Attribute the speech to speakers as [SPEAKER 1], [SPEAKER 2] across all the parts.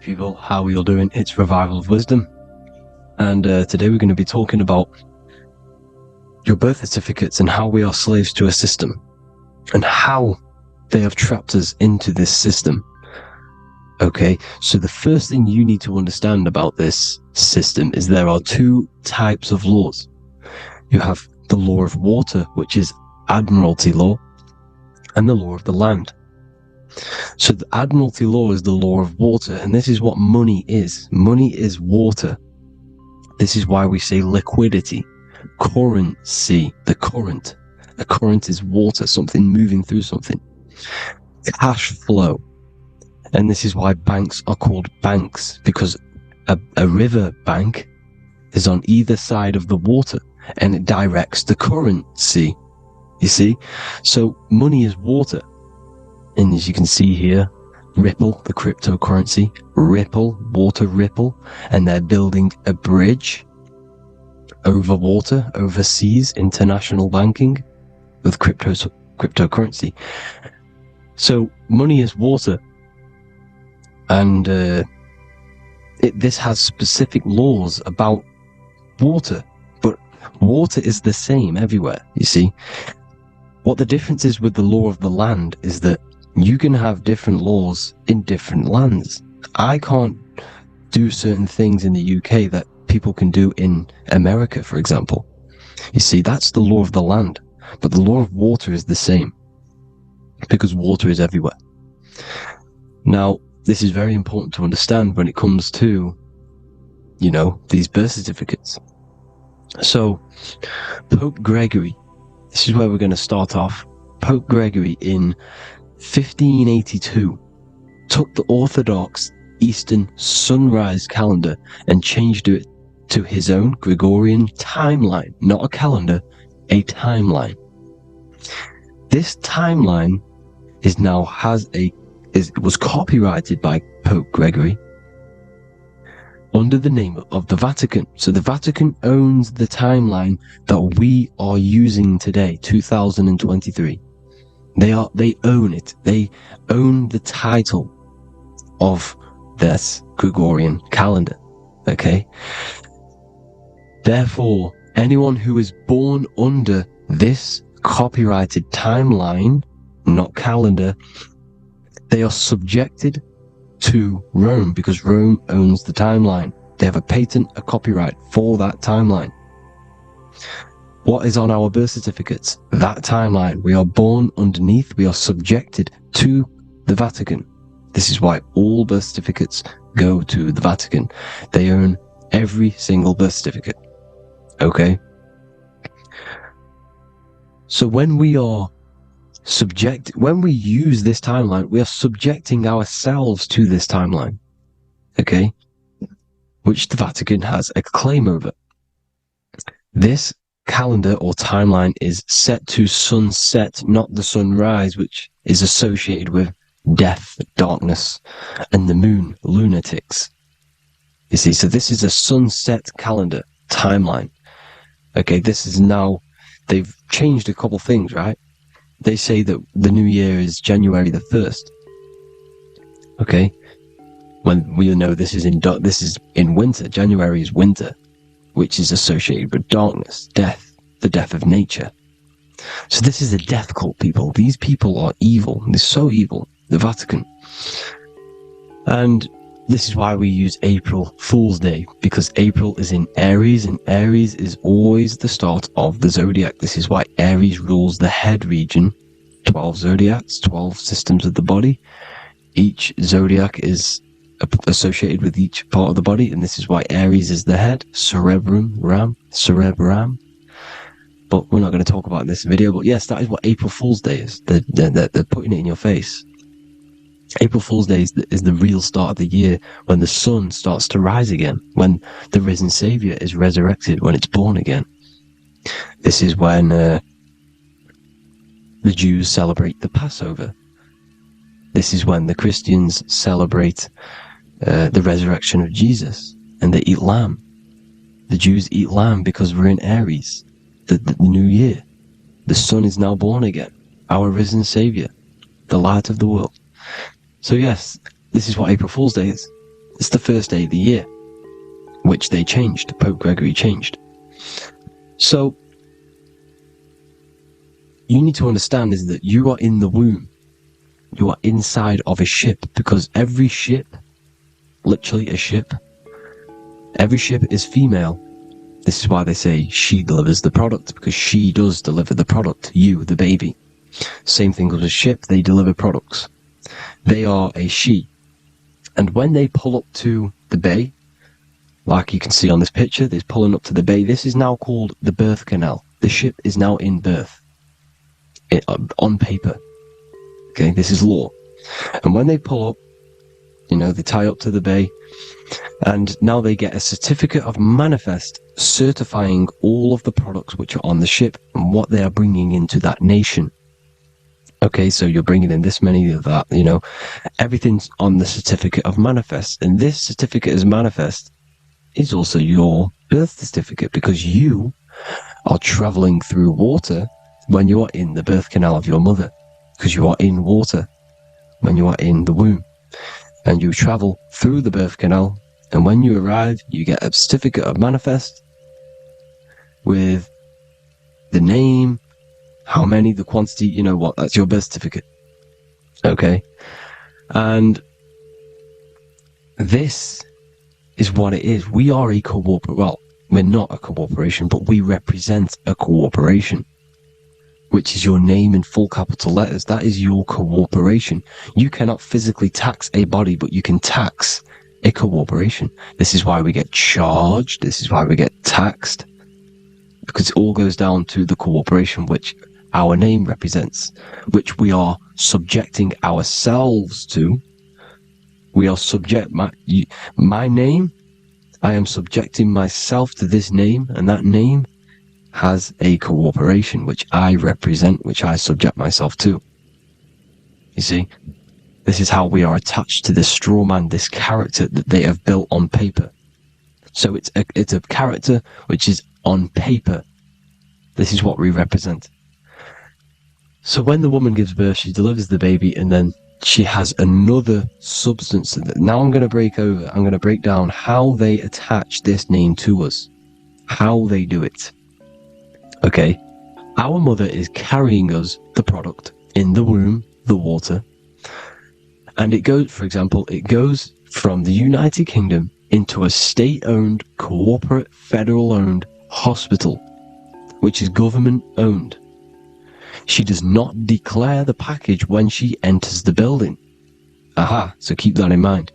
[SPEAKER 1] people, how are you all doing? It's Revival of Wisdom, and today we're going to be talking about your birth certificates and how we are slaves to a system and how they have trapped us into this system. Okay, so the first thing you need to understand about this system is there are two types of laws. You have the law of water, which is admiralty law, and the law of the land. So the admiralty law is the law of water, and this is what money is. Money is water. This is why we say liquidity, currency, the current. A current is water, something moving through something. Cash flow. And this is why banks are called banks, because a river bank is on either side of the water and it directs the currency. You see? So money is water. And as you can see here, Ripple, the cryptocurrency, Ripple, water Ripple, and they're building a bridge over water, overseas, international banking with cryptocurrency. So money is water, and this has specific laws about water, but water is the same everywhere, you see. What the difference is with the law of the land is that you can have different laws in different lands. I can't do certain things in the UK that people can do in America, for example. You see, that's the law of the land. But the law of water is the same, because water is everywhere. Now, this is very important to understand when it comes to, you know, these birth certificates. So, Pope Gregory, this is where we're going to start off. Pope Gregory in 1582 took the Orthodox Eastern sunrise calendar and changed it to his own Gregorian timeline, not a calendar, a timeline. This timeline was copyrighted by Pope Gregory under the name of the Vatican. So the Vatican owns the timeline that we are using today, 2023. They own it. They own the title of this Gregorian calendar. Okay? Therefore, anyone who is born under this copyrighted timeline, not calendar, they are subjected to Rome, because Rome owns the timeline. They have a patent, a copyright for that timeline. What is on our birth certificates? That timeline. We are born underneath, we are subjected to the Vatican. This is why all birth certificates go to the Vatican. They own every single birth certificate. Okay? So when we use this timeline, we are subjecting ourselves to this timeline. Okay? Which the Vatican has a claim over. This calendar or timeline is set to sunset, not the sunrise, which is associated with death, darkness, and the moon, lunatics. You see, so this is a sunset calendar timeline. Okay, this is now, they've changed a couple things, right? They say that the new year is January the 1st. Okay, when we know this is in winter. January is winter, which is associated with darkness, death, the death of nature. So this is a death cult, people. These people are evil. They're so evil. The Vatican. And this is why we use April Fool's Day, because April is in Aries, and Aries is always the start of the zodiac. This is why Aries rules the head region. 12 zodiacs, 12 systems of the body. Each zodiac is associated with each part of the body, and this is why Aries is the head, cerebrum. But we're not going to talk about in this video. But yes, that is what April Fool's Day is. They're putting it in your face. April Fool's Day is the real start of the year, when the sun starts to rise again, when the risen Savior is resurrected, when it's born again. This is when the Jews celebrate the Passover. This is when the Christians celebrate the resurrection of Jesus, and they eat lamb. The Jews eat lamb because we're in Aries, the new year. The sun is now born again, our risen Savior, the light of the world. So yes, this is what April Fool's Day is. It's the first day of the year, which they changed. Pope Gregory changed. So you need to understand is that you are in the womb. You are inside of a ship, because every ship, literally a ship, every ship is female. This is why they say she delivers the product, because she does deliver the product. You, the baby. Same thing with a ship, they deliver products. They are a she. And when they pull up to the bay, like you can see on this picture, they're pulling up to the bay. This is now called the birth canal. The ship is now in birth. On paper. Okay, this is law. And when they pull up, they tie up to the bay, and now they get a certificate of manifest certifying all of the products which are on the ship and what they are bringing into that nation. Okay, so you're bringing in this many of that, everything's on the certificate of manifest. And this certificate of manifest is also your birth certificate, because you are traveling through water when you are in the birth canal of your mother, because you are in water when you are in the womb. And you travel through the birth canal, and when you arrive, you get a certificate of manifest with the name, how many, the quantity, that's your birth certificate. Okay. And this is what it is. We are a we're not a corporation, but we represent a corporation, which is your name in full capital letters. That is your corporation. You cannot physically tax a body, but you can tax a corporation. This is why we get charged. This is why we get taxed, because it all goes down to the corporation which our name represents, which we are subjecting ourselves to. We are my name, I am subjecting myself to this name, and that name has a corporation which I represent, which I subject myself to. You see, this is how we are attached to this straw man, this character that they have built on paper. So it's a character which is on paper. This is what we represent. So when the woman gives birth, she delivers the baby, and then she has another substance. Now I'm going to break down how they attach this name to us, how they do it. Okay, our mother is carrying us the product in the womb, the water, and it goes from the United Kingdom into a state-owned, corporate, federal-owned hospital, which is government-owned. She does not declare the package when she enters the building. So keep that in mind.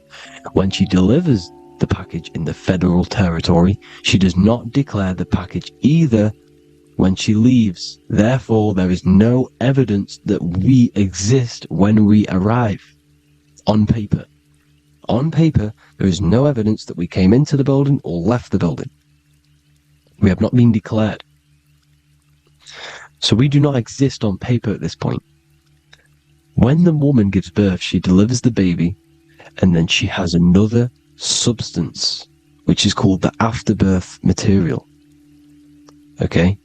[SPEAKER 1] When she delivers the package in the federal territory, she does not declare the package either when she leaves. Therefore, there is no evidence that we exist when we arrive. On paper. On paper, there is no evidence that we came into the building or left the building. We have not been declared. So we do not exist on paper at this point. When the woman gives birth, she delivers the baby, and then she has another substance, which is called the afterbirth material. Okay?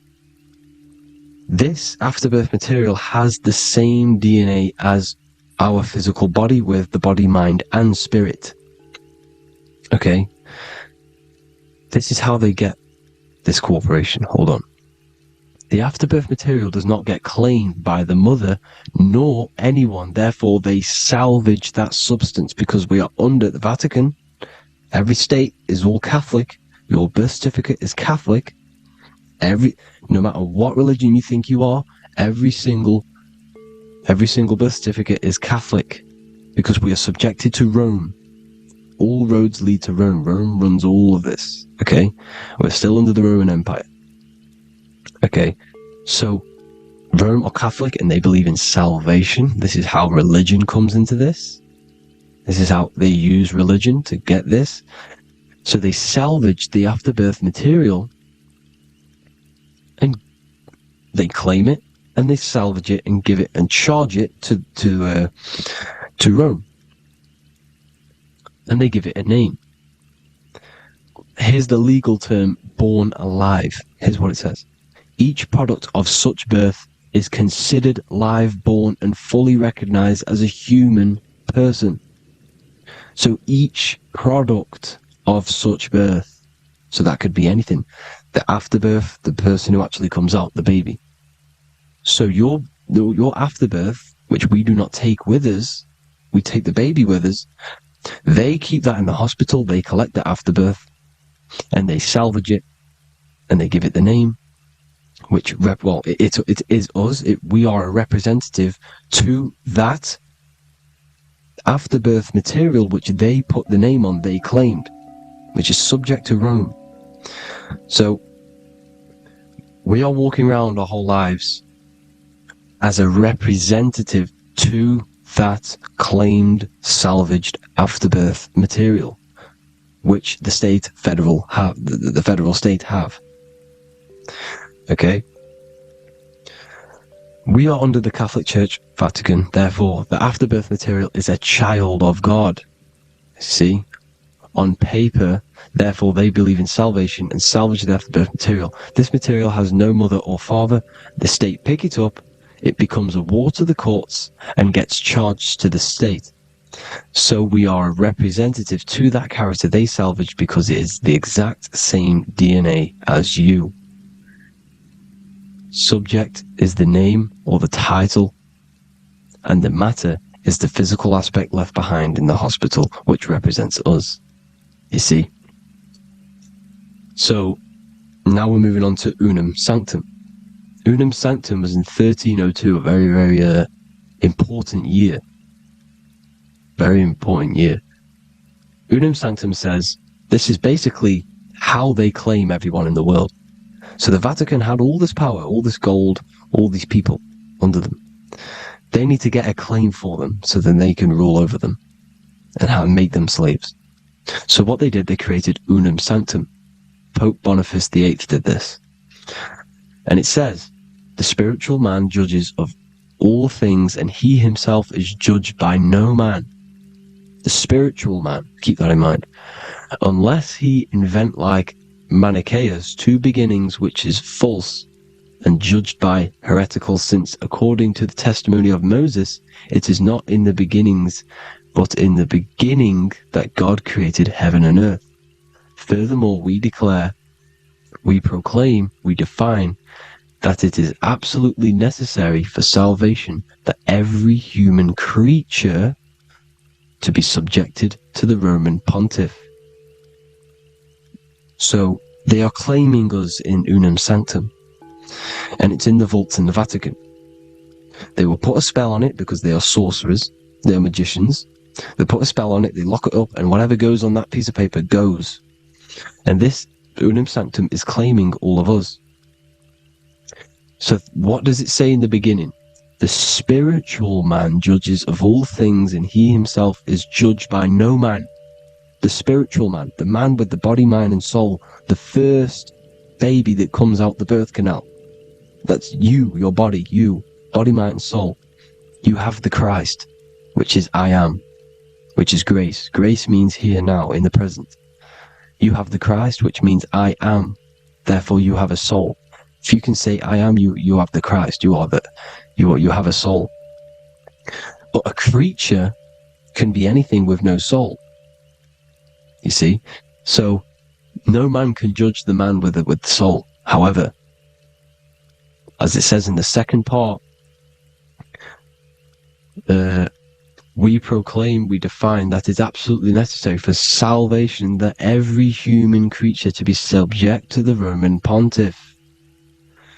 [SPEAKER 1] This afterbirth material has the same DNA as our physical body, with the body, mind, and spirit. Okay? This is how they get this corporation. Hold on. The afterbirth material does not get claimed by the mother nor anyone. Therefore, they salvage that substance, because we are under the Vatican. Every state is all Catholic. Your birth certificate is Catholic. No matter what religion you think you are, every single birth certificate is Catholic, because we are subjected to Rome. All roads lead to Rome. Rome runs all of this. Okay? We're still under the Roman Empire. Okay, so Rome are Catholic, and they believe in salvation. This is how religion comes into this. This is how they use religion to get this. So they salvage the afterbirth material, and they claim it, and they salvage it and give it and charge it to Rome, and they give it a name. Here's the legal term: born alive. Here's what it says. Each product of such birth is considered live, born, and fully recognized as a human person. So each product of such birth, so that could be anything, the afterbirth, the person who actually comes out, the baby. So your afterbirth, which we do not take with us, we take the baby with us, they keep that in the hospital, they collect the afterbirth, and they salvage it, and they give it the name, which, it is us, we are a representative to that afterbirth material which they put the name on, they claimed, which is subject to Rome. So we are walking around our whole lives as a representative to that claimed salvaged afterbirth material, which the federal state have. Okay? We are under the Catholic Church, Vatican, therefore the afterbirth material is a child of God. See? On paper, therefore they believe in salvation and salvage the afterbirth material. This material has no mother or father. The state pick it up, it becomes a war to the courts and gets charged to the state. So we are a representative to that character they salvaged because it is the exact same DNA as you. Subject is the name or the title, and the matter is the physical aspect left behind in the hospital, which represents us. You see? So now we're moving on to Unum Sanctum. Unum Sanctum was in 1302, a very, very important year. Very important year. Unum Sanctum says this is basically how they claim everyone in the world. So the Vatican had all this power, all this gold, all these people under them. They need to get a claim for them so then they can rule over them and make them slaves. So what they did, they created Unum Sanctum. Pope Boniface VIII did this. And it says, the spiritual man judges of all things, and he himself is judged by no man. The spiritual man, keep that in mind, unless he invent like Manichaeus two beginnings, which is false and judged by heretical, since according to the testimony of Moses, it is not in the beginnings, but in the beginning that God created heaven and earth. Furthermore, we declare, we proclaim, we define that it is absolutely necessary for salvation that every human creature to be subjected to the Roman pontiff. So they are claiming us in Unum Sanctum, and it's in the vaults in the Vatican. They will put a spell on it because they are sorcerers, they are magicians. They put a spell on it, they lock it up, and whatever goes on that piece of paper goes. And this Unum Sanctum is claiming all of us. So what does it say in the beginning? The spiritual man judges of all things, and he himself is judged by no man. The spiritual man, the man with the body, mind, and soul, the first baby that comes out the birth canal. That's you, your body, you, body, mind, and soul. You have the Christ, which is I am, which is grace. Grace means here, now, in the present. You have the Christ, which means I am. Therefore, you have a soul. If you can say I am, you have the Christ. You have a soul. But a creature can be anything with no soul. You see? So no man can judge the man with the soul. However, as it says in the second part, we proclaim, we define that it's absolutely necessary for salvation that every human creature to be subject to the Roman pontiff.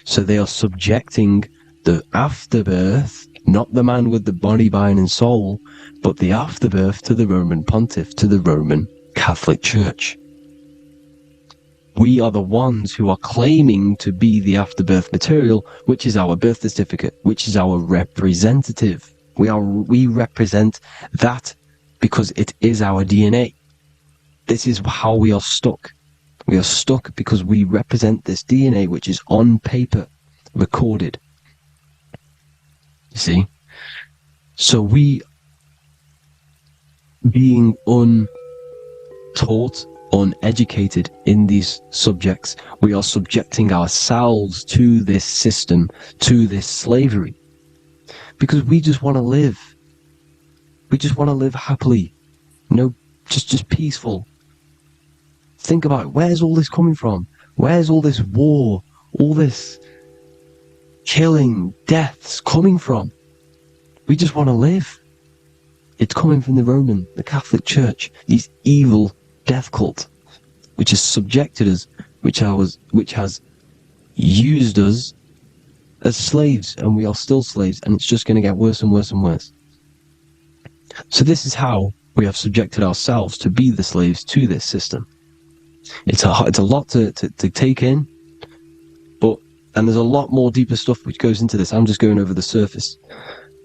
[SPEAKER 1] So they are subjecting the afterbirth, not the man with the body, mind, and soul, but the afterbirth to the Roman pontiff, to the Roman Catholic Church. We are the ones who are claiming to be the afterbirth material, which is our birth certificate, which is our representative. We represent that because it is our DNA. This is how we are stuck. We are stuck because we represent this DNA, which is on paper, recorded. You see? So we, being untaught, uneducated in these subjects, we are subjecting ourselves to this system, to this slavery. Because we just want to live. We just want to live happily. No just peaceful. Think about it. Where's all this coming from? Where's all this war, all this killing, deaths coming from? We just want to live. It's coming from the Catholic Church, these evil death cult, which has subjected us, which has used us as slaves, and we are still slaves, and it's just going to get worse and worse and worse. So this is how we have subjected ourselves to be the slaves to this system. It's a lot to take in, and there's a lot more deeper stuff which goes into this. I'm just going over the surface.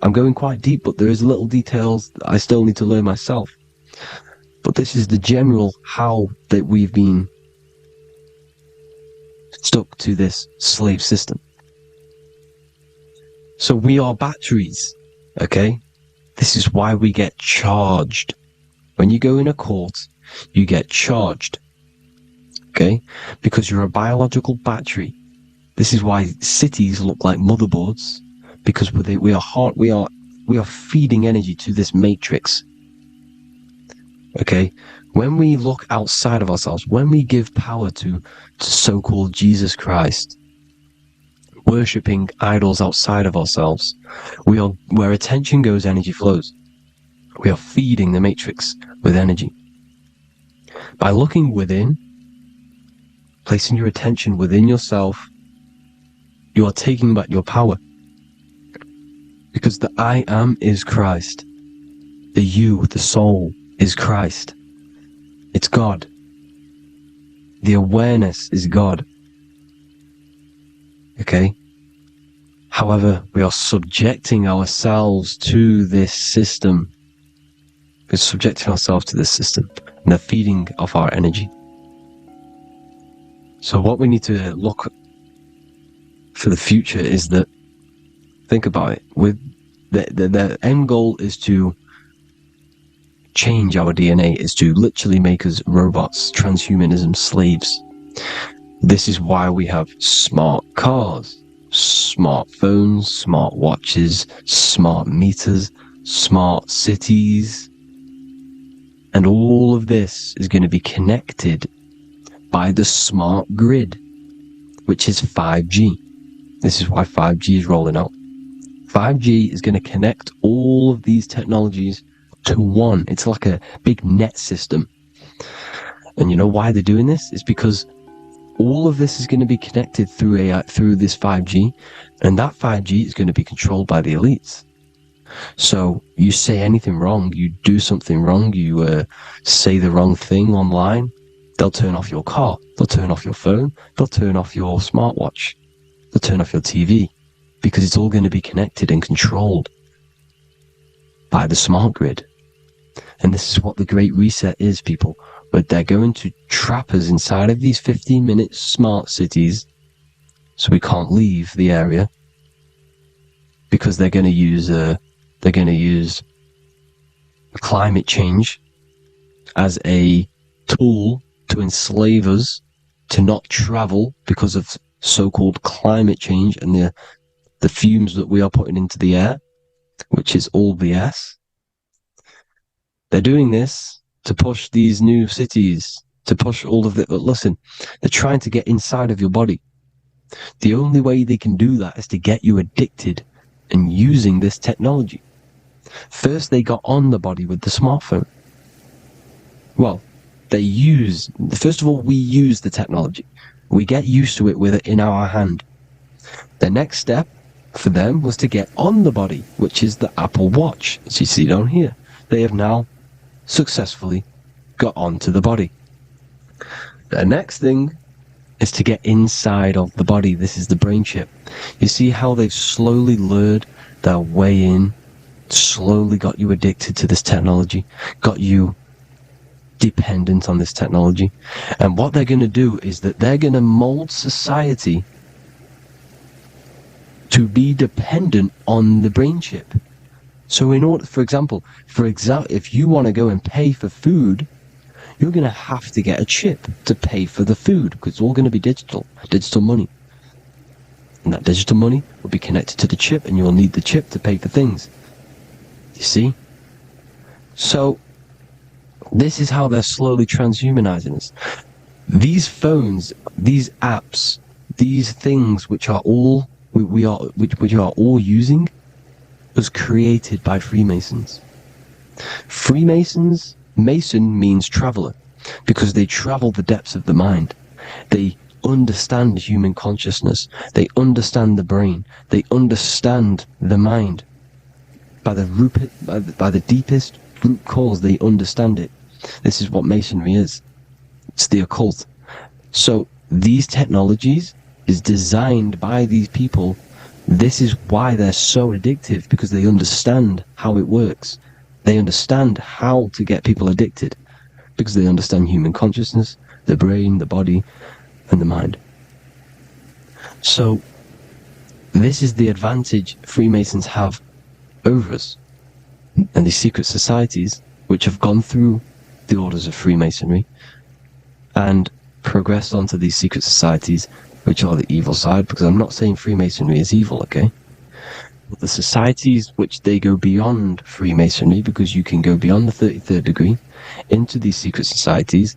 [SPEAKER 1] I'm going quite deep, but there is little details that I still need to learn myself. But this is the general how that we've been stuck to this slave system. So we are batteries, okay? This is why we get charged. When you go in a court, you get charged, okay? Because you're a biological battery. This is why cities look like motherboards, because we are feeding energy to this matrix. Okay? When we look outside of ourselves, when we give power to so-called Jesus Christ, worshipping idols outside of ourselves, where attention goes, energy flows. We are feeding the matrix with energy. By looking within, placing your attention within yourself, you are taking back your power. Because the I am is Christ. The you, the soul, is Christ. It's God. The awareness is God. Okay? However, we are subjecting ourselves to this system. We're subjecting ourselves to this system. And the feeding of our energy. So what we need to look for the future is that, think about it, with the end goal is to change our DNA, is to literally make us robots, transhumanism, slaves. This is why we have smart cars, smartphones, smart watches, smart meters, smart cities, and all of this is going to be connected by the smart grid, which is 5G. This is why 5G is rolling out. 5G is going to connect all of these technologies to one. It's like a big net system. And you know why they're doing this? It's because all of this is going to be connected through AI, through this 5G, and that 5G is going to be controlled by the elites. So you say anything wrong, you do something wrong, you say the wrong thing online, they'll turn off your car, they'll turn off your phone, they'll turn off your smartwatch, they'll turn off your TV, because it's all going to be connected and controlled by the smart grid. And this is what the Great Reset is, people. But they're going to trap us inside of these 15-minute smart cities, so we can't leave the area, because they're going to use climate change as a tool to enslave us to not travel because of so-called climate change and the fumes that we are putting into the air, which is all BS. They're doing this to push these new cities, to push all of it. But listen, they're trying to get inside of your body. The only way they can do that is to get you addicted and using this technology. First, they got on the body with the smartphone. Well, first of all, we use the technology. We get used to it with it in our hand. The next step for them was to get on the body, which is the Apple Watch, as you see down here. They have now successfully got onto the body. The next thing is to get inside of the body. This is the brain chip. You see how they've slowly lured their way in, slowly got you addicted to this technology, got you dependent on this technology. And what they're going to do is that they're going to mold society to be dependent on the brain chip. So in order, for example, if you want to go and pay for food, you're going to have to get a chip to pay for the food, because it's all going to be digital money. And that digital money will be connected to the chip, and you'll need the chip to pay for things. You see? So This is how they're slowly transhumanizing us. These phones, these apps, these things which are all we are all using was created by Freemasons. Mason means traveler, because they travel the depths of the mind. They understand human consciousness. They understand the brain. They understand the mind. By the deepest root cause, they understand it. This is what Masonry is. It's the occult. So these technologies is designed by these people. This is why they're so addictive, because they understand how it works. They understand how to get people addicted, because they understand human consciousness, the brain, the body, and the mind. So this is the advantage Freemasons have over us. And these secret societies, which have gone through the orders of Freemasonry and progressed onto these secret societies, which are the evil side, because I'm not saying Freemasonry is evil, okay? But the societies which they go beyond Freemasonry, because you can go beyond the 33rd degree into these secret societies,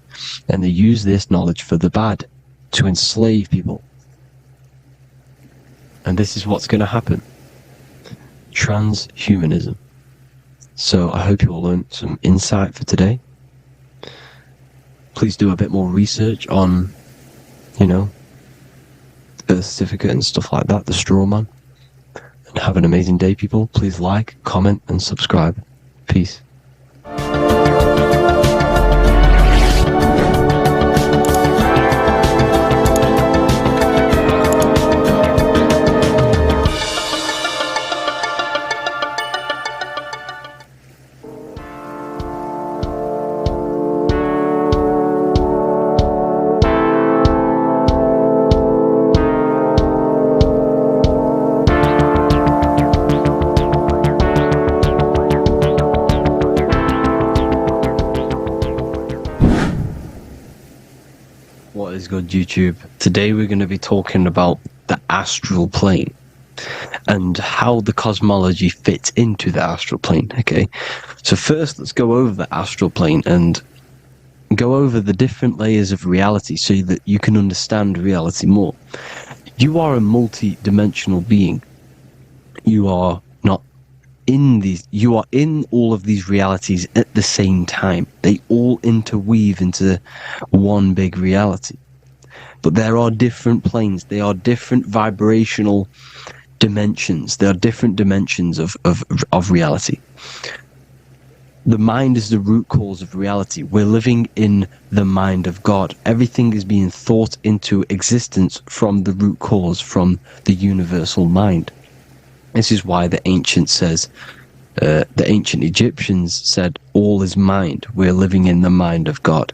[SPEAKER 1] and they use this knowledge for the bad, to enslave people. And this is what's going to happen. Transhumanism. So I hope you all learned some insight for today. Please do a bit more research on, the birth certificate and stuff like that, the straw man. And have an amazing day, people. Please like, comment, and subscribe. Peace. What is good, YouTube? Today we're going to be talking about the astral plane and how the cosmology fits into the astral plane, okay? So first, let's go over the astral plane and go over the different layers of reality so that you can understand reality more. You are a multi-dimensional being. You are not in these, you are in all of these realities at the same time. They all interweave into one big reality. But there are different planes. They are different vibrational dimensions. There are different dimensions of reality. The mind is the root cause of reality. We're living in the mind of God. Everything is being thought into existence from the root cause, from the universal mind. This is why the ancient Egyptians said, all is mind. We're living in the mind of God.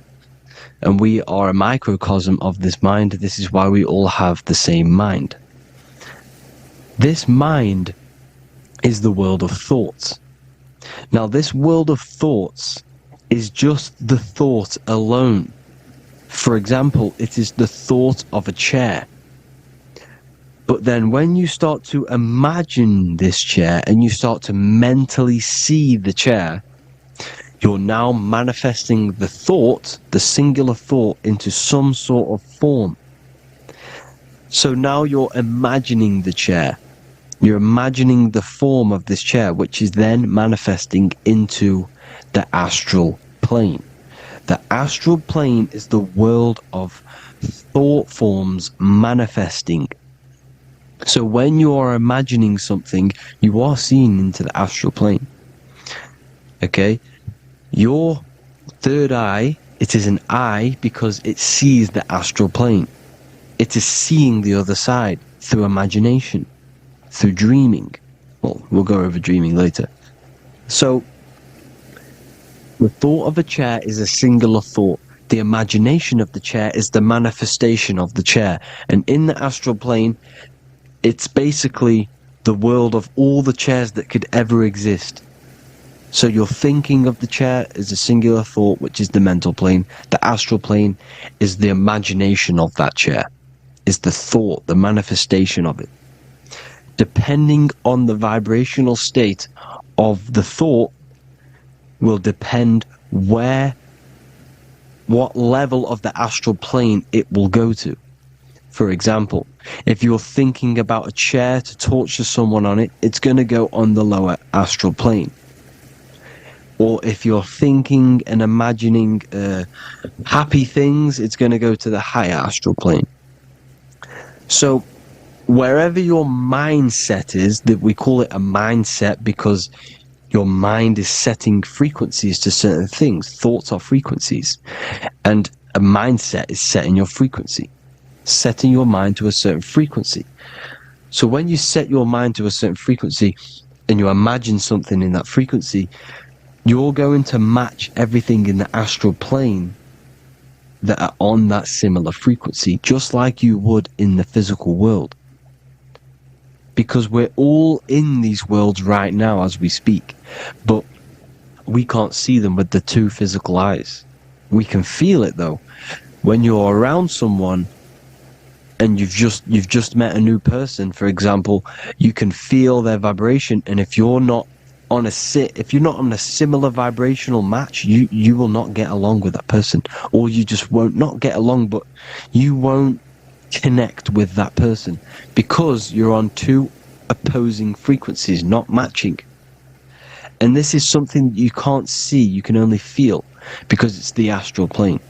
[SPEAKER 1] And we are a microcosm of this mind. This is why we all have the same mind. This mind is the world of thoughts. Now, this world of thoughts is just the thought alone. For example, it is the thought of a chair. But then when you start to imagine this chair and you start to mentally see the chair, you're now manifesting the thought, the singular thought, into some sort of form. So now you're imagining the chair. You're imagining the form of this chair, which is then manifesting into the astral plane. The astral plane is the world of thought forms manifesting. So when you are imagining something, you are seeing into the astral plane. Okay? Your third eye, it is an eye because it sees the astral plane. It is seeing the other side through imagination, through dreaming. Well, we'll go over dreaming later. So, the thought of a chair is a singular thought. The imagination of the chair is the manifestation of the chair. And in the astral plane, it's basically the world of all the chairs that could ever exist. So you're thinking of the chair as a singular thought, which is the mental plane. The astral plane is the imagination of that chair, is the thought, the manifestation of it. Depending on the vibrational state of the thought will depend where what level of the astral plane it will go to. For example, if you're thinking about a chair to torture someone on it, it's going to go on the lower astral plane. Or if you're thinking and imagining happy things, it's going to go to the higher astral plane. So wherever your mindset is, that we call it a mindset because your mind is setting frequencies to certain things. Thoughts are frequencies. And a mindset is setting your frequency. Setting your mind to a certain frequency. So when you set your mind to a certain frequency and you imagine something in that frequency, you're going to match everything in the astral plane that are on that similar frequency, just like you would in the physical world. Because we're all in these worlds right now as we speak, but we can't see them with the two physical eyes. We can feel it though. When you're around someone and you've just met a new person, for example, you can feel their vibration, and if you're not on a similar vibrational match, you will not get along with that person, or you just won't not get along, but you won't connect with that person because you're on two opposing frequencies, not matching. And this is something you can't see, you can only feel, because it's the astral plane.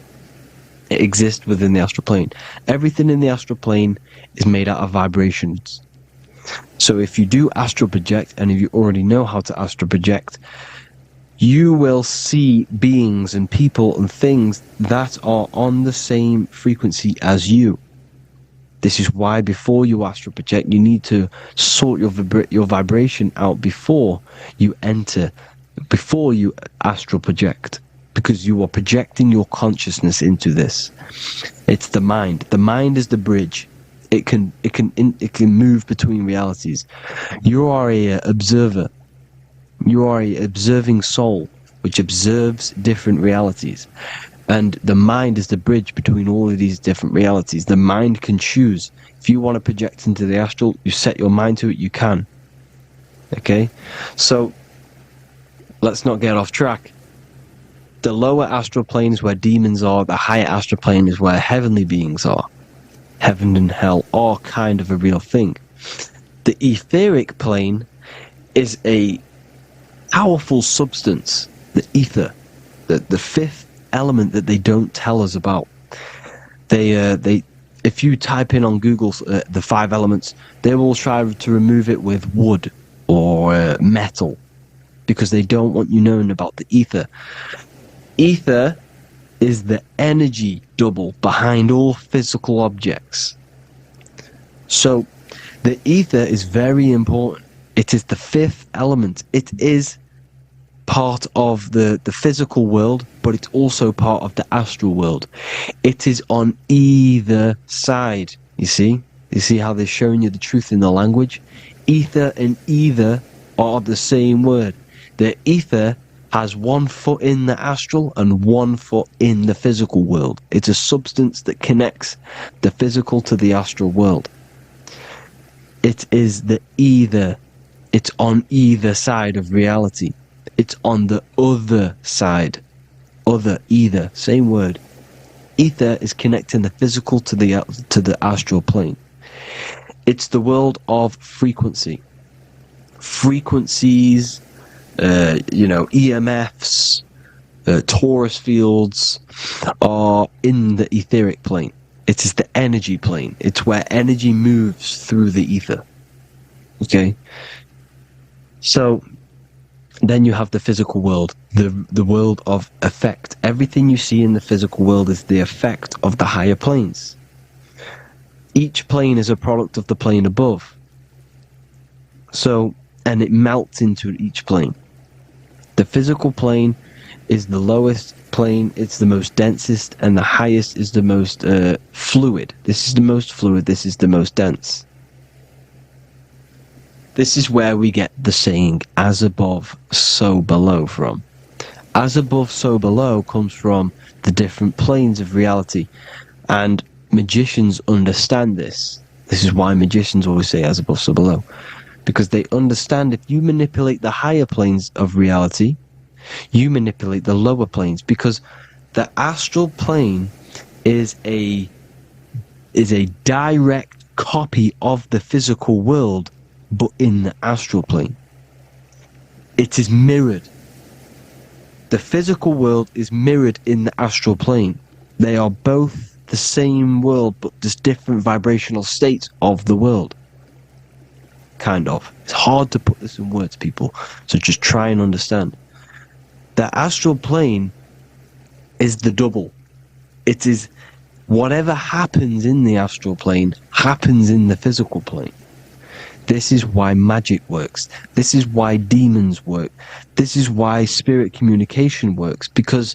[SPEAKER 1] It exists within the astral plane. Everything in the astral plane is made out of vibrations. So if you do astral project, and if you already know how to astral project, you will see beings and people and things that are on the same frequency as you. This is why before you astral project, you need to sort your vibration out before you astral project. Because you are projecting your consciousness into this. It's the mind. The mind is the bridge. It can move between realities. You are a observer. You are a observing soul which observes different realities. And the mind is the bridge between all of these different realities. The mind can choose. If you want to project into the astral, you set your mind to it, you can. Okay? So let's not get off track. The lower astral plane is where demons are. The higher astral plane is where heavenly beings are. Heaven and hell are kind of a real thing. The etheric plane is a powerful substance. The ether, the fifth element that they don't tell us about. If you type in on Google the 5 elements, they will try to remove it with wood or metal, because they don't want you knowing about the ether. Ether is the energy double behind all physical objects. So the ether is very important. It is the 5th element. It is part of the physical world, but it's also part of the astral world. It is on either side. You see how they're showing you the truth in the language? Ether and either are the same word. The ether has 1 foot in the astral and 1 foot in the physical world. It's a substance that connects the physical to the astral world. It is the either. It's on either side of reality. It's on the other side. Other, either, same word. Ether is connecting the physical to the astral plane. It's the world of frequency. Frequencies, EMFs, torus fields are in the etheric plane. It is the energy plane. It's where energy moves through the ether. Okay? So then you have the physical world, the world of effect. Everything you see in the physical world is the effect of the higher planes. Each plane is a product of the plane above. So, and it melts into each plane. The physical plane is the lowest plane, it's the most densest, and the highest is the most fluid. This is the most fluid, this is the most dense. This is where we get the saying, as above, so below from. As above, so below comes from the different planes of reality. And magicians understand this. This is why magicians always say as above, so below. Because they understand if you manipulate the higher planes of reality, you manipulate the lower planes. Because The astral plane is a direct copy of the physical world, but in the astral plane. It is mirrored. The physical world is mirrored in the astral plane. They are both the same world, but just different vibrational states of the world. Kind of. It's hard to put this in words, people, so just try and understand. The astral plane is the double. It is whatever happens in the astral plane happens in the physical plane. This is why magic works. This is why demons work. This is why spirit communication works. Because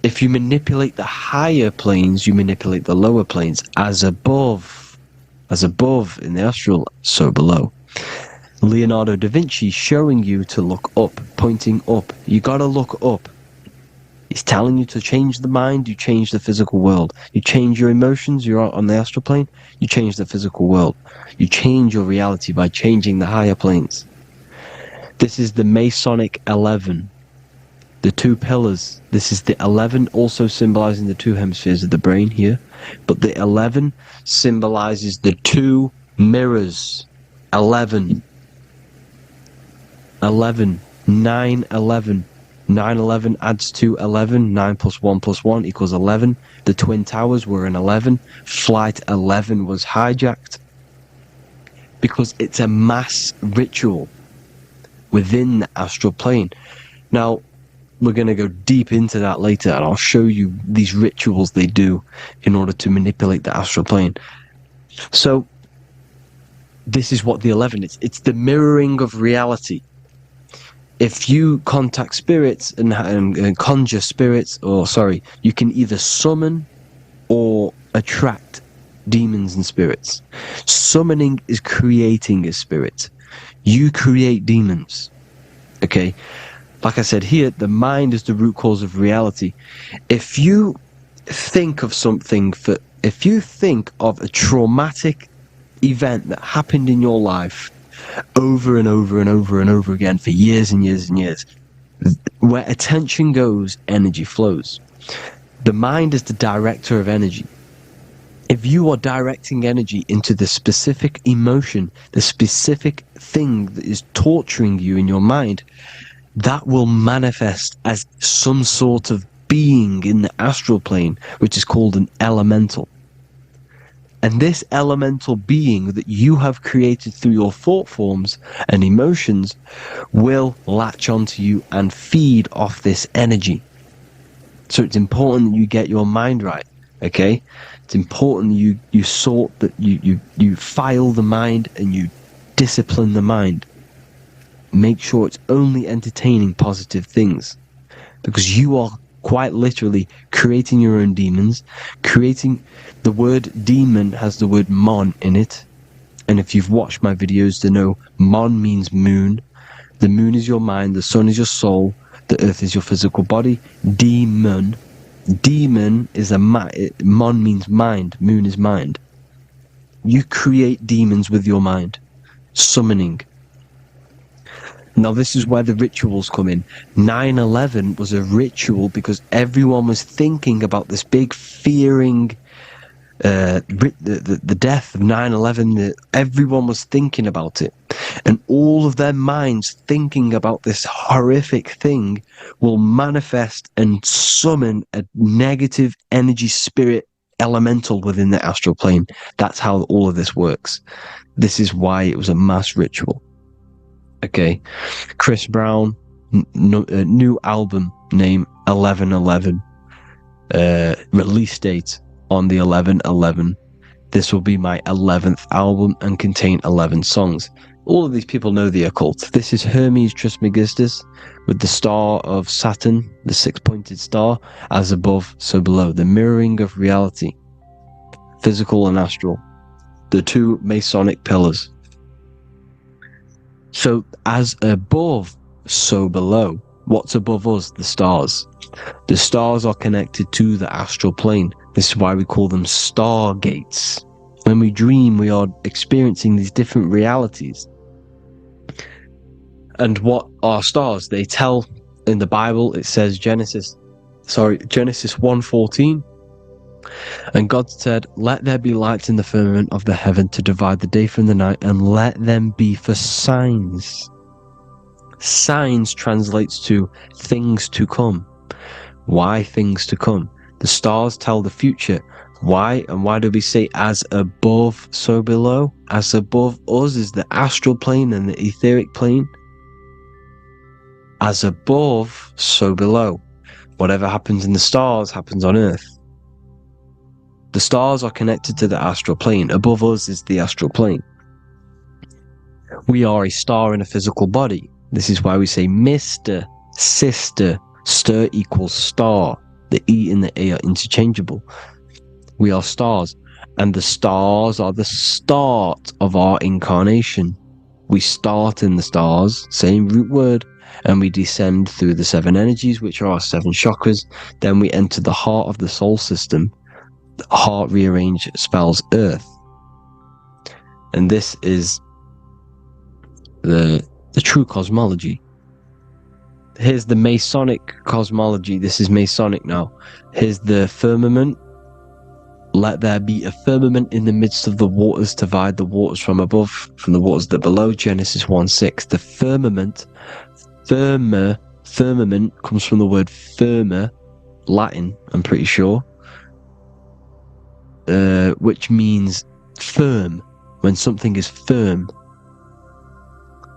[SPEAKER 1] if you manipulate the higher planes, you manipulate the lower planes. As above in the astral, so below. Leonardo da Vinci showing you to look up, pointing up. You gotta look up. He's telling you to change the mind, you change the physical world. You change your emotions, you're on the astral plane, you change the physical world. You change your reality by changing the higher planes. This is the Masonic 11. The two pillars. This is the 11, also symbolizing the two hemispheres of the brain here. But the 11 symbolizes the two mirrors. 11. 11. 9, 11. 9, 11 adds to 11. 9 plus 1 plus 1 equals 11. The Twin Towers were an 11. Flight 11 was hijacked. Because it's a mass ritual within the astral plane. Now, we're going to go deep into that later, and I'll show you these rituals they do in order to manipulate the astral plane. So, this is what the 11 is. It's the mirroring of reality. If you contact spirits and conjure spirits, you can either summon or attract demons and spirits. Summoning is creating a spirit. You create demons. Okay? Like I said here, the mind is the root cause of reality. If you think of if you think of a traumatic event that happened in your life over and over and over and over again for years and years and years, where attention goes, energy flows. The mind is the director of energy. If you are directing energy into the specific emotion, the specific thing that is torturing you in your mind, that will manifest as some sort of being in the astral plane, which is called an elemental. And this elemental being that you have created through your thought forms and emotions will latch onto you and feed off this energy. So it's important that you get your mind right, okay? It's important that you sort that you file the mind and you discipline the mind. Make sure it's only entertaining positive things, because you are quite literally creating your own demons. The word demon has the word mon in it, and if you've watched my videos to know mon means moon. The moon is your mind, the sun is your soul, the earth is your physical body. Demon is mon means mind, moon is mind. You create demons with your mind. Summoning. Now this is where the rituals come in. 9/11 was a ritual because everyone was thinking about this big fearing, the death of 9/11. Everyone was thinking about it, and all of their minds thinking about this horrific thing will manifest and summon a negative energy spirit elemental within the astral plane. That's how all of this works. This is why it was a mass ritual. Okay, Chris Brown, new album name 11/11, release date on the 11/11. This will be my 11th album and contain 11 songs. All of these people know the occult. This is Hermes Trismegistus with the star of Saturn, the six-pointed star, as above, so below. The mirroring of reality, physical and astral, the two Masonic pillars. So, as above, so below. What's above us? The stars. The stars are connected to the astral plane. This is why we call them stargates. When we dream, we are experiencing these different realities. And what are stars? They tell, in the Bible, it says Genesis Genesis 1:14. And God said, "Let there be lights in the firmament of the heaven to divide the day from the night, and let them be for signs." Signs translates to things to come. Why things to come? The stars tell the future. Why? And why do we say as above, so below? As above us is the astral plane and the etheric plane. As above, so below. Whatever happens in the stars happens on Earth. The stars are connected to the astral plane. Above us is the astral plane. We are a star in a physical body. This is why we say Mr., Sister, stir equals star. The E and the A are interchangeable. We are stars, and the stars are the start of our incarnation. We start in the stars, same root word, and we descend through the 7 energies, which are our 7 chakras. Then we enter the heart of the soul system. The heart rearranged spells Earth. And this is the true cosmology. Here's the Masonic cosmology. This is Masonic now. Here's the firmament. Let there be a firmament in the midst of the waters to divide the waters from above from the waters that below. Genesis 1:6. The firmament, firmament comes from the word firma, Latin, I'm pretty sure, which means firm. When something is firm,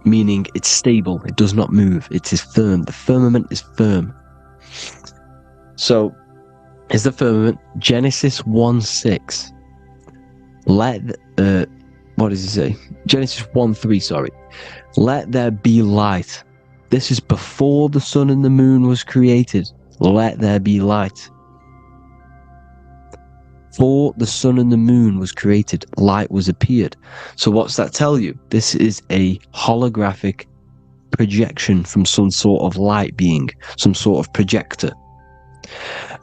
[SPEAKER 1] meaning it's stable, it does not move, it is firm. The firmament is firm. So, is the firmament Genesis 1:6. What does he say? Genesis 1:3, sorry. Let there be light. This is before the sun and the moon was created. Let there be light. Before the sun and the moon was created, light was appeared. So what's that tell you? This is a holographic projection from some sort of light being, some sort of projector.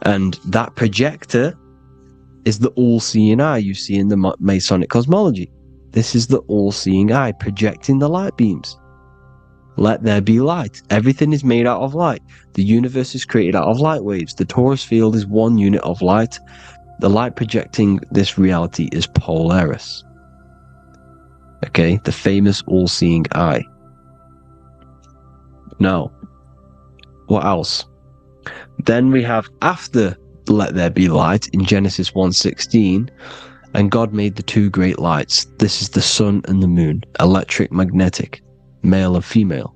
[SPEAKER 1] And that projector is the all-seeing eye you see in the Masonic cosmology. This is the all-seeing eye projecting the light beams. Let there be light. Everything is made out of light. The universe is created out of light waves. The torus field is one unit of light. The light projecting this reality is Polaris. Okay, the famous all-seeing eye. Now, what else? Then we have after let there be light in Genesis 1:16, and God made the 2 great lights. This is the sun and the moon, electric, magnetic, male and female.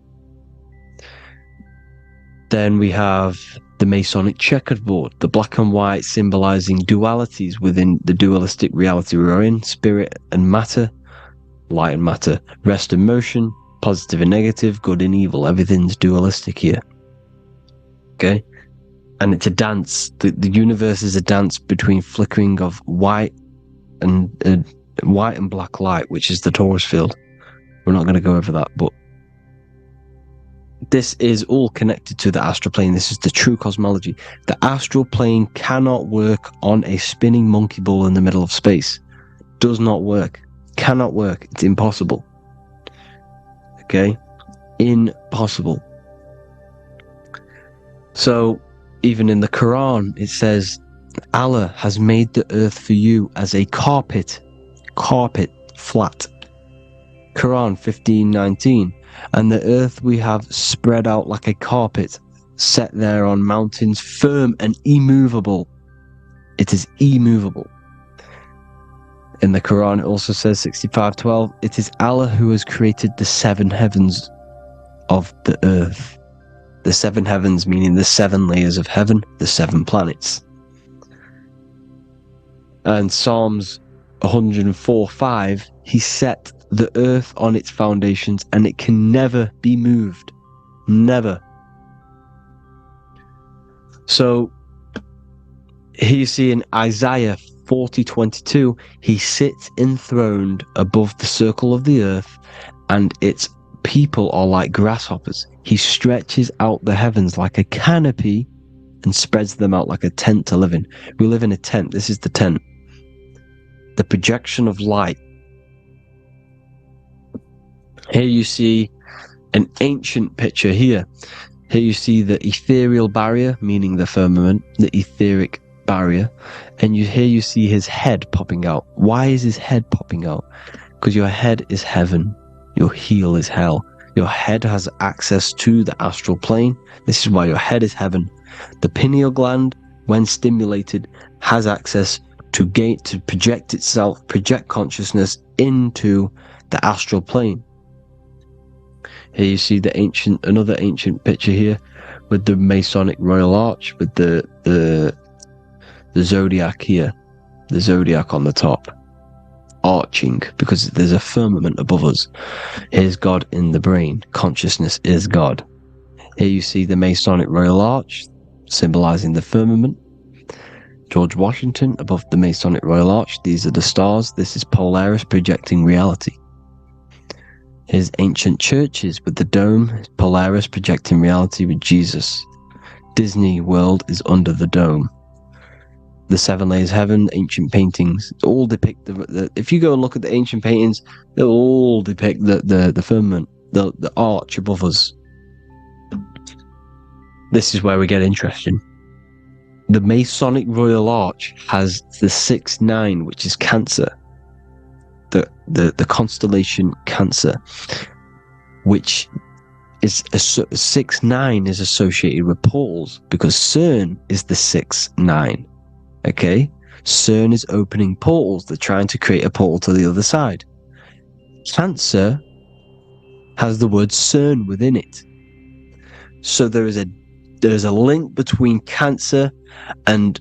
[SPEAKER 1] Then we have the Masonic checkerboard, the black and white symbolizing dualities within the dualistic reality we're in, spirit and matter, light and matter, rest and motion, positive and negative, good and evil. Everything's dualistic here. Okay? And it's a dance. The universe is a dance between flickering of white and black light, which is the torus field. We're not going to go over that, but this is all connected to the astral plane. This is the true cosmology. The astral plane cannot work on a spinning monkey ball in the middle of space. Does not work. Cannot work. It's impossible. Okay? Impossible. So, even in the Quran, it says, Allah has made the earth for you as a carpet, flat. Quran 15:19. And the earth we have spread out like a carpet, set there on mountains, firm and immovable. It is immovable. In the Quran, it also says 65:12, it is Allah who has created the 7 heavens of the earth. The 7 heavens meaning the 7 layers of heaven, the 7 planets. And Psalms 104:5, he set the earth on its foundations and it can never be moved. Never. So here you see in Isaiah 40:22, he sits enthroned above the circle of the earth and its people are like grasshoppers. He stretches out the heavens like a canopy and spreads them out like a tent to live in. We live in a tent. This is the tent. The projection of light. Here you see an ancient picture here. Here you see the ethereal barrier, meaning the firmament, the etheric barrier, and here you see his head popping out. Why is his head popping out? Because your head is heaven, your heel is hell. Your head has access to the astral plane. This is why your head is heaven. The pineal gland, when stimulated, has access to project itself, project consciousness into the astral plane. Here you see another ancient picture here with the Masonic Royal Arch, with the zodiac here, the zodiac on the top, arching, because there's a firmament above us. Here's God in the brain. Consciousness is God. Here you see the Masonic Royal Arch, symbolizing the firmament. George Washington above the Masonic Royal Arch. These are the stars. This is Polaris projecting reality. Here's ancient churches with the dome. Polaris projecting reality with Jesus. Disney World is under the dome. The seven layers of heaven, ancient paintings, all depict if you go and look at the ancient paintings, they'll all depict the firmament, the arch above us. This is where we get interesting. The Masonic Royal Arch has the 6-9, which is Cancer. The constellation Cancer, which is 6-9 is associated with portals, because CERN is the 6-9. Okay, CERN is opening portals. They're trying to create a portal to the other side. Cancer has the word CERN within it, so there's a link between Cancer and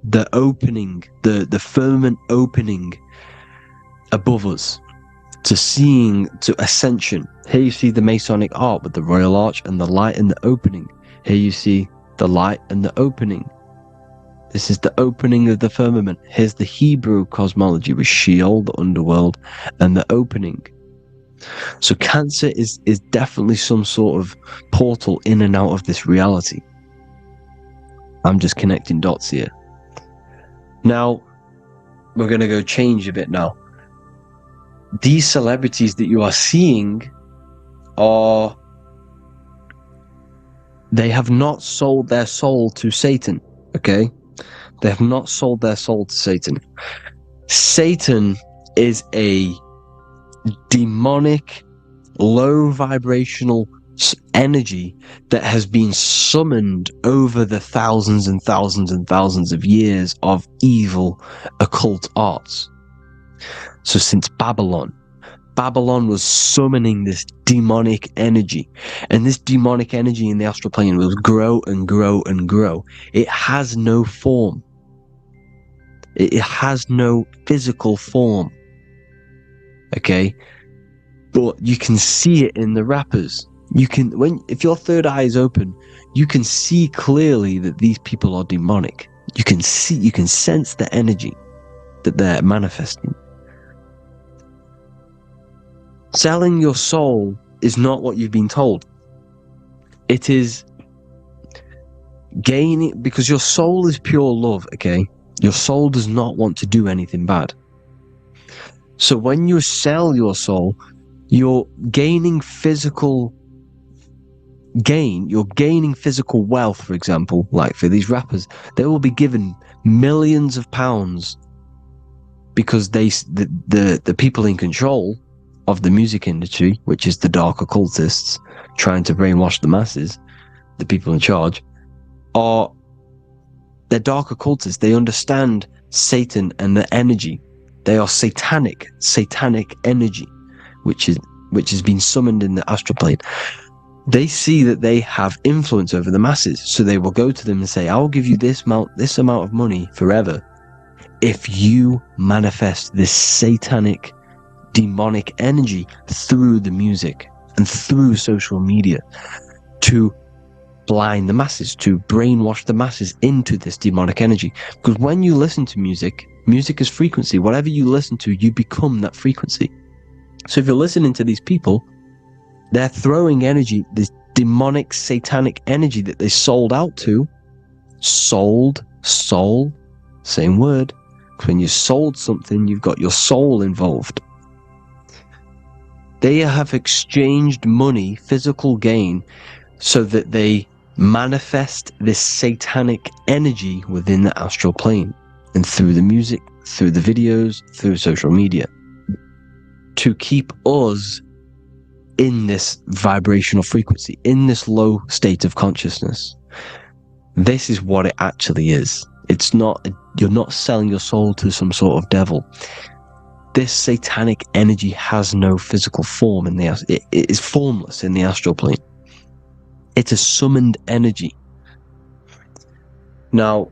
[SPEAKER 1] the opening, the firmament opening above us, to ascension. Here you see the Masonic Arch with the Royal Arch and the light and the opening. Here you see the light and the opening. This is the opening of the firmament. Here's the Hebrew cosmology with Sheol, the underworld, and the opening. So Cancer is definitely some sort of portal in and out of this reality. I'm just connecting dots here. Now, we're going to go change a bit now. These celebrities that you are seeing they have not sold their soul to Satan, okay? They have not sold their soul to Satan. Satan is a demonic, low vibrational energy that has been summoned over the thousands and thousands and thousands of years of evil occult arts. So since Babylon was summoning this demonic energy, and this demonic energy in the astral plane will grow and grow and grow. It has no form. It has no physical form. Okay? But you can see it in the rappers. If your third eye is open, you can see clearly that these people are demonic. You can sense the energy that they're manifesting. Selling your soul is not what you've been told. It is gaining, because your soul is pure love, okay? Your soul does not want to do anything bad. So when you sell your soul, you're gaining physical gain. You're gaining physical wealth, for example. Like for these rappers, they will be given millions of pounds because the people in control of the music industry, which is the dark occultists trying to brainwash the masses, the people in charge, they're dark occultists. They understand Satan and the energy. They are satanic energy, which has been summoned in the astral plane. They see that they have influence over the masses, so they will go to them and say, "I will give you this amount of money forever if you manifest this satanic, demonic energy through the music and through social media to blind the masses, to brainwash the masses into this demonic energy." Because when you listen to music is frequency. Whatever you listen to, you become that frequency. So if you're listening to these people, they're throwing energy, this demonic, satanic energy that they sold out to. Soul, same word. When you sold something, you've got your soul involved. They have exchanged money, physical gain, so that they manifest this satanic energy within the astral plane, and through the music, through the videos, through social media, to keep us in this vibrational frequency, in this low state of consciousness. This is what it actually is. It's not, you're not selling your soul to some sort of devil. This satanic energy has no physical form in it is formless in the astral plane. It's a summoned energy. Now,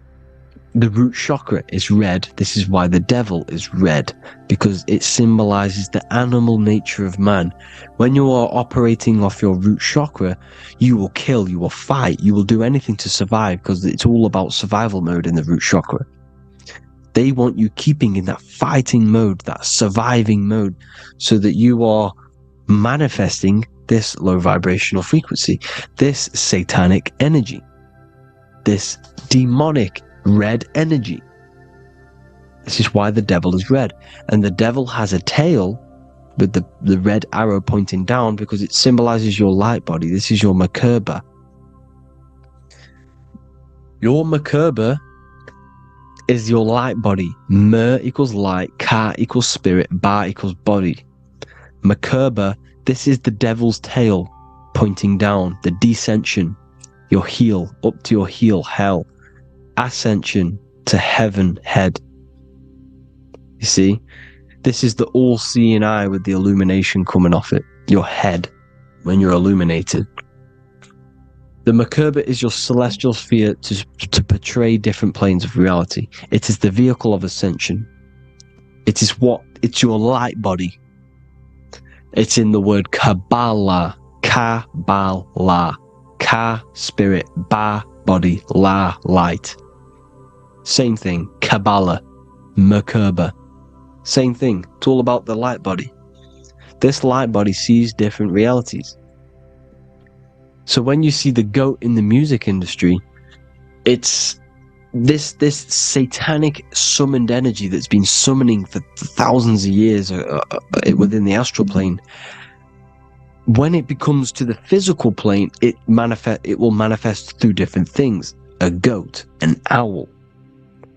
[SPEAKER 1] the root chakra is red. This is why the devil is red, because it symbolizes the animal nature of man. When you are operating off your root chakra, you will kill, you will fight, you will do anything to survive, because it's all about survival mode in the root chakra. They want you keeping in that fighting mode, that surviving mode, so that you are manifesting this low vibrational frequency, this satanic energy, this demonic red energy. This is why the devil is red. And the devil has a tail with the red arrow pointing down, because it symbolizes your light body. This is your Merkaba. Your Merkaba is your light body. Mer equals light, Ka equals spirit, Ba equals body. Merkaba, this is the devil's tail pointing down, the descension, your heel, up to your heel, hell. Ascension to heaven, head. You see, this is the all-seeing eye with the illumination coming off it, your head, when you're illuminated. The Merkaba is your celestial sphere to portray different planes of reality. It is the vehicle of ascension. It's your light body. It's in the word Kabbalah, Kabbalah, Ka, spirit, Ba, body, La, light. Same thing, Kabbalah, Merkaba. Same thing, it's all about the light body. This light body sees different realities. So when you see the goat in the music industry, it's this satanic summoned energy that's been summoning for thousands of years within the astral plane. When it becomes to the physical plane, it will manifest through different things. A goat, an owl,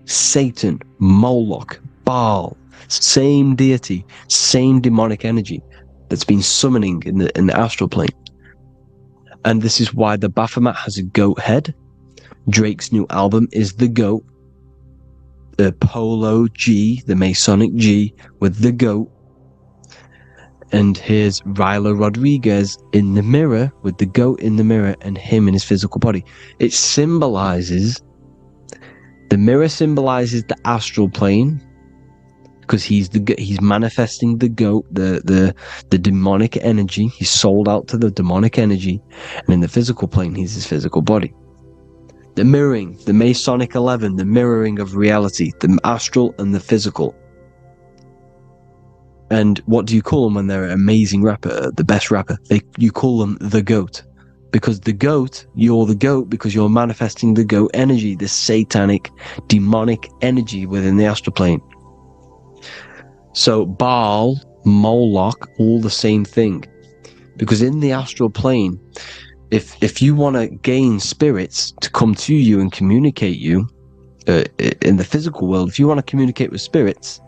[SPEAKER 1] Satan, Moloch, Baal, same deity, same demonic energy that's been summoning in the astral plane. And this is why the Baphomet has a goat head. Drake's new album is the goat. The Polo G, the Masonic G, with the goat. And here's Rylo Rodriguez in the mirror, with the goat in the mirror and him in his physical body. It symbolizes, the mirror symbolizes the astral plane, because he's manifesting the goat, the demonic energy. He's sold out to the demonic energy. And in the physical plane, he's his physical body. The mirroring, the Masonic 11, the mirroring of reality, the astral and the physical. And what do you call them when they're an amazing rapper, the best rapper? You call them the GOAT. Because the GOAT, you're the GOAT because you're manifesting the GOAT energy, the satanic, demonic energy within the astral plane. So Baal, Moloch, all the same thing. Because in the astral plane, if you want to gain spirits to come to you and communicate you, in the physical world, if you want to communicate with spirits,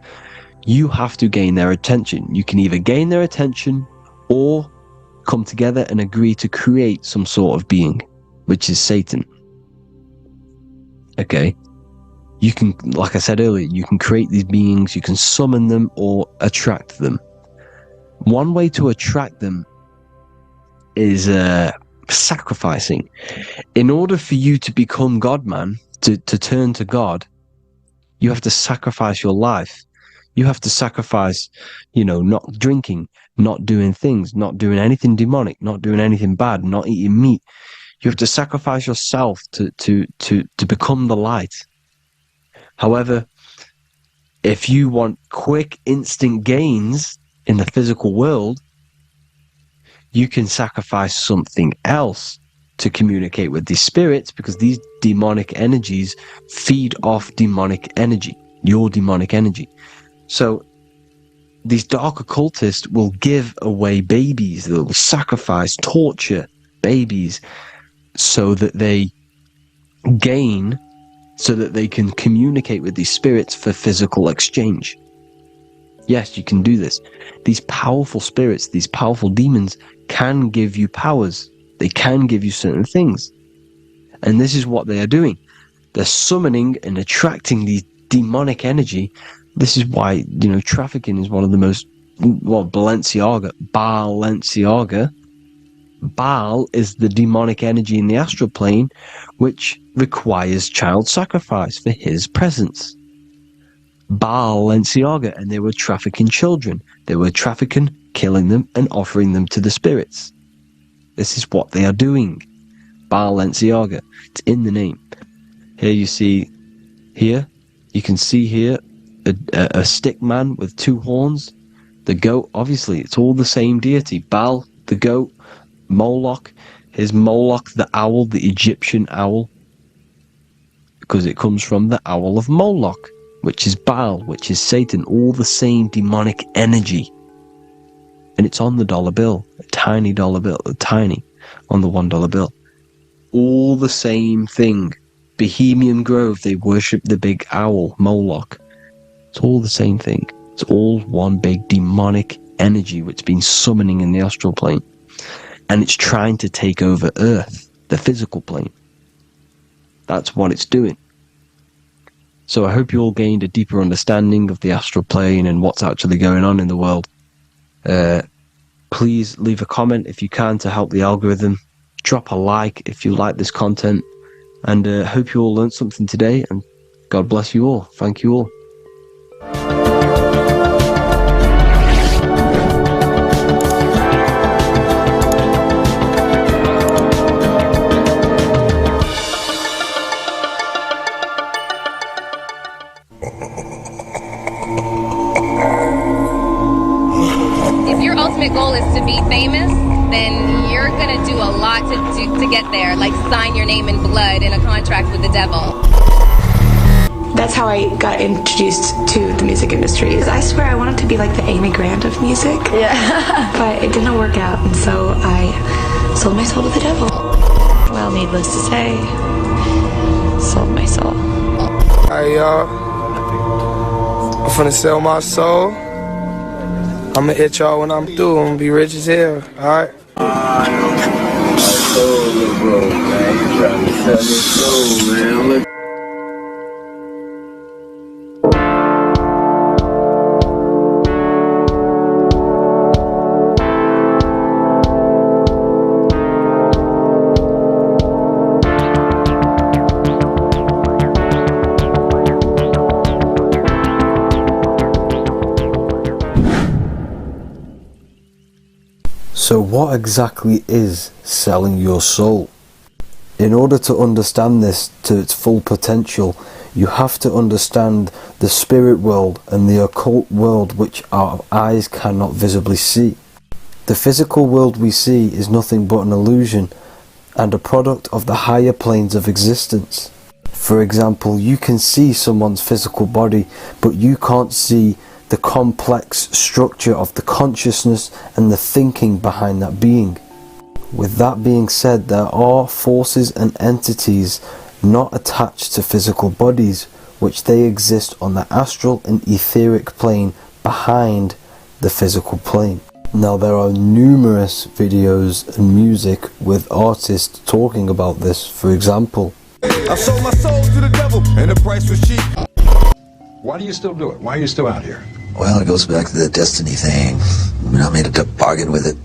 [SPEAKER 1] you have to gain their attention. You can either gain their attention or come together and agree to create some sort of being, which is Satan. Okay. You can, like I said earlier, you can create these beings, you can summon them or attract them. One way to attract them is sacrificing. In order for you to become God-man, to turn to God, you have to sacrifice your life. You have to sacrifice, not drinking, not doing things, not doing anything demonic, not doing anything bad, not eating meat. You have to sacrifice yourself to become the light. However, if you want quick, instant gains in the physical world, you can sacrifice something else to communicate with these spirits, because these demonic energies feed off demonic energy, your demonic energy. So these dark occultists will give away babies, they'll sacrifice, torture babies so that they can communicate with these spirits for physical exchange. Yes, you can do this. These powerful spirits, these powerful demons can give you powers. They can give you certain things. And this is what they are doing. They're summoning and attracting these demonic energy. This is why, trafficking is one of the most, Balenciaga. Baal is the demonic energy in the astral plane, which requires child sacrifice for his presence. Balenciaga, and they were trafficking children. They were trafficking, killing them, and offering them to the spirits. This is what they are doing. Balenciaga. It's in the name. Here you can see here a stick man with two horns. The goat, obviously, it's all the same deity. Baal, the goat. Moloch, the owl, the Egyptian owl, because it comes from the owl of Moloch, which is Baal, which is Satan, all the same demonic energy. And it's on the dollar bill, a tiny dollar bill, on the $1 bill. All the same thing. Bohemian Grove, they worship the big owl, Moloch. It's all the same thing. It's all one big demonic energy which has been summoning in the astral plane. And it's trying to take over Earth, the physical plane. That's what it's doing. So I hope you all gained a deeper understanding of the astral plane and what's actually going on in the world. Please leave a comment if you can to help the algorithm. Drop a like if you like this content. And hope you all learned something today. And God bless you all. Thank you all.
[SPEAKER 2] Goal is to be famous, then you're gonna do a lot to get there, like sign your name in blood in a contract with the devil.
[SPEAKER 3] That's how I got introduced to the music industry. I swear I wanted to be like the Amy Grant of music. Yeah. But it didn't work out, and so I sold my soul to the devil. Well, needless to say, sold my soul.
[SPEAKER 4] Hey y'all, I'm finna sell my soul. I'ma hit y'all when I'm through. I'm gonna be rich as hell, alright?
[SPEAKER 5] My soul is broke, man. You trying to sell your soul, man. Look.
[SPEAKER 1] So what exactly is selling your soul? In order to understand this to its full potential, you have to understand the spirit world and the occult world which our eyes cannot visibly see. The physical world we see is nothing but an illusion and a product of the higher planes of existence. For example, you can see someone's physical body, but you can't see the complex structure of the consciousness and the thinking behind that being. With that being said, there are forces and entities not attached to physical bodies, which they exist on the astral and etheric plane behind the physical plane. Now there are numerous videos and music with artists talking about this. For example,
[SPEAKER 6] I sold my soul to the devil and the price was cheap. Why do you still do it? Why are you still out here?
[SPEAKER 7] Well, it goes back to the destiny thing. I made a bargain with it,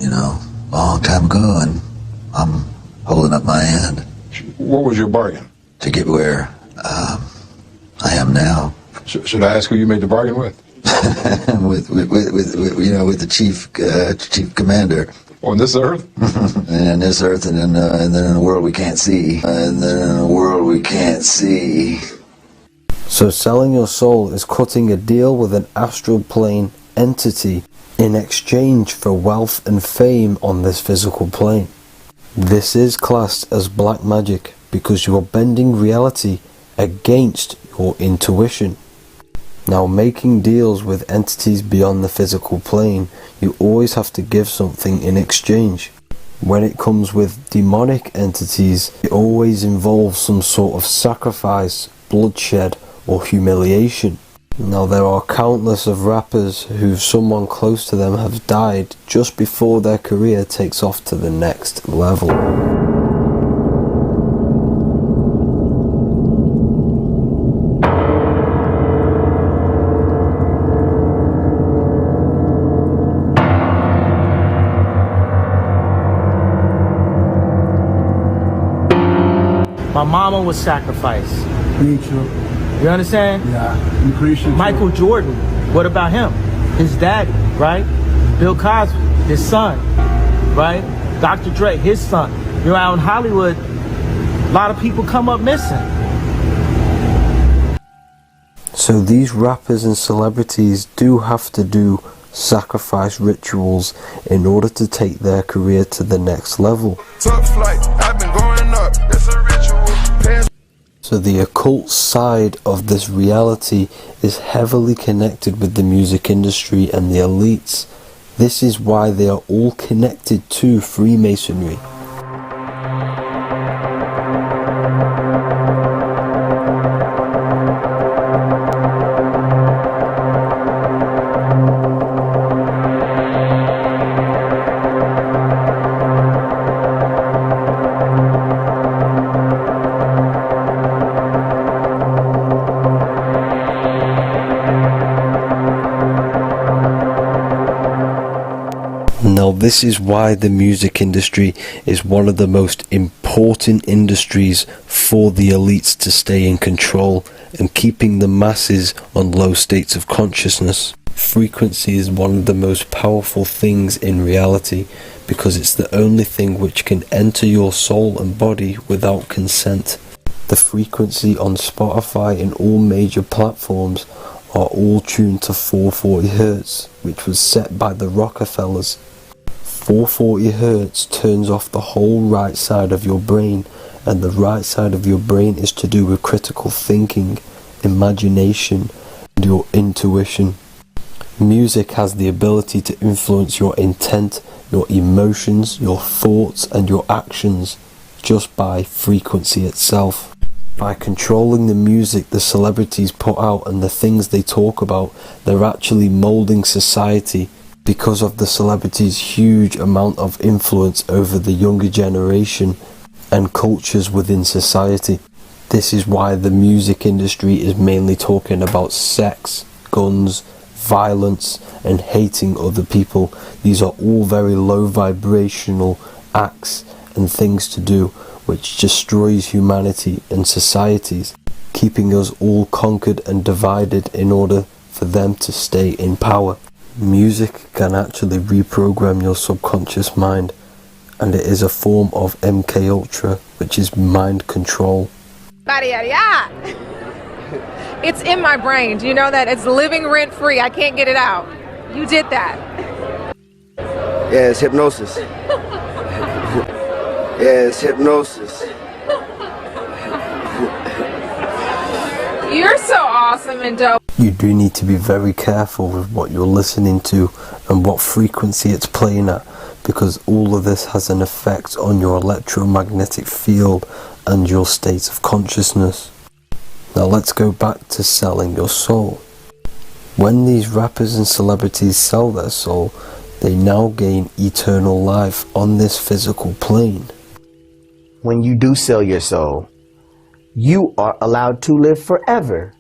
[SPEAKER 7] a long time ago, and I'm holding up my hand.
[SPEAKER 6] What was your bargain?
[SPEAKER 7] To get where I am now.
[SPEAKER 6] Should I ask who you made the bargain with?
[SPEAKER 7] with the chief commander.
[SPEAKER 6] On this earth?
[SPEAKER 7] And this earth, and then in a world we can't see.
[SPEAKER 1] So selling your soul is cutting a deal with an astral plane entity in exchange for wealth and fame on this physical plane. This is classed as black magic because you are bending reality against your intuition. Now, making deals with entities beyond the physical plane, you always have to give something in exchange. When it comes with demonic entities, it always involves some sort of sacrifice, bloodshed, or humiliation. Now, there are countless of rappers who someone close to them have died just before their career takes off to the next level.
[SPEAKER 8] My mama was sacrificed.
[SPEAKER 9] Me too.
[SPEAKER 8] You understand?
[SPEAKER 9] Yeah, I'm Christian too.
[SPEAKER 8] Michael Jordan, what about him? His daddy, right? Bill Cosby, his son, right? Dr. Dre, his son. You know, out in Hollywood, a lot of people come up missing.
[SPEAKER 1] So these rappers and celebrities do have to do sacrifice rituals in order to take their career to the next level.
[SPEAKER 6] Top flight, I've been going up, it's a ritual.
[SPEAKER 1] So the occult side of this reality is heavily connected with the music industry and the elites. This is why they are all connected to Freemasonry. Now, this is why the music industry is one of the most important industries for the elites to stay in control and keeping the masses on low states of consciousness. Frequency is one of the most powerful things in reality because it's the only thing which can enter your soul and body without consent. The frequency on Spotify and all major platforms are all tuned to 440 Hz, which was set by the Rockefellers. 440 Hz turns off the whole right side of your brain, and the right side of your brain is to do with critical thinking, imagination, and your intuition. Music has the ability to influence your intent, your emotions, your thoughts, and your actions just by frequency itself. By controlling the music the celebrities put out and the things they talk about, they're actually molding society because of the celebrities' huge amount of influence over the younger generation and cultures within society. This is why the music industry is mainly talking about sex, guns, violence, and hating other people. These are all very low vibrational acts and things to do which destroys humanity and societies, keeping us all conquered and divided in order for them to stay in power. Music can actually reprogram your subconscious mind, and it is a form of MK Ultra, which is mind control.
[SPEAKER 10] It's in my brain. Do you know that? It's living rent free. I can't get it out. You did that.
[SPEAKER 11] Yeah, it's hypnosis. Yeah, it's hypnosis.
[SPEAKER 10] You're so awesome and dope.
[SPEAKER 1] You do need to be very careful with what you're listening to and what frequency it's playing at, because all of this has an effect on your electromagnetic field and your state of consciousness. Now let's go back to selling your soul. When these rappers and celebrities sell their soul, they now gain eternal life on this physical plane.
[SPEAKER 12] When you do sell your soul, you are allowed to live forever.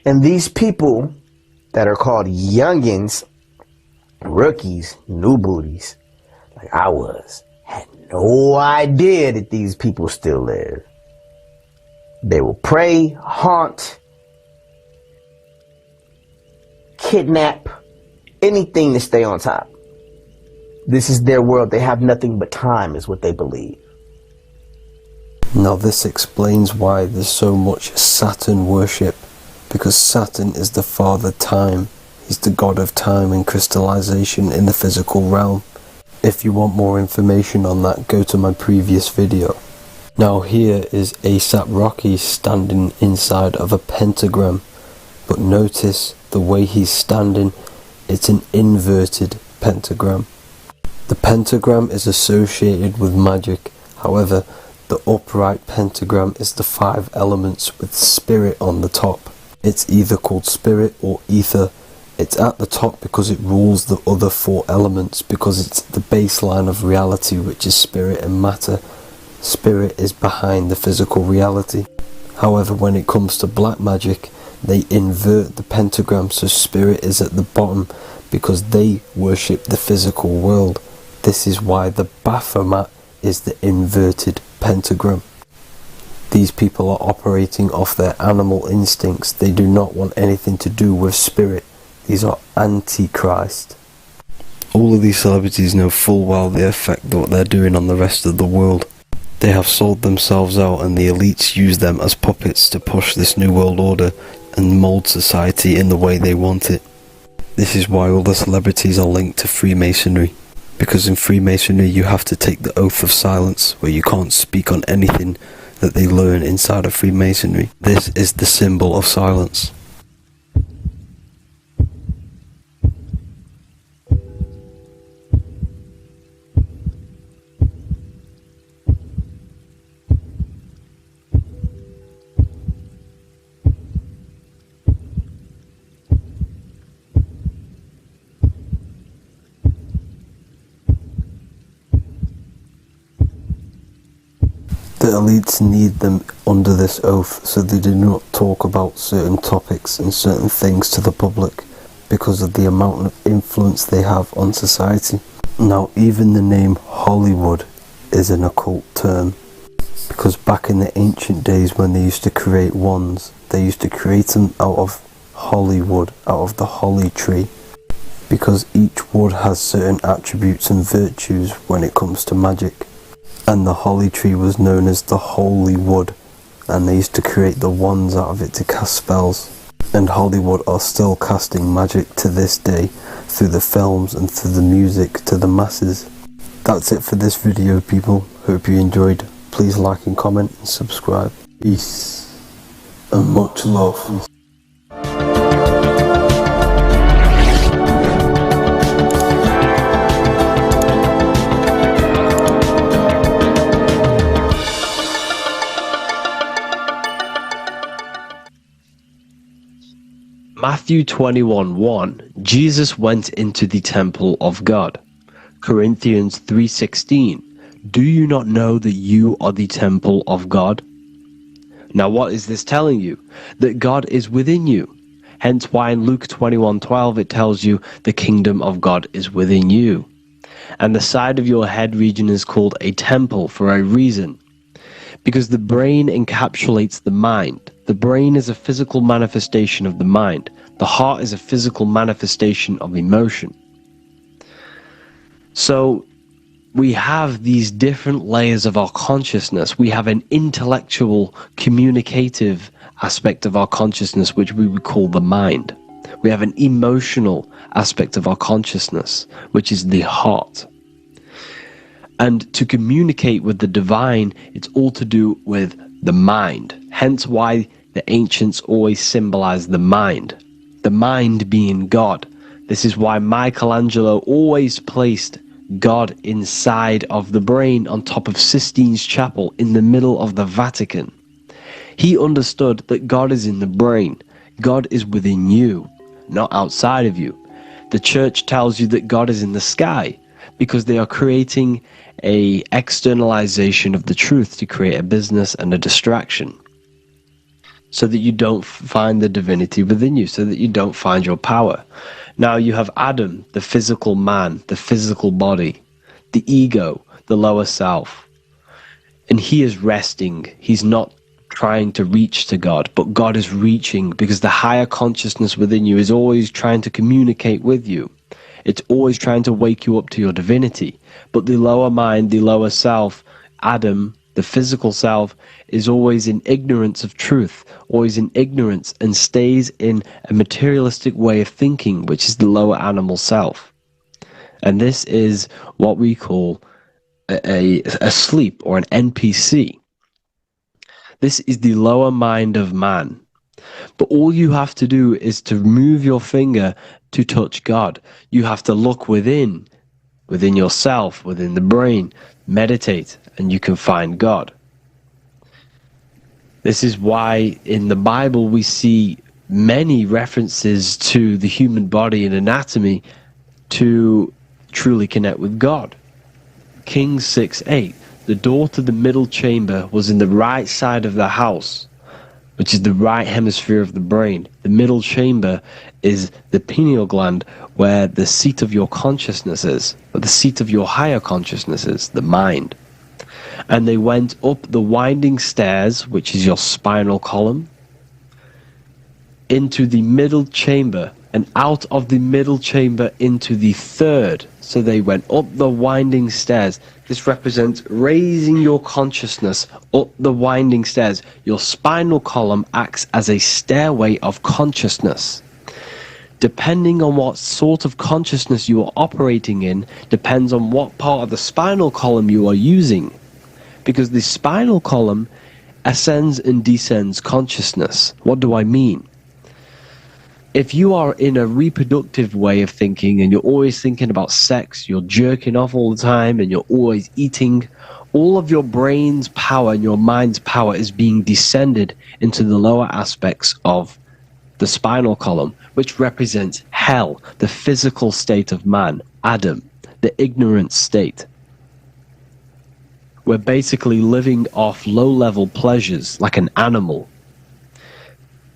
[SPEAKER 12] And these people that are called youngins, rookies, new booties, like I was, had no idea that these people still live. They will prey, haunt, kidnap, anything to stay on top. This is their world. They have nothing but time, is what they believe.
[SPEAKER 1] Now this explains why there's so much Saturn worship, because Saturn is the father time. He's the god of time and crystallization in the physical realm. If you want more information on that, go to my previous video. Now here is A$AP Rocky standing inside of a pentagram, but notice the way he's standing, it's an inverted pentagram. The pentagram is associated with magic. However, the upright pentagram is the 5 elements with spirit on the top. It's either called spirit or ether. It's at the top because it rules the other 4 elements, because it's the baseline of reality, which is spirit and matter. Spirit is behind the physical reality. However, when it comes to black magic, they invert the pentagram, so spirit is at the bottom because they worship the physical world. This is why the Baphomet is the inverted pentagram. These people are operating off their animal instincts. They do not want anything to do with spirit. These are antichrist. All of these celebrities know full well the effect that what they're doing on the rest of the world. They have sold themselves out, and the elites use them as puppets to push this new world order and mold society in the way they want it. This is why all the celebrities are linked to Freemasonry, because in Freemasonry you have to take the oath of silence, where you can't speak on anything that they learn inside of Freemasonry. This is the symbol of silence. The elites need them under this oath so they do not talk about certain topics and certain things to the public, because of the amount of influence they have on society. Now, even the name Hollywood is an occult term, because back in the ancient days when they used to create wands, they used to create them out of Hollywood, out of the holly tree, because each wood has certain attributes and virtues when it comes to magic. And the holly tree was known as the holy wood, and they used to create the wands out of it to cast spells. And Hollywood are still casting magic to this day through the films and through the music to the masses. That's it for this video, people. Hope you enjoyed. Please like and comment and subscribe. Peace and much love. Matthew 21:1, Jesus went into the temple of God. Corinthians 3:16, do you not know that you are the temple of God? Now what is this telling you? That God is within you. Hence why in Luke 21:12 it tells you the kingdom of God is within you. And the side of your head region is called a temple for a reason. Because the brain encapsulates the mind. The brain is a physical manifestation of the mind. The heart is a physical manifestation of emotion. So we have these different layers of our consciousness. We have an intellectual, communicative aspect of our consciousness, which we would call the mind. We have an emotional aspect of our consciousness, which is the heart. And to communicate with the divine, it's all to do with the mind. Hence why the ancients always symbolize the mind being God. This is why Michelangelo always placed God inside of the brain on top of Sistine Chapel in the middle of the Vatican. He understood that God is in the brain. God is within you, not outside of you. The church tells you that God is in the sky because they are creating a externalization of the truth to create a business and a distraction, so that you don't find the divinity within you, so that you don't find your power. Now you have Adam, the physical man, the physical body, the ego, the lower self, and he is resting. He's not trying to reach to God, but God is reaching, because the higher consciousness within you is always trying to communicate with you. It's always trying to wake you up to your divinity. But the lower mind, the lower self, Adam, the physical self, is always in ignorance of truth, always in ignorance, and stays in a materialistic way of thinking, which is the lower animal self. And this is what we call a sleep, or an NPC. This is the lower mind of man. But all you have to do is to move your finger to touch God. You have to look within within yourself, within the brain. Meditate, and you can find God. This is why in the Bible we see many references to the human body and anatomy to truly connect with God. Kings 6:8, the door to the middle chamber was in the right side of the house, which is the right hemisphere of the brain. The middle chamber is the pineal gland, where the seat of your consciousness is, or the seat of your higher consciousness is, the mind. And they went up the winding stairs, which is your spinal column, into the middle chamber, and out of the middle chamber into the third. So they went up the winding stairs. This represents raising your consciousness up the winding stairs. Your spinal column acts as a stairway of consciousness. Depending on what sort of consciousness you are operating in, depends on what part of the spinal column you are using. Because the spinal column ascends and descends consciousness. What do I mean? If you are in a reproductive way of thinking and you're always thinking about sex, you're jerking off all the time and you're always eating, all of your brain's power and your mind's power is being descended into the lower aspects of the spinal column, which represents hell, the physical state of man, Adam, the ignorant state. We're basically living off low-level pleasures like an animal.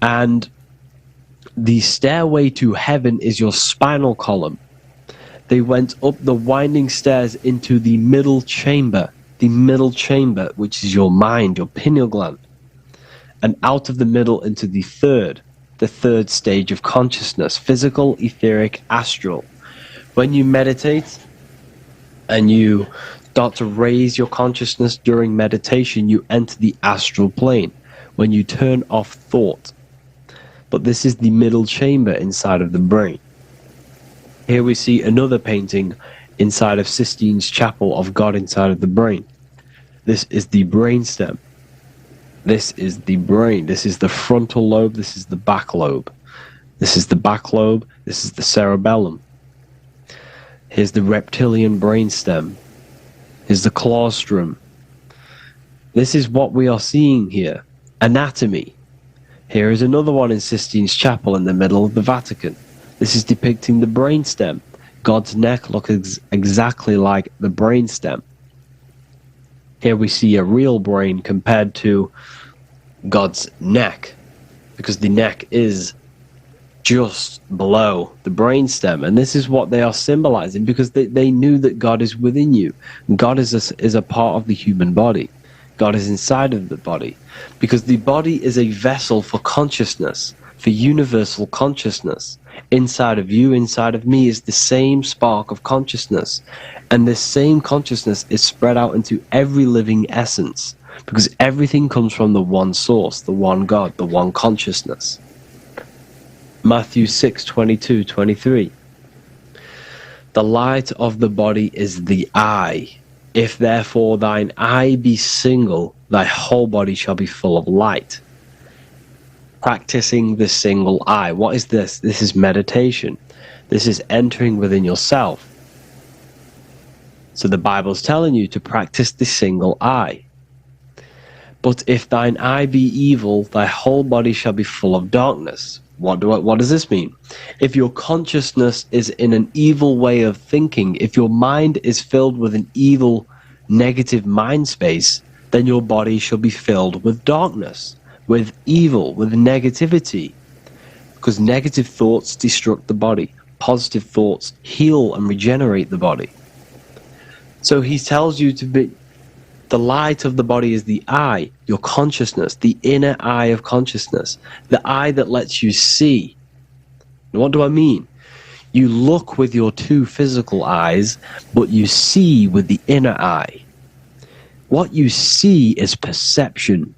[SPEAKER 1] And the stairway to heaven is your spinal column. They went up the winding stairs into the middle chamber, which is your mind, your pineal gland, and out of the middle into the third stage of consciousness, physical, etheric, astral. When you meditate and you start to raise your consciousness during meditation, you enter the astral plane when you turn off thought. But this is the middle chamber inside of the brain. Here we see another painting inside of Sistine's chapel of God inside of the brain. This is the brainstem. This is the brain. This is the frontal lobe. This is the back lobe. This is the back lobe. This is the cerebellum. Here's the reptilian brainstem. Here's the claustrum. This is what we are seeing here. Anatomy. Here is another one in Sistine's chapel in the middle of the Vatican. This is depicting the brainstem. God's neck looks exactly like the brainstem. Here we see a real brain compared to God's neck, because the neck is just below the brainstem. And this is what they are symbolizing, because they knew that God is within you. God is a part of the human body. God is inside of the body, because the body is a vessel for consciousness, for universal consciousness. Inside of you, inside of me, is the same spark of consciousness, and this same consciousness is spread out into every living essence, because everything comes from the one source, the one God, the one consciousness. Matthew 6:22-23. The light of the body is the eye. If therefore thine eye be single, thy whole body shall be full of light. Practicing the single eye. What is this? This is meditation. This is entering within yourself. So the Bible's telling you to practice the single eye. But if thine eye be evil, thy whole body shall be full of darkness. What does this mean? If your consciousness is in an evil way of thinking, if your mind is filled with an evil, negative mind space, then your body shall be filled with darkness, with evil, with negativity. Because negative thoughts destruct the body. Positive thoughts heal and regenerate the body. So he tells you to be, the light of the body is the eye, your consciousness, the inner eye of consciousness, the eye that lets you see. And what do I mean? You look with your two physical eyes, but you see with the inner eye. What you see is perception.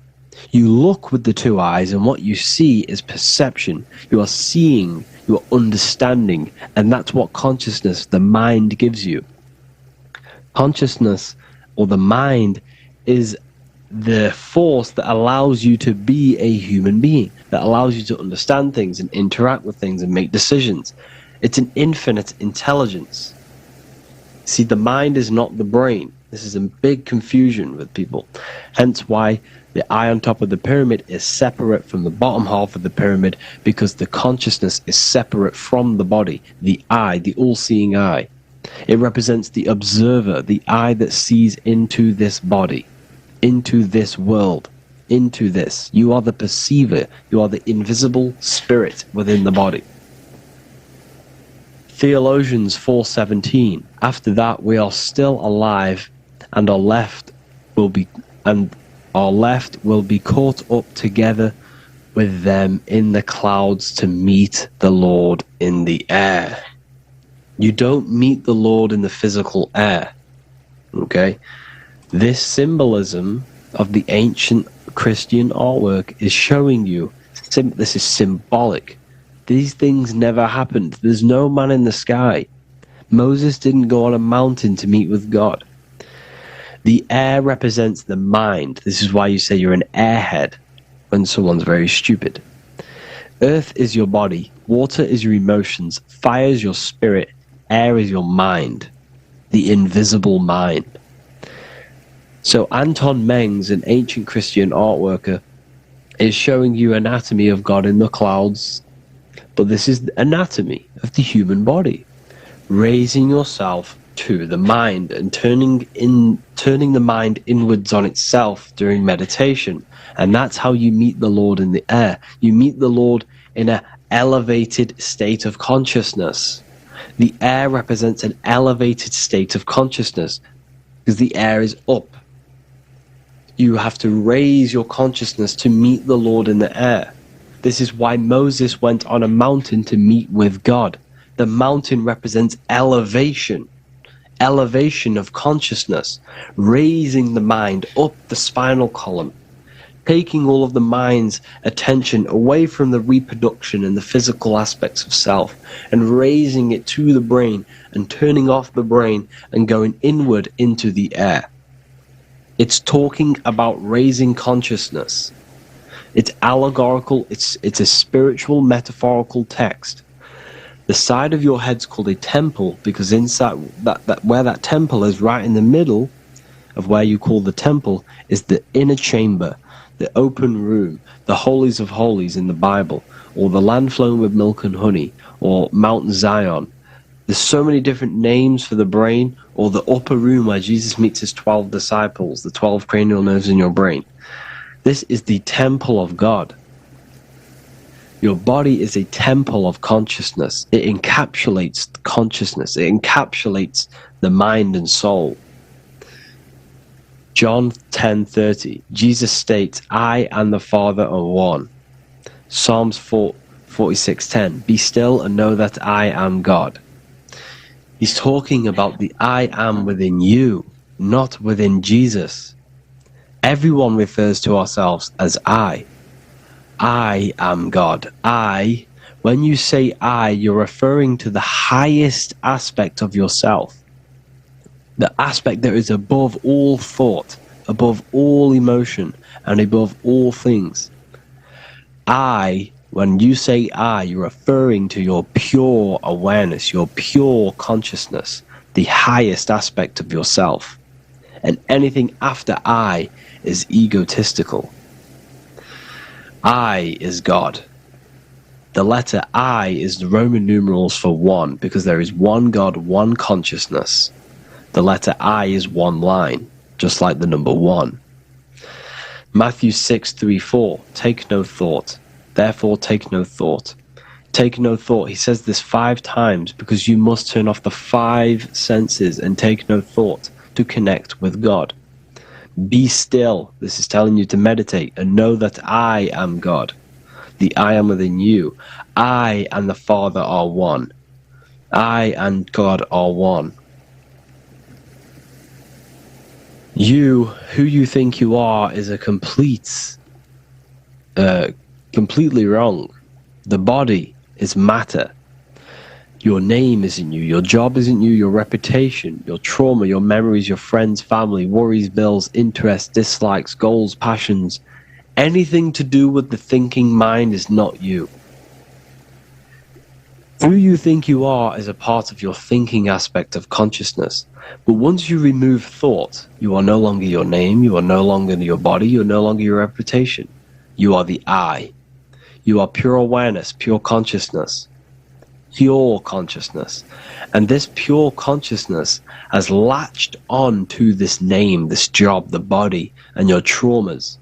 [SPEAKER 1] You look with the two eyes, and what you see is perception. You are seeing, you are understanding, and that's what consciousness, the mind, gives you. Consciousness, or the mind, is the force that allows you to be a human being, that allows you to understand things and interact with things and make decisions. It's an infinite intelligence. See, the mind is not the brain. This is a big confusion with people. Hence why the eye on top of the pyramid is separate from the bottom half of the pyramid, because the consciousness is separate from the body. The eye, the all-seeing eye. It represents the observer, the eye that sees into this body, into this world, into this. You are the perceiver. You are the invisible spirit within the body. Theologians 4:17. After that, we are still alive, and our left will be caught up together with them in the clouds to meet the Lord in the air. You don't meet the Lord in the physical air. Okay? This symbolism of the ancient Christian artwork is showing you this is symbolic. These things never happened. There's no man in the sky. Moses didn't go on a mountain to meet with God. The air represents the mind. This is why you say you're an airhead when someone's very stupid. Earth is your body. Water is your emotions. Fire is your spirit. Air is your mind. The invisible mind. So Anton Mengs, an ancient Christian art worker, is showing you anatomy of God in the clouds. But this is the anatomy of the human body. Raising yourself to the mind and turning the mind inwards on itself during meditation. And that's how you meet the Lord in the air. You meet the Lord in an elevated state of consciousness. The air represents an elevated state of consciousness because the air is up. You have to raise your consciousness to meet the Lord in the air. This is why Moses went on a mountain to meet with God. The mountain represents elevation. Elevation of consciousness. Raising the mind up the spinal column. Taking all of the mind's attention away from the reproduction and the physical aspects of self. And raising it to the brain. And turning off the brain and going inward into the air. It's talking about raising consciousness. It's allegorical, it's a spiritual, metaphorical text. The side of your head's called a temple because inside that where that temple is, right in the middle of where you call the temple, is the inner chamber, the open room, the holies of holies in the Bible, or the land flowing with milk and honey, or Mount Zion. There's so many different names for the brain, or the upper room where Jesus meets his 12 disciples, the 12 cranial nerves in your brain. This is the temple of God. Your body is a temple of consciousness. It encapsulates consciousness. It encapsulates the mind and soul. John 10:30. Jesus states, I and the Father are one. Psalms 46:10. Be still and know that I am God. He's talking about the I am within you, not within Jesus. Everyone refers to ourselves as I. I am God. I, when you say I, you're referring to the highest aspect of yourself. The aspect that is above all thought, above all emotion, and above all things. I, when you say I, you're referring to your pure awareness, your pure consciousness, the highest aspect of yourself. And anything after I is egotistical. I is God. The letter I is the Roman numerals for one, because there is one God, one consciousness. The letter I is one line, just like the number 1. Matthew 6:3-4. Take no thought. Therefore take no thought. Take no thought. He says this 5 times because you must turn off the 5 senses and take no thought to connect with God. Be still. This is telling you to meditate and know that I am God. The I am within you. I and the Father are one. I and God are one. You, who you think you are, is a completely wrong. The body is matter. Your name isn't you. Your job isn't you. Your reputation, your trauma, your memories, your friends, family, worries, bills, interests, dislikes, goals, passions. Anything to do with the thinking mind is not you. Who you think you are is a part of your thinking aspect of consciousness. But once you remove thought, you are no longer your name, you are no longer your body, you are no longer your reputation. You are the I. You are pure awareness, pure consciousness. Pure consciousness. And this pure consciousness has latched on to this name, this job, the body, and your traumas.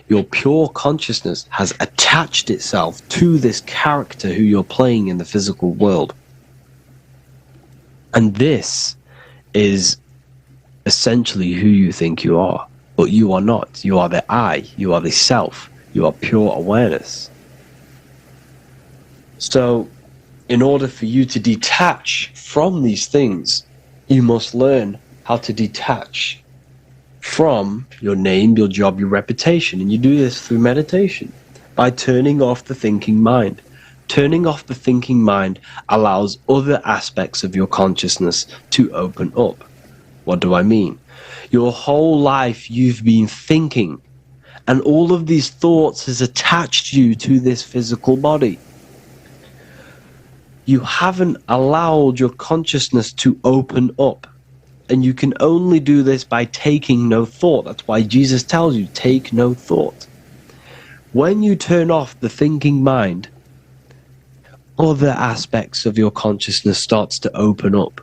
[SPEAKER 1] Your pure consciousness has attached itself to this character who you're playing in the physical world. And this is essentially who you think you are. But you are not. You are the I. You are the self. You are pure awareness. So, in order for you to detach from these things, you must learn how to detach from your name, your job, your reputation. And you do this through meditation, by turning off the thinking mind. Turning off the thinking mind allows other aspects of your consciousness to open up. What do I mean? Your whole life you've been thinking, and all of these thoughts has attached you to this physical body. You haven't allowed your consciousness to open up. And you can only do this by taking no thought. That's why Jesus tells you, take no thought. When you turn off the thinking mind, other aspects of your consciousness starts to open up.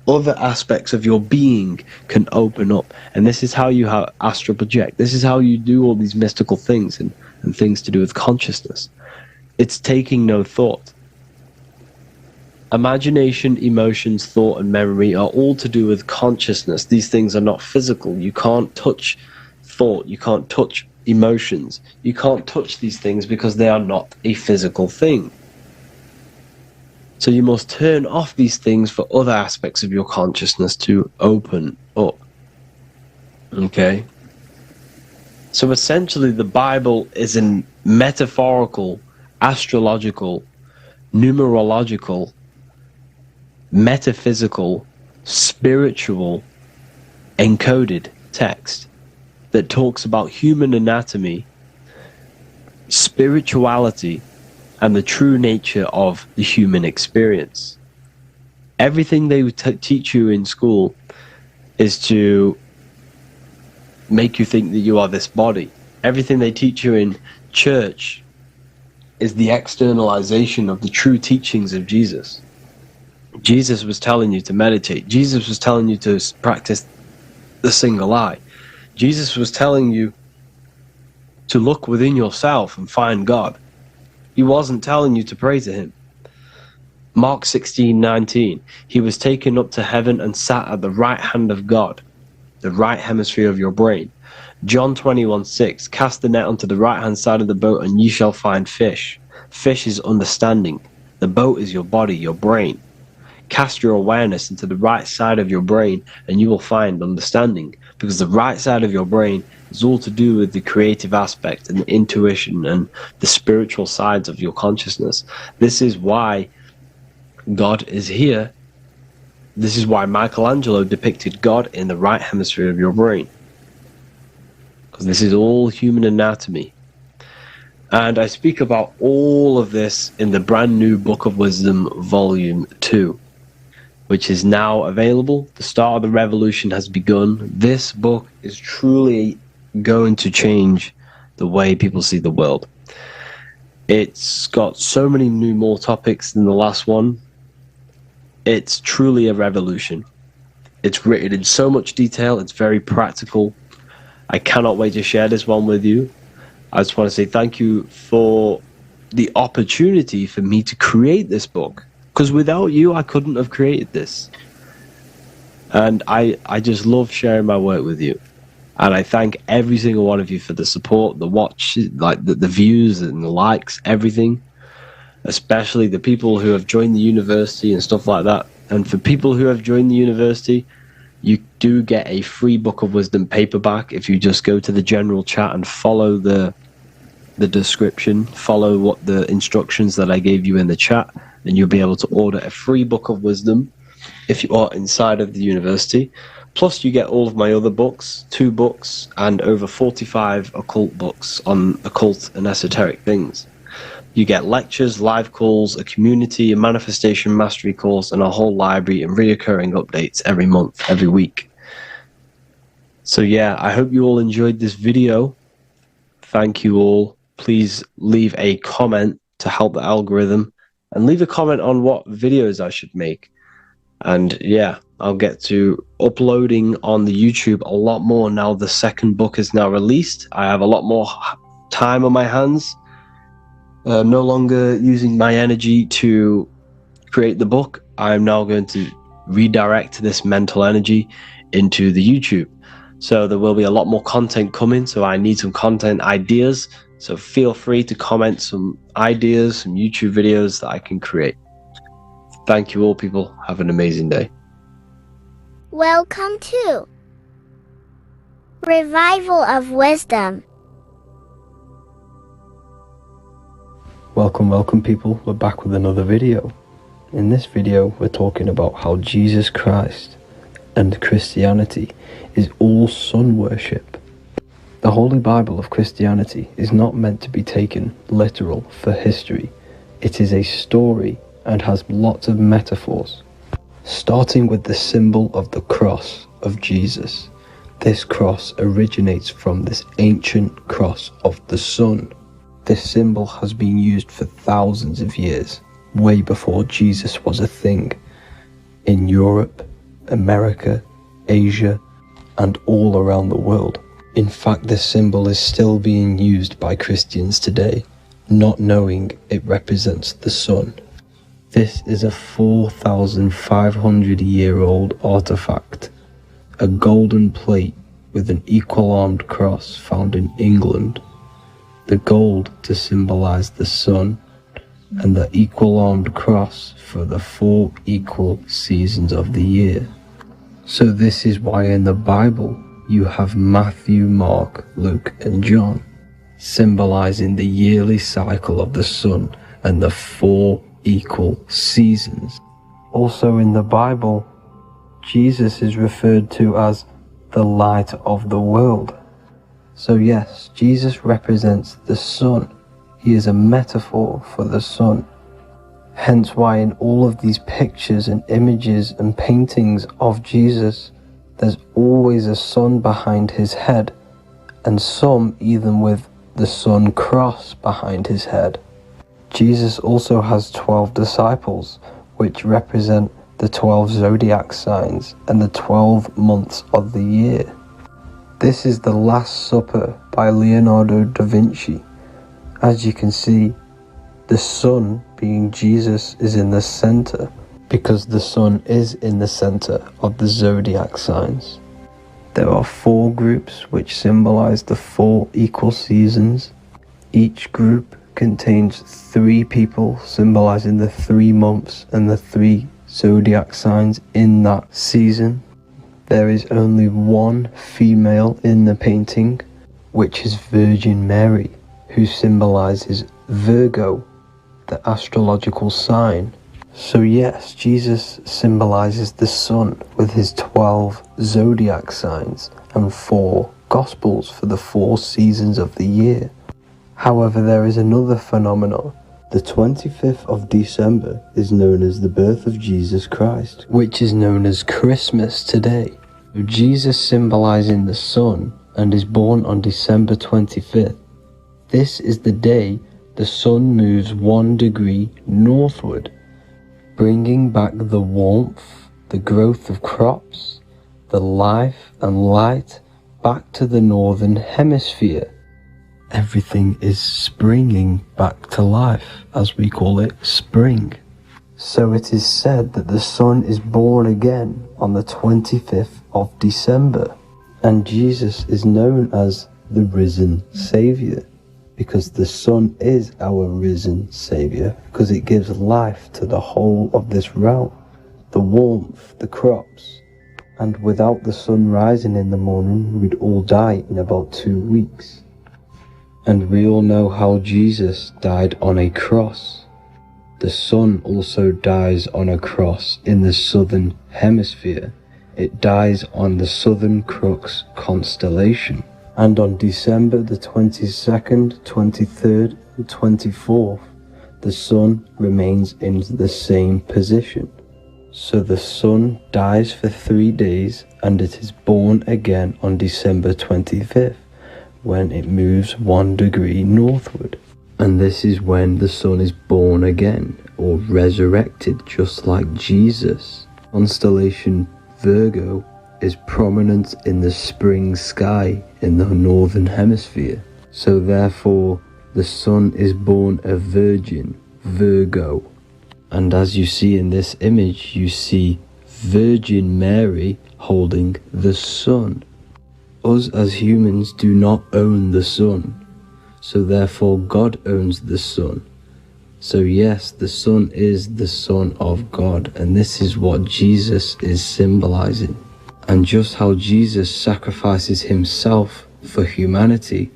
[SPEAKER 1] Other aspects of your being can open up. And this is how you astral project. This is how you do all these mystical things and things to do with consciousness. It's taking no thought. Imagination, emotions, thought, and memory are all to do with consciousness. These things are not physical. You can't touch thought. You can't touch emotions. You can't touch these things because they are not a physical thing. So you must turn off these things for other aspects of your consciousness to open up. Okay? So essentially the Bible is a metaphorical, astrological, numerological, metaphysical, spiritual, encoded text that talks about human anatomy, spirituality, and the true nature of the human experience. Everything they teach you in school is to make you think that you are this body. Everything they teach you in church is the externalization of the true teachings of Jesus. Jesus was telling you to meditate. Jesus was telling you to practice the single eye. Jesus was telling you to look within yourself and find God. He wasn't telling you to pray to him. Mark 16:19, he was taken up to heaven and sat at the right hand of God, the right hemisphere of your brain. John 21:6, cast the net onto the right hand side of the boat and ye shall find fish. Fish is understanding. The boat is your body, your brain. Cast your awareness into the right side of your brain and you will find understanding, because the right side of your brain is all to do with the creative aspect and the intuition and the spiritual sides of your consciousness. This is why God is here. This is why Michelangelo depicted God in the right hemisphere of your brain, because this is all human anatomy. And I speak about all of this in the brand new Book of Wisdom Volume 2, which is now available. The start of the revolution has begun. This book is truly going to change the way people see the world. It's got so many more topics than the last one. It's truly a revolution. It's written in so much detail. It's very practical. I cannot wait to share this one with you. I just want to say thank you for the opportunity for me to create this book, because without you I couldn't have created this. And I just love sharing my work with you. And I thank every single one of you for the support, the watch, like the views and the likes, everything. Especially the people who have joined the university and stuff like that. And for people who have joined the university, you do get a free Book of Wisdom paperback if you just go to the general chat and follow the description, follow what the instructions that I gave you in the chat, and you'll be able to order a free Book of Wisdom if you are inside of the university. Plus you get all of my other books, 2 books, and over 45 occult books on occult and esoteric things. You get lectures, live calls, a community, a manifestation mastery course, and a whole library and reoccurring updates every month, every week. So yeah, I hope you all enjoyed this video. Thank you all. Please leave a comment to help the algorithm, and leave a comment on what videos I should make. And yeah, I'll get to uploading on the YouTube a lot more now the second book is now released. I have a lot more time on my hands. No longer using my energy to create the book. I'm now going to redirect this mental energy into the YouTube. So there will be a lot more content coming. So I need some content ideas. So feel free to comment some ideas, some YouTube videos that I can create. Thank you all, people. Have an amazing day.
[SPEAKER 13] Welcome to Revival of Wisdom.
[SPEAKER 1] Welcome people, we're back with another video. In this video we're talking about how Jesus Christ and Christianity is all sun worship. The Holy Bible of Christianity is not meant to be taken literal for history. It is a story and has lots of metaphors. Starting with the symbol of the cross of Jesus. This cross originates from this ancient cross of the sun. This symbol has been used for thousands of years, way before Jesus was a thing, in Europe, America, Asia, and all around the world. In fact, this symbol is still being used by Christians today, not knowing it represents the sun. This is a 4,500-year-old artifact, a golden plate with an equal-armed cross found in England. The gold to symbolize the sun, and the equal-armed cross for the 4 equal seasons of the year. So this is why in the Bible you have Matthew, Mark, Luke, and John, symbolizing the yearly cycle of the sun and the 4 equal seasons. Also in the Bible, Jesus is referred to as the light of the world. So yes, Jesus represents the sun. He is a metaphor for the sun. Hence why in all of these pictures and images and paintings of Jesus, there's always a sun behind his head, and some even with the sun cross behind his head. Jesus also has 12 disciples, which represent the 12 zodiac signs and the 12 months of the year. This is the Last Supper by Leonardo da Vinci. As you can see, the sun, being Jesus, is in the center, because the sun is in the center of the zodiac signs. There are 4 groups which symbolize the 4 equal seasons. Each group contains 3 people symbolizing the 3 months and the 3 zodiac signs in that season. There is only 1 female in the painting, which is Virgin Mary, who symbolizes Virgo, the astrological sign. So yes, Jesus symbolizes the sun with his 12 zodiac signs and 4 gospels for the 4 seasons of the year. However, there is another phenomenon. The 25th of December is known as the birth of Jesus Christ, which is known as Christmas today. Jesus symbolizing the sun and is born on December 25th. This is the day the sun moves 1 degree northward, bringing back the warmth, the growth of crops, the life and light back to the northern hemisphere. Everything is springing back to life, as we call it, spring. So it is said that the sun is born again on the 25th of December, and Jesus is known as the risen Savior, because the sun is our risen Savior, because it gives life to the whole of this realm, the warmth, the crops. And without the sun rising in the morning, we'd all die in about 2 weeks. And we all know how Jesus died on a cross. The sun also dies on a cross in the southern hemisphere. It dies on the Southern Crux constellation. And on December the 22nd, 23rd, the 24th, the sun remains in the same position. So the sun dies for 3 days and it is born again on December 25th, when it moves 1 degree northward. And this is when the sun is born again, or resurrected, just like Jesus. Constellation Virgo is prominent in the spring sky in the northern hemisphere. So therefore, the sun is born a virgin, Virgo. And as you see in this image, you see Virgin Mary holding the sun. Us as humans do not own the sun, so therefore God owns the sun. So yes, the sun is the Son of God, and this is what Jesus is symbolizing. And just how Jesus sacrifices himself for humanity,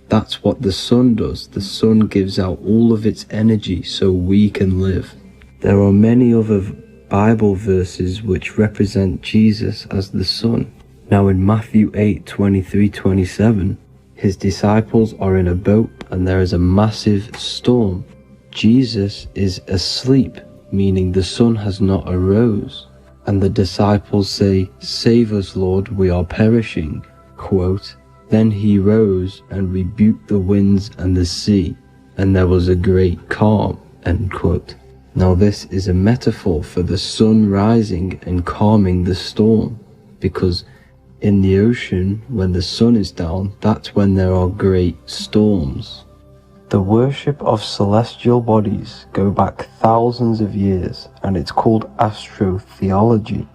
[SPEAKER 1] that's what the sun does. The sun gives out all of its energy so we can live. There are many other Bible verses which represent Jesus as the sun. Now in Matthew 8:23-27, his disciples are in a boat and there is a massive storm. Jesus is asleep, meaning the sun has not arose. And the disciples say, "Save us, Lord, we are perishing." Quote, "Then he rose and rebuked the winds and the sea, and there was a great calm." End quote. Now this is a metaphor for the sun rising and calming the storm, because in the ocean, when the sun is down, that's when there are great storms. The worship of celestial bodies go back thousands of years, and it's called astrotheology,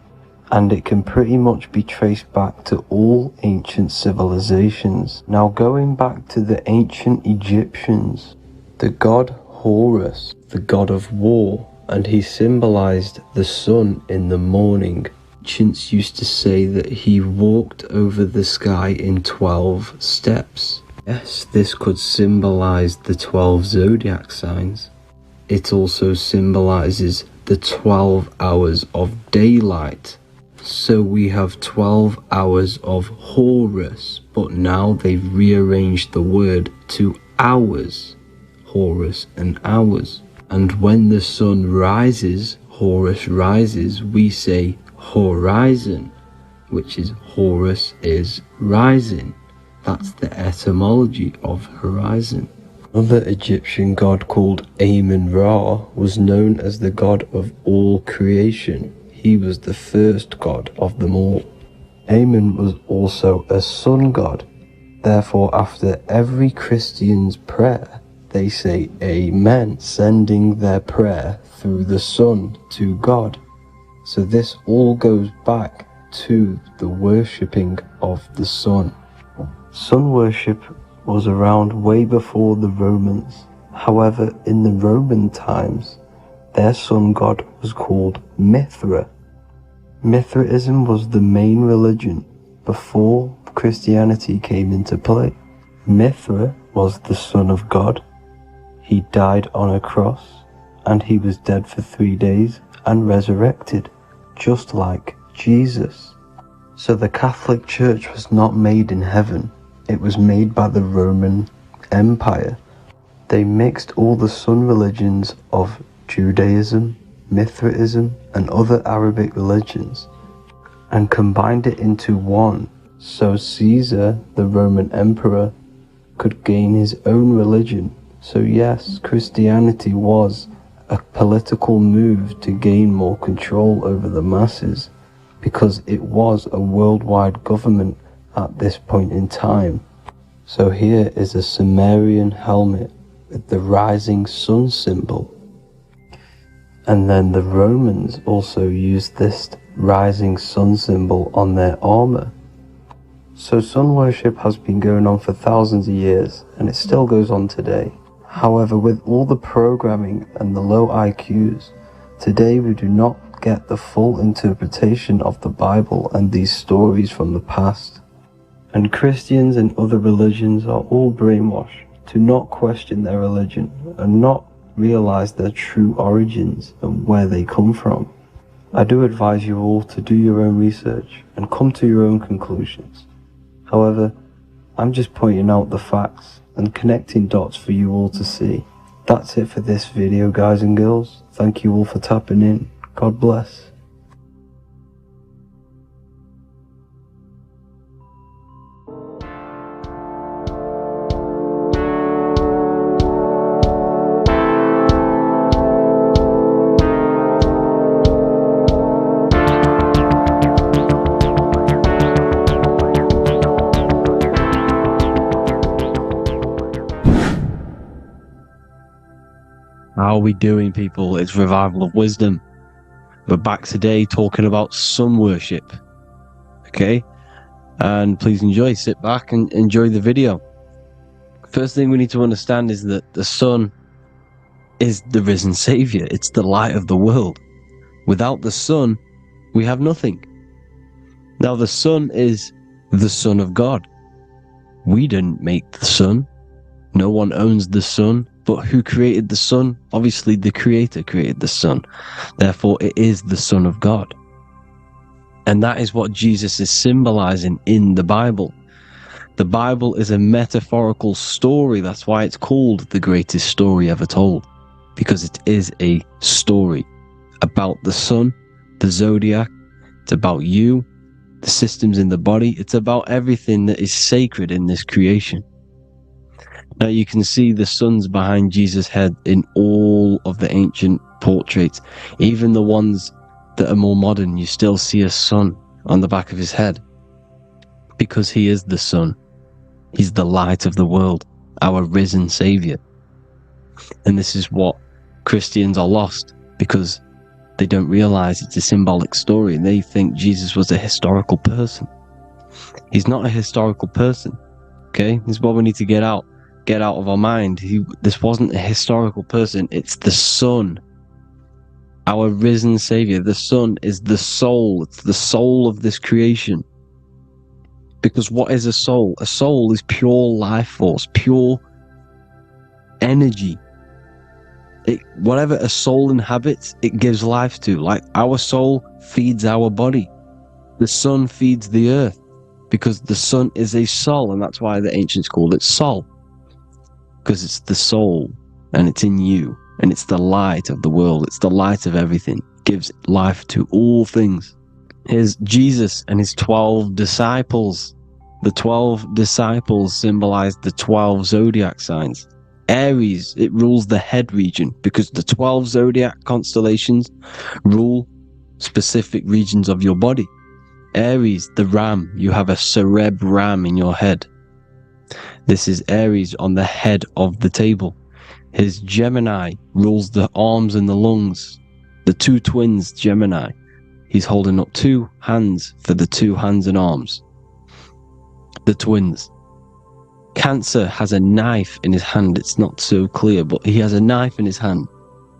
[SPEAKER 1] and it can pretty much be traced back to all ancient civilizations. Now going back to the ancient Egyptians, the god Horus, the god of war, and he symbolized the sun in the morning. Ancients used to say that he walked over the sky in 12 steps. Yes, this could symbolize the 12 zodiac signs. It also symbolizes the 12 hours of daylight. So we have 12 hours of Horus, but now they've rearranged the word to hours. Horus and hours. And when the sun rises, Horus rises, we say horizon, which is Horus is rising. That's the etymology of horizon. Another Egyptian god called Amun-Ra was known as the god of all creation. He was the first god of them all. Amun was also a sun god. Therefore, after every Christian's prayer, they say Amen, sending their prayer through the sun to God. So this all goes back to the worshipping of the sun. Sun worship was around way before the Romans. However, in the Roman times, their sun god was called Mithra. Mithraism was the main religion before Christianity came into play. Mithra was the son of God. He died on a cross, and he was dead for 3 days and resurrected, just like Jesus. So the Catholic Church was not made in heaven. It was made by the Roman Empire. They mixed all the sun religions of Judaism, Mithraism, and other Arabic religions, and combined it into one, so Caesar, the Roman emperor, could gain his own religion. So yes, Christianity was a political move to gain more control over the masses, because it was a worldwide government at this point in time. So here is a Sumerian helmet with the rising sun symbol. And then the Romans also used this rising sun symbol on their armor. So sun worship has been going on for thousands of years, and it still goes on today. However, with all the programming and the low IQs, today we do not get the full interpretation of the Bible and these stories from the past. And Christians and other religions are all brainwashed to not question their religion and not realize their true origins and where they come from. I do advise you all to do your own research and come to your own conclusions. However, I'm just pointing out the facts and connecting dots for you all to see. That's it for this video, guys and girls. Thank you all for tapping in. God bless. How are we doing, people? It's Revival of Wisdom. We're back today talking about sun worship. Okay? And please enjoy, sit back and enjoy the video. First thing we need to understand is that the sun is the risen Savior. It's the light of the world. Without the sun, we have nothing. Now, the sun is the Son of God. We didn't make the sun. No one owns the sun. But who created the sun? Obviously, the Creator created the sun. Therefore, it is the Son of God. And that is what Jesus is symbolizing in the Bible. The Bible is a metaphorical story. That's why it's called the greatest story ever told. Because it is a story about the sun, the zodiac. It's about you, the systems in the body. It's about everything that is sacred in this creation. Now you can see the suns behind Jesus' head in all of the ancient portraits. Even the ones that are more modern, you still see a sun on the back of his head. Because he is the sun. He's the light of the world, our risen Savior. And this is what Christians are lost, because they don't realize it's a symbolic story. And they think Jesus was a historical person. He's not a historical person. Okay? This is what we need to get out of our mind. This wasn't a historical person. It's the Son, our risen Savior. The Son is the soul. It's the soul of this creation. Because what is a soul? A soul is pure life force, pure energy. Whatever a soul inhabits, it gives life to. Like our soul feeds our body. The sun feeds the earth, because the sun is a soul, and that's why the ancients called it Sol. Because it's the soul, and it's in you, and it's the light of the world. It's the light of everything. It gives life to all things. Here's Jesus and his 12 disciples. The 12 disciples symbolize the 12 zodiac signs. Aries, it rules the head region, because the 12 zodiac constellations rule specific regions of your body. Aries, the ram, you have a cerebrum in your head. This is Aries on the head of the table. His Gemini rules the arms and the lungs. The two twins, Gemini. He's holding up two hands for the two hands and arms. The twins. Cancer has a knife in his hand. It's not so clear, but he has a knife in his hand.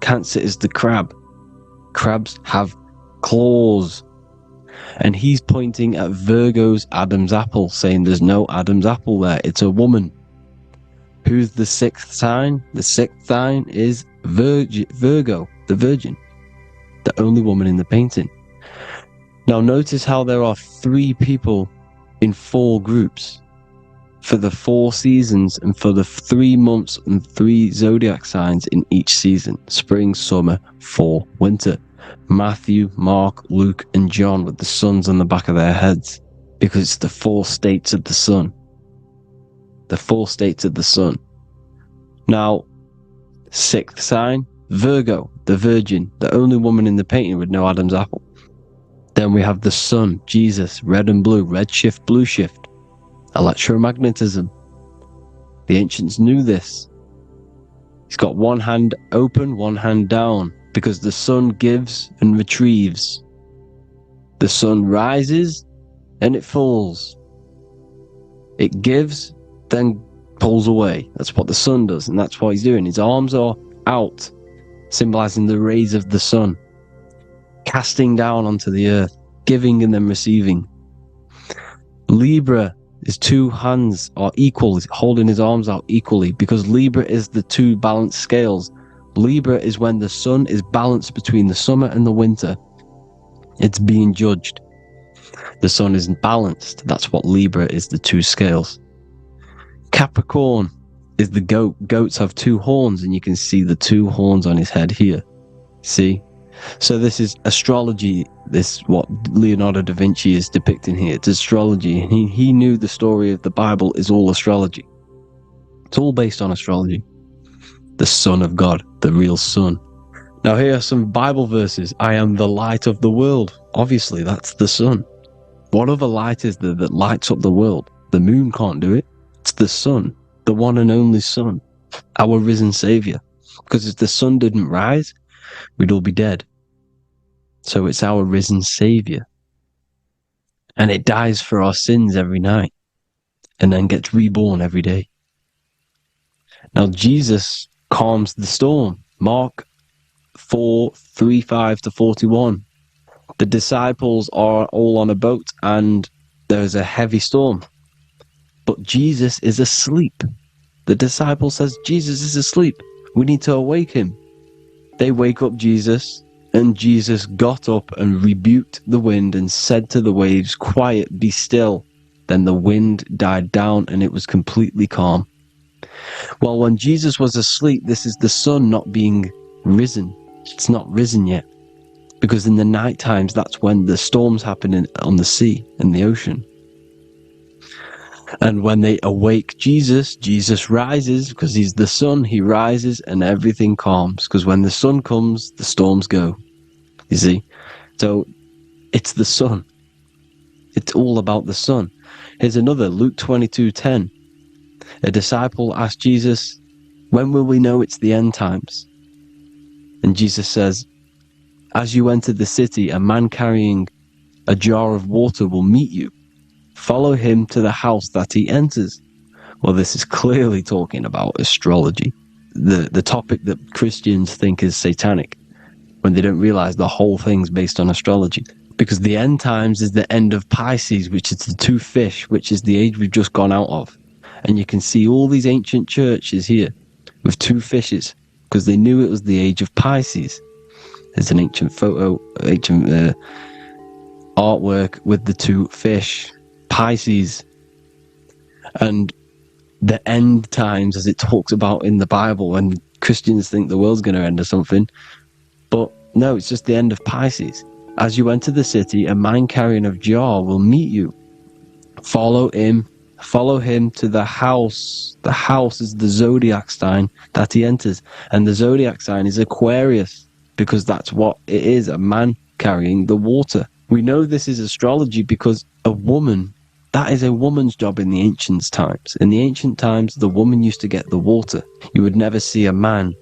[SPEAKER 1] Cancer is the crab. Crabs have claws. And he's pointing at Virgo's Adam's apple, saying there's no Adam's apple there. It's a woman. Who's the sixth sign? The sixth sign is Virgo, the Virgin. The only woman in the painting. Now notice how there are 3 people in 4 groups. For the 4 seasons and for the 3 months and 3 zodiac signs in each season. Spring, summer, fall, winter. Matthew, Mark, Luke, and John with the suns on the back of their heads, because it's the 4 states of the sun. The 4 states of the sun. Now, 6th sign, Virgo, the Virgin, the only woman in the painting with no Adam's apple. Then we have the sun, Jesus, red and blue, red shift, blue shift. Electromagnetism. The ancients knew this. He's got one hand open, one hand down, because the sun gives and retrieves. The sun rises and it falls. It gives, then pulls away. That's what the sun does, and that's what he's doing. His arms are out, symbolizing the rays of the sun, casting down onto the earth, giving and then receiving. Libra, his 2 hands are equal. He's holding his arms out equally, because Libra is the 2 balanced scales. Libra is when the sun is balanced between the summer and the winter. It's being judged. The sun isn't balanced. That's what Libra is, the 2 scales. Capricorn, is the goat. Goats have 2 horns, and you can see the 2 horns on his head here. See? So this is astrology. This what Leonardo da Vinci is depicting here. It's astrology. And he knew the story of the Bible is all astrology. It's all based on astrology. The Son of God, the real Son. Now here are some Bible verses. I am the light of the world. Obviously, that's the sun. What other light is there that lights up the world? The moon can't do it. It's the sun, the one and only Son, our risen Savior. Because if the sun didn't rise, we'd all be dead. So it's our risen Savior. And it dies for our sins every night and then gets reborn every day. Now Jesus calms the storm. Mark 4:35-41. The disciples are all on a boat and there's a heavy storm. But Jesus is asleep. The disciple says, Jesus is asleep. We need to awake him. They wake up Jesus, and Jesus got up and rebuked the wind and said to the waves, quiet, be still. Then the wind died down and it was completely calm. Well, when Jesus was asleep, this is the sun not being risen. It's not risen yet. Because in the night times, that's when the storms happen on the sea, in the ocean. And when they awake Jesus, Jesus rises because he's the sun. He rises and everything calms. Because when the sun comes, the storms go. You see? So it's the sun. It's all about the sun. Here's another, Luke 22:10. A disciple asked Jesus, when will we know it's the end times? And Jesus says, as you enter the city, a man carrying a jar of water will meet you. Follow him to the house that he enters. Well, this is clearly talking about astrology, the topic that Christians think is satanic, when they don't realize the whole thing's based on astrology. Because the end times is the end of Pisces, which is the 2 fish, which is the age we've just gone out of. And you can see all these ancient churches here with 2 fishes, because they knew it was the age of Pisces. There's an ancient photo, artwork with the 2 fish, Pisces. And the end times, as it talks about in the Bible, when Christians think the world's going to end or something. But no, it's just the end of Pisces. As you enter the city, a man carrying a jar will meet you. Follow him to the house. The house is the zodiac sign that he enters. And the zodiac sign is Aquarius, because that's what it is, a man carrying the water. We know this is astrology because a woman, that is a woman's job in the ancient times. In the ancient times, the woman used to get the water. You would never see a man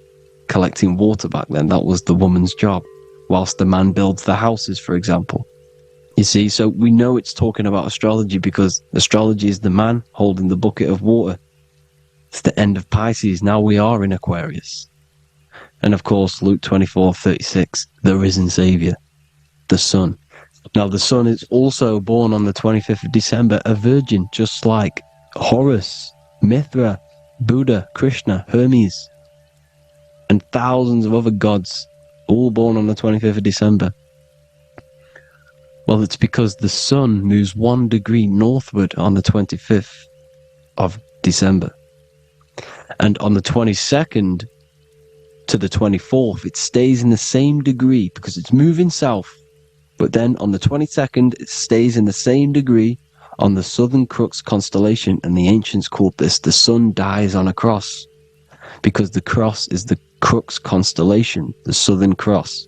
[SPEAKER 1] collecting water back then. That was the woman's job, whilst the man builds the houses, for example. You see, so we know it's talking about astrology because astrology is the man holding the bucket of water. It's the end of Pisces. Now we are in Aquarius. And of course, Luke 24:36, the risen Savior, the Son. Now the Son is also born on the 25th of December, a virgin, just like Horus, Mithra, Buddha, Krishna, Hermes, and thousands of other gods, all born on the 25th of December. Well, it's because the sun moves 1 degree northward on the 25th of December. And on the 22nd to the 24th, it stays in the same degree because it's moving south. But then on the 22nd, it stays in the same degree on the Southern Crux constellation. And the ancients called this the sun dies on a cross, because the cross is the Crux constellation, the Southern Cross.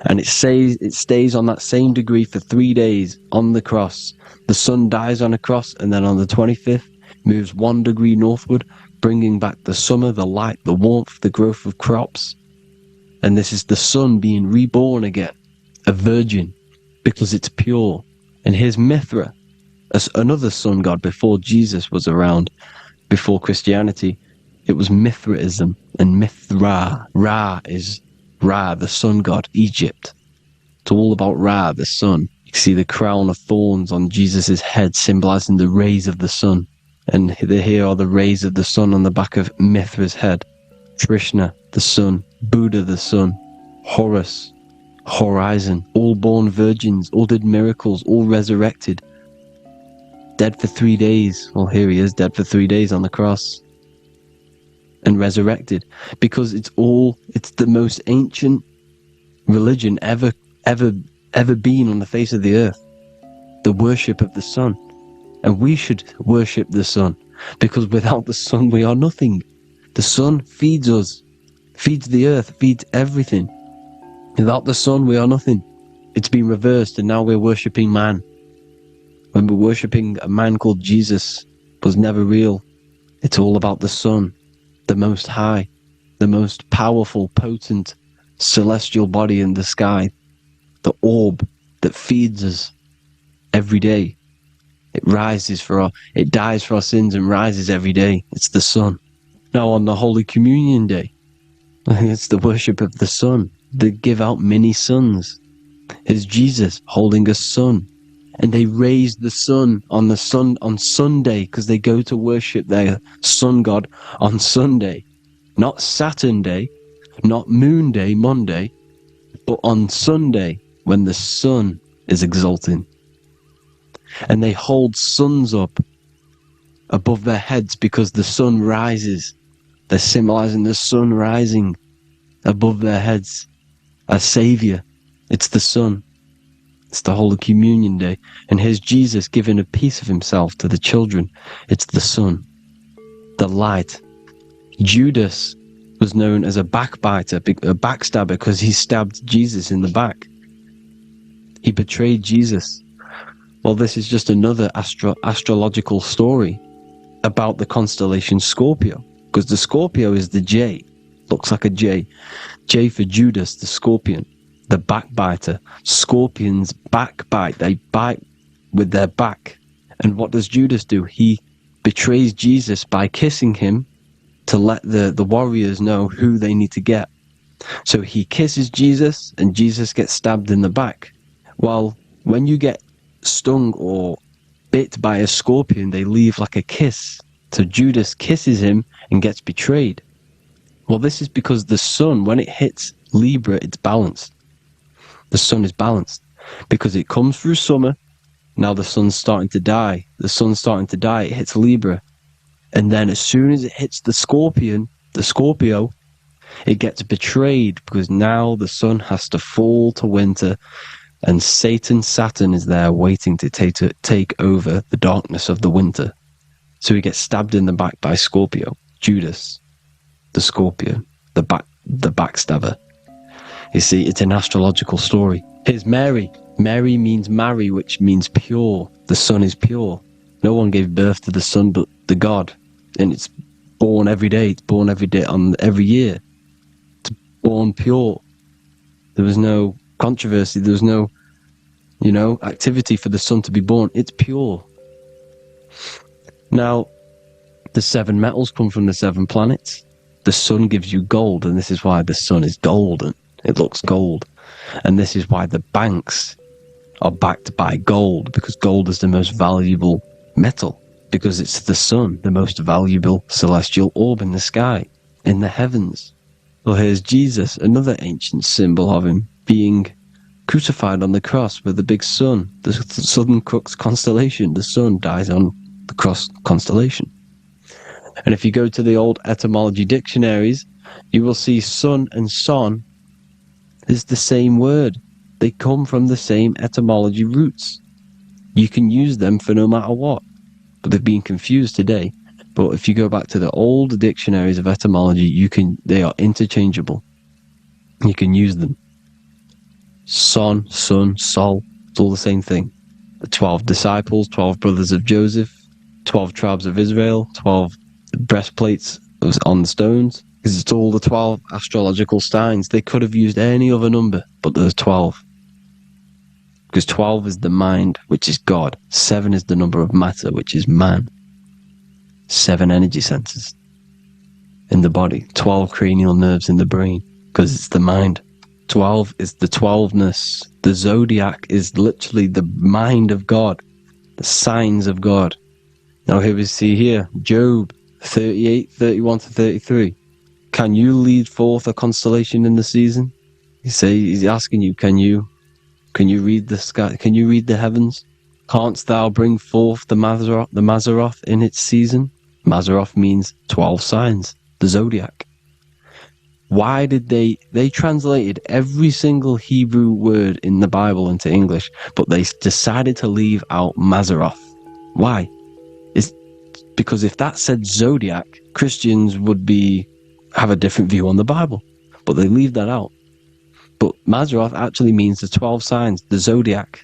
[SPEAKER 1] And it stays on that same degree for 3 days on the cross. The sun dies on a cross, and then on the 25th, moves 1 degree northward, bringing back the summer, the light, the warmth, the growth of crops. And this is the sun being reborn again, a virgin, because it's pure. And here's Mithra, another sun god before Jesus was around, before Christianity. It was Mithraism, and Mithra, Ra is Ra, the sun god, Egypt. It's all about Ra, the sun. You see the crown of thorns on Jesus' head, symbolizing the rays of the sun. And here are the rays of the sun on the back of Mithra's head. Krishna, the sun. Buddha, the sun. Horus, horizon. All born virgins, all did miracles, all resurrected. Dead for 3 days. Well, here he is, dead for 3 days on the cross. and resurrected, because it's the most ancient religion ever been on the face of the earth. The worship of the sun. And we should worship the sun, because without the sun we are nothing. The sun feeds us, feeds the earth, feeds everything. Without the sun we are nothing. It's been reversed, and now we're worshipping man. When we're worshipping a man called Jesus, was never real. It's all about the sun, the most high, the most powerful, potent, celestial body in the sky, the orb that feeds us every day. It dies for our sins and rises every day. It's the sun. Now on the Holy Communion Day, it's the worship of the sun. They give out mini suns. It's Jesus holding a sun. And they raise the sun on Sunday, because they go to worship their sun god on Sunday. Not Saturn Day, not Moon Day, Monday, but on Sunday when the sun is exalting. And they hold suns up above their heads because the sun rises. They're symbolizing the sun rising above their heads. A savior. It's the sun. It's the Holy Communion Day. And here's Jesus giving a piece of himself to the children. It's the sun. The light. Judas was known as a backbiter, a backstabber, because he stabbed Jesus in the back. He betrayed Jesus. Well, this is just another astrological story about the constellation Scorpio, because the Scorpio is the J. Looks like a J. J for Judas, the scorpion, the backbiter. Scorpions backbite. They bite with their back. And what does Judas do? He betrays Jesus by kissing him to let the warriors know who they need to get. So he kisses Jesus, and Jesus gets stabbed in the back. Well, when you get stung or bit by a scorpion, they leave like a kiss. So Judas kisses him and gets betrayed. Well, this is because the sun, when it hits Libra, it's balanced. The sun is balanced because it comes through summer. Now the sun's starting to die. The sun's starting to die. It hits Libra. And then as soon as it hits the Scorpio, it gets betrayed, because now the sun has to fall to winter, and Saturn is there waiting to take over the darkness of the winter. So he gets stabbed in the back by Scorpio. Judas, the Scorpio, the backstabber. You see, it's an astrological story. Here's Mary. Mary means marry, which means pure. The sun is pure. No one gave birth to the sun but the God. And it's born every day. It's born every day on every year. It's born pure. There was no controversy. There was no, activity for the sun to be born. It's pure. Now, the 7 metals come from the 7 planets. The sun gives you gold, and this is why the sun is golden. It looks gold. And this is why the banks are backed by gold, because gold is the most valuable metal, because it's the sun, the most valuable celestial orb in the sky, in the heavens. Well, here's Jesus, another ancient symbol of him being crucified on the cross with the big sun, the Southern Cross constellation. The sun dies on the cross constellation. And if you go to the old etymology dictionaries, you will see sun and son is the same word. They come from the same etymology roots. You can use them for no matter what, but they've been confused today. But if you go back to the old dictionaries of etymology, they are interchangeable. You can use them. Son, sun, sol, it's all the same thing. The 12 disciples, 12 brothers of Joseph, 12 tribes of Israel, 12 breastplates on the stones, because it's all the 12 astrological signs. They could have used any other number, but there's 12. Because 12 is the mind, which is God. 7 is the number of matter, which is man. 7 energy centers in the body. 12 cranial nerves in the brain, because it's the mind. 12 is the 12ness. The zodiac is literally the mind of God, the signs of God. Now here we see here, Job 38, 31 to 33. Can you lead forth a constellation in the season? He's asking you, can you read the sky? Can you read the heavens? Canst thou bring forth the Mazzaroth in its season? Mazzaroth means 12 signs. the zodiac. Why did they translated every single Hebrew word in the Bible into English, but they decided to leave out Mazzaroth? Why? It's because if that said zodiac, Christians would have a different view on the Bible, but they leave that out. But Mazzaroth actually means the 12 signs, the zodiac,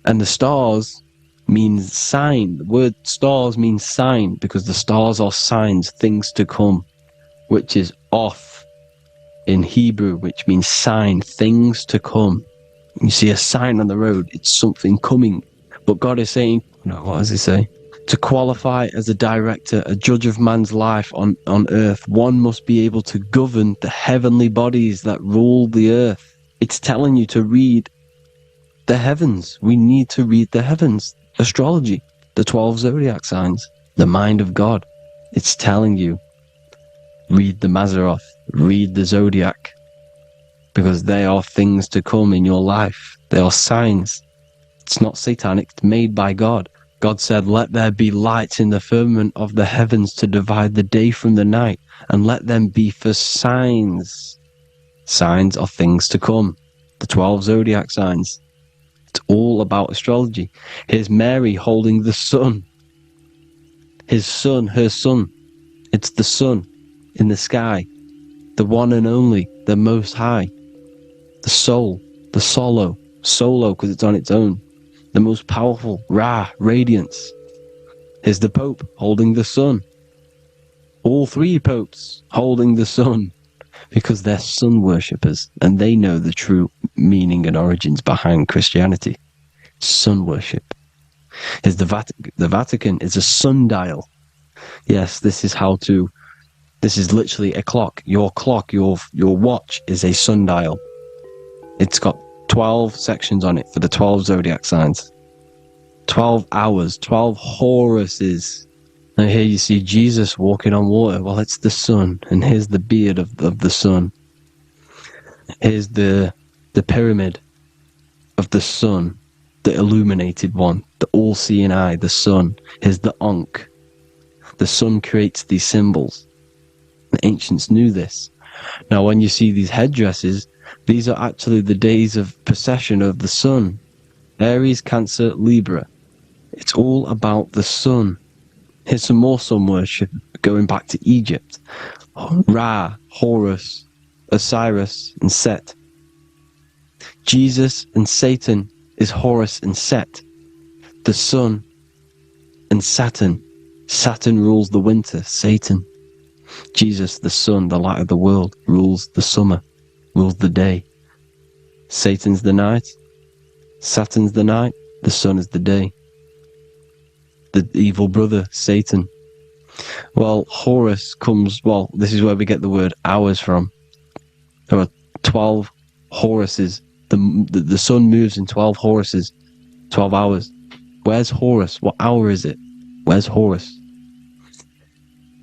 [SPEAKER 1] and the stars means sign. The word stars means sign because the stars are signs, things to come, which is off in Hebrew, which means sign, things to come. You see a sign on the road, it's something coming. But God is saying, no, what does he say? To qualify as a director, a judge of man's life on earth, one must be able to govern the heavenly bodies that rule the earth. It's telling you to read the heavens. We need to read the heavens. Astrology, the 12 zodiac signs, the mind of God. It's telling you, read the Mazzaroth, read the zodiac, because they are things to come in your life. They are signs. It's not satanic, it's made by God. God said, let there be lights in the firmament of the heavens to divide the day from the night, and let them be for signs. Signs are things to come. The 12 zodiac signs. It's all about astrology. Here's Mary holding the sun. His son, her son. It's the sun in the sky. The one and only, the most high. The soul, the solo because it's on its own. The most powerful, Ra, radiance. Here's the Pope holding the sun. All three popes holding the sun. Because they're sun worshippers and they know the true meaning and origins behind Christianity. Sun worship. Is the Vatican is a sundial. Yes, this is literally a clock. Your watch is a sundial. It's got 12 sections on it for the 12 zodiac signs. 12 hours, 12 Horuses. Now here you see Jesus walking on water. Well, it's the sun, and here's the beard of the sun. Here's the pyramid of the sun, the illuminated one, the all-seeing eye, the sun. Here's the Ankh. The sun creates these symbols. The ancients knew this. Now, when you see these headdresses, these are actually the days of precession of the sun. Aries, Cancer, Libra. It's all about the sun. Here's some more sun worship going back to Egypt. Ra, Horus, Osiris, and Set. Jesus and Satan is Horus and Set. The sun and Saturn. Saturn rules the winter, Satan. Jesus, the sun, the light of the world, rules the summer, rules the day. Satan's the night. Saturn's the night. The sun is the day. The evil brother, Satan. Well, Horus comes, this is where we get the word hours from. There are 12 Horuses. The sun moves in 12 Horuses, 12 hours. Where's Horus? What hour is it? Where's Horus?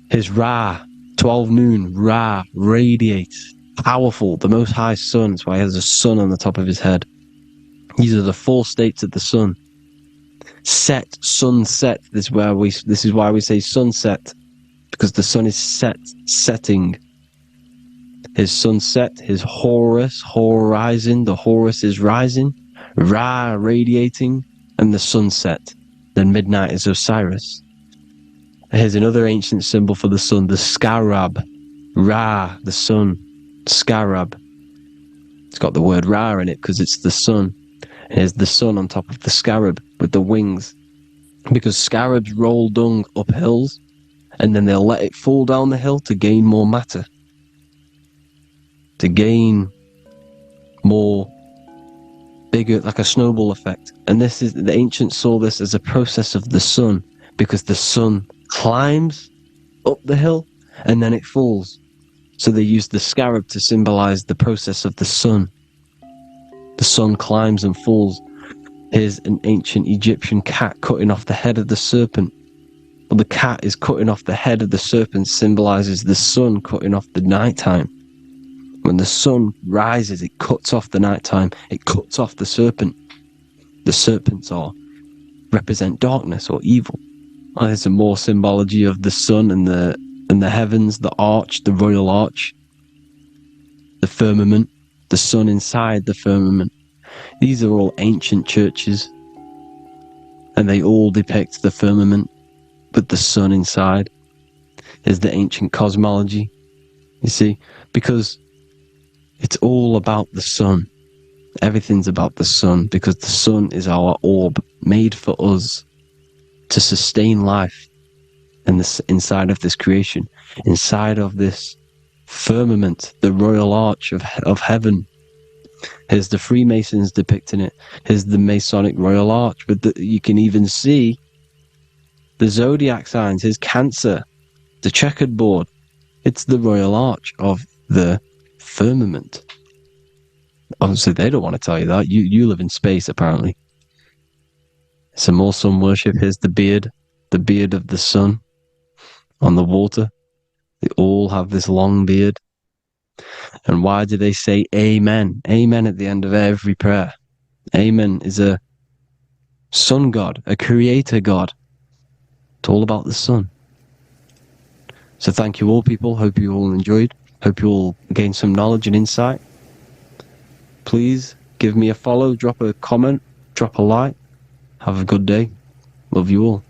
[SPEAKER 1] His Ra, 12 noon, Ra, radiates, powerful, the most high sun. That's why he has a sun on the top of his head. These are the four states of the sun. Set, sunset. This is why we say sunset, because the sun is setting. His sunset, his Horus, horizon. The Horus is rising, Ra radiating, and the sunset. Then midnight is Osiris. Here's another ancient symbol for the sun, the scarab. Ra, the sun, scarab. It's got the word Ra in it because it's the sun. Here's the sun on top of the scarab with the wings. Because scarabs roll dung up hills, and then they'll let it fall down the hill to gain more matter. To gain more, bigger, like a snowball effect. And the ancients saw this as a process of the sun, because the sun climbs up the hill and then it falls. So they used the scarab to symbolize the process of the sun. The sun climbs and falls. Here's an ancient Egyptian cat cutting off the head of the serpent. Well, the cat is cutting off the head of the serpent, symbolizes the sun cutting off the nighttime. When the sun rises, it cuts off the nighttime. It cuts off the serpent. The serpents represent darkness or evil. Well, there's some more symbology of the sun and and the heavens, the arch, the royal arch, the firmament, the sun inside the firmament. These are all ancient churches, and they all depict the firmament, but the sun inside is the ancient cosmology, you see, because it's all about the sun. Everything's about the sun, because the sun is our orb, made for us to sustain life and this inside of this creation, inside of this firmament, the royal arch of heaven. Here's the Freemasons depicting it. Here's the Masonic royal arch, but you can even see the zodiac signs. Here's Cancer, the checkered board. It's the royal arch of the firmament. Obviously, they don't want to tell you that. You live in space, apparently. Some more sun worship. Here's the beard of the sun on the water. They all have this long beard. And why do they say amen? Amen at the end of every prayer. Amen is a sun god, a creator god. It's all about the sun. So thank you all, people. Hope you all enjoyed. Hope you all gained some knowledge and insight. Please give me a follow, drop a comment, drop a like. Have a good day. Love you all.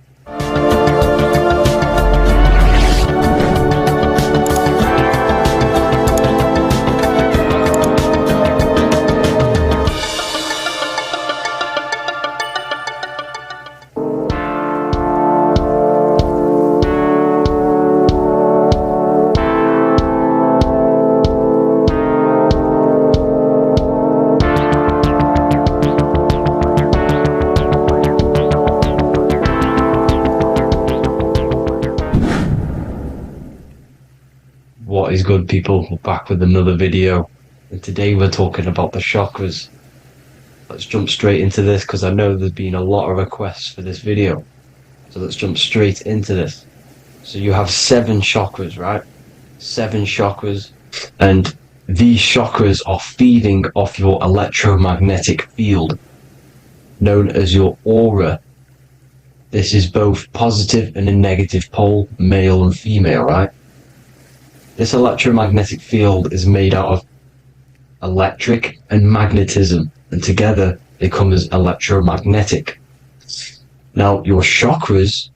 [SPEAKER 1] What is good, people? We're back with another video, and today we're talking about the chakras. Let's jump straight into this, because I know there's been a lot of requests for this video. So let's jump straight into this. So you have 7 chakras, right? 7 chakras, and these chakras are feeding off your electromagnetic field, known as your aura. This is both positive and a negative pole, male and female, right? This electromagnetic field is made out of electric and magnetism, and together they come as electromagnetic. Now, your chakras,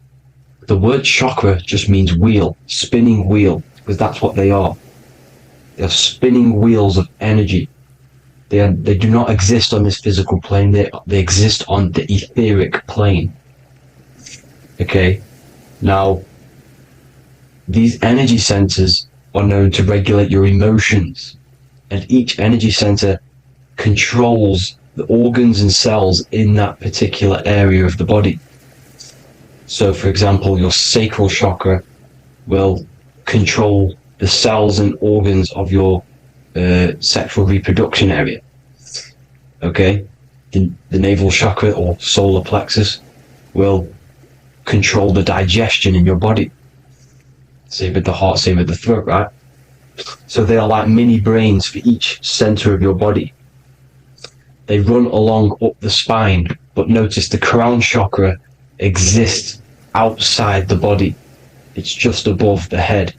[SPEAKER 1] the word chakra just means wheel, spinning wheel, because that's what they are. They are spinning wheels of energy. They do not exist on this physical plane, they exist on the etheric plane. Okay? Now, these energy centers are known to regulate your emotions, and each energy center controls the organs and cells in that particular area of the body. So, for example, your sacral chakra will control the cells and organs of your sexual reproduction area. Okay? The navel chakra or solar plexus will control the digestion in your body. Same with the heart, same with the throat, right? So they are like mini brains for each center of your body. They run along up the spine, but notice the crown chakra exists outside the body. It's just above the head.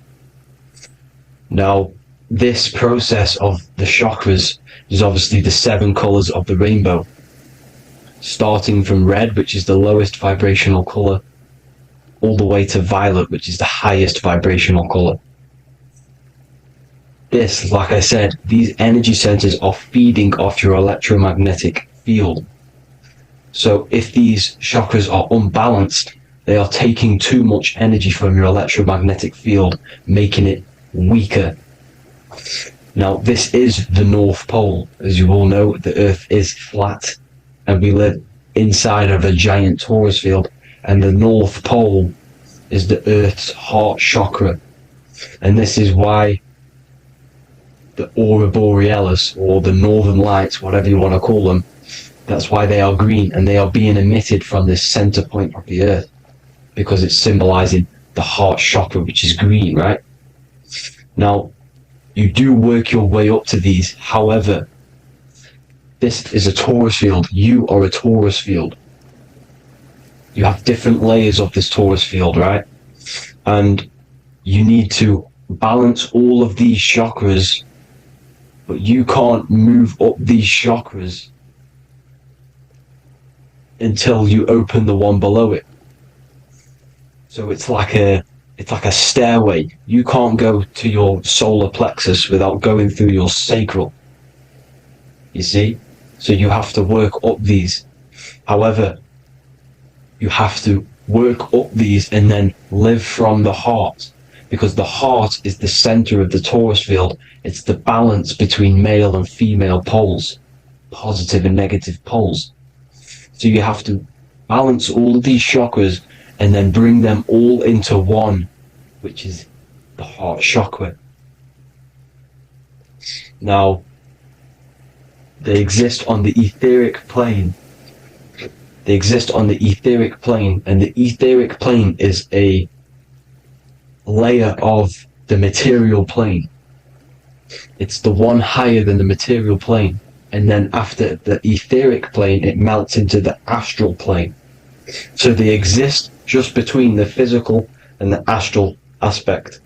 [SPEAKER 1] Now, this process of the chakras is obviously the 7 colors of the rainbow, starting from red, which is the lowest vibrational color, all the way to violet, which is the highest vibrational color. This, like I said, these energy centers are feeding off your electromagnetic field. So if these chakras are unbalanced, they are taking too much energy from your electromagnetic field, making it weaker. Now, this is the North Pole. As you all know, the Earth is flat, and we live inside of a giant torus field, and the North Pole is the Earth's heart chakra. And this is why the aurora borealis, or the northern lights, whatever you want to call them, that's why they are green, and they are being emitted from this center point of the Earth, because it's symbolizing the heart chakra, which is green, right? Now, you do work your way up to these. However, this is a torus field. You are a torus field. You have different layers of this torus field, right? And you need to balance all of these chakras, but you can't move up these chakras until you open the one below it. So it's like a stairway. You can't go to your solar plexus without going through your sacral. You see? So you have to work up these. However, you have to work up these and then live from the heart, because the heart is the center of the torus field. It's the balance between male and female poles, positive and negative poles. So you have to balance all of these chakras and then bring them all into one, which is the heart chakra. Now, they exist on the etheric plane. They exist on the etheric plane, and the etheric plane is a layer of the material plane. It's the one higher than the material plane, and then after the etheric plane, it melts into the astral plane. So they exist just between the physical and the astral aspect.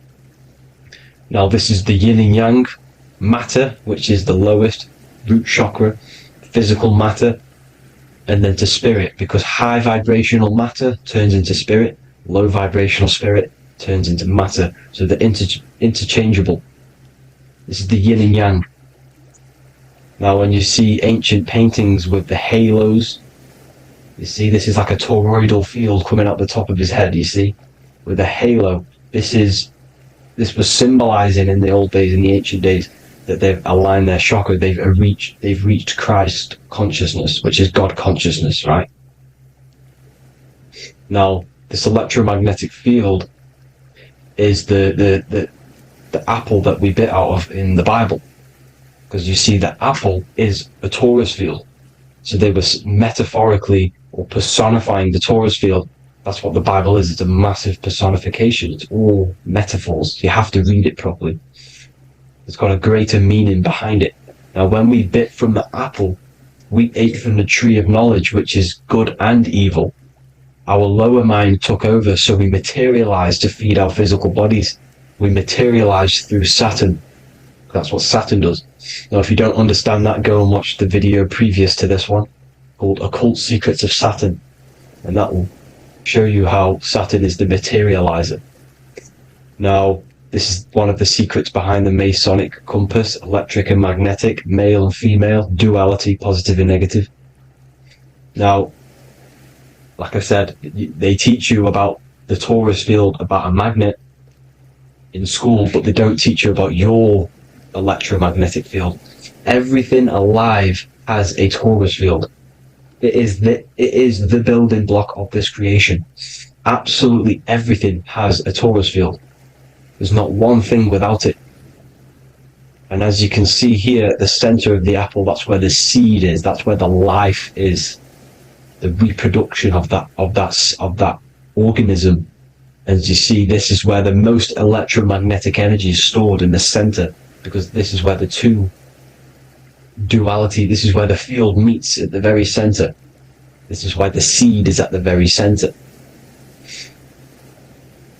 [SPEAKER 1] Now this is the yin and yang, matter, which is the lowest root chakra, physical matter, and then to spirit, because high vibrational matter turns into spirit, low vibrational spirit turns into matter. So they're interchangeable. This is the yin and yang. Now when you see ancient paintings with the halos, you see this is like a toroidal field coming out the top of his head, you see, with a halo. This was symbolizing in the old days, in the ancient days, that they've aligned their chakra, they've reached Christ consciousness, which is God consciousness, right? Now, this electromagnetic field is the apple that we bit out of in the Bible, because you see that apple is a torus field. So they were metaphorically or personifying the torus field. That's what the Bible is. It's a massive personification. It's all metaphors. You have to read it properly. It's got a greater meaning behind it. Now, when we bit from the apple, we ate from the tree of knowledge, which is good and evil. Our lower mind took over, so we materialized to feed our physical bodies. We materialized through Saturn. That's what Saturn does. Now, if you don't understand that, go and watch the video previous to this one called Occult Secrets of Saturn, and that will show you how Saturn is the materializer. Now, this is one of the secrets behind the Masonic compass: electric and magnetic, male and female, duality, positive and negative. Now, like I said, they teach you about the torus field, about a magnet in school, but they don't teach you about your electromagnetic field. Everything alive has a torus field. It is the building block of this creation. Absolutely everything has a torus field. There's not one thing without it. And as you can see here at the center of the apple, that's where the seed is. That's where the life is. The reproduction of that organism. As you see, this is where the most electromagnetic energy is stored, in the center, because this is where the two duality, this is where the field meets at the very center. This is why the seed is at the very center.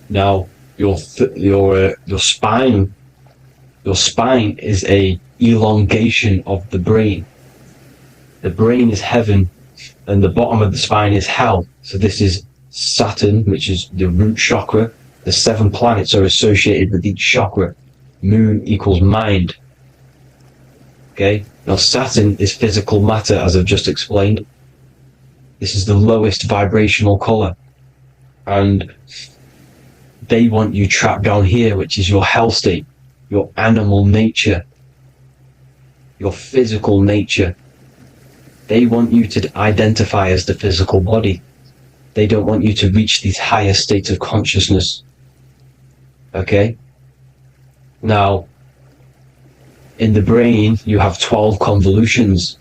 [SPEAKER 1] Now, your spine is a elongation of the brain. The brain is heaven, and the bottom of the spine is hell. So this is Saturn, which is the root chakra. The 7 planets are associated with each chakra. Moon equals mind. Okay? Now Saturn is physical matter, as I've just explained. This is the lowest vibrational color. And they want you trapped down here, which is your hell state, your animal nature, your physical nature. They want you to identify as the physical body. They don't want you to reach these higher states of consciousness. Okay? Now, in the brain, you have 12 convolutions.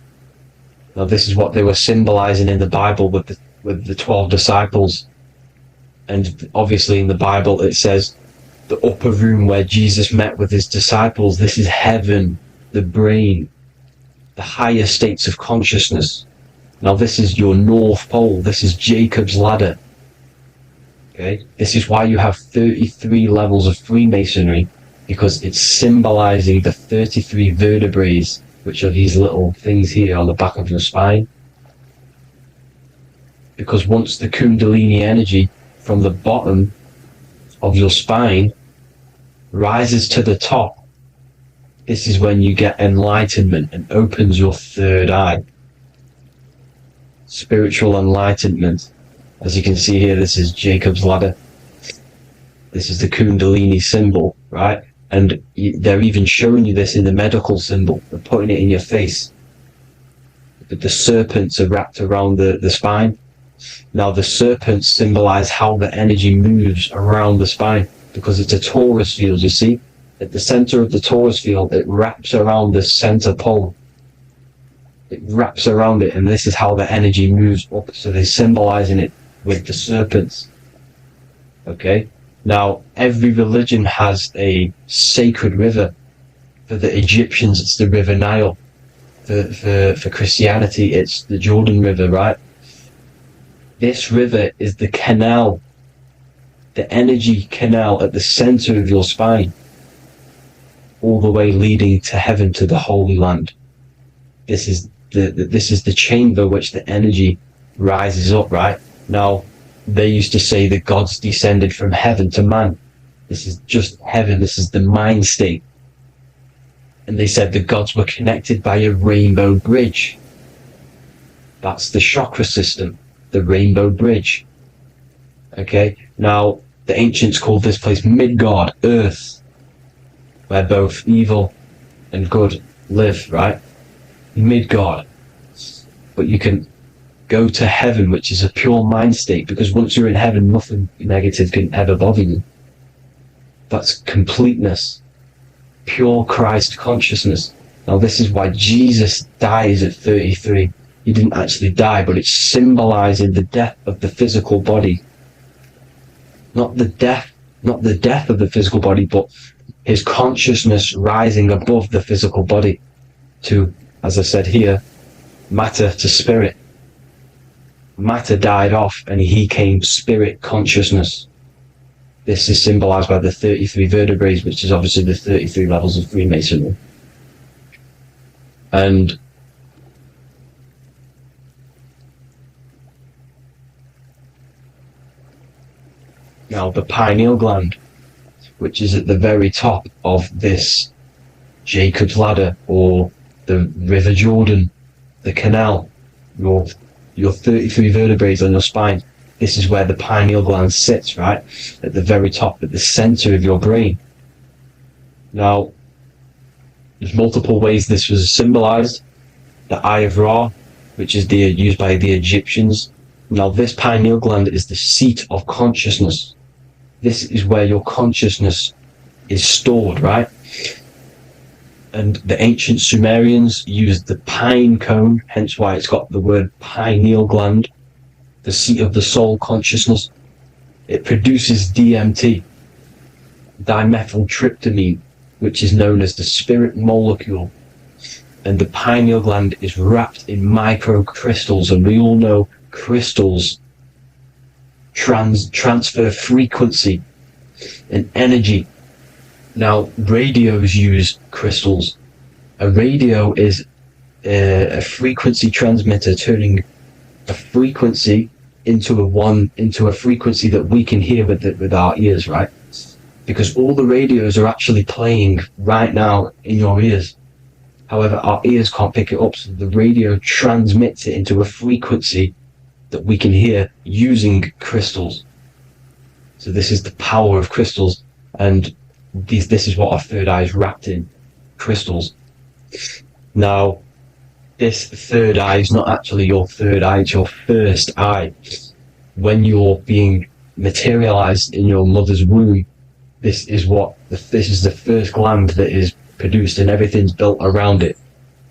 [SPEAKER 1] Now, this is what they were symbolizing in the Bible with the 12 disciples. And obviously in the Bible it says the upper room where Jesus met with his disciples. This is heaven, the brain, the higher states of consciousness. Now this is your North Pole. This is Jacob's ladder. Okay, this is why you have 33 levels of Freemasonry, because it's symbolizing the 33 vertebrae, which are these little things here on the back of your spine. Because once the Kundalini energy from the bottom of your spine rises to the top, this is when you get enlightenment and opens your third eye. Spiritual enlightenment. As you can see here, this is Jacob's ladder. This is the Kundalini symbol, right? And they're even showing you this in the medical symbol. They're putting it in your face. But the serpents are wrapped around the spine. Now the serpents symbolize how the energy moves around the spine, because it's a torus field, you see? At the center of the torus field, it wraps around the center pole. It wraps around it, and this is how the energy moves up. So they're symbolizing it with the serpents. Okay? Now, every religion has a sacred river. For the Egyptians, it's the River Nile. For Christianity, it's the Jordan River, right? This river is the canal, the energy canal at the center of your spine, all the way leading to heaven, to the Holy Land. This is the chamber which the energy rises up, right? Now, they used to say that gods descended from heaven to man. This is just heaven. This is the mind state. And they said the gods were connected by a rainbow bridge. That's the chakra system, the rainbow bridge. Okay, now the ancients called this place Midgard, Earth, where both evil and good live, right? Midgard. But you can go to heaven, which is a pure mind state, because once you're in heaven, nothing negative can ever bother you. That's completeness, pure Christ consciousness. Now this is why Jesus dies at 33. He didn't actually die, but it's symbolizing the death of the physical body. Not the death of the physical body, but his consciousness rising above the physical body to, as I said here, matter to spirit. Matter died off and he came spirit consciousness. This is symbolized by the 33 vertebrae, which is obviously the 33 levels of Freemasonry. And now the pineal gland, which is at the very top of this Jacob's ladder, or the River Jordan, the canal, your 33 vertebrae on your spine. This is where the pineal gland sits, right? At the very top, at the center of your brain. Now, there's multiple ways this was symbolized. The Eye of Ra, which is used by the Egyptians. Now, this pineal gland is the seat of consciousness. This is where your consciousness is stored, right? And the ancient Sumerians used the pine cone, hence why it's got the word pineal gland, the seat of the soul consciousness. It produces DMT, dimethyltryptamine, which is known as the spirit molecule. And the pineal gland is wrapped in microcrystals, and we all know crystals transfer frequency and energy. Now, radios use crystals. A radio is a frequency transmitter, turning a frequency into a frequency that we can hear with our ears, right? Because all the radios are actually playing right now in your ears. However, our ears can't pick it up, so the radio transmits it into a frequency that we can hear using crystals. So this is the power of crystals, and this is what our third eye is wrapped in, crystals. Now, this third eye is not actually your third eye, it's your first eye. When you're being materialized in your mother's womb, this is the first gland that is produced, and everything's built around it,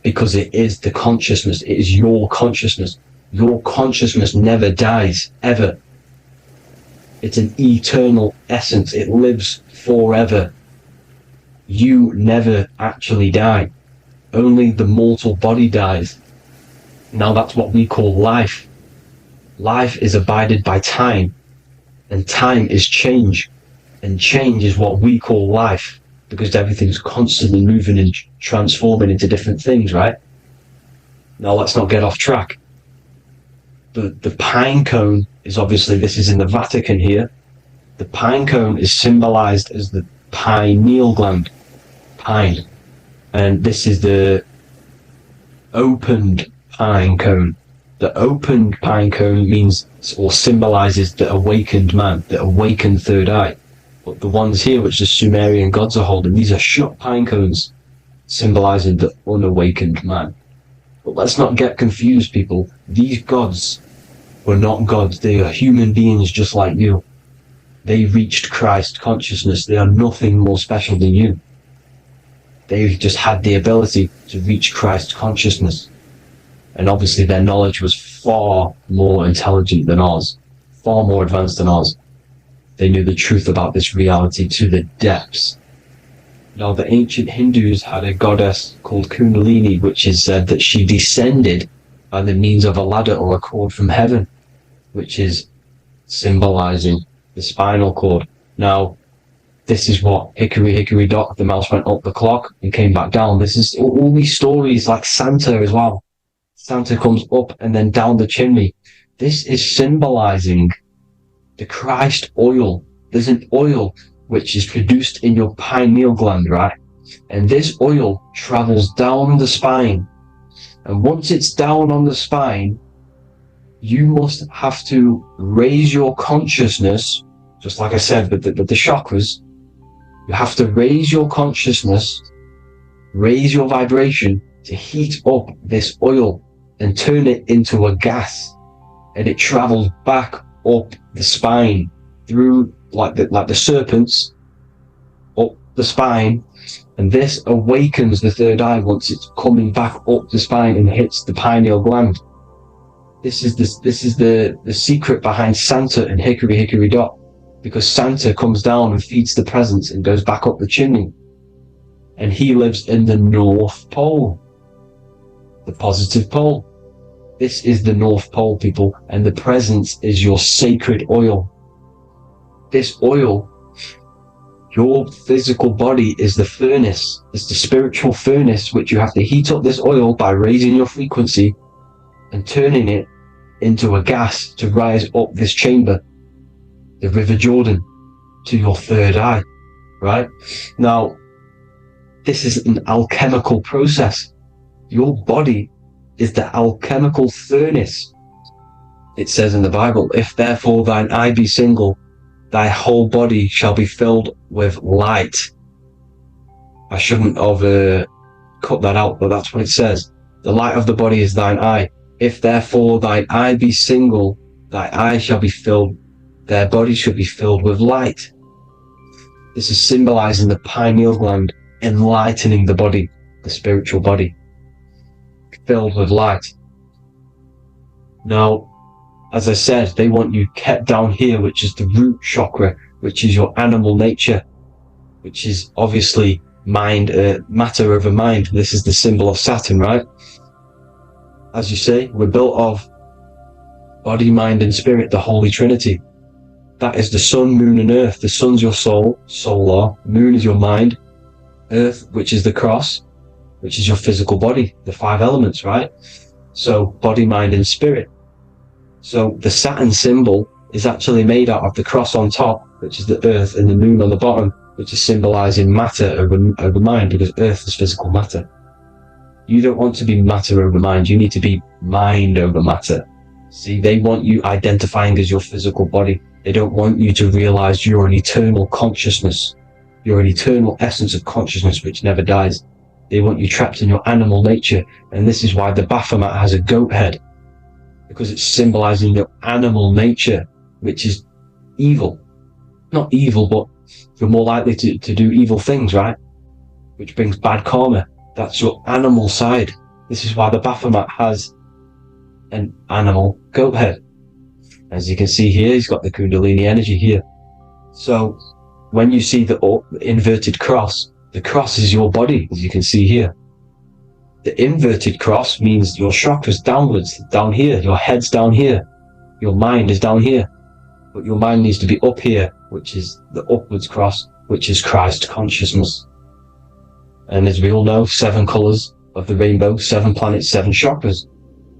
[SPEAKER 1] because it is the consciousness. It is your consciousness. Your consciousness never dies, ever. It's an eternal essence. It lives forever. You never actually die. Only the mortal body dies. Now that's what we call life. Life is abided by time. And time is change. And change is what we call life, because everything's constantly moving and transforming into different things, right? Now let's not get off track. The pine cone is obviously, this is in the Vatican here. The pine cone is symbolized as the pineal gland, pine. And this is the opened pine cone. The opened pine cone means, or symbolizes, the awakened man, the awakened third eye. But the ones here, which the Sumerian gods are holding, these are shut pine cones, symbolizing the unawakened man. But let's not get confused, people. These gods were not gods. They are human beings just like you. They reached Christ consciousness. They are nothing more special than you. They just had the ability to reach Christ consciousness. And obviously their knowledge was far more intelligent than ours, far more advanced than ours. They knew the truth about this reality to the depths. Now, the ancient Hindus had a goddess called Kundalini, which is said that she descended by the means of a ladder or a cord from heaven, which is symbolizing the spinal cord. Now, this is what hickory hickory dock, the mouse went up the clock and came back down. This is all these stories, like Santa as well. Santa comes up and then down the chimney. This is symbolizing the Christ oil. There's an oil which is produced in your pineal gland, right? And this oil travels down the spine. And once it's down on the spine, you must have to raise your consciousness, just like I said with the chakras. You have to raise your consciousness, raise your vibration to heat up this oil and turn it into a gas. And it travels back up the spine through like the serpents up the spine, and this awakens the third eye once it's coming back up the spine and hits the pineal gland. This is the secret behind Santa and hickory hickory dock, because Santa comes down and feeds the presents and goes back up the chimney, and he lives in the North Pole, the positive pole. This is the North Pole, people, and the presence is your sacred oil. This oil, your physical body, is the furnace. It's the spiritual furnace, which you have to heat up this oil by raising your frequency and turning it into a gas to rise up this chamber, the River Jordan, to your third eye, right? Now, this is an alchemical process. Your body is the alchemical furnace. It says in the Bible, if therefore thine eye be single, thy whole body shall be filled with light. I shouldn't have cut that out, but that's what it says. The light of the body is thine eye. If therefore thine eye be single, thy eye shall be filled, their body shall be filled with light. This is symbolizing the pineal gland, enlightening the body, the spiritual body, filled with light. Now, as I said, they want you kept down here, which is the root chakra, which is your animal nature, which is obviously mind, matter over mind. This is the symbol of Saturn, right? As you say, we're built of body, mind, and spirit, the Holy Trinity. That is the sun, moon, and earth. The sun's your soul, solar. Moon is your mind. Earth, which is the cross, which is your physical body, the 5 elements, right? So body, mind, and spirit. So the Saturn symbol is actually made out of the cross on top, which is the earth, and the moon on the bottom, which is symbolizing matter over mind, because earth is physical matter. You don't want to be matter over mind. You need to be mind over matter. See, they want you identifying as your physical body. They don't want you to realize you're an eternal consciousness. You're an eternal essence of consciousness which never dies. They want you trapped in your animal nature. And this is why the Baphomet has a goat head, because it's symbolizing your animal nature, which is evil. Not evil, but you're more likely to do evil things, right? Which brings bad karma. That's your animal side. This is why the Baphomet has an animal goat head. As you can see here, he's got the Kundalini energy here. So when you see the inverted cross, the cross is your body, as you can see here. The inverted cross means your chakra's downwards, down here. Your head's down here. Your mind is down here. but your mind needs to be up here, which is the upwards cross, which is Christ consciousness. And as we all know, 7 colors of the rainbow, 7 planets, 7 chakras.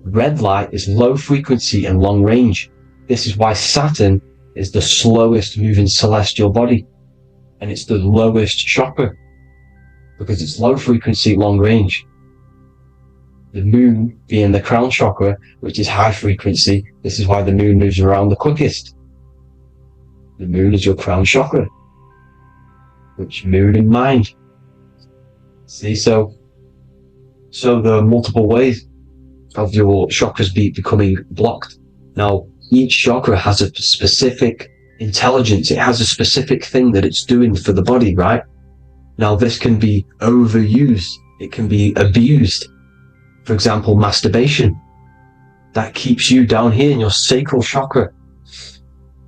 [SPEAKER 1] Red light is low frequency and long range. This is why Saturn is the slowest moving celestial body, and it's the lowest chakra, because it's low frequency, long range. The moon being the crown chakra, which is high frequency, this is why the moon moves around the quickest. The moon is your crown chakra, which moon in mind. See, so there are multiple ways of your chakras becoming blocked. Now, each chakra has a specific intelligence. It has a specific thing that it's doing for the body, right? Now, this can be overused. It can be abused. For example, masturbation. That keeps you down here in your sacral chakra,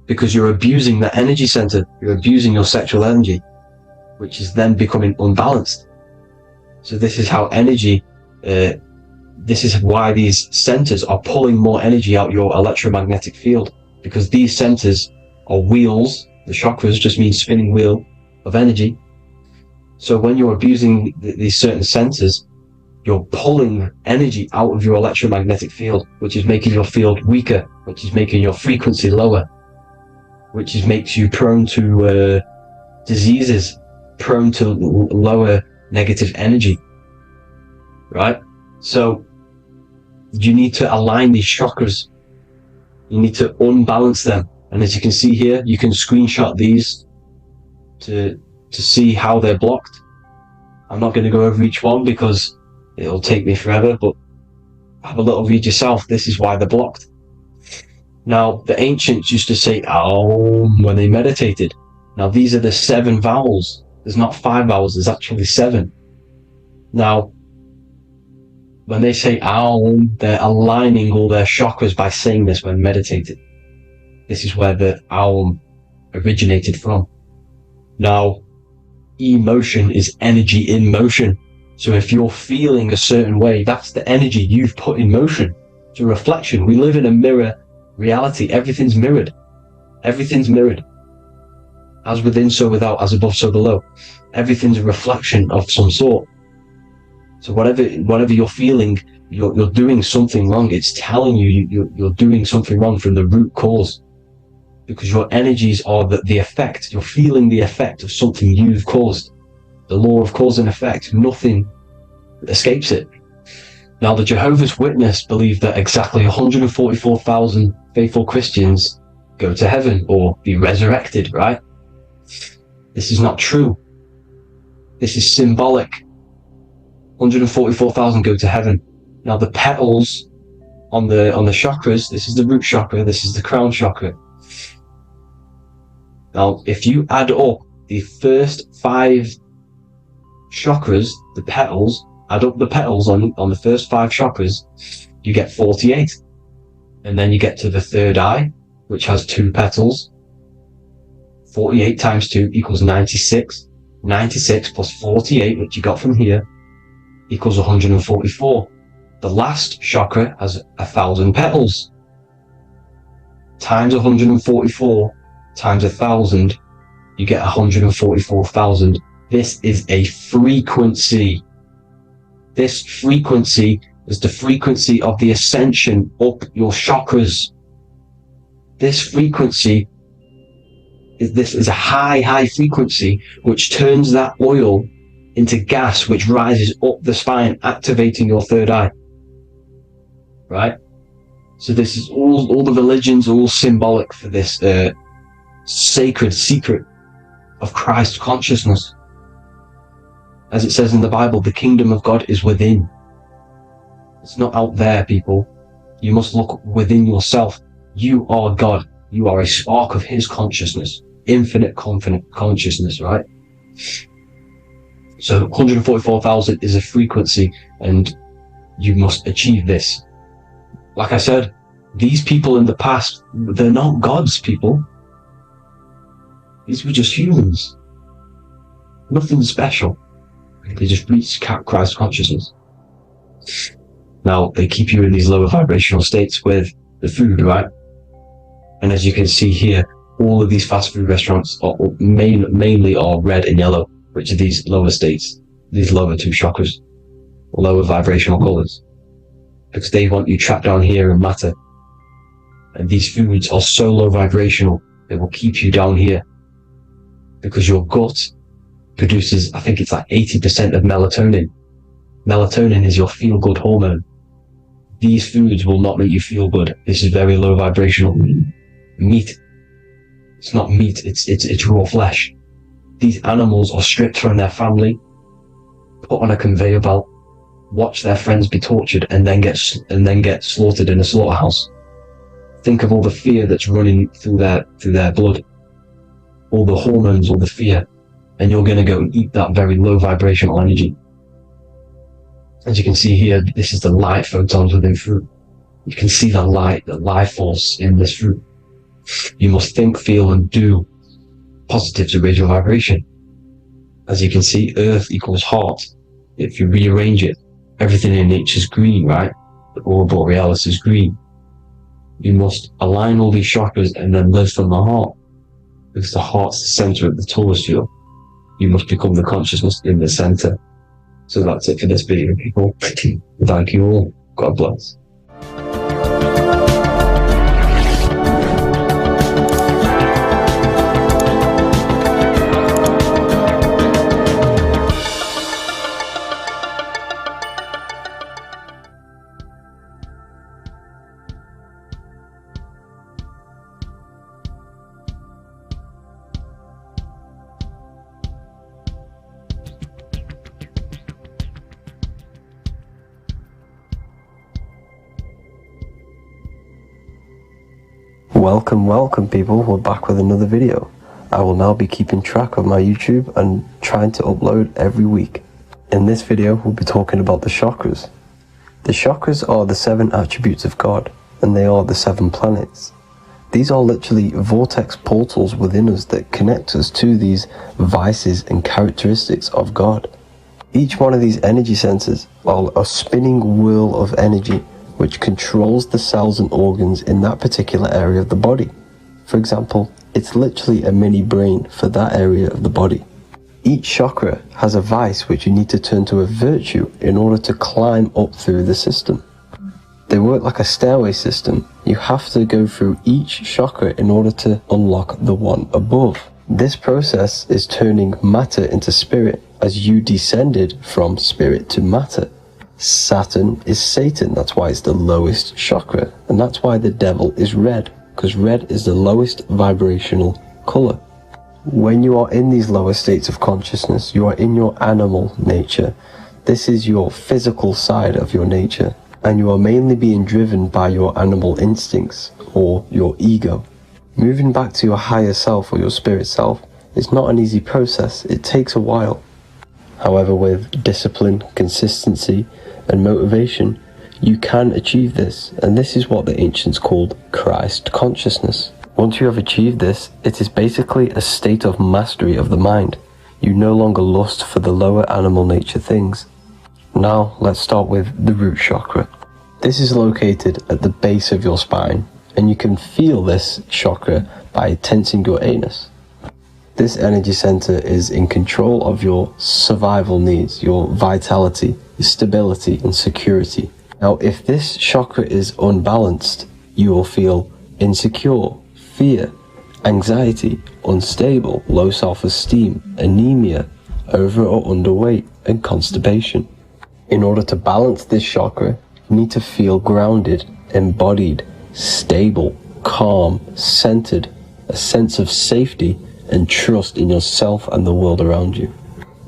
[SPEAKER 1] because you're abusing the energy center. You're abusing your sexual energy, which is then becoming unbalanced. So this is how energy, this is why these centers are pulling more energy out your electromagnetic field, because these centers are wheels. The chakras just mean spinning wheel of energy. So when you're abusing these certain centers, you're pulling energy out of your electromagnetic field, which is making your field weaker, which is making your frequency lower, which makes you prone to diseases, prone to lower negative energy, right? So you need to align these chakras. You need to unbalance them. And as you can see here, you can screenshot these to see how they're blocked. I'm not going to go over each one because it'll take me forever, but have a little read yourself. This is why they're blocked. Now, the ancients used to say Aum when they meditated. Now, these are the 7 vowels. There's not 5 vowels, there's actually 7. Now, when they say Aum, they're aligning all their chakras by saying this when meditated. This is where the Aum originated from. Now, emotion is energy in motion. So if you're feeling a certain way, that's the energy you've put in motion. It's a reflection. We live in a mirror reality. Everything's mirrored. Everything's mirrored. As within, so without. As above, so below. Everything's a reflection of some sort. So whatever you're feeling, you're doing something wrong. It's telling you you're doing something wrong from the root cause. Because your energies are the effect. You're feeling the effect of something you've caused. The law of cause and effect, nothing escapes it. Now, the Jehovah's Witness believe that exactly 144,000 faithful Christians go to heaven or be resurrected, right? This is not true. This is symbolic. 144,000 go to heaven. Now, the petals on the chakras, this is the root chakra, this is the crown chakra. Now, if you add up the first 5 chakras, the petals, add up the petals on the first 5 chakras, you get 48. And then you get to the third eye, which has 2 petals. 48 times 2 equals 96. 96 plus 48, which you got from here, equals 144. The last chakra has 1,000 petals. Times 144 times 1,000, you get 144,000. This is a frequency. This frequency is the frequency of the ascension up your chakras. This frequency is a high frequency which turns that oil into gas, which rises up the spine, activating your third eye. Right? So this is all the religions are all symbolic for this sacred secret of Christ consciousness. As it says in the Bible, the kingdom of God is within. It's not out there, people. You must look within yourself. You are God. You are a spark of His consciousness. Infinite consciousness, right? So 144,000 is a frequency, and you must achieve this. Like I said, these people in the past, they're not gods, people. These were just humans. Nothing special. They just reach Christ consciousness. Now, they keep you in these lower vibrational states with the food, right? And as you can see here, all of these fast food restaurants are mainly are red and yellow, which are these lower states, these lower two chakras, lower vibrational colors, because they want you trapped down here in matter. And these foods are so low vibrational, they will keep you down here, because your gut produces, I think it's like 80% of melatonin. Melatonin is your feel-good hormone. These foods will not make you feel good. This is very low vibrational. Meat. It's not meat, it's raw flesh. These animals are stripped from their family, put on a conveyor belt, watch their friends be tortured, and then get slaughtered in a slaughterhouse. Think of all the fear that's running through their blood, all the hormones, all the fear, and you're going to go and eat that very low vibrational energy. As you can see here, this is the light photons within fruit. You can see the light, the life force in this fruit. You must think, feel, and do positive to raise your vibration. As you can see, earth equals heart. If you rearrange it, everything in nature is green, right? The aurora borealis is green. You must align all these chakras and then live from the heart, because the heart's the center of the Taurus field. You must become the consciousness in the center. So that's it for this video, people. Thank you all. God bless. Welcome people, we're back with another video. I will now be keeping track of my YouTube and trying to upload every week. In this video, we'll be talking about the chakras. The chakras are the 7 attributes of God, and they are the 7 planets. These are literally vortex portals within us that connect us to these vices and characteristics of God. Each one of these energy centers are a spinning wheel of energy which controls the cells and organs in that particular area of the body. For example, it's literally a mini brain for that area of the body. Each chakra has a vice which you need to turn to a virtue in order to climb up through the system. They work like a stairway system. You have to go through each chakra in order to unlock the one above. This process is turning matter into spirit, as you descended from spirit to matter. Saturn is Satan, that's why it's the lowest chakra, and that's why the devil is red, because red is the lowest vibrational color. When you are in these lower states of consciousness, you are in your animal nature. This is your physical side of your nature, and you are mainly being driven by your animal instincts, or your ego. Moving back to your higher self, or your spirit self, is not an easy process. It takes a while. However, with discipline, consistency, and motivation, you can achieve this, and this is what the ancients called Christ consciousness. Once you have achieved this, it is basically a state of mastery of the mind. You no longer lust for the lower animal nature things. Now, let's start with the root chakra. This is located at the base of your spine, and you can feel this chakra by tensing your anus. This energy center is in control of your survival needs, your vitality, stability, and security. Now, if this chakra is unbalanced, you will feel insecure, fear, anxiety, unstable, low self-esteem, anemia, over or underweight, and constipation. In order to balance this chakra, you need to feel grounded, embodied, stable, calm, centered, a sense of safety, and trust in yourself and the world around you.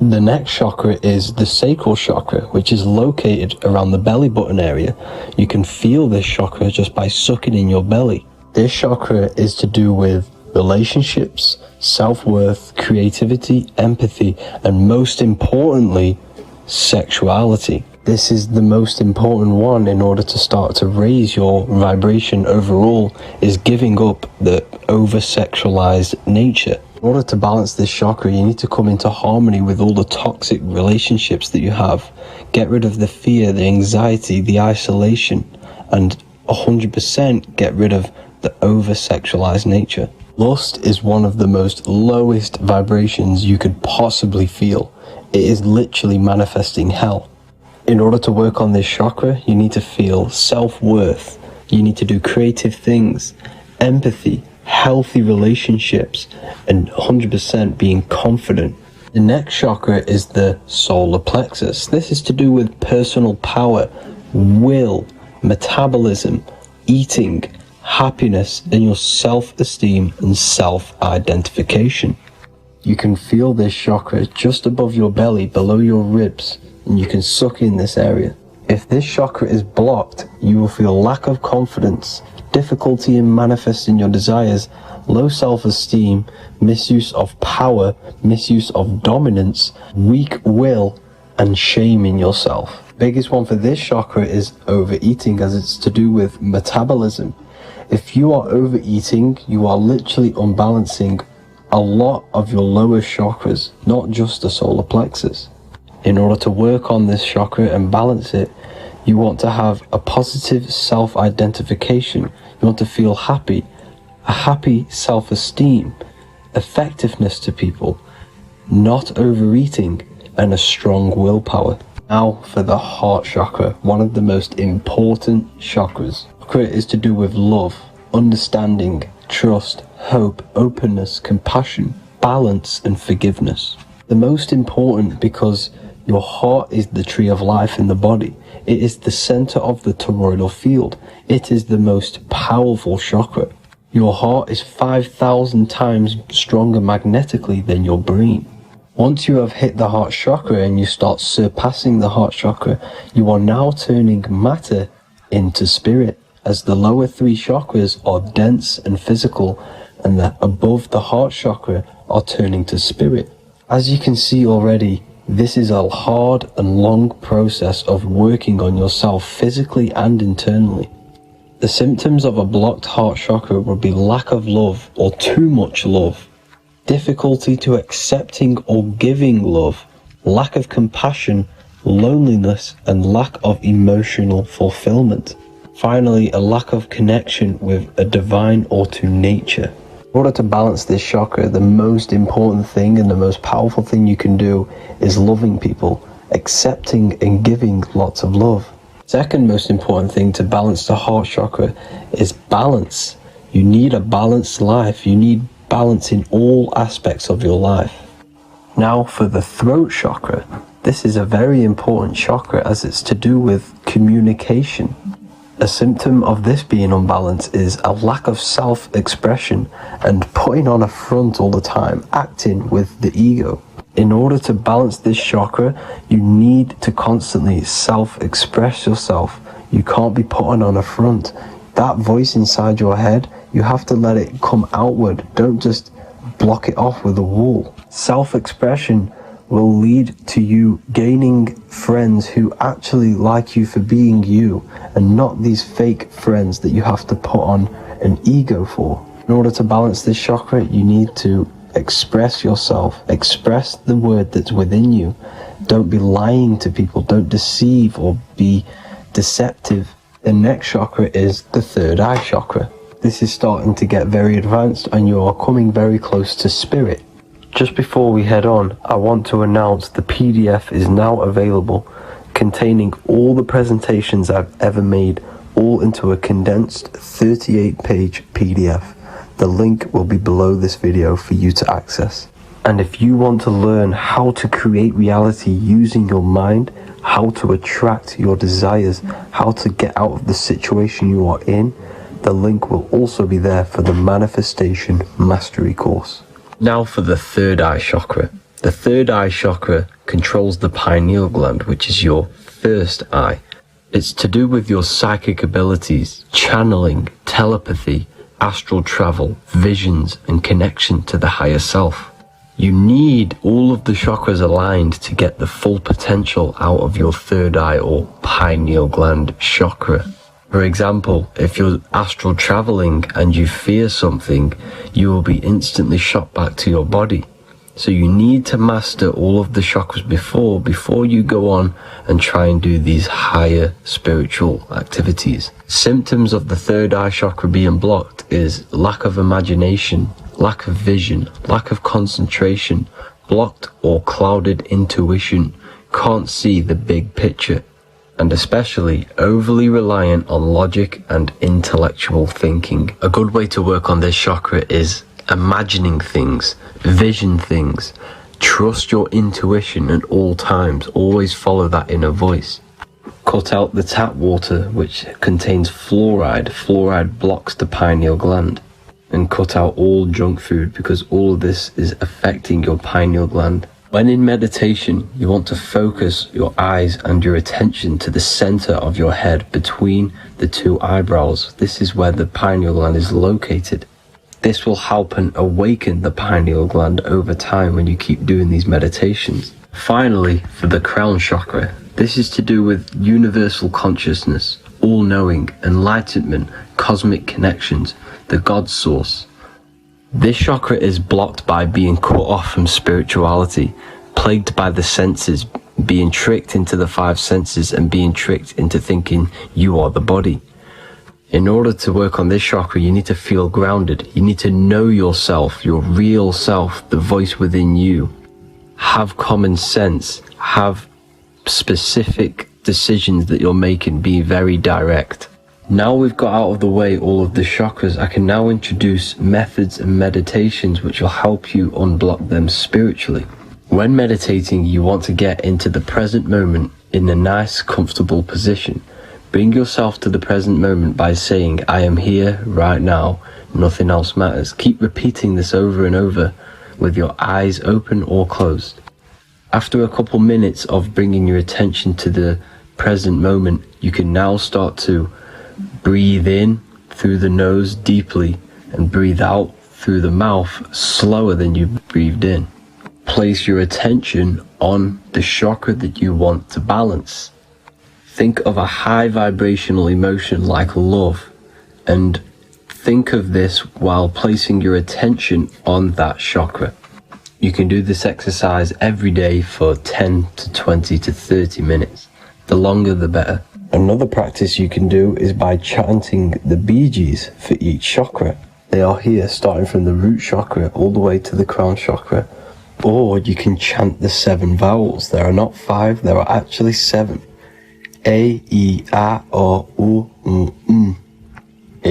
[SPEAKER 1] The next chakra is the sacral chakra, which is located around the belly button area. You can feel this chakra just by sucking in your belly. This chakra is to do with relationships, self-worth, creativity, empathy, and most importantly, sexuality. This is the most important one in order to start to raise your vibration overall, is giving up the over-sexualized nature. In order to balance this chakra, you need to come into harmony with all the toxic relationships that you have. Get rid of the fear, the anxiety, the isolation, and 100% get rid of the over-sexualized nature. Lust is one of the most lowest vibrations you could possibly feel. It is literally manifesting hell. In order to work on this chakra, you need to feel self-worth. You need to do creative things, empathy, healthy relationships, and 100% being confident. The next chakra is the solar plexus. This is to do with personal power, will, metabolism, eating, happiness, and your self-esteem and self-identification. You can feel this chakra just above your belly, below your ribs, and you can suck in this area. If this chakra is blocked, you will feel lack of confidence, difficulty in manifesting your desires, low self-esteem, misuse of power, misuse of dominance, weak will, and shame in yourself. Biggest one for this chakra is overeating, as it's to do with metabolism. If you are overeating, you are literally unbalancing a lot of your lower chakras, not just the solar plexus. In order to work on this chakra and balance it, you want to have a positive self-identification. You want to feel happy, a happy self-esteem, effectiveness to people, not overeating, and a strong willpower. Now for the heart chakra, one of the most important chakras. Chakra is to do with love, understanding, trust, hope, openness, compassion, balance, and forgiveness. The most important because your heart is the tree of life in the body. It is the center of the toroidal field. It is the most powerful chakra. Your heart is 5,000 times stronger magnetically than your brain. Once you have hit the heart chakra and you start surpassing the heart chakra, you are now turning matter into spirit, as the lower three chakras are dense and physical, and the above the heart chakra are turning to spirit. As you can see already, this is a hard and long process of working on yourself physically and internally. The symptoms of a blocked heart chakra would be lack of love or too much love, difficulty to accepting or giving love, lack of compassion, loneliness, and lack of emotional fulfillment. Finally, a lack of connection with a divine or to nature. In order to balance this chakra, the most important thing and the most powerful thing you can do is loving people, accepting and giving lots of love. Second most important thing to balance the heart chakra is balance. You need a balanced life. You need balance in all aspects of your life. Now for the throat chakra. This is a very important chakra as it's to do with communication. A symptom of this being unbalanced is a lack of self-expression and putting on a front all the time, acting with the ego. In order to balance this chakra, you need to constantly self-express yourself. You can't be putting on a front. That voice inside your head, you have to let it come outward. Don't just block it off with a wall. Self-expression will lead to you gaining friends who actually like you for being you, and not these fake friends that you have to put on an ego for. In order to balance this chakra, you need to express yourself, express the word that's within you. Don't be lying to people, don't deceive or be deceptive. The next chakra is the third eye chakra. This is starting to get very advanced and you are coming very close to spirit. Just before we head on, I want to announce the PDF is now available, containing all the presentations I've ever made, all into a condensed 38-page PDF. The link will be below this video for you to access. And if you want to learn how to create reality using your mind, how to attract your desires, how to get out of the situation you are in, the link will also be there for the Manifestation Mastery course. Now for the third eye chakra. The third eye chakra controls the pineal gland, which is your first eye. It's to do with your psychic abilities, channeling, telepathy, astral travel, visions, and connection to the higher self. You need all of the chakras aligned to get the full potential out of your third eye or pineal gland chakra. For example, if you're astral traveling and you fear something, you will be instantly shot back to your body. So you need to master all of the chakras before you go on and try and do these higher spiritual activities. Symptoms of the third eye chakra being blocked is lack of imagination, lack of vision, lack of concentration, blocked or clouded intuition, can't see the big picture, and especially overly reliant on logic and intellectual thinking. A good way to work on this chakra is imagining things, vision things. Trust your intuition at all times. Always follow that inner voice. Cut out the tap water which contains fluoride. Fluoride blocks the pineal gland. And cut out all junk food because all of this is affecting your pineal gland. When in meditation, you want to focus your eyes and your attention to the center of your head between the two eyebrows. This is where the pineal gland is located. This will help and awaken the pineal gland over time when you keep doing these meditations. Finally, for the crown chakra, this is to do with universal consciousness, all-knowing, enlightenment, cosmic connections, the God source. This chakra is blocked by being cut off from spirituality, plagued by the senses, being tricked into the five senses and being tricked into thinking you are the body. In order to work on this chakra, you need to feel grounded. You need to know yourself, your real self, the voice within you. Have common sense. Have specific decisions that you're making. Be very direct. Now we've got out of the way all of the chakras, I can now introduce methods and meditations which will help you unblock them spiritually. When meditating, you want to get into the present moment in a nice, comfortable position. Bring yourself to the present moment by saying, I am here right now, nothing else matters. Keep repeating this over and over with your eyes open or closed. After a couple minutes of bringing your attention to the present moment, you can now start to breathe in through the nose deeply and breathe out through the mouth slower than you breathed in. Place your attention on the chakra that you want to balance. Think of a high vibrational emotion like love, and think of this while placing your attention on that chakra. You can do this exercise every day for 10 to 20 to 30 minutes. The longer the better. Another practice you can do is by chanting the Bijis for each chakra. They are here starting from the root chakra all the way to the crown chakra. Or you can chant the 7 vowels. There are not 5, there are actually 7. A, E, A, O, U, M. A,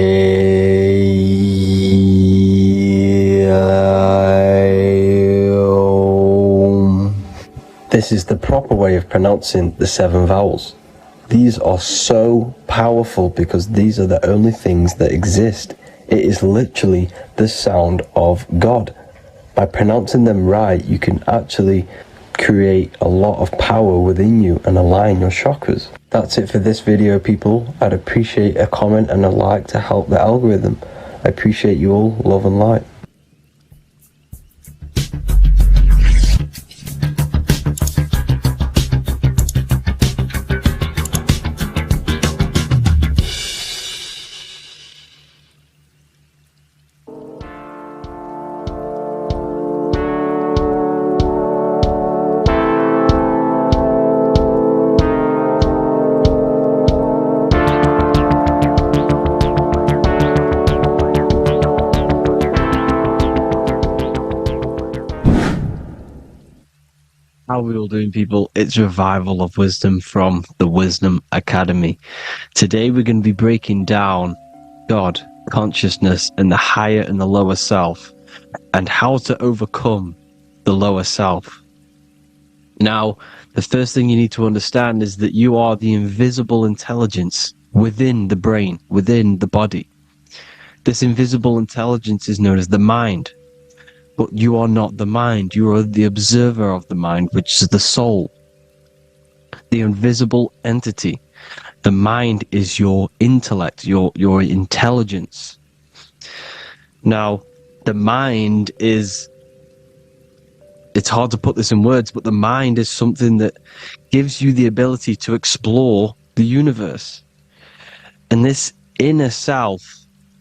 [SPEAKER 1] I, O. This is the proper way of pronouncing the 7 vowels. These are so powerful because these are the only things that exist. It is literally the sound of God. By pronouncing them right, you can actually create a lot of power within you and align your chakras. That's it for this video, people. I'd appreciate a comment and a like to help the algorithm. I appreciate you all. Love and light. How are we all doing, people? It's Revival of Wisdom from the Wisdom Academy. Today we're going to be breaking down God, consciousness, and the higher and the lower self, and how to overcome the lower self. Now, the first thing you need to understand is that you are the invisible intelligence within the brain, within the body. This invisible intelligence is known as the mind. But you are not the mind, you are the observer of the mind, which is the soul, the invisible entity. The mind is your intellect, your intelligence. Now, the mind is, it's hard to put this in words, but the mind is something that gives you the ability to explore the universe. And this inner self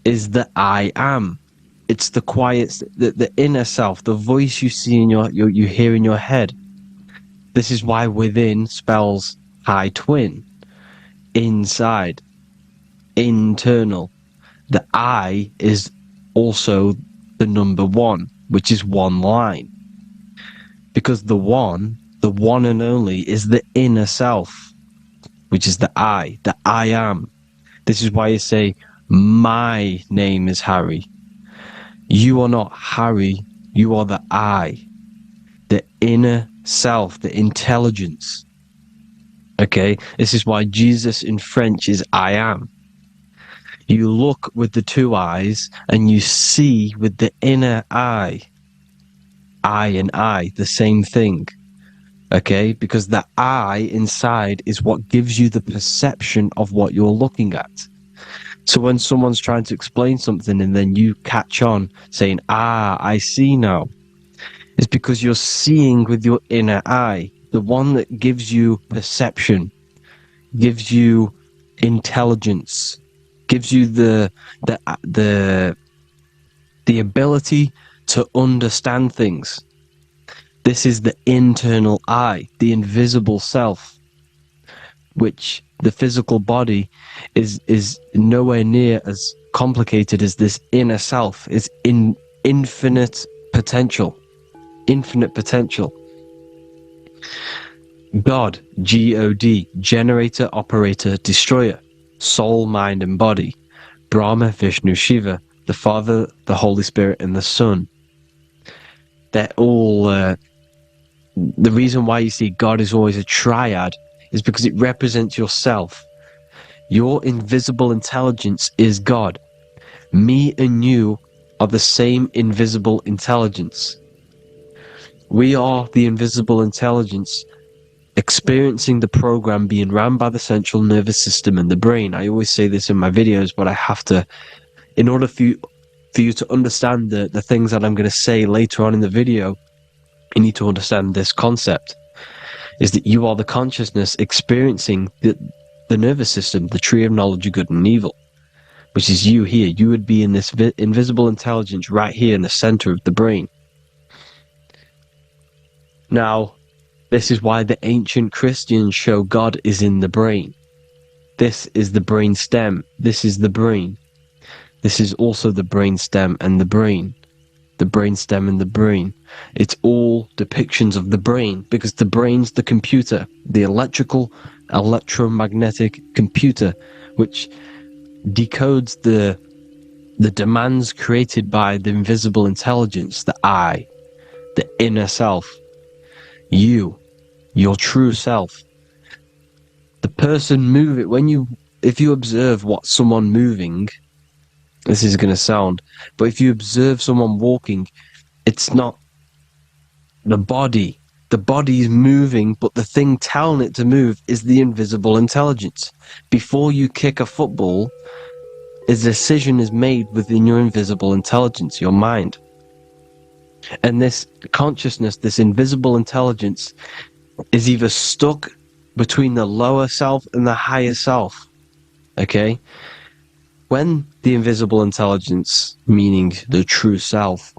[SPEAKER 1] is the I am. It's the quiet, the inner self, the voice you see in you hear in your head. This is why within spells high twin, inside, internal. The I is also the number one, which is one line. Because the one and only, is the inner self, which is the I am. This is why you say, my name is Harry. You are not Harry, you are the I, the inner self, the intelligence. Okay, this is why Jesus in French is I am. You look with the two eyes and you see with the inner eye. I and I, the same thing. Okay, because the I inside is what gives you the perception of what you're looking at. So when someone's trying to explain something and then you catch on saying, I see now, it's because you're seeing with your inner eye, the one that gives you perception, gives you intelligence, gives you the ability to understand things. This is the internal eye, the invisible self, which the physical body is nowhere near as complicated as this inner self. Is in infinite potential. God, G-O-D, generator, operator, destroyer, soul, mind, and body. Brahma, Vishnu, Shiva, the Father, the Holy Spirit, and the Son. They're all... the reason why you see God is always a triad is because it represents yourself. Your invisible intelligence is God. Me and you are the same invisible intelligence. We are the invisible intelligence experiencing the program being run by the central nervous system and the brain. I always say this in my videos, but I have to, in order for you to understand the things that I'm going to say later on in the video, you need to understand this concept, is that you are the consciousness experiencing the nervous system, the tree of knowledge of good and evil, which is you here. You would be in this invisible intelligence right here in the center of the brain. Now, this is why the ancient Christians show God is in the brain. This is the brain stem. This is the brain. This is also the brain stem and the brain. The brain stem and the brain. It's all depictions of the brain, because the brain's the computer, the electromagnetic computer, which decodes the demands created by the invisible intelligence, the I, the inner self, you, your true self. The person if you observe what someone moving, this is going to sound, but if you observe someone walking, it's not the body. The body is moving, but the thing telling it to move is the invisible intelligence. Before you kick a football, a decision is made within your invisible intelligence, your mind. And this consciousness, this invisible intelligence, is either stuck between the lower self and the higher self. Okay? When the invisible intelligence, meaning the true self,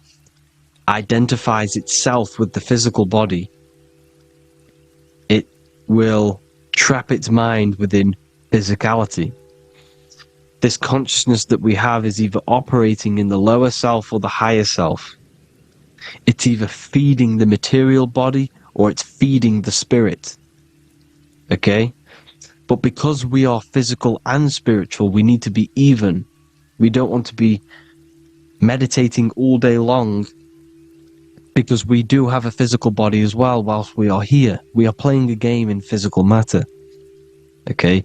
[SPEAKER 1] identifies itself with the physical body, it will trap its mind within physicality. This consciousness that we have is either operating in the lower self or the higher self. It's either feeding the material body or it's feeding the spirit. Okay? But because we are physical and spiritual, we need to be even. We don't want to be meditating all day long, because we do have a physical body as well whilst we are here. We are playing a game in physical matter. Okay?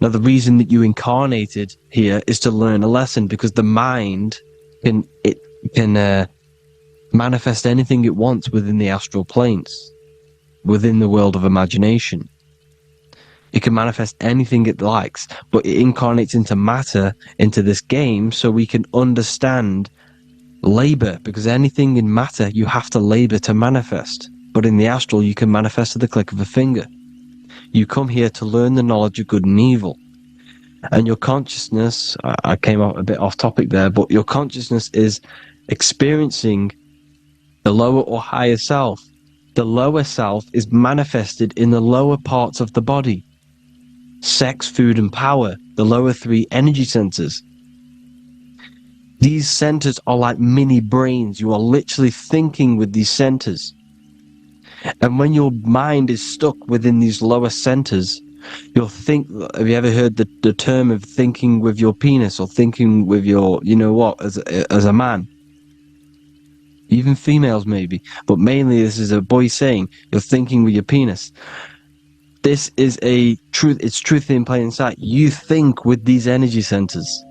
[SPEAKER 1] Now, the reason that you incarnated here is to learn a lesson, because the mind can manifest anything it wants within the astral planes, within the world of imagination. It can manifest anything it likes, but it incarnates into matter, into this game, so we can understand labor, because anything in matter you have to labor to manifest. But in the astral, you can manifest at the click of a finger. You come here to learn the knowledge of good and evil. And your consciousness, I came out a bit off topic there, but your consciousness is experiencing the lower or higher self. The lower self is manifested in the lower parts of the body. Sex, food, and power, the lower three energy centers. These centers are like mini brains. You are literally thinking with these centers. And when your mind is stuck within these lower centers, you'll think, have you ever heard the term of thinking with your penis or thinking with your, you know what, as a man? Even females maybe, but mainly this is a boy saying, you're thinking with your penis. This is a truth, it's truth in plain sight. You think with these energy centers.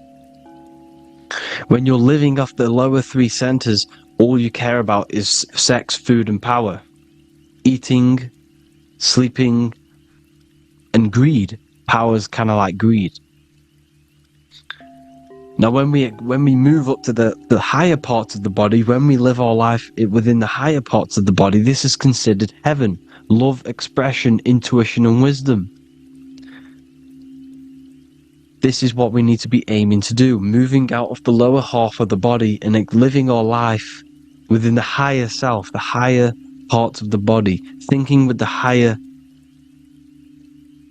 [SPEAKER 1] When you're living off the lower three centers, all you care about is sex, food, and power. Eating, sleeping, and greed. Power's kind of like greed. Now, when we move up to the higher parts of the body, when we live our life within the higher parts of the body, this is considered heaven. Love, expression, intuition, and wisdom. This is what we need to be aiming to do, moving out of the lower half of the body and living our life within the higher self, the higher parts of the body, thinking with the higher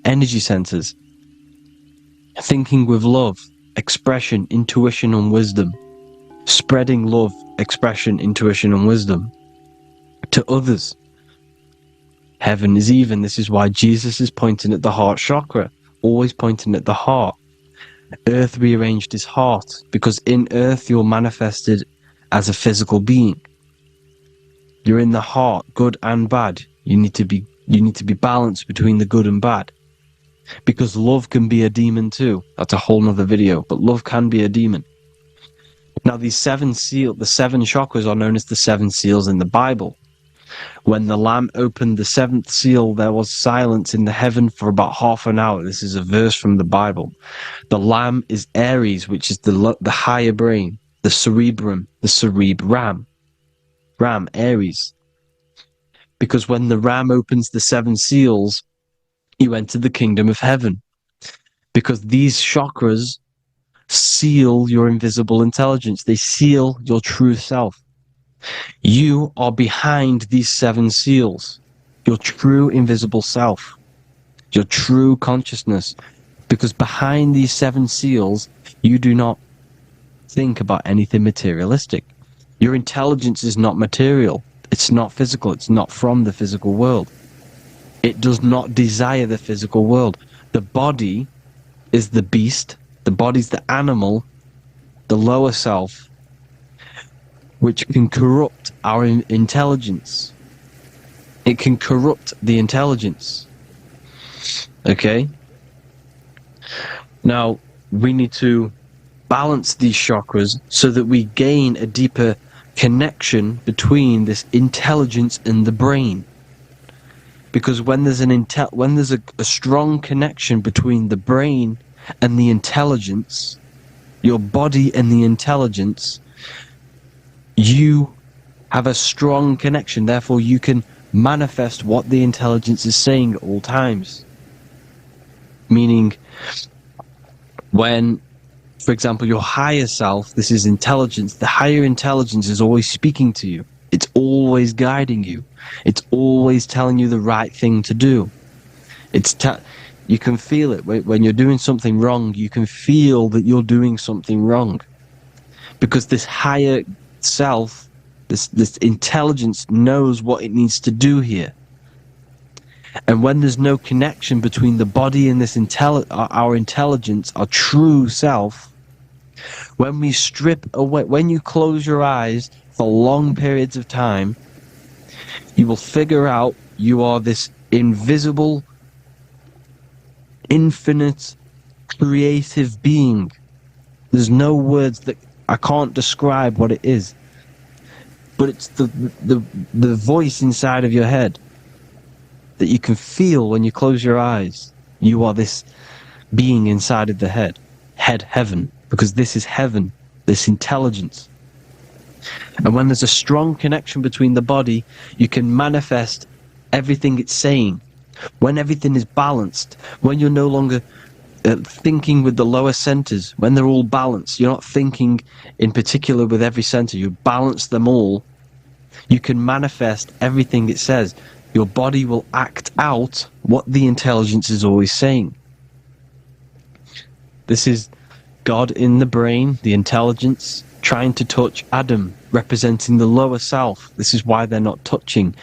[SPEAKER 1] energy centers, thinking with love, expression, intuition, and wisdom, spreading love, expression, intuition, and wisdom to others. Heaven is even. This is why Jesus is pointing at the heart chakra, always pointing at the heart. Earth rearranged his heart, because in earth you're manifested as a physical being. You're in the heart, good and bad. You need to be balanced between the good and bad. Because love can be a demon too. That's a whole nother video, but love can be a demon. Now the seven chakras are known as the seven seals in the Bible. When the Lamb opened the seventh seal, there was silence in the heaven for about half an hour. This is a verse from the Bible. The Lamb is Aries, which is the higher brain, the cerebrum, Ram, Aries. Because when the Ram opens the seven seals, you enter the kingdom of heaven. Because these chakras seal your invisible intelligence. They seal your true self. You are behind these seven seals, your true invisible self, your true consciousness. Because behind these seven seals, you do not think about anything materialistic. Your intelligence is not material. It's not physical. It's not from the physical world. It does not desire the physical world. The body is the beast. The body's the animal, the lower self, which can corrupt our intelligence. It can corrupt the intelligence. Okay? Now, we need to balance these chakras so that we gain a deeper connection between this intelligence and the brain. Because when there's a strong connection between the brain and the intelligence, your body and the intelligence, you have a strong connection. Therefore, you can manifest what the intelligence is saying at all times. Meaning, when, for example, your higher self, this is intelligence, the higher intelligence is always speaking to you. It's always guiding you. It's always telling you the right thing to do. You can feel it. When you're doing something wrong, you can feel that you're doing something wrong. Because this higher self, this intelligence knows what it needs to do here. And when there's no connection between the body and this our intelligence, our true self, when we strip away, when you close your eyes for long periods of time, you will figure out you are this invisible, infinite, creative being. There's no words that I can't describe what it is. But it's the voice inside of your head that you can feel when you close your eyes. You are this being inside of the head, heaven, because this is heaven, this intelligence. And when there's a strong connection between the body, you can manifest everything it's saying. When everything is balanced, when you're no longer thinking with the lower centers, when they're all balanced, you're not thinking in particular with every center, you balance them all, you can manifest everything it says. Your body will act out what the intelligence is always saying. This is God in the brain, the intelligence, trying to touch Adam, representing the lower self. This is why they're not touching.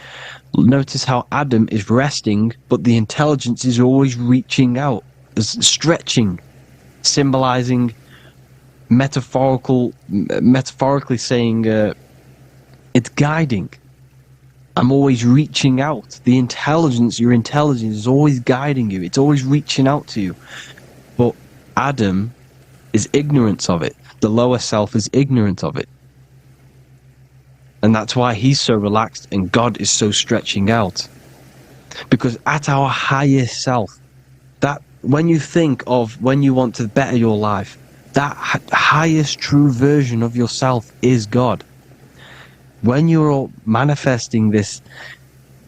[SPEAKER 1] Notice how Adam is resting, but the intelligence is always reaching out, stretching, symbolizing metaphorically saying it's guiding. I'm always reaching out. The intelligence, your intelligence is always guiding you. It's always reaching out to you. But Adam is ignorant of it. The lower self is ignorant of it. And that's why he's so relaxed and God is so stretching out. Because at our highest self, that when you think of when you want to better your life, that highest true version of yourself is God. When you're manifesting this,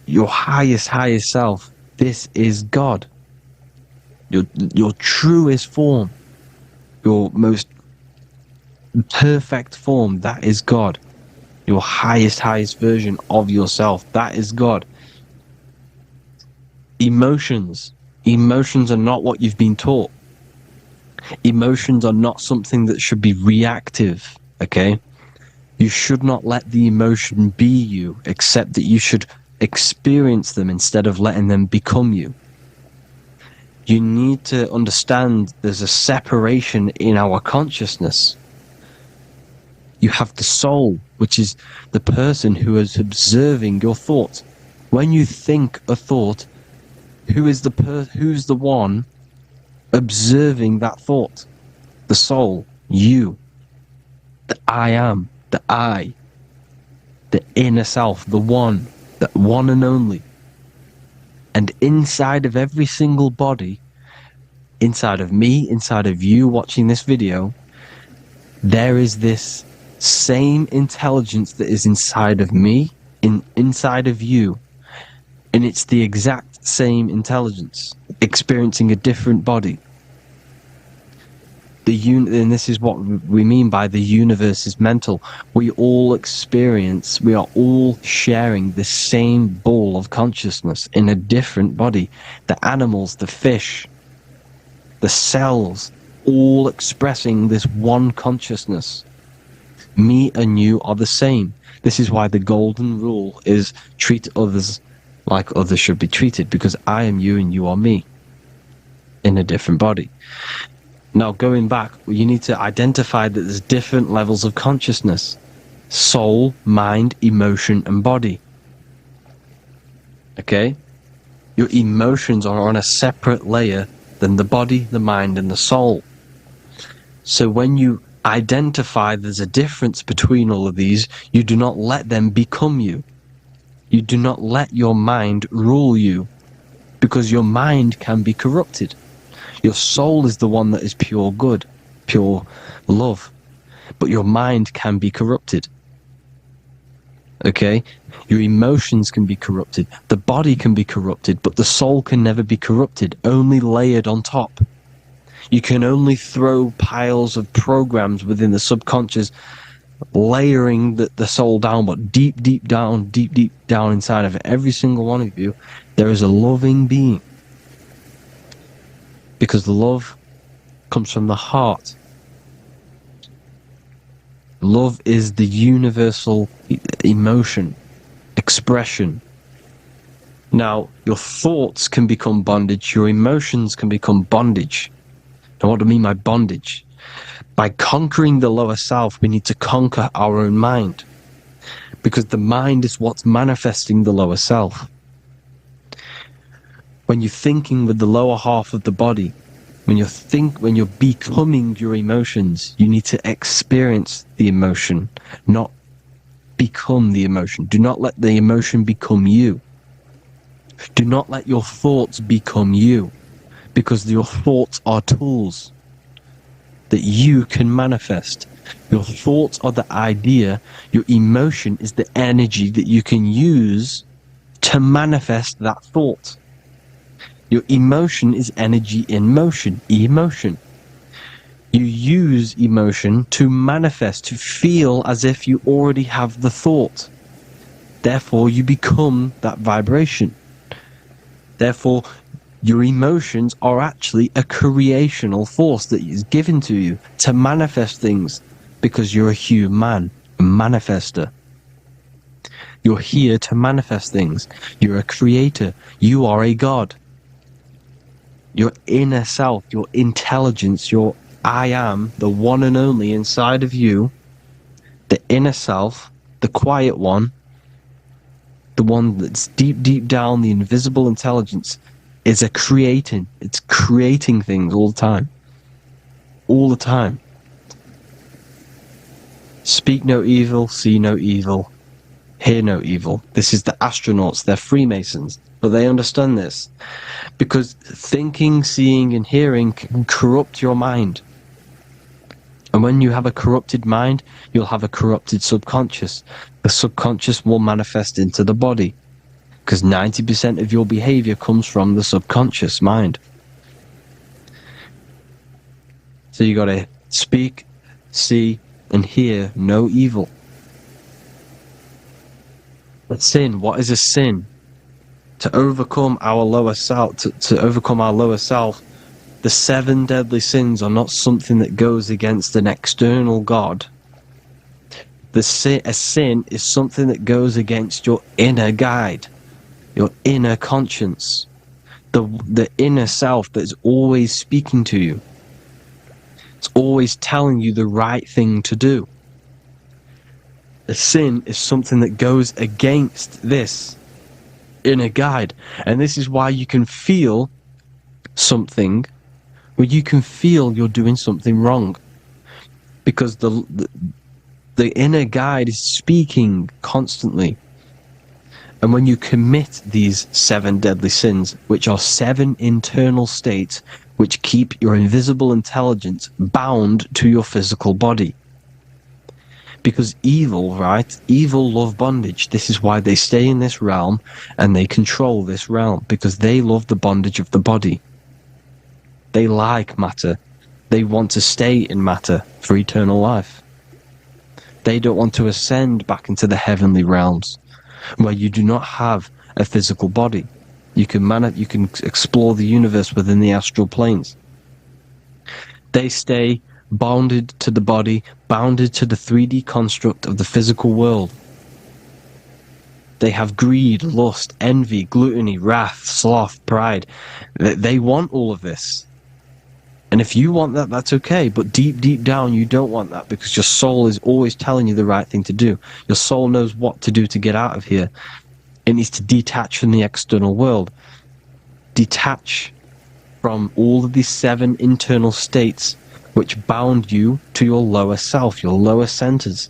[SPEAKER 1] your highest self, this is God. Your truest form, your most perfect form, that is God. Your highest version of yourself, that is God. Emotions are not what you've been taught. Emotions are not something that should be reactive, okay? You should not let the emotion be you, except that you should experience them instead of letting them become you. You need to understand there's a separation in our consciousness. You have the soul, which is the person who is observing your thoughts. When you think a thought, who's the one observing that thought? The soul, you, the I am, the I, the inner self, the one and only. And inside of every single body, inside of me, inside of you watching this video, there is this same intelligence that is inside of me, inside of you. And it's the exact same intelligence, experiencing a different body. And this is what we mean by the universe is mental. We are all sharing the same ball of consciousness in a different body. The animals, the fish, the cells, all expressing this one consciousness. Me and you are the same. This is why the golden rule is treat others like others should be treated, because I am you and you are me in a different body. Now, going back, you need to identify that there's different levels of consciousness. Soul, mind, emotion, and body. Okay? Your emotions are on a separate layer than the body, the mind, and the soul. So when you identify there's a difference between all of these, you do not let them become you. You do not let your mind rule you, because your mind can be corrupted. Your soul is the one that is pure good, pure love, but your mind can be corrupted. Okay? Your emotions can be corrupted. The body can be corrupted, but the soul can never be corrupted, only layered on top. You can only throw piles of programs within the subconscious, layering the soul down, but deep down inside of every single one of you, there is a loving being. Because love comes from the heart. Love is the universal emotion, expression. Now, your thoughts can become bondage, your emotions can become bondage. Now, what do I mean by bondage? By conquering the lower self, we need to conquer our own mind. Because the mind is what's manifesting the lower self. When you're thinking with the lower half of the body, when you're becoming your emotions, you need to experience the emotion, not become the emotion. Do not let the emotion become you. Do not let your thoughts become you, because your thoughts are tools that you can manifest. Your thoughts are the idea, your emotion is the energy that you can use to manifest that thought. Your emotion is energy in motion, emotion. You use emotion to manifest, to feel as if you already have the thought. Therefore, you become that vibration. Therefore, your emotions are actually a creational force that is given to you to manifest things because you're a human, a manifester. You're here to manifest things. You're a creator. You are a god. Your inner self, your intelligence, your I am, the one and only inside of you, the inner self, the quiet one, the one that's deep, deep down, the invisible intelligence, is creating. It's creating things all the time. All the time. Speak no evil, see no evil, hear no evil. This is the astronauts, they're Freemasons, but they understand this. Because thinking, seeing, and hearing can corrupt your mind. And when you have a corrupted mind, you'll have a corrupted subconscious. The subconscious will manifest into the body. Because 90% of your behavior comes from the subconscious mind. So you gotta speak, see, and hear no evil. But sin, what is a sin? To overcome our lower self, to overcome our lower self, the 7 deadly sins are not something that goes against an external God. A sin is something that goes against your inner guide, your inner conscience, the inner self that's always speaking to you. It's always telling you the right thing to do. A sin is something that goes against this inner guide. And this is why you can feel something, where you can feel you're doing something wrong. Because the inner guide is speaking constantly. And when you commit these 7 deadly sins, which are 7 internal states which keep your invisible intelligence bound to your physical body. Because evil, right? Evil love bondage. This is why they stay in this realm and they control this realm. Because they love the bondage of the body. They like matter. They want to stay in matter for eternal life. They don't want to ascend back into the heavenly realms, where you do not have a physical body. You can explore the universe within the astral planes. They stay bounded to the body, bounded to the 3D construct of the physical world. They have greed, lust, envy, gluttony, wrath, sloth, pride. They want all of this. And if you want that, that's okay. But deep, deep down, you don't want that, because your soul is always telling you the right thing to do. Your soul knows what to do to get out of here. It needs to detach from the external world. Detach from all of these 7 internal states which bound you to your lower self, your lower centers.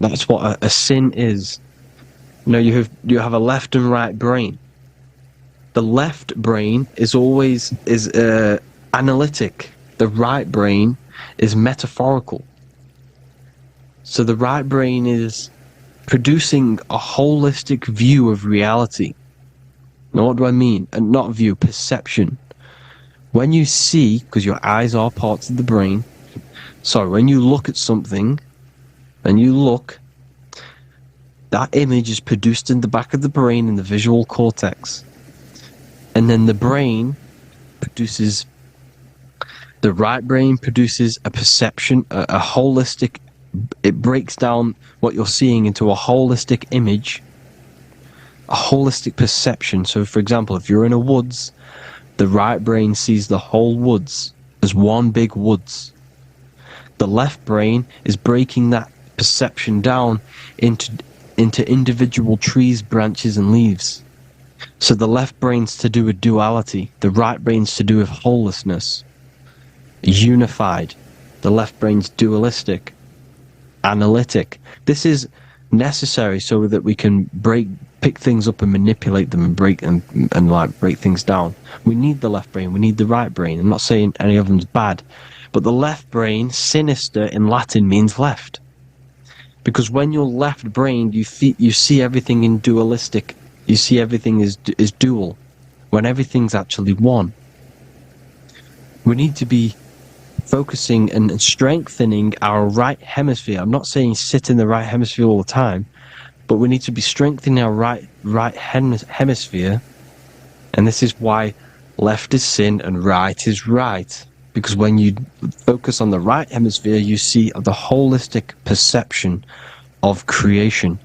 [SPEAKER 1] That's what a sin is. You know, you have a left and right brain. The left brain is always analytic. The right brain is metaphorical. So the right brain is producing a holistic view of reality. Now, what do I mean? And not view, perception. When you see, because your eyes are parts of the brain, when you look at something, and you look, that image is produced in the back of the brain in the visual cortex. And then the right brain produces a perception, a holistic, it breaks down what you're seeing into a holistic image, a holistic perception. So, for example, if you're in a woods, the right brain sees the whole woods as one big woods. The left brain is breaking that perception down into individual trees, branches, and leaves. So the left brain's to do with duality, the right brain's to do with wholeness, unified. The left brain's dualistic, analytic. This is necessary so that we can pick things up and manipulate them and break things down. We need the left brain, we need the right brain. I'm not saying any of them's bad, but the left brain, sinister in Latin, means left. Because when you're left-brained, you see everything in dualistic. You see everything is dual, when everything's actually one. We need to be focusing and strengthening our right hemisphere. I'm not saying sit in the right hemisphere all the time, but we need to be strengthening our right hemisphere. And this is why left is sin and right is right. because when you focus on the right hemisphere, you see the holistic perception of creation.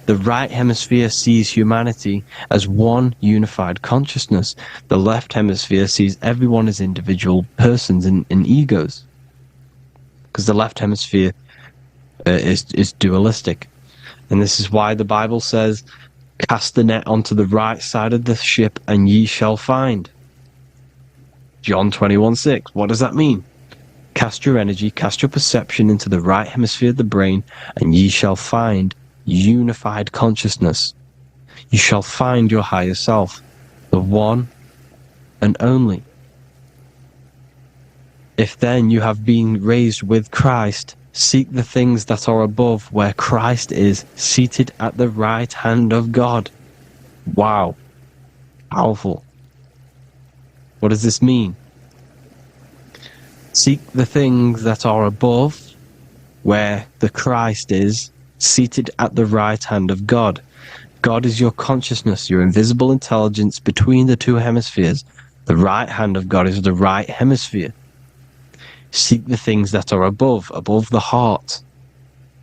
[SPEAKER 1] The right hemisphere sees humanity as one unified consciousness. The left hemisphere sees everyone as individual persons and egos, because the left hemisphere is dualistic. And this is why the Bible says, cast the net onto the right side of the ship and ye shall find. John 21:6. What does that mean? Cast your energy, cast your perception into the right hemisphere of the brain, and ye shall find unified consciousness. You shall find your higher self, the one and only. If then you have been raised with Christ, seek the things that are above, where Christ is seated at the right hand of God. Wow. Powerful. What does this mean? Seek the things that are above, where the Christ is seated at the right hand of God. God is your consciousness, your invisible intelligence between the two hemispheres. The right hand of God is the right hemisphere. Seek the things that are above the heart.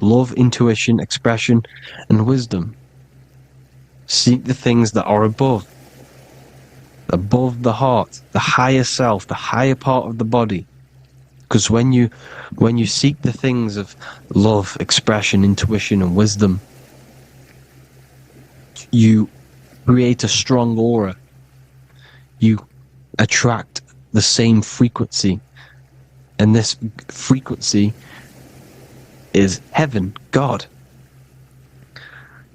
[SPEAKER 1] Love, intuition, expression, and wisdom. Seek the things that are above the heart, the higher self, the higher part of the body. Because when you seek the things of love, expression, intuition, and wisdom, you create a strong aura. You attract the same frequency. And this frequency is heaven, God.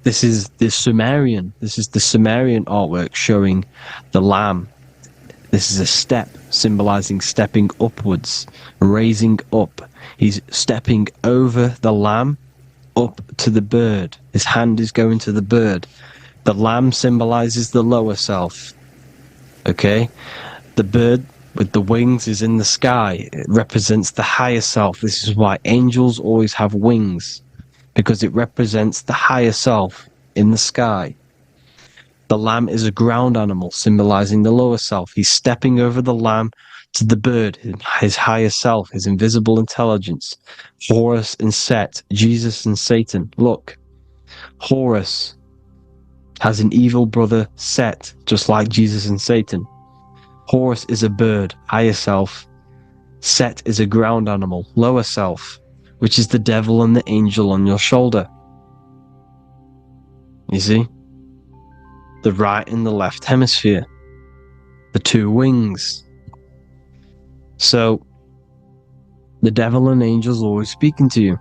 [SPEAKER 1] This is the Sumerian artwork showing the Lamb. This is a step symbolizing stepping upwards, raising up. He's stepping over the Lamb up to the bird. His hand is going to the bird. The Lamb symbolizes the lower self. Okay? The bird with the wings is in the sky. It represents the higher self. This is why angels always have wings, because it represents the higher self in the sky. The lamb is a ground animal, symbolizing the lower self. He's stepping over the lamb to the bird, his higher self, his invisible intelligence. Horus and Set, Jesus and Satan. Look, Horus has an evil brother, Set, just like Jesus and Satan. Horus is a bird, higher self. Set is a ground animal, lower self, which is the devil and the angel on your shoulder. You see? The right and the left hemisphere. The two wings. So, the devil and angels always speaking to you.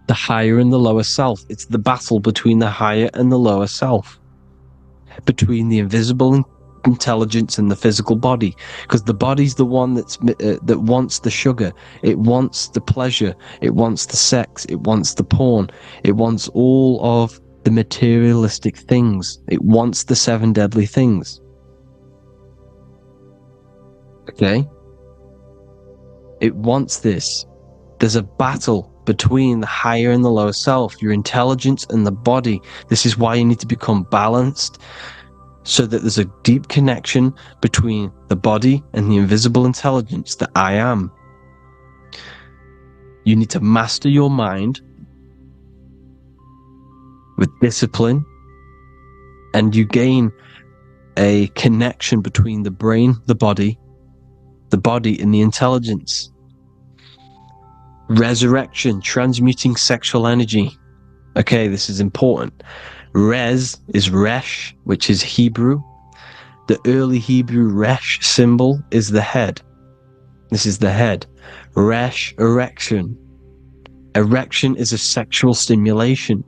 [SPEAKER 1] The higher and the lower self. It's the battle between the higher and the lower self. Between the invisible intelligence and the physical body, because the body's the one that wants the sugar, it wants the pleasure, it wants the sex, it wants the porn, it wants all of the materialistic things, it wants the 7 deadly things. Okay, it wants this. There's a battle between the higher and the lower self, your intelligence and the body. This is why you need to become balanced, so that there's a deep connection between the body and the invisible intelligence, the I am. You need to master your mind with discipline, and you gain a connection between the brain, the body and the intelligence. Resurrection, transmuting sexual energy. Okay, this is important. Res is Resh, which is Hebrew. The early Hebrew Resh symbol is the head. This is the head. Resh, erection. Erection is a sexual stimulation.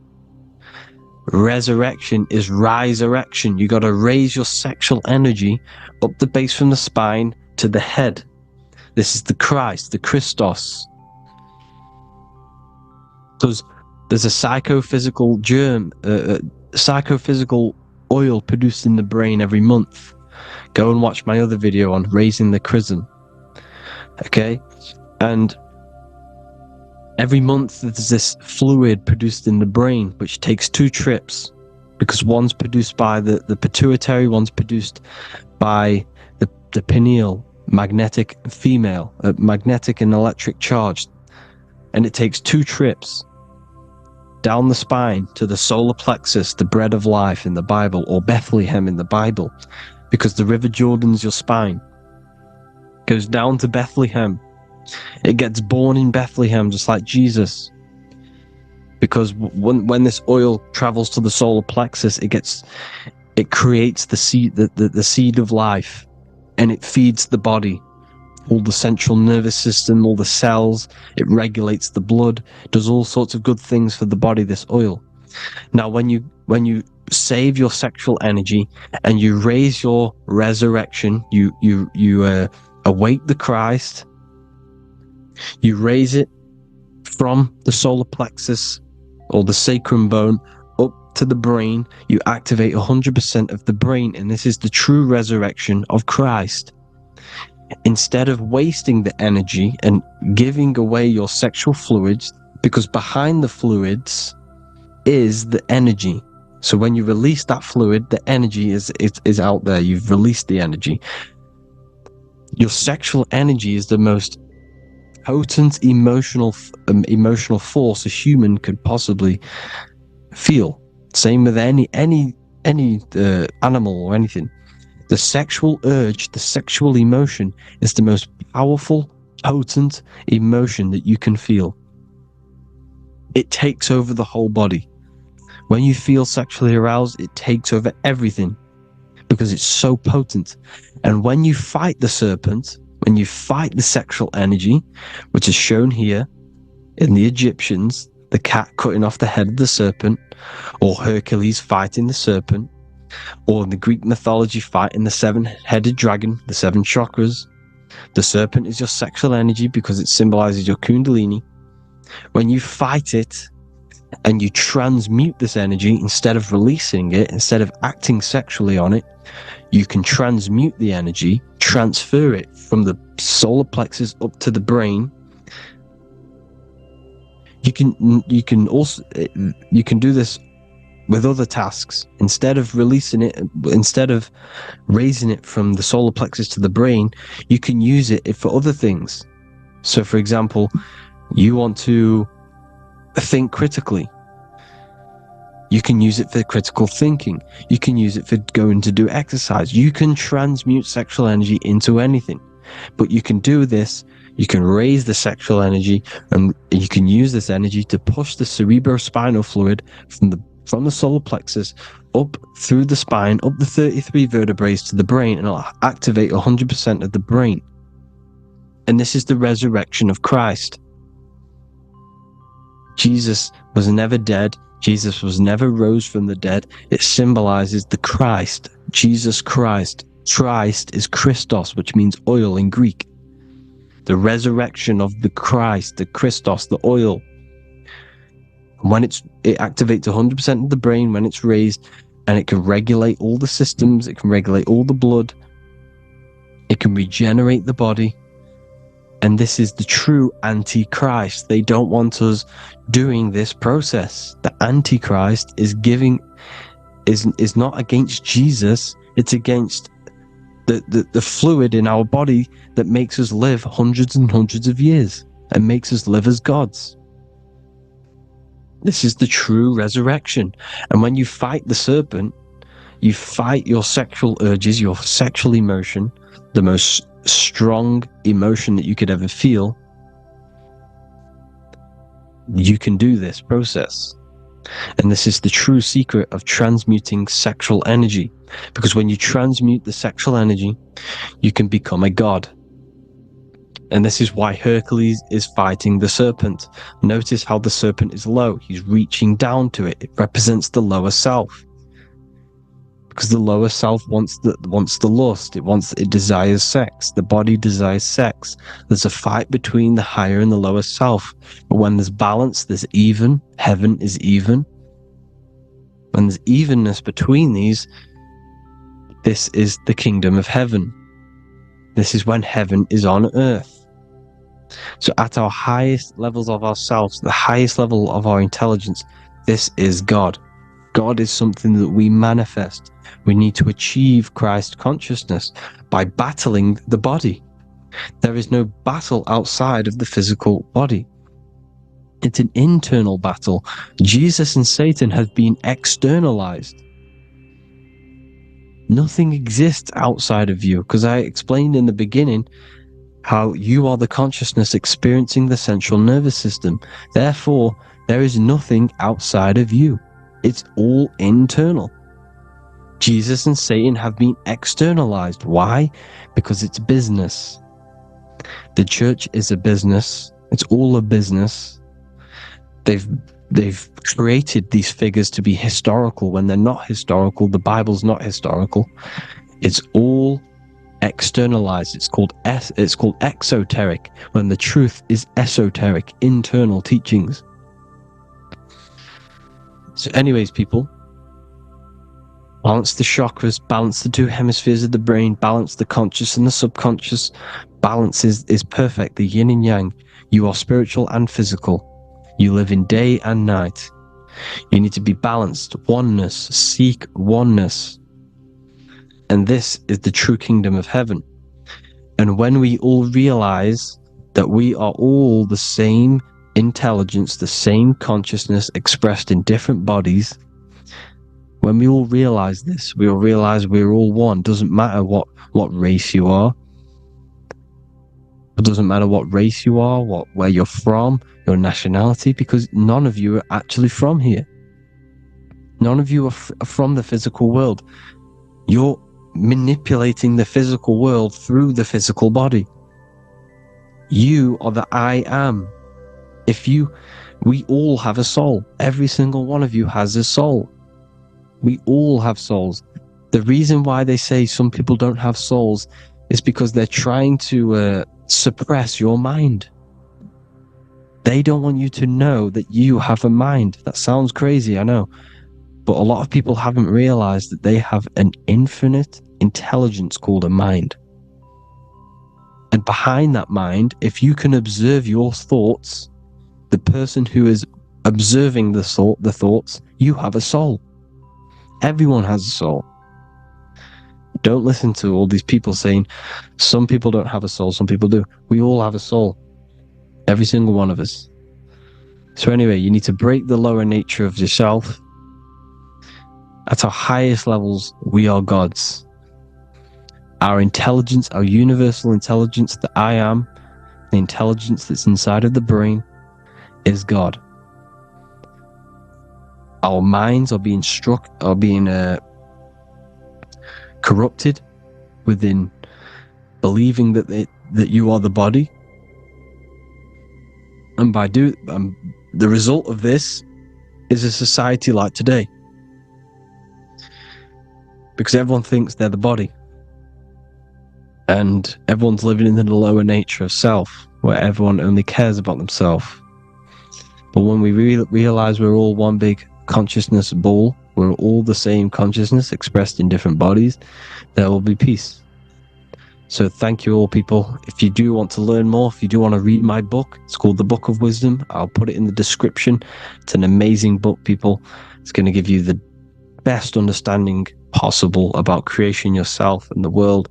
[SPEAKER 1] Resurrection is rise erection. You got to raise your sexual energy up the base from the spine to the head. This is the Christ, the Christos. There's a psychophysical germ, psychophysical oil produced in the brain every month. Go and watch my other video on raising the chrism. Okay? And every month there's this fluid produced in the brain, which takes 2 trips, because one's produced by the pituitary, one's produced by the pineal magnetic female, magnetic and electric charge, and it takes 2 trips down the spine to the solar plexus, the bread of life in the Bible, or Bethlehem in the Bible, because the River Jordan's your spine. Goes down to Bethlehem. It gets born in Bethlehem, just like Jesus. Because when this oil travels to the solar plexus, it creates the seed, the seed of life, and it feeds the body, all the central nervous system, all the cells. It regulates the blood, does all sorts of good things for the body. This oil. Now, when you save your sexual energy and you raise your resurrection, you awake the Christ. You raise it from the solar plexus or the sacrum bone up to the brain. You activate 100% of the brain, and this is the true resurrection of Christ. Instead of wasting the energy and giving away your sexual fluids, because behind the fluids is the energy. So when you release that fluid, the energy is out there. You've released the energy. Your sexual energy is the most potent emotional force a human could possibly feel. Same with any animal or anything. The sexual urge, the sexual emotion is the most powerful, potent emotion that you can feel. It takes over the whole body. When you feel sexually aroused, it takes over everything because it's so potent. And when you fight the serpent, when you fight the sexual energy, which is shown here in the Egyptians, the cat cutting off the head of the serpent, or Hercules fighting the serpent, or in the Greek mythology fighting the 7-headed dragon, the 7 chakras. The serpent is your sexual energy because it symbolizes your kundalini. When you fight it and you transmute this energy, instead of releasing it, instead of acting sexually on it, you can transmute the energy, transfer it from the solar plexus up to the brain. You can do this with other tasks. Instead of releasing it, instead of raising it from the solar plexus to the brain, you can use it for other things. So for example, you want to think critically. You can use it for critical thinking. You can use it for going to do exercise. You can transmute sexual energy into anything. But you can do this, you can raise the sexual energy, and you can use this energy to push the cerebrospinal fluid from the solar plexus up through the spine, up the 33 vertebrae to the brain, and it'll activate 100% of the brain. And this is the resurrection of Christ. Jesus was never dead. Jesus was never rose from the dead. It symbolizes the Christ, Jesus Christ. Christ is Christos, which means oil in Greek. The resurrection of the Christ, the Christos, the oil. When it activates 100% of the brain when it's raised, and it can regulate all the systems, it can regulate all the blood, it can regenerate the body. And this is the true Antichrist. They don't want us doing this process. The Antichrist is not against Jesus, it's against the fluid in our body that makes us live hundreds and hundreds of years and makes us live as gods. This is the true resurrection. And when you fight the serpent, you fight your sexual urges, your sexual emotion, the most strong emotion that you could ever feel. You can do this process. And this is the true secret of transmuting sexual energy. Because when you transmute the sexual energy, you can become a god. And this is why Hercules is fighting the serpent. Notice how the serpent is low. He's reaching down to it. It represents the lower self. Because the lower self wants the lust. It desires sex. The body desires sex. There's a fight between the higher and the lower self. But when there's balance, there's even. Heaven is even. When there's evenness between these, this is the kingdom of heaven. This is when heaven is on earth. So at our highest levels of ourselves, the highest level of our intelligence, this is God. God is something that we manifest. We need to achieve Christ consciousness by battling the body. There is no battle outside of the physical body. It's an internal battle. Jesus and Satan have been externalized. Nothing exists outside of you, because I explained in the beginning how you are the consciousness experiencing the central nervous system. Therefore, there is nothing outside of you. It's all internal. Jesus and Satan have been externalized. Why? Because it's business. The church is a business. It's all a business. They've created these figures to be historical when they're not historical. The Bible's not historical. It's all externalized. It's called exoteric, when the truth is esoteric, internal teachings. So anyways, people, balance the chakras, balance the two hemispheres of the brain, balance the conscious and the subconscious. Balance is perfect, the yin and yang. You are spiritual and physical. You live in day and night. You need to be balanced. Oneness. Seek oneness. And this is the true kingdom of heaven. And when we all realize that we are all the same intelligence, the same consciousness expressed in different bodies, when we all realize this, we all realize we're all one. Doesn't matter what race you are. It doesn't matter what race you are, where you're from, your nationality, because none of you are actually from here. None of you are from the physical world. You're manipulating the physical world through the physical body. You are the I am. We all have a soul. Every single one of you has a soul. We all have souls. The reason why they say some people don't have souls is because they're trying to suppress your mind. They don't want you to know that you have a mind. That sounds crazy, I know. But a lot of people haven't realized that they have an infinite intelligence called a mind. And behind that mind, if you can observe your thoughts, the person who is observing the thoughts, you have a soul. Everyone has a soul. Don't listen to all these people saying some people don't have a soul, some people do. We all have a soul. Every single one of us. So anyway, you need to break the lower nature of yourself. At our highest levels, we are gods. Our intelligence, our universal intelligence, the I am, the intelligence that's inside of the brain, is God. Our minds are being corrupted within believing that you are the body, and by the result of this is a society like today, because everyone thinks they're the body, and everyone's living in the lower nature of self, where everyone only cares about themselves. But when we realize we're all one big consciousness ball, we're all the same consciousness expressed in different bodies, there will be peace. So thank you all, people. If you do want to learn more, if you do want to read my book, it's called The Book of Wisdom. I'll put it in the description. It's an amazing book, people. It's going to give you the best understanding possible about creation, yourself, and the world.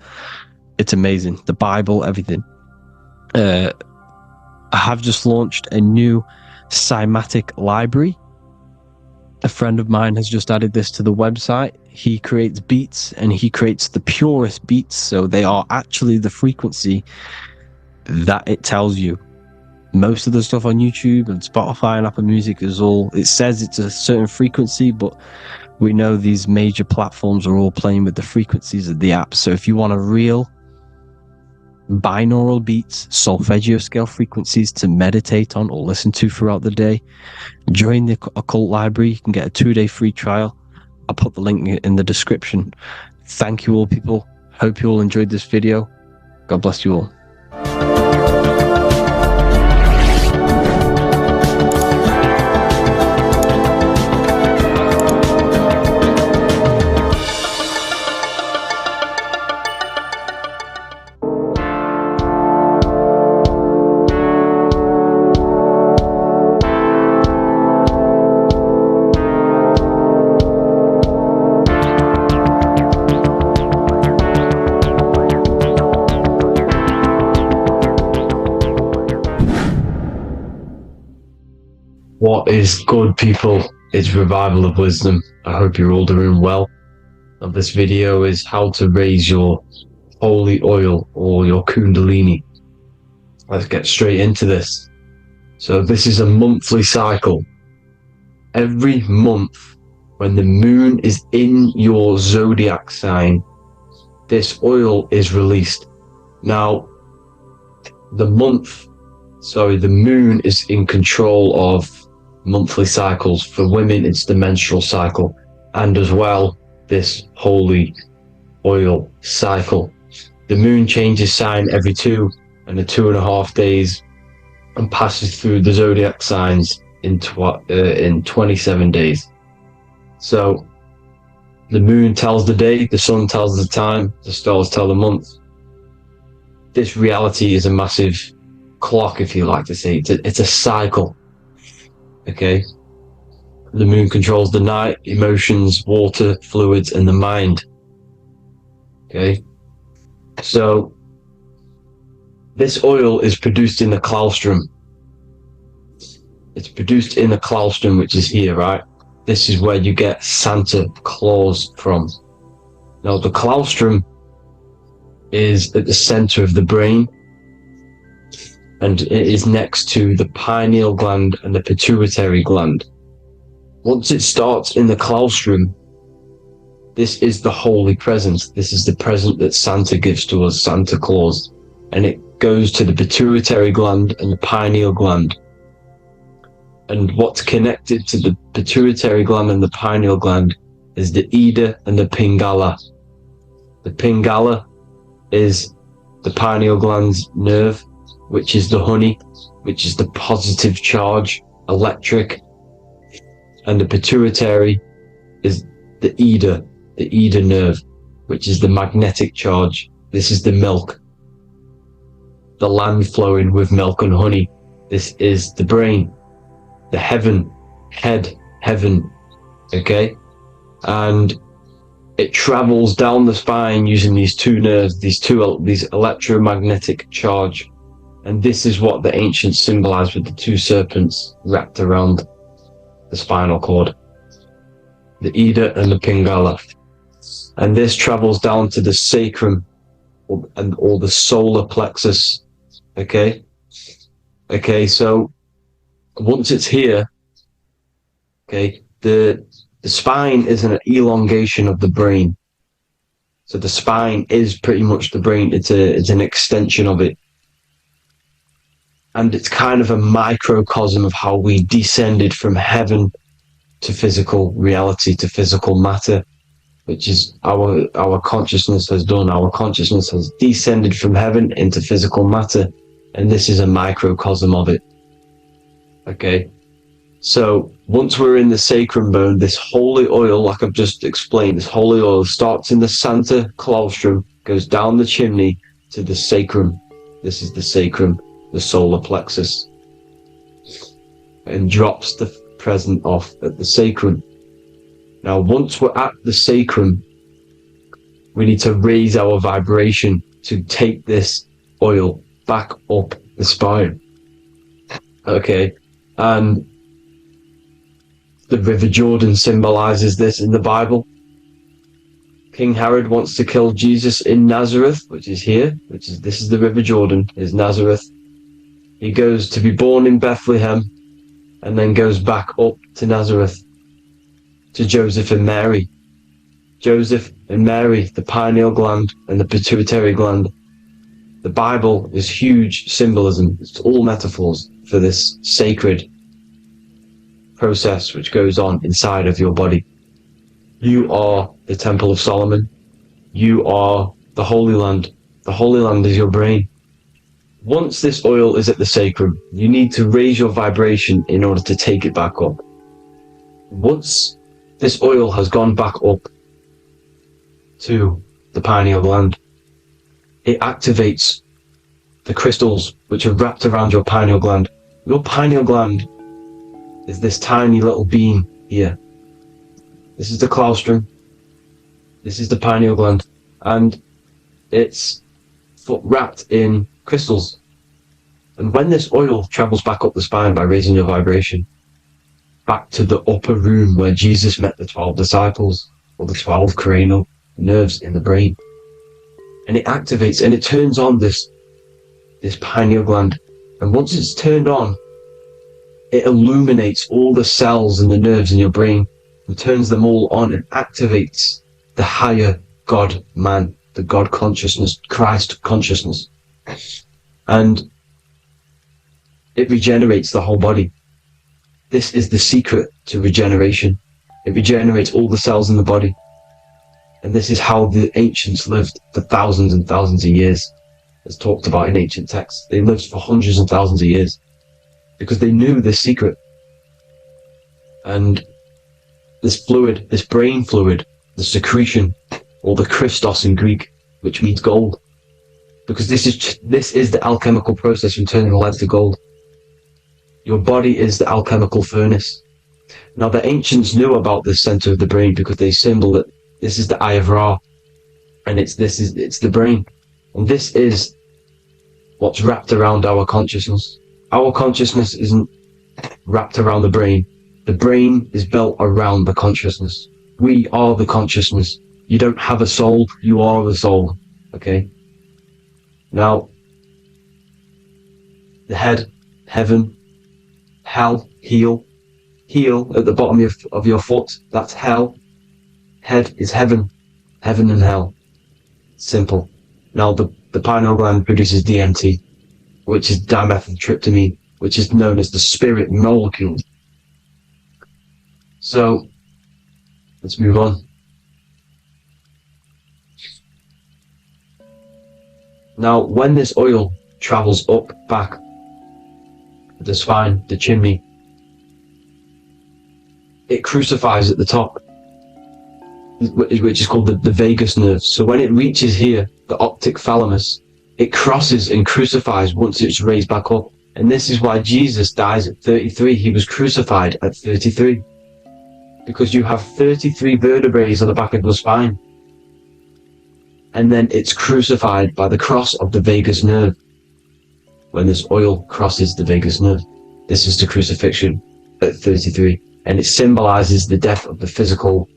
[SPEAKER 1] It's amazing. The Bible, everything. I have just launched a new cymatic library. A friend of mine has just added this to the website. He creates beats, and he creates the purest beats, so they are actually the frequency that it tells you. Most of the stuff on YouTube and Spotify and Apple Music it says it's a certain frequency, but we know these major platforms are all playing with the frequencies of the app. So if you want a real binaural beats, solfeggio scale frequencies to meditate on or listen to throughout the day, join the Occult Library. You can get a 2-day free trial. I'll put the link in the description. Thank you all, people. Hope you all enjoyed this video. God bless you all. What is good, people? It's Revival of Wisdom. I hope you're all doing well. And this video is how to raise your holy oil or your kundalini. Let's get straight into this. So this is a monthly cycle. Every month, when the moon is in your zodiac sign, this oil is released. Now, the moon is in control of monthly cycles. For women, it's the menstrual cycle, and as well, this holy oil cycle. The moon changes sign every 2.5 days and passes through the zodiac signs in 27 days. So the moon tells the day, the sun tells the time, the stars tell the month. This reality is a massive clock, if you like to say. It's a cycle. Okay? The moon controls the night, emotions, water, fluids, and the mind. Okay? So this oil is produced in the claustrum. It's produced in the claustrum, which is here, right? This is where you get Santa Claus from. Now, the claustrum is at the center of the brain, and it is next to the pineal gland and the pituitary gland. Once it starts in the claustrum, this is the holy present. This is the present that Santa gives to us, Santa Claus. And it goes to the pituitary gland and the pineal gland. And what's connected to the pituitary gland and the pineal gland is the Ida and the Pingala. The Pingala is the pineal gland's nerve, which is the honey, which is the positive charge, electric. And the pituitary is the Ida nerve, which is the magnetic charge. This is the milk, the land flowing with milk and honey. This is the brain, the heaven, okay? And it travels down the spine using these two nerves, these electromagnetic charge. And this is what the ancients symbolized with the two serpents wrapped around the spinal cord, the Ida and the Pingala. And this travels down to the sacrum or the solar plexus. Okay, so once it's here, okay, the spine is an elongation of the brain. So the spine is pretty much the brain. It's an extension of it. And it's kind of a microcosm of how we descended from heaven to physical reality, to physical matter, which is our consciousness has done. Our consciousness has descended from heaven into physical matter, and this is a microcosm of it. Okay, so once we're in the sacrum bone, this holy oil, like I've just explained, this holy oil starts in the Santa Claustrum, goes down the chimney to the sacrum. This is the sacrum, the solar plexus, and drops the present off at the sacrum. Now, once we're at the sacrum, we need to raise our vibration to take this oil back up the spine. Okay, and the River Jordan symbolizes this in the Bible. King Herod wants to kill Jesus in Nazareth, which is here, this is the River Jordan, is Nazareth. He goes to be born in Bethlehem and then goes back up to Nazareth to Joseph and Mary. Joseph and Mary, the pineal gland and the pituitary gland. The Bible is huge symbolism. It's all metaphors for this sacred process which goes on inside of your body. You are the Temple of Solomon. You are the Holy Land. The Holy Land is your brain. Once this oil is at the sacrum, you need to raise your vibration in order to take it back up. Once this oil has gone back up to the pineal gland, it activates the crystals which are wrapped around your pineal gland. Your pineal gland is this tiny little bean here. This is the claustrum. This is the pineal gland. And it's wrapped in crystals. And when this oil travels back up the spine by raising your vibration, back to the upper room where Jesus met the 12 disciples, or the 12 cranial nerves in the brain. And it activates and it turns on this pineal gland. And once it's turned on, it illuminates all the cells and the nerves in your brain and turns them all on and activates the higher God man, the God consciousness, Christ consciousness. And it regenerates the whole body. This is the secret to regeneration. It regenerates all the cells in the body. And this is how the ancients lived for thousands and thousands of years, as talked about in ancient texts. They lived for hundreds and thousands of years because they knew this secret. And this fluid, this brain fluid, the secretion, or the Christos in Greek, which means gold, because this is the alchemical process from turning lead to gold. Your body is the alchemical furnace. Now the ancients knew about this center of the brain because they symbol it. This is the Eye of Ra, and it's the brain, and this is what's wrapped around our consciousness. Our consciousness isn't wrapped around the brain. The brain is built around the consciousness. We are the consciousness. You don't have a soul, you are the soul. Okay? Now, the head, heaven, hell, heel at the bottom of your foot, that's hell. Head is heaven and hell. Simple. Now the pineal gland produces DMT, which is dimethyltryptamine, which is known as the spirit molecule. So, let's move on. Now, when this oil travels up, back, the spine, the chimney, it crucifies at the top, which is called the vagus nerve. So when it reaches here, the optic thalamus, it crosses and crucifies once it's raised back up. And this is why Jesus dies at 33. He was crucified at 33. Because you have 33 vertebrae on the back of your spine. And then it's crucified by the cross of the vagus nerve. When this oil crosses the vagus nerve. This is the crucifixion at 33. And it symbolizes the death of the physical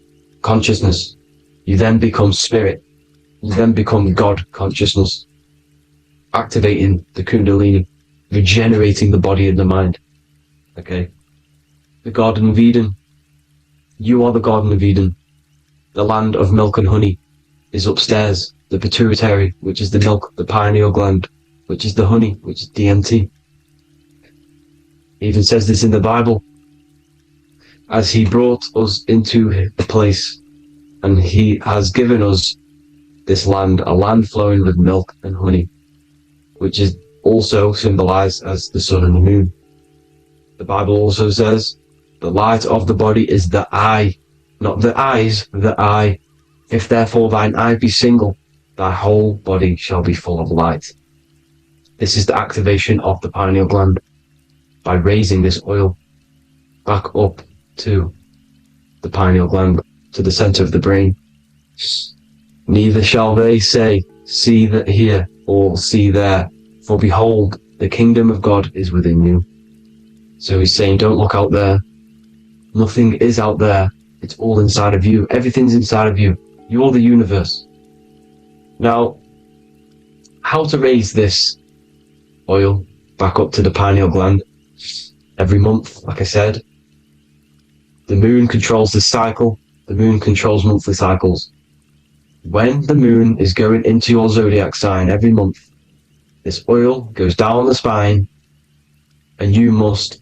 [SPEAKER 1] consciousness. You then become spirit. You then become God consciousness, activating the Kundalini, regenerating the body and the mind. Okay? The Garden of Eden. You are the Garden of Eden. The land of milk and honey is upstairs. The pituitary, which is the milk, the pineal gland, which is the honey, which is DMT. It even says this in the Bible. As he brought us into a place, and he has given us this land, a land flowing with milk and honey, which is also symbolized as the sun and the moon. The Bible also says, the light of the body is the eye, not the eyes, the eye. If therefore thine eye be single, thy whole body shall be full of light. This is the activation of the pineal gland by raising this oil back up to the pineal gland, to the center of the brain. Neither shall they say, see that here, or see there, for behold, the kingdom of God is within you. So he's saying, don't look out there. Nothing is out there. It's all inside of you. Everything's inside of you. You're the universe. Now, how to raise this oil back up to the pineal gland? Every month, like I said. The moon controls the cycle. The moon controls monthly cycles. When the moon is going into your zodiac sign every month, this oil goes down the spine, and you must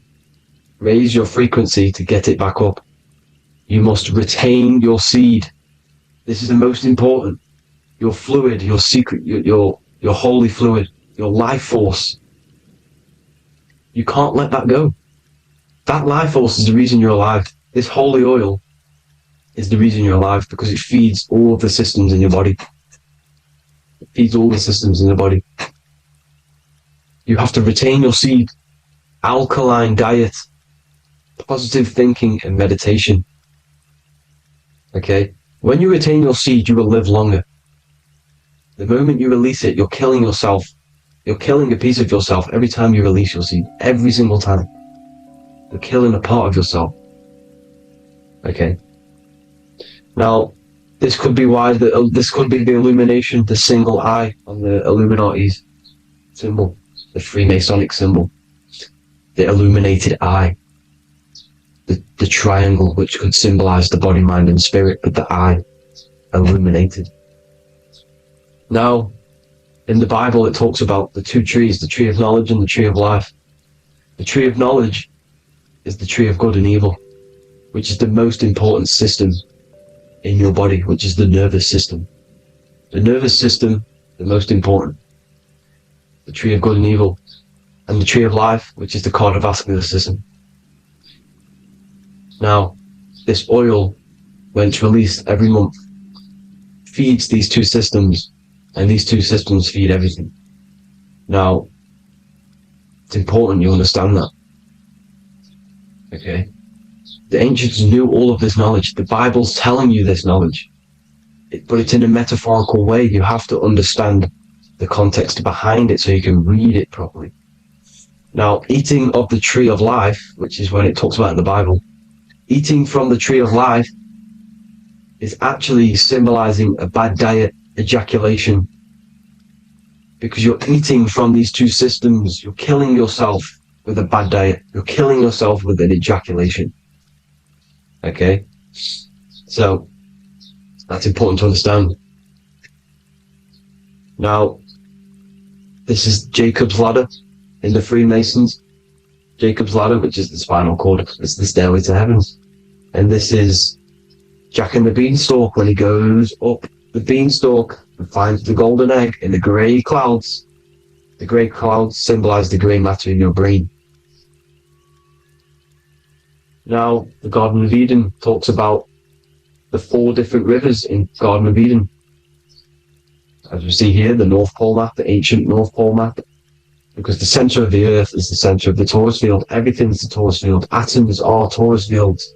[SPEAKER 1] raise your frequency to get it back up. You must retain your seed. This is the most important. Your fluid, your secret, your holy fluid, your life force. You can't let that go. That life force is the reason you're alive. This holy oil is the reason you're alive, because it feeds all of the systems in your body. It feeds all the systems in the body. You have to retain your seed. Alkaline diet, positive thinking, and meditation. Okay? When you retain your seed, you will live longer. The moment you release it, you're killing yourself. You're killing a piece of yourself every time you release your seed. Every single time. You're killing a part of yourself. Okay. Now, this could be why this could be the illumination, the single eye on the Illuminati's symbol, the Freemasonic symbol, the illuminated eye, the triangle, which could symbolize the body, mind, and spirit, but the eye illuminated. Now, in the Bible, it talks about the two trees, the tree of knowledge and the tree of life. The tree of knowledge is the tree of good and evil, which is the most important system in your body, which is the nervous system. The nervous system, the most important. The tree of good and evil. And the tree of life, which is the cardiovascular system. Now, this oil, when it's released every month, feeds these two systems, and these two systems feed everything. Now, it's important you understand that. Okay? The ancients knew all of this knowledge. The Bible's telling you this knowledge. But it's in a metaphorical way. You have to understand the context behind it so you can read it properly. Now, eating of the tree of life, which is when it talks about in the Bible, eating from the tree of life is actually symbolizing a bad diet, ejaculation, because you're eating from these two systems. You're killing yourself with a bad diet. You're killing yourself with an ejaculation. Okay? So, that's important to understand. Now, this is Jacob's ladder in the Freemasons. Jacob's ladder, which is the spinal cord. It's the stairway to heaven. And this is Jack and the Beanstalk when he goes up the beanstalk and finds the golden egg in the grey clouds. The grey clouds symbolize the grey matter in your brain. Now, the Garden of Eden talks about the 4 different rivers in Garden of Eden. As we see here, the North Pole map, the ancient North Pole map. Because the center of the earth is the center of the torus field. Everything's the torus field. Atoms are torus fields.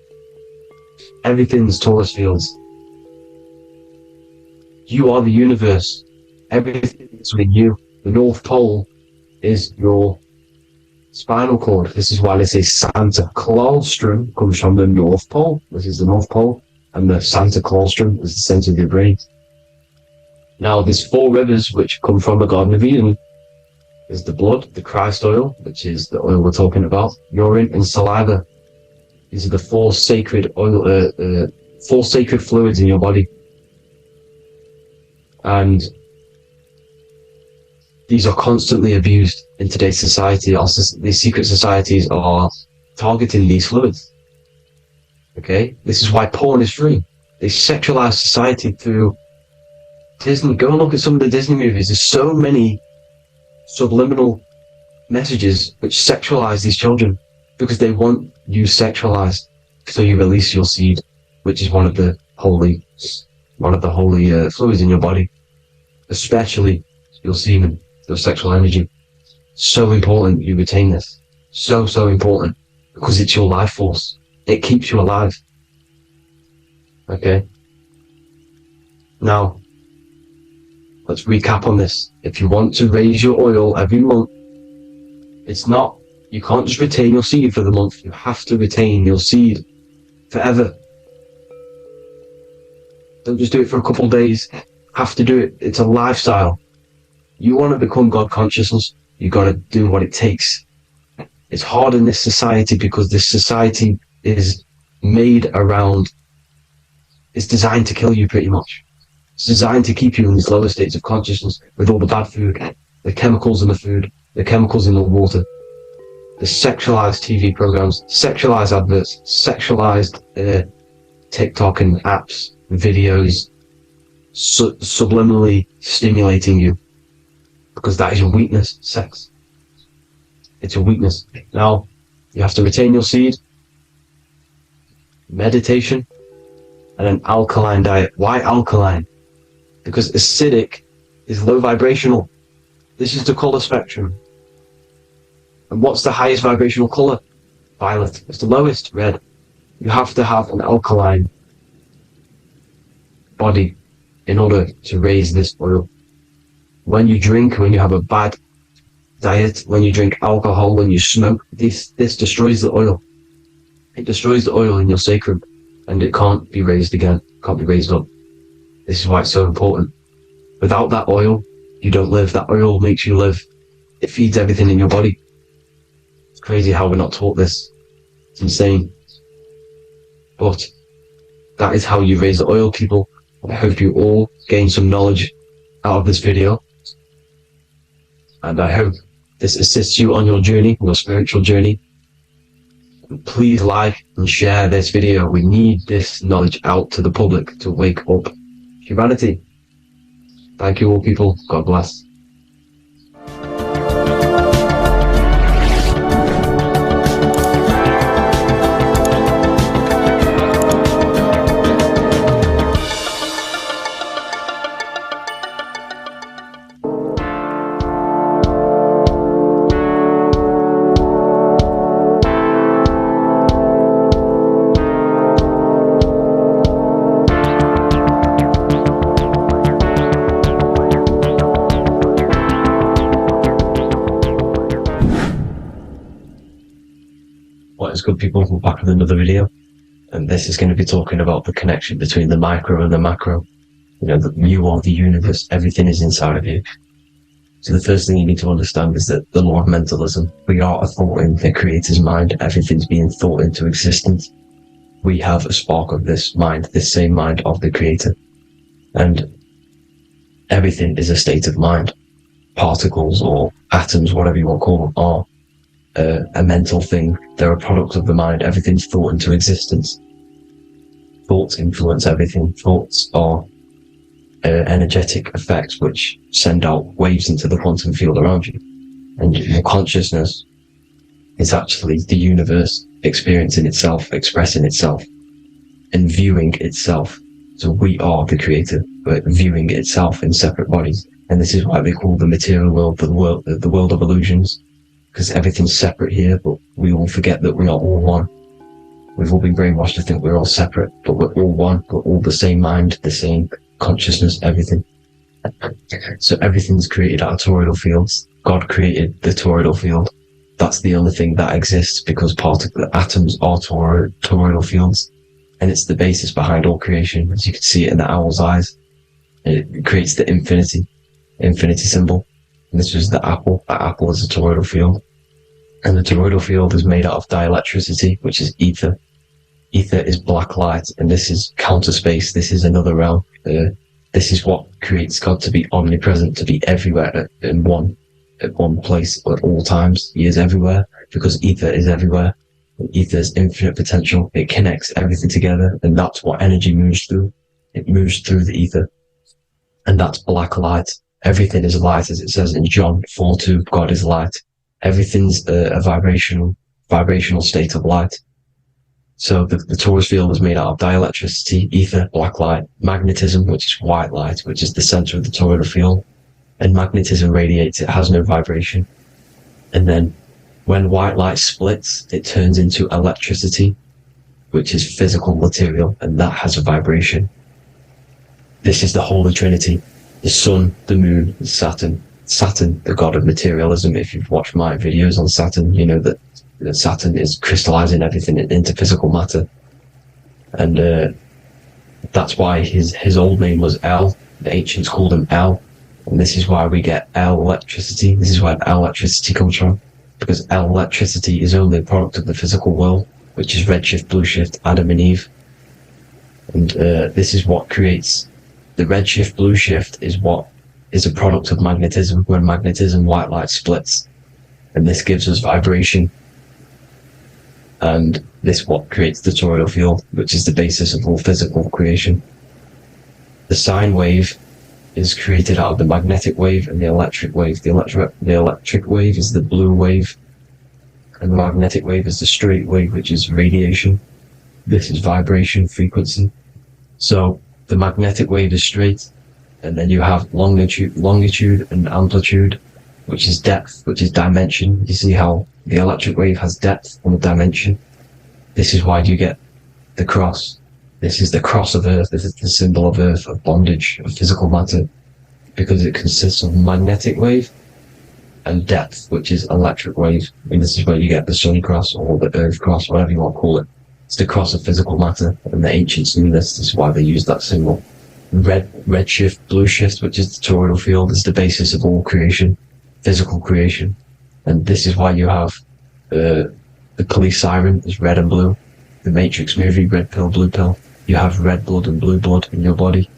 [SPEAKER 1] Everything's torus fields. You are the universe. Everything is within you. The North Pole is your spinal cord. This is why they say Santa Claustrum comes from the North Pole. This is the North Pole. And the Santa Claustrum is the center of your brain. Now, there's 4 rivers which come from the Garden of Eden. There's the blood, the Christ oil, which is the oil we're talking about, urine, and saliva. These are the 4 sacred oil, 4 sacred fluids in your body. And these are constantly abused in today's society. These secret societies are targeting these fluids. Okay? This is why porn is free. They sexualize society through Disney. Go and look at some of the Disney movies. There's so many subliminal messages which sexualize these children because they want you sexualized. So you release your seed, which is one of the holy fluids in your body, especially your semen, your sexual energy. So important you retain this. So important, because it's your life force. It keeps you alive. Okay? Now, let's recap on this. If you want to raise your oil every month, you can't just retain your seed for the month. You have to retain your seed forever. Don't just do it for a couple of days. Have to do it. It's a lifestyle. You want to become God consciousness, you got to do what it takes. It's hard in this society because this society is made around, it's designed to kill you pretty much. It's designed to keep you in these lower states of consciousness with all the bad food, the chemicals in the food, the chemicals in the water, the sexualized TV programs, sexualized adverts, sexualized TikTok and apps, videos, subliminally stimulating you. Because that is your weakness, sex. It's your weakness. Now, you have to retain your seed, meditation, and an alkaline diet. Why alkaline? Because acidic is low vibrational. This is the color spectrum. And what's the highest vibrational color? Violet. It's the lowest, red. You have to have an alkaline body in order to raise this oil. When you drink, when you have a bad diet, when you drink alcohol, when you smoke, this destroys the oil. It destroys the oil in your sacrum. and it can't be raised again, can't be raised up. This is why it's so important. Without that oil, you don't live. That oil makes you live. It feeds everything in your body. It's crazy how we're not taught this. It's insane. But that is how you raise the oil, people. I hope you all gain some knowledge out of this video. And I hope this assists you on your journey, your spiritual journey. Please like and share this video. We need this knowledge out to the public to wake up humanity. Thank you all, people. God bless. What is good, people? We're back with another video, and this is going to be talking about the connection between the micro and the macro. You know, that you are the universe, everything is inside of you. So the first thing you need to understand is that the law of mentalism, we are a thought in the creator's mind, everything's being thought into existence. We have a spark of this mind, this same mind of the creator, and everything is a state of mind. Particles or atoms, whatever you want to call them, are a mental thing. They're a product of the mind. Everything's thought into existence. Thoughts influence everything. Thoughts are energetic effects which send out waves into the quantum field around you. And your consciousness is actually the universe experiencing itself, expressing itself, and viewing itself. So we are the creator, but viewing itself in separate bodies. And this is why they call the material world the world of illusions. Because everything's separate here, but we all forget that we are all one. We've all been brainwashed to think we're all separate, but we're all one. We're all the same mind, the same consciousness, everything. So everything's created out of toroidal fields. God created the toroidal field. That's the only thing that exists because the atoms are toroidal fields. And it's the basis behind all creation. As you can see it in the owl's eyes. It creates the infinity symbol. And this is the apple. That apple is a toroidal field. And the toroidal field is made out of dielectricity, which is ether. Ether is black light, and this is counter space. This is another realm. This is what creates God to be omnipresent, to be everywhere at one place at all times. He is everywhere because ether is everywhere. And ether is infinite potential. It connects everything together, and that's what energy moves through. It moves through the ether. And that's black light. Everything is light, as it says in John 4:2, God is light. Everything's a vibrational state of light. So the torus field is made out of dielectricity, ether, black light, magnetism, which is white light, which is the center of the toroidal field. And magnetism radiates, it has no vibration. And then when white light splits, it turns into electricity, which is physical material, and that has a vibration. This is the Holy Trinity. The sun, the moon, and Saturn. Saturn, the god of materialism. If you've watched my videos on Saturn, you know that Saturn is crystallizing everything into physical matter. And that's why his old name was El. The ancients called him El. And this is why we get El electricity. This is where El electricity comes from. Because El electricity is only a product of the physical world, which is redshift, blueshift, Adam and Eve. And this is what creates the redshift, blueshift is what is a product of magnetism. When magnetism, white light splits, and this gives us vibration. And this what creates the toroidal field, which is the basis of all physical creation. The sine wave is created out of the magnetic wave and the electric wave. The electric wave is the blue wave, and the magnetic wave is the straight wave, which is radiation. This is vibration, frequency. So the magnetic wave is straight, and then you have longitude and amplitude, which is depth, which is dimension. You see how the electric wave has depth and dimension. This is why you get the cross. This is the cross of Earth. This is the symbol of Earth, of bondage, of physical matter, because it consists of magnetic wave and depth, which is electric wave. And this is where you get the sun cross or the Earth cross, whatever you want to call it. It's the cross of physical matter, and the ancients knew this. This is why they used that symbol. Red shift, blue shift, which is the toroidal field, is the basis of all creation, physical creation. And this is why you have the police siren is red and blue. The Matrix movie, red pill, blue pill. You have red blood and blue blood in your body.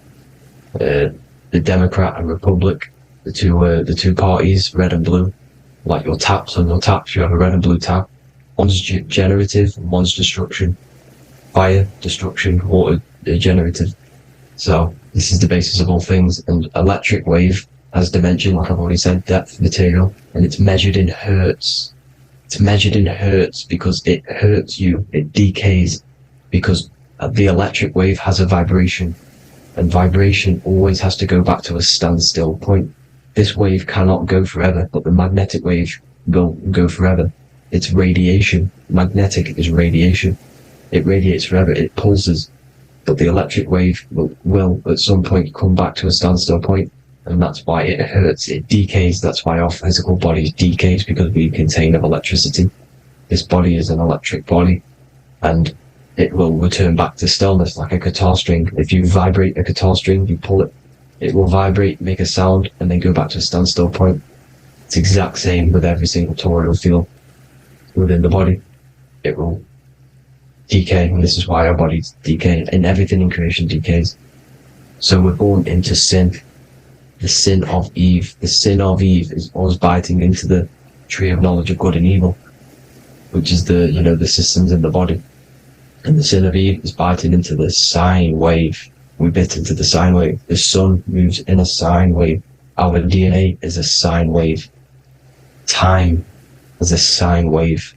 [SPEAKER 1] The Democrat and Republic, the two parties, red and blue. Like your taps on your taps, you have a red and blue tap. One's generative, one's destruction. Fire, destruction, water, generative. So this is the basis of all things. And electric wave has dimension, like I've already said, depth, material, and it's measured in hertz. It's measured in hertz because it hurts you, it decays, because the electric wave has a vibration, and vibration always has to go back to a standstill point. This wave cannot go forever, but the magnetic wave will go forever. It's radiation. Magnetic is radiation. It radiates forever, it pulses, but the electric wave will at some point come back to a standstill point, and that's why it hurts, it decays. That's why our physical body decays, because we contain of electricity. This body is an electric body, and it will return back to stillness like a guitar string. If you vibrate a guitar string, you pull it, it will vibrate, make a sound, and then go back to a standstill point. It's exact same with every single toroidal field within the body. It will decay, and this is why our bodies decay, and everything in creation decays. So we're born into sin. The sin of Eve. The sin of Eve is us biting into the tree of knowledge of good and evil, which is the systems in the body. And the sin of Eve is biting into the sine wave. We bit into the sine wave. The sun moves in a sine wave. Our DNA is a sine wave. Time is a sine wave.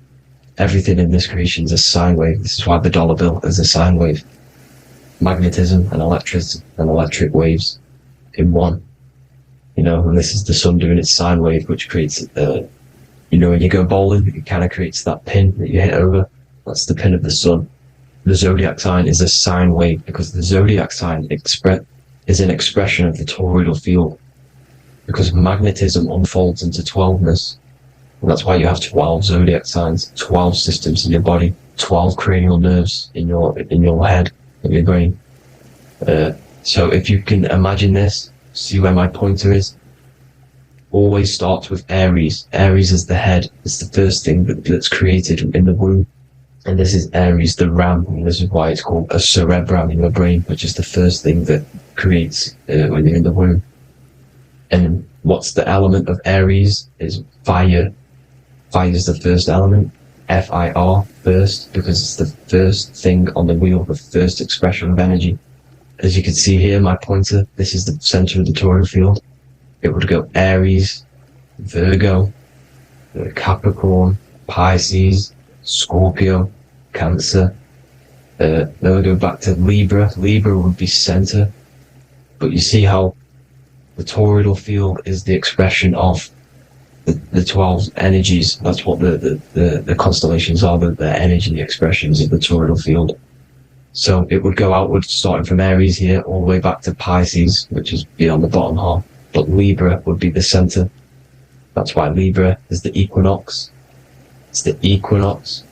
[SPEAKER 1] Everything in this creation is a sine wave. This is why the dollar bill is a sine wave. Magnetism and electricity and electric waves in one. And this is the sun doing its sine wave, which creates, when you go bowling, it kind of creates that pin that you hit over. That's the pin of the sun. The zodiac sign is a sine wave, because the zodiac sign is an expression of the toroidal field, because magnetism unfolds into 12ness. And that's why you have 12 zodiac signs, 12 systems in your body, 12 cranial nerves in your head, in your brain. So if you can imagine this, see where my pointer is, always starts with Aries. Aries is the head. It's the first thing that's created in the womb. And this is Aries, the ram, and this is why it's called a cerebrum in your brain, which is the first thing that creates when you're in the womb. And what's the element of Aries is fire. Fire is the first element, F-I-R, first, because it's the first thing on the wheel, the first expression of energy. As you can see here, my pointer, this is the center of the toroidal field. It would go Aries, Virgo, Capricorn, Pisces, Scorpio, Cancer. Then we go back to Libra. Libra would be center. But you see how the toroidal field is the expression of the 12 energies. That's what the constellations are, the energy expressions of the toroidal field. So it would go outwards, starting from Aries here, all the way back to Pisces, which is beyond the bottom half. But Libra would be the center. That's why Libra is the equinox. It's the equinox.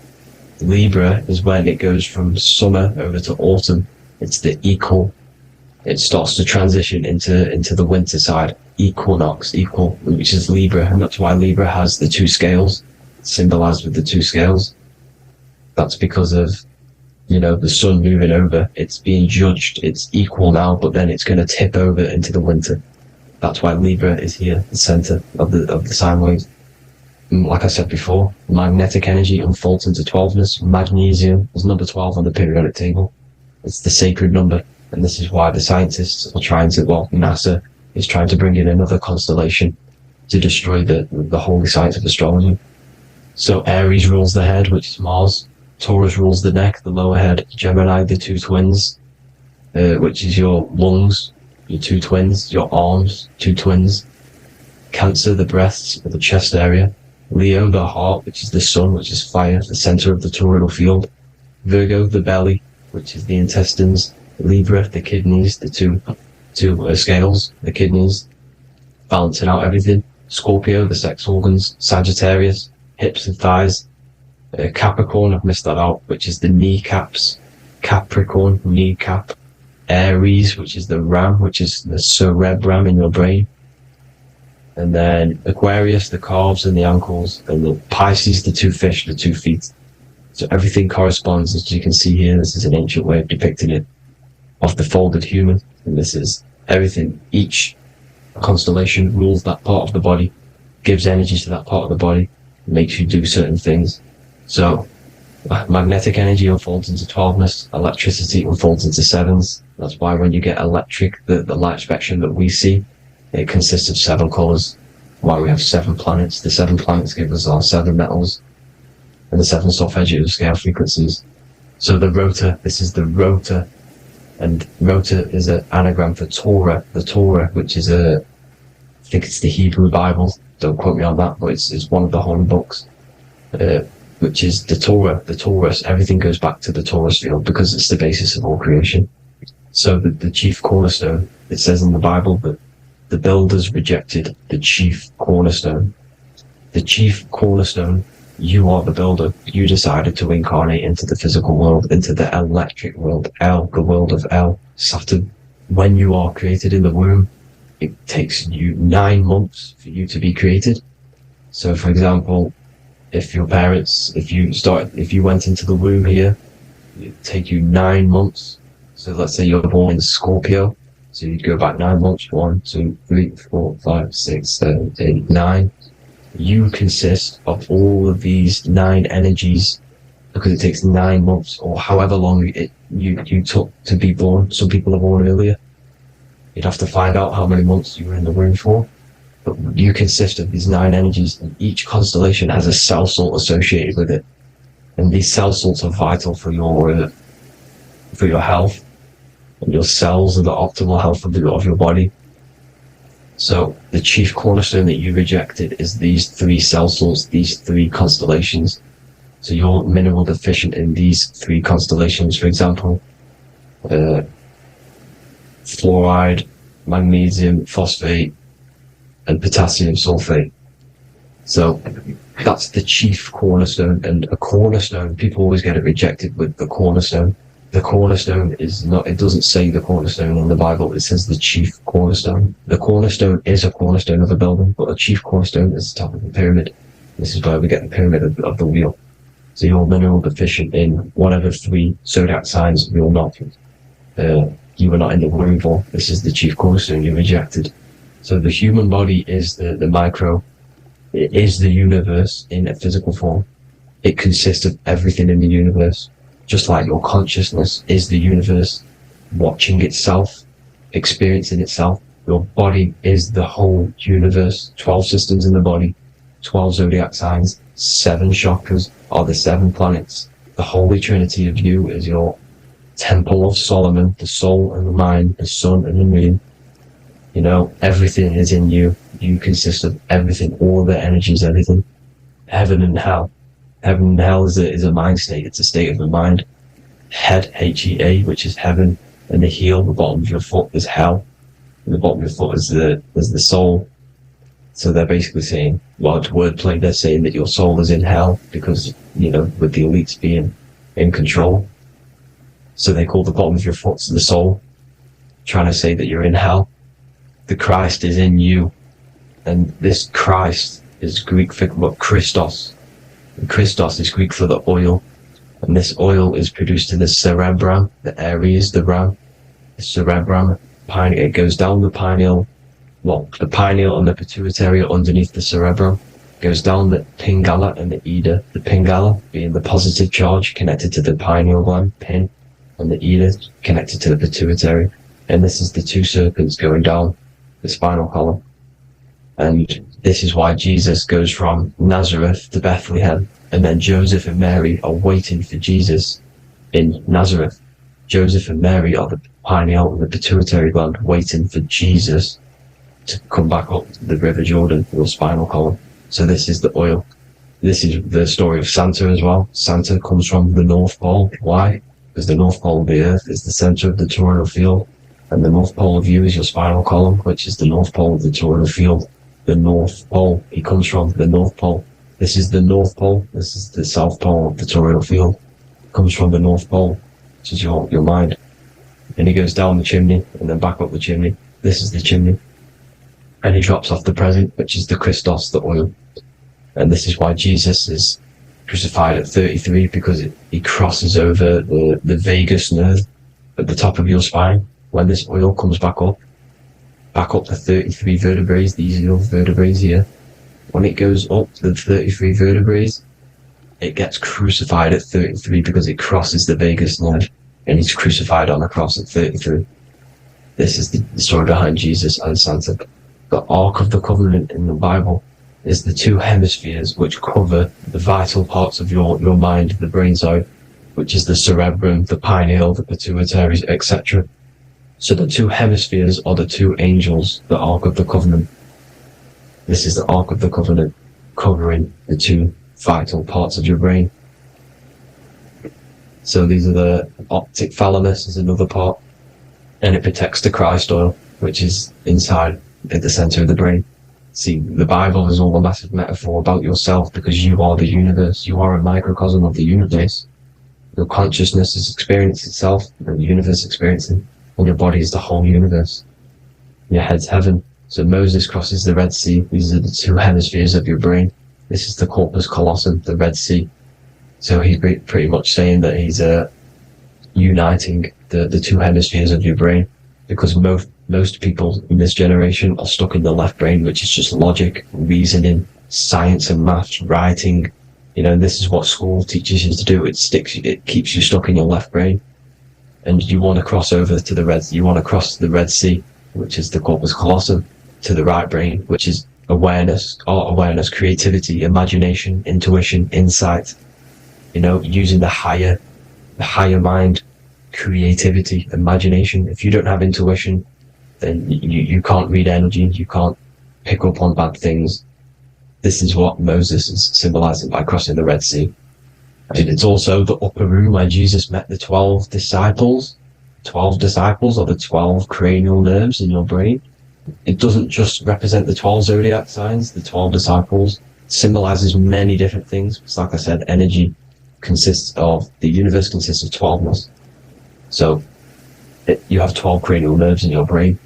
[SPEAKER 1] Libra is when it goes from summer over to autumn. It's the equal. It starts to transition into the winter side. Equinox, equal, which is Libra, and that's why Libra has the two scales, symbolized with the two scales. That's because of the sun moving over. It's being judged, it's equal now, but then it's going to tip over into the winter. That's why Libra is here, the center of the sine wave. Like I said before, magnetic energy unfolds into 12ness. Magnesium is number 12 on the periodic table. It's the sacred number, and this is why the scientists are trying to, NASA is trying to bring in another constellation to destroy the holy science of astrology. So Aries rules the head, which is Mars. Taurus rules the neck, the lower head. Gemini, the two twins, which is your lungs, your two twins, your arms, two twins. Cancer, the breasts, or the chest area. Leo, the heart, which is the sun, which is fire, the center of the toroidal field. Virgo, the belly, which is the intestines. Libra, the kidneys, the two scales, the kidneys, balancing out everything. Scorpio, the sex organs. Sagittarius, hips and thighs. Capricorn, I've missed that out, which is the kneecaps. Capricorn, kneecap. Aries, which is the ram, which is the cerebrum in your brain. And then Aquarius, the calves and the ankles. And the Pisces, the two fish, the 2 feet. So everything corresponds, as you can see here. This is an ancient way of depicting it, of the folded human. And this is everything. Each constellation rules that part of the body, gives energy to that part of the body, makes you do certain things. So magnetic energy unfolds into 12ness, electricity unfolds into 7s. That's why when you get electric, the light spectrum that we see, it consists of 7 colors. Why we have 7 planets. The 7 planets give us our 7 metals and the 7 solfeggio scale frequencies. So the rotor, this is the rotor, and rotor is an anagram for Torah. The Torah, which is I think it's the Hebrew Bible. Don't quote me on that, but it's one of the holy books. Which is the Torah, everything goes back to the Torah's field because it's the basis of all creation. So the chief cornerstone, it says in the Bible that the builders rejected the chief cornerstone. The chief cornerstone, you are the builder. You decided to incarnate into the physical world, into the electric world, the world of Saturn. When you are created in the womb, it takes you 9 months for you to be created. So for example, if your parents, if you went into the womb here, it'd take you 9 months. So let's say you're born in Scorpio, so you'd go back 9 months. 1, 2, 3, 4, 5, 6, 7, 8, 9. You consist of all of these 9 energies because it takes 9 months or however long you took to be born. Some people are born earlier. You'd have to find out how many months you were in the womb for. But you consist of these 9 energies, and each constellation has a cell salt associated with it. And these cell salts are vital for your health, and your cells and the optimal health of your body. So the chief cornerstone that you rejected is these 3 cell salts, these 3 constellations. So you're mineral deficient in these 3 constellations. For example, fluoride, magnesium, phosphate, and potassium sulfate. So that's the chief cornerstone. And a cornerstone, people always get it rejected with the cornerstone. The cornerstone is not, it doesn't say the cornerstone in the Bible, it says the chief cornerstone. The cornerstone is a cornerstone of a building, but a chief cornerstone is the top of the pyramid. This is where we get the pyramid of the wheel. So you're mineral deficient in one of the 3 zodiac signs you were not in the womb for. This is the chief cornerstone you rejected. So the human body is the micro, it is the universe in a physical form. It consists of everything in the universe, just like your consciousness is the universe, watching itself, experiencing itself. Your body is the whole universe, 12 systems in the body, 12 zodiac signs, 7 chakras are the 7 planets. The Holy Trinity of you is your Temple of Solomon, the soul and the mind, the sun and the moon. You know, everything is in you. You consist of everything, all the energies, everything. Heaven and hell. Heaven and hell is a mind state. It's a state of the mind. Head, H-E-A, which is heaven, and the heel, the bottom of your foot, is hell. And the bottom of your foot is the soul. So they're basically saying, well, it's wordplay. They're saying that your soul is in hell because, you know, with the elites being in control. So they call the bottom of your foot the soul, trying to say that you're in hell. The Christ is in you, and this Christ is Greek for Christos. And Christos is Greek for the oil, and this oil is produced in the cerebrum, the Aries, the ram, the cerebrum. It goes down the pineal, the pineal and the pituitary are underneath the cerebrum. Goes down the pingala and the ida. The pingala being the positive charge connected to the pineal gland, pin, and the ida connected to the pituitary. And this is the 2 serpents going down the spinal column. And this is why Jesus goes from Nazareth to Bethlehem, and then Joseph and Mary are waiting for Jesus in Nazareth. Joseph and Mary are the pineal and the pituitary gland waiting for Jesus to come back up the River Jordan, your spinal column. So this is the oil. This is the story of Santa as well. Santa comes from the North Pole. Why? Because the North Pole of the Earth is the center of the toroidal field. And the North Pole of you is your spinal column, which is the North Pole of the toroidal field. The North Pole, he comes from the North Pole. This is the North Pole. This is the South Pole of the toroidal field. It comes from the North Pole, which is your mind. And he goes down the chimney and then back up the chimney. This is the chimney. And he drops off the present, which is the Christos, the oil. And this is why Jesus is crucified at 33, because he crosses over the vagus nerve at the top of your spine. When this oil comes back up the 33 vertebrae, these are your vertebrae here. When it goes up to the 33 vertebrae, it gets crucified at 33 because it crosses the vagus nerve, and he's crucified on a cross at 33. This is the story behind Jesus and Santa. The Ark of the Covenant in the Bible is the two hemispheres which cover the vital parts of your mind, the brain side, which is the cerebrum, the pineal, the pituitary, etc. So the two hemispheres are the two angels, the Ark of the Covenant. This is the Ark of the Covenant covering the two vital parts of your brain. So these are the optic thalamus is another part, and it protects the Christ oil, which is inside at the center of the brain. See, the Bible is all a massive metaphor about yourself, because you are the universe. You are a microcosm of the universe. Your consciousness is experiencing itself, and the universe experiencing, and your body is the whole universe. Your head's heaven. So Moses crosses the Red Sea. These are the two hemispheres of your brain. This is the corpus callosum, the Red Sea. So he's pretty much saying that he's uniting the two hemispheres of your brain, because most people in this generation are stuck in the left brain, which is just logic, reasoning, science and maths, writing. You know, this is what school teaches you to do. It keeps you stuck in your left brain. And you want to cross over to you want to cross the Red Sea, which is the corpus callosum, to the right brain, which is awareness, art awareness, creativity, imagination, intuition, insight. You know, using the higher mind, creativity, imagination. If you don't have intuition, then you can't read energy, you can't pick up on bad things. This is what Moses is symbolizing by crossing the Red Sea. And it's also the upper room where Jesus met the 12 disciples. 12 disciples are the 12 cranial nerves in your brain. It doesn't just represent the 12 zodiac signs. The 12 disciples symbolizes many different things. It's like I said, energy the universe consists of 12ness. So you have 12 cranial nerves in your brain.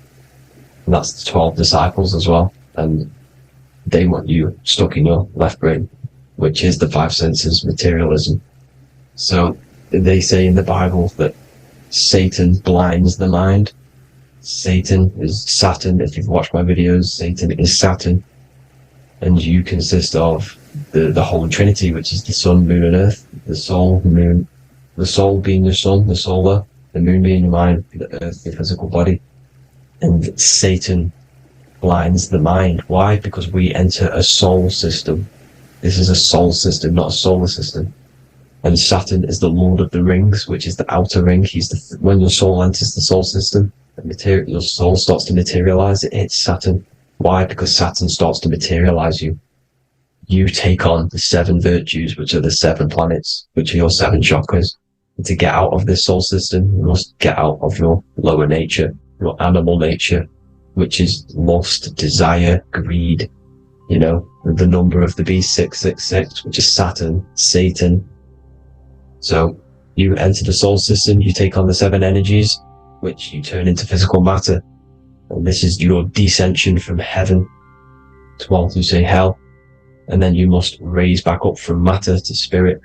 [SPEAKER 1] And that's the 12 disciples as well. And they want you stuck in your left brain, which is the five senses, materialism. So they say in the Bible that Satan blinds the mind. Satan is Saturn. If you've watched my videos, Satan is Saturn. And you consist of the Holy Trinity, which is the sun, moon, and earth. The soul, moon, the soul being your sun, the solar, the moon being your mind, the earth, your physical body. And Satan blinds the mind. Why? Because we enter a soul system. This is a soul system, not a solar system. And Saturn is the Lord of the Rings, which is the outer ring. When your soul enters the soul system, your soul starts to materialize. It hits Saturn. Why? Because Saturn starts to materialize you. You take on the 7 virtues, which are the 7 planets, which are your 7 chakras. And to get out of this soul system, you must get out of your lower nature, your animal nature, which is lust, desire, greed. You know, the number of the beast, 666, which is Saturn, Satan. So you enter the soul system, you take on the 7 energies, which you turn into physical matter. And this is your descension from heaven to, well, to say hell. And then you must raise back up from matter to spirit.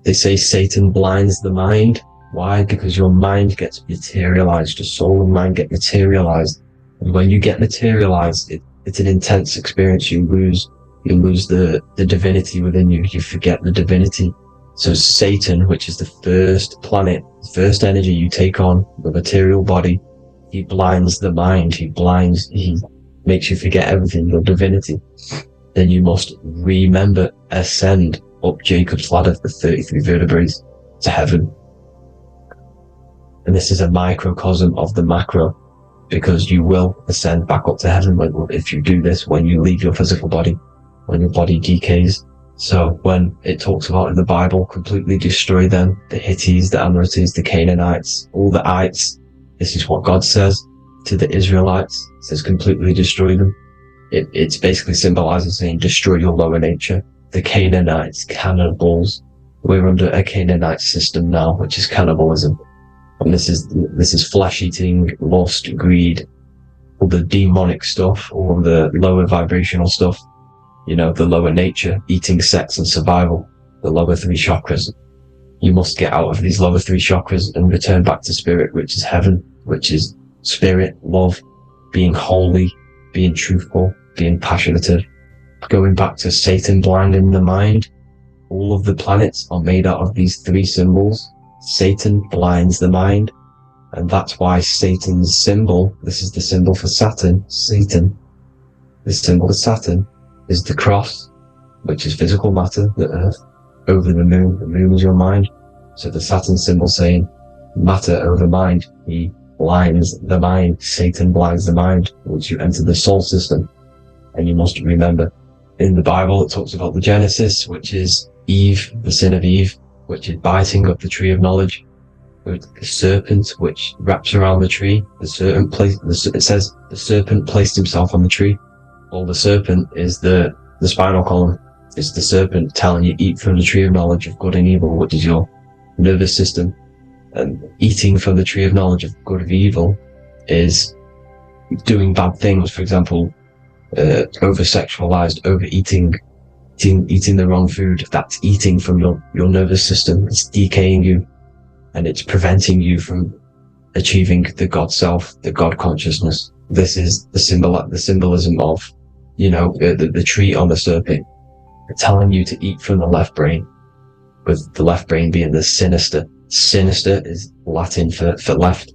[SPEAKER 1] They say Satan blinds the mind. Why? Because your mind gets materialized. Your soul and mind get materialized. And when you get materialized, it's an intense experience. You lose the divinity within you. You forget the divinity. So Satan, which is the first planet, first energy you take on, the material body, he blinds the mind. He makes you forget everything, your divinity. Then you must remember, ascend up Jacob's ladder, the 33 vertebrae, to heaven. And this is a microcosm of the macro, because you will ascend back up to heaven if you do this, when you leave your physical body, when your body decays. So when it talks about in the Bible, completely destroy them, the Hittites, the Amorites, the Canaanites, all the ites, this is what God says to the Israelites. It says completely destroy them. It's basically symbolizing saying destroy your lower nature. the Canaanites, cannibals. We're under a Canaanite system now, which is cannibalism. And this is flesh eating, lust, greed, all the demonic stuff, all the lower vibrational stuff, you know, the lower nature, eating, sex and survival, the lower 3 chakras. You must get out of these lower 3 chakras and return back to spirit, which is heaven, which is spirit, love, being holy, being truthful, being passionate, going back to Satan blinding the mind. All of the planets are made out of these 3 symbols. Satan blinds the mind, and that's why Satan's symbol, this is the symbol for Saturn, Satan, this symbol of Saturn is the cross, which is physical matter, the earth, over the moon is your mind. So the Saturn symbol saying matter over mind, he blinds the mind, Satan blinds the mind once you enter the soul system. And you must remember, in the Bible it talks about the Genesis, which is Eve, the sin of Eve, which is biting of the tree of knowledge, with the serpent which wraps around the tree. It says the serpent placed himself on the tree. Well, the serpent is the spinal column. It's the serpent telling you eat from the tree of knowledge of good and evil, which is your nervous system. And eating from the tree of knowledge of good and evil is doing bad things. For example, over-sexualized, overeating, eating the wrong food. That's eating from your nervous system. It's decaying you, and it's preventing you from achieving the God self, the God consciousness. This is the symbolism of, you know, the tree on the serpent, telling you to eat from the left brain, with the left brain being the sinister. Sinister is Latin for left.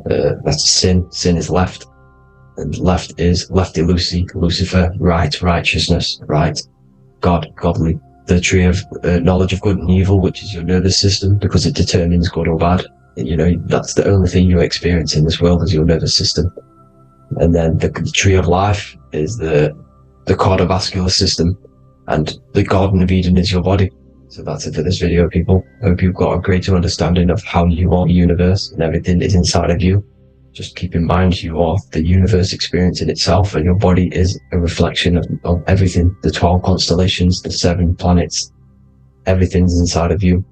[SPEAKER 1] That's sin. Sin is left. And left is lefty loosey, Lucifer, right, righteousness, right, God, godly. The tree of knowledge of good and evil, which is your nervous system, because it determines good or bad. You know, that's the only thing you experience in this world is your nervous system. And then the tree of life is the cardiovascular system, and the Garden of Eden is your body. So that's it for this video, people. I hope you've got a greater understanding of how you are the universe and everything is inside of you. Just keep in mind you are the universe experience in itself, and your body is a reflection of everything. The 12 constellations, the 7 planets, everything's inside of you.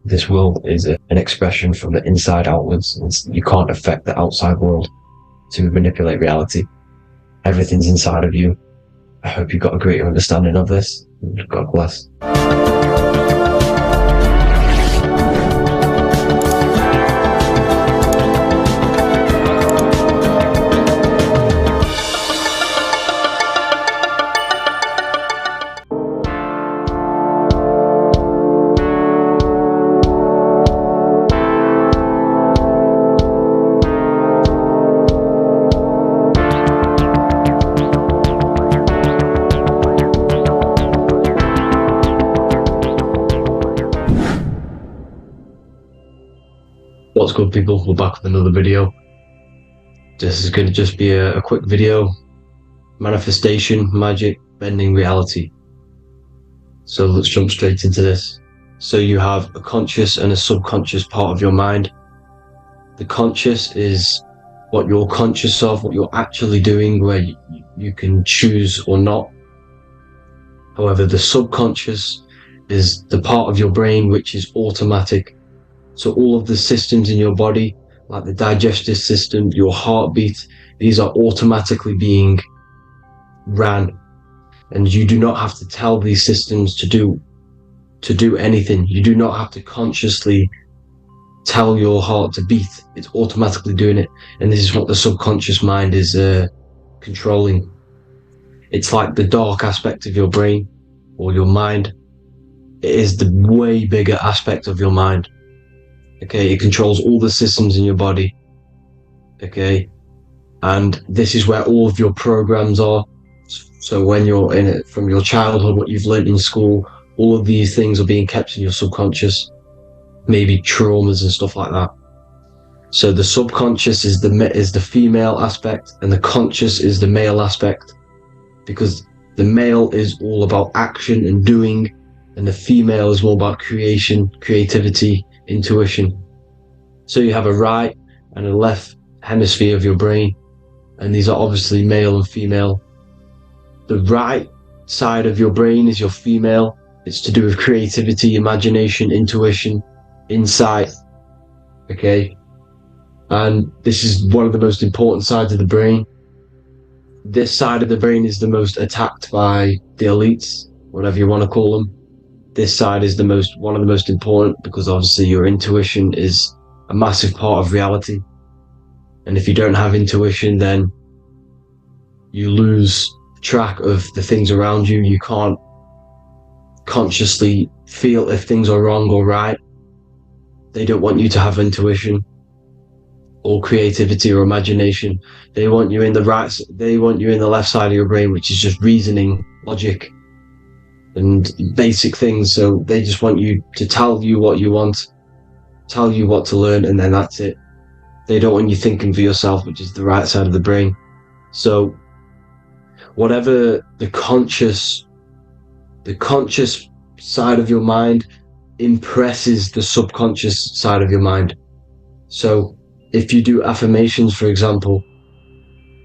[SPEAKER 1] This world is an expression from the inside outwards. You can't affect the outside world to manipulate reality. Everything's inside of you. I hope you got a greater understanding of this. God bless. What's good, people? We're back with another video. This is going to just be a quick video. Manifestation, magic, bending reality. So let's jump straight into this. So you have a conscious and a subconscious part of your mind. The conscious is what you're conscious of, what you're actually doing, where you can choose or not. However, the subconscious is the part of your brain which is automatic. So all of the systems in your body, like the digestive system, your heartbeat, these are automatically being ran. And you do not have to tell these systems to do anything. You do not have to consciously tell your heart to beat. It's automatically doing it. And this is what the subconscious mind is controlling. It's like the dark aspect of your brain or your mind. It is the way bigger aspect of your mind. Okay, it controls all the systems in your body. Okay, and this is where all of your programs are. So when you're in it, from your childhood, what you've learned in school, all of these things are being kept in your subconscious. Maybe traumas and stuff like that. So the subconscious is the female aspect, and the conscious is the male aspect, because the male is all about action and doing, and the female is more about creation, creativity, intuition. So you have a right and a left hemisphere of your brain, and these are obviously male and female. The right side of your brain is your female. It's to do with creativity, imagination, intuition, insight. Okay? And this is one of the most important sides of the brain. This side of the brain is the most attacked by the elites, whatever you want to call them. This side is one of the most important, because obviously your intuition is a massive part of reality. And if you don't have intuition, then you lose track of the things around you. You can't consciously feel if things are wrong or right. They don't want you to have intuition or creativity or imagination. They want you in the left side of your brain, which is just reasoning, logic, and basic things. So they just want you to tell you what you want, tell you what to learn, and then that's it. They don't want you thinking for yourself, which is the right side of the brain. So whatever the conscious side of your mind impresses the subconscious side of your mind. So if you do affirmations, for example,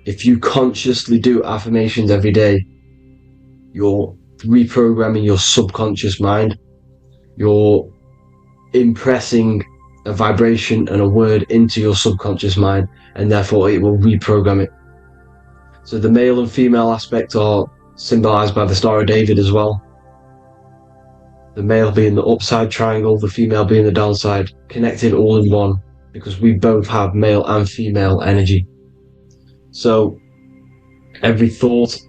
[SPEAKER 1] if you consciously do affirmations every day, you're reprogramming your subconscious mind. You're impressing a vibration and a word into your subconscious mind, and therefore it will reprogram it. So the male and female aspect are symbolized by the Star of David as well. The male being the upside triangle, the female being the downside, connected all in one, because we both have male and female energy. So every thoughts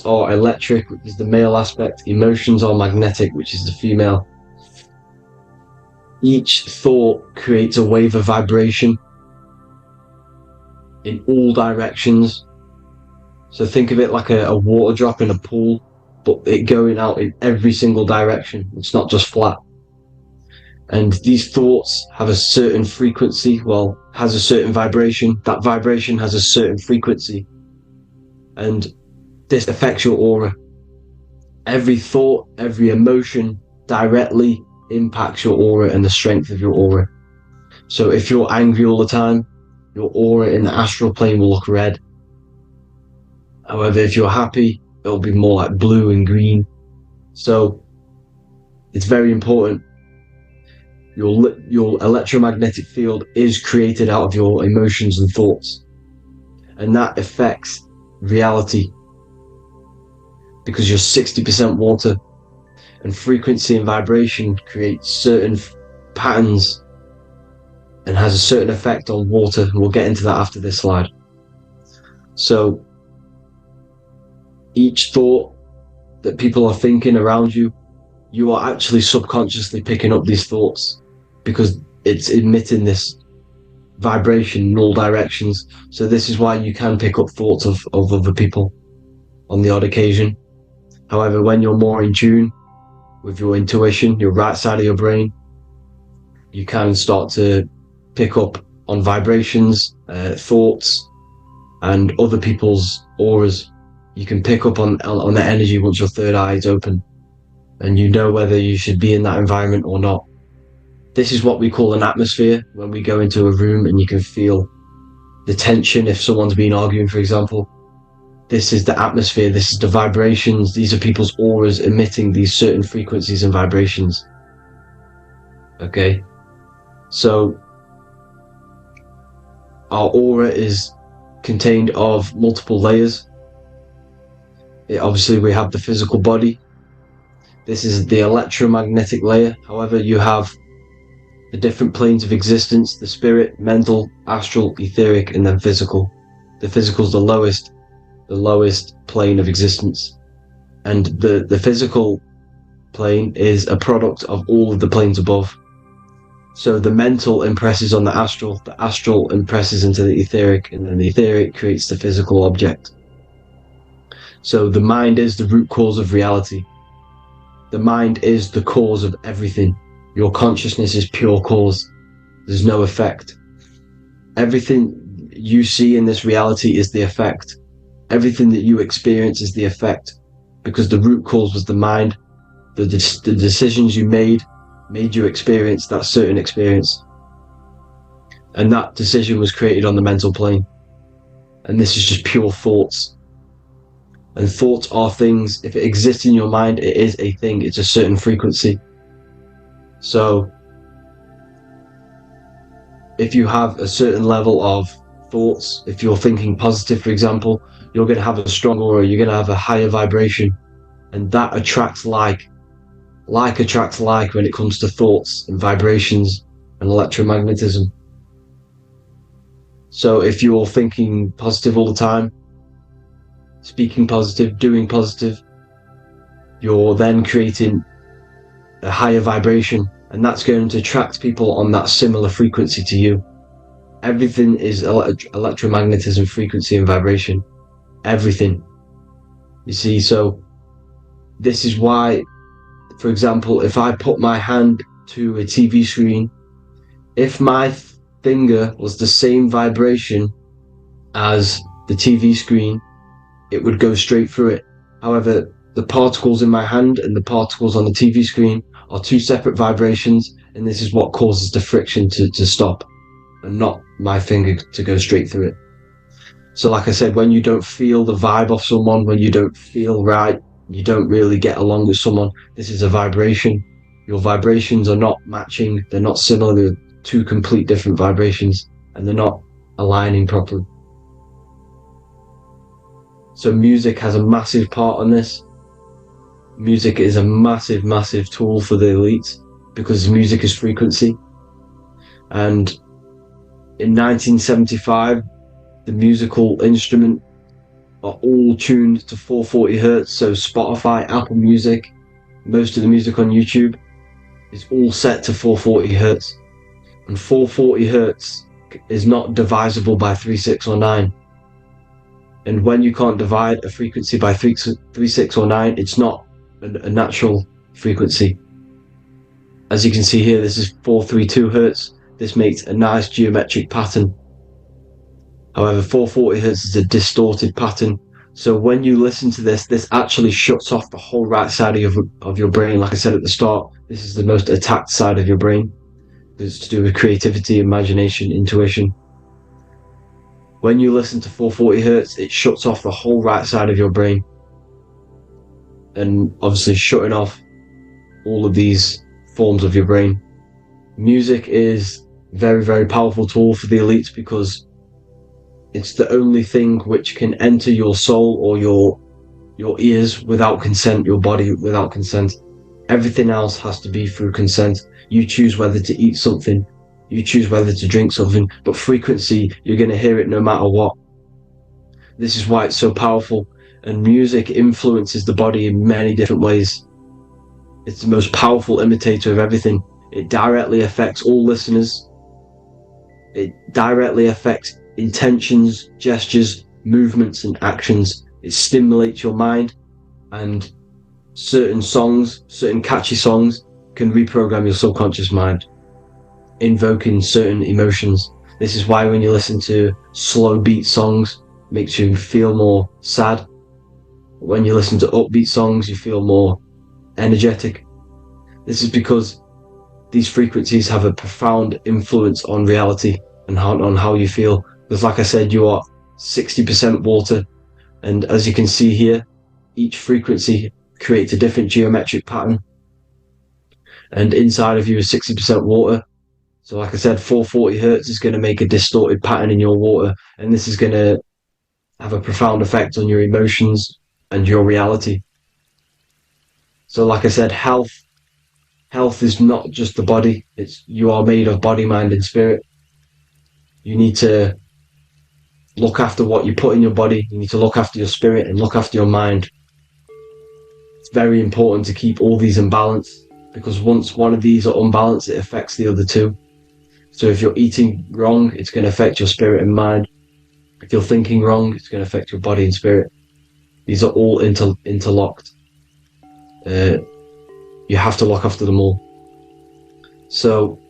[SPEAKER 1] are electric, which is the male aspect. Emotions are magnetic, which is the female. Each thought creates a wave of vibration in all directions. So think of it like a water drop in a pool, but it going out in every single direction. It's not just flat. And these thoughts have a certain frequency, has a certain vibration. That vibration has a certain frequency. And this affects your aura. Every thought, every emotion directly impacts your aura and the strength of your aura. So if you're angry all the time, your aura in the astral plane will look red. However, if you're happy, it'll be more like blue and green. So it's very important. Your electromagnetic field is created out of your emotions and thoughts, and that affects reality, because you're 60% water, and frequency and vibration create certain patterns and has a certain effect on water, and we'll get into that after this slide. So each thought that people are thinking around you, you are actually subconsciously picking up these thoughts, because it's emitting this vibration in all directions. So this is why you can pick up thoughts of other people on the odd occasion. However, when you're more in tune with your intuition, your right side of your brain, you can start to pick up on vibrations, thoughts, and other people's auras. You can pick up on the energy once your third eye is open, and you know whether you should be in that environment or not. This is what we call an atmosphere. When we go into a room and you can feel the tension if someone's been arguing, for example. This is the atmosphere, this is the vibrations, these are people's auras emitting these certain frequencies and vibrations. Okay? So our aura is contained of multiple layers. Obviously we have the physical body. This is the electromagnetic layer. However, you have the different planes of existence: the spirit, mental, astral, etheric, and then physical. The physical is the lowest plane of existence. And the physical plane is a product of all of the planes above. So the mental impresses on the astral impresses into the etheric, and then the etheric creates the physical object. So the mind is the root cause of reality. The mind is the cause of everything. Your consciousness is pure cause. There's no effect. Everything you see in this reality is the effect. Everything that you experience is the effect, because the root cause was the mind. The decisions you made you experience that certain experience. And that decision was created on the mental plane. And this is just pure thoughts. And thoughts are things. If it exists in your mind, it is a thing. It's a certain frequency. So if you have a certain level of thoughts, if you're thinking positive, for example, you're going to have a strong aura, you're going to have a higher vibration, and that attracts like. Like attracts like when it comes to thoughts and vibrations and electromagnetism. So if you're thinking positive all the time, speaking positive, doing positive, you're then creating a higher vibration, and that's going to attract people on that similar frequency to you. Everything is electromagnetism, frequency and vibration. Everything. You see, so this is why, for example, if I put my hand to a TV screen, if my finger was the same vibration as the TV screen, it would go straight through it. However, the particles in my hand and the particles on the TV screen are two separate vibrations, and this is what causes the friction to stop, and not my finger to go straight through it. So like I said, when you don't feel the vibe of someone, when you don't feel right, you don't really get along with someone, this is a vibration. Your vibrations are not matching, they're not similar, they're two complete different vibrations, and they're not aligning properly. So music has a massive part on this. Music is a massive, massive tool for the elites, because music is frequency. And in 1975, the musical instrument are all tuned to 440 hertz. So Spotify, Apple Music, most of the music on YouTube is all set to 440 hertz. And 440 hertz is not divisible by 3, 6 or 9. And when you can't divide a frequency by 3, 6 or 9, it's not a natural frequency. As you can see here, this is 432 hertz. This makes a nice geometric pattern. However, 440 hertz is a distorted pattern. So when you listen to this, this actually shuts off the whole right side of your brain. Like I said at the start, this is the most attacked side of your brain. It's to do with creativity, imagination, intuition. When you listen to 440 hertz, it shuts off the whole right side of your brain. And obviously shutting off all of these forms of your brain. Music is a very, very powerful tool for the elites, because it's the only thing which can enter your soul or your ears without consent, your body without consent. Everything else has to be through consent. You choose whether to eat something, you choose whether to drink something, but frequency, you're going to hear it no matter what. This is why it's so powerful, and music influences the body in many different ways. It's the most powerful imitator of everything. It directly affects all listeners. It directly affects intentions, gestures, movements and actions. It stimulates your mind, and certain songs, certain catchy songs can reprogram your subconscious mind, invoking certain emotions. This is why when you listen to slow beat songs, it makes you feel more sad. When you listen to upbeat songs, you feel more energetic. This is because these frequencies have a profound influence on reality and on how you feel. Because like I said, you are 60% water, and as you can see here, each frequency creates a different geometric pattern, and inside of you is 60% water. So like I said, 440 hertz is going to make a distorted pattern in your water, and this is going to have a profound effect on your emotions and your reality. So like I said, health is not just the body. You are made of body, mind and spirit. You need to look after what you put in your body. You need to look after your spirit and look after your mind. It's very important to keep all these in balance, because once one of these are unbalanced, it affects the other two. So if you're eating wrong, it's going to affect your spirit and mind. If you're thinking wrong, it's going to affect your body and spirit. These are all interlocked. You have to look after them all. So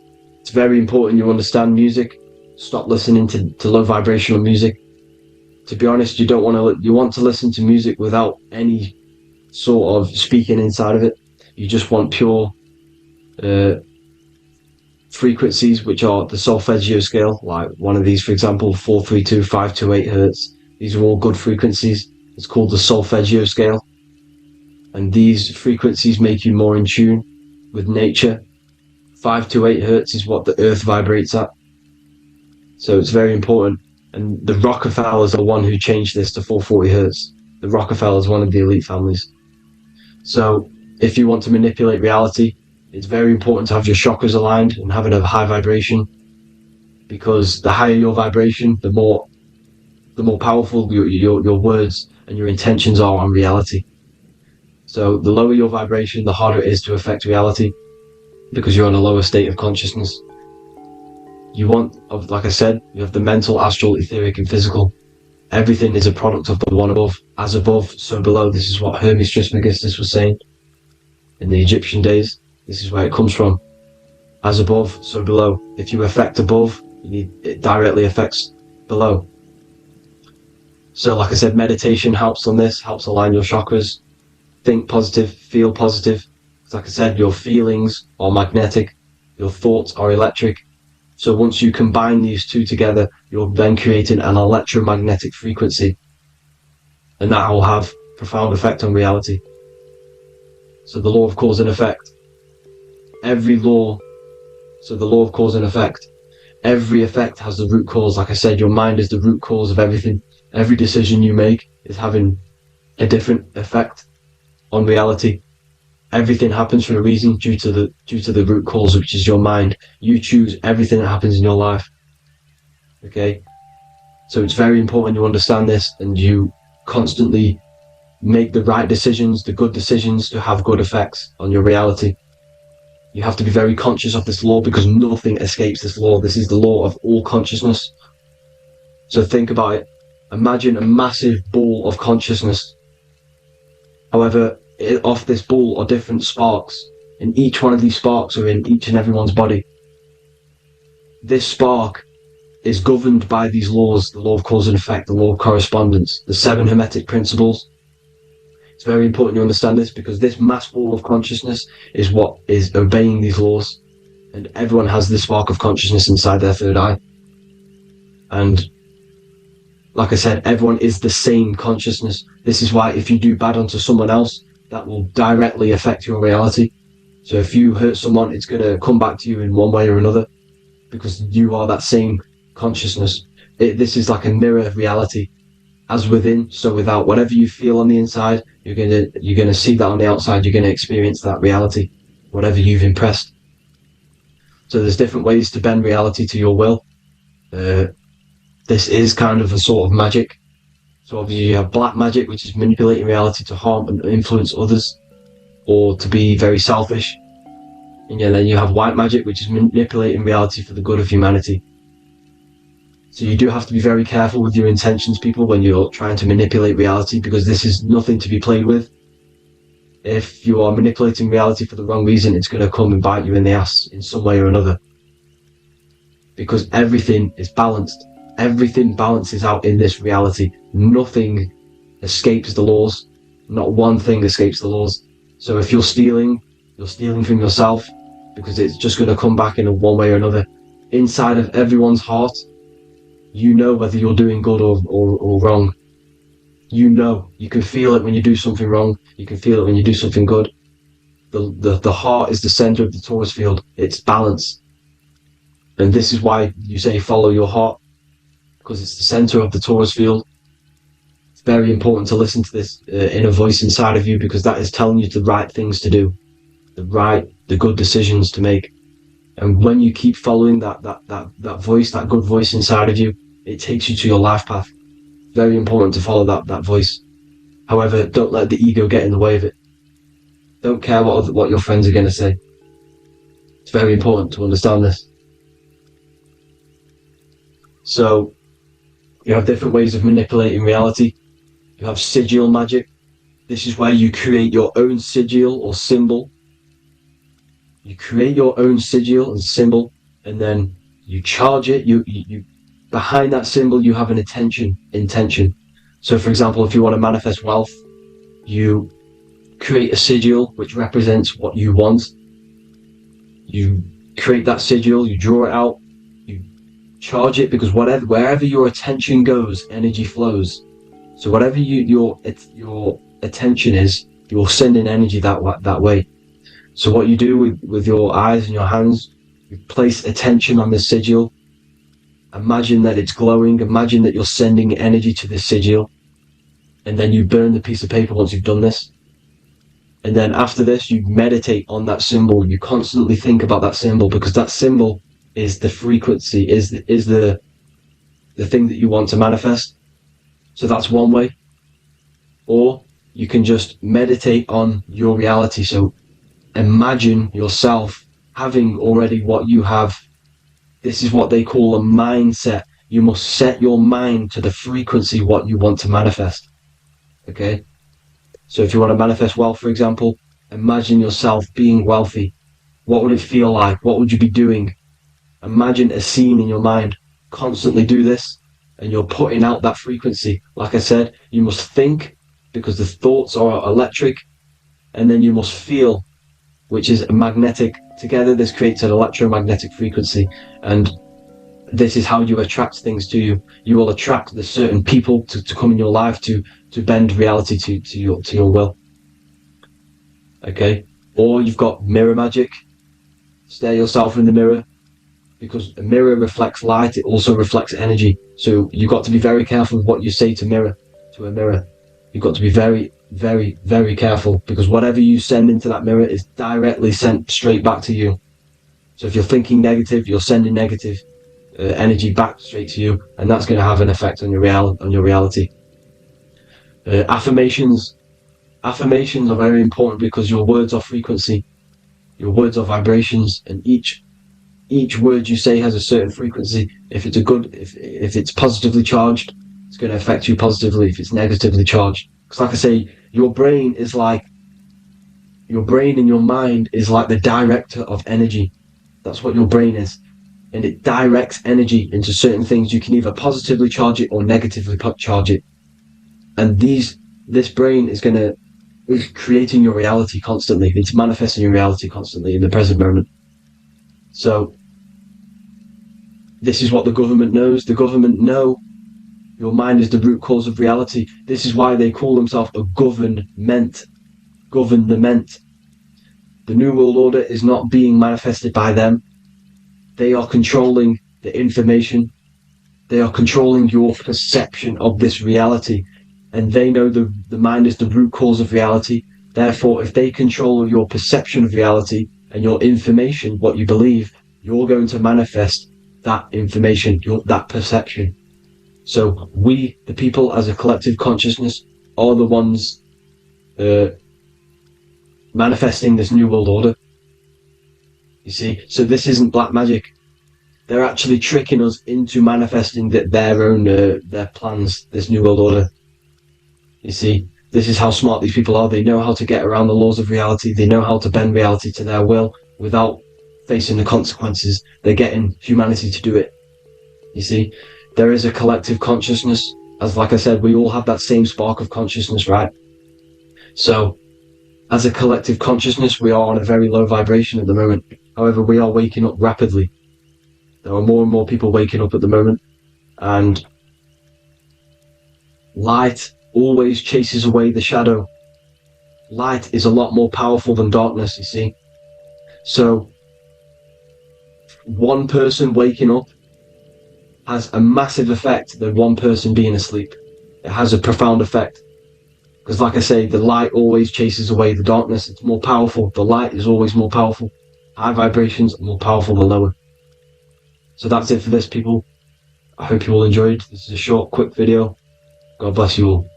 [SPEAKER 1] it's very important you understand music. Stop listening to low vibrational music. To be honest, you want to listen to music without any sort of speaking inside of it. You just want pure frequencies, which are the solfeggio scale, like one of these, for example, 432, 528 hertz. These are all good frequencies. It's called the solfeggio scale. And these frequencies make you more in tune with nature. 5 to 8 hertz is what the earth vibrates at. So it's very important. And the Rockefellers are the one who changed this to 440 hertz. The Rockefellers, one of the elite families. So if you want to manipulate reality, it's very important to have your chakras aligned and having a high vibration, because the higher your vibration, the more powerful your words and your intentions are on reality. So the lower your vibration, the harder it is to affect reality, because you're in a lower state of consciousness. You want, like I said, you have the mental, astral, etheric, and physical. Everything is a product of the one above. As above, so below. This is what Hermes Trismegistus was saying in the Egyptian days. This is where it comes from. As above, so below. If you affect above, it directly affects below. So like I said, meditation helps on this, helps align your chakras. Think positive, feel positive. Like I said, your feelings are magnetic, your thoughts are electric. So once you combine these two together, you're then creating an electromagnetic frequency. And that will have profound effect on reality. So the law of cause and effect. The law of cause and effect. Every effect has the root cause. Like I said, your mind is the root cause of everything. Every decision you make is having a different effect on reality. Everything happens for a reason due to the root cause, which is your mind. You choose everything that happens in your life. Okay? So it's very important you understand this and you constantly make the right decisions, the good decisions, to have good effects on your reality. You have to be very conscious of this law, because nothing escapes this law. This is the law of all consciousness. So think about it. Imagine a massive ball of consciousness. However, off this ball are different sparks, and each one of these sparks are in each and everyone's body. This spark is governed by these laws, the law of cause and effect, the law of correspondence, the 7 hermetic principles. It's very important you understand this, because this mass ball of consciousness is what is obeying these laws, and everyone has this spark of consciousness inside their third eye. And like I said, everyone is the same consciousness. This is why if you do bad onto someone else, that will directly affect your reality. So if you hurt someone, it's going to come back to you in one way or another, because you are that same consciousness. This is like a mirror reality. As within, so without. Whatever you feel on the inside, you're gonna see that on the outside. You're gonna experience that reality, whatever you've impressed. So there's different ways to bend reality to your will. This is kind of a sort of magic. So obviously you have black magic, which is manipulating reality to harm and influence others, or to be very selfish. And then you have white magic, which is manipulating reality for the good of humanity. So you do have to be very careful with your intentions, people, when you're trying to manipulate reality, because this is nothing to be played with. If you are manipulating reality for the wrong reason, it's going to come and bite you in the ass in some way or another. Because everything is balanced. Everything balances out in this reality. Nothing escapes the laws. Not one thing escapes the laws. So if you're stealing from yourself, because it's just going to come back in one way or another. Inside of everyone's heart, you know whether you're doing good or wrong. You know. You can feel it when you do something wrong. You can feel it when you do something good. The heart is the center of the torus field. It's balance. And this is why you say follow your heart, because it's the center of the torus field. It's very important to listen to this inner voice inside of you, because that is telling you the right things to do, the good decisions to make. And when you keep following that voice, that good voice inside of you, it takes you to your life path. Very important to follow that voice. However, don't let the ego get in the way of it. Don't care what your friends are going to say. It's very important to understand this. So, you have different ways of manipulating reality. You have sigil magic. This is where you create your own sigil or symbol. You create your own sigil and symbol, and then you charge it. You behind that symbol, you have an intention. So, for example, if you want to manifest wealth, you create a sigil which represents what you want. You create that sigil, you draw it out, you charge it, because wherever your attention goes, energy flows. So whatever your attention is, you're sending energy that way. So what you do with your eyes and your hands, you place attention on the sigil. Imagine that it's glowing. Imagine that you're sending energy to the sigil. And then you burn the piece of paper once you've done this. And then after this, you meditate on that symbol. You constantly think about that symbol, because that symbol is the frequency, is the thing that you want to manifest. So that's one way. Or you can just meditate on your reality. So imagine yourself having already what you have. This is what they call a mindset. You must set your mind to the frequency what you want to manifest. Okay? So if you want to manifest wealth, for example, imagine yourself being wealthy. What would it feel like? What would you be doing? Imagine a scene in your mind. Constantly do this, and you're putting out that frequency. Like I said, you must think, because the thoughts are electric, and then you must feel, which is magnetic. Together, this creates an electromagnetic frequency, and this is how you attract things to you. You will attract the certain people to come in your life to bend reality to your will. Okay? Or you've got mirror magic. Stare yourself in the mirror, because a mirror reflects light. It also reflects energy. So you've got to be very careful with what you say to a mirror. You've got to be very, very, very careful, because whatever you send into that mirror is directly sent straight back to you. So if you're thinking negative, you're sending negative energy back straight to you, and that's going to have an effect on your reality. Affirmations are very important, because your words are frequency, your words are vibrations, and each word you say has a certain frequency. If it's positively charged, it's going to affect you positively. If it's negatively charged, because like I say, your brain and your mind is like the director of energy. That's what your brain is, and it directs energy into certain things. You can either positively charge it or negatively charge it, and this brain is creating your reality constantly. It's manifesting your reality constantly in the present moment. So this is what the government knows. The government know your mind is the root cause of reality. This is why they call themselves a government. Government. The New World Order is not being manifested by them. They are controlling the information. They are controlling your perception of this reality. And they know the mind is the root cause of reality. Therefore, if they control your perception of reality and your information, what you believe, you're going to manifest that information, that perception. So we, the people as a collective consciousness, are the ones manifesting this New World Order. You see, so this isn't black magic. They're actually tricking us into manifesting their own their plans, this New World Order. You see, this is how smart these people are. They know how to get around the laws of reality. They know how to bend reality to their will without facing the consequences. They're getting humanity to do it. You see, there is a collective consciousness. As like I said, we all have that same spark of consciousness, right? So, as a collective consciousness, we are on a very low vibration at the moment. However, we are waking up rapidly. There are more and more people waking up at the moment, and light always chases away the shadow. Light is a lot more powerful than darkness, you see. So, one person waking up has a massive effect than one person being asleep. It has a profound effect. Because like I say, the light always chases away the darkness. It's more powerful. The light is always more powerful. High vibrations are more powerful than lower. So that's it for this, people. I hope you all enjoyed. This is a short, quick video. God bless you all.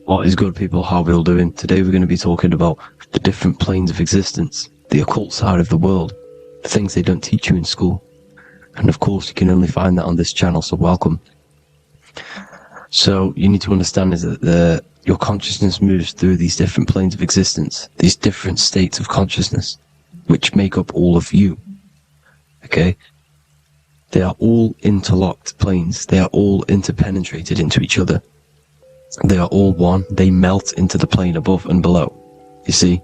[SPEAKER 1] What is good, people? How are we all doing? Today we're going to be talking about the different planes of existence, the occult side of the world, the things they don't teach you in school. And of course, you can only find that on this channel, so welcome. So you need to understand is that your consciousness moves through these different planes of existence, these different states of consciousness, which make up all of you. Okay? They are all interlocked planes. They are all interpenetrated into each other. They are all one. They melt into the plane above and below. You see?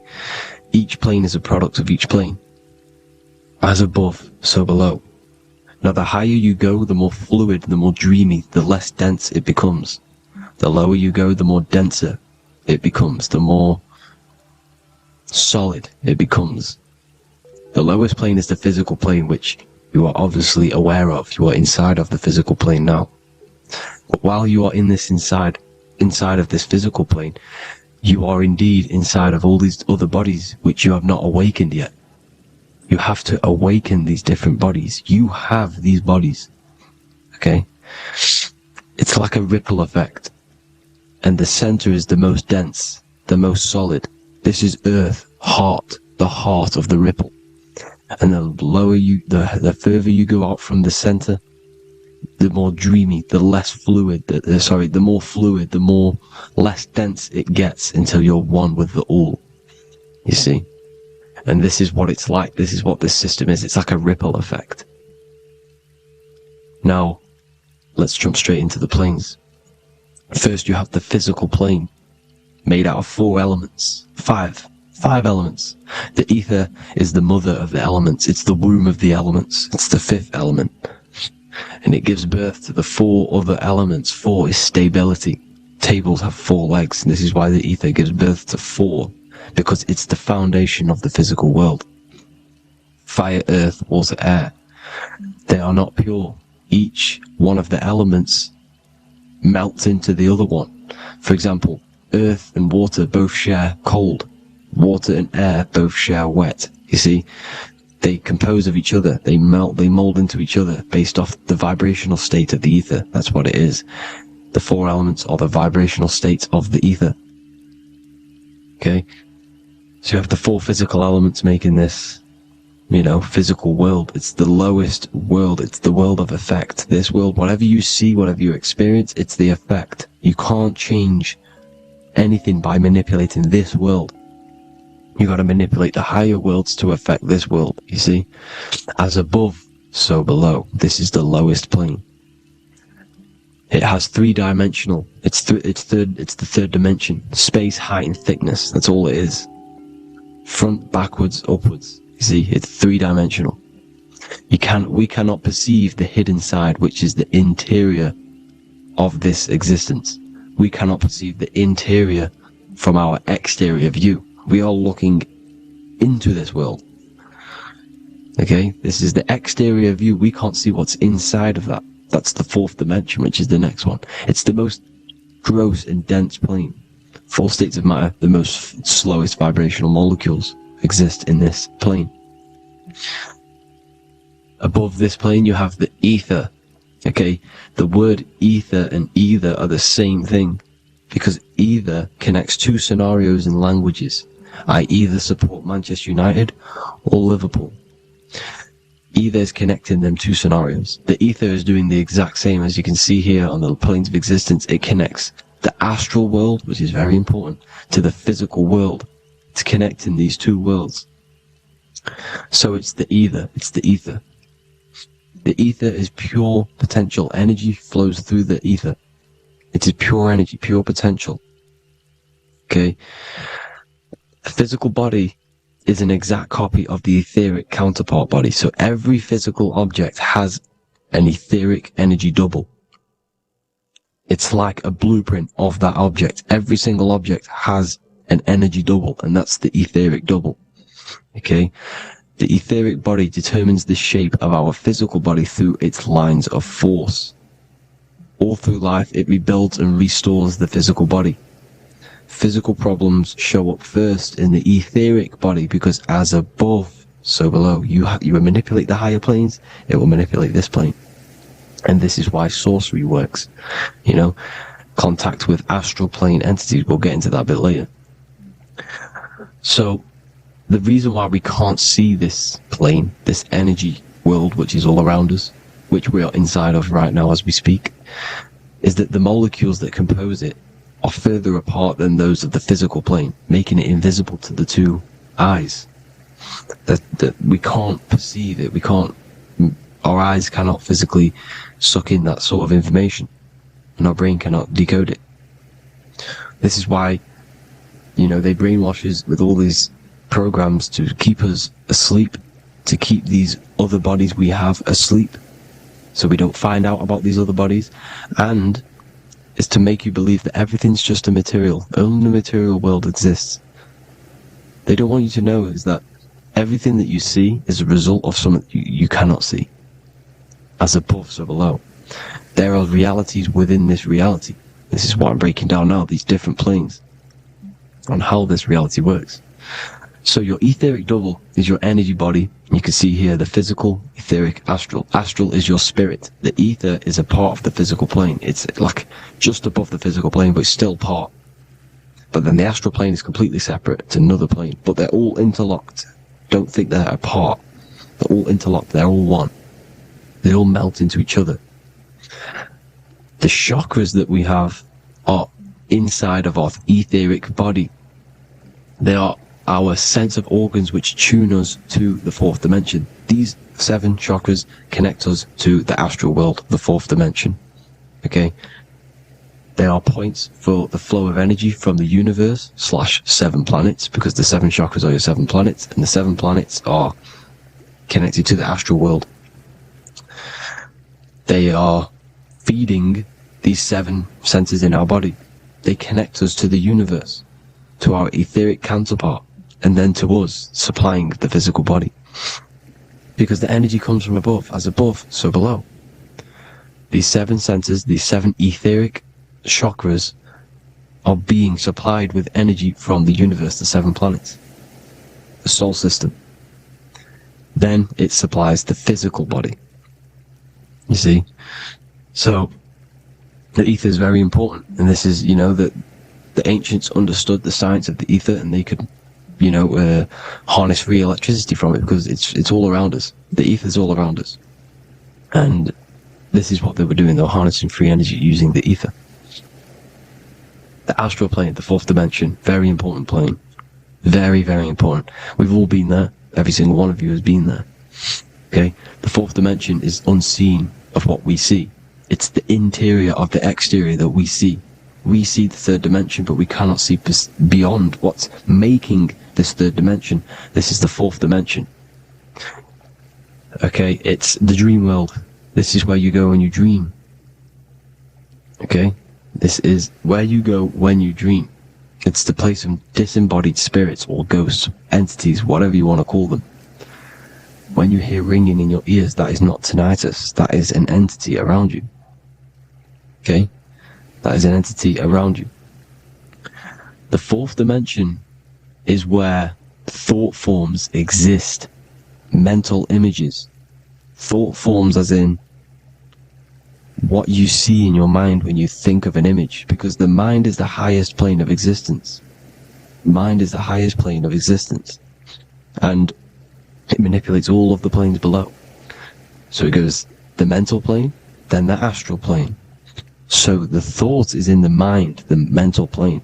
[SPEAKER 1] Each plane is a product of each plane. As above, so below. Now, the higher you go, the more fluid, the more dreamy, the less dense it becomes. The lower you go, the more denser it becomes, the more solid it becomes. The lowest plane is the physical plane, which you are obviously aware of. You are inside of the physical plane now. But while you are in this inside of this physical plane, you are indeed inside of all these other bodies which you have not awakened yet. You have to awaken these different bodies. You have these bodies. Okay? It's like a ripple effect. And the center is the most dense, the most solid. This is earth, heart, the heart of the ripple. And the lower you, the further you go out from the center, the more dreamy, the less fluid, the more fluid, the more less dense it gets until you're one with the all. You see? And this is what it's like. This is what this system is. It's like a ripple effect. Now, let's jump straight into the planes. First, you have the physical plane, made out of 4 elements. 5 elements. The ether is the mother of the elements. It's the womb of the elements. It's the 5th element. And it gives birth to the 4 other elements. 4 is stability. Tables have 4 legs, and this is why the ether gives birth to 4. Because it's the foundation of the physical world. Fire, earth, water, air. They are not pure. Each one of the elements melts into the other one. For example, earth and water both share cold. Water and air both share wet. You see, they compose of each other. They melt, they mold into each other based off the vibrational state of the ether. That's what it is. The 4 elements are the vibrational states of the ether. Okay? So you have the 4 physical elements making this, physical world. It's the lowest world. It's the world of effect. This world, whatever you see, whatever you experience, it's the effect. You can't change anything by manipulating this world. You got to manipulate the higher worlds to affect this world, you see? As above, so below. This is the lowest plane. It has 3-dimensional. It's the 3rd dimension. Space, height, and thickness. That's all it is. Front, backwards, upwards. You see, it's 3-dimensional. We cannot perceive the hidden side, which is the interior of this existence. We cannot perceive the interior from our exterior view. We are looking into this world. Okay, this is the exterior view. We can't see what's inside of that. That's the 4th dimension, which is the next one. It's the most gross and dense plane. 4 states of matter, the most slowest vibrational molecules, exist in this plane. Above this plane, you have the ether. Okay, the word ether and either are the same thing, because either connects 2 scenarios in languages. I either support Manchester United or Liverpool. Either is connecting them 2 scenarios. The ether is doing the exact same, as you can see here on the planes of existence. It connects the astral world, which is very important, to the physical world. It's connecting these 2 worlds. So it's the ether. It's the ether. The ether is pure potential. Energy flows through the ether. It is pure energy, pure potential. Okay? The physical body is an exact copy of the etheric counterpart body. So every physical object has an etheric energy double. It's like a blueprint of that object. Every single object has an energy double, and that's the etheric double. Okay? The etheric body determines the shape of our physical body through its lines of force. All through life, it rebuilds and restores the physical body. Physical problems show up first in the etheric body, because as above, so below. You manipulate the higher planes, it will manipulate this plane. And this is why sorcery works. Contact with astral plane entities. We'll get into that a bit later. So, the reason why we can't see this plane, this energy world, which is all around us, which we are inside of right now as we speak, is that the molecules that compose it are further apart than those of the physical plane, making it invisible to the two eyes. That we can't perceive it. Our eyes cannot physically suck in that sort of information, and our brain cannot decode it. This is why, they brainwash us with all these programs to keep us asleep, to keep these other bodies we have asleep, so we don't find out about these other bodies, and is to make you believe that everything's just a material. Only the material world exists. They don't want you to know is that everything that you see is a result of something you cannot see. As above, so below. There are realities within this reality. This is what I'm breaking down now, these different planes, on how this reality works. So your etheric double is your energy body. You can see here the physical, etheric, astral. Astral is your spirit. The ether is a part of the physical plane. It's like just above the physical plane, but it's still part. But then the astral plane is completely separate. It's another plane. But they're all interlocked. Don't think they're apart. They're all interlocked. They're all one. They all melt into each other. The chakras that we have are inside of our etheric body. They are our sense of organs which tune us to the fourth dimension. These 7 chakras connect us to the astral world, the fourth dimension. Okay? They are points for the flow of energy from the universe / 7 planets, because the 7 chakras are your 7 planets, and the 7 planets are connected to the astral world. They are feeding these 7 senses in our body. They connect us to the universe, to our etheric counterpart, and then to us, supplying the physical body. Because the energy comes from above. As above, so below. These 7 senses, these 7 etheric chakras, are being supplied with energy from the universe, the 7 planets, the solar system. Then it supplies the physical body. You see? So, the ether is very important. And this is, that the ancients understood the science of the ether, and they could, harness free electricity from it, because it's all around us. The ether is all around us. And this is what they were doing. They were harnessing free energy using the ether. The astral plane, the fourth dimension, very important plane. Very, very important. We've all been there. Every single one of you has been there. Okay? The fourth dimension is unseen of what we see. It's the interior of the exterior that we see. We see the third dimension, but we cannot see beyond what's making this third dimension. This is the fourth dimension. Okay? It's the dream world. This is where you go when you dream. Okay? This is where you go when you dream. It's the place of disembodied spirits or ghosts, entities, whatever you want to call them. When you hear ringing in your ears, that is not tinnitus. That is an entity around you. Okay? That is an entity around you. The fourth dimension is where thought forms exist. Mental images. Thought forms as in what you see in your mind when you think of an image, because the mind is the highest plane of existence. Mind is the highest plane of existence, and it manipulates all of the planes below. So it goes the mental plane, then the astral plane. So the thought is in the mind, the mental plane.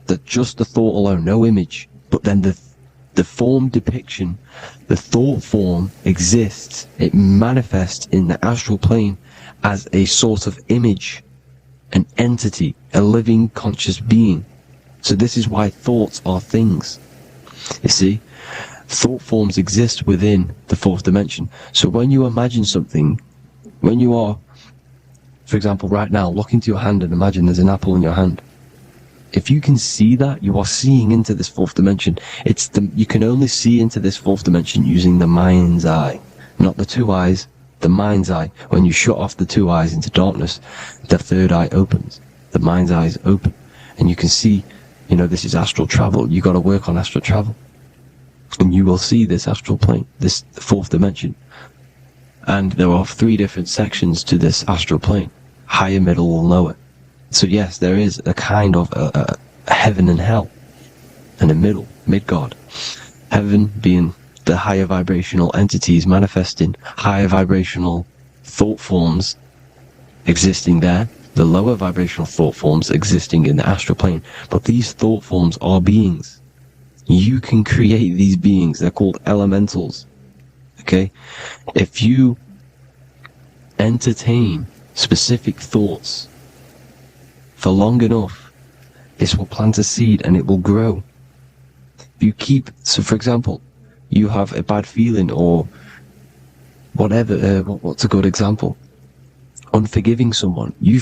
[SPEAKER 1] That just the thought alone, no image, but then the form depiction, the thought form exists. It manifests in the astral plane as a sort of image, an entity, a living conscious being. So this is why thoughts are things. You see, thought forms exist within the fourth dimension. So when you imagine something, when you are, for example, right now, look into your hand and imagine there's an apple in your hand. If you can see that, you are seeing into this fourth dimension. You can only see into this fourth dimension using the mind's eye, not the 2 eyes. The mind's eye. When you shut off the 2 eyes into darkness, the third eye opens. The mind's eye is open. And you can see, this is astral travel. You got to work on astral travel. And you will see this astral plane, this fourth dimension. And there are 3 different sections to this astral plane. Higher, middle, or lower. So yes, there is a kind of a heaven and hell. And a middle, Midgard. Heaven being the higher vibrational entities manifesting higher vibrational thought forms existing there, the lower vibrational thought forms existing in the astral plane. But these thought forms are beings. You can create these beings. They're called elementals. Okay? If you entertain specific thoughts for long enough, this will plant a seed and it will grow. If you keep, so for example, you have a bad feeling or whatever, what's a good example? Unforgiving someone. You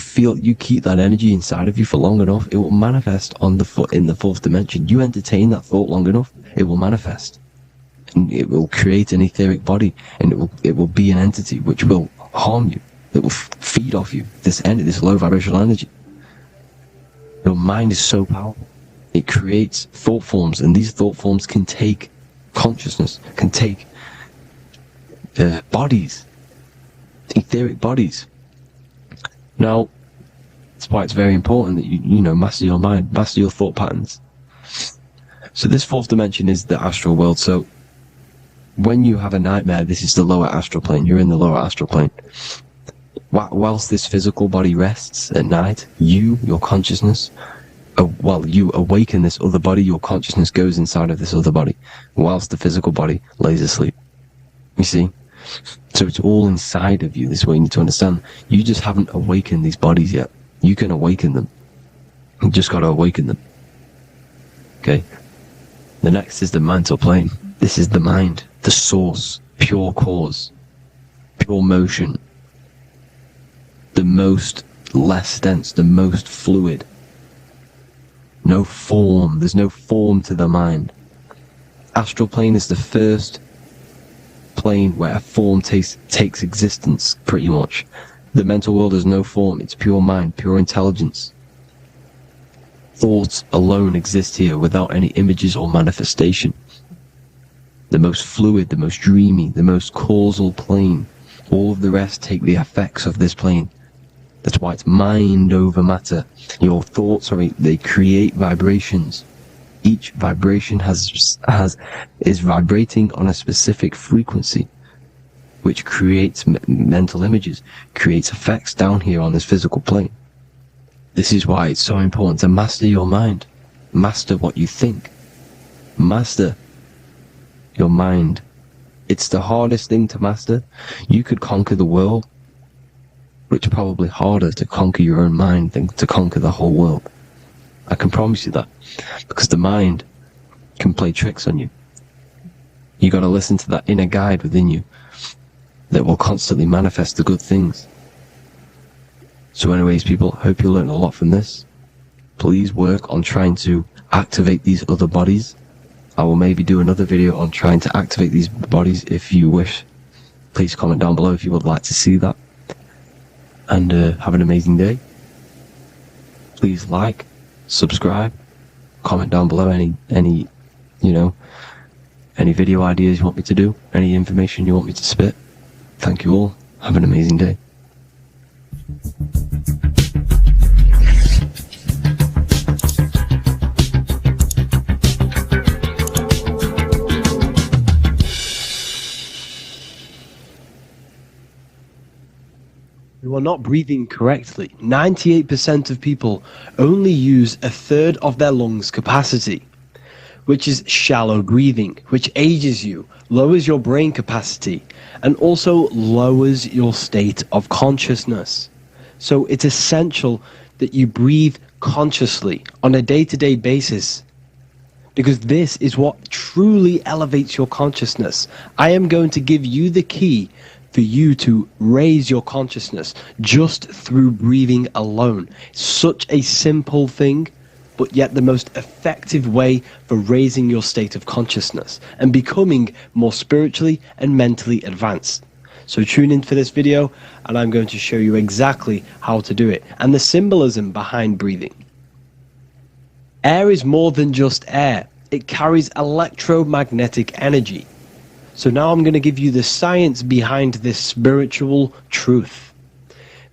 [SPEAKER 1] keep that energy inside of you for long enough, it will manifest in the fourth dimension. You entertain that thought long enough, it will manifest. And it will create an etheric body, and it will be an entity which will harm you. It will feed off you, this low vibrational energy. Your mind is so powerful. It creates thought forms, and these thought forms can take consciousness, can take bodies, etheric bodies. Now, that's why it's very important that you master your mind, master your thought patterns. So this fourth dimension is the astral world. So when you have a nightmare, this is the lower astral plane. You're in the lower astral plane. Whilst this physical body rests at night, your consciousness, you awaken this other body, your consciousness goes inside of this other body, whilst the physical body lays asleep. You see? So it's all inside of you. This is what you need to understand. You just haven't awakened these bodies yet. You can awaken them. You just got to awaken them. Okay? The next is the mental plane. This is the mind, the source, pure cause, pure motion, the most less dense, the most fluid. No form. There's no form to the mind. Astral plane is the first plane where a form takes existence, pretty much. The mental world has no form. It's pure mind, pure intelligence. Thoughts alone exist here without any images or manifestation. The most fluid, the most dreamy, the most causal plane. All of the rest take the effects of this plane. That's why it's mind over matter. Your thoughts, they create vibrations. Each vibration is vibrating on a specific frequency, which creates mental images, creates effects down here on this physical plane. This is why it's so important to master your mind. Master what you think. Master your mind. It's the hardest thing to master. You could conquer the world, but it's probably harder to conquer your own mind than to conquer the whole world. I can promise you that, because the mind can play tricks on you. You got to listen to that inner guide within you that will constantly manifest the good things. So anyways, people, hope you learned a lot from this. Please work on trying to activate these other bodies. I will maybe do another video on trying to activate these bodies if you wish. Please comment down below if you would like to see that. And have an amazing day. Please like, subscribe, comment down below any video ideas you want me to do, any information you want me to spit. Thank you all. Have an amazing day. You are not breathing correctly. 98% of people only use a third of their lungs capacity, which is shallow breathing, which ages you, lowers your brain capacity, and also lowers your state of consciousness. So it's essential that you breathe consciously on a day-to-day basis, because this is what truly elevates your consciousness. I am going to give you the key for you to raise your consciousness just through breathing alone. Such a simple thing, but yet the most effective way for raising your state of consciousness and becoming more spiritually and mentally advanced. So tune in for this video, and I'm going to show you exactly how to do it and the symbolism behind breathing. Air is more than just air. It carries electromagnetic energy. So now I'm going to give you the science behind this spiritual truth.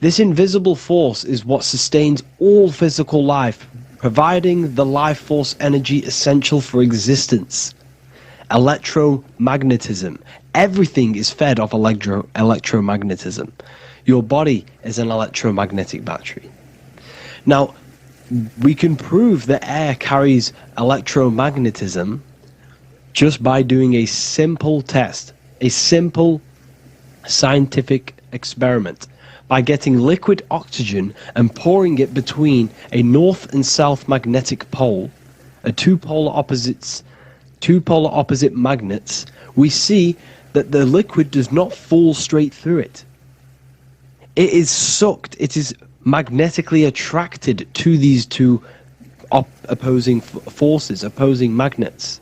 [SPEAKER 1] This invisible force is what sustains all physical life, providing the life force energy essential for existence. electromagnetism. Everything is fed off electromagnetism. Your body is an electromagnetic battery. Now, we can prove that air carries electromagnetism just by doing a simple test, a simple scientific experiment, by getting liquid oxygen and pouring it between a north and south magnetic pole, two polar opposite magnets. We see that the liquid does not fall straight through it. It is sucked, it is magnetically attracted to these two opposing forces, opposing magnets.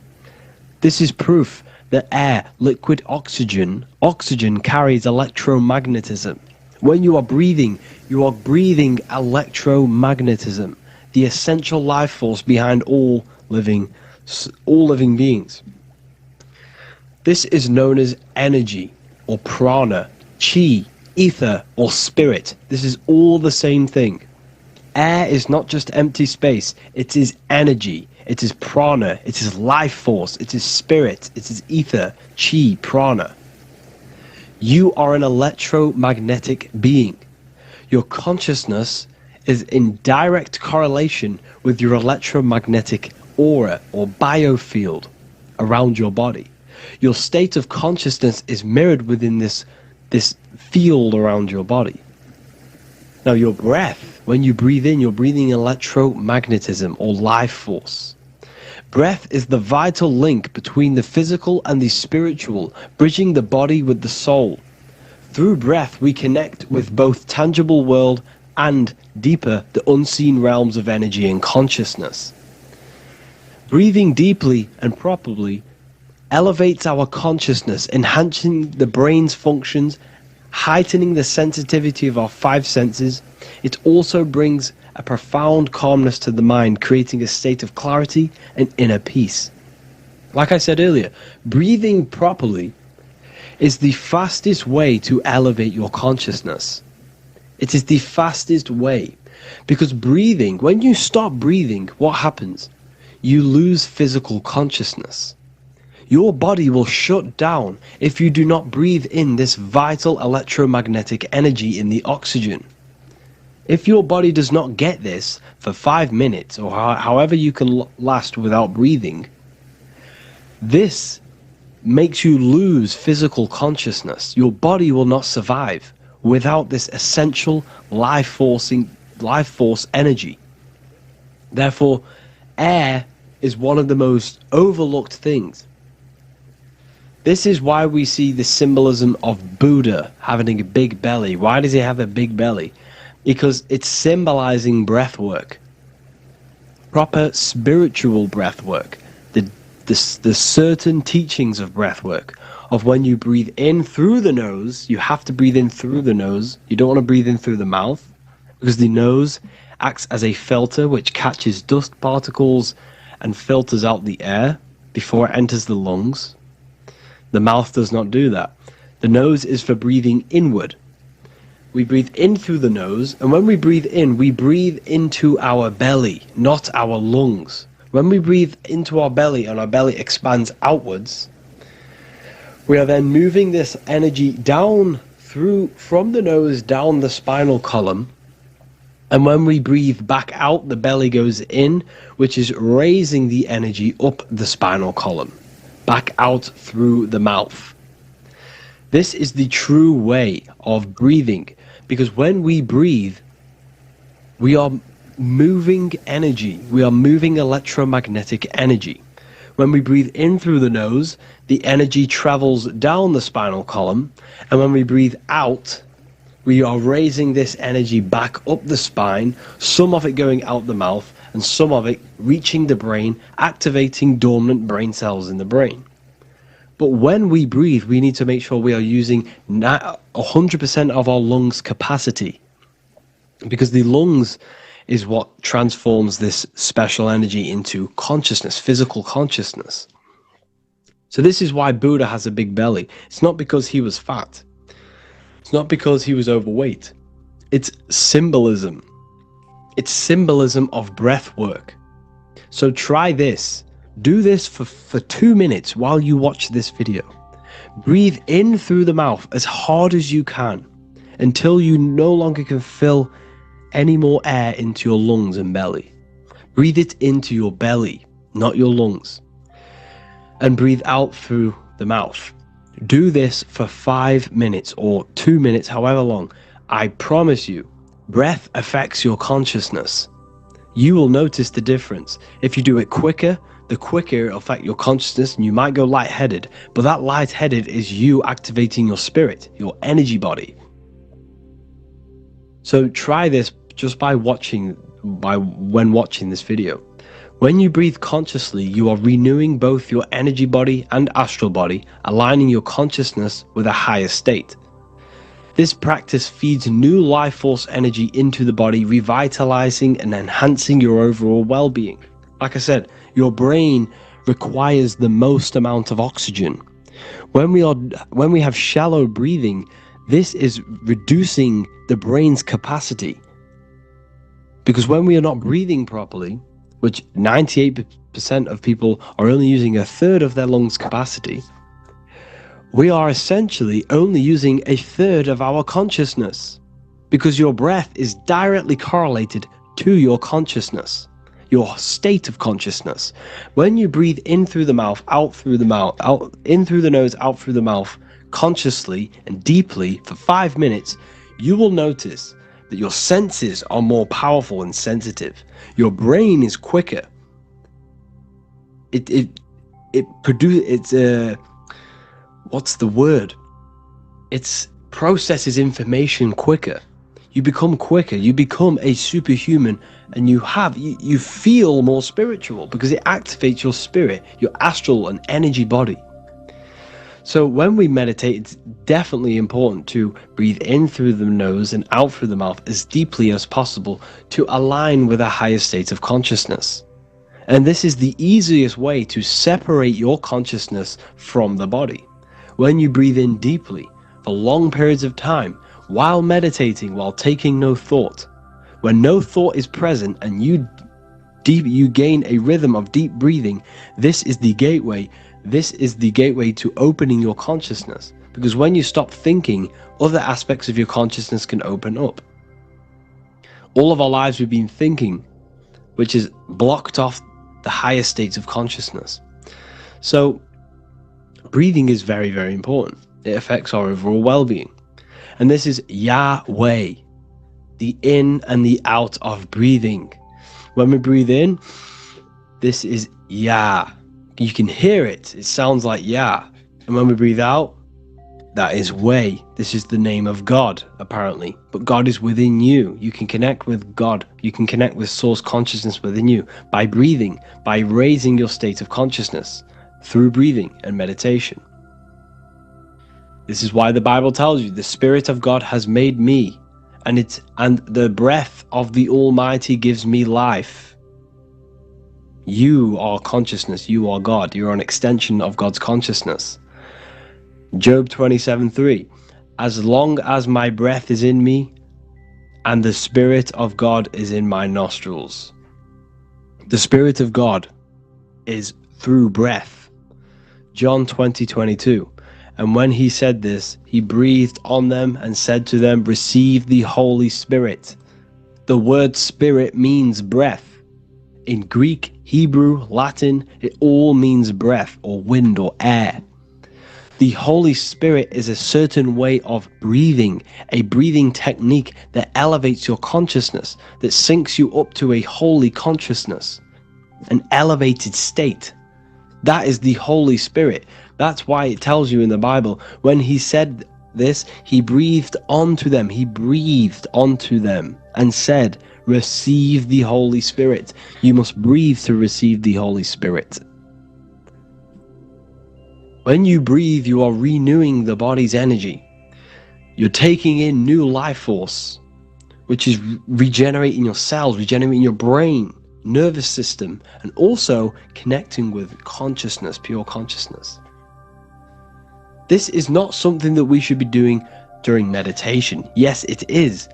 [SPEAKER 1] This is proof that air, liquid oxygen carries electromagnetism. When you are breathing electromagnetism, the essential life force behind all living beings. This is known as energy, or prana, chi, ether, or spirit. This is all the same thing. Air is not just empty space, it is energy, it is prana, it is life force, it is spirit, it is ether, chi, prana. You are an electromagnetic being. Your consciousness is in direct correlation with your electromagnetic aura or biofield around your body. Your state of consciousness is mirrored within this field around your body. Now, your breath, when you breathe in, you're breathing electromagnetism or life force. Breath is the vital link between the physical and the spiritual, bridging the body with the soul. Through breath, we connect with both tangible world and deeper, the unseen realms of energy and consciousness. Breathing deeply and properly elevates our consciousness, enhancing the brain's functions, heightening the sensitivity of our five senses. It also brings a profound calmness to the mind, creating a state of clarity and inner peace. Like I said earlier, breathing properly is the fastest way to elevate your consciousness. It is the fastest way, because breathing, when you stop breathing, what happens? You lose physical consciousness. Your body will shut down if you do not breathe in this vital electromagnetic energy in the oxygen. If your body does not get this for 5 minutes, or however you can last without breathing, this makes you lose physical consciousness. Your body will not survive without this essential life force energy. Therefore, air is one of the most overlooked things. This is why we see the symbolism of Buddha having a big belly. Why does he have a big belly? Because it's symbolizing breath work, proper spiritual breath work, the certain teachings of breath work, of when you breathe in through the nose, you have to breathe in through the nose. You don't want to breathe in through the mouth, because the nose acts as a filter which catches dust particles and filters out the air before it enters the lungs. The mouth does not do that. The nose is for breathing inward. We breathe in through the nose, and when we breathe in, we breathe into our belly, not our lungs. When we breathe into our belly and our belly expands outwards, we are then moving this energy down from the nose down the spinal column. And when we breathe back out, the belly goes in, which is raising the energy up the spinal column, back out through the mouth. This is the true way of breathing, because when we breathe, we are moving energy. We are moving electromagnetic energy. When we breathe in through the nose, the energy travels down the spinal column, and when we breathe out, we are raising this energy back up the spine, some of it going out the mouth, and some of it reaching the brain, activating dormant brain cells in the brain. But when we breathe, we need to make sure we are using 100% of our lungs' capacity, because the lungs is what transforms this special energy into consciousness, physical consciousness. So this is why Buddha has a big belly. It's not because he was fat. It's not because he was overweight. It's symbolism. It's symbolism of breath work. So try this. Do this for 2 minutes while you watch this video. Breathe in through the mouth as hard as you can until you no longer can fill any more air into your lungs and belly. Breathe it into your belly, not your lungs. And breathe out through the mouth. Do this for 5 minutes or 2 minutes, however long. I promise you, breath affects your consciousness. You will notice the difference. If you do it quicker, the quicker it'll affect your consciousness, and you might go lightheaded. But that lightheaded is you activating your spirit, your energy body. So try this just when watching this video. When you breathe consciously, you are renewing both your energy body and astral body, aligning your consciousness with a higher state. This practice feeds new life force energy into the body, revitalizing and enhancing your overall well-being. Like I said, your brain requires the most amount of oxygen. When we have shallow breathing, this is reducing the brain's capacity. Because when we are not breathing properly, which 98% of people are only using a third of their lungs capacity, we are essentially only using a third of our consciousness, because your breath is directly correlated to your consciousness, your state of consciousness. When you breathe in through the mouth, out through the mouth, out in through the nose, out through the mouth, consciously and deeply for 5 minutes, you will notice that your senses are more powerful and sensitive. Your brain is quicker. It processes information quicker. You become quicker. You become a superhuman, and you feel more spiritual because it activates your spirit, your astral and energy body. So when we meditate, it's definitely important to breathe in through the nose and out through the mouth as deeply as possible to align with a higher state of consciousness. And this is the easiest way to separate your consciousness from the body. When you breathe in deeply for long periods of time, while meditating, while taking no thought, when no thought is present and you gain a rhythm of deep breathing, this is the gateway. This is the gateway to opening your consciousness, because when you stop thinking, other aspects of your consciousness can open up. All of our lives we've been thinking, which has blocked off the higher states of consciousness. So breathing is very, very important. It affects our overall well-being. And this is Yahweh, the in and the out of breathing. When we breathe in, this is Yah. You can hear it. It sounds like Yah. And when we breathe out, that is Way. This is the name of God, apparently. But God is within you. You can connect with God. You can connect with source consciousness within you by breathing, by raising your state of consciousness through breathing and meditation. This is why the Bible tells you the Spirit of God has made me, and the breath of the Almighty gives me life. You are consciousness. You are God. You're an extension of God's consciousness. Job 27:3. As long as my breath is in me and the Spirit of God is in my nostrils. The Spirit of God is through breath. John 20:22. And when he said this, he breathed on them and said to them, receive the Holy Spirit. The word spirit means breath. In Greek, Hebrew, Latin, it all means breath or wind or air. The Holy Spirit is a certain way of breathing, a breathing technique that elevates your consciousness, that syncs you up to a holy consciousness, an elevated state. That is the Holy Spirit. That's why it tells you in the Bible, when he said this, he breathed onto them. He breathed onto them and said, receive the Holy Spirit. You must breathe to receive the Holy Spirit. When you breathe, you are renewing the body's energy. You're taking in new life force, which is regenerating your cells, regenerating your brain, nervous system, and also connecting with consciousness, pure consciousness. This is not something that we should be doing during meditation. Yes, it is.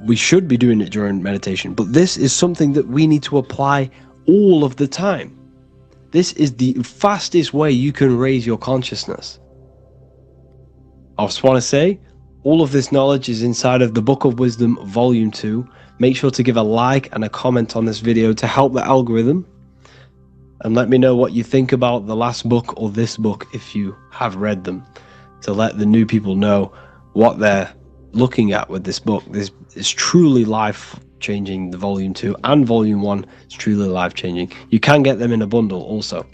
[SPEAKER 1] We should be doing it during meditation, but this is something that we need to apply all of the time. This is the fastest way you can raise your consciousness. I just want to say, all of this knowledge is inside of the Book of Wisdom, Volume 2. Make sure to give a like and a comment on this video to help the algorithm. And let me know what you think about the last book or this book if you have read them, to let the new people know what they're looking at with this book. This is truly life-changing. The Volume 2 and Volume 1 is truly life-changing. You can get them in a bundle also.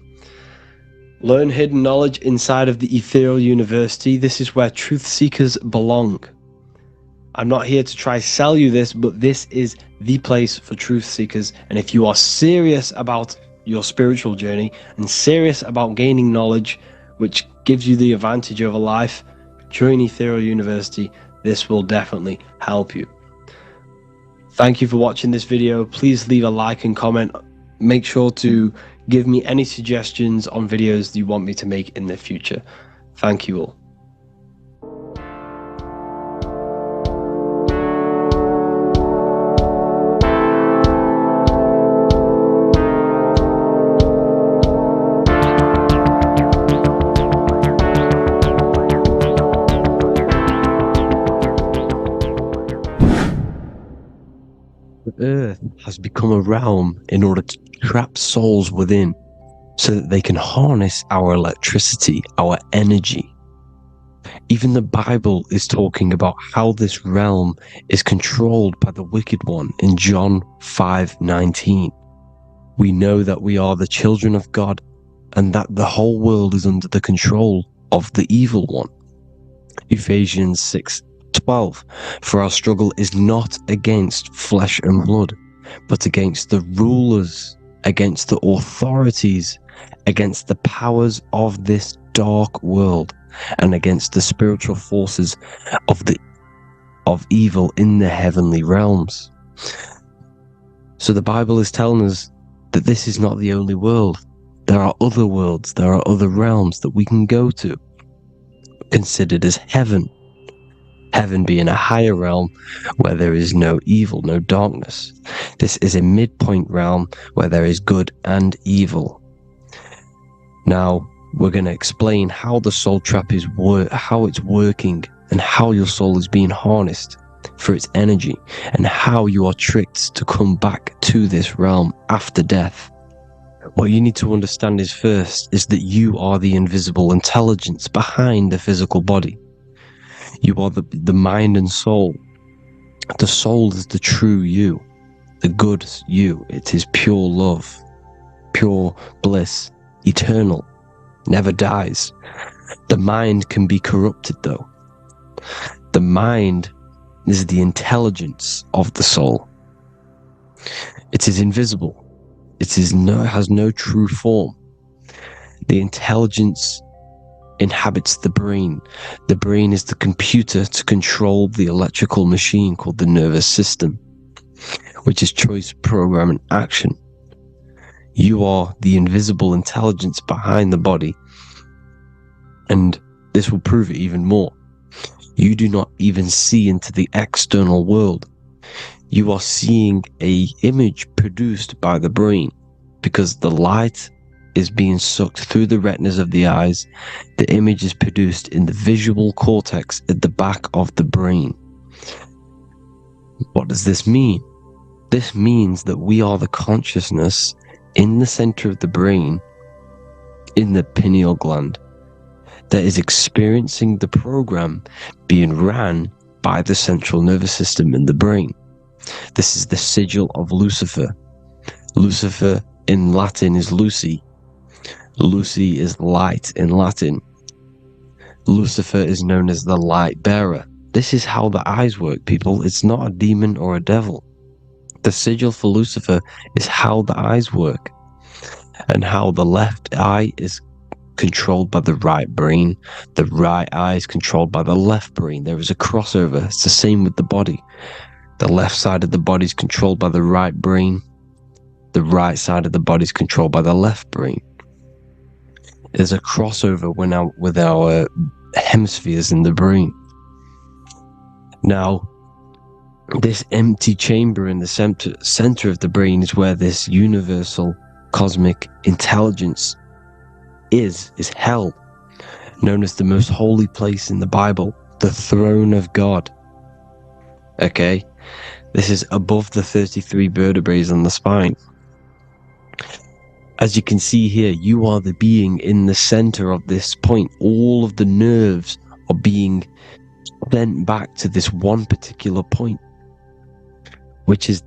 [SPEAKER 1] Learn hidden knowledge inside of the Ethereal University. This is where truth seekers belong. I'm not here to try sell you this, but this is the place for truth seekers. And if you are serious about your spiritual journey and serious about gaining knowledge, which gives you the advantage over life, join Ethereal University. This will definitely help you. Thank you for watching this video. Please leave a like and comment. Make sure to give me any suggestions on videos you want me to make in the future. Thank you all. Earth has become a realm in order to trap souls within, so that they can harness our electricity, our energy. Even the Bible is talking about how this realm is controlled by the wicked one in John 5:19. We know that we are the children of God and that the whole world is under the control of the evil one. Ephesians 6:12. For our struggle is not against flesh and blood, but against the rulers, against the authorities, against the powers of this dark world, and against the spiritual forces of evil in the heavenly realms. So the Bible is telling us that this is not the only world. There are other worlds, there are other realms that we can go to, considered as heaven. Heaven being a higher realm where there is no evil, no darkness. This is a midpoint realm where there is good and evil. Now, we're going to explain how the soul trap is how it's working, and how your soul is being harnessed for its energy, and how you are tricked to come back to this realm after death. What you need to understand is first is that you are the invisible intelligence behind the physical body. You are the mind and soul. The soul is the true you, the good you. It is pure love, pure bliss, eternal, never dies. The mind can be corrupted though. The mind is the intelligence of the soul. It is invisible. It has no true form. The intelligence inhabits the brain. The brain is the computer to control the electrical machine called the nervous system, which is choice, program, and action. You are the invisible intelligence behind the body, and this will prove it even more. You do not even see into the external world. You are seeing an image produced by the brain, because the light is being sucked through the retinas of the eyes. The image is produced in the visual cortex at the back of the brain. What does this mean? This means that we are the consciousness in the center of the brain, in the pineal gland, that is experiencing the program being ran by the central nervous system in the brain. This is the sigil of Lucifer. Lucifer in Latin is Lucy. Lucy is light in Latin. Lucifer is known as the light bearer. This is how the eyes work, people. It's not a demon or a devil. The sigil for Lucifer is how the eyes work, and how the left eye is controlled by the right brain. The right eye is controlled by the left brain. There is a crossover. It's the same with the body. The left side of the body is controlled by the right brain. The right side of the body is controlled by the left brain. There's a crossover with our hemispheres in the brain. Now, this empty chamber in the center of the brain is where this universal cosmic intelligence is hell, known as the most holy place in the Bible, the throne of God. Okay? This is above the 33 vertebrae on the spine. As you can see here, you are the being in the center of this point. All of the nerves are being sent back to this one particular point, which is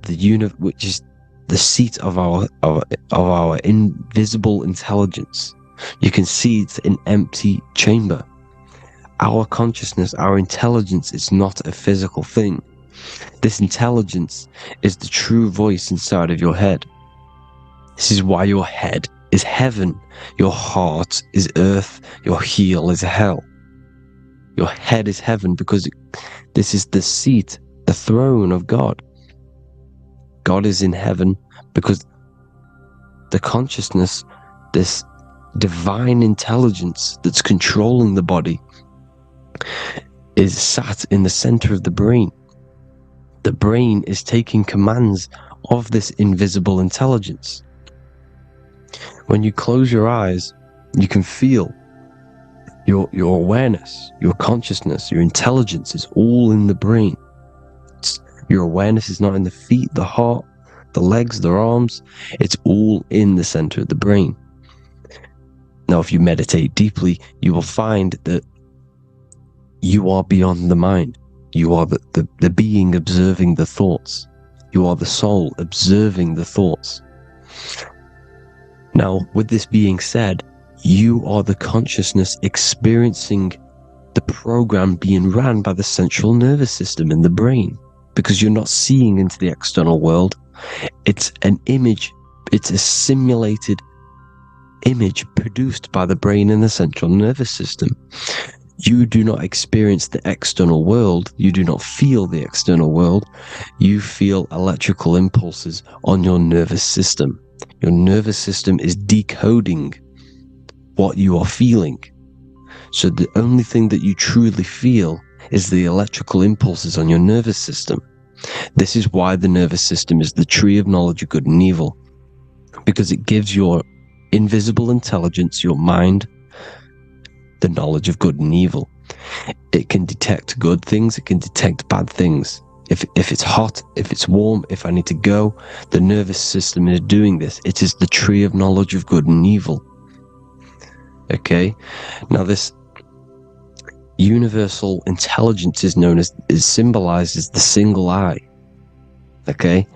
[SPEAKER 1] the seat of our invisible intelligence. You can see it's an empty chamber. Our consciousness, our intelligence is not a physical thing. This intelligence is the true voice inside of your head. This is why your head is heaven, your heart is earth, your heel is hell. Your head is heaven because this is the seat, the throne of God. God is in heaven because the consciousness, this divine intelligence that's controlling the body, is sat in the center of the brain. The brain is taking commands of this invisible intelligence. When you close your eyes, you can feel your awareness, your consciousness, your intelligence is all in the brain. Your awareness is not in the feet, the heart, the legs, the arms. It's all in the center of the brain. Now, if you meditate deeply, you will find that you are beyond the mind. You are the being observing the thoughts. You are the soul observing the thoughts. Now, with this being said, you are the consciousness experiencing the program being ran by the central nervous system in the brain, because you're not seeing into the external world. It's an image, it's a simulated image produced by the brain in the central nervous system. You do not experience the external world. You do not feel the external world. You feel electrical impulses on your nervous system. Your nervous system is decoding what you are feeling. So the only thing that you truly feel is the electrical impulses on your nervous system. This is why the nervous system is the tree of knowledge of good and evil, because it gives your invisible intelligence, your mind, the knowledge of good and evil. It can detect good things, it can detect bad things. If it's hot, if it's warm, if I need to go, the nervous system is doing this. It is the tree of knowledge of good and evil. Okay? Now this universal intelligence is symbolized as the single eye. Okay?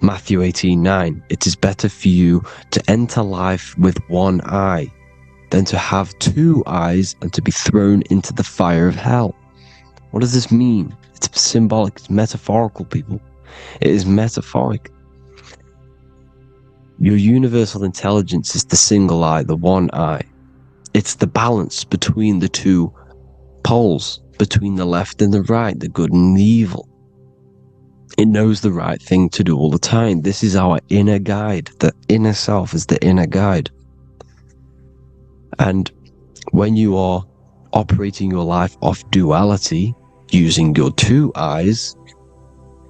[SPEAKER 1] Matthew 18:9. It is better for you to enter life with one eye than to have two eyes and to be thrown into the fire of hell. What does this mean? It's symbolic, it's metaphorical, people. It is metaphoric. Your universal intelligence is the single eye, the one eye. It's the balance between the two poles, between the left and the right, the good and the evil. It knows the right thing to do all the time. This is our inner guide. The inner self is the inner guide. And when you are operating your life off duality, using your two eyes,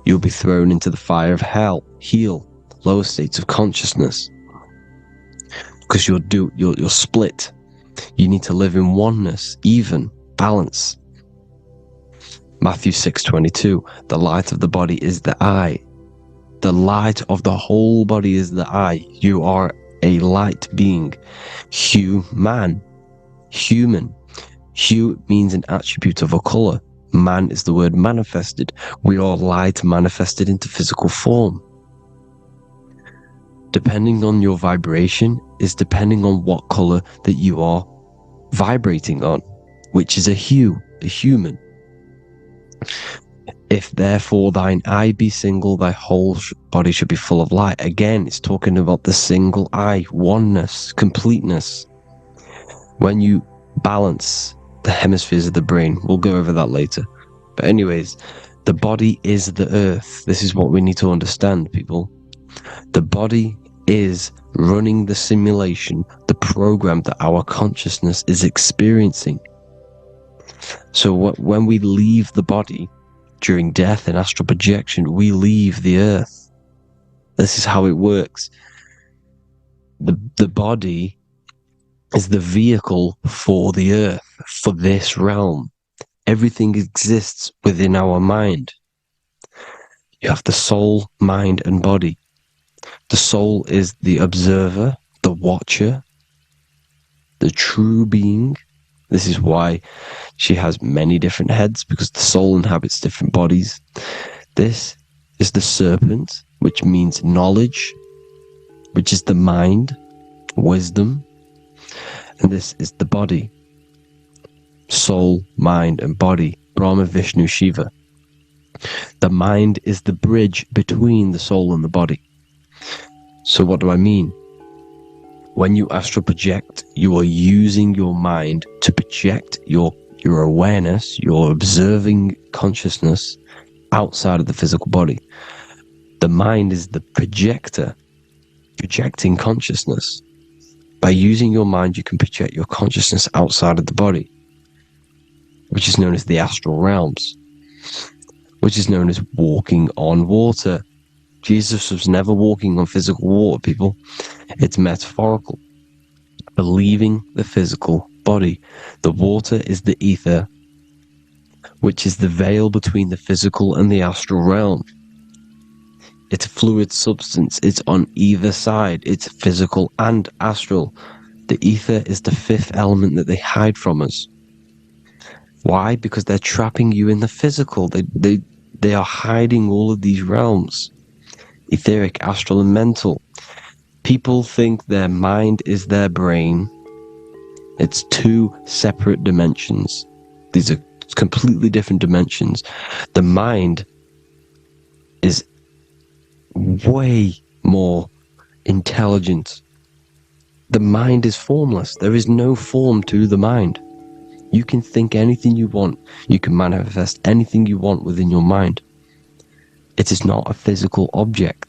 [SPEAKER 1] you'll be thrown into the fire of hell, heel, lower states of consciousness. Because you're split. You need to live in oneness, even, balance. Matthew 6:22, the light of the body is the eye. The light of the whole body is the eye. You are a light being. Human. Hue means an attribute of a color. Man is the word manifested. We are light manifested into physical form. Depending on your vibration is depending on what color that you are vibrating on, which is a hue, a human. If therefore thine eye be single, thy whole body should be full of light. Again, it's talking about the single eye, oneness, completeness. When you balance the hemispheres of the brain, we'll go over that later. But anyways, the body is the earth. This is what we need to understand, people. The body is running the simulation, the program that our consciousness is experiencing. So when we leave the body during death and astral projection, we leave the earth. This is how it works. the body is the vehicle for the earth, for this realm. Everything exists within our mind. You have the soul, mind, and body. The soul is the observer, the watcher, the true being. This is why she has many different heads, because the soul inhabits different bodies. This is the serpent, which means knowledge, which is the mind, wisdom. And this is the body. Soul, mind, and body. Brahma, Vishnu, Shiva. The mind is the bridge between the soul and the body. So what do I mean? When you astral project, you are using your mind to project your awareness, your observing consciousness outside of the physical body. The mind is the projector, projecting consciousness. By using your mind, you can project your consciousness outside of the body, which is known as the astral realms, which is known as walking on water. Jesus was never walking on physical water, people. It's metaphorical. Believing the physical body. The water is the ether, which is the veil between the physical and the astral realm. It's a fluid substance. It's on either side. It's physical and astral. The ether is the fifth element that they hide from us. Why? Because they're trapping you in the physical. They are hiding all of these realms. Etheric, astral, and mental. People think their mind is their brain. It's two separate dimensions. These are completely different dimensions. The mind is way more intelligent. The mind is formless. There is no form to the mind. You can think anything you want. You can manifest anything you want within your mind. It is not a physical object.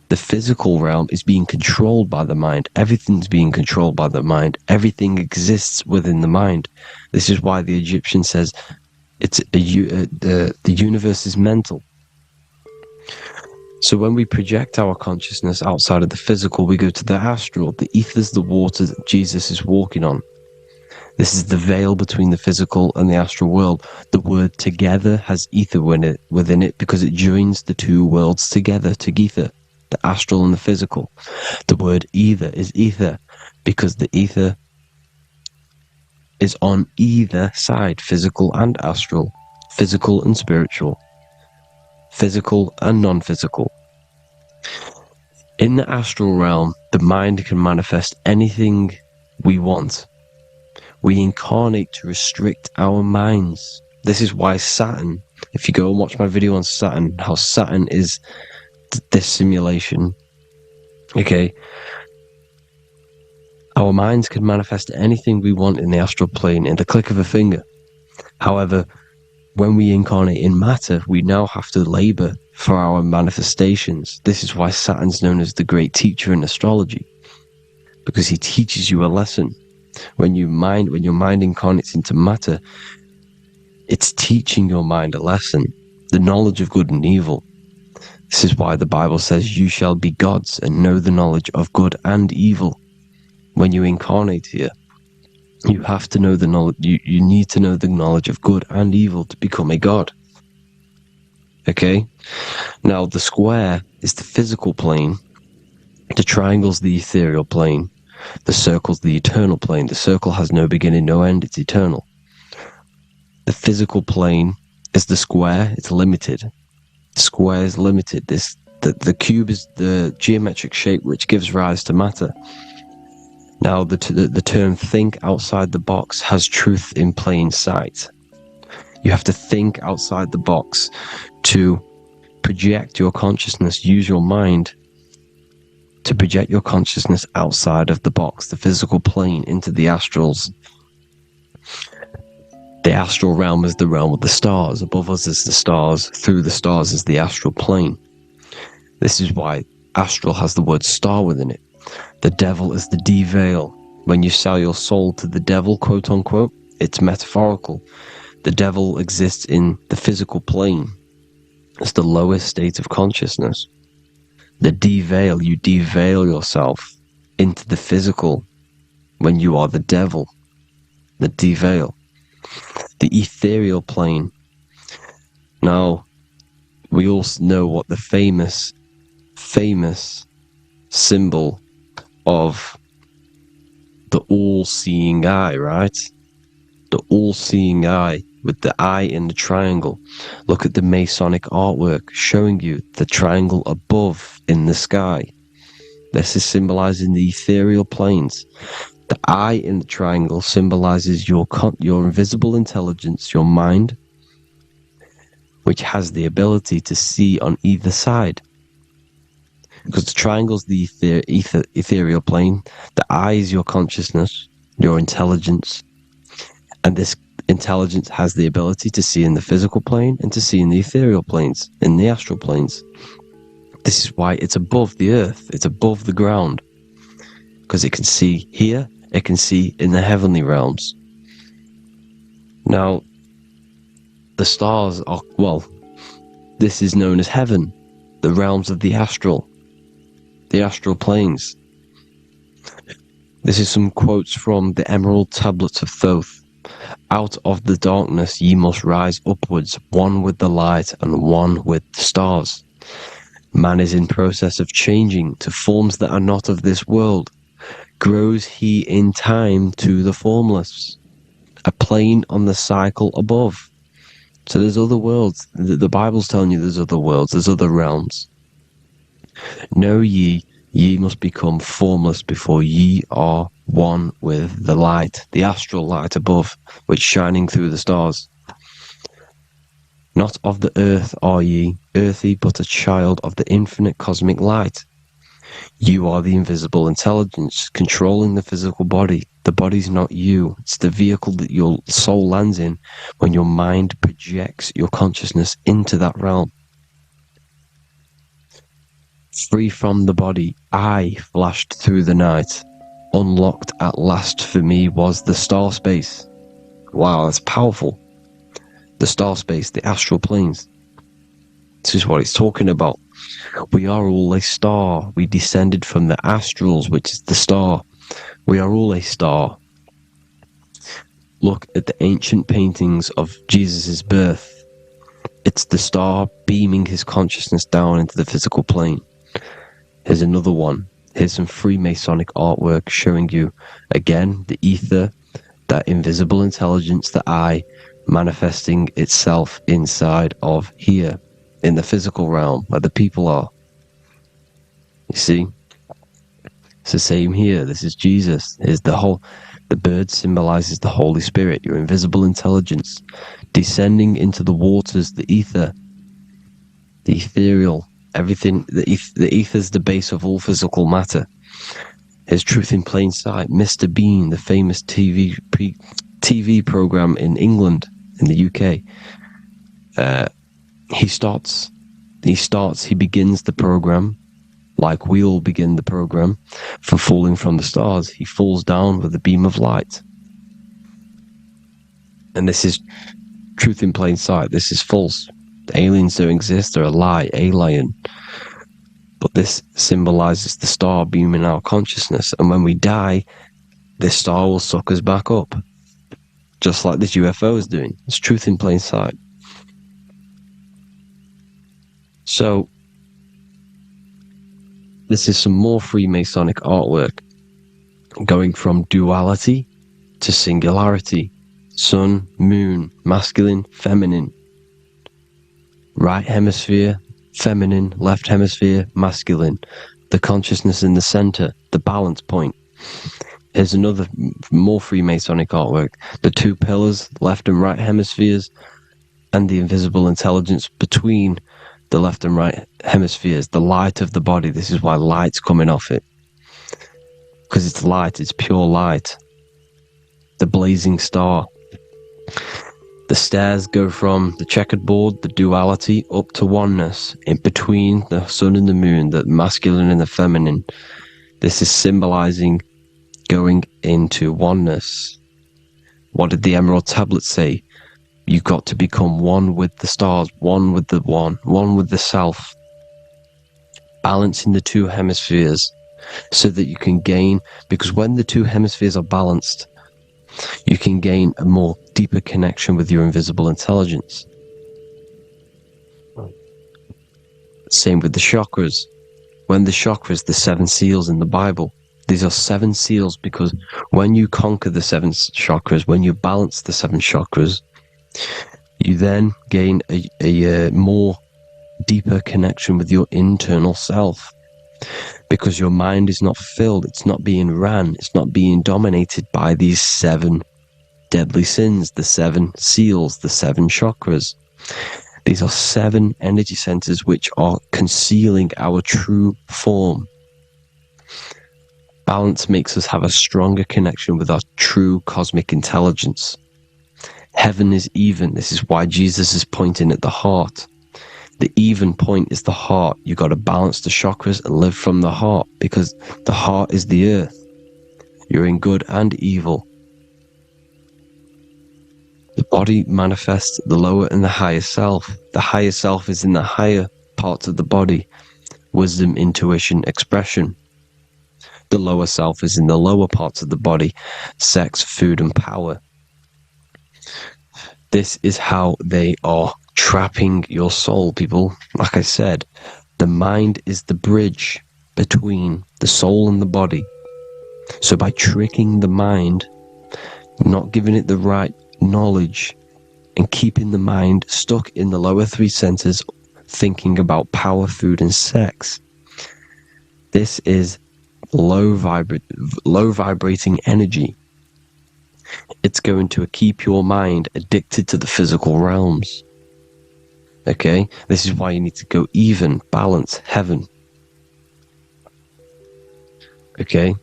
[SPEAKER 1] The physical realm is being controlled by the mind. Everything's being controlled by the mind. Everything exists within the mind. This is why the Egyptian says the universe is mental. So when we project our consciousness outside of the physical, we go to the astral. The ether is the water that Jesus is walking on. This is the veil between the physical and the astral world. The word together has ether within it because it joins the two worlds together, together, the astral and the physical. The word either is ether because the ether is on either side, physical and astral, physical and spiritual, physical and non-physical. In the astral realm, the mind can manifest anything we want. We incarnate to restrict our minds. This is why Saturn, if you go and watch my video on Saturn, how Saturn is this simulation, okay, our minds can manifest anything we want in the astral plane in the click of a finger. However, when we incarnate in matter, we now have to labor for our manifestations. This is why Saturn's known as the great teacher in astrology, because he teaches you a lesson. When your mind incarnates into matter, it's teaching your mind a lesson, the knowledge of good and evil. This is why the Bible says, you shall be gods and know the knowledge of good and evil. When you incarnate here, you have to know the knowledge, you need to know the knowledge of good and evil to become a god. Okay? Now, the square is the physical plane. The triangle's the ethereal plane. The circle's the eternal plane. The circle has no beginning, no end. It's eternal. The physical plane is the square. It's limited. The square is limited. The cube is the geometric shape which gives rise to matter. Now, the term think outside the box has truth in plain sight. You have to think outside the box to project your consciousness, use your mind to project your consciousness outside of the box, the physical plane, into the astrals. The astral realm is the realm of the stars. Above us is the stars. Through the stars is the astral plane. This is why astral has the word star within it. The devil is the de-veil. When you sell your soul to the devil, quote unquote, it's metaphorical. The devil exists in the physical plane. It's the lowest state of consciousness. The de-veil, you de-veil yourself into the physical when you are the devil, the Unveil, the ethereal plane. Now, we all know what the famous symbol of the all-seeing eye, right? The all-seeing eye with the eye in the triangle. Look at the Masonic artwork showing you the triangle above in the sky. This is symbolizing the ethereal planes. The eye in the triangle symbolizes your invisible intelligence, your mind, which has the ability to see on either side. Because the triangle's the ethereal plane, the eye is your consciousness, your intelligence, and this intelligence has the ability to see in the physical plane and to see in the ethereal planes, in the astral planes. This is why it's above the earth, it's above the ground, because it can see here, it can see in the heavenly realms. Now, the stars are, well, this is known as heaven, the realms of the astral planes. This is some quotes from the Emerald Tablets of Thoth. Out of the darkness ye must rise upwards, one with the light and one with the stars. Man is in process of changing to forms that are not of this world. Grows he in time to the formless, a plane on the cycle above. So there's other worlds. The Bible's telling you there's other worlds, there's other realms. Know ye must become formless before ye are one with the light, the astral light above, which shining through the stars. Not of the earth are ye, earthy, but a child of the infinite cosmic light. You are the invisible intelligence controlling the physical body. The body's not you. It's the vehicle that your soul lands in when your mind projects your consciousness into that realm. Free from the body, I flashed through the night. Unlocked at last for me was the star space. Wow, that's powerful. The star space, the astral planes. This is what it's talking about. We are all a star. We descended from the astrals, which is the star. We are all a star. Look at the ancient paintings of Jesus' birth. It's the star beaming his consciousness down into the physical plane. Here's another one. Here's some Freemasonic artwork showing you, again, the ether, that invisible intelligence, the eye, manifesting itself inside of here, in the physical realm, where the people are. You see? It's the same here. This is Jesus. Here's the bird symbolizes the Holy Spirit, your invisible intelligence, descending into the waters, the ether, the ethereal, everything. The ether's the base of all physical matter. Here's Truth in Plain Sight. Mr. Bean, the famous TV program in England, in the UK. He begins the program like we all begin the program for falling from the stars. He falls down with a beam of light. And this is Truth in Plain Sight. This is false. The aliens don't exist. They're a lie, alien. But this symbolizes the star beaming our consciousness. And when we die, this star will suck us back up. Just like this UFO is doing. It's Truth in Plain Sight. So, this is some more Freemasonic artwork. Going from duality to singularity. Sun, moon, masculine, feminine. Right hemisphere, feminine, left hemisphere, masculine. The consciousness in the center, the balance point. Here's another more Freemasonic artwork. The two pillars, left and right hemispheres, and the invisible intelligence between the left and right hemispheres, the light of the body. This is why light's coming off it. Because it's light, it's pure light. The blazing star. The stairs go from the checkered board, the duality, up to oneness, in between the sun and the moon, the masculine and the feminine. This is symbolizing going into oneness. What did the Emerald Tablet say? You've got to become one with the stars, one with the one with the self. Balancing the two hemispheres, so that you can gain, because when the two hemispheres are balanced, you can gain a more deeper connection with your invisible intelligence. Same with the chakras. When the chakras, the 7 seals in the Bible, these are 7 seals because when you conquer the 7 chakras, when you balance the 7 chakras, you then gain a more deeper connection with your internal self, because your mind is not filled, it's not being ran, it's not being dominated by these 7 deadly sins, the 7 seals, the 7 chakras. These are 7 energy centers which are concealing our true form. Balance makes us have a stronger connection with our true cosmic intelligence. Heaven is even. This is why Jesus is pointing at the heart. The even point is the heart. You got to balance the chakras and live from the heart, because the heart is the earth. You're in good and evil. The body manifests the lower and the higher self. The higher self is in the higher parts of the body. Wisdom, intuition, expression. The lower self is in the lower parts of the body. Sex, food, and power. This is how they are trapping your soul, people. Like I said, the mind is the bridge between the soul and the body. So by tricking the mind, not giving it the right knowledge, and keeping the mind stuck in the lower 3 centers, thinking about power, food, and sex, this is low vibrating energy. It's going to keep your mind addicted to the physical realms. Okay? This is why you need to go even, balance, heaven. Okay?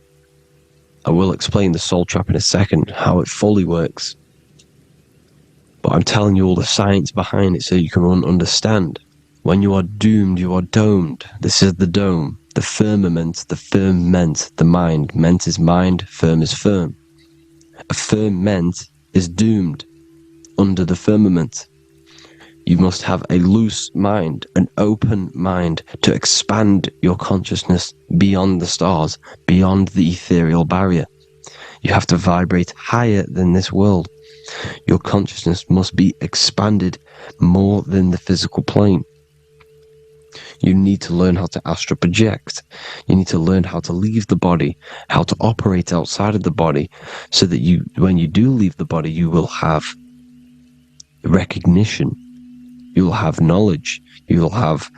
[SPEAKER 1] I will explain the soul trap in a second, how it fully works. But I'm telling you all the science behind it so you can understand. When you are doomed, you are domed. This is the dome, the firmament, the firmament, the mind. Ment is mind, firm is firm. A firmament is doomed under the firmament. You must have a loose mind, an open mind to expand your consciousness beyond the stars, beyond the ethereal barrier. You have to vibrate higher than this world. Your consciousness must be expanded more than the physical plane. You need to learn how to astral project. You need to learn how to leave the body, how to operate outside of the body, so that you, when you do leave the body, you will have recognition. You will have knowledge. You will have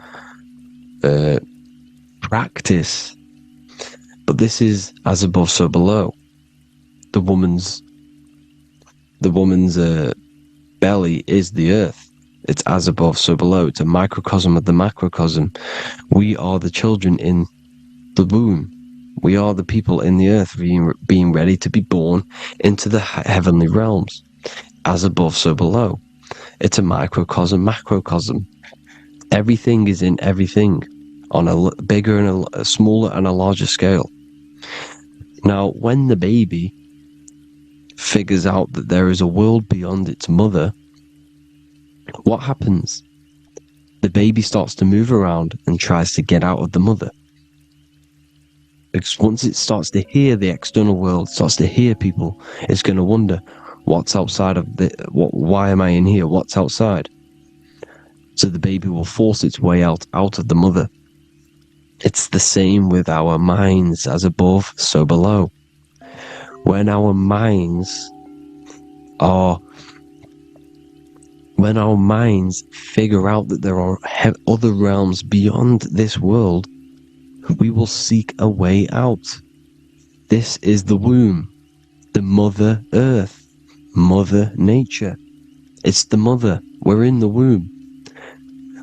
[SPEAKER 1] practice. But this is as above, so below. The woman's belly is the earth. It's as above, so below. It's a microcosm of the macrocosm. We are the children in the womb. We are the people in the earth being ready to be born into the heavenly realms. As above, so below. It's a microcosm, macrocosm. Everything is in everything on a bigger and a smaller and a larger scale. Now, when the baby figures out that there is a world beyond its mother, what happens? The baby starts to move around and tries to get out of the mother. Because once it starts to hear the external world, starts to hear people, it's going to wonder, what's outside of why am I in here? What's outside? So the baby will force its way out of the mother. It's the same with our minds, as above, so below. When our minds figure out that there are other realms beyond this world, we will seek a way out. This is the womb, the Mother Earth, Mother Nature. It's the mother. We're in the womb.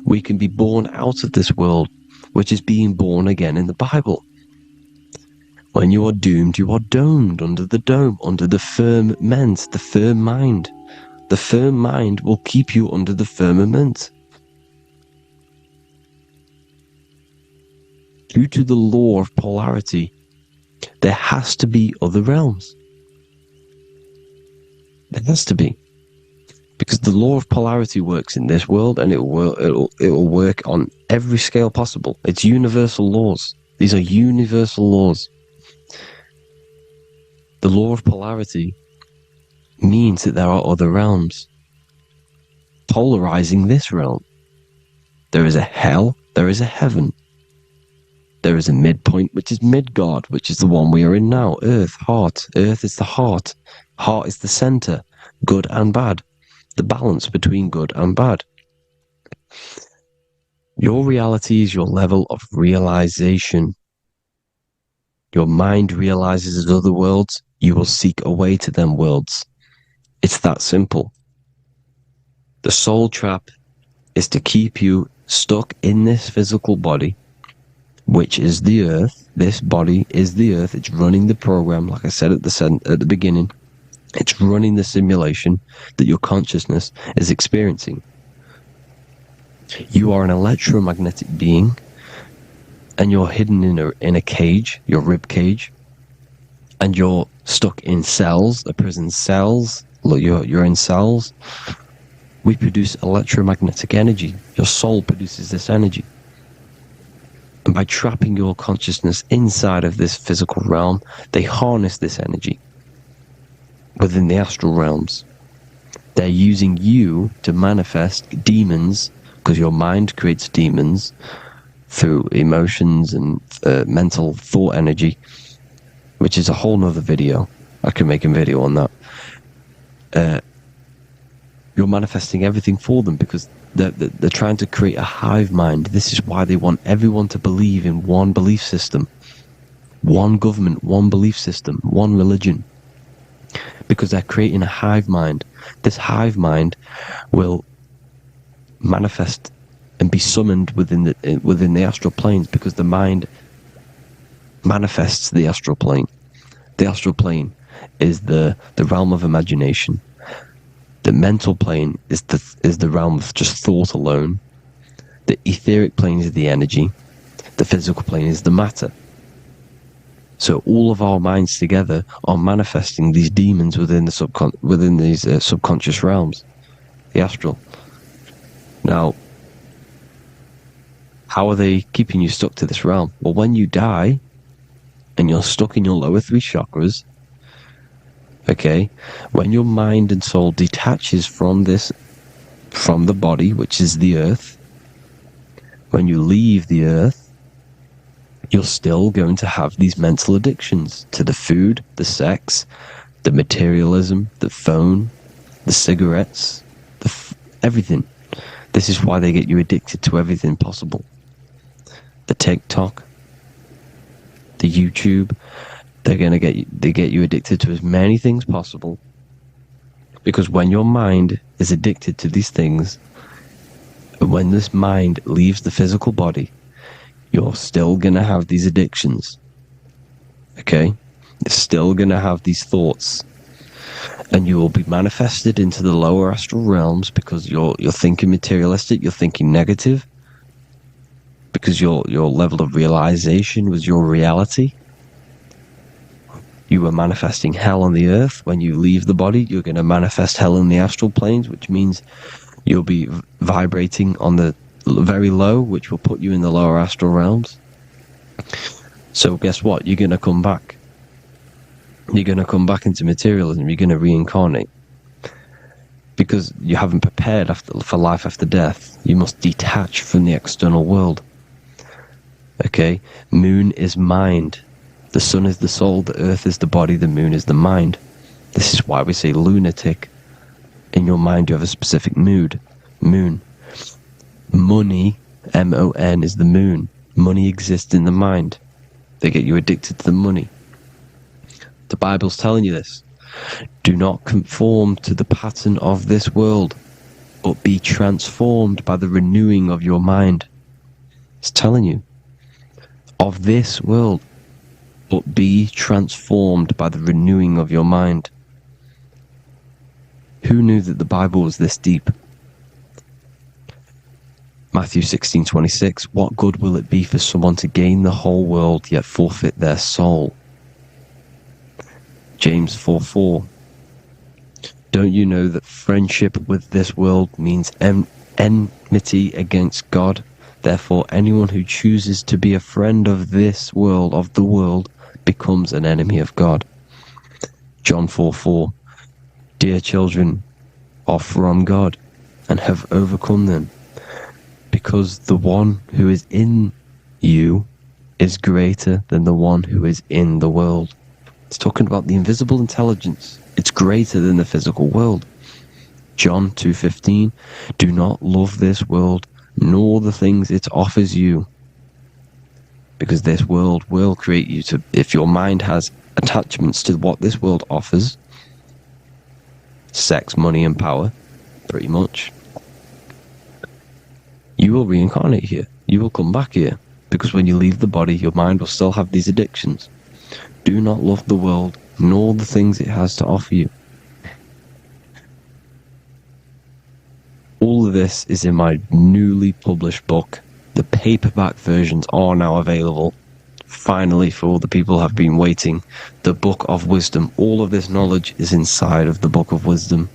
[SPEAKER 1] We can be born out of this world, which is being born again in the Bible. When you are doomed, you are domed under the dome, under the firmament, the firm mind. The firm mind will keep you under the firmament. Due to the law of polarity, there has to be other realms. There has to be. Because the law of polarity works in this world, and it will work on every scale possible. It's universal laws. These are universal laws. The law of polarity means that there are other realms polarizing this realm. There is a hell, there is a heaven. There is a midpoint, which is Midgard, which is the one we are in now. Earth, heart. Earth is the heart. Heart is the center. Good and bad. The balance between good and bad. Your reality is your level of realization. Your mind realizes other worlds, you will seek a way to them worlds. It's that simple. The soul trap is to keep you stuck in this physical body, which is the earth. This body is the earth. It's running the program, like I said at the beginning. It's running the simulation that your consciousness is experiencing. You are an electromagnetic being, and you're hidden in a cage, your rib cage, and you're stuck in cells, a prison cells. Look, you're in cells. We produce electromagnetic energy. Your soul produces this energy. And by trapping your consciousness inside of this physical realm, they harness this energy within the astral realms. They're using you to manifest demons, because your mind creates demons through emotions and mental thought energy, which is a whole nother video. I could make a video on that. You're manifesting everything for them because they're trying to create a hive mind. This is why they want everyone to believe in one belief system, one government, one belief system, one religion, because they're creating a hive mind. This hive mind will manifest and be summoned within the astral planes, because the mind manifests the astral plane. The astral plane is the realm of imagination. The mental plane is the realm of just thought alone. The etheric plane is the energy. The physical plane is the matter. So all of our minds together are manifesting these demons within these subconscious realms, the astral. Now, how are they keeping you stuck to this realm? Well, when you die and you're stuck in your lower three chakras, okay, when your mind and soul detaches from the body, which is the earth, when you leave the earth, you're still going to have these mental addictions to the food, the sex, the materialism, the phone, the cigarettes, everything. This is why they get you addicted to everything possible. The TikTok, the YouTube. They get you addicted to as many things possible, because when your mind is addicted to these things, when this mind leaves the physical body, you're still gonna have these addictions. Okay? You're still gonna have these thoughts, and you will be manifested into the lower astral realms because you're thinking materialistic, you're thinking negative, because your level of realization was your reality. You were manifesting hell on the earth. When you leave the body, you're going to manifest hell in the astral planes, which means you'll be vibrating on the very low, which will put you in the lower astral realms. So guess what? You're going to come back. You're going to come back into materialism. You're going to reincarnate. Because you haven't prepared for life after death. You must detach from the external world. Okay? Moon is mind. The sun is the soul, the earth is the body, the moon is the mind. This is why we say lunatic. In your mind you have a specific mood. Moon. Money, M-O-N, is the moon. Money exists in the mind. They get you addicted to the money. The Bible's telling you this. Do not conform to the pattern of this world, but be transformed by the renewing of your mind. It's telling you. Of this world, but be transformed by the renewing of your mind. Who knew that the Bible was this deep? Matthew 16:26. What good will it be for someone to gain the whole world yet forfeit their soul? James 4:4. Don't you know that friendship with this world means enmity against God? Therefore, anyone who chooses to be a friend of this world, of the world, becomes an enemy of God. John 4:4. Dear children, are from God and have overcome them, because the one who is in you is greater than the one who is in the world. It's talking about the invisible intelligence. It's greater than the physical world. John 2:15. Do not love this world, nor the things it offers you, because this world will create you to, if your mind has attachments to what this world offers, sex, money, and power, pretty much, you will reincarnate here. You will come back here, because when you leave the body, your mind will still have these addictions. Do not love the world, nor the things it has to offer you. All of this is in my newly published book. The paperback versions are now available. Finally, for all the people who have been waiting, the Book of Wisdom. All of this knowledge is inside of the Book of Wisdom.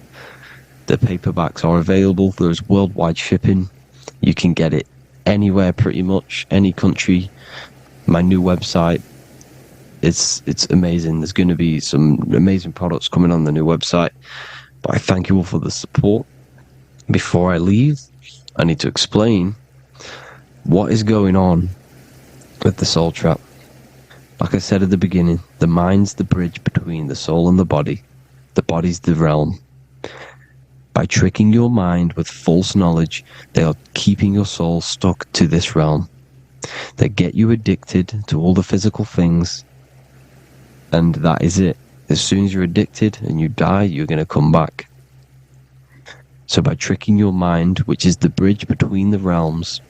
[SPEAKER 1] The paperbacks are available. There's worldwide shipping. You can get it anywhere, pretty much, any country. My new website, it's amazing. There's going to be some amazing products coming on the new website. But I thank you all for the support. Before I leave, I need to explain what is going on with the soul trap. Like I said at the beginning, the mind's the bridge between the soul and the body. The body's the realm. By tricking your mind with false knowledge, they are keeping your soul stuck to this realm. They get you addicted to all the physical things, and that is it. As soon as you're addicted and you die, you're going to come back. So by tricking your mind, which is the bridge between the realms,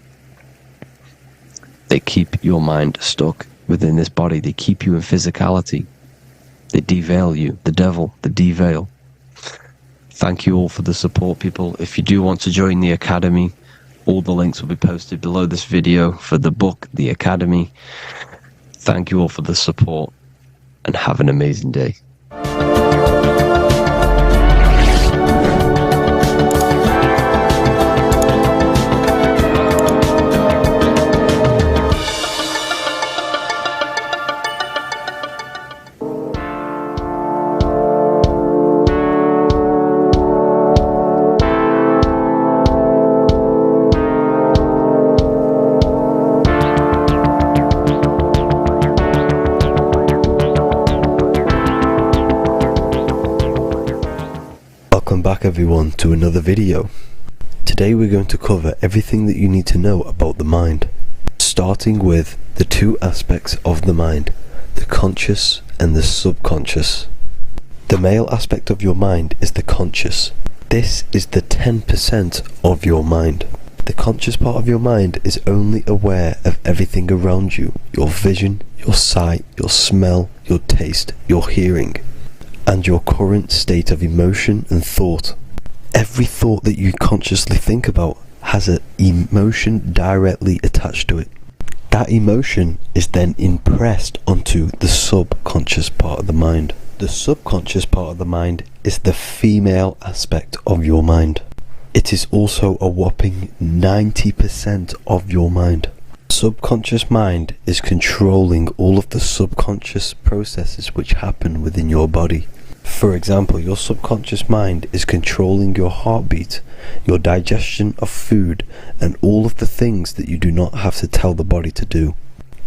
[SPEAKER 1] they keep your mind stuck within this body. They keep you in physicality. They deveil you. The devil, the deveil. Thank you all for the support, people. If you do want to join the Academy, all the links will be posted below this video for the book, The Academy. Thank you all for the support, and have an amazing day. Welcome back everyone to another video. Today we're going to cover everything that you need to know about the mind, starting with the two aspects of the mind, the conscious and the subconscious. The male aspect of your mind is the conscious. This is the 10% of your mind. The conscious part of your mind is only aware of everything around you, your vision, your sight, your smell, your taste, your hearing, and your current state of emotion and thought. Every thought that you consciously think about has an emotion directly attached to it. That emotion is then impressed onto the subconscious part of the mind. The subconscious part of the mind is the female aspect of your mind. It is also a whopping 90% of your mind. Subconscious mind is controlling all of the subconscious processes which happen within your body. For example, your subconscious mind is controlling your heartbeat, your digestion of food, and all of the things that you do not have to tell the body to do.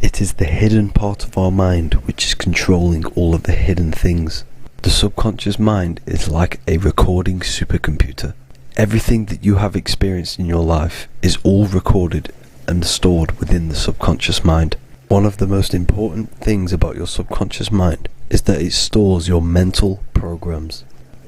[SPEAKER 1] It is the hidden part of our mind which is controlling all of the hidden things. The subconscious mind is like a recording supercomputer. Everything that you have experienced in your life is all recorded and stored within the subconscious mind. One of the most important things about your subconscious mind is that it stores your mental programs.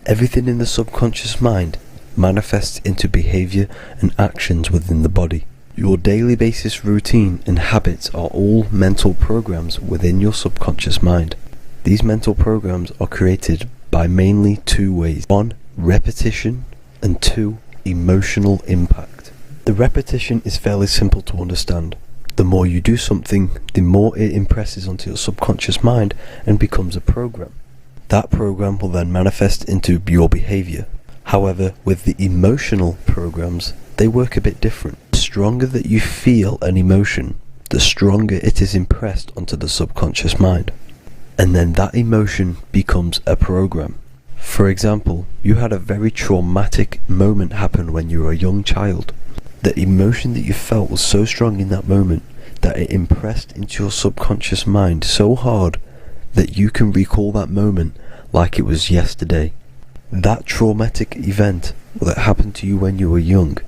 [SPEAKER 1] Everything in the subconscious mind manifests into behavior and actions within the body. Your daily basis routine and habits are all mental programs within your subconscious mind. These mental programs are created by mainly two ways. 1, repetition, and 2, emotional impact. The repetition is fairly simple to understand. The more you do something, the more it impresses onto your subconscious mind and becomes a program. That program will then manifest into your behavior. However, with the emotional programs, they work a bit different. stronger that you feel an emotion, the stronger it is impressed onto the subconscious mind. And then that emotion becomes a program. For example, you had a very traumatic moment happen when you were a young child. The emotion that you felt was so strong in that moment that it impressed into your subconscious mind so hard that you can recall that moment like it was yesterday. That traumatic event that happened to you when you were young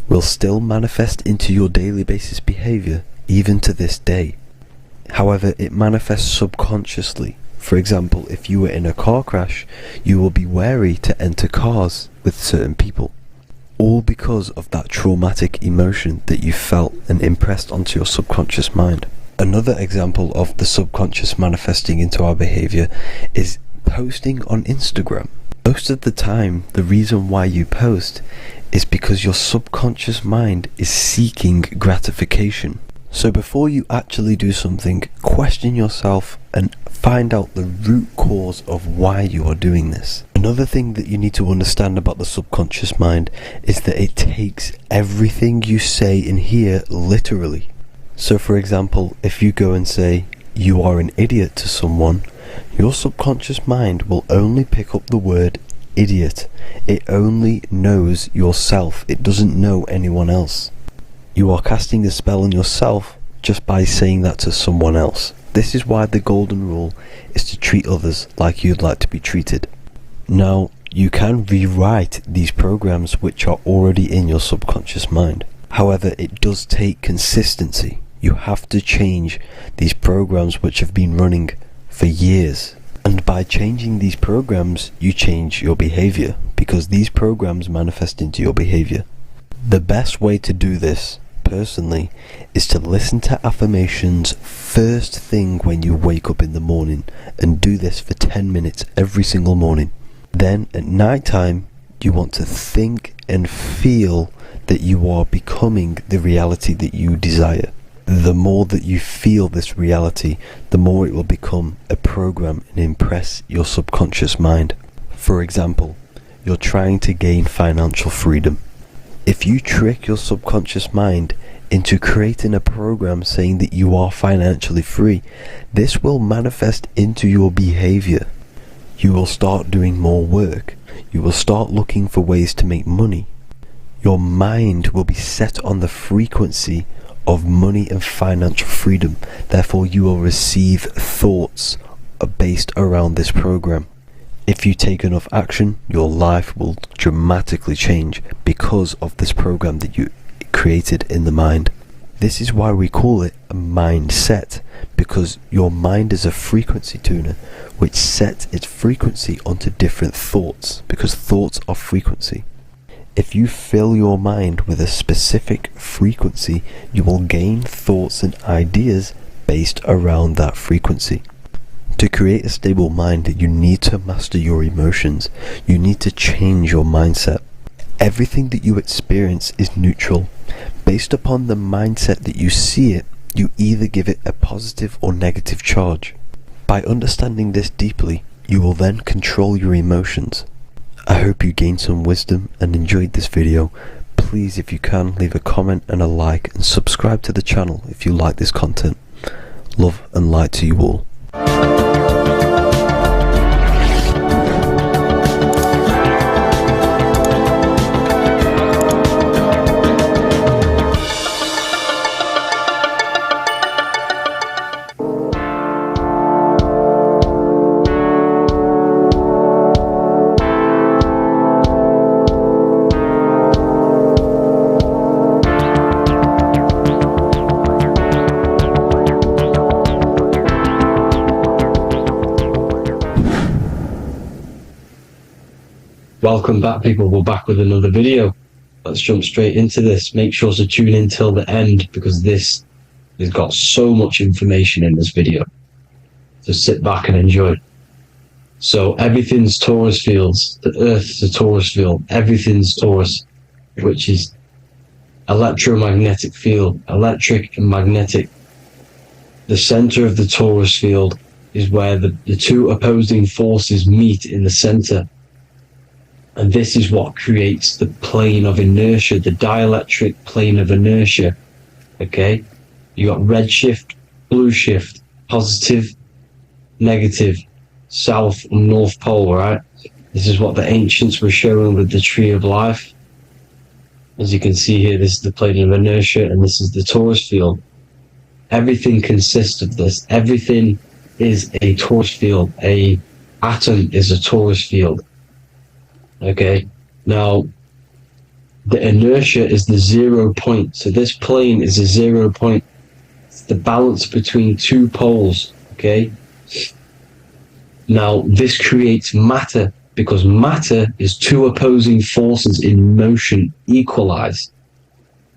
[SPEAKER 1] will still manifest into your daily basis behavior even to this day. However, it manifests subconsciously. For example, if you were in a car crash, you will be wary to enter cars with certain people. All because of that traumatic emotion that you felt and impressed onto your subconscious mind. Another example of the subconscious manifesting into our behavior is posting on Instagram. Most of the time, the reason why you post is because your subconscious mind is seeking gratification. So before you actually do something, question yourself and find out the root cause of why you are doing this. Another thing that you need to understand about the subconscious mind is that it takes everything you say and hear literally. So for example, if you go and say, "You are an idiot" to someone, your subconscious mind will only pick up the word idiot. It only knows yourself. It doesn't know anyone else. You are casting a spell on yourself just by saying that to someone else. This is why the golden rule is to treat others like you'd like to be treated. Now, you can rewrite these programs which are already in your subconscious mind. However, it does take consistency. You have to change these programs which have been running for years. And by changing these programs, you change your behavior, because these programs manifest into your behavior. The best way to do this, personally, is to listen to affirmations first thing when you wake up in the morning, and do this for 10 minutes every single morning. Then at night time, you want to think and feel that you are becoming the reality that you desire. The more that you feel this reality, the more it will become a program and impress your subconscious mind. For example, you're trying to gain financial freedom. If you trick your subconscious mind into creating a program saying that you are financially free, this will manifest into your behavior. You will start doing more work. You will start looking for ways to make money. Your mind will be set on the frequency of money and financial freedom. Therefore, you will receive thoughts based around this program. If you take enough action, your life will dramatically change because of this program that you created in the mind. This is why we call it a mindset, because your mind is a frequency tuner which sets its frequency onto different thoughts, because thoughts are frequency. If you fill your mind with a specific frequency, you will gain thoughts and ideas based around that frequency. To create a stable mind, you need to master your emotions. You need to change your mindset. Everything that you experience is neutral. Based upon the mindset that you see it, you either give it a positive or negative charge. By understanding this deeply, you will then control your emotions. I hope you gained some wisdom and enjoyed this video. Please, if you can, leave a comment and a like, and subscribe to the channel if you like this content. Love and light to you all. Welcome back, people. We're back with another video. Let's jump straight into this. Make sure to tune in till the end, because this has got so much information in this video. So sit back and enjoy. So everything's Taurus fields. The Earth's a Taurus field. Everything's Taurus, which is electromagnetic field, electric and magnetic. The center of the Taurus field is where the two opposing forces meet in the center. And this is what creates the plane of inertia, the dielectric plane of inertia. Okay? You got red shift, blue shift, positive, negative, south and north pole, right? This is what the ancients were showing with the tree of life. As you can see here, this is the plane of inertia, and this is the torus field. Everything consists of this. Everything is a torus field. A atom is a torus field. Okay? Now, the inertia is the 0 point. So this plane is a 0 point. It's the balance between two poles. Okay? Now, this creates matter, because matter is two opposing forces in motion equalized.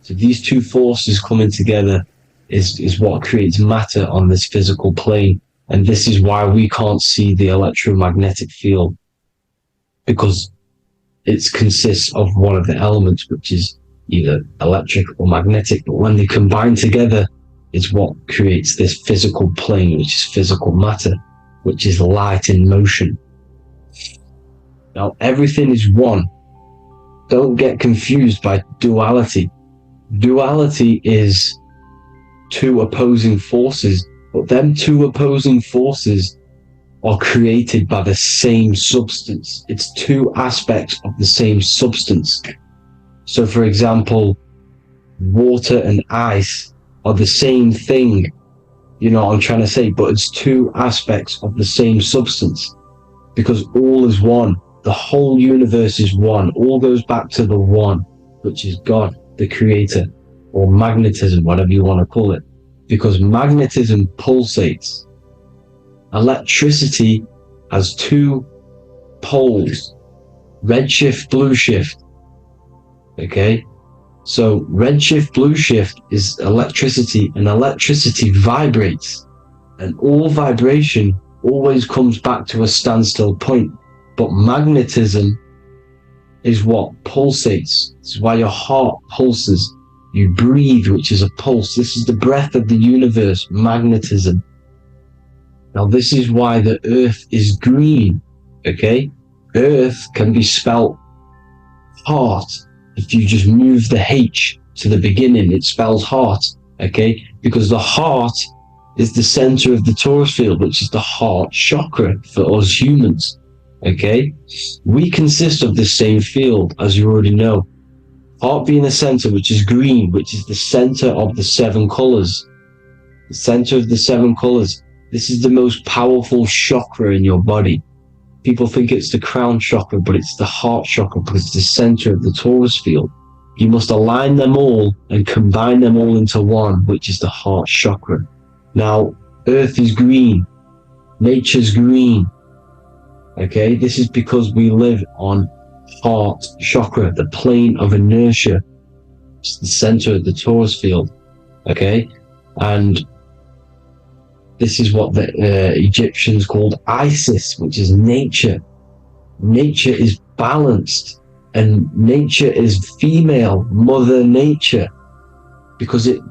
[SPEAKER 1] So these two forces coming together is what creates matter on this physical plane. And this is why we can't see the electromagnetic field, because it consists of one of the elements, which is either electric or magnetic. But when they combine together, is what creates this physical plane, which is physical matter, which is light in motion. Now, everything is one. Don't get confused by duality. Duality is two opposing forces, but them two opposing forces are created by the same substance. It's two aspects of the same substance. So, for example, water and ice are the same thing. You know what I'm trying to say? But it's two aspects of the same substance, because all is one. The whole universe is one. All goes back to the one, which is God, the creator, or magnetism, whatever you want to call it. Because magnetism pulsates. Electricity has two poles, red shift, blue shift. Okay? So red shift, blue shift is electricity, and electricity vibrates. And all vibration always comes back to a standstill point. But magnetism is what pulsates. This is why your heart pulses. You breathe, which is a pulse. This is the breath of the universe, magnetism. Now, this is why the earth is green, okay? Earth can be spelt heart. If you just move the H to the beginning, it spells heart, okay? Because the heart is the center of the torus field, which is the heart chakra for us humans. Okay, we consist of the same field, as you already know. Heart being the center, which is green, which is the center of the seven colors. The center of the seven colors. This is the most powerful chakra in your body. People think it's the crown chakra, but it's the heart chakra, because it's the center of the torus field. You must align them all and combine them all into one, which is the heart chakra. Now, Earth is green. Nature's green. Okay, this is because we live on heart chakra, the plane of inertia. It's the center of the torus field. Okay, and this is what the Egyptians called Isis, which is nature. Nature is balanced, and nature is female, Mother Nature, because it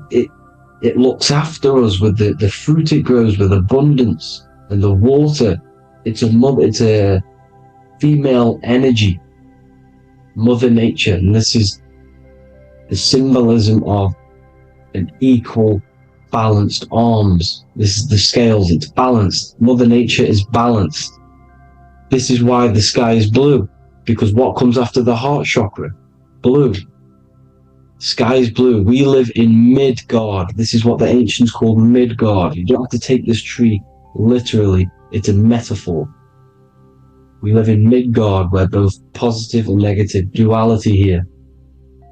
[SPEAKER 1] looks after us with the fruit it grows with abundance, and the water. It's a female energy, Mother Nature, and this is the symbolism of an equal, balanced arms. This is the scales, it's balanced. Mother Nature is balanced. This is why the sky is blue, because what comes after the heart chakra? Blue. Sky is blue. We live in Midgard. This is what the ancients called Midgard. You don't have to take this tree literally. It's a metaphor. We live in Midgard, where both positive and negative duality here.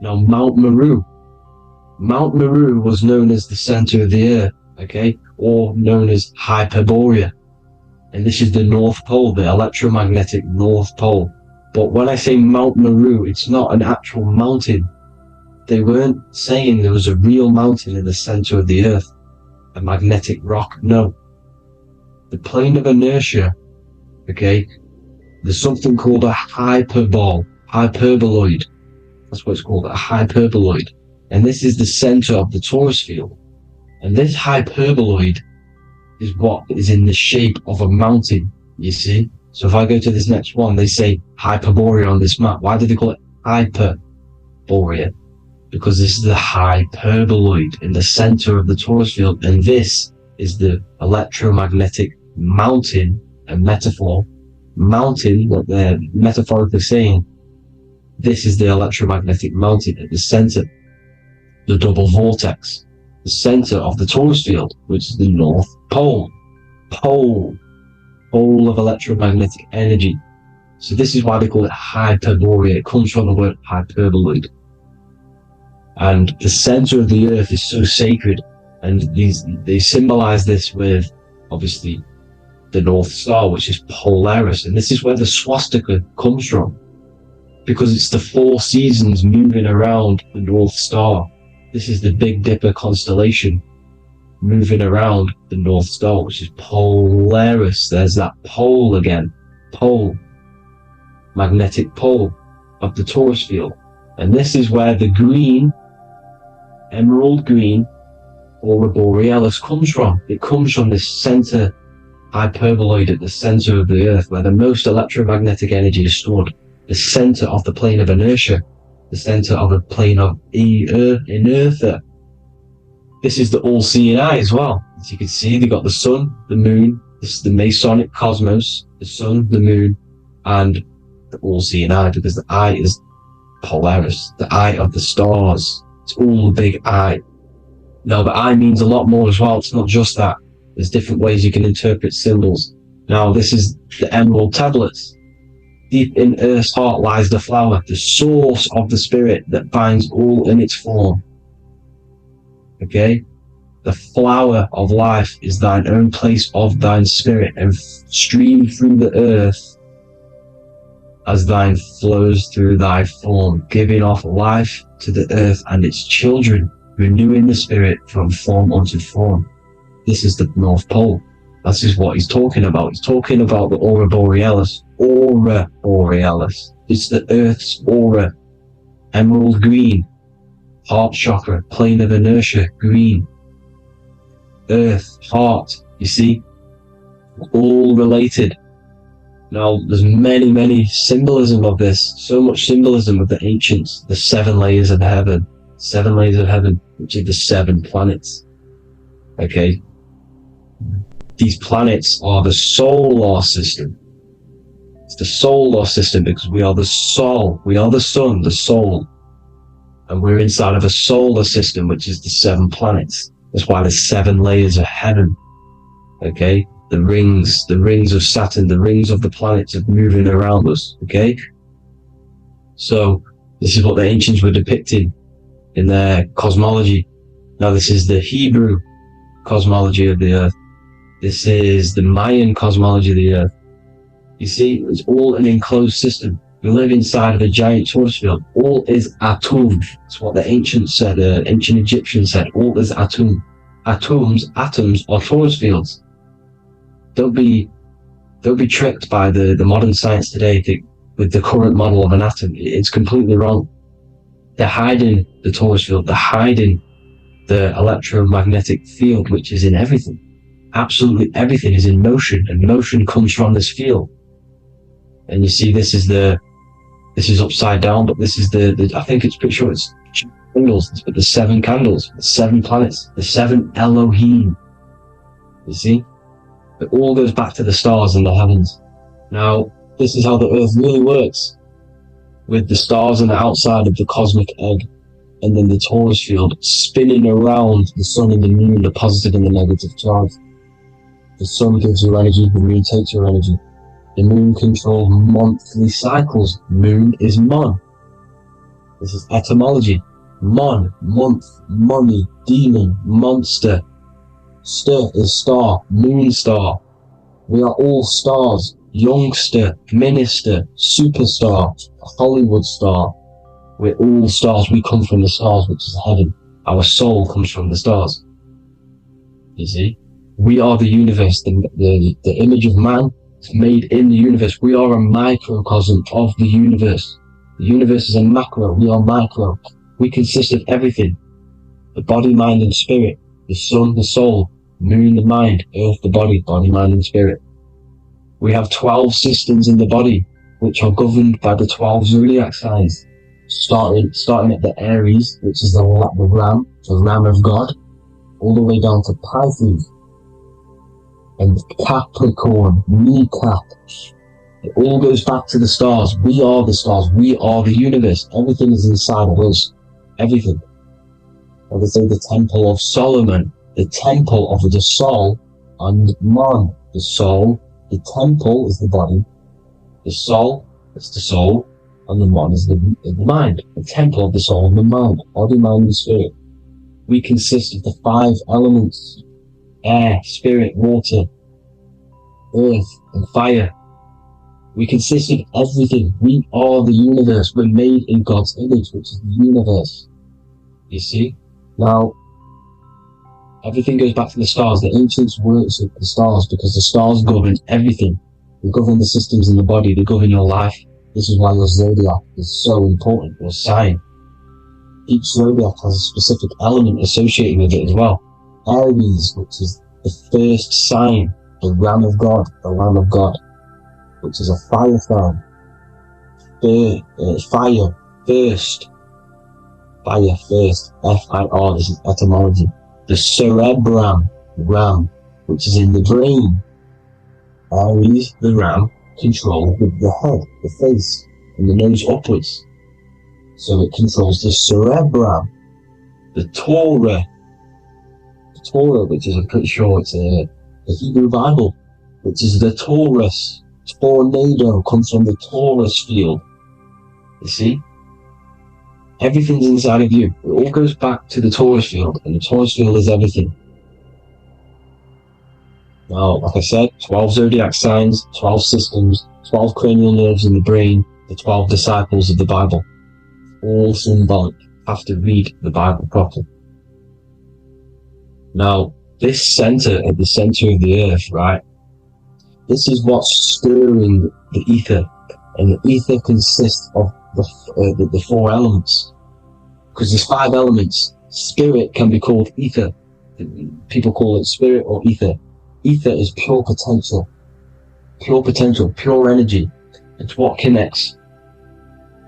[SPEAKER 1] Now, Mount Meru. Mount Meru was known as the center of the earth, okay? Or known as Hyperborea. And this is the North Pole, the electromagnetic North Pole. But when I say Mount Meru, it's not an actual mountain. They weren't saying there was a real mountain in the center of the earth, a magnetic rock. No. The plane of inertia, okay, there's something called a hyperboloid. That's what it's called, a hyperboloid. And this is the center of the torus field. And this hyperboloid is what is in the shape of a mountain, you see? So if I go to this next one, they say Hyperborea on this map. Why do they call it Hyperborea? Because this is the hyperboloid in the center of the torus field, and this is the electromagnetic mountain, a metaphor. Mountain, what they're metaphorically saying, this is the electromagnetic mountain at the center, the double vortex, the center of the torus field, which is the North Pole. Pole of electromagnetic energy. So this is why they call it Hyperborea. It comes from the word hyperboloid. And the center of the earth is so sacred, and they symbolize this with, obviously, the North Star, which is Polaris, and this is where the swastika comes from, because it's the 4 seasons moving around the North Star. This is the Big Dipper constellation moving around the North Star, which is Polaris. There's that pole again, pole, magnetic pole of the torus field, and this is where the green, emerald green, aurora borealis comes from. It comes from this center hyperboloid at the center of the earth, where the most electromagnetic energy is stored, the center of the plane of inertia, the center of the plane of inertia. This is the all-seeing eye as well. As you can see, they got the sun, the moon, this is the Masonic cosmos, the sun, the moon, and the all-seeing eye, because the eye is Polaris, the eye of the stars. It's all the big eye. Now, the eye means a lot more as well. It's not just that. There's different ways you can interpret symbols. Now, this is the emerald tablets. Deep in Earth's heart lies the flower, the source of the spirit that binds all in its form. Okay? The flower of life is thine own place of thine spirit, and stream through the earth as thine flows through thy form, giving off life to the earth and its children, renewing the spirit from form unto form. This is the North Pole. This is what he's talking about. He's talking about the aurora borealis. Aurora borealis. It's the Earth's aura. Emerald green. Heart chakra. Plane of inertia. Green. Earth. Heart. You see? All related. Now, there's many symbolism of this. So much symbolism of the ancients. The 7 layers of heaven. 7 layers of heaven, which are the 7 planets. Okay? These planets are the solar system. It's the solar system because we are the soul. We are the sun, the soul. And we're inside of a solar system, which is the 7 planets. That's why there's 7 layers of heaven. Okay? The rings of Saturn, the rings of the planets are moving around us. Okay? So, this is what the ancients were depicting in their cosmology. Now, this is the Hebrew cosmology of the earth. This is the Mayan cosmology of the earth. You see, it's all an enclosed system. We live inside of a giant torus field. All is atum. That's what the ancients said, ancient Egyptians said. All is atum. Atoms are torus fields. Don't be tricked by the modern science today with the current model of an atom. It's completely wrong. They're hiding the torus field. They're hiding the electromagnetic field, which is in everything. Absolutely everything is in motion, and motion comes from this field. And you see, this is upside down, but this is I think it's pretty sure it's candles, but the 7 candles, the 7 planets, the 7 Elohim. You see? It all goes back to the stars and the heavens. Now, this is how the earth really works, with the stars on the outside of the cosmic egg, and then the torus field spinning around the sun and the moon, the positive and the negative charge. The sun gives you energy, the moon takes your energy. The moon controls monthly cycles. Moon is mon. This is etymology. Mon, month, money, demon, monster. Stir is star, moon star. We are all stars. Youngster, minister, superstar, Hollywood star. We're all stars. We come from the stars, which is heaven. Our soul comes from the stars. You see? We are the universe. The image of man is made in the universe. We are a microcosm of the universe. The universe is a macro. We are micro. We consist of everything. The body, mind, and spirit. The sun, the soul. Moon, the mind. Earth, the body, mind, and spirit. We have 12 systems in the body, which are governed by the 12 zodiac signs, starting at the Aries, which is the ram of God, all the way down to Pisces and Capricorn, kneecap. It all goes back to the stars. We are the stars. We are the universe. Everything is inside of us. Everything. I would say the Temple of Solomon, the temple of the soul and man. The soul, the temple is the body. The soul is the soul, and the man is the mind. The temple of the soul and the mind. Body, mind, and spirit. We consist of the 5 elements: air, spirit, water, earth, and fire. We consist of everything. We are the universe. We're made in God's image, which is the universe. You see? Now, everything goes back to the stars. The ancients worship the stars because the stars govern everything. They govern the systems in the body. They govern your life. This is why your zodiac is so important, your sign. Each zodiac has a specific element associated with it as well. Aries, which is the first sign, the Ram of God, the Lamb of God, which is a fire sign. Fire, first. Fire, first. F-I-R, this is etymology. The cerebrum, ram, which is in the brain. Aries, the ram, controls the head, the face, and the nose upwards. So it controls the cerebrum. The Torah, which is, I'm pretty sure it's the Hebrew Bible, which is the Taurus. Tornado comes from the Taurus field. You see? Everything's inside of you. It all goes back to the Taurus field, and the Taurus field is everything. Now, like I said, 12 zodiac signs, 12 systems, 12 cranial nerves in the brain, the 12 disciples of the Bible. All symbolic. Have to read the Bible properly. Now, this center, at the center of the earth, right? This is what's stirring the ether, and the ether consists of the 4 elements. Because there's 5 elements. Spirit can be called ether. People call it spirit or ether. Ether is pure potential, pure energy. It's what connects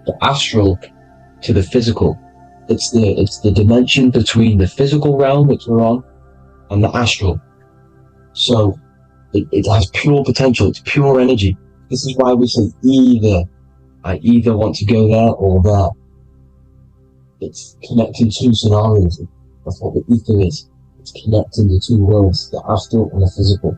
[SPEAKER 1] the astral to the physical. It's the dimension between the physical realm, which we're on, and the astral. So it has pure potential. It's pure energy. This is why we say either. I either want to go there or there. It's connecting 2 scenarios. That's what the ether is. It's connecting the 2 worlds, the astral and the physical.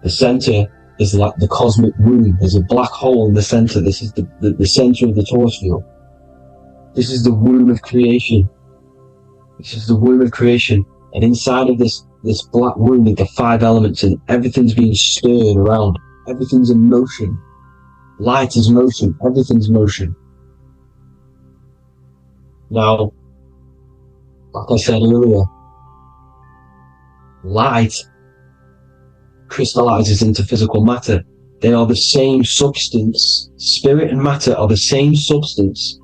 [SPEAKER 1] The center is like the cosmic womb. There's a black hole in the center. This is the center of the Taurus field. This is the womb of creation. This is the womb of creation. And inside of this black womb are the 5 elements, and everything's being stirred around. Everything's in motion. Light is motion. Everything's motion. Now, like I said earlier, light crystallizes into physical matter. They are the same substance. Spirit and matter are the same substance,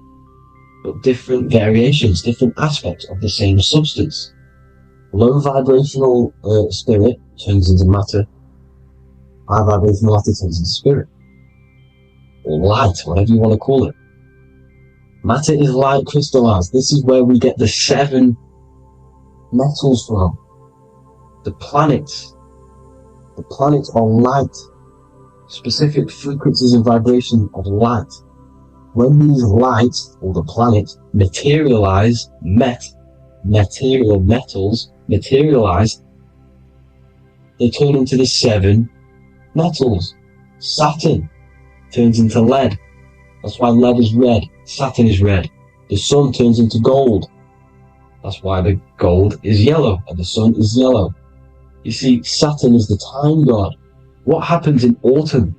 [SPEAKER 1] but different variations, different aspects of the same substance. Low vibrational spirit turns into matter. High vibrational matter turns into spirit. Or light, whatever you want to call it. Matter is light crystallized. This is where we get the 7 metals from. The planets. The planets are light. Specific frequencies and vibration of light. When these lights, or the planets, materialize, material metals materialize, they turn into the 7 metals. Saturn turns into lead. That's why lead is red. Saturn is red. The sun turns into gold. That's why the gold is yellow and the sun is yellow. You see, Saturn is the time god. What happens in autumn?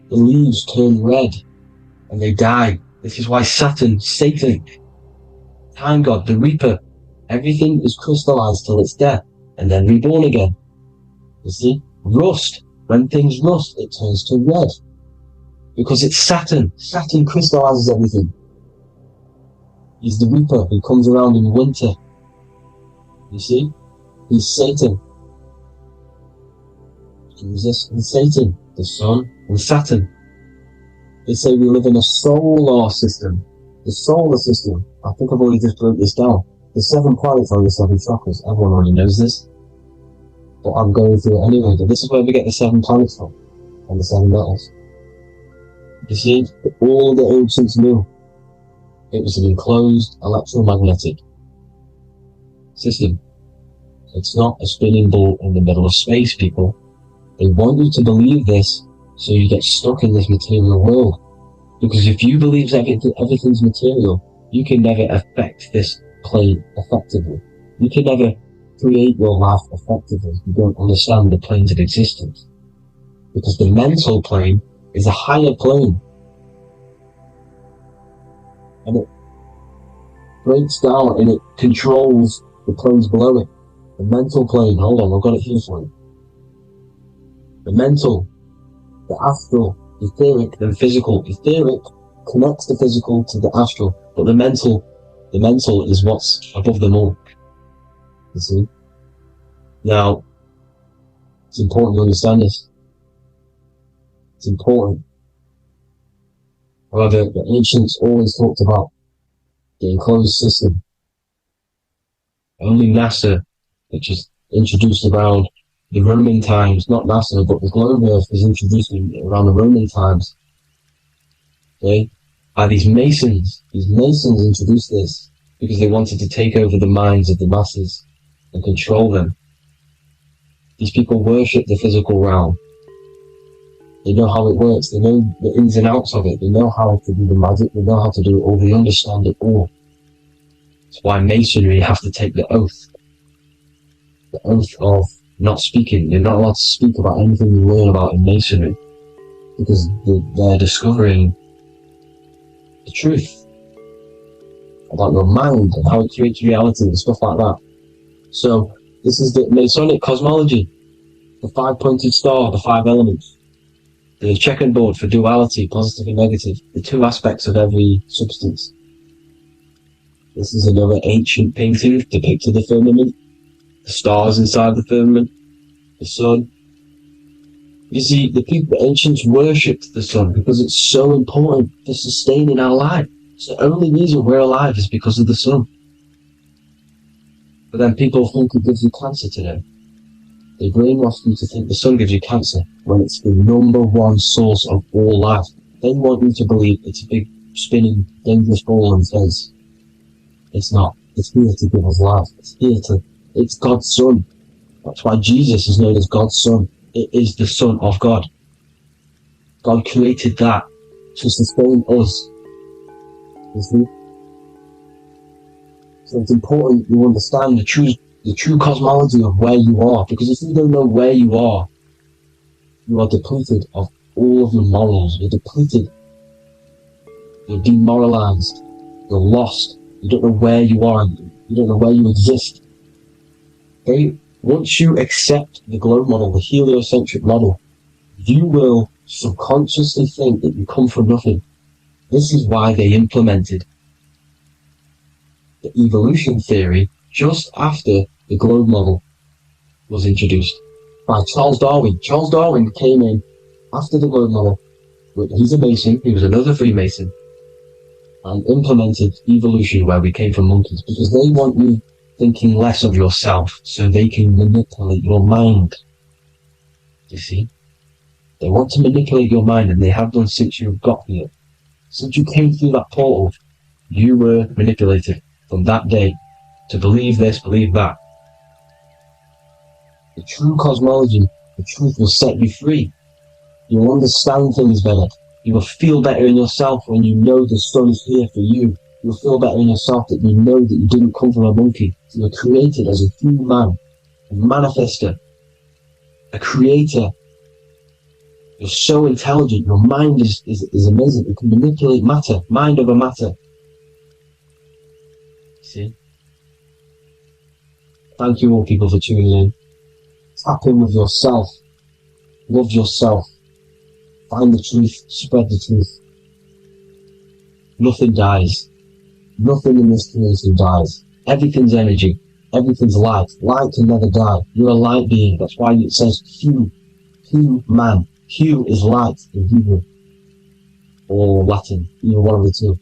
[SPEAKER 1] The leaves turn red and they die. This is why Saturn, Satan, time god, the reaper, everything is crystallized till it's death and then reborn again. You see, rust. When things rust, it turns to red. Because it's Saturn. Saturn crystallizes everything. He's the reaper who comes around in winter. You see? He's Satan. Jesus and Satan, the Sun and Saturn. They say we live in a solar system. The solar system, I think I've already just broke this down. The 7 planets are the 7 chakras. Everyone already knows this. But I'm going through it anyway. But this is where we get the 7 planets from, and the 7 metals. You see, all the ancients knew it was an enclosed electromagnetic system. It's not a spinning ball in the middle of space, people. They want you to believe this so you get stuck in this material world. Because if you believe everything's material, you can never affect this plane effectively. You can never create your life effectively if you don't understand the planes of existence. Because the mental plane is a higher plane. And it breaks down and it controls the planes below it. The mental plane, hold on, I've got it here for you. The mental, the astral, etheric, then physical. Etheric connects the physical to the astral, but the mental is what's above them all. You see? Now, it's important to understand this. It's important. However, the ancients always talked about the enclosed system. Only NASA, which is introduced around the Roman times, not NASA, but the globe Earth was introduced around the Roman times. Okay? By these Masons. These Masons introduced this because they wanted to take over the minds of the masses and control them. These people worship the physical realm. They know how it works. They know the ins and outs of it. They know how to do the magic. They know how to do it all. They understand it all. That's why Masonry have to take the oath. The oath of not speaking. You're not allowed to speak about anything you learn about in Masonry. Because they're discovering the truth about your mind and how it creates reality and stuff like that. So, this is the Masonic cosmology. The 5-pointed star, the 5 elements. The checking board for duality, positive and negative. The 2 aspects of every substance. This is another ancient painting depicting the firmament. The stars inside the firmament. The sun. You see, the ancients worshipped the sun because it's so important for sustaining our life. It's the only reason we're alive is because of the sun. But then people think it gives you cancer today. They brainwash you to think the sun gives you cancer when it's the #1 source of all life. They want you to believe it's a big, spinning, dangerous ball in space. It's not. It's here to give us life. It's God's Son. That's why Jesus is known as God's Son. It is the Son of God. God created that to sustain us. You see? So it's important you understand the true cosmology of where you are, because if you don't know where you are depleted of all of your morals. You're depleted. You're demoralized. You're lost. You don't know where you are. You don't know where you exist. Okay? Once you accept the globe model, the heliocentric model, you will subconsciously think that you come from nothing. This is why they implemented the evolution theory just after the globe model was introduced by Charles Darwin. Charles Darwin came in after the globe model. He's a Mason, he was another Freemason, and implemented evolution where we came from monkeys, because they want you thinking less of yourself so they can manipulate your mind. You see? They want to manipulate your mind, and they have done since you got here. Since you came through that portal, you were manipulated from that day to believe this, believe that. The true cosmology, the truth will set you free. You'll understand things better. You will feel better in yourself when you know the sun is here for you. You'll feel better in yourself that you know that you didn't come from a monkey. You were created as a human, a manifester, a creator. You're so intelligent. Your mind is amazing. It can manipulate matter, mind over matter. See? Thank you all people for tuning in. Tap in with yourself. Love yourself. Find the truth. Spread the truth. Nothing dies. Nothing in this creation dies. Everything's energy. Everything's light. Light can never die. You're a light being. That's why it says few Hu man. Hu is light in Hebrew or Latin, either one of the two.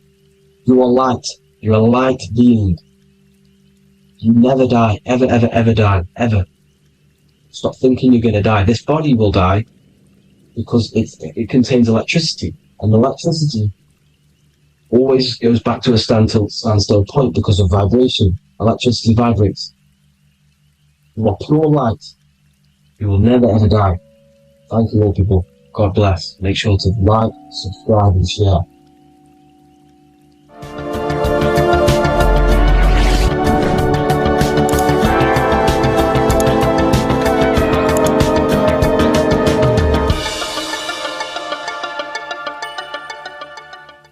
[SPEAKER 1] You are light. You're a light being. You never die. Ever, ever, ever die. Ever. Stop thinking you're going to die. This body will die because it contains electricity. And electricity always goes back to a standstill point because of vibration. Electricity vibrates. You are pure light. You will never ever die. Thank you all, people. God bless. Make sure to like, subscribe and share.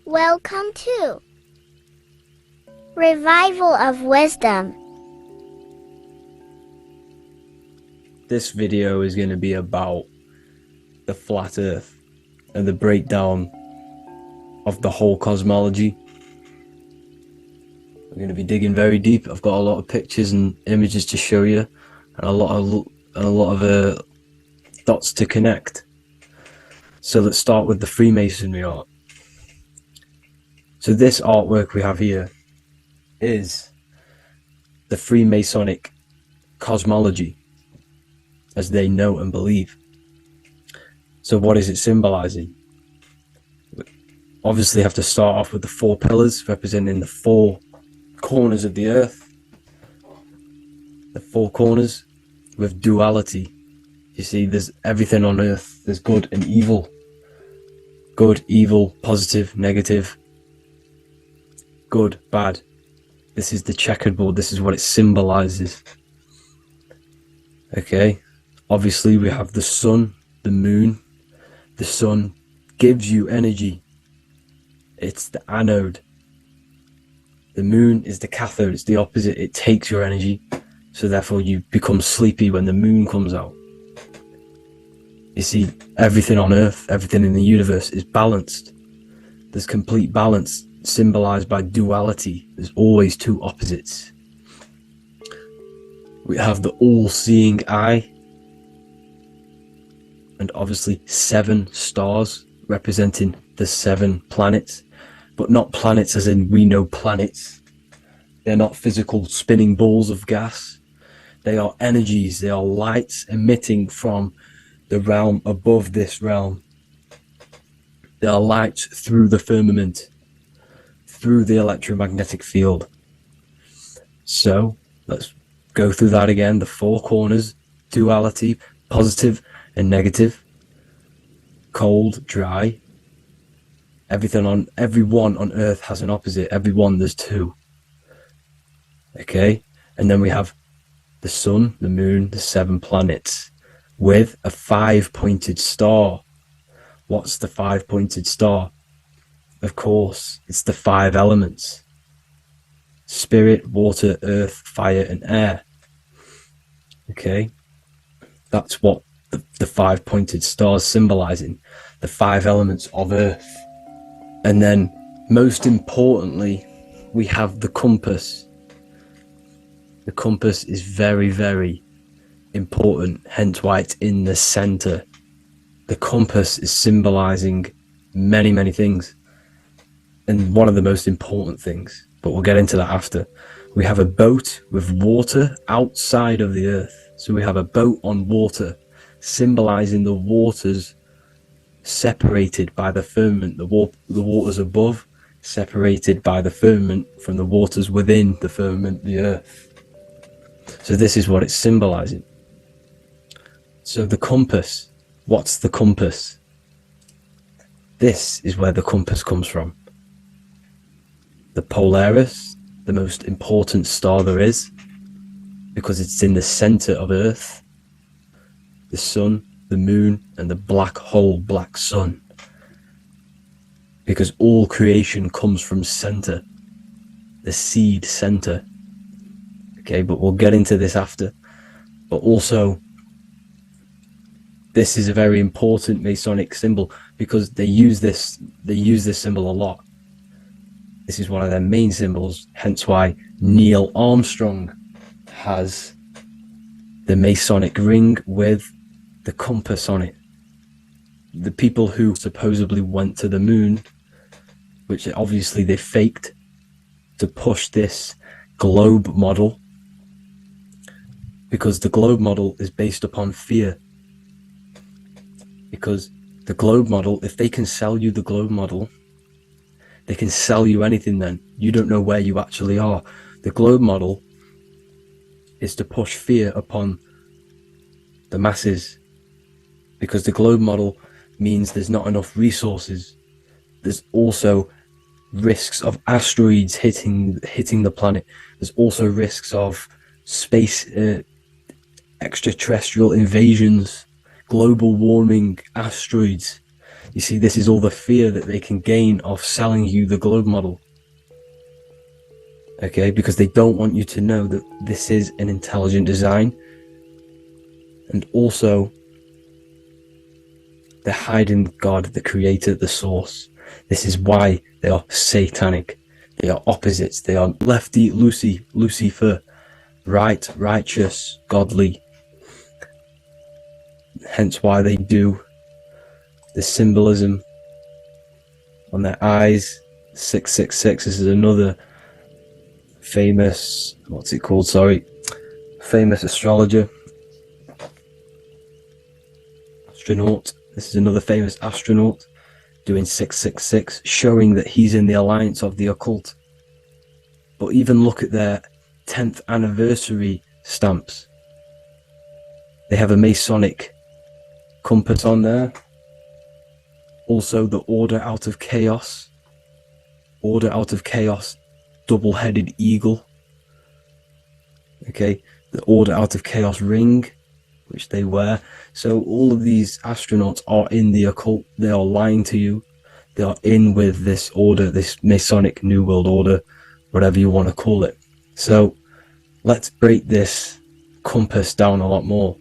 [SPEAKER 13] Welcome to Revival of Wisdom.
[SPEAKER 1] This video is going to be about the flat earth and the breakdown of the whole cosmology. We're going to be digging very deep. I've got a lot of pictures and images to show you, and a lot of dots to connect. So let's start with the Freemasonry art. So this artwork we have here is the Freemasonic cosmology, as they know and believe. So what is it symbolizing? We obviously have to start off with the 4 pillars representing the 4 corners of the earth. The 4 corners with duality. You see, there's everything on earth. There's good and evil. Good, evil, positive, negative. Good, bad. This is the checkerboard. This is what it symbolizes. Okay. Obviously, we have the sun, the moon. The sun gives you energy. It's the anode. The moon is the cathode. It's the opposite. It takes your energy. So therefore, you become sleepy when the moon comes out. You see, everything on Earth, everything in the universe is balanced. There's complete balance, symbolized by duality. There's always 2 opposites. We have the all-seeing eye. And obviously 7 stars representing the 7 planets, but not planets as in we know planets. They're not physical spinning balls of gas. They are energies. They are lights emitting from the realm above this realm. They are lights through the firmament, through the electromagnetic field. So let's go through that again. The 4 corners, duality, positive and negative, cold, dry. Everyone on Earth has an opposite. Everyone, there's 2. Okay, and then we have the sun, the moon, the 7 planets with a 5-pointed star. What's the 5-pointed star? Of course, it's the 5 elements: spirit, water, earth, fire, and air. Okay, that's what the 5-pointed stars symbolizing, the 5 elements of Earth. And then most importantly, we have the compass. The compass is very, very important, hence why it's in the center. The compass is symbolizing many, many things, and one of the most important things, but we'll get into that after. We have a boat with water outside of the Earth. So we have a boat on water, symbolizing the waters separated by the firmament, the waters above, separated by the firmament from the waters within the firmament, the Earth. So this is what it's symbolizing. So the compass, what's the compass? This is where the compass comes from. The Polaris, the most important star there is, because it's in the center of Earth. The sun, the moon, and the black hole, black sun. Because all creation comes from center, the seed center. Okay, but we'll get into this after. But also, this is a very important Masonic symbol because they use this symbol a lot. This is one of their main symbols, hence why Neil Armstrong has the Masonic ring with the compass on it. the people who supposedly went to the moon, which obviously they faked to push this globe model, because the globe model is based upon fear. Because the globe model, if they can sell you the globe model, they can sell you anything then. You don't know where you actually are. The globe model is to push fear upon the masses, because the globe model means there's not enough resources. There's also risks of asteroids hitting the planet. There's also risks of space extraterrestrial invasions, global warming, asteroids. You see, this is all the fear that they can gain of selling you the globe model. Okay, because they don't want you to know that this is an intelligent design. And also, they're hiding God, the creator, the source. This is why they are satanic. They are opposites. They are lefty, Lucifer, right, righteous, godly. Hence why they do the symbolism on their eyes. 666. This is another famous, famous astrologer. Astronaut. This is another famous astronaut doing 666, showing that he's in the alliance of the occult. But even look at their 10th anniversary stamps. They have a Masonic compass on there. Also the Order Out of Chaos. Order Out of Chaos, double-headed eagle. Okay, the Order Out of Chaos ring, which they wear. So all of these astronauts are in the occult. They are lying to you. They are in with this order, this Masonic New World Order, whatever you want to call it. So let's break this compass down a lot more.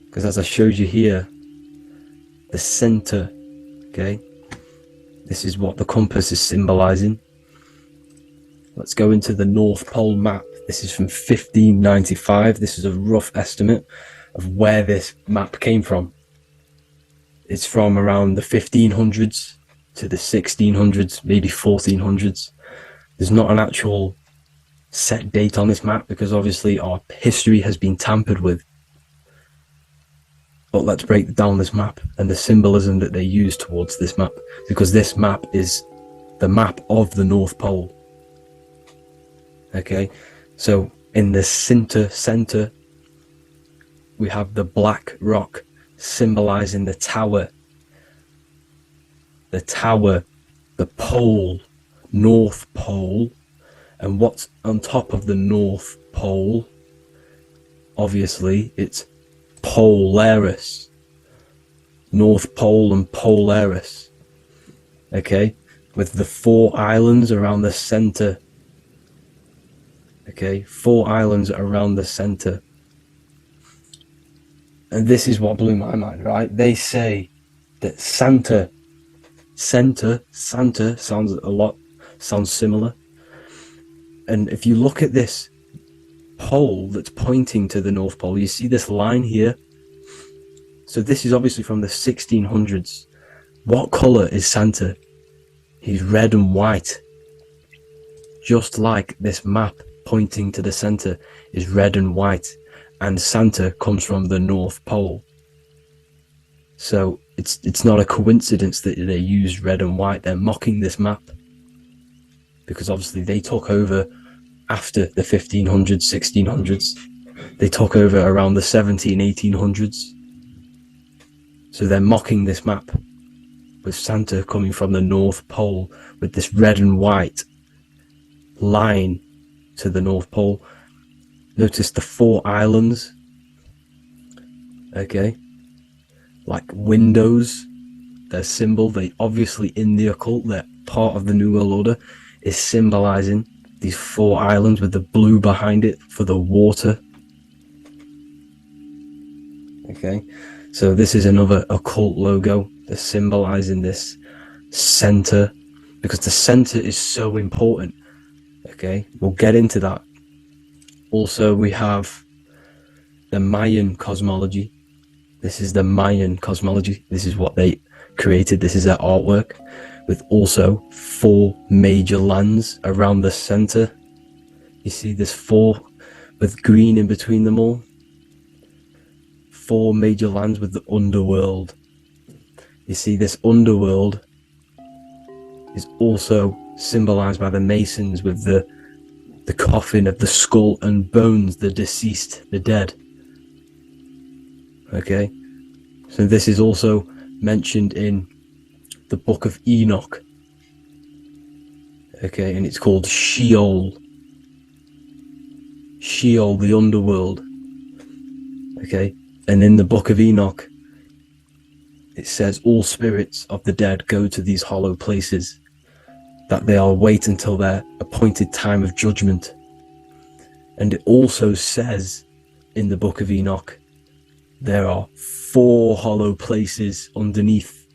[SPEAKER 1] Because as I showed you here, the center, okay, this is what the compass is symbolizing. Let's go into the North Pole map. This is from 1595. This is a rough estimate of where this map came from. It's from around the 1500s to the 1600s, maybe 1400s. There's not an actual set date on this map because obviously our history has been tampered with. But let's break down this map and the symbolism that they use towards this map, because this map is the map of the North Pole. Okay, so in the center, we have the black rock symbolizing the tower. The tower, the pole, North Pole. And what's on top of the North Pole? Obviously, it's Polaris. North Pole and Polaris. Okay, with the 4 islands around the center. Okay, 4 islands around the center. And this is what blew my mind, right? They say that Santa sounds similar. And if you look at this pole that's pointing to the North Pole, you see this line here. So this is obviously from the 1600s. What color is Santa? He's red and white. Just like this map pointing to the center is red and white, and Santa comes from the North Pole. So it's not a coincidence that they use red and white. They're mocking this map because obviously they took over after the 1500s, 1600s. They took over around the 1800s. So they're mocking this map with Santa coming from the North Pole with this red and white line to the North Pole. Notice the 4 islands. Okay. Like windows. Their symbol, they obviously in the occult, they're part of the New World Order, is symbolizing these 4 islands with the blue behind it for the water. Okay. So this is another occult logo. They're symbolizing this center because the center is so important. Okay, we'll get into that. Also, we have the Mayan cosmology. This is the Mayan cosmology. This is what they created. This is their artwork, with also 4 major lands around the center. You see there's 4 with green in between them all. 4 major lands with the underworld. You see this underworld is also symbolized by the Masons with the coffin of the skull and bones, the deceased, the dead. Okay, so this is also mentioned in the book of Enoch. Okay, and it's called Sheol. Sheol, the underworld. Okay, and in the book of Enoch, it says all spirits of the dead go to these hollow places, that they are wait until their appointed time of judgment. And it also says in the book of Enoch, there are 4 hollow places underneath.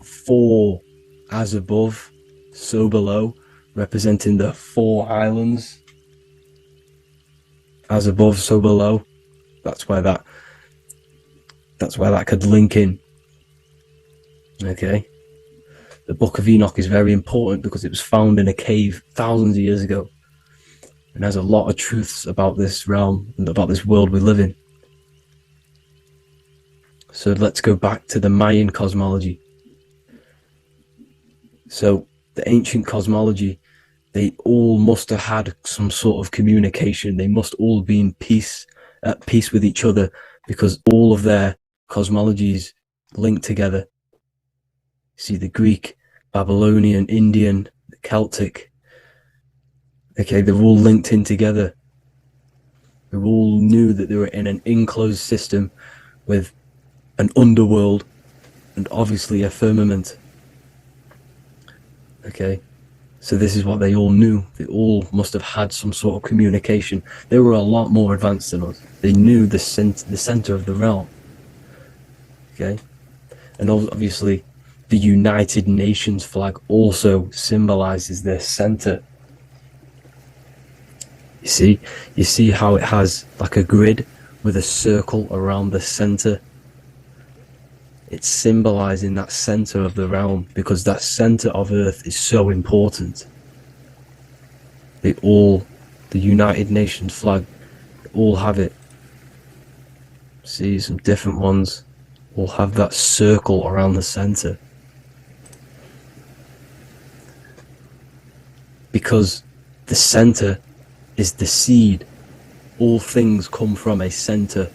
[SPEAKER 1] 4, as above, so below, representing the 4 islands. As above, so below. That's why that could link in. Okay. The book of Enoch is very important because it was found in a cave thousands of years ago, and has a lot of truths about this realm and about this world we live in. So let's go back to the Mayan cosmology. So the ancient cosmology, they all must have had some sort of communication. They must all be at peace with each other, because all of their cosmologies link together. See, the Greek, Babylonian, Indian, the Celtic. Okay, they're all linked in together. They all knew that they were in an enclosed system with an underworld and obviously a firmament. Okay, so this is what they all knew. They all must have had some sort of communication. They were a lot more advanced than us. They knew the center of the realm. Okay, and obviously the United Nations flag also symbolizes their center. You see how it has like a grid with a circle around the center. It's symbolizing that center of the realm, because that center of Earth is so important. The United Nations flag, they all have it. See, some different ones will have that circle around the center. Because the center is the seed. All things come from a center.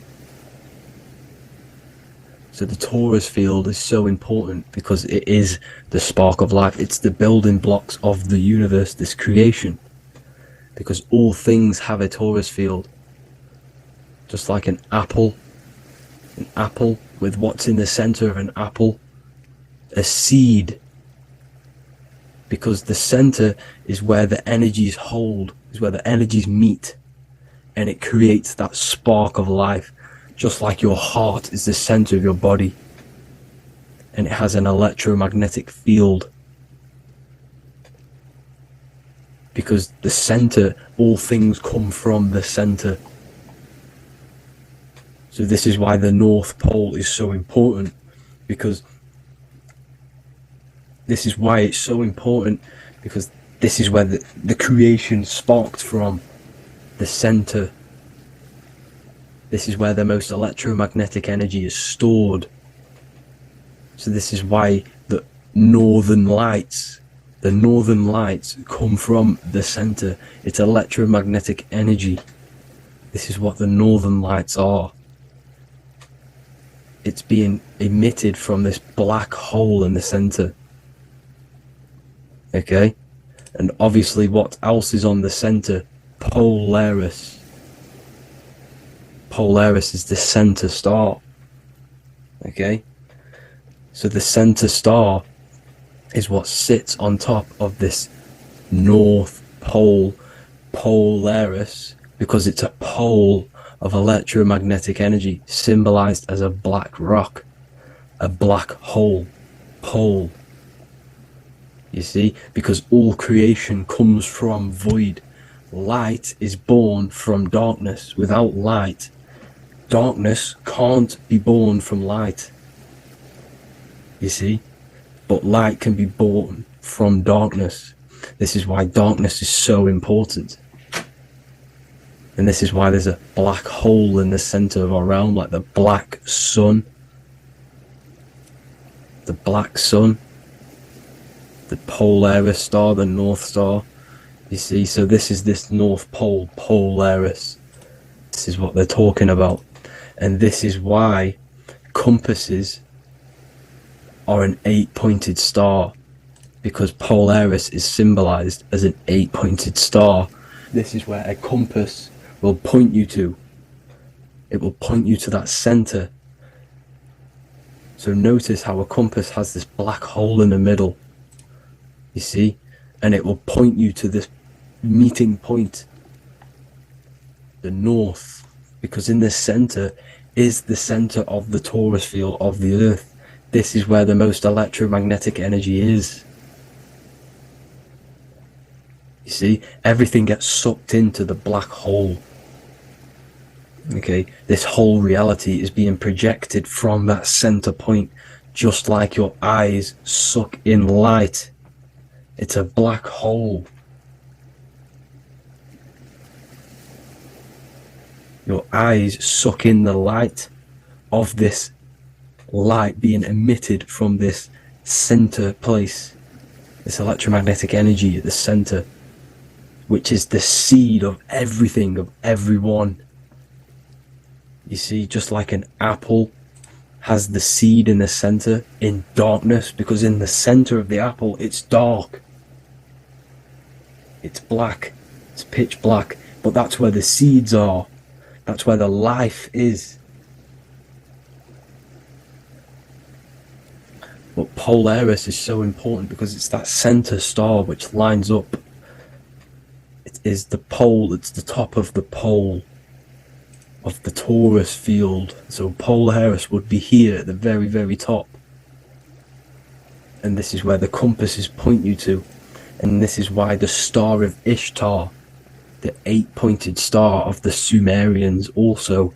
[SPEAKER 1] So the torus field is so important because it is the spark of life. It's the building blocks of the universe, this creation. Because all things have a torus field. Just like an apple with what's in the center of an apple, a seed. Because the center is where the energies hold, is where the energies meet, and it creates that spark of life. Just like your heart is the center of your body, and it has an electromagnetic field. Because the center, all things come from the center. So this is why the North Pole is so important, because this is why it's so important, because this is where the creation sparked from, the center. This is where the most electromagnetic energy is stored. So this is why the northern lights come from the center. It's electromagnetic energy. This is what the northern lights are. It's being emitted from this black hole in the center. Okay? And obviously what else is on the center? Polaris. Polaris is the center star. Okay? So the center star is what sits on top of this North Pole, Polaris, because it's a pole of electromagnetic energy, symbolized as a black rock, a black hole, pole. You see? Because all creation comes from void. Light is born from darkness. Without light, darkness can't be born from light. You see? But light can be born from darkness. This is why darkness is so important. And this is why there's a black hole in the center of our realm, like the black sun. The black sun. The Polaris star, the North Star. You see, so this is this North Pole, Polaris. This is what they're talking about. And this is why compasses are an 8-pointed star, because Polaris is symbolized as an 8-pointed star. This is where a compass will point you to. It will point you to that center. So notice how a compass has this black hole in the middle. You see? And it will point you to this meeting point, the north, because in the center is the center of the torus field of the earth. This is where the most electromagnetic energy is. You see, everything gets sucked into the black hole. Okay, this whole reality is being projected from that center point, just like your eyes suck in light. It's a black hole. Your eyes suck in the light of this light being emitted from this center place, this electromagnetic energy at the center, which is the seed of everything, of everyone. You see, just like an apple has the seed in the center in darkness, because in the center of the apple it's dark, it's black, it's pitch black, but that's where the seeds are, that's where the life is. But Polaris is so important because it's that center star which lines up. It is the pole, it's the top of the pole of the torus field. So Polaris would be here at the very, very top. And this is where the compasses point you to. And this is why the Star of Ishtar, the 8-pointed star of the Sumerians, also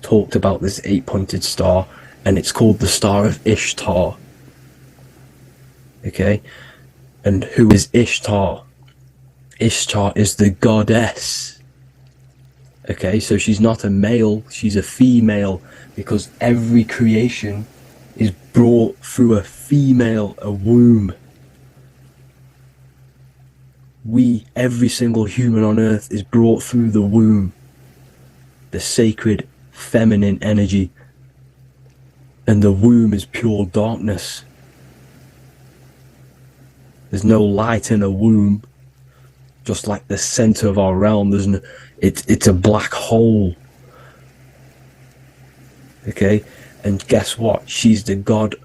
[SPEAKER 1] talked about this 8-pointed star, and it's called the Star of Ishtar. Okay, and who is Ishtar? Ishtar is the goddess. Okay, so she's not a male, she's a female, because every creation is brought through a female, a womb. Every single human on earth is brought through the womb, the sacred feminine energy, and the womb is pure darkness. There's no light in a womb, just like the center of our realm. It's a black hole. Okay, and guess what? She's the god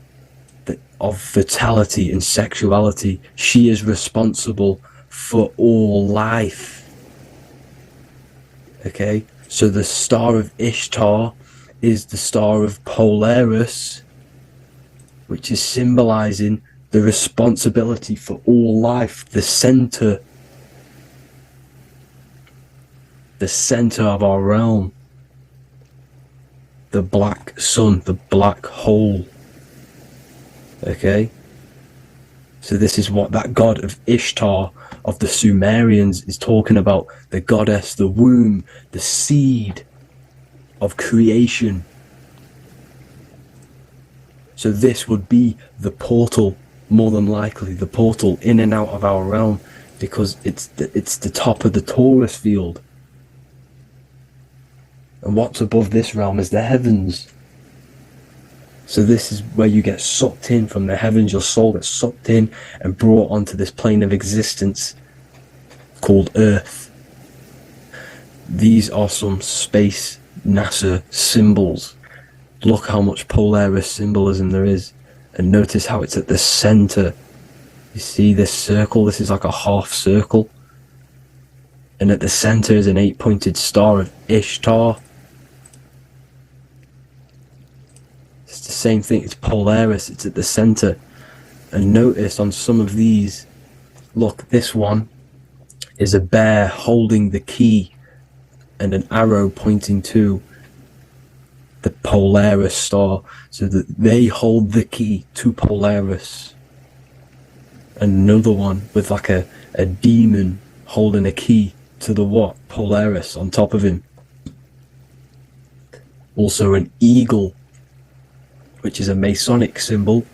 [SPEAKER 1] of fertility and sexuality. She is responsible for all life. Okay, so the Star of Ishtar is the Star of Polaris, which is symbolizing the responsibility for all life, the center of our realm, the black sun, the black hole. Okay, so this is what that god of Ishtar of the Sumerians is talking about, the goddess, the womb, the seed of creation. So this would be the portal, more than likely the portal in and out of our realm, because it's the top of the torus field. And what's above this realm is the heavens. So this is where you get sucked in from the heavens. Your soul gets sucked in and brought onto this plane of existence called Earth. These are some space NASA symbols. Look how much Polaris symbolism there is. And notice how it's at the center. You see this circle? This is like a half circle. And at the center is an 8-pointed star of Ishtar. It's the same thing, it's Polaris, it's at the center. And notice on some of these, look, this one is a bear holding the key and an arrow pointing to the Polaris star, so that they hold the key to Polaris. Another one with like a demon holding a key to the what? Polaris on top of him. Also an eagle, which is a Masonic symbol.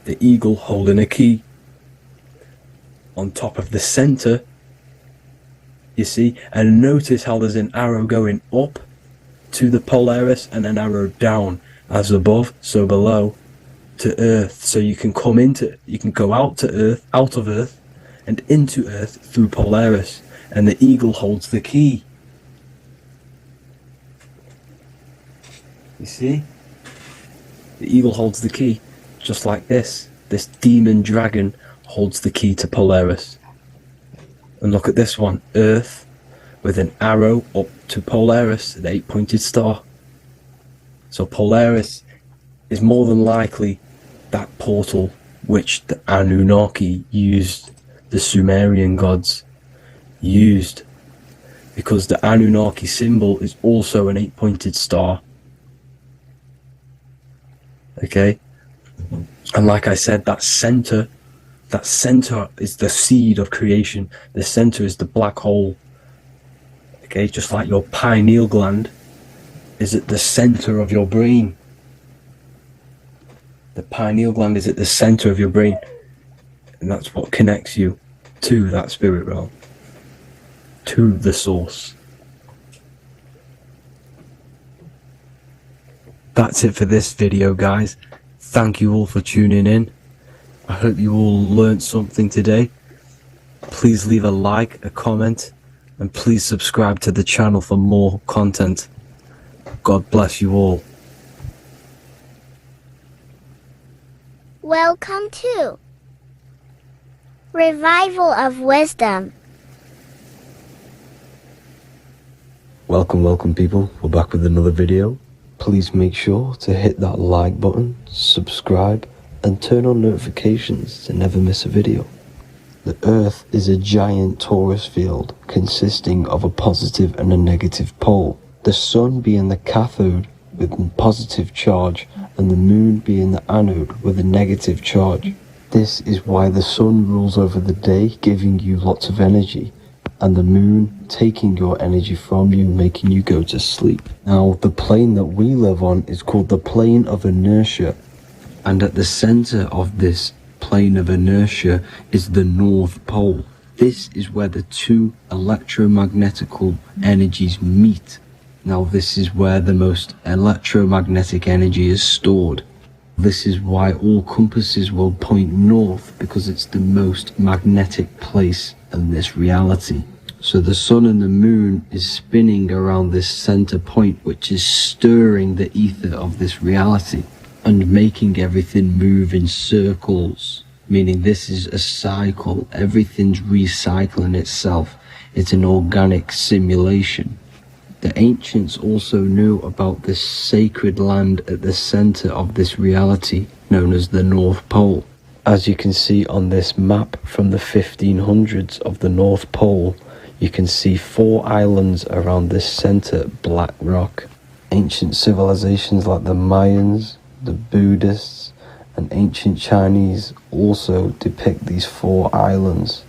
[SPEAKER 1] The eagle holding a key on top of the center, you see. And notice how there's an arrow going up to the Polaris and an arrow down, as above so below, to Earth. So you can go out to Earth, out of Earth and into Earth through Polaris, and the eagle holds the key. You see? The eagle holds the key, just like this. This demon dragon holds the key to Polaris. And look at this one, Earth, with an arrow up to Polaris, an 8-pointed star. So Polaris is more than likely that portal which the Anunnaki used, the Sumerian gods used, because the Anunnaki symbol is also an 8-pointed star. Okay? And like I said, that center is the seed of creation. The center is the black hole. Okay, just like your pineal gland is at the center of your brain. The pineal gland is at the center of your brain, and that's what connects you to that spirit realm, to the source. That's it for this video, guys. Thank you all for tuning in. I hope you all learned something today. Please leave a like, a comment, and please subscribe to the channel for more content. God bless you all.
[SPEAKER 13] Welcome to Revival of Wisdom.
[SPEAKER 1] Welcome people. We're back with another video. Please make sure to hit that like button, subscribe, and turn on notifications to never miss a video. The Earth is a giant torus field consisting of a positive and a negative pole. The Sun being the cathode with a positive charge, and the Moon being the anode with a negative charge. This is why the Sun rules over the day, giving you lots of energy, and the Moon taking your energy from you, making you go to sleep. Now, the plane that we live on is called the plane of inertia, and at the center of this plane of inertia is the North Pole. This is where the two electromagnetical energies meet. Now, this is where the most electromagnetic energy is stored. This is why all compasses will point north, because it's the most magnetic place in this reality. So the Sun and the Moon is spinning around this center point, which is stirring the ether of this reality and making everything move in circles, meaning this is a cycle. Everything's recycling itself. It's an organic simulation. The ancients also knew about this sacred land at the center of this reality, known as the North Pole. As you can see on this map from the 1500s of the North Pole, you can see 4 islands around this center black rock. Ancient civilizations like the Mayans, the Buddhists, and ancient Chinese also depict these 4 islands.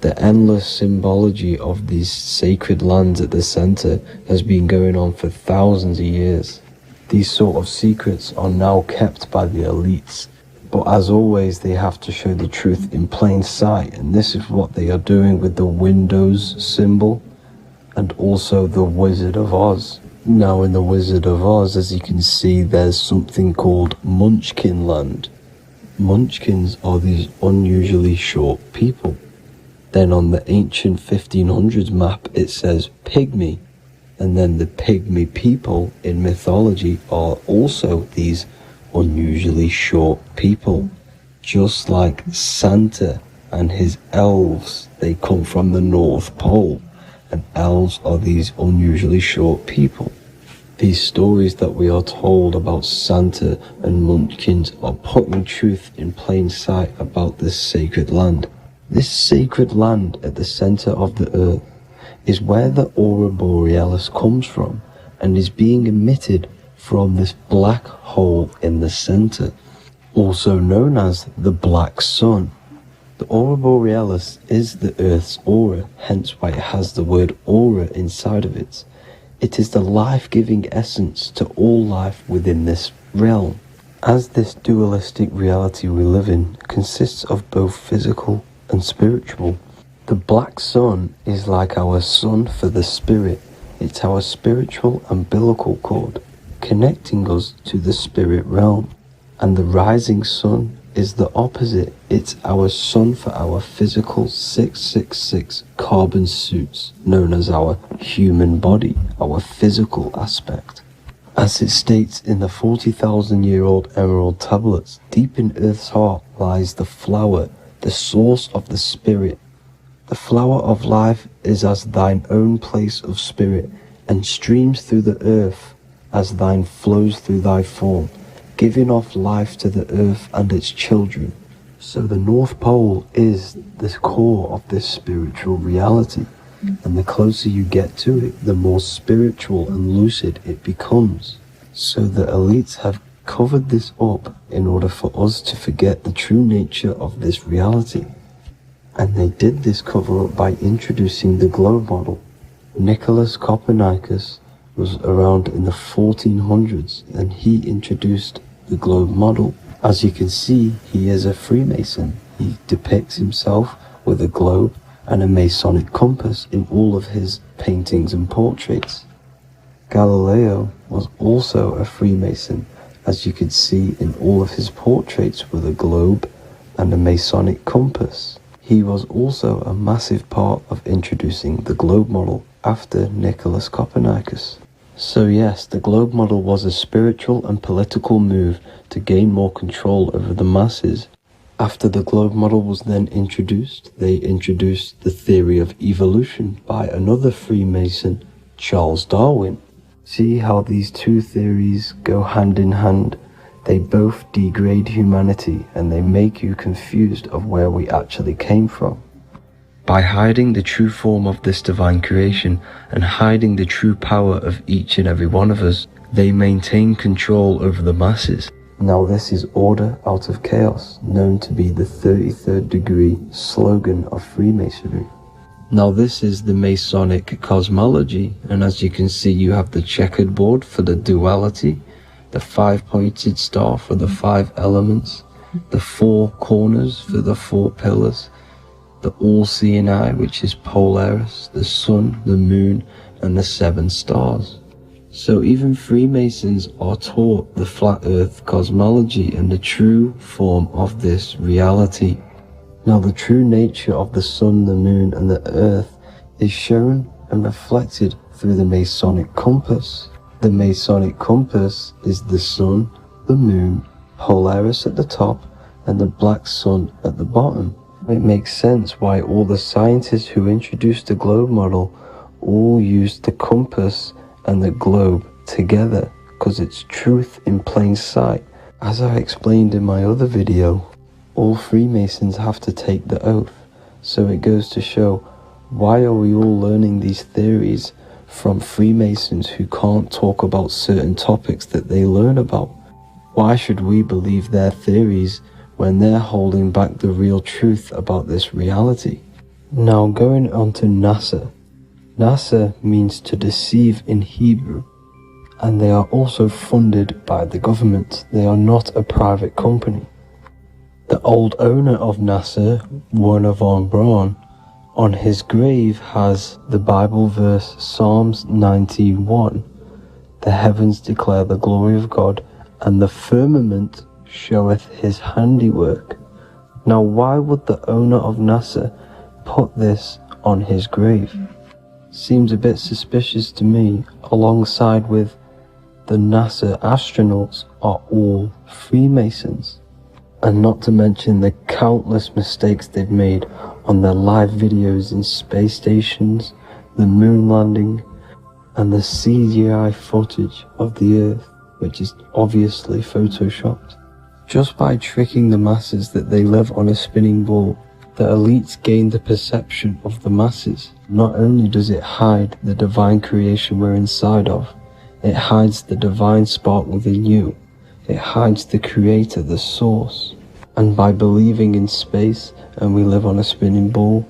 [SPEAKER 1] The endless symbology of these sacred lands at the center has been going on for thousands of years. These sort of secrets are now kept by the elites, but as always they have to show the truth in plain sight, and this is what they are doing with the Windows symbol and also the Wizard of Oz. Now in the Wizard of Oz, as you can see, there's something called Munchkin Land. Munchkins are these unusually short people. Then on the ancient 1500s map it says Pygmy, and then the Pygmy people in mythology are also these unusually short people. Just like Santa and his elves, they come from the North Pole, and elves are these unusually short people. These stories that we are told about Santa and Munchkins are putting truth in plain sight about this sacred land. This sacred land at the center of the earth is where the aurora borealis comes from and is being emitted from this black hole in the center, also known as the black sun. The aurora borealis is the Earth's aura, hence why it has the word aura inside of it. It is the life-giving essence to all life within this realm. As this dualistic reality we live in consists of both physical and spiritual, the black sun is like our sun for the spirit. It's our spiritual umbilical cord, connecting us to the spirit realm. And the rising sun is the opposite. It's our sun for our physical 666 carbon suits, known as our human body, our physical aspect. As it states in the 40,000-year-old emerald tablets, deep in Earth's heart lies the flower, the source of the spirit. The flower of life is as thine own place of spirit, and streams through the earth as thine flows through thy form, giving off life to the earth and its children. So the North Pole is the core of this spiritual reality, and the closer you get to it, the more spiritual and lucid it becomes. So the elites have covered this up in order for us to forget the true nature of this reality. And they did this cover up by introducing the globe model. Nicholas Copernicus was around in the 1400s, and he introduced the globe model. As you can see, he is a Freemason. He depicts himself with a globe and a Masonic compass in all of his paintings and portraits. Galileo was also a Freemason, as you could see in all of his portraits with a globe and a Masonic compass. He was also a massive part of introducing the globe model after Nicholas Copernicus. So yes, the globe model was a spiritual and political move to gain more control over the masses. After the globe model was then introduced, they introduced the theory of evolution by another Freemason, Charles Darwin. See how these two theories go hand in hand? They both degrade humanity, and they make you confused of where we actually came from. By hiding the true form of this divine creation and hiding the true power of each and every one of us, they maintain control over the masses. Now this is order out of chaos, known to be the 33rd degree slogan of Freemasonry. Now this is the Masonic cosmology, and as you can see, you have the checkered board for the duality, the 5-pointed star for the 5 elements, the 4 corners for the 4 pillars, the all-seeing eye, which is Polaris, the sun, the moon, and the 7 stars. So even Freemasons are taught the flat earth cosmology and the true form of this reality. Now the true nature of the sun, the moon, and the earth is shown and reflected through the Masonic compass. The Masonic compass is the sun, the moon, Polaris at the top, and the black sun at the bottom. It makes sense why all the scientists who introduced the globe model all used the compass and the globe together, because it's truth in plain sight. As I explained in my other video, all Freemasons have to take the oath, so it goes to show, why are we all learning these theories from Freemasons who can't talk about certain topics that they learn about? Why should we believe their theories when they're holding back the real truth about this reality? Now going on to NASA. NASA means to deceive in Hebrew, and they are also funded by the government. They are not a private company. The old owner of NASA, Werner von Braun, on his grave has the Bible verse Psalms 91. The heavens declare the glory of God, and the firmament showeth his handiwork. Now why would the owner of NASA put this on his grave? Seems a bit suspicious to me, alongside with the NASA astronauts are all Freemasons. And not to mention the countless mistakes they've made on their live videos in space stations, the moon landing, and the CGI footage of the Earth, which is obviously photoshopped. Just by tricking the masses that they live on a spinning ball, the elites gain the perception of the masses. Not only does it hide the divine creation we're inside of, It hides the divine spark within you. It hides the creator, the source. And by believing in space, and we live on a spinning ball,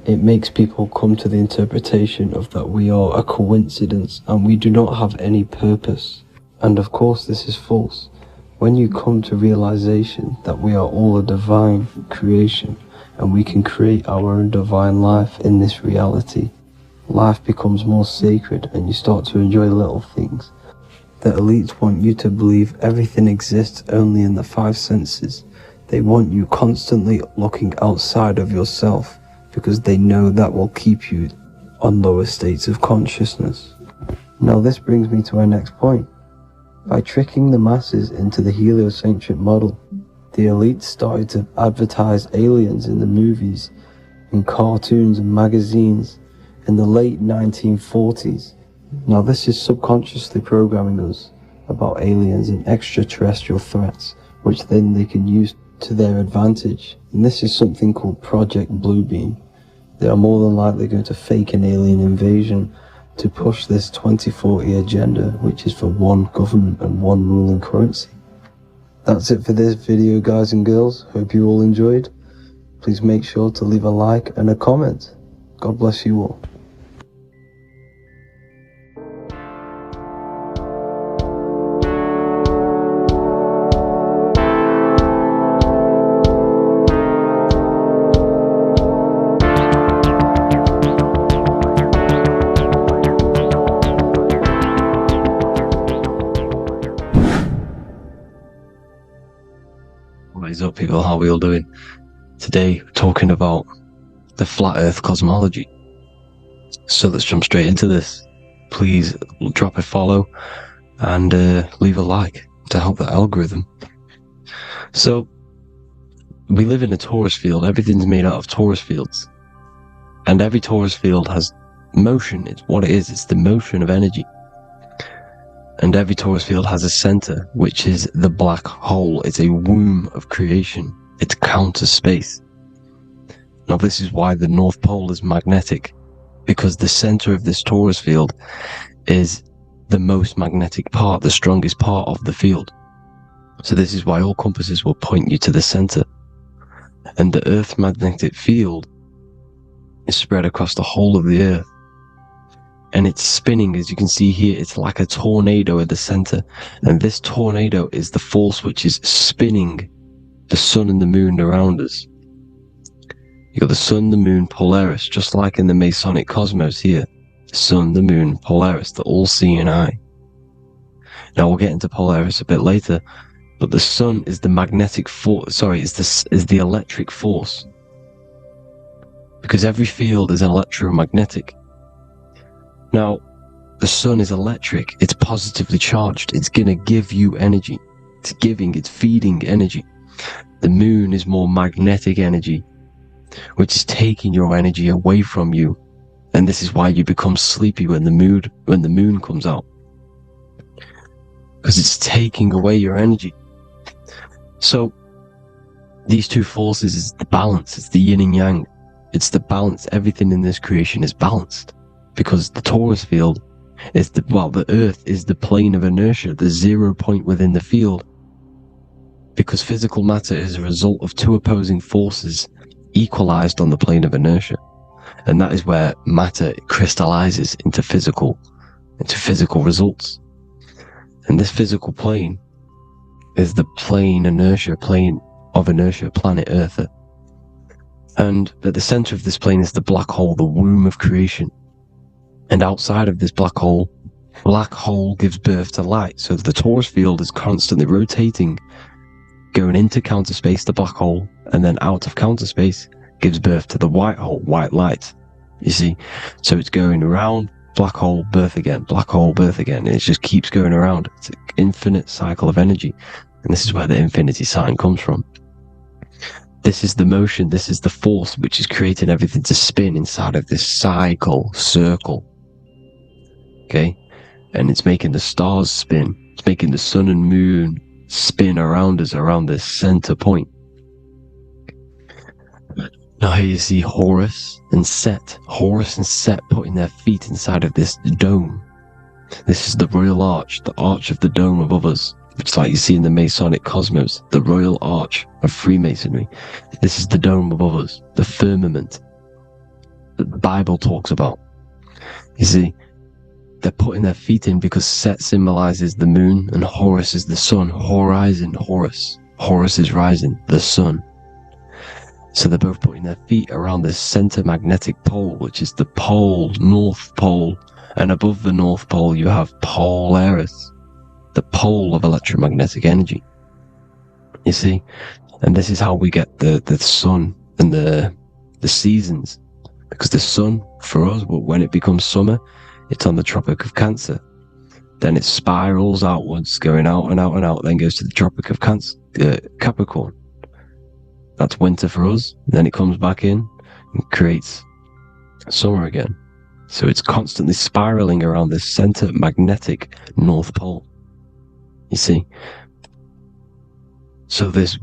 [SPEAKER 1] it makes people come to the interpretation of that we are a coincidence and we do not have any purpose. And of course this is false. When you come to realization that we are all a divine creation and we can create our own divine life in this reality, life becomes more sacred and you start to enjoy little things. The elites want you to believe everything exists only in the five senses. They want you constantly looking outside of yourself because they know that will keep you on lower states of consciousness. Now this brings me to our next point. By tricking the masses into the heliocentric model, the elites started to advertise aliens in the movies, in cartoons and magazines in the late 1940s. Now this is subconsciously programming us about aliens and extraterrestrial threats, which then they can use to their advantage. And this is something called Project Bluebeam. They are more than likely going to fake an alien invasion to push this 2040 agenda, which is for one government and one ruling currency. That's it for this video, guys and girls. Hope you all enjoyed. Please make sure to leave a like and a comment. God bless you all. What is up, people? How are we all doing? Today, we're talking about the flat earth cosmology. So let's jump straight into this. Please drop a follow and leave a like to help the algorithm. So, we live in a torus field. Everything's made out of torus fields. And every torus field has motion. It's what it is. It's the motion of energy. And every torus field has a center, which is the black hole. It's a womb of creation. It's counter space. Now this is why the North Pole is magnetic, because the center of this torus field is the most magnetic part, the strongest part of the field. So this is why all compasses will point you to the center. And the Earth's magnetic field is spread across the whole of the Earth. And it's spinning, as you can see here. It's like a tornado at the center. And this tornado is the force which is spinning the sun and the moon around us. You got the sun, the moon, Polaris, just like in the Masonic cosmos here. The sun, the moon, Polaris, the all-seeing eye. Now we'll get into Polaris a bit later, but the sun is the magnetic force, is the electric force. Because every field is electromagnetic. Now, the sun is electric, it's positively charged, it's gonna give you energy. It's feeding energy. The moon is more magnetic energy, which is taking your energy away from you. And this is why you become sleepy when the moon comes out. Because it's taking away your energy. So, these two forces is the balance, it's the yin and yang. It's the balance, everything in this creation is balanced. Because the torus field is the Earth is the plane of inertia, the 0 point within the field. Because physical matter is a result of two opposing forces equalized on the plane of inertia. And that is where matter crystallizes into physical results. And this physical plane is the plane of inertia, planet Earth. And at the center of this plane is the black hole, the womb of creation. And outside of this black hole gives birth to light. So the torus field is constantly rotating, going into counter space, the black hole, and then out of counter space gives birth to the white hole, white light. You see? So it's going around, black hole, birth again, black hole, birth again. And it just keeps going around. It's an infinite cycle of energy. And this is where the infinity sign comes from. This is the motion, this is the force which is creating everything to spin inside of this circle. Okay? And it's making the stars spin. It's making the sun and moon spin around us, around this center point. Now here you see Horus and Set. Horus and Set putting their feet inside of this dome. This is the royal arch, the arch of the dome above us, which is like you see in the Masonic cosmos, the royal arch of Freemasonry. This is the dome above us, the firmament that the Bible talks about. You see, they're putting their feet in because Set symbolizes the moon and Horus is the sun. Horizon, Horus. Horus is rising, the sun. So they're both putting their feet around the center magnetic pole, which is the pole, North Pole. And above the North Pole, you have Polaris, the pole of electromagnetic energy. You see? And this is how we get the sun and the seasons. Because the sun, for us, when it becomes summer, it's on the Tropic of Cancer. Then it spirals outwards, going out and out and out, then goes to the Tropic of Capricorn. That's winter for us. Then it comes back in and creates summer again. So it's constantly spiraling around the center magnetic North Pole. You see? So this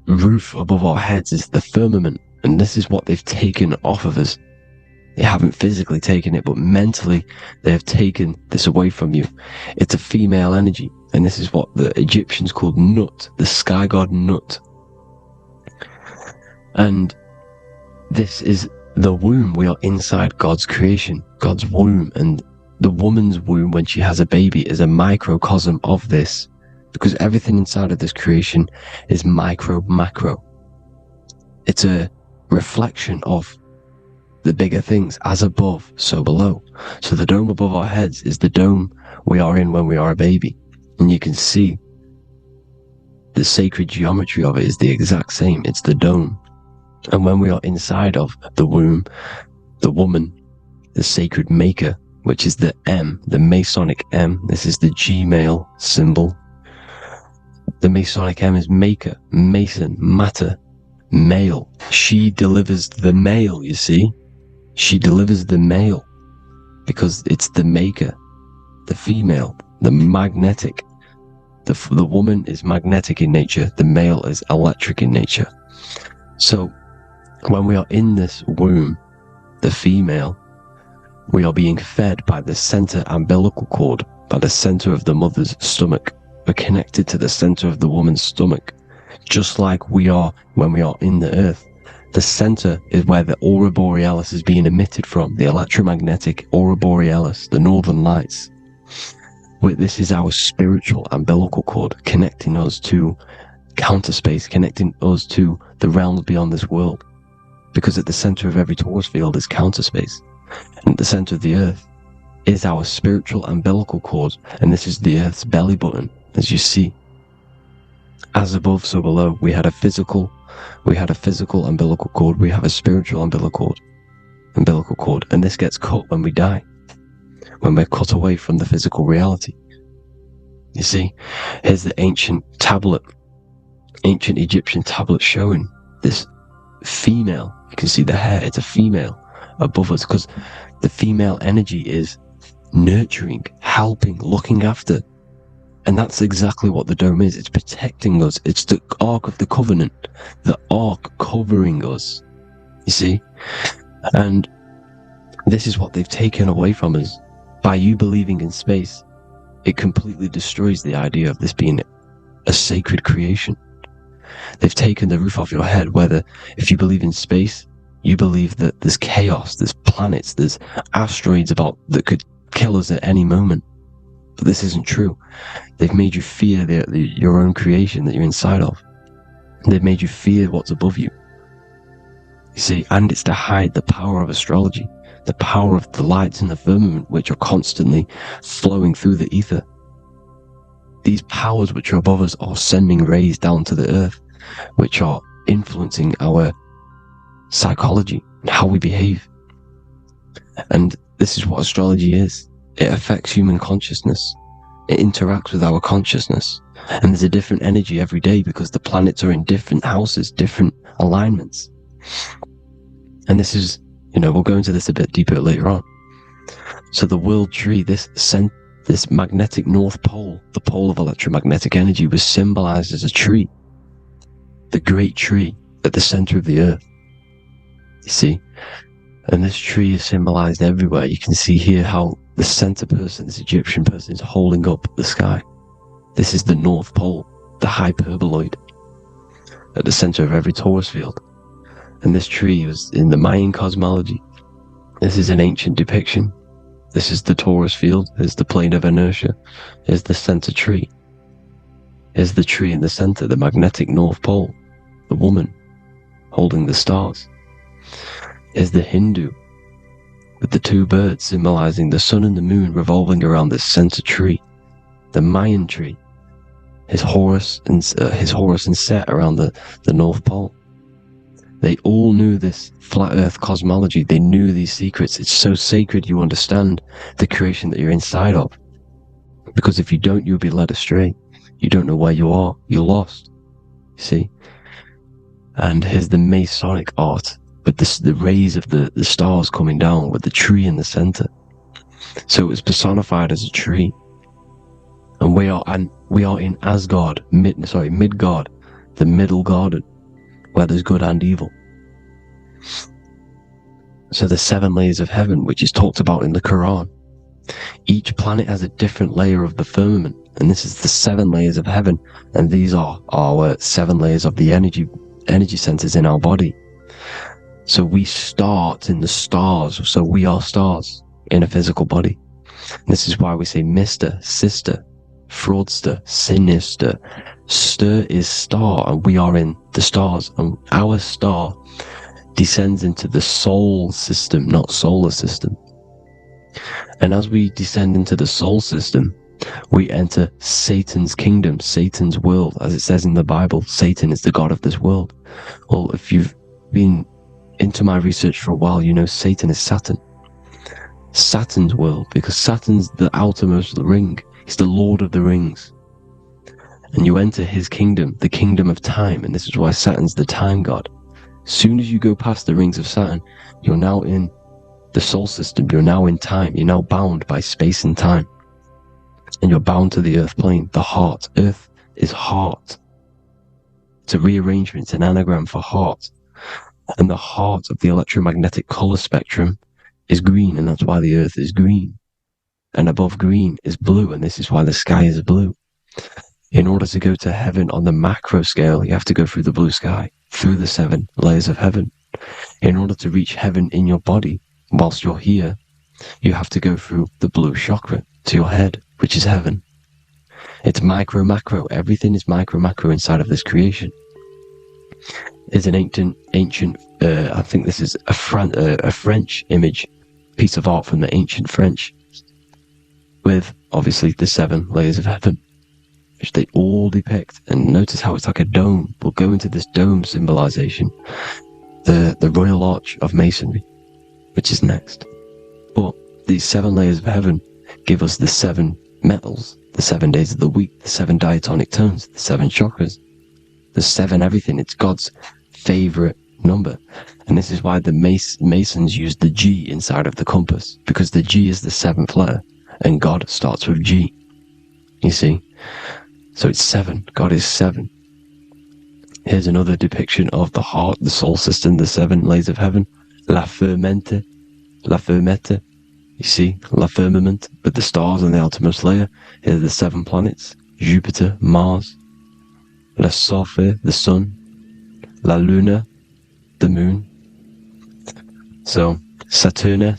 [SPEAKER 1] roof above our heads is the firmament, and this is what they've taken off of us. They haven't physically taken it, but mentally they have taken this away from you. It's a female energy, and this is what the Egyptians called Nut, the sky god Nut. And this is the womb. We are inside God's creation, God's womb, and the woman's womb when she has a baby is a microcosm of this, because everything inside of this creation is macro. It's a reflection of the bigger things, as above, so below. So the dome above our heads is the dome we are in when we are a baby. And you can see the sacred geometry of it is the exact same. It's the dome. And when we are inside of the womb, the woman, the sacred maker, which is the M, the Masonic M. This is the Gmail symbol. The Masonic M is maker, mason, matter, male. She delivers the male, you see. She delivers the male because it's the maker, the female, the magnetic. The woman is magnetic in nature. The male is electric in nature. So when we are in this womb, the female, we are being fed by the center umbilical cord, by the center of the mother's stomach. We're connected to the center of the woman's stomach, just like we are when we are in the earth. The center is where the aurora borealis is being emitted from, the electromagnetic aurora borealis, the northern lights. This is our spiritual umbilical cord, connecting us to counter space, connecting us to the realms beyond this world. Because at the center of every torus field is counter space. And at the center of the earth is our spiritual umbilical cord, and this is the earth's belly button, as you see. As above, so below. We had a physical umbilical cord. We have a spiritual umbilical cord, and this gets cut when we die, when we're cut away from the physical reality. You see, here's the ancient Egyptian tablet showing this female. You can see the hair. It's a female above us, because the female energy is nurturing, helping, looking after. And that's exactly what the dome is. It's protecting us. It's the Ark of the Covenant, the Ark covering us, you see? And this is what they've taken away from us. By you believing in space, it completely destroys the idea of this being a sacred creation. They've taken the roof off your head, whether if you believe in space, you believe that there's chaos, there's planets, there's asteroids about that could kill us at any moment. But this isn't true. They've made you fear your own creation that you're inside of. They've made you fear what's above you. You see, and it's to hide the power of astrology, the power of the lights in the firmament, which are constantly flowing through the ether. These powers which are above us are sending rays down to the earth, which are influencing our psychology and how we behave. And this is what astrology is. It affects human consciousness. It interacts with our consciousness. And there's a different energy every day because the planets are in different houses, different alignments. And this is, we'll go into this a bit deeper later on. So the world tree, this magnetic North Pole, the pole of electromagnetic energy, was symbolized as a tree. The great tree at the center of the earth. You see? And this tree is symbolized everywhere. You can see here how the center person, this Egyptian person, is holding up the sky. This is the North Pole, the hyperboloid, at the center of every torus field. And this tree was in the Mayan cosmology. This is an ancient depiction. This is the torus field. Here's the plane of inertia. Here's the center tree. Here's the tree in the center, the magnetic North Pole, the woman holding the stars. Here's the Hindu with the two birds symbolizing the sun and the moon revolving around this center tree. The Mayan tree, his Horus and Set around the North Pole. They all knew this flat earth cosmology. They knew these secrets. It's so sacred you understand the creation that you're inside of. Because if you don't, you'll be led astray. You don't know where you are. You're lost. You see? And here's the Masonic art with the rays of the stars coming down with the tree in the center. So it was personified as a tree. And we are in Asgard, Midgard, the middle garden, where there's good and evil. So the 7 layers of heaven, which is talked about in the Quran. Each planet has a different layer of the firmament, and this is the 7 layers of heaven, and these are our 7 layers of the energy centers in our body. So we start in the stars, so we are stars in a physical body. And this is why we say Mr., Sister, Fraudster, Sinister. Stir is star, and we are in the stars, and our star descends into the soul system, not solar system. And as we descend into the soul system, we enter Satan's kingdom, Satan's world. As it says in the Bible, Satan is the god of this world. Well, if you've been into my research for a while, you know Satan is Saturn. Saturn's world, because Saturn's the outermost ring. He's the Lord of the Rings. And you enter his kingdom, the kingdom of time, and this is why Saturn's the time god. Soon as you go past the rings of Saturn, you're now in the soul system, you're now in time, you're now bound by space and time. And you're bound to the earth plane, the heart. Earth is heart. It's a rearrangement, it's an anagram for heart. And the heart of the electromagnetic color spectrum is green, and that's why the earth is green. And above green is blue, and this is why the sky is blue. In order to go to heaven on the macro scale, you have to go through the blue sky, through the 7 layers of heaven. In order to reach heaven in your body, whilst you're here, you have to go through the blue chakra to your head, which is heaven. It's micro, macro. Everything is micro, macro inside of this creation. It's an ancient, I think this is a French image, piece of art from the ancient French, with obviously the 7 layers of heaven, which they all depict. And notice how it's like a dome. We'll go into this dome symbolization, the Royal Arch of Masonry, which is next. But these 7 layers of heaven give us the 7 metals, the 7 days of the week, the 7 diatonic tones, the 7 chakras, the 7 everything. It's God's favorite number. And this is why the Masons use the G inside of the compass, because the G is the 7th letter, and God starts with G. You see? So it's 7. God is 7. Here's another depiction of the heart, the soul system, the 7 layers of heaven. La Firmamente. You see? La Firmament, with the stars on the outermost layer. Here are the 7 planets. Jupiter, Mars. La Sophie, the sun. La Luna, the moon. So, Saturn.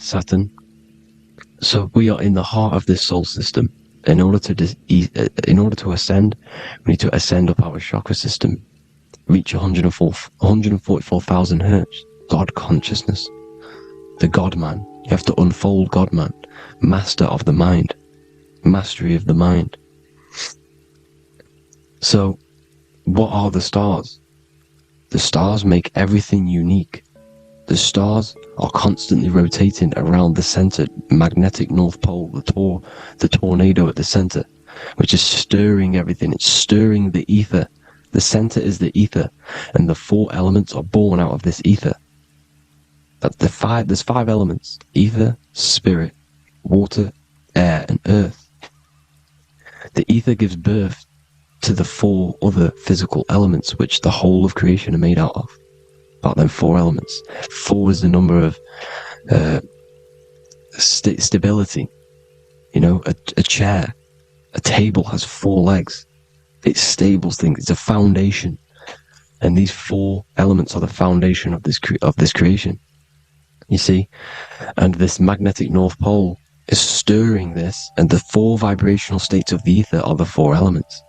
[SPEAKER 1] So we are in the heart of this soul system. In order to ascend, we need to ascend up our chakra system, reach 144,000 hertz. God consciousness, the God man. You have to unfold God man, master of the mind, mastery of the mind. So, what are the stars? The stars make everything unique. The stars are constantly rotating around the center, magnetic North Pole, the tornado at the center, which is stirring everything. It's stirring the ether. The center is the ether, and the 4 elements are born out of this ether. There's 5 elements: ether, spirit, water, air, and earth. The ether gives birth to the 4 other physical elements, which the whole of creation are made out of. About them 4 elements. 4 is the number of stability. You know, a chair, a table has 4 legs. It stables things. It's a foundation. And these 4 elements are the foundation of this creation. You see? And this magnetic North Pole is stirring this, and the 4 vibrational states of the ether are the 4 elements.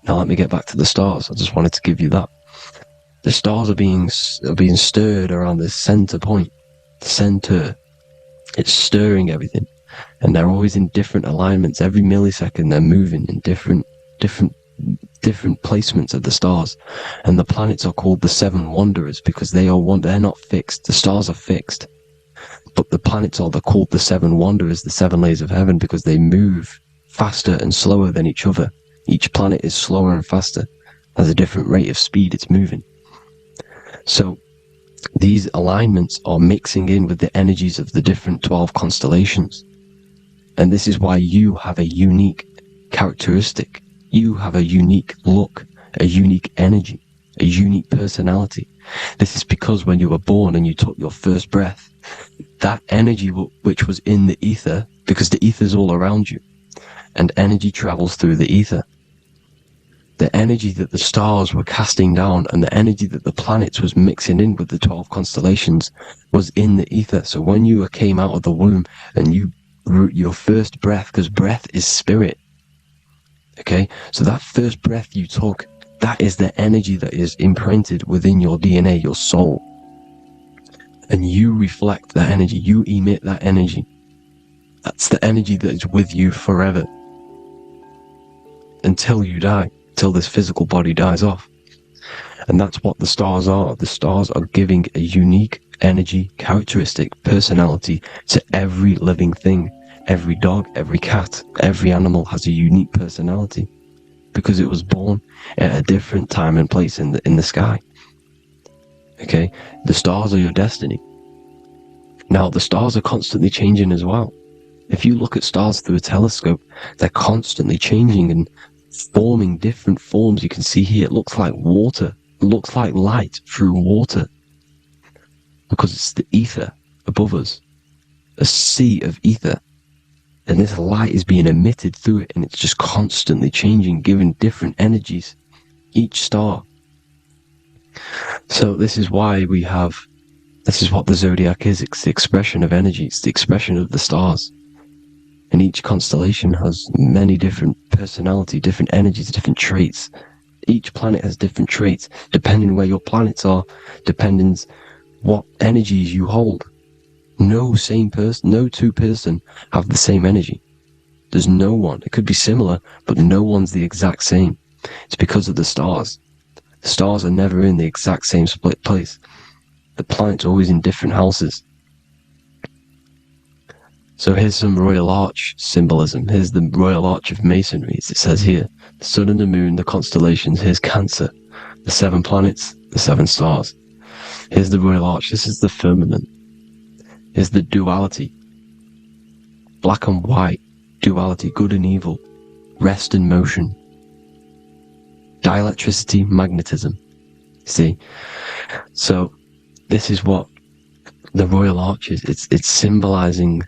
[SPEAKER 1] Now let me get back to the stars. I just wanted to give you that. The stars are being stirred around this center point. Center. It's stirring everything. And they're always in different alignments. Every millisecond they're moving in different placements of the stars. And the planets are called the 7 wanderers because they're not fixed. The stars are fixed. But the planets they're called the 7 wanderers, the 7 layers of heaven, because they move faster and slower than each other. Each planet is slower and faster. Has a different rate of speed it's moving. So these alignments are mixing in with the energies of the different 12 constellations. And this is why you have a unique characteristic. You have a unique look, a unique energy, a unique personality. This is because when you were born and you took your first breath, that energy which was in the ether, because the ether is all around you, and energy travels through the ether. The energy that the stars were casting down and the energy that the planets was mixing in with the 12 constellations was in the ether. So when you came out of the womb and your first breath, because breath is spirit, okay, so that first breath you took, that is the energy that is imprinted within your DNA, your soul. And you reflect that energy, you emit that energy. That's the energy that is with you forever. Until you die, till this physical body dies off. And that's what the stars are. The stars are giving a unique energy, characteristic, personality to every living thing. Every dog, every cat, every animal has a unique personality because it was born at a different time and place in the sky. Okay? The stars are your destiny. Now, the stars are constantly changing as well. If you look at stars through a telescope, they're constantly changing and forming different forms. You can see here, it looks like water. It looks like light through water because it's the ether above us, a sea of ether. And this light is being emitted through it, and it's just constantly changing, giving different energies, each star. So this is why this is what the zodiac is. It's the expression of energy. It's the expression of the stars. And each constellation has many different personality, different energies, different traits. Each planet has different traits, depending where your planets are, depending what energies you hold. No two person have the same energy. There's no one. It could be similar, but no one's the exact same. It's because of the stars. The stars are never in the exact same split place. The planets are always in different houses. So here's some Royal Arch symbolism. Here's the Royal Arch of Masonry. As it says here, the sun and the moon, the constellations. Here's Cancer, the 7 planets, the 7 stars. Here's the Royal Arch. This is the firmament. Here's the duality. Black and white, duality, good and evil, rest and motion, dielectricity, magnetism. See? So this is what the Royal Arch is. It's symbolizing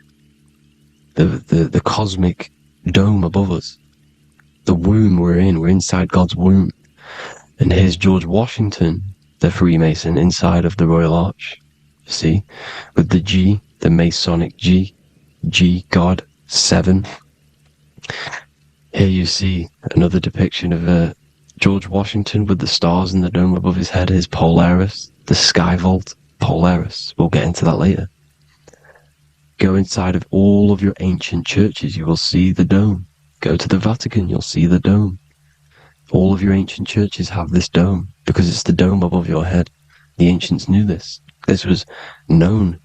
[SPEAKER 1] the cosmic dome above us. The womb we're in. We're inside God's womb. And here's George Washington, the Freemason, inside of the Royal Arch. See? With the G, the Masonic G, God, 7. Here you see another depiction of George Washington with the stars in the dome above his head, his Polaris, the sky vault, Polaris. We'll get into that later. Go inside of all of your ancient churches, you will see the dome. Go to the Vatican, you'll see the dome. All of your ancient churches have this dome because it's the dome above your head. The ancients knew this. This was known.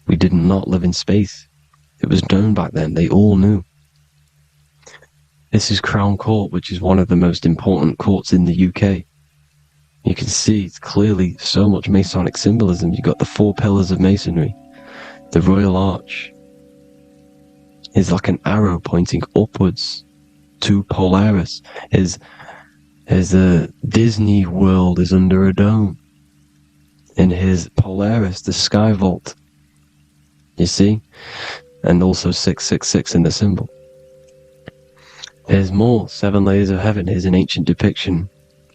[SPEAKER 1] We did not live in space. It was known back then. They all knew. This is Crown Court, which is one of the most important courts in the UK. You can see it's clearly so much Masonic symbolism. You've got the 4 pillars of Masonry. The Royal Arch is like an arrow pointing upwards to Polaris. Is a Disney World is under a dome. In his Polaris, the sky vault. You see? and also 666 in the symbol. There's more. 7 layers of heaven. Here's an ancient depiction.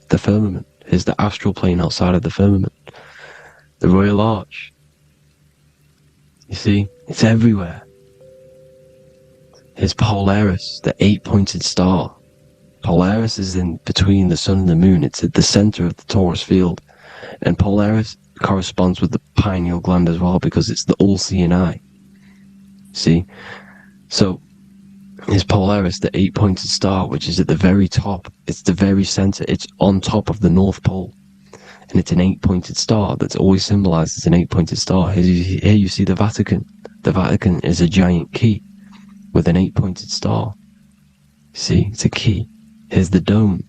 [SPEAKER 1] The firmament. Here's the astral plane outside of the firmament. The Royal Arch. You see, it's everywhere. Here's Polaris, the 8-pointed star. Polaris is in between the sun and the moon. It's at the center of the Taurus field. And Polaris corresponds with the pineal gland as well, because it's the all-seeing eye. See? So, here's Polaris, the 8-pointed star, which is at the very top. It's the very center. It's on top of the North Pole. And it's an 8-pointed star that's always symbolized as an 8-pointed star. Here you see the Vatican. The Vatican is a giant key with an 8-pointed star. See, it's a key. Here's the dome.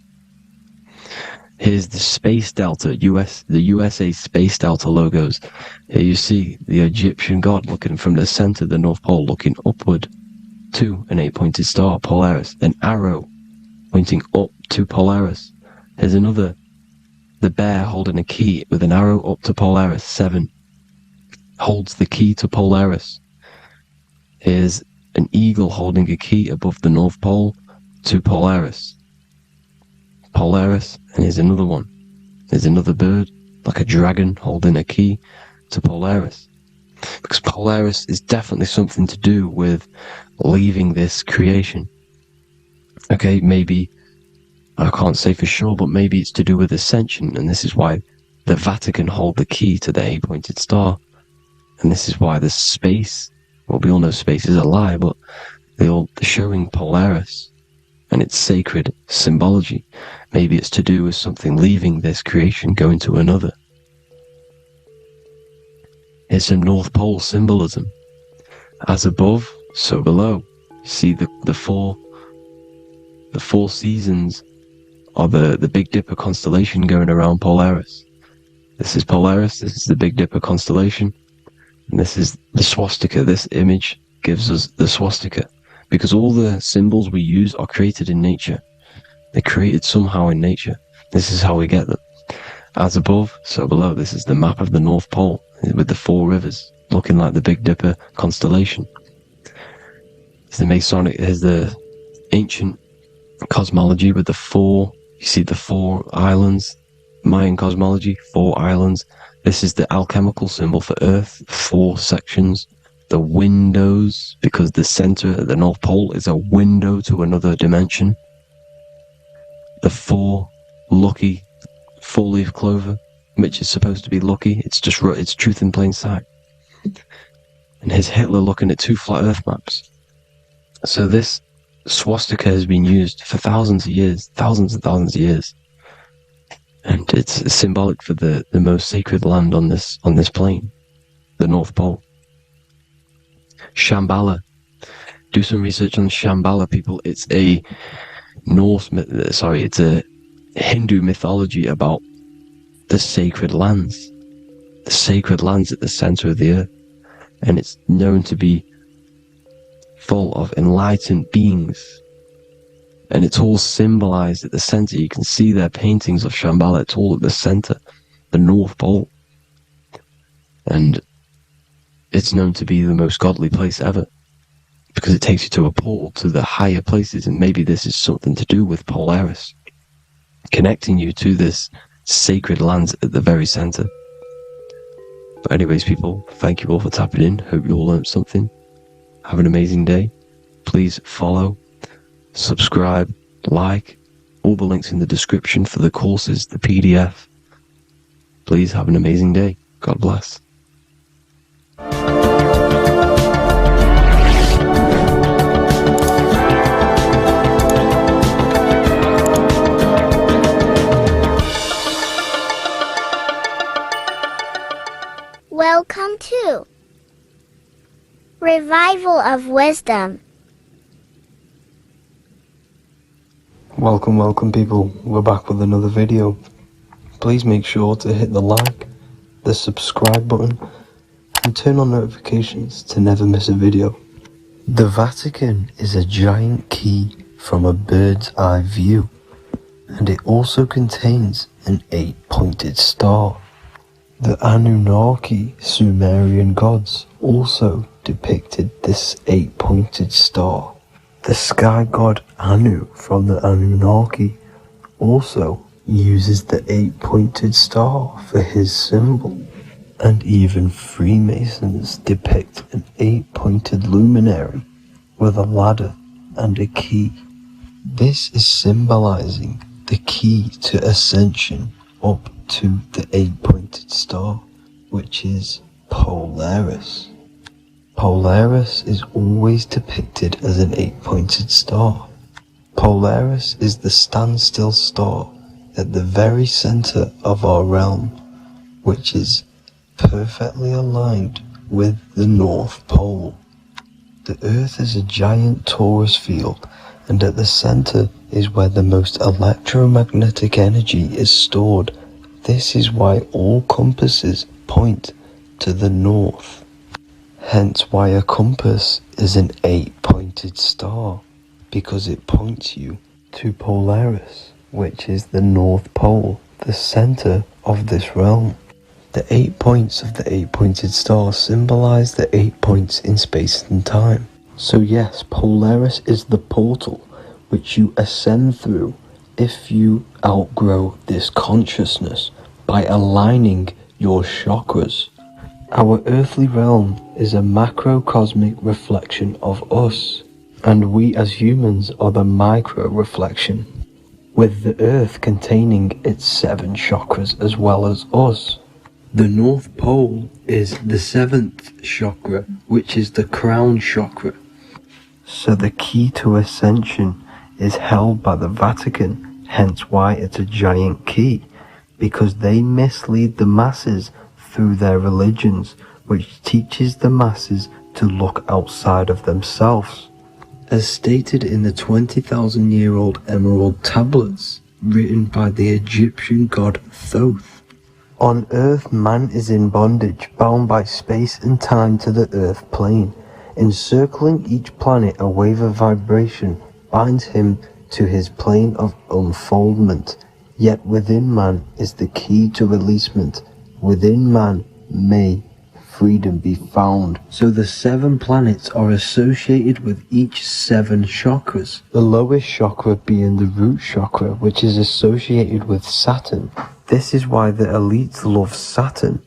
[SPEAKER 1] Here's the Space Delta, the USA Space Delta logos. Here you see the Egyptian god looking from the center of the North Pole, looking upward to an 8-pointed star, Polaris. An arrow pointing up to Polaris. Here's another, the bear holding a key with an arrow up to Polaris. 7 holds the key to Polaris. Here's an eagle holding a key above the North Pole to Polaris. Polaris, and here's another one. There's another bird, like a dragon, holding a key to Polaris. Because Polaris is definitely something to do with leaving this creation. Okay, maybe, I can't say for sure, but maybe it's to do with ascension, and this is why the Vatican hold the key to the 8-pointed star. And this is why the space, well, we all know space is a lie, but they're showing Polaris and its sacred symbology. Maybe it's to do with something leaving this creation, going to another. Here's some North Pole symbolism. As above, so below. See the four seasons of the Big Dipper constellation going around Polaris. This is Polaris, this is the Big Dipper constellation, and this is the swastika. This image gives us the swastika, because all the symbols we use are created in nature. They're created somehow in nature. This is how we get them. As above, so below. This is the map of the North Pole with the 4 rivers looking like the Big Dipper constellation. It's the Masonic, here's the ancient cosmology with the 4, you see the 4 islands, Mayan cosmology, 4 islands. This is the alchemical symbol for Earth, 4 sections. The windows, because the center of the North Pole is a window to another dimension. The 4 lucky 4-leaf clover, which is supposed to be lucky. It's truth in plain sight. And here's Hitler looking at 2 flat Earth maps. So this swastika has been used for thousands of years, thousands and thousands of years, and it's symbolic for the most sacred land on this plane, the North Pole. Shambhala. Do some research on Shambhala, people. It's a it's a Hindu mythology about the sacred lands at the center of the earth, and it's known to be full of enlightened beings, and it's all symbolized at the center. You can see their paintings of Shambhala. It's all at the center, the North Pole, and it's known to be the most godly place ever, because it takes you to a portal to the higher places. And maybe this is something to do with Polaris, connecting you to this sacred lands at the very center. But anyways, people, thank you all for tapping in. Hope you all learned something. Have an amazing day. Please follow, subscribe, like, all the links in the description for the courses, the PDF. Please have an amazing day. God bless.
[SPEAKER 13] Welcome to Revival of Wisdom.
[SPEAKER 1] Welcome people. We're back with another video. Please make sure to hit the like, the subscribe button, and turn on notifications to never miss a video. The Vatican is a giant key from a bird's eye view, and it also contains an 8-pointed star. The Anunnaki Sumerian gods also depicted this 8-pointed star. The sky god Anu from the Anunnaki also uses the 8-pointed star for his symbol. And even Freemasons depict an 8-pointed luminary with a ladder and a key. This is symbolizing the key to ascension up to the 8-pointed star, which is Polaris. Polaris is always depicted as an 8-pointed star. Polaris is the standstill star at the very center of our realm, which is perfectly aligned with the North Pole. The Earth is a giant torus field, and at the center is where the most electromagnetic energy is stored. This is why all compasses point to the north. Hence why a compass is an 8-pointed star, because it points you to Polaris, which is the North Pole, the center of this realm. The 8 points of the 8-pointed star symbolize the 8 points in space and time. So yes, Polaris is the portal which you ascend through if you outgrow this consciousness by aligning your chakras. Our earthly realm is a macrocosmic reflection of us, and we as humans are the micro reflection, with the earth containing its 7 chakras as well as us. The North Pole is the 7th chakra, which is the crown chakra. So the key to ascension is held by the Vatican, hence why it's a giant key, because they mislead the masses through their religions, which teaches the masses to look outside of themselves. As stated in the 20,000-year-old emerald tablets, written by the Egyptian god Thoth. On earth, man is in bondage, bound by space and time to the earth plane. Encircling each planet, a wave of vibration binds him to his plane of unfoldment. Yet within man is the key to releasement. Within man may freedom be found. So the 7 planets are associated with each 7 chakras. The lowest chakra being the root chakra, which is associated with Saturn. This is why the elites love Saturn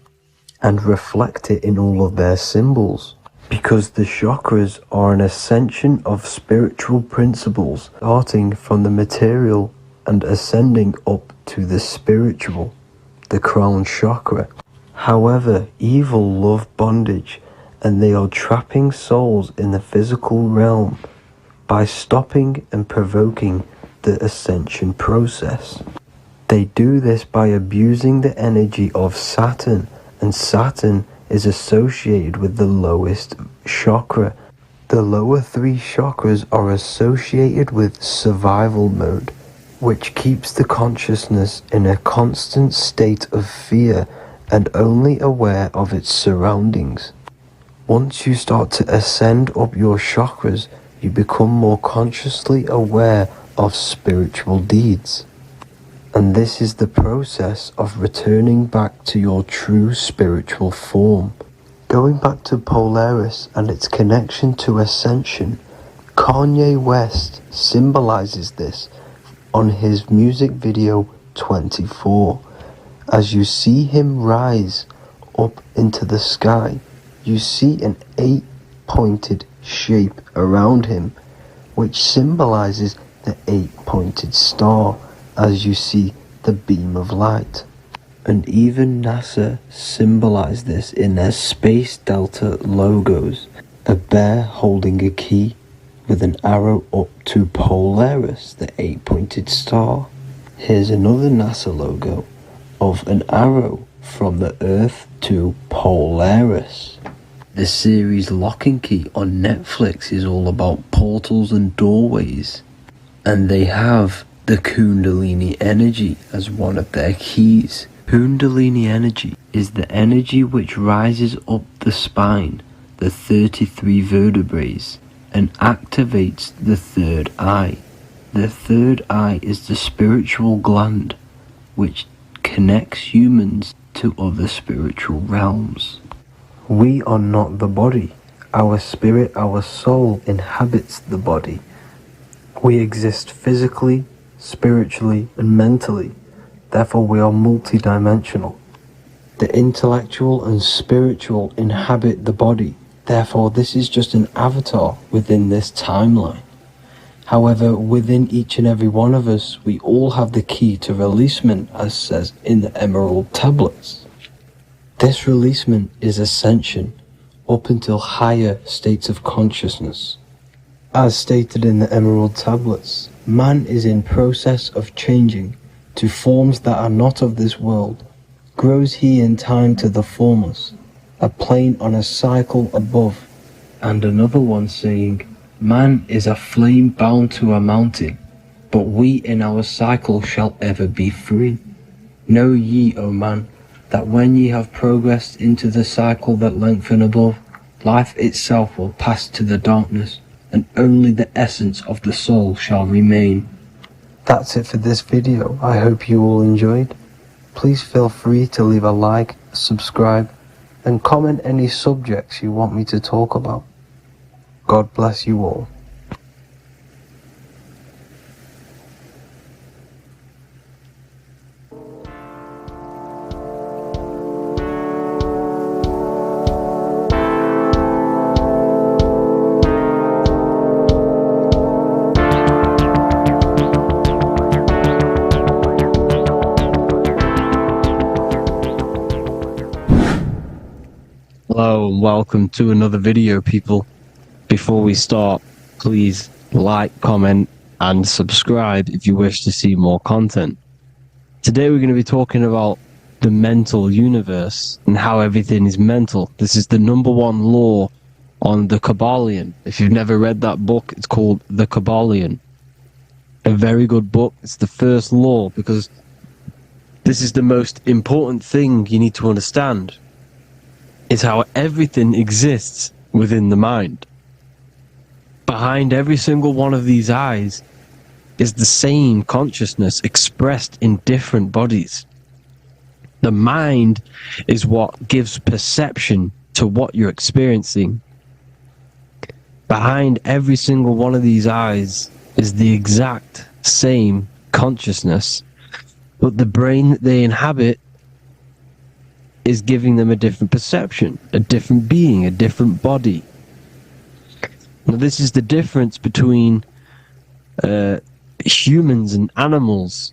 [SPEAKER 1] and reflect it in all of their symbols. Because the chakras are an ascension of spiritual principles, starting from the material and ascending up to the spiritual, the crown chakra. However, evil love bondage, and they are trapping souls in the physical realm by stopping and provoking the ascension process. They do this by abusing the energy of Saturn, and Saturn is associated with the lowest chakra. The lower 3 chakras are associated with survival mode, which keeps the consciousness in a constant state of fear and only aware of its surroundings. Once you start to ascend up your chakras, you become more consciously aware of spiritual deeds. And this is the process of returning back to your true spiritual form. Going back to Polaris and its connection to ascension, Kanye West symbolizes this on his music video 24. As you see him rise up into the sky, you see an 8-pointed shape around him, which symbolizes the 8-pointed star, as you see the beam of light. And even NASA symbolize this in their Space Delta logos, a bear holding a key with an arrow up to Polaris, the 8-pointed star. Here's another NASA logo of an arrow from the Earth to Polaris. The series Lock and Key on Netflix is all about portals and doorways, and they have the Kundalini energy as one of their keys. Kundalini energy is the energy which rises up the spine, the 33 vertebrae, and activates the third eye. The third eye is the spiritual gland which connects humans to other spiritual realms.
[SPEAKER 14] We are not the body. Our spirit, our soul inhabits the body. We exist physically, spiritually, and mentally. Therefore, we are multidimensional. The intellectual and spiritual inhabit the body. Therefore, this is just an avatar within this timeline. However, within each and every one of us, we all have the key to releasement, as says in the Emerald Tablets. This releasement is ascension up until higher states of consciousness. As stated in the Emerald Tablets, man is in process of changing to forms that are not of this world. Grows he in time to the formless, a plane on a cycle above. And another one saying, man is a flame bound to a mountain, but we in our cycle shall ever be free. Know ye, O man, that when ye have progressed into the cycle that lengthen above, life itself will pass to the darkness, and only the essence of the soul shall remain. That's it for this video. I hope you all enjoyed. Please feel free to leave a like, subscribe, and comment any subjects you want me to talk about. God bless you all.
[SPEAKER 1] Hello and welcome to another video, people. Before we start, please like, comment and subscribe if you wish to see more content. Today we're going to be talking about the mental universe and how everything is mental. This is the #1 law on the Kabbalion. If you've never read that book, it's called The Kabbalion. A very good book. It's the first law because this is the most important thing you need to understand. Is how everything exists within the mind. Behind every single one of these eyes is the same consciousness expressed in different bodies. The mind is what gives perception to what you're experiencing. Behind every single one of these eyes is the exact same consciousness, but the brain that they inhabit is giving them a different perception, a different being, a different body. Now, this is the difference between humans and animals.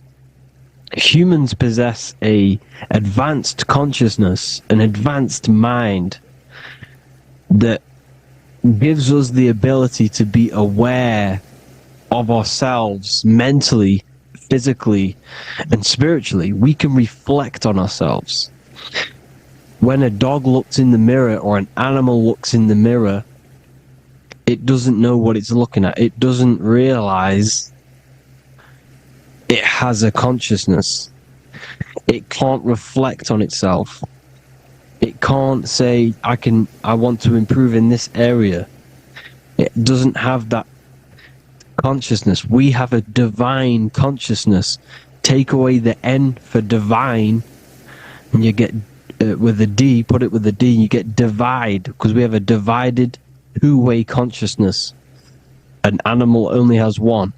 [SPEAKER 1] Humans possess a advanced consciousness, an advanced mind that gives us the ability to be aware of ourselves mentally, physically, and spiritually. We can reflect on ourselves. When a dog looks in the mirror or an animal looks in the mirror, it doesn't know what it's looking at. It doesn't realize it has a consciousness. It can't reflect on itself. It can't say, I want to improve in this area. It doesn't have that consciousness. We have a divine consciousness. Take away the N for divine, and you get with a D, put it with a D, you get divide, because we have a divided two-way consciousness. An animal only has one.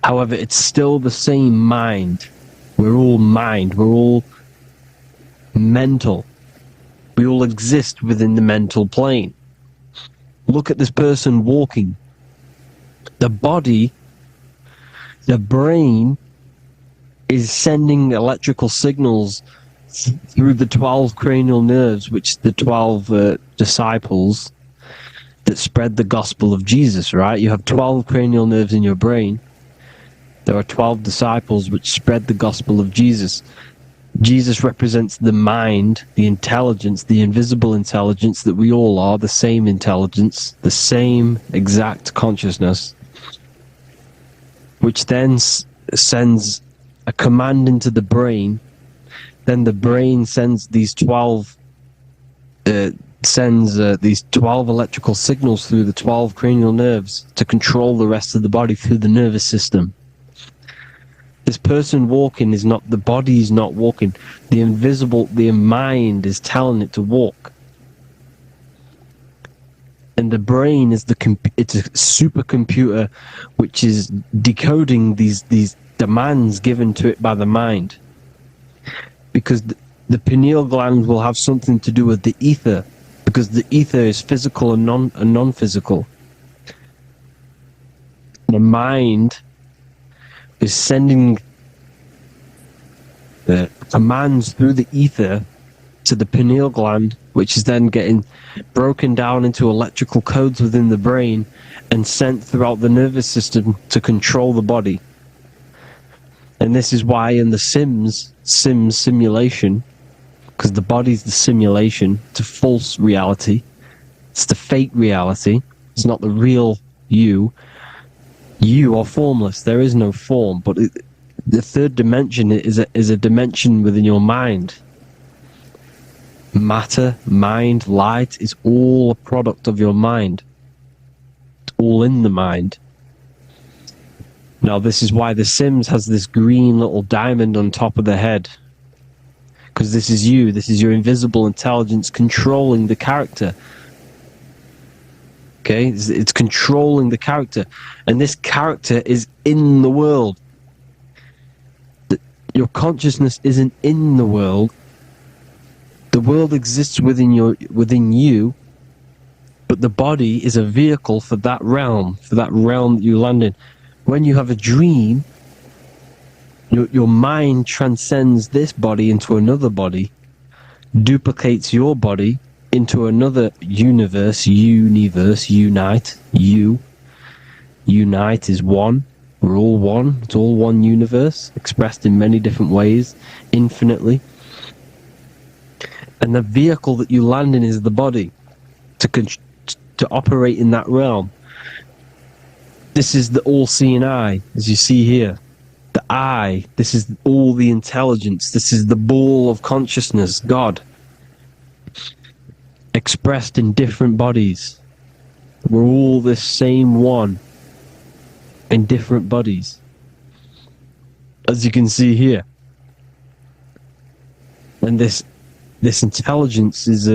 [SPEAKER 1] However, it's still the same mind. We're all mind. We're all mental. We all exist within the mental plane. Look at this person walking. The body, the brain, is sending electrical signals through the 12 cranial nerves, which the 12 disciples that spread the gospel of Jesus, right? You have 12 cranial nerves in your brain. There are 12 disciples which spread the gospel of Jesus. Jesus represents the mind, the intelligence, the invisible intelligence that we all are, the same intelligence, the same exact consciousness, which then sends a command into the brain. Then the brain sends these 12 electrical signals through the 12 cranial nerves to control the rest of the body through the nervous system. This person walking is not, the body is not walking. The invisible, the mind is telling it to walk. And the brain is it's a supercomputer which is decoding these demands given to it by the mind. Because the pineal gland will have something to do with the ether, because the ether is physical and non-physical. The mind is sending the commands through the ether to the pineal gland, which is then getting broken down into electrical codes within the brain and sent throughout the nervous system to control the body. And this is why in the Sims simulation, because the body's the simulation, it's a false reality, it's the fake reality, it's not the real you. You are formless, there is no form, but the third dimension is a dimension within your mind. Matter, mind, light is all a product of your mind. It's all in the mind. Now this is why the Sims has this green little diamond on top of the head. Because this is you, this is your invisible intelligence controlling the character. Okay, it's controlling the character. And this character is in the world. Your consciousness isn't in the world. The world exists within you, but the body is a vehicle for that realm that you land in. When you have a dream, your mind transcends this body into another body, duplicates your body into another universe, unite, unite is one. We're all one. It's all one universe, expressed in many different ways, infinitely. And the vehicle that you land in is the body, to operate in that realm. This is the all-seeing eye, as you see here. The eye, this is all the intelligence. This is the ball of consciousness, God, expressed in different bodies. We're all this same one in different bodies, as you can see here. And this intelligence is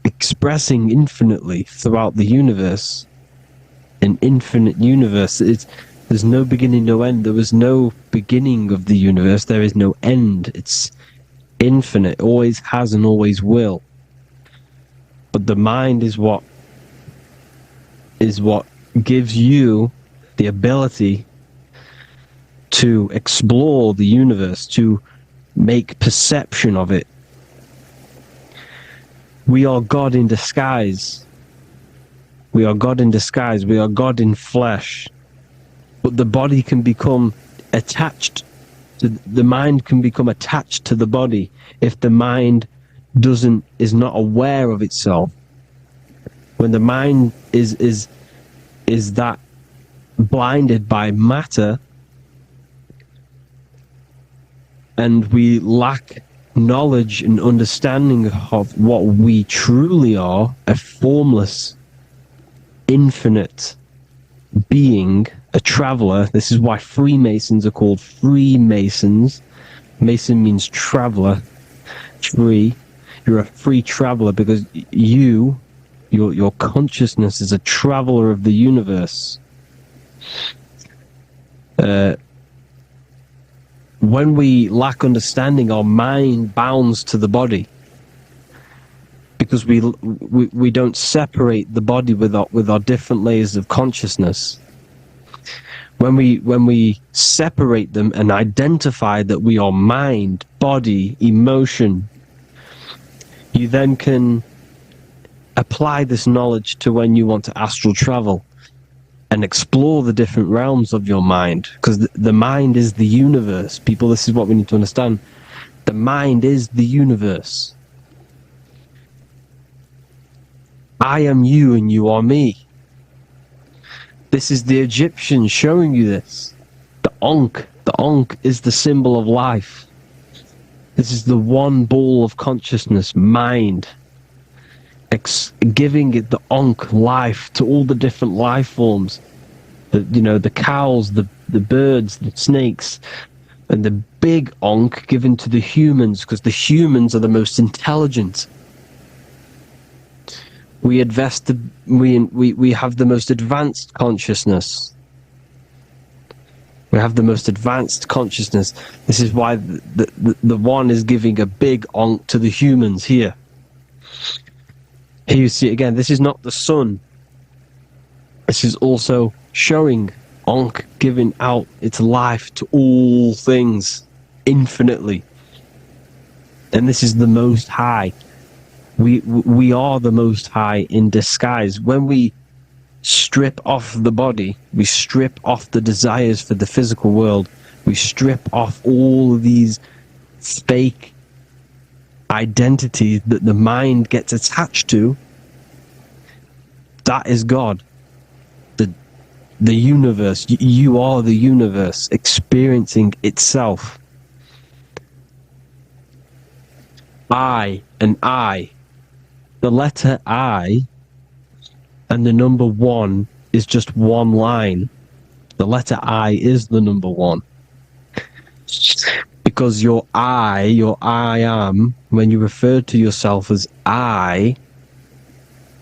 [SPEAKER 1] expressing infinitely throughout the universe. An infinite universe. There's no beginning, no end. There was no beginning of the universe. There is no end. It's infinite. Always has and always will. But the mind is what gives you the ability to explore the universe, to make perception of it. We are God in disguise. We are God in disguise. We are God in flesh. But the body can become attached to the mind, can become attached to the body if the mind is not aware of itself. When the mind is that blinded by matter, and we lack knowledge and understanding of what we truly are, a formless, infinite being, a traveler. This is why Freemasons are called Freemasons. Mason means traveler. Free. You're a free traveler because your consciousness is a traveler of the universe. When we lack understanding, our mind bounds to the body, because we don't separate the body with our different layers of consciousness. When we separate them and identify that we are mind, body, emotion, you then can apply this knowledge to when you want to astral travel and explore the different realms of your mind, because the mind is the universe. People, this is what we need to understand. The mind is the universe. I am you and you are me. This is the Egyptians showing you this. The Ankh. The Ankh is the symbol of life. This is the one ball of consciousness, mind. Giving it the Ankh life to all the different life forms. The cows, the the birds, the snakes, and the big onk given to the humans, because the humans are the most intelligent. We have the most advanced consciousness. We have the most advanced consciousness. This is why the one is giving a big onk to the humans here. Here you see again, this is not the sun. This is also showing onk giving out its life to all things infinitely. And this is the Most High. We are the Most High in disguise. When we strip off the body, we strip off the desires for the physical world, we strip off all of these fake identities that the mind gets attached to, that is God. The universe. You are the universe experiencing itself. I and I. The letter I and the number 1 is just one line. The letter I is the number 1. Because your I am, when you refer to yourself as I,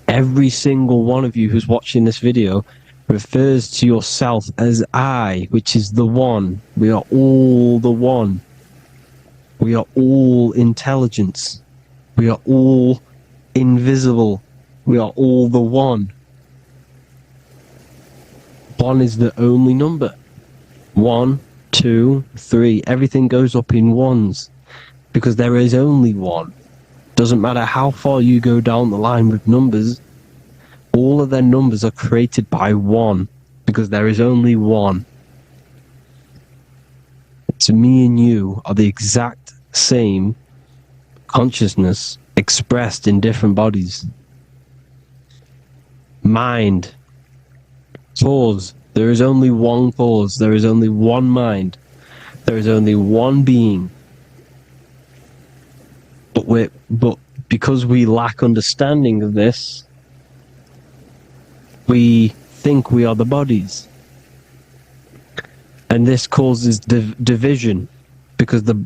[SPEAKER 1] every single one of you who's watching this video refers to yourself as I, which is the one. We are all the one. We are all intelligence. We are all invisible. We are all the one. 1 is the only number. 1, 2, 3. Everything goes up in ones because there is only one. Doesn't matter how far you go down the line with numbers, all of their numbers are created by 1 because there is only one. So me and you are the exact same consciousness expressed in different bodies. Mind. Cause. There is only one cause. There is only one mind. There is only one being. But because we lack understanding of this, we think we are the bodies. And this causes division, because the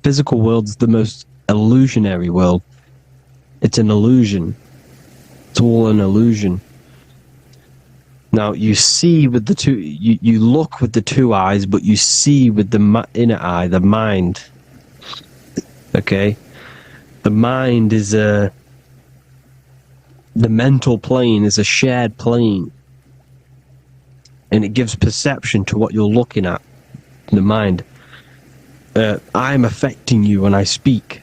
[SPEAKER 1] physical world is the most illusionary world. It's an illusion. It's all an illusion. Now you see with the two, you look with the two eyes, but you see with the inner eye, the mind. Okay? The mind is the mental plane is a shared plane. And it gives perception to what you're looking at, the mind. I'm affecting you when I speak,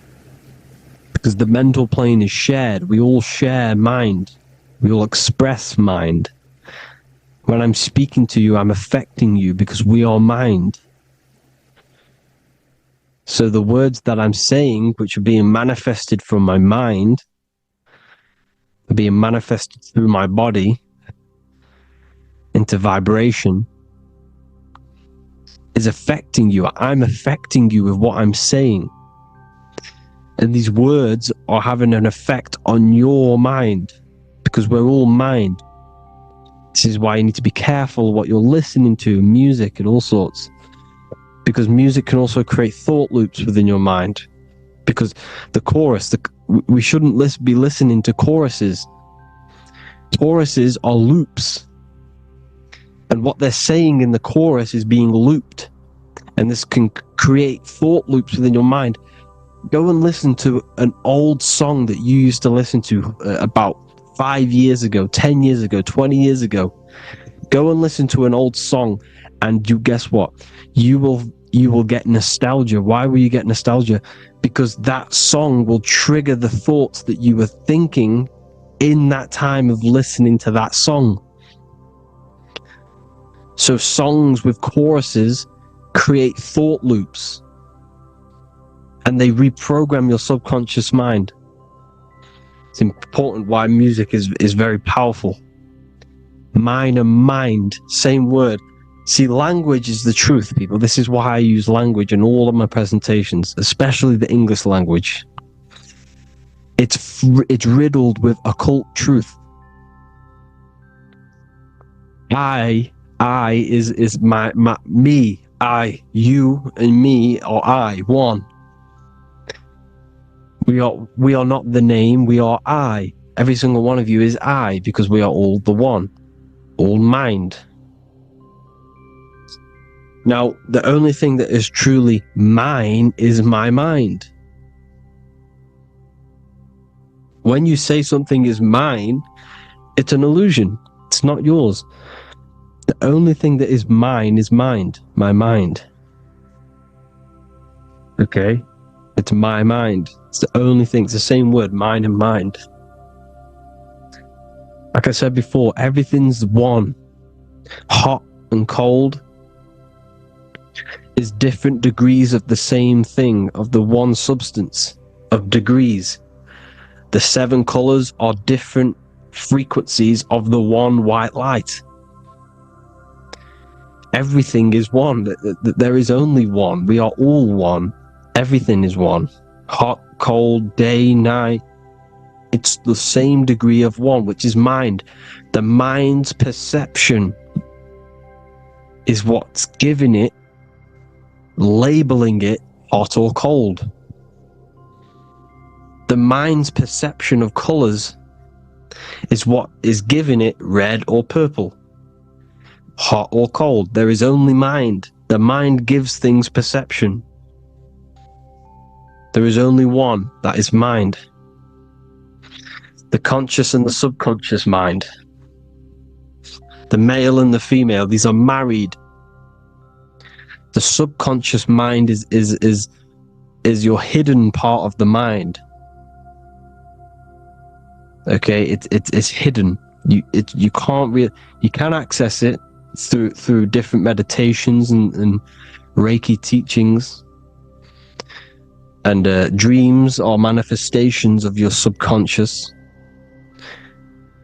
[SPEAKER 1] because the mental plane is shared. We all share mind. We all express mind. When I'm speaking to you, I'm affecting you because we are mind. So the words that I'm saying, which are being manifested from my mind, are being manifested through my body into vibration, is affecting you. I'm affecting you with what I'm saying. And these words are having an effect on your mind, because we're all mind. This is why you need to be careful what you're listening to, music and all sorts. Because music can also create thought loops within your mind. Because the chorus, we shouldn't be listening to choruses. Choruses are loops. And what they're saying in the chorus is being looped. And this can create thought loops within your mind. Go and listen to an old song that you used to listen to about 5 years ago, 10 years ago, 20 years ago. Go and listen to an old song, and you guess what? You will get nostalgia. Why will you get nostalgia? Because that song will trigger the thoughts that you were thinking in that time of listening to that song. So songs with choruses create thought loops, and they reprogram your subconscious mind. It's important why music is very powerful. Mind and mind, same word. See, language is the truth, people. This is why I use language in all of my presentations, especially the English language. It's riddled with occult truth. I I is my me, I, you and me, or I, one. We are not the name, we are I. Every single one of you is I, because we are all the one, all mind. Now, the only thing that is truly mine is my mind. When you say something is mine, it's an illusion. It's not yours. The only thing that is mine is mind, my mind. Okay? It's my mind. It's the only thing. It's the same word, mine and mind. Like I said before, everything's one. Hot and cold is different degrees of the same thing, of the one substance, of degrees. The 7 colors are different frequencies of the one white light. Everything is one. There is only one. We are all one. Everything is one. Hot, cold, day, night. It's the same degree of one, which is mind. The mind's perception is what's giving it, labeling it hot or cold. The mind's perception of colors is what is giving it red or purple, hot or cold. There is only mind. The mind gives things perception. There is only one, that is mind. The conscious and the subconscious mind. The male and the female, these are married. The subconscious mind is your hidden part of the mind. Okay, it's hidden. You can't you can access it through different meditations and Reiki teachings, and dreams are manifestations of your subconscious.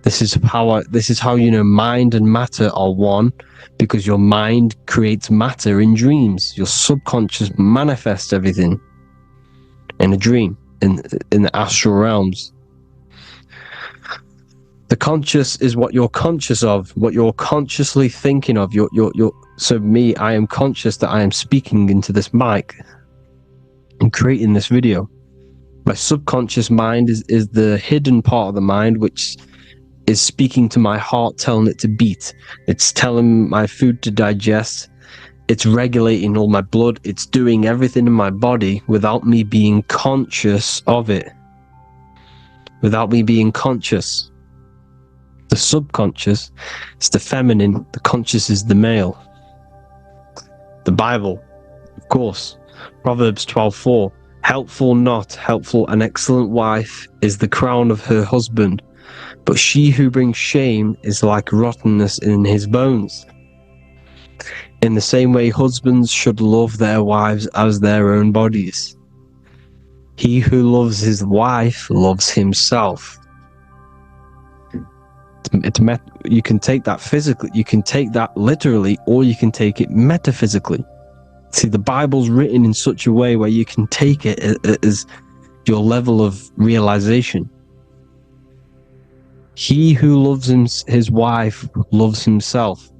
[SPEAKER 1] This is how you know mind and matter are one, because your mind creates matter in dreams. Your subconscious manifests everything in a dream, in the astral realms. The conscious is what you're conscious of, what you're consciously thinking of. So me, I am conscious that I am speaking into this mic and creating this video. My subconscious mind is the hidden part of the mind, which is speaking to my heart, telling it to beat. It's telling my food to digest. It's regulating all my blood. It's doing everything in my body without me being conscious of it. Without me being conscious. The subconscious is the feminine, the conscious is the male. The Bible, of course, Proverbs 12:4, helpful not, helpful, an excellent wife is the crown of her husband, but she who brings shame is like rottenness in his bones. In the same way, husbands should love their wives as their own bodies. He who loves his wife loves himself. You can take that physically, you can take that literally, or you can take it metaphysically. See, the Bible's written in such a way where you can take it as your level of realization. He who loves his wife loves himself.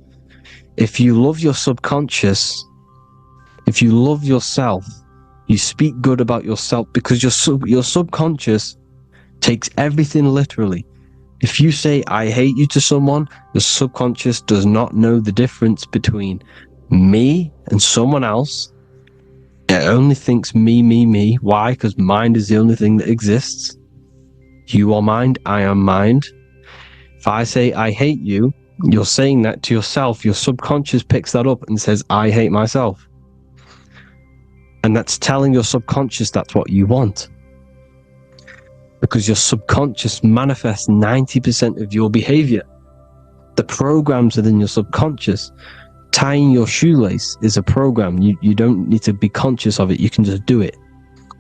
[SPEAKER 1] If you love your subconscious, if you love yourself, you speak good about yourself, because your subconscious takes everything literally. If you say, I hate you to someone, the subconscious does not know the difference between me and someone else. It only thinks me, me, me. Why? Because mind is the only thing that exists. You are mind, I am mind. If I say, I hate you, you're saying that to yourself. Your subconscious picks that up and says, I hate myself. And that's telling your subconscious that's what you want. Because your subconscious manifests 90% of your behavior. The programs within your subconscious. Tying your shoelace is a program. You don't need to be conscious of it. You can just do it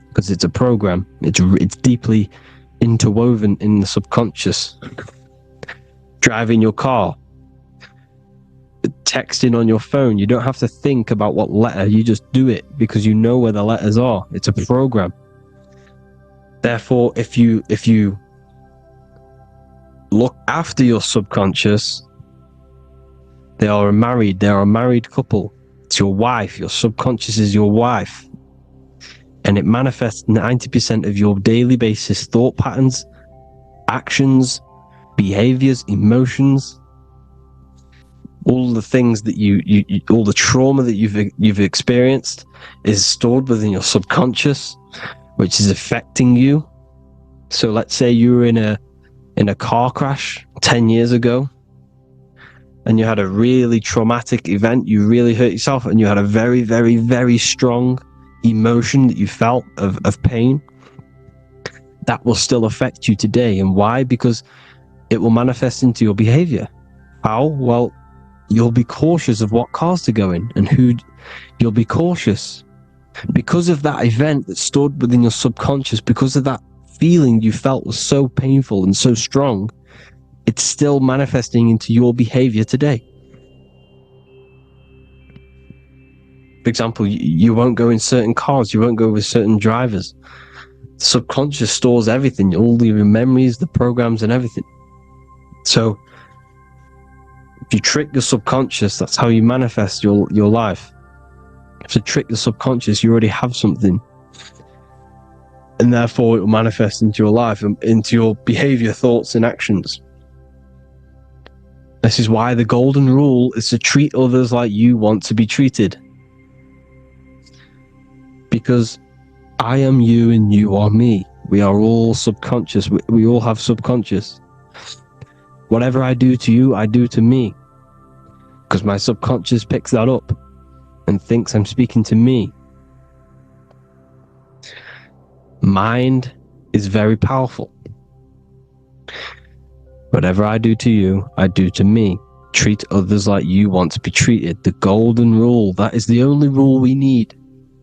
[SPEAKER 1] because it's a program. It's deeply interwoven in the subconscious. Driving your car, texting on your phone. You don't have to think about what letter. You just do it because you know where the letters are. It's a program. Therefore, if you look after your subconscious They are a married couple. It's your wife. Your subconscious is your wife. And it manifests 90% of your daily basis thought patterns, actions, behaviors, emotions, all the things that you all the trauma that you've experienced is stored within your subconscious, which is affecting you. So let's say you were in a car crash 10 years ago, and you had a really traumatic event, you really hurt yourself, and you had a very, very, very strong emotion that you felt of pain. That will still affect you today. And why? Because it will manifest into your behavior. How? Well, you'll be cautious of what cars to go in and who. You'll be cautious because of that event that stored within your subconscious, because of that feeling you felt was so painful and so strong. It's still manifesting into your behavior today. For example, you won't go in certain cars, you won't go with certain drivers. The subconscious stores everything, all your memories, the programs and everything. So if you trick the subconscious, that's how you manifest your life. If you trick the subconscious, you already have something. And therefore it will manifest into your life, into your behavior, thoughts and actions. This is why the golden rule is to treat others like you want to be treated. Because I am you and you are me. We are all subconscious. We all have subconscious. Whatever I do to you, I do to me. Because my subconscious picks that up and thinks I'm speaking to me. Mind is very powerful. Whatever I do to you, I do to me. Treat others like you want to be treated. The golden rule. That is the only rule we need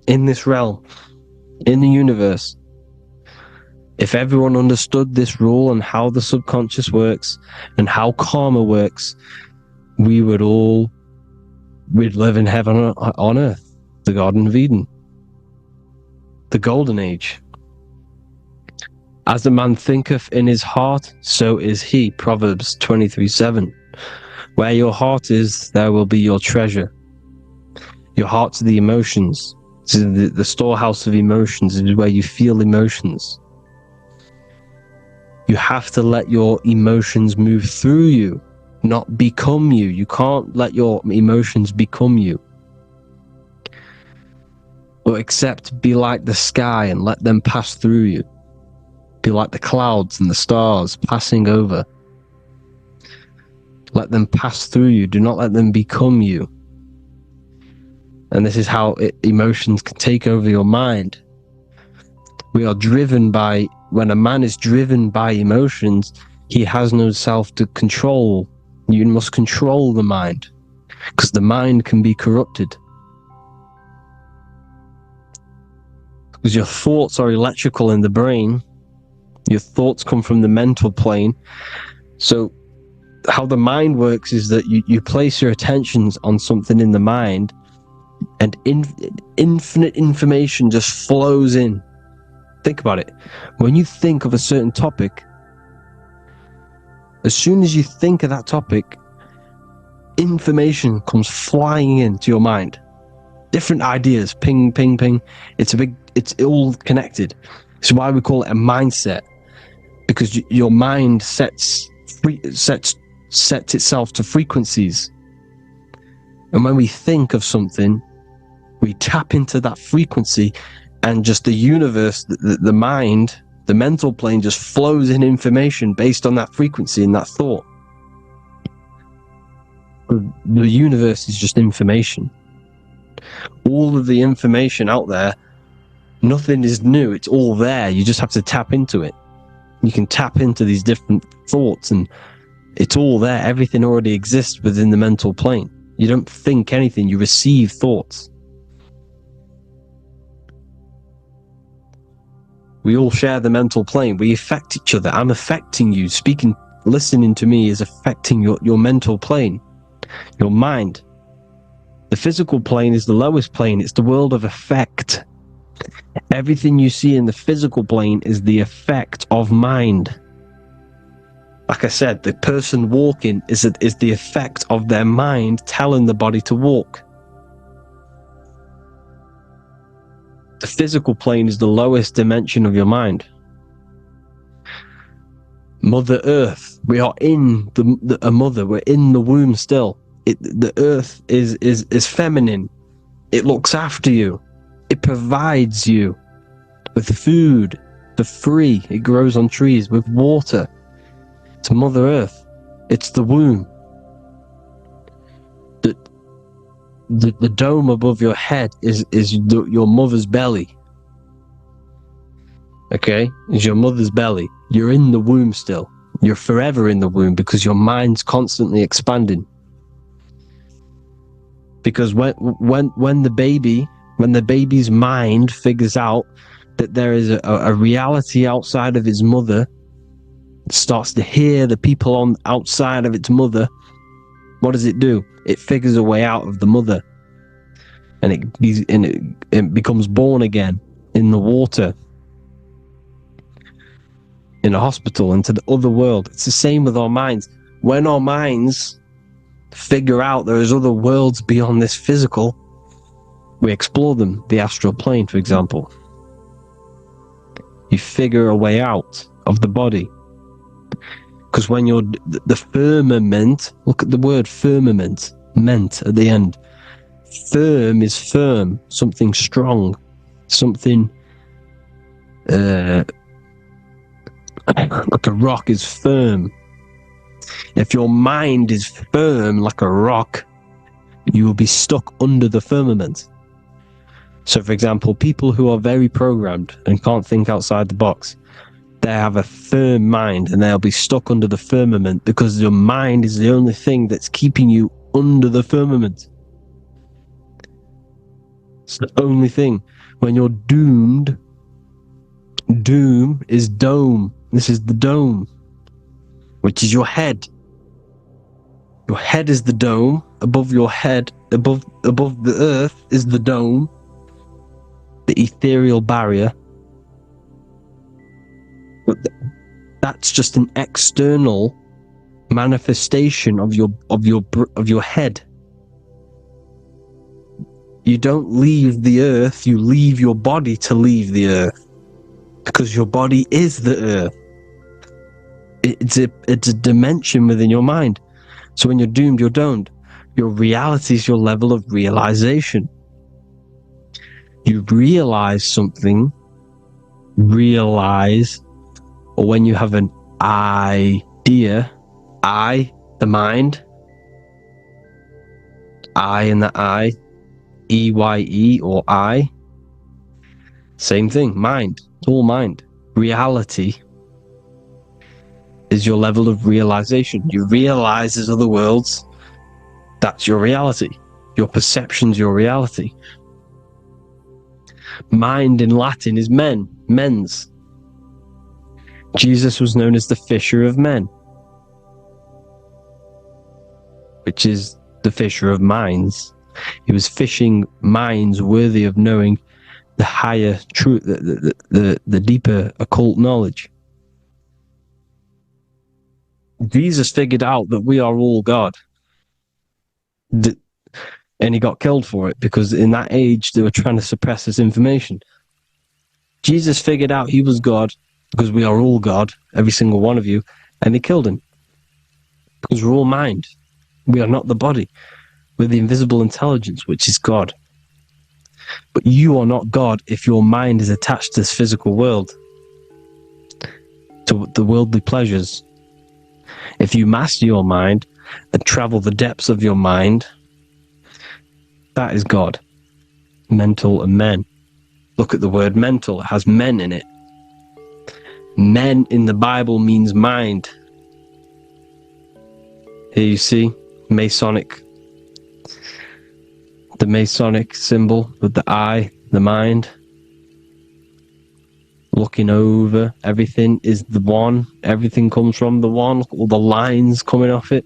[SPEAKER 1] in this realm, in the universe. If everyone understood this rule and how the subconscious works and how karma works, we'd live in heaven on earth, the Garden of Eden, the golden age. As a man thinketh in his heart, so is he. Proverbs 23:7. Where your heart is, there will be your treasure. Your heart's the emotions. This is the storehouse of emotions. It is where you feel emotions. You have to let your emotions move through you, not become you. You can't let your emotions become you. But except be like the sky and let them pass through you. Be like the clouds and the stars passing over. Let them pass through you. Do not let them become you. And this is how emotions can take over your mind. We are driven by, when a man is driven by emotions, he has no self to control. You must control the mind, because the mind can be corrupted. Because your thoughts are electrical in the brain. Your thoughts come from the mental plane. So how the mind works is that you place your attentions on something in the mind, and infinite information just flows in. Think about it. When you think of a certain topic, as soon as you think of that topic, information comes flying into your mind. Different ideas, ping, ping, ping. It's all connected. It's why we call it a mindset. Because your mind sets itself to frequencies. And when we think of something, we tap into that frequency, and just the universe, the mind, the mental plane just flows in information based on that frequency and that thought. The universe is just information. All of the information out there, nothing is new. It's all there. You just have to tap into it. You can tap into these different thoughts and it's all there. Everything already exists within the mental plane. You don't think anything, you receive thoughts. We all share the mental plane. We affect each other. I'm affecting you. Listening to me is affecting your mental plane, your mind. The physical plane is the lowest plane. It's the world of effect. Everything you see in the physical plane is the effect of mind. Like I said, the person walking is the effect of their mind telling the body to walk. The physical plane is the lowest dimension of your mind. Mother Earth, we are in a mother, we're in the womb still. The earth is feminine. It looks after you. It provides you with food for free. It grows on trees with water. It's Mother Earth. It's the womb. The dome above your head is your mother's belly. Okay? Is your mother's belly. You're in the womb still. You're forever in the womb because your mind's constantly expanding. Because when the baby's mind figures out that there is a reality outside of its mother, starts to hear the people on outside of its mother, what does it do? It figures a way out of the mother, and it becomes born again in the water, in a hospital, into the other world. It's the same with our minds. When our minds figure out there is other worlds beyond this physical, we explore them. The astral plane, for example. You figure a way out of the body. Because when you're the firmament, look at the word firmament, meant at the end. Firm is firm, something strong, something like a rock is firm. If your mind is firm like a rock, you will be stuck under the firmament. So, for example, people who are very programmed and can't think outside the box, they have a firm mind and they'll be stuck under the firmament because your mind is the only thing that's keeping you under the firmament. It's the only thing. When you're doomed, doom is dome. This is the dome, which is your head. Your head is the dome. Above your head, above the earth is the dome, the ethereal barrier. But that's just an external manifestation of your head. You don't leave the earth, you leave your body to leave the earth, because your body is the earth. It's a dimension within your mind. So when you're doomed, you're domed. Your reality is your level of realization. You realize something, or when you have an idea, the mind, in the EYE or I, same thing, mind, it's all mind. Reality is your level of realization. You realize there's other worlds, that's your reality. Your perception's your reality. Mind in Latin is mens. Jesus was known as the fisher of men, which is the fisher of minds. He was fishing minds worthy of knowing the higher truth, the deeper occult knowledge. Jesus figured out that we are all God. And he got killed for it, because in that age they were trying to suppress this information. Jesus figured out he was God, because we are all God, every single one of you, and they killed him. Because we're all mind. We are not the body. We're the invisible intelligence, which is God. But you are not God if your mind is attached to this physical world, to the worldly pleasures. If you master your mind and travel the depths of your mind, that is God. Mental and men. Look at the word mental. It has men in it. Men in the Bible means mind. Here you see the Masonic symbol with the eye, the mind. Looking over, everything is the one. Everything comes from the one. All the lines coming off it,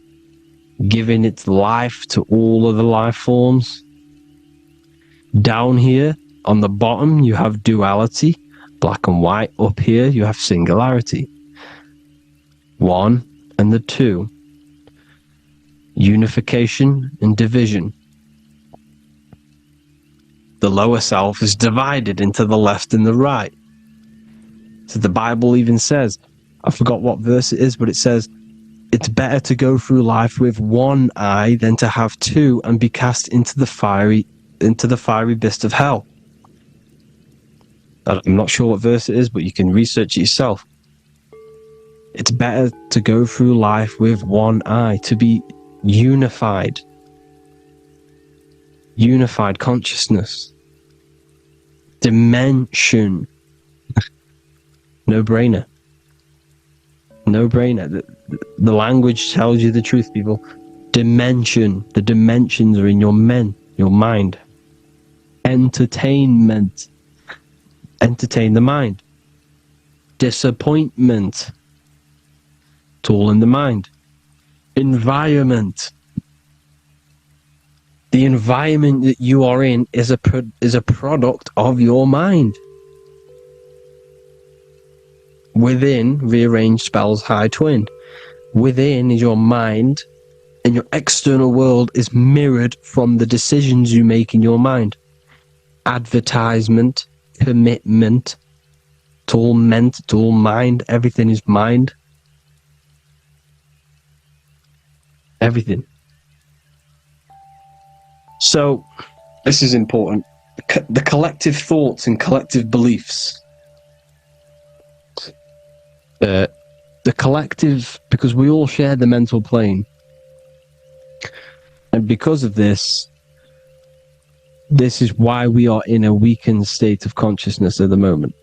[SPEAKER 1] giving its life to all of the life forms. Down here, on the bottom, you have duality, black and white. Up here, you have singularity. One and the two, unification and division. The lower self is divided into the left and the right. So the Bible even says, I forgot what verse it is, but it says, it's better to go through life with one eye than to have two and be cast into the fiery abyss of hell. I'm not sure what verse it is, but you can research it yourself. It's better to go through life with one eye, to be unified. Unified consciousness. Dimension. No-brainer. No-brainer. The language tells you the truth, people. Dimension. The dimensions are in your mind. Entertainment. Entertain the mind. Disappointment. It's all in the mind. Environment. The environment that you are in is a product of your mind. Within, rearranged spells high twin. Within is your mind, and your external world is mirrored from the decisions you make in your mind. Advertisement, commitment, it's all meant, it's all mind, everything is mind. Everything. So, this is important. The collective thoughts and collective beliefs. The collective, because we all share the mental plane. And because of this is why we are in a weakened state of consciousness at the moment.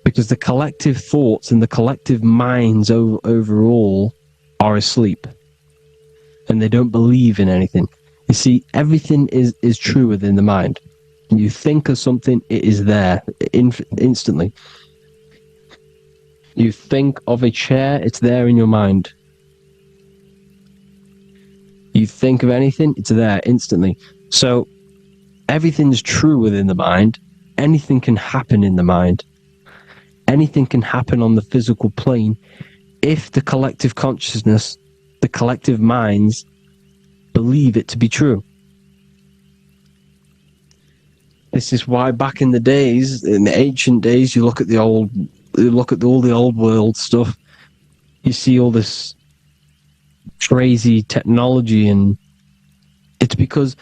[SPEAKER 1] Because the collective thoughts and the collective minds overall are asleep. And they don't believe in anything. You see, everything is true within the mind. You think of something, it is there instantly. You think of a chair, it's there in your mind. You think of anything, it's there instantly. So, everything's true within the mind. Anything can happen in the mind. Anything can happen on the physical plane if the collective consciousness, the collective minds, believe it to be true. This is why back in the days, in the ancient days, you look at all the old world stuff, you see all this crazy technology, and it's because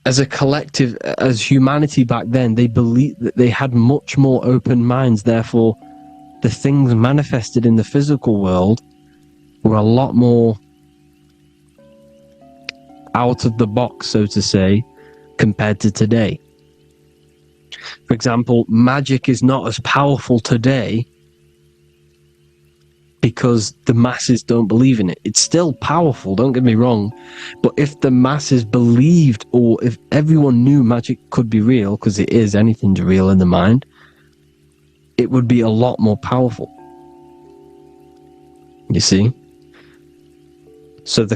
[SPEAKER 1] as a collective, as humanity back then, they believed that they had much more open minds. Therefore, the things manifested in the physical world were a lot more out of the box, so to say, compared to today. For example, magic is not as powerful today because the masses don't believe in it. It's still powerful, don't get me wrong, but if the masses believed, or if everyone knew magic could be real, because it is, anything's real in the mind, it would be a lot more powerful. You see? So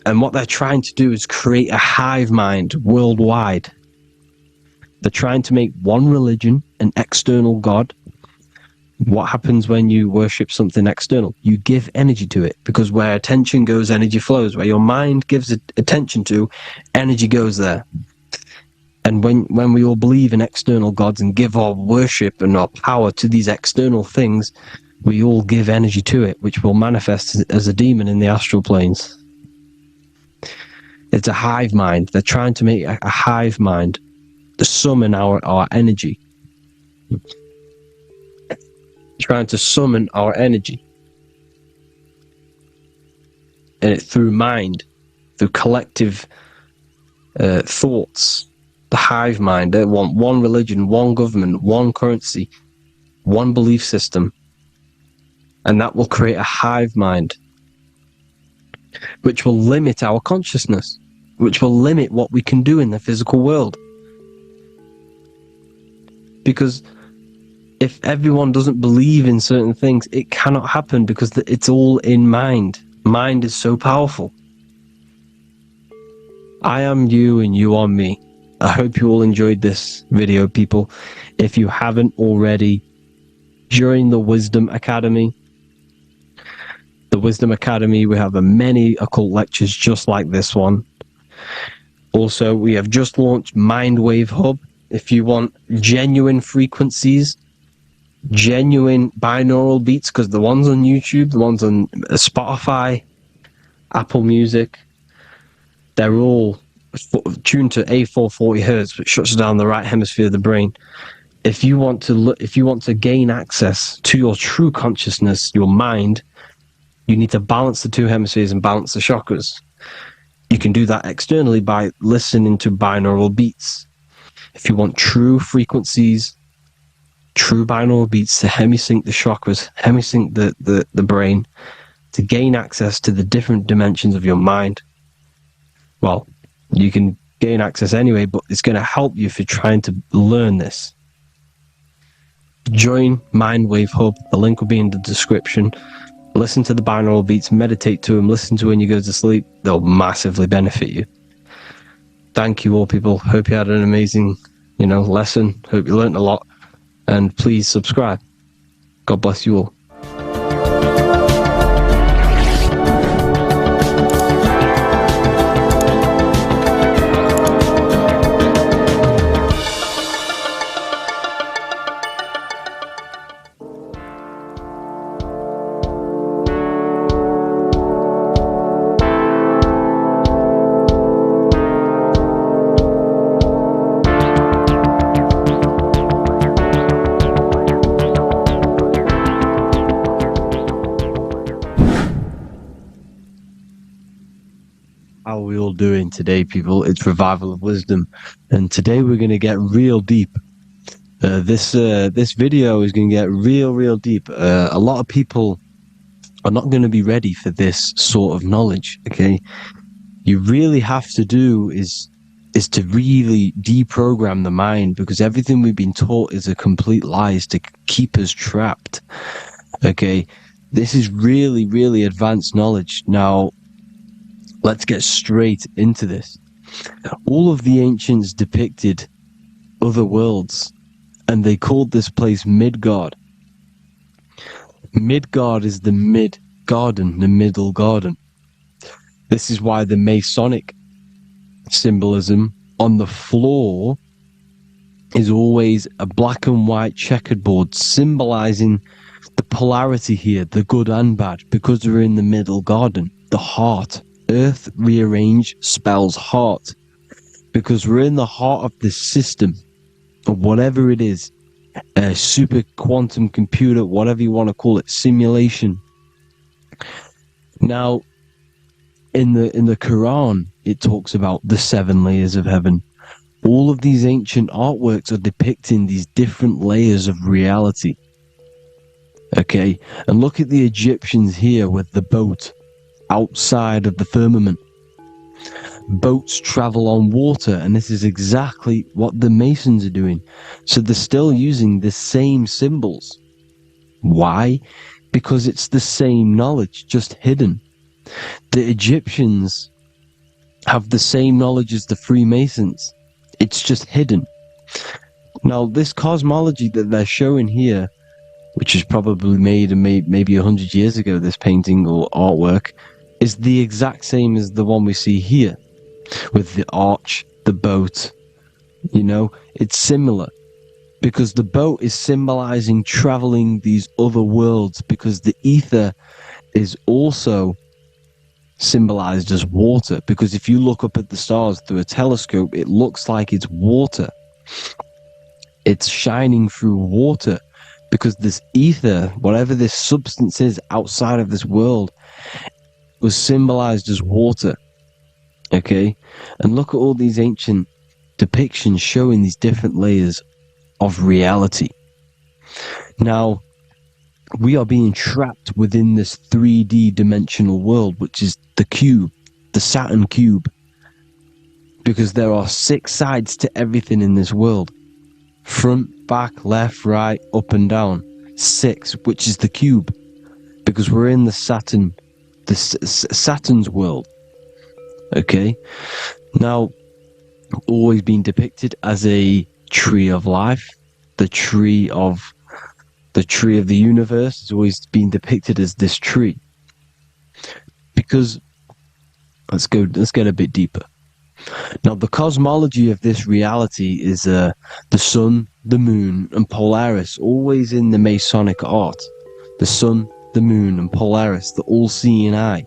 [SPEAKER 1] and what they're trying to do is create a hive mind worldwide. They're trying to make one religion, an external God. What happens when you worship something external? You give energy to it, because where attention goes, energy flows. Where your mind gives attention to, energy goes there. And when we all believe in external gods and give our worship and our power to these external things, we all give energy to it, which will manifest as a demon in the astral planes. It's a hive mind. They're trying to make a hive mind to summon our energy. Trying to summon our energy. And it through mind, through collective thoughts. The hive mind. They want one religion, one government, one currency, one belief system. And that will create a hive mind, which will limit our consciousness, which will limit what we can do in the physical world. Because if everyone doesn't believe in certain things, it cannot happen, because it's all in mind. Mind is so powerful. I am you and you are me. I hope you all enjoyed this video, people. If you haven't already, join the Wisdom Academy. the Wisdom Academy. We have many occult lectures just like this one. Also, we have just launched Mindwave Hub. If you want genuine frequencies, genuine binaural beats, because the ones on YouTube, the ones on Spotify, Apple Music, they're all tuned to A440 hertz, which shuts down the right hemisphere of the brain. If you want to gain access to your true consciousness, your mind, you need to balance the two hemispheres and balance the chakras. You can do that externally by listening to binaural beats. If you want true frequencies, true binaural beats to hemisync the chakras, hemisync the brain, to gain access to the different dimensions of your mind, well, you can gain access anyway, but it's going to help you if you're trying to learn this. Join Mindwave Hub. The link will be in the description. Listen to the binaural beats, meditate to them, listen to when you go to sleep. They'll massively benefit you. Thank you all, people. Hope you had an amazing, lesson. Hope you learned a lot. And please subscribe. God bless you all. How are we all doing today, people? It's Revival of Wisdom, and today we're going to get real deep. This video is going to get real deep. A lot of people are not going to be ready for this sort of knowledge. Okay, you really have to do is to really deprogram the mind, because everything we've been taught is a complete lie, is to keep us trapped. Okay, this is really advanced knowledge. Now, let's get straight into this. All of the ancients depicted other worlds, and they called this place Midgard. Midgard is the mid-garden, the middle garden. This is why the Masonic symbolism on the floor is always a black and white checkered board, symbolizing the polarity here, the good and bad, because we're in the middle garden, the heart. Earth rearranged spells heart, because we're in the heart of this system, or whatever it is, a super quantum computer, whatever you want to call it, simulation. Now, in the Quran, it talks about the 7 layers of heaven. All of these ancient artworks are depicting these different layers of reality. Okay, and look at the Egyptians here with the boat outside of the firmament. Boats travel on water, and this is exactly what the Masons are doing. So they're still using the same symbols. Why? Because it's the same knowledge, just hidden. The Egyptians have the same knowledge as the Freemasons. It's just hidden. Now, this cosmology that they're showing here, which is probably made maybe 100 years ago, this painting or artwork, is the exact same as the one we see here, with the arch, the boat. It's similar, because the boat is symbolizing traveling these other worlds, because the ether is also symbolized as water, because if you look up at the stars through a telescope, it looks like it's water. It's shining through water, because this ether, whatever this substance is outside of this world, was symbolized as water. Okay, and look at all these ancient depictions showing these different layers of reality. Now, we are being trapped within this 3D dimensional world, which is the cube, the Saturn cube, because there are 6 sides to everything in this world: front, back, left, right, up and down. 6, which is the cube, because we're in the Saturn's world. Okay, now, always been depicted as a tree of life, the tree of the universe has always been depicted as this tree. because let's get a bit deeper. Now, the cosmology of this reality is the sun, the moon, and Polaris, always in the Masonic art. The sun, the moon, and Polaris, the all-seeing eye.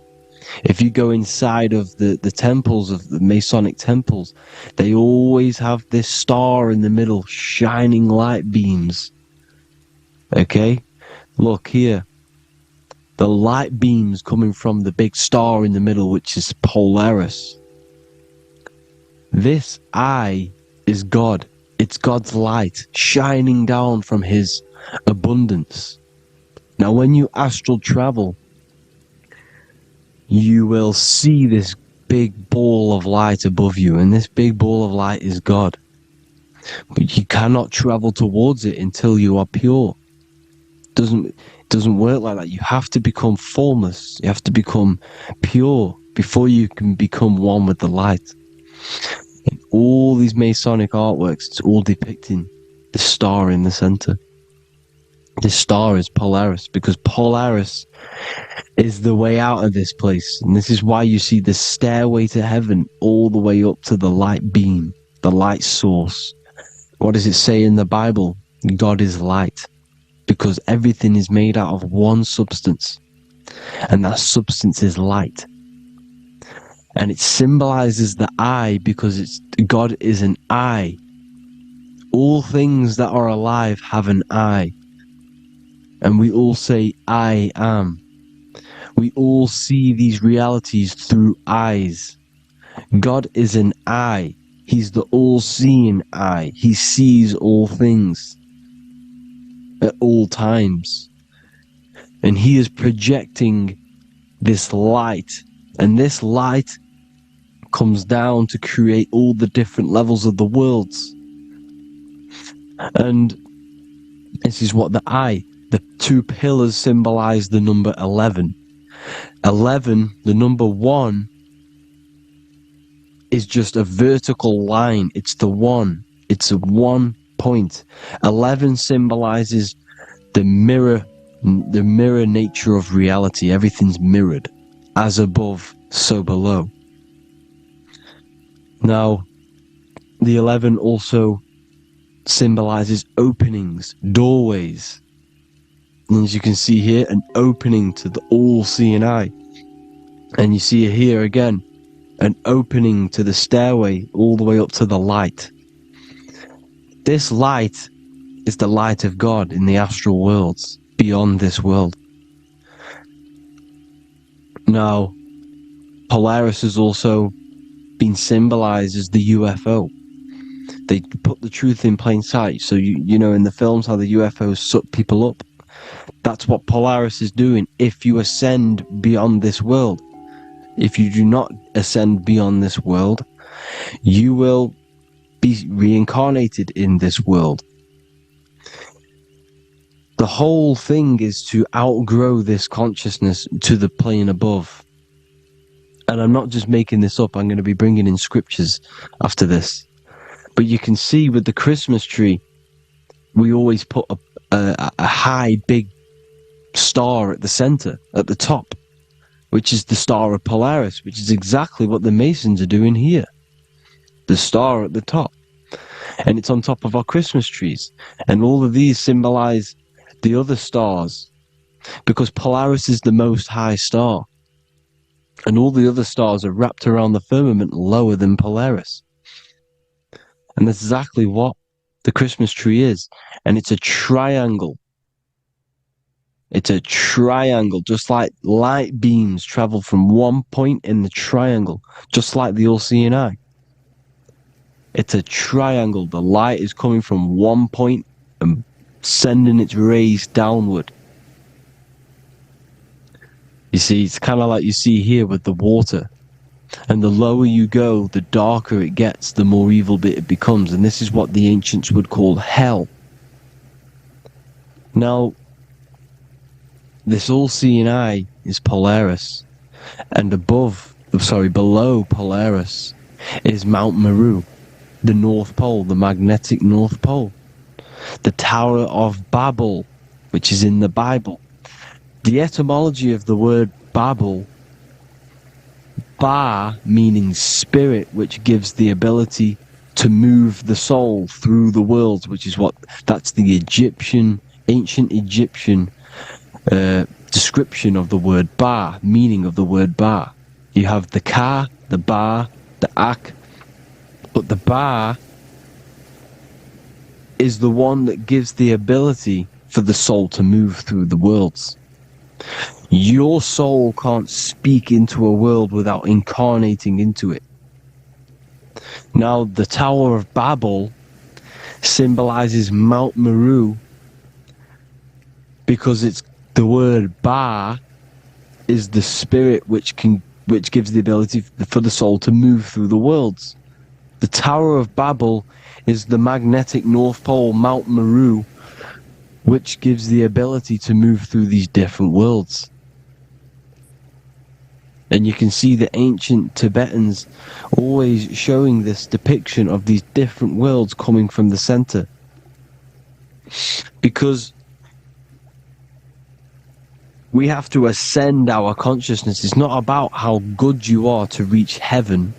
[SPEAKER 1] If you go inside of the temples, of the Masonic temples, they always have this star in the middle, shining light beams. Okay? Look here. The light beams coming from the big star in the middle, which is Polaris. This eye is God. It's God's light shining down from his abundance. Now, when you astral travel, you will see this big ball of light above you, and this big ball of light is God. But you cannot travel towards it until you are pure. It doesn't work like that. You have to become formless. You have to become pure before you can become one with the light. In all these Masonic artworks, it's all depicting the star in the center. This star is Polaris, because Polaris is the way out of this place. And this is why you see the stairway to heaven all the way up to the light beam, the light source. What does it say in the Bible? God is light, because everything is made out of one substance, and that substance is light. And it symbolizes the eye, because God is an eye. All things that are alive have an eye. And we all say, I am. We all see these realities through eyes. God is an eye. He's the all-seeing eye. He sees all things at all times. And he is projecting this light. And this light comes down to create all the different levels of the worlds. And this is what the two pillars symbolize the number 11. 11, the number 1, is just a vertical line. It's the one. It's a 1 point. 11 symbolizes the mirror nature of reality. Everything's mirrored. As above, so below. Now, the 11 also symbolizes openings, doorways. And as you can see here, an opening to the all-seeing eye. And you see here again, an opening to the stairway all the way up to the light. This light is the light of God in the astral worlds, beyond this world. Now, Polaris has also been symbolized as the UFO. They put the truth in plain sight. So you know in the films how the UFOs suck people up. That's what Polaris is doing. If you ascend beyond this world, if you do not ascend beyond this world, you will be reincarnated in this world. The whole thing is to outgrow this consciousness to the plane above. And I'm not just making this up, I'm going to be bringing in scriptures after this. But you can see with the Christmas tree, we always put a high, big star at the center, at the top, which is the star of Polaris, which is exactly what the Masons are doing here. The star at the top. And it's on top of our Christmas trees. And all of these symbolize the other stars, because Polaris is the most high star. And all the other stars are wrapped around the firmament lower than Polaris. And that's exactly what the Christmas tree is. And it's a triangle. It's a triangle, just like light beams travel from one point in the triangle, just like the all-seeing eye. It's a triangle. The light is coming from one point and sending its rays downward. You see, it's kind of like you see here with the water. And the lower you go, the darker it gets, the more evil it becomes. And this is what the ancients would call hell. Now, this all-seeing eye is Polaris. And below Polaris is Mount Meru, the North Pole, the magnetic North Pole. The Tower of Babel, which is in the Bible. The etymology of the word Babel Ba, meaning spirit, which gives the ability to move the soul through the worlds, which is that's the ancient Egyptian description of the word Ba, meaning of the word Ba. You have the Ka, the Ba, the Ak, but the Ba is the one that gives the ability for the soul to move through the worlds. Your soul can't speak into a world without incarnating into it. Now, the Tower of Babel symbolizes Mount Meru because it's the word Ba is the spirit which gives the ability for the soul to move through the worlds. The Tower of Babel is the magnetic North Pole, Mount Meru, which gives the ability to move through these different worlds. And you can see the ancient Tibetans always showing this depiction of these different worlds coming from the center. Because we have to ascend our consciousness. It's not about how good you are to reach heaven.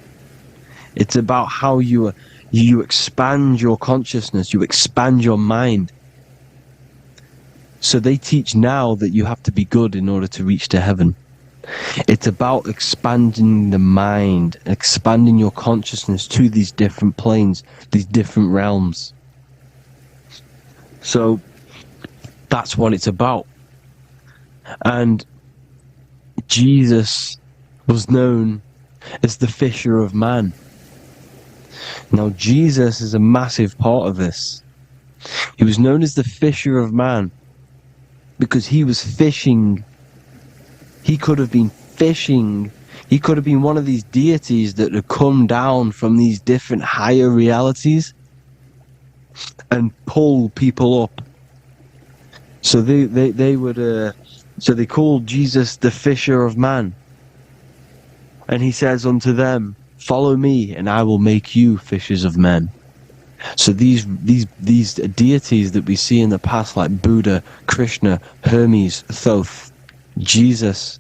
[SPEAKER 1] It's about how you expand your consciousness, you expand your mind. So they teach now that you have to be good in order to reach to heaven. It's about expanding the mind, expanding your consciousness to these different planes, these different realms. So that's what it's about. And Jesus was known as the fisher of man. Now Jesus is a massive part of this. He was known as the fisher of man because he was fishing. He could have been fishing. He could have been one of these deities that had come down from these different higher realities and pull people up. So they would. So they called Jesus the fisher of man. And he says unto them, "Follow me, and I will make you fishers of men." So these deities that we see in the past, like Buddha, Krishna, Hermes, Thoth, Jesus,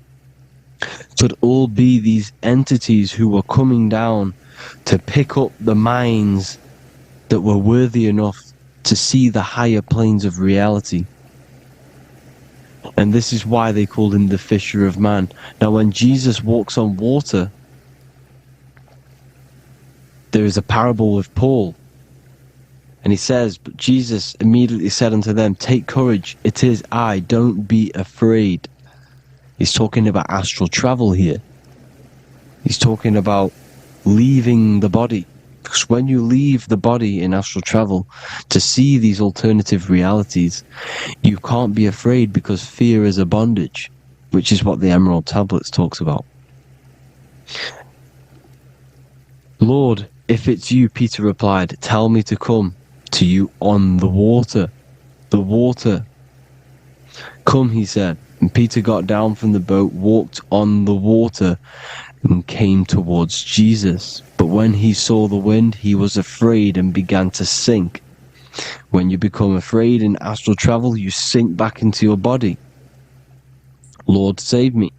[SPEAKER 1] could all be these entities who were coming down to pick up the minds that were worthy enough to see the higher planes of reality. And this is why they called him the fisher of man. Now when Jesus walks on water, there is a parable with Paul. And he says, "But Jesus immediately said unto them, Take courage, it is I, don't be afraid." He's talking about astral travel here. He's talking about leaving the body. Because when you leave the body in astral travel to see these alternative realities, you can't be afraid because fear is a bondage, which is what the Emerald Tablets talks about. "Lord, if it's you," Peter replied, "tell me to come to you on the water." The water. "Come," he said. And Peter got down from the boat, walked on the water, and came towards Jesus. But when he saw the wind, he was afraid and began to sink. When you become afraid in astral travel, you sink back into your body. "Lord, save me."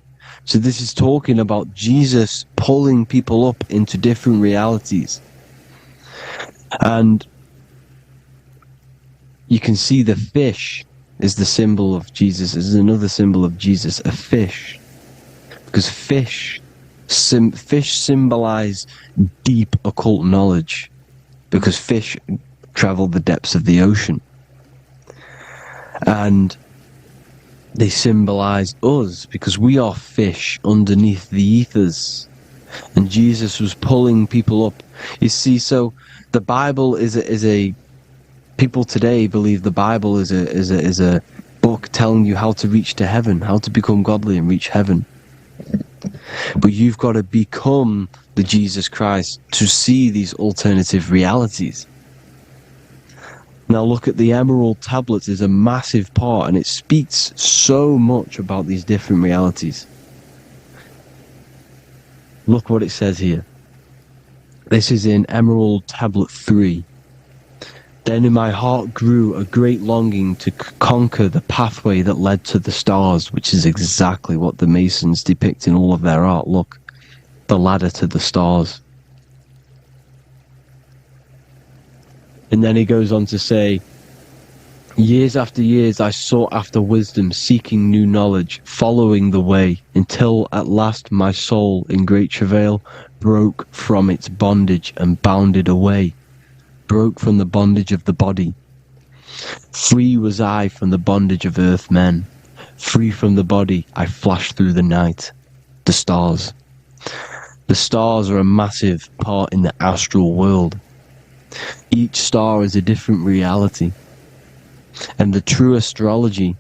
[SPEAKER 1] So this is talking about Jesus pulling people up into different realities. And you can see the fish is the symbol of Jesus, is another symbol of Jesus, a fish. Because fish symbolize deep occult knowledge, because fish travel the depths of the ocean. And they symbolize us, because we are fish underneath the ethers. And Jesus was pulling people up. You see, so the Bible is a people today believe the Bible is a book telling you how to reach to heaven, how to become godly and reach heaven. But you've got to become the Jesus Christ to see these alternative realities. Now look at the Emerald Tablets is a massive part, and it speaks so much about these different realities. Look what it says here. This is in Emerald Tablet 3. "Then in my heart grew a great longing to conquer the pathway that led to the stars," which is exactly what the Masons depict in all of their art. Look. the ladder to the stars. And then he goes on to say, years after years I sought after wisdom, seeking new knowledge, following the way, until at last my soul in great travail broke from its bondage and bounded away, broke from the bondage of the body. Free was I from the bondage of earth men, free from the body I flashed through the night. The stars. The stars are a massive part in the astral world. Each star is a different reality. And the true astrology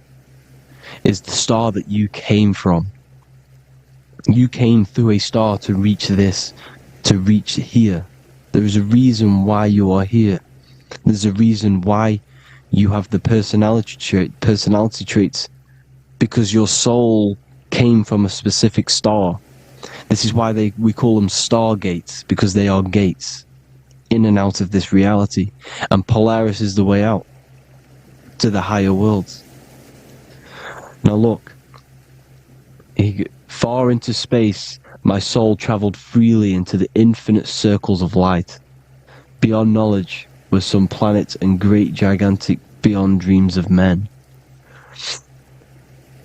[SPEAKER 1] is the star that you came from. You came through a star to reach this, to reach here. There is a reason why you are here. There's a reason why you have the personality traits, because your soul came from a specific star. This is why we call them stargates, because they are gates in and out of this reality. And Polaris is the way out to the higher worlds. Now look, far into space, my soul traveled freely into the infinite circles of light. Beyond knowledge were some planets and great gigantic beyond dreams of men.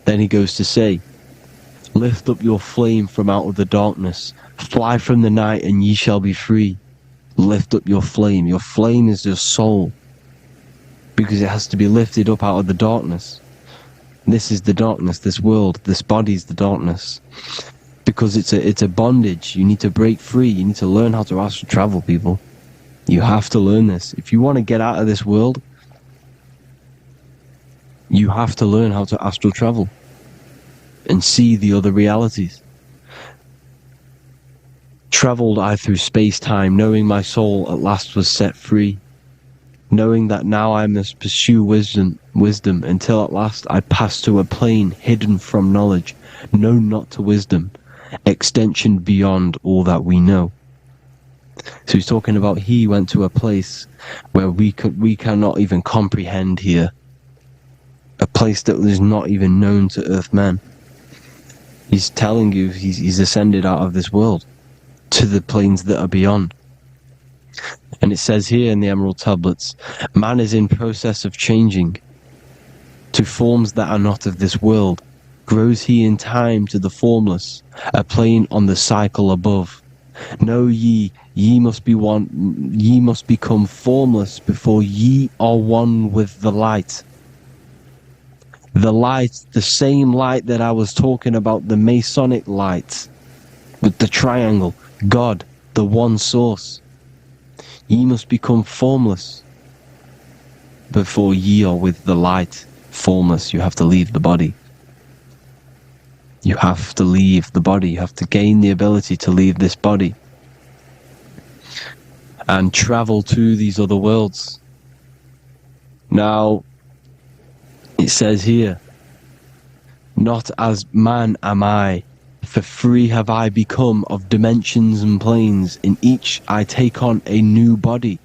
[SPEAKER 1] Then he goes to say, lift up your flame from out of the darkness, fly from the night and ye shall be free. Lift up your flame. Your flame is your soul, because it has to be lifted up out of the darkness. This is the darkness, this world, this body is the darkness. Because it's a bondage. You need to break free. You need to learn how to astral travel, people. You have to learn this. If you want to get out of this world, you have to learn how to astral travel and see the other realities. Travelled I through space-time, knowing my soul at last was set free, knowing that now I must pursue wisdom, until at last I pass to a plane hidden from knowledge, known not to wisdom, extension beyond all that we know. So he's talking about he went to a place where we cannot even comprehend here, a place that is not even known to Earthmen. He's telling you he's ascended out of this world to the planes that are beyond. And it says here in the Emerald Tablets, man is in process of changing to forms that are not of this world. Grows he in time to the formless, a plane on the cycle above. Know ye must be one, ye must become formless before ye are one with the light. The light, the same light that I was talking about, the Masonic light, with the triangle, God, the one source. Ye must become formless before ye are with the light. Formless, you have to leave the body. You have to leave the body. You have to gain the ability to leave this body and travel to these other worlds. Now, it says here, not as man am I, for free have I become of dimensions and planes. In each I take on a new body.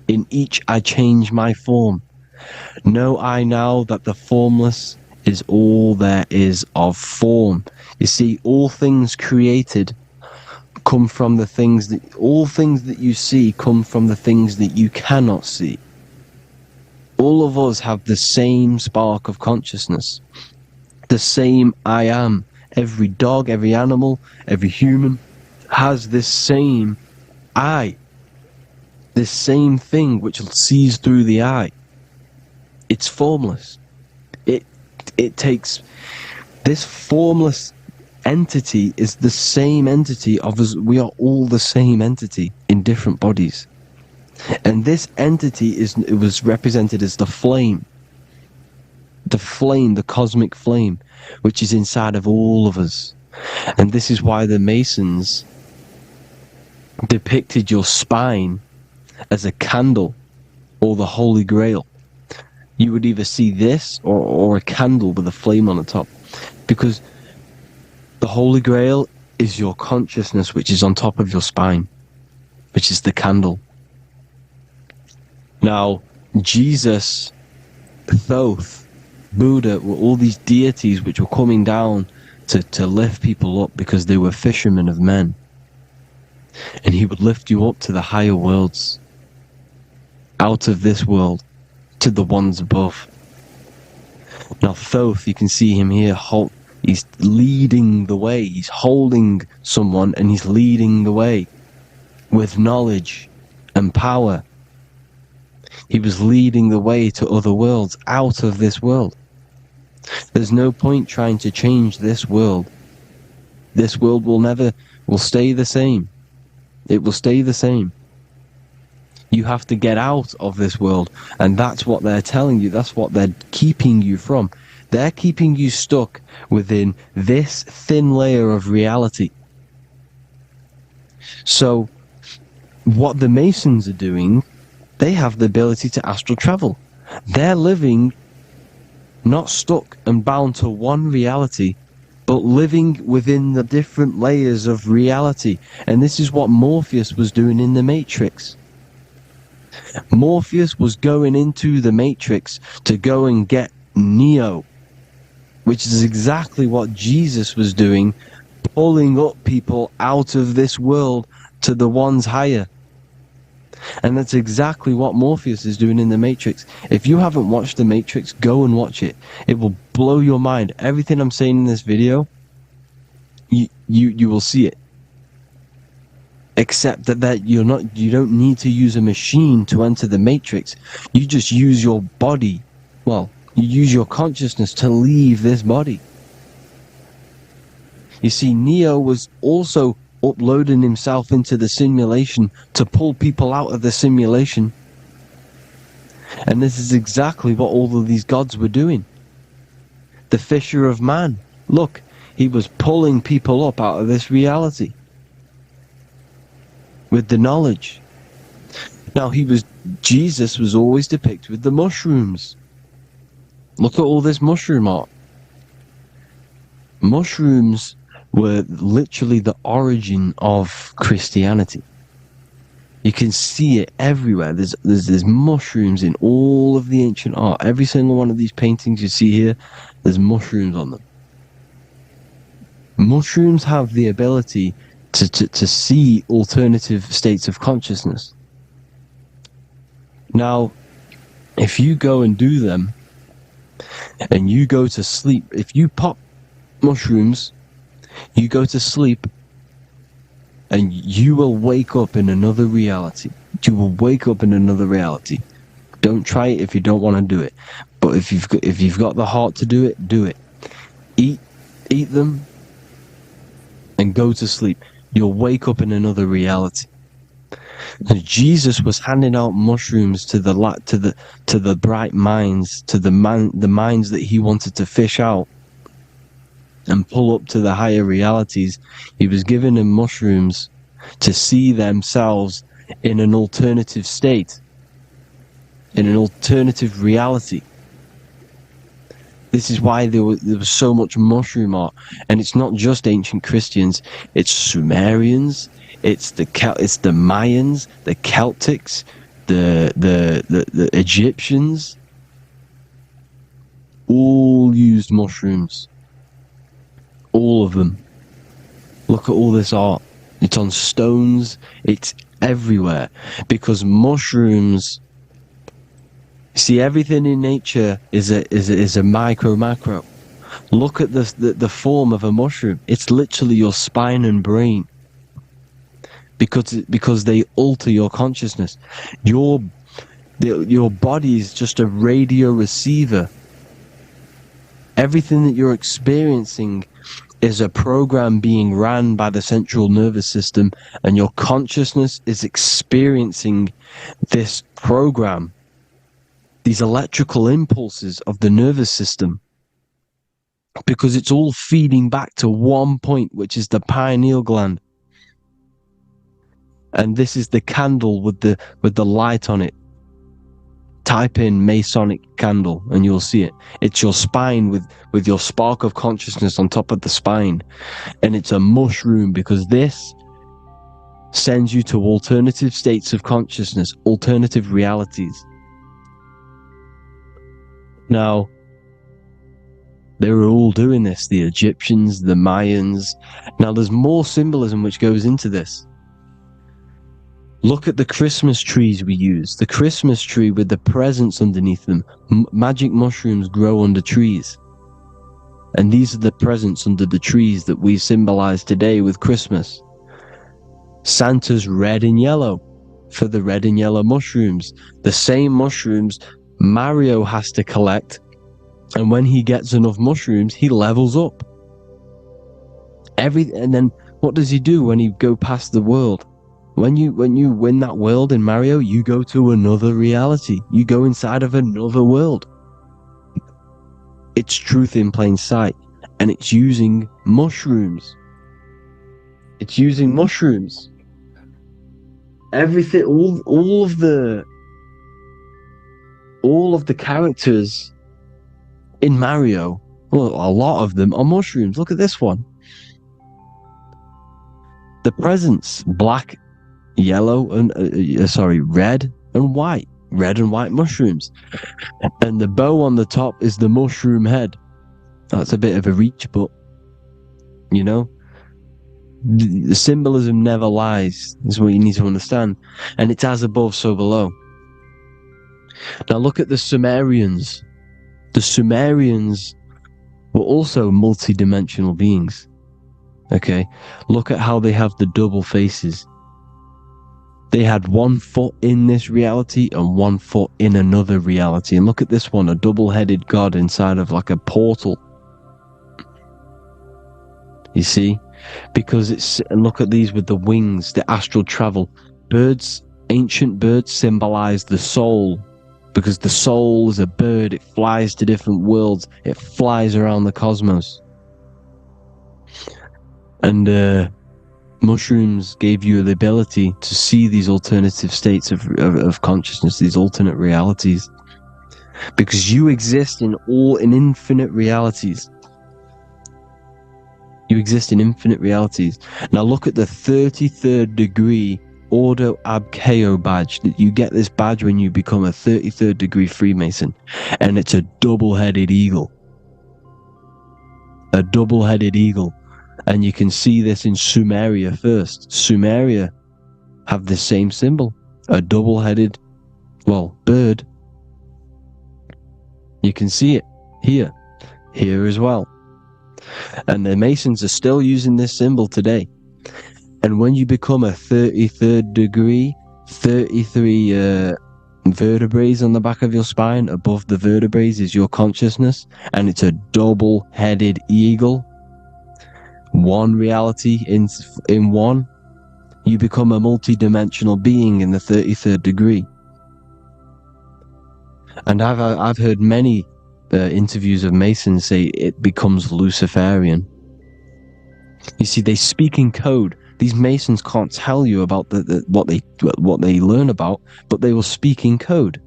[SPEAKER 1] In each I change my form. Know I now that the formless is all there is of form. You see, all things created come from the things that, all things that you see come from the things that you cannot see. All of us have the same spark of consciousness, the same I am. Every dog, every animal, every human has this same I, this same thing which sees through the eye. It's formless. It takes, this formless entity is the same entity of us. We are all the same entity in different bodies. And this entity it was represented as the flame, the cosmic flame, which is inside of all of us. And this is why the Masons depicted your spine as a candle or the Holy Grail. You would either see this or a candle with a flame on the top, because the Holy Grail is your consciousness, which is on top of your spine, which is the candle. Now, Jesus, Thoth, Buddha were all these deities which were coming down to lift people up because they were fishermen of men. and he would lift you up to the higher worlds, out of this world, to the ones above. Now Thoth, you can see him here, he's leading the way. He's holding someone and he's leading the way with knowledge and power. He was leading the way to other worlds, out of this world. There's no point trying to change this world. This world will stay the same. It will stay the same. You have to get out of this world, and that's what they're telling you. That's what they're keeping you from. They're keeping you stuck within this thin layer of reality. So, what the Masons are doing, they have the ability to astral travel. They're living not stuck and bound to one reality, but living within the different layers of reality. And this is what Morpheus was doing in the Matrix. Morpheus was going into the Matrix to go and get Neo, which is exactly what Jesus was doing, pulling up people out of this world to the ones higher. And that's exactly what Morpheus is doing in the Matrix. If you haven't watched the Matrix, go and watch it. It will blow your mind. Everything I'm saying in this video, you will see it. Except that you don't need to use a machine to enter the Matrix. You just use your body. Well, you use your consciousness to leave this body. You see, Neo was also uploading himself into the simulation to pull people out of the simulation. And this is exactly what all of these gods were doing. The Fisher of Man. Look, he was pulling people up out of this reality with the knowledge. Now Jesus was always depicted with the mushrooms. Look at all this mushroom art. Mushrooms were literally the origin of Christianity. You can see it everywhere. There's mushrooms in all of the ancient art. Every single one of these paintings you see here, there's mushrooms on them. Mushrooms have the ability to see alternative states of consciousness. Now, if you go and do them, and you go to sleep, if you pop mushrooms, you go to sleep, and you will wake up in another reality. You will wake up in another reality. Don't try it if you don't want to do it. But if you've got the heart to do it, do it. Eat them, and go to sleep. You'll wake up in another reality. And Jesus was handing out mushrooms to the bright minds, to the minds that he wanted to fish out and pull up to the higher realities. He was giving them mushrooms to see themselves in an alternative state, in an alternative reality. This is why there was so much mushroom art, and it's not just ancient Christians. It's Sumerians, it's the Mayans, the Celtics, the Egyptians. All used mushrooms. All of them. Look at all this art. It's on stones. It's everywhere, because mushrooms. See, everything in nature is a macro. Look at the form of a mushroom. It's literally your spine and brain, because they alter your consciousness. Your body is just a radio receiver. Everything that you're experiencing is a program being ran by the central nervous system, and your consciousness is experiencing this program, these electrical impulses of the nervous system, because it's all feeding back to one point, which is the pineal gland. And this is the candle with the light on it. Type in Masonic candle and you'll see it. It's your spine with your spark of consciousness on top of the spine. And it's a mushroom, because this sends you to alternative states of consciousness, alternative realities. Now, they were all doing this, the Egyptians, the Mayans. Now, there's more symbolism which goes into this. Look at the Christmas trees we use. The Christmas tree with the presents underneath them. Magic mushrooms grow under trees. And these are the presents under the trees that we symbolize today with Christmas. Santa's red and yellow for the red and yellow mushrooms. The same mushrooms Mario has to collect. And when he gets enough mushrooms, he levels up. And then what does he do when he go past the world? When you win that world in Mario, you go to another reality. You go inside of another world. It's truth in plain sight. And it's using mushrooms. It's using mushrooms. Everything, all of the characters in Mario, well, a lot of them are mushrooms. Look at this one. The presents, black, yellow, and red and white. Red and white mushrooms. And the bow on the top is the mushroom head. That's a bit of a reach, but, you know, the symbolism never lies, is what you need to understand. And it's as above, so below. Now look at the Sumerians. The Sumerians were also multi-dimensional beings. Okay, look at how they have the double faces. They had 1 foot in this reality and 1 foot in another reality. And look at this one, a double-headed god inside of like a portal. You see? Because and look at these with the wings, the astral travel. Birds, ancient birds symbolize the soul. Because the soul is a bird, it flies to different worlds. It flies around the cosmos. And mushrooms gave you the ability to see these alternative states of consciousness, these alternate realities. Because you exist in infinite realities. You exist in infinite realities. Now look at the 33rd degree Ordo Ab Chao badge. You get this badge when you become a 33rd degree Freemason. And it's a double-headed eagle. A double-headed eagle. And you can see this in Sumeria first. Sumeria have the same symbol. A double-headed, bird. You can see it here. Here as well. And the Masons are still using this symbol today. And when you become a 33rd degree, 33 vertebrae on the back of your spine, above the vertebrae is your consciousness, and it's a double-headed eagle. One reality in one, you become a multi-dimensional being in the 33rd degree. And I've heard many interviews of Masons say it becomes Luciferian. You see, they speak in code. These Masons can't tell you about what they learn about, but they will speak in code.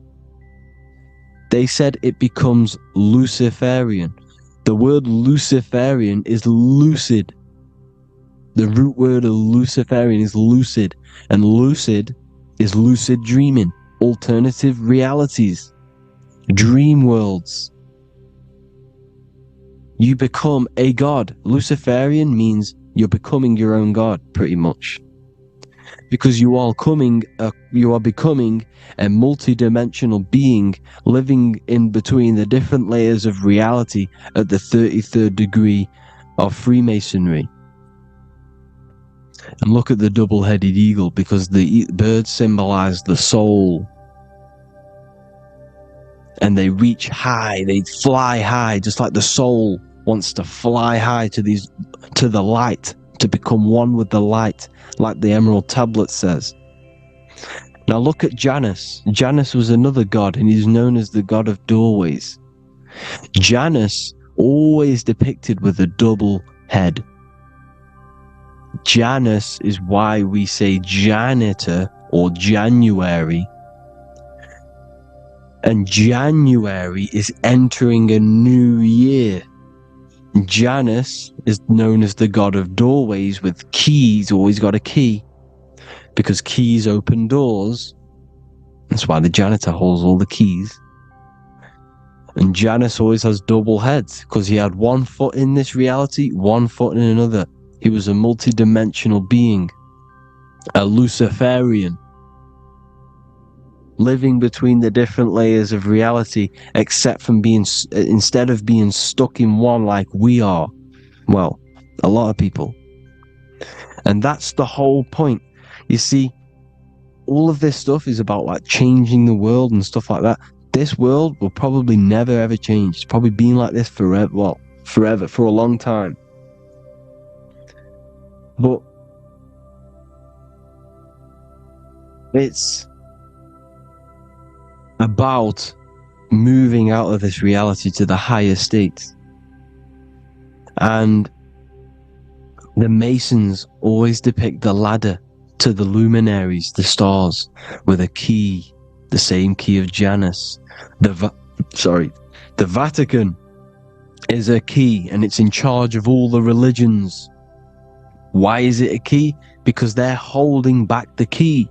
[SPEAKER 1] They said it becomes Luciferian. The word Luciferian is lucid. The root word of Luciferian is lucid, and lucid is lucid dreaming, alternative realities, dream worlds. You become a god. Luciferian means you're becoming your own god, pretty much. Because you are becoming a multi-dimensional being living in between the different layers of reality at the 33rd degree of Freemasonry. And look at the double-headed eagle, because the birds symbolize the soul. And they reach high, they fly high, just like the soul wants to fly high to the light, to become one with the light, like the Emerald Tablet says. Now look at Janus. Janus was another god, and he's known as the god of doorways. Janus always depicted with a double head. Janus is why we say janitor or January. And January is entering a new year. Janus is known as the god of doorways with keys, always got a key. Because keys open doors. That's why the janitor holds all the keys. And Janus always has double heads, because he had 1 foot in this reality, 1 foot in another. He was a multi-dimensional being. A Luciferian. living between the different layers of reality, instead of being stuck in one like we are. Well, a lot of people. And that's the whole point. You see, all of this stuff is about like changing the world and stuff like that. This world will probably never ever change. It's probably been like this forever. Well, forever, for a long time. But it's about moving out of this reality to the higher states. And the Masons always depict the ladder to the luminaries, the stars, with a key, the same key of Janus. The Vatican is a key, and it's in charge of all the religions. Why is it a key? Because they're holding back the key.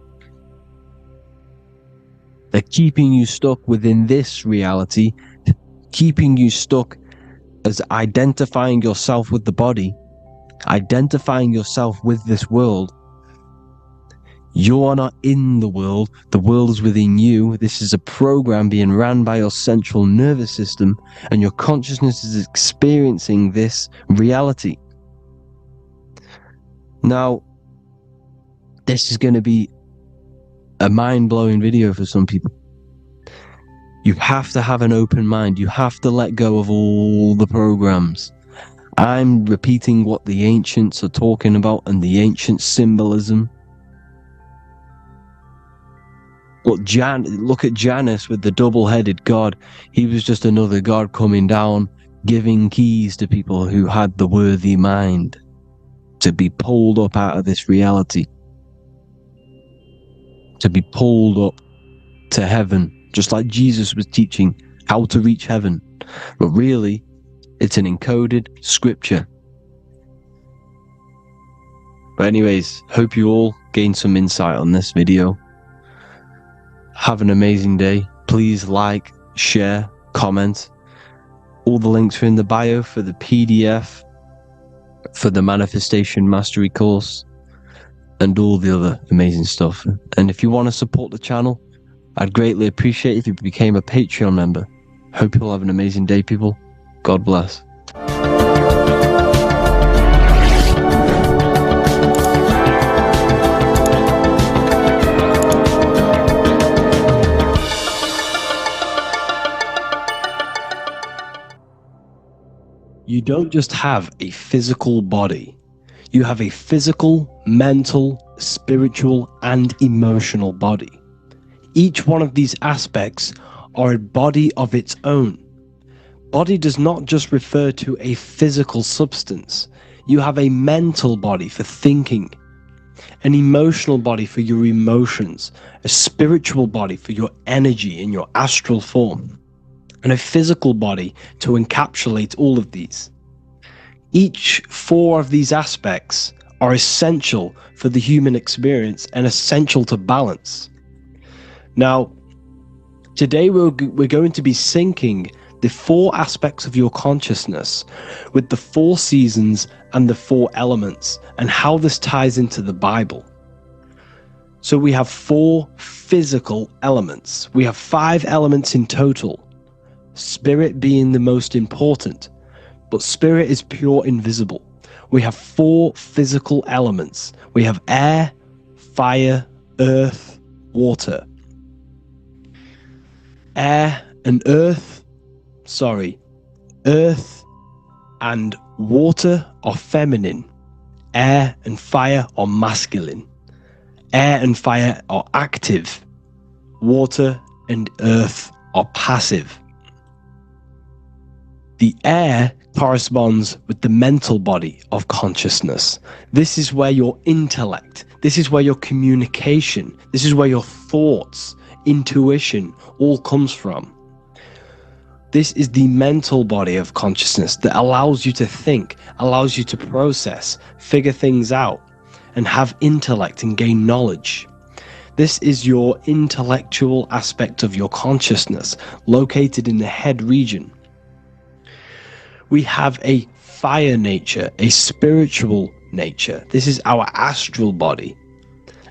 [SPEAKER 1] They're keeping you stuck within this reality, keeping you stuck as identifying yourself with the body, identifying yourself with this world. You are not in the world is within you. This is a program being ran by your central nervous system, and your consciousness is experiencing this reality. Now, this is going to be a mind-blowing video for some people. You have to have an open mind. You have to let go of all the programs. I'm repeating what the ancients are talking about and the ancient symbolism. Look at Janus with the double-headed god. He was just another god coming down, giving keys to people who had the worthy mind to be pulled up out of this reality, to be pulled up to heaven, just like Jesus was teaching how to reach heaven. But really, it's an encoded scripture. But anyways, hope you all gained some insight on this video. Have an amazing day. Please like, share, comment. All the links are in the bio for the PDF, for the Manifestation Mastery course, and all the other amazing stuff. And if you want to support the channel, I'd greatly appreciate it if you became a Patreon member. Hope you'll have an amazing day, people. God bless. You don't just have a physical body. You have a physical, mental, spiritual, and emotional body. Each one of these aspects are a body of its own. Body does not just refer to a physical substance. You have a mental body for thinking, an emotional body for your emotions, a spiritual body for your energy in your astral form, and a physical body to encapsulate all of these. Each four of these aspects are essential for the human experience and essential to balance. Now, today we're going to be syncing the four aspects of your consciousness with the four seasons and the four elements, and how this ties into the Bible. So we have four physical elements. We have 5 elements in total, spirit being the most important, but spirit is pure invisible. We have 4 physical elements. We have air, fire, earth, water. Earth and water are feminine. Air and fire are masculine. Air and fire are active. Water and earth are passive. The air corresponds with the mental body of consciousness. This is where your intellect, this is where your communication, this is where your thoughts, intuition all comes from. This is the mental body of consciousness that allows you to think, allows you to process, figure things out, and have intellect and gain knowledge. This is your intellectual aspect of your consciousness, located in the head region. We have a fire nature, a spiritual nature. This is our astral body.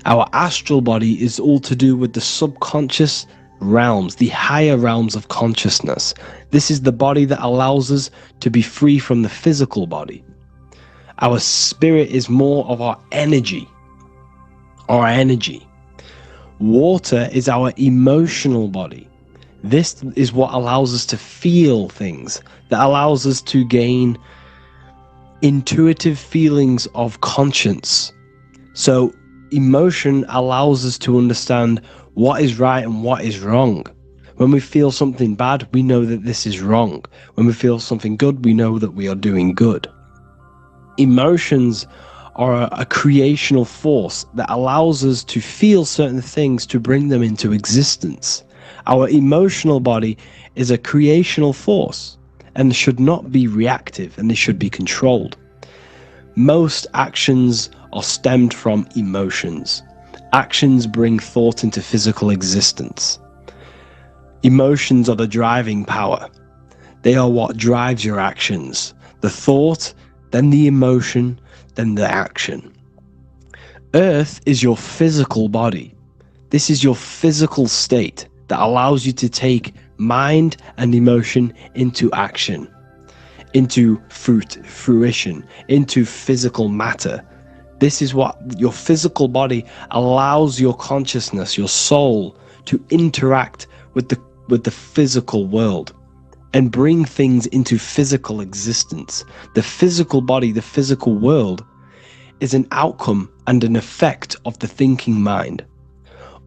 [SPEAKER 1] Our astral body is all to do with the subconscious realms, the higher realms of consciousness. This is the body that allows us to be free from the physical body. Our spirit is more of our energy. Water is our emotional body. This is what allows us to feel things, that allows us to gain intuitive feelings of conscience. So emotion allows us to understand what is right and what is wrong. When we feel something bad, we know that this is wrong. When we feel something good, we know that we are doing good. Emotions are a creational force that allows us to feel certain things to bring them into existence. Our emotional body is a creational force and should not be reactive, and they should be controlled. Most actions are stemmed from emotions. Actions bring thought into physical existence. Emotions are the driving power. They are what drives your actions. The thought, then the emotion, then the action. Earth is your physical body. This is your physical state that allows you to take mind and emotion into action, into fruition, into physical matter. This is what your physical body allows your consciousness, your soul, to interact with the physical world and bring things into physical existence. The physical body, the physical world, is an outcome and an effect of the thinking mind.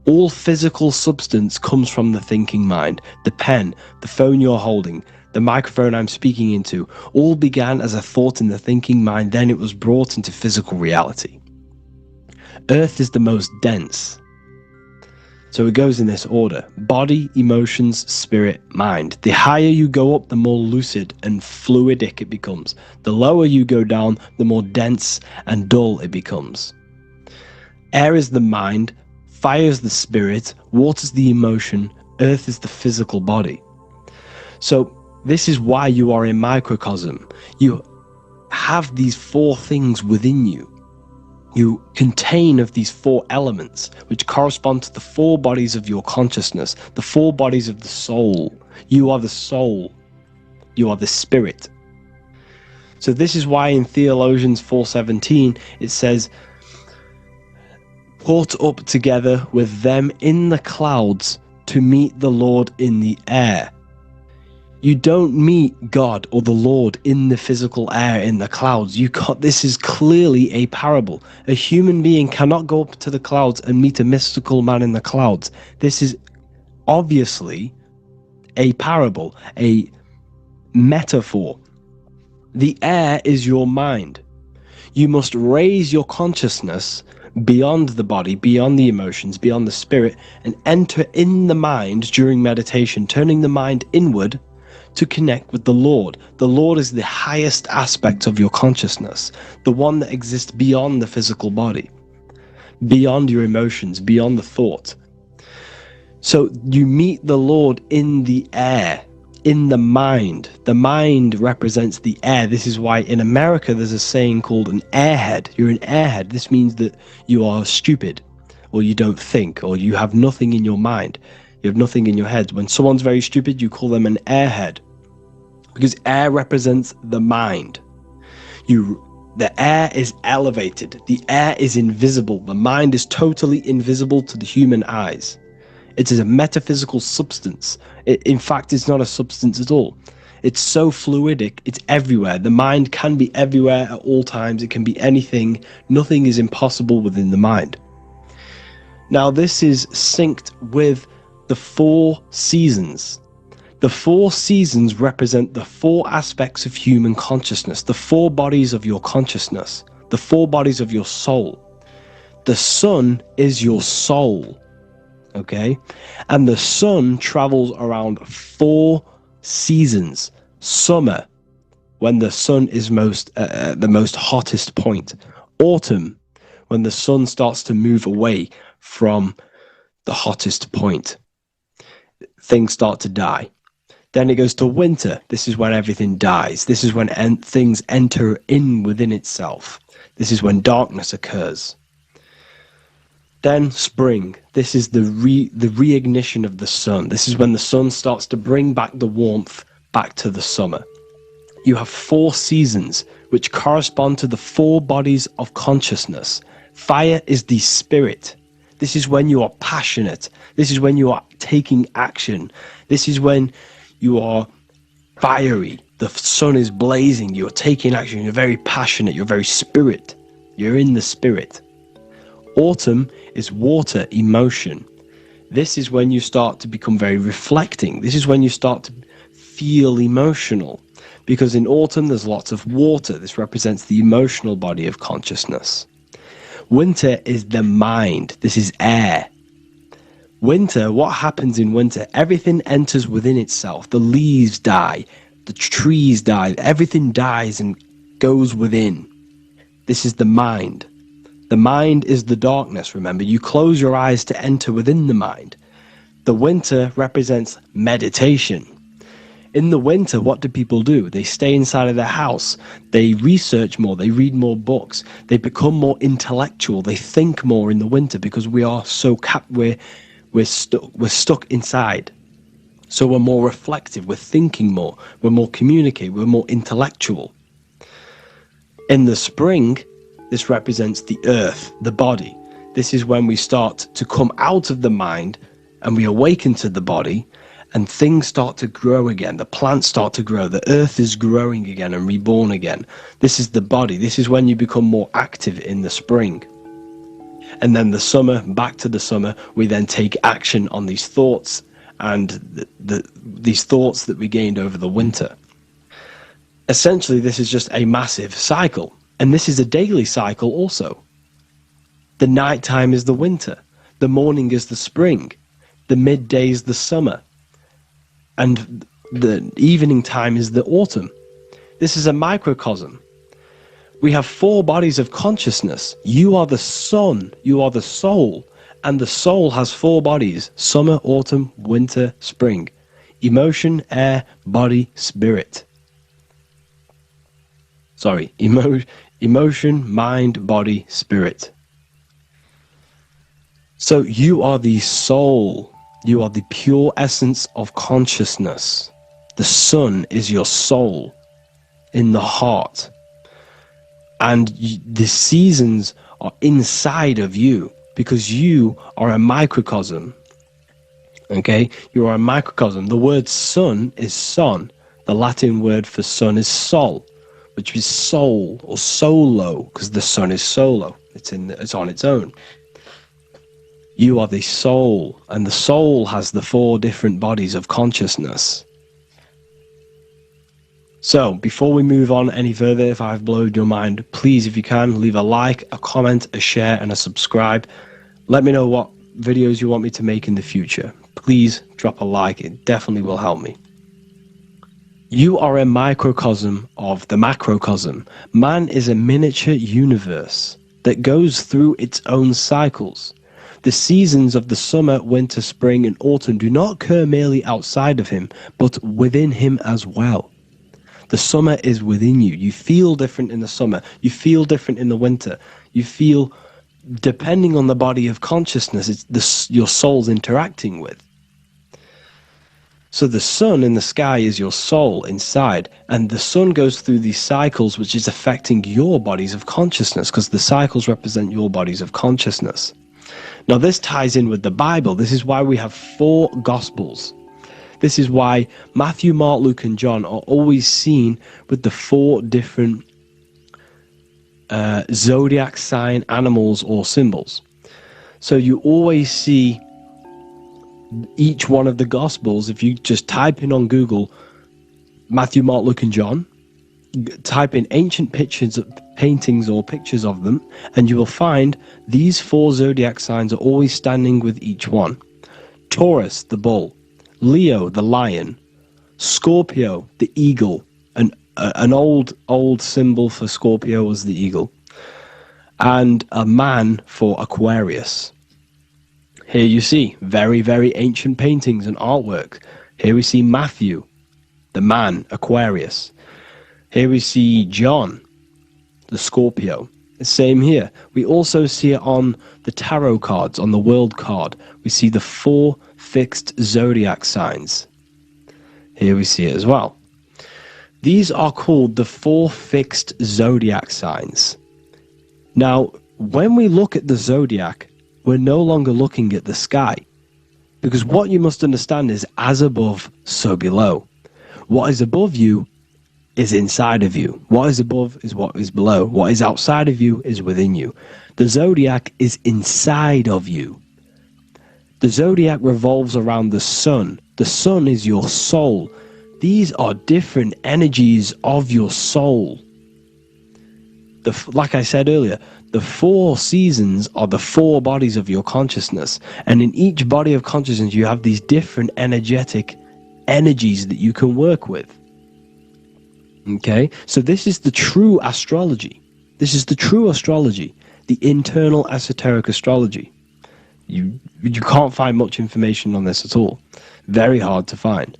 [SPEAKER 1] All physical substance comes from the thinking mind. The pen, the phone you're holding, the microphone I'm speaking into, all began as a thought in the thinking mind, then it was brought into physical reality. Earth is the most dense. So it goes in this order: body, emotions, spirit, mind. The higher you go up, the more lucid and fluidic it becomes. The lower you go down, the more dense and dull it becomes. Air is the mind, fire is the spirit, water is the emotion, earth is the physical body. So this is why you are a microcosm. You have these four things within you. You contain of these four elements, which correspond to the four bodies of your consciousness, the four bodies of the soul. You are the soul. You are the spirit. So this is why in Theologians 4:17 it says, "Caught up together with them in the clouds to meet the Lord in the air." You don't meet God or the Lord in the physical air, in the clouds. This is clearly a parable. A human being cannot go up to the clouds and meet a mystical man in the clouds. This is obviously a parable, a metaphor. The air is your mind. You must raise your consciousness beyond the body, beyond the emotions, beyond the spirit, and enter in the mind during meditation, turning the mind inward to connect with the Lord. The Lord is the highest aspect of your consciousness, the one that exists beyond the physical body, beyond your emotions, beyond the thought. So you meet the Lord in the air, in the mind. The mind represents the air. This is why in America there's a saying called an airhead. You're an airhead. This means that you are stupid, or you don't think, or you have nothing in your mind. You have nothing in your head. When someone's very stupid, you call them an airhead, because air represents the mind. The air is elevated. The air is invisible. The mind is totally invisible to the human eyes. It is a metaphysical substance. In fact, it's not a substance at all. It's so fluidic. It's everywhere. The mind can be everywhere at all times. It can be anything. Nothing is impossible within the mind. Now, this is synced with the four seasons. The four seasons represent the four aspects of human consciousness, the four bodies of your consciousness, the four bodies of your soul. The sun is your soul, okay? And the sun travels around four seasons. Summer, when the sun is the most hottest point. Autumn, when the sun starts to move away from the hottest point. Things start to die. Then it goes to winter. This is when everything dies. This is when things enter in within itself. This is when darkness occurs. Then spring. This is the reignition of the sun. This is when the sun starts to bring back the warmth back to the summer. You have 4 seasons, which correspond to the 4 bodies of consciousness. Fire is the spirit. This is when you are passionate. This is when you are taking action. This is when you are fiery. The sun is blazing. You're taking action. You're very passionate. You're very spirit. You're in the spirit. Autumn is water, emotion. This is when you start to become very reflecting. This is when you start to feel emotional. Because in autumn, there's lots of water. This represents the emotional body of consciousness. Winter is the mind. This is air. Winter, what happens in winter? Everything enters within itself. The leaves die. The trees die. Everything dies and goes within. This is the mind. The mind is the darkness, remember. You close your eyes to enter within the mind. The winter represents meditation. In the winter, what do people do? They stay inside of their house. They research more. They read more books. They become more intellectual. They think more in the winter because we are so we're stuck inside. So we're more reflective. We're thinking more. We're more communicative. We're more intellectual. In the spring, this represents the earth, the body. This is when we start to come out of the mind and we awaken to the body, and things start to grow again. The plants start to grow. The earth is growing again and reborn again. This is the body. This is when you become more active in the spring. And then the summer, back to the summer, we then take action on these thoughts and these thoughts that we gained over the winter. Essentially, this is just a massive cycle. And this is a daily cycle also. The night time is the winter. The morning is the spring. The midday is the summer. And the evening time is the autumn. This is a microcosm. We have 4 bodies of consciousness. You are the sun. You are the soul. And the soul has 4 bodies: summer, autumn, winter, spring. Emotion, air, body, spirit. Sorry, emotion, mind, body, spirit. So you are the soul. You are the pure essence of consciousness. The sun is your soul in the heart. And the seasons are inside of you because you are a microcosm. Okay? You are a microcosm. The word sun is son. The Latin word for sun is sol, which is soul or solo, because the sun is solo. It's on its own. You are the soul, and the soul has the 4 different bodies of consciousness. So, before we move on any further, if I've blown your mind, please, if you can, leave a like, a comment, a share, and a subscribe. Let me know what videos you want me to make in the future. Please drop a like. It definitely will help me. You are a microcosm of the macrocosm. Man is a miniature universe that goes through its own cycles. The seasons of the summer, winter, spring, and autumn do not occur merely outside of him, but within him as well. The summer is within you. You feel different in the summer. You feel different in the winter. You feel, depending on the body of consciousness, it's your soul's interacting with. So the sun in the sky is your soul inside, and the sun goes through these cycles which is affecting your bodies of consciousness, because the cycles represent your bodies of consciousness. Now this ties in with the Bible. This is why we have 4 Gospels. This is why Matthew, Mark, Luke, and John are always seen with the 4 different zodiac sign animals or symbols. So you always see each one of the Gospels. If you just type in on Google Matthew, Mark, Luke, and John, type in ancient paintings or pictures of them, and you will find these 4 zodiac signs are always standing with each one. Taurus, the bull; Leo, the lion; Scorpio, the eagle. An old symbol for Scorpio was the eagle, and a man for Aquarius. Here you see very, very ancient paintings and artwork. Here we see Matthew, the man, Aquarius. Here we see John, the Scorpio. Same here. We also see it on the tarot cards, on the world card. We see the 4 fixed zodiac signs. Here we see it as well. These are called the 4 fixed zodiac signs. Now, when we look at the zodiac, we're no longer looking at the sky. Because what you must understand is, as above, so below. What is above you is inside of you. What is above is what is below. What is outside of you is within you. The zodiac is inside of you. The zodiac revolves around the sun. The sun is your soul. These are different energies of your soul. Like I said earlier, the 4 seasons are the 4 bodies of your consciousness. And in each body of consciousness, you have these different energetic energies that you can work with. Okay, so this is the true astrology. This is the true astrology, the internal esoteric astrology. You can't find much information on this at all. Very hard to find.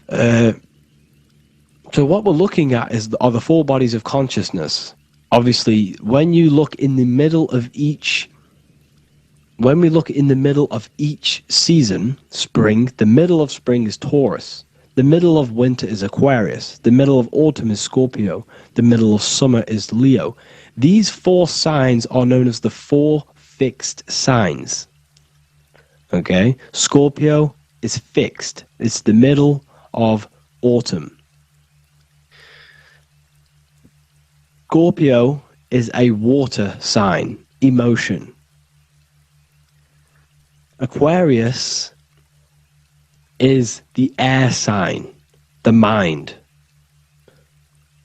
[SPEAKER 1] So what we're looking at are the 4 bodies of consciousness. Obviously, when you look in the middle of each, when we look in the middle of each season, spring, the middle of spring is Taurus. The middle of winter is Aquarius. The middle of autumn is Scorpio. The middle of summer is Leo. These 4 signs are known as the 4 fixed signs. Okay? Scorpio is fixed. It's the middle of autumn. Scorpio is a water sign, emotion. Aquarius is the air sign, the mind.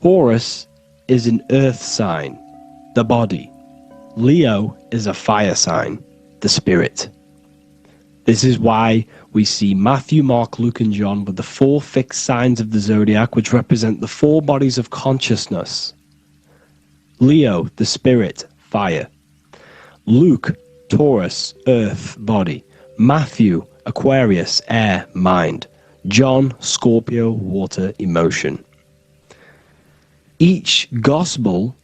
[SPEAKER 1] Taurus is an earth sign, the body. Leo is a fire sign, the spirit. This is why we see Matthew, Mark, Luke, and John with the 4 fixed signs of the zodiac, which represent the 4 bodies of consciousness. Leo, the spirit, fire. Luke, Taurus, earth, body. Matthew, Aquarius, air, mind. John, Scorpio, water, emotion. Each gospel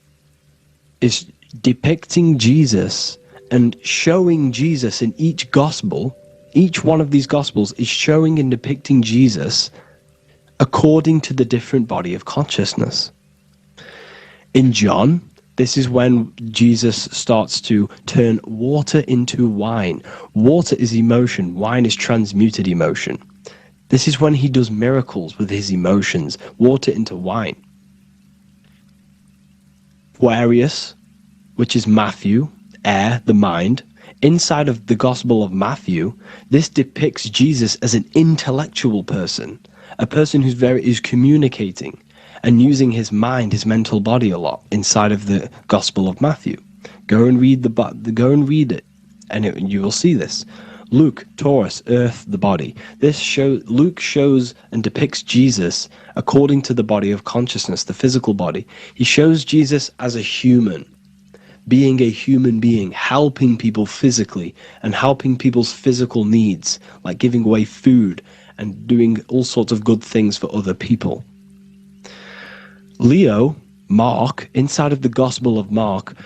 [SPEAKER 1] is depicting Jesus and showing Jesus in each gospel. Each one of these gospels is showing and depicting Jesus according to the different body of consciousness. In John, this is when Jesus starts to turn water into wine. Water is emotion. Wine is transmuted emotion. This is when he does miracles with his emotions. Water into wine. Aquarius, which is Matthew, air, the mind. Inside of the Gospel of Matthew, this depicts Jesus as an intellectual person. A person who's communicating and using his mind, his mental body a lot inside of the Gospel of Matthew. Go and read it, and you will see this. Luke, Taurus, earth, the body. Luke shows and depicts Jesus according to the body of consciousness, the physical body. He shows Jesus as a human, being a human being, helping people physically and helping people's physical needs, like giving away food and doing all sorts of good things for other people. Leo, Mark, inside of the Gospel of Mark,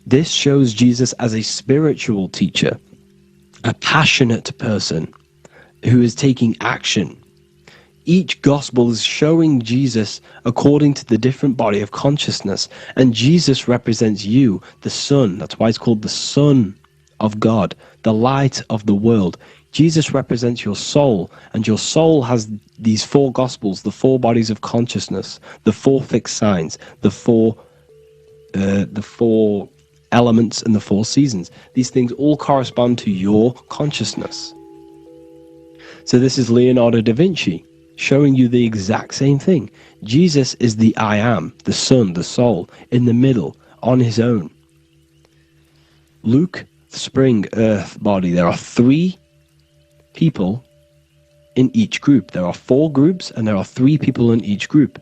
[SPEAKER 1] this shows Jesus as a spiritual teacher, a passionate person who is taking action. Each gospel is showing Jesus according to the different body of consciousness, and Jesus represents you, the sun. That's why it's called the Son of God, the light of the world. Jesus represents your soul, and your soul has these 4 gospels, the 4 bodies of consciousness, the 4 fixed signs, the 4 elements, and the 4 seasons. These things all correspond to your consciousness. So this is Leonardo da Vinci showing you the exact same thing. Jesus is the I am, the sun, the soul, in the middle, on his own. Luke, spring, earth, body. There are 3 people in each group. There are 4 groups, and there are 3 people in each group.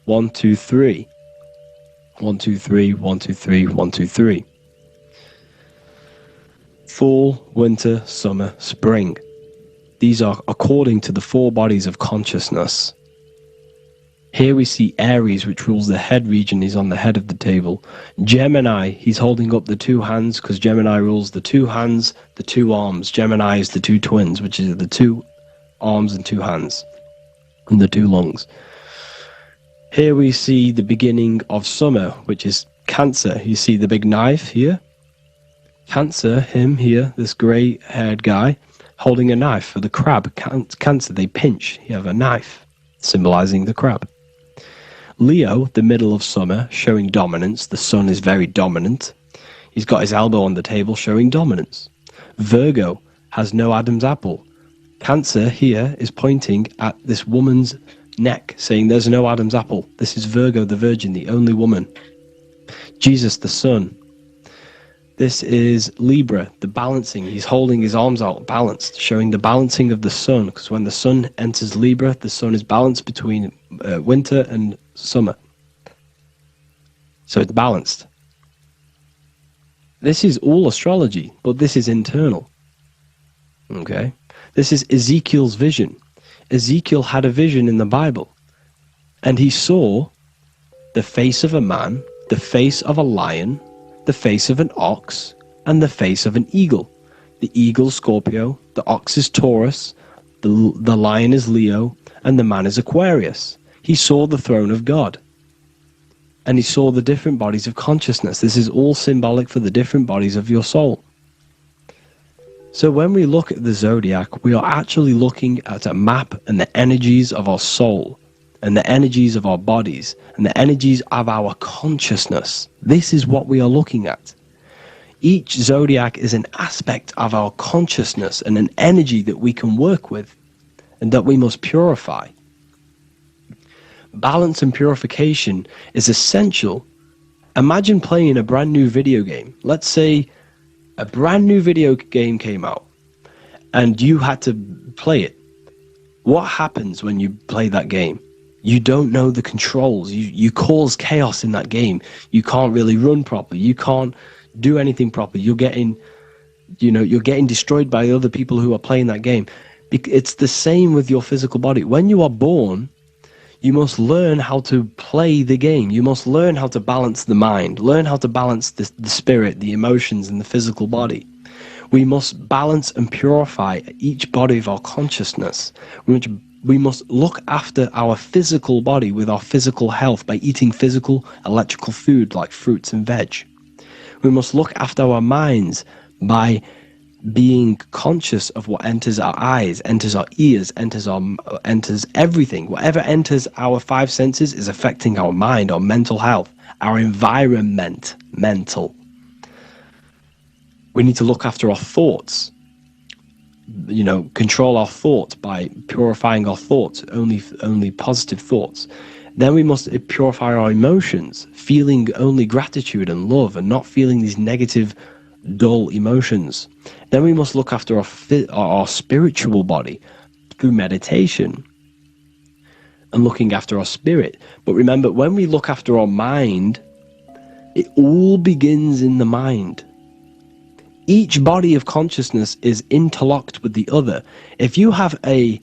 [SPEAKER 1] 1, 2, 3. 1, 2, 3, 1, 2, 3, 1, 2, 3. Fall, winter, summer, spring. These are according to the 4 bodies of consciousness. Here we see Aries, which rules the head region. He's on the head of the table. Gemini, he's holding up the two hands because Gemini rules the two hands, the two arms. Gemini is the two twins, which is the two arms and two hands, and the two lungs. Here we see the beginning of summer, which is Cancer. You see the big knife here? Cancer, him here, this grey-haired guy, holding a knife for the crab. Cancer, they pinch. You have a knife, symbolizing the crab. Leo, the middle of summer, showing dominance. The sun is very dominant. He's got his elbow on the table, showing dominance. Virgo has no Adam's apple. Cancer here is pointing at this woman's neck, saying there's no Adam's apple. This is Virgo, the virgin, the only woman. Jesus, the sun. This is Libra, the balancing. He's holding his arms out, balanced, showing the balancing of the sun, because when the sun enters Libra, the sun is balanced between winter and summer. So it's balanced. This is all astrology, but this is internal. Okay? This is Ezekiel's vision. Ezekiel had a vision in the Bible, and he saw the face of a man, the face of a lion, the face of an ox, and the face of an eagle. The eagle is Scorpio, the ox is Taurus, the lion is Leo, and the man is Aquarius. He saw the throne of God. And he saw the different bodies of consciousness. This is all symbolic for the different bodies of your soul. So when we look at the zodiac, we are actually looking at a map and the energies of our soul, and the energies of our bodies, and the energies of our consciousness. This is what we are looking at. Each zodiac is an aspect of our consciousness and an energy that we can work with and that we must purify. Balance and purification is essential. Imagine playing a brand new video game. Let's say a brand new video game came out and you had to play it. What happens when you play that game? You don't know the controls. You cause chaos in that game. You can't really run properly. You can't do anything properly. You're getting destroyed by other people who are playing that game. It's the same with your physical body. When you are born, you must learn how to play the game. You must learn how to balance the mind, learn how to balance the spirit, the emotions, and the physical body. We must balance and purify each body of our consciousness. We must look after our physical body with our physical health by eating physical, electrical food like fruits and veg. We must look after our minds by being conscious of what enters our eyes, enters our ears, enters everything. Whatever enters our five senses is affecting our mind, our mental health, our environment, mental. We need to look after our thoughts. Control our thoughts by purifying our thoughts, only positive thoughts. Then we must purify our emotions, feeling only gratitude and love and not feeling these negative, dull emotions. Then we must look after our spiritual body through meditation and looking after our spirit. But remember, when we look after our mind, it all begins in the mind. Each body of consciousness is interlocked with the other. If you have an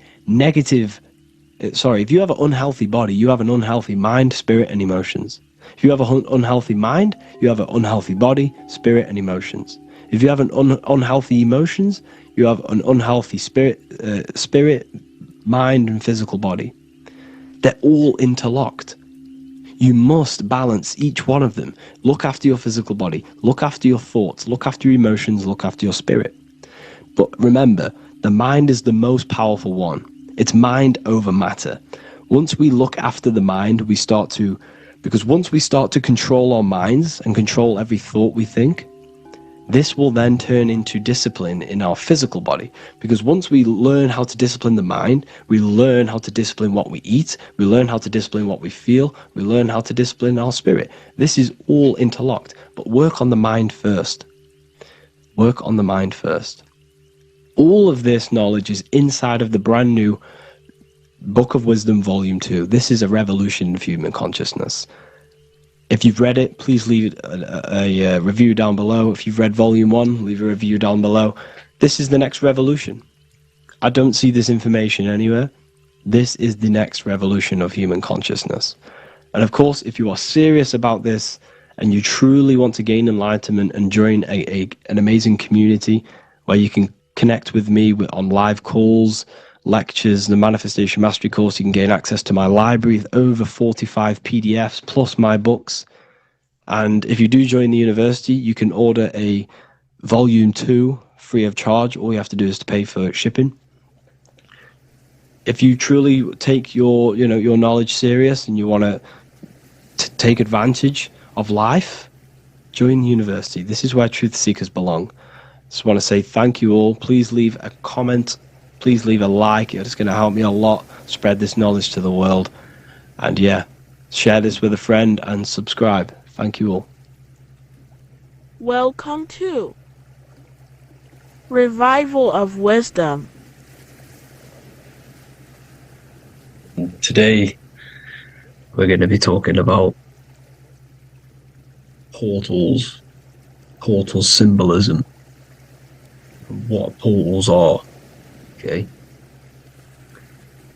[SPEAKER 1] unhealthy body, you have an unhealthy mind, spirit, and emotions. If you have an unhealthy mind, you have an unhealthy body, spirit, and emotions. If you have an unhealthy emotions, you have an unhealthy spirit, mind, and physical body. They're all interlocked. You must balance each one of them. Look after your physical body. Look after your thoughts. Look after your emotions. Look after your spirit. But remember, the mind is the most powerful one. It's mind over matter. Once we look after the mind, because once we start to control our minds and control every thought we think, this will then turn into discipline in our physical body. Because once we learn how to discipline the mind, we learn how to discipline what we eat, we learn how to discipline what we feel, we learn how to discipline our spirit. This is all interlocked, but work on the mind first. Work on the mind first. All of this knowledge is inside of the brand new Book of Wisdom, Volume 2. This is a revolution of human consciousness. If you've read it, please leave a review down below. If you've read Volume 1, leave a review down below. This is the next revolution. I don't see this information anywhere. This is the next revolution of human consciousness. And of course, if you are serious about this and you truly want to gain enlightenment and join an amazing community where you can connect with me on live calls, lectures, the Manifestation Mastery course, you can gain access to my library with over 45 PDFs plus my books. And if you do join the university, you can order a volume 2 free of charge. All you have to do is to pay for shipping. If you truly take your knowledge serious and you want to take advantage of life, join the university. This is where truth seekers belong. Just want to say thank you all. Please leave a comment. Please leave a like. It's going to help me a lot spread this knowledge to the world. And yeah, share this with a friend and subscribe. Thank you all.
[SPEAKER 15] Welcome to Revival of Wisdom.
[SPEAKER 1] Today, we're going to be talking about portals, portal symbolism, what portals are, okay,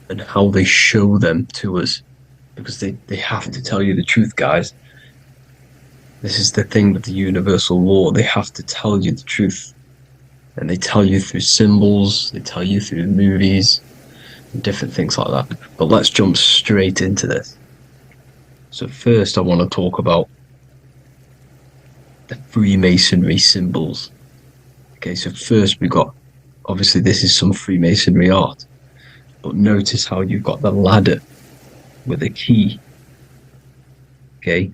[SPEAKER 1] and how they show them to us, because they have to tell you the truth, guys. This is the thing with the universal law. They have to tell you the truth, and they tell you through symbols, they tell you through movies, different things like that. But let's jump straight into this. So first I want to talk about the Freemasonry symbols. Okay, so first we got, obviously this is some Freemasonry art, but notice how you've got the ladder with a key. Okay,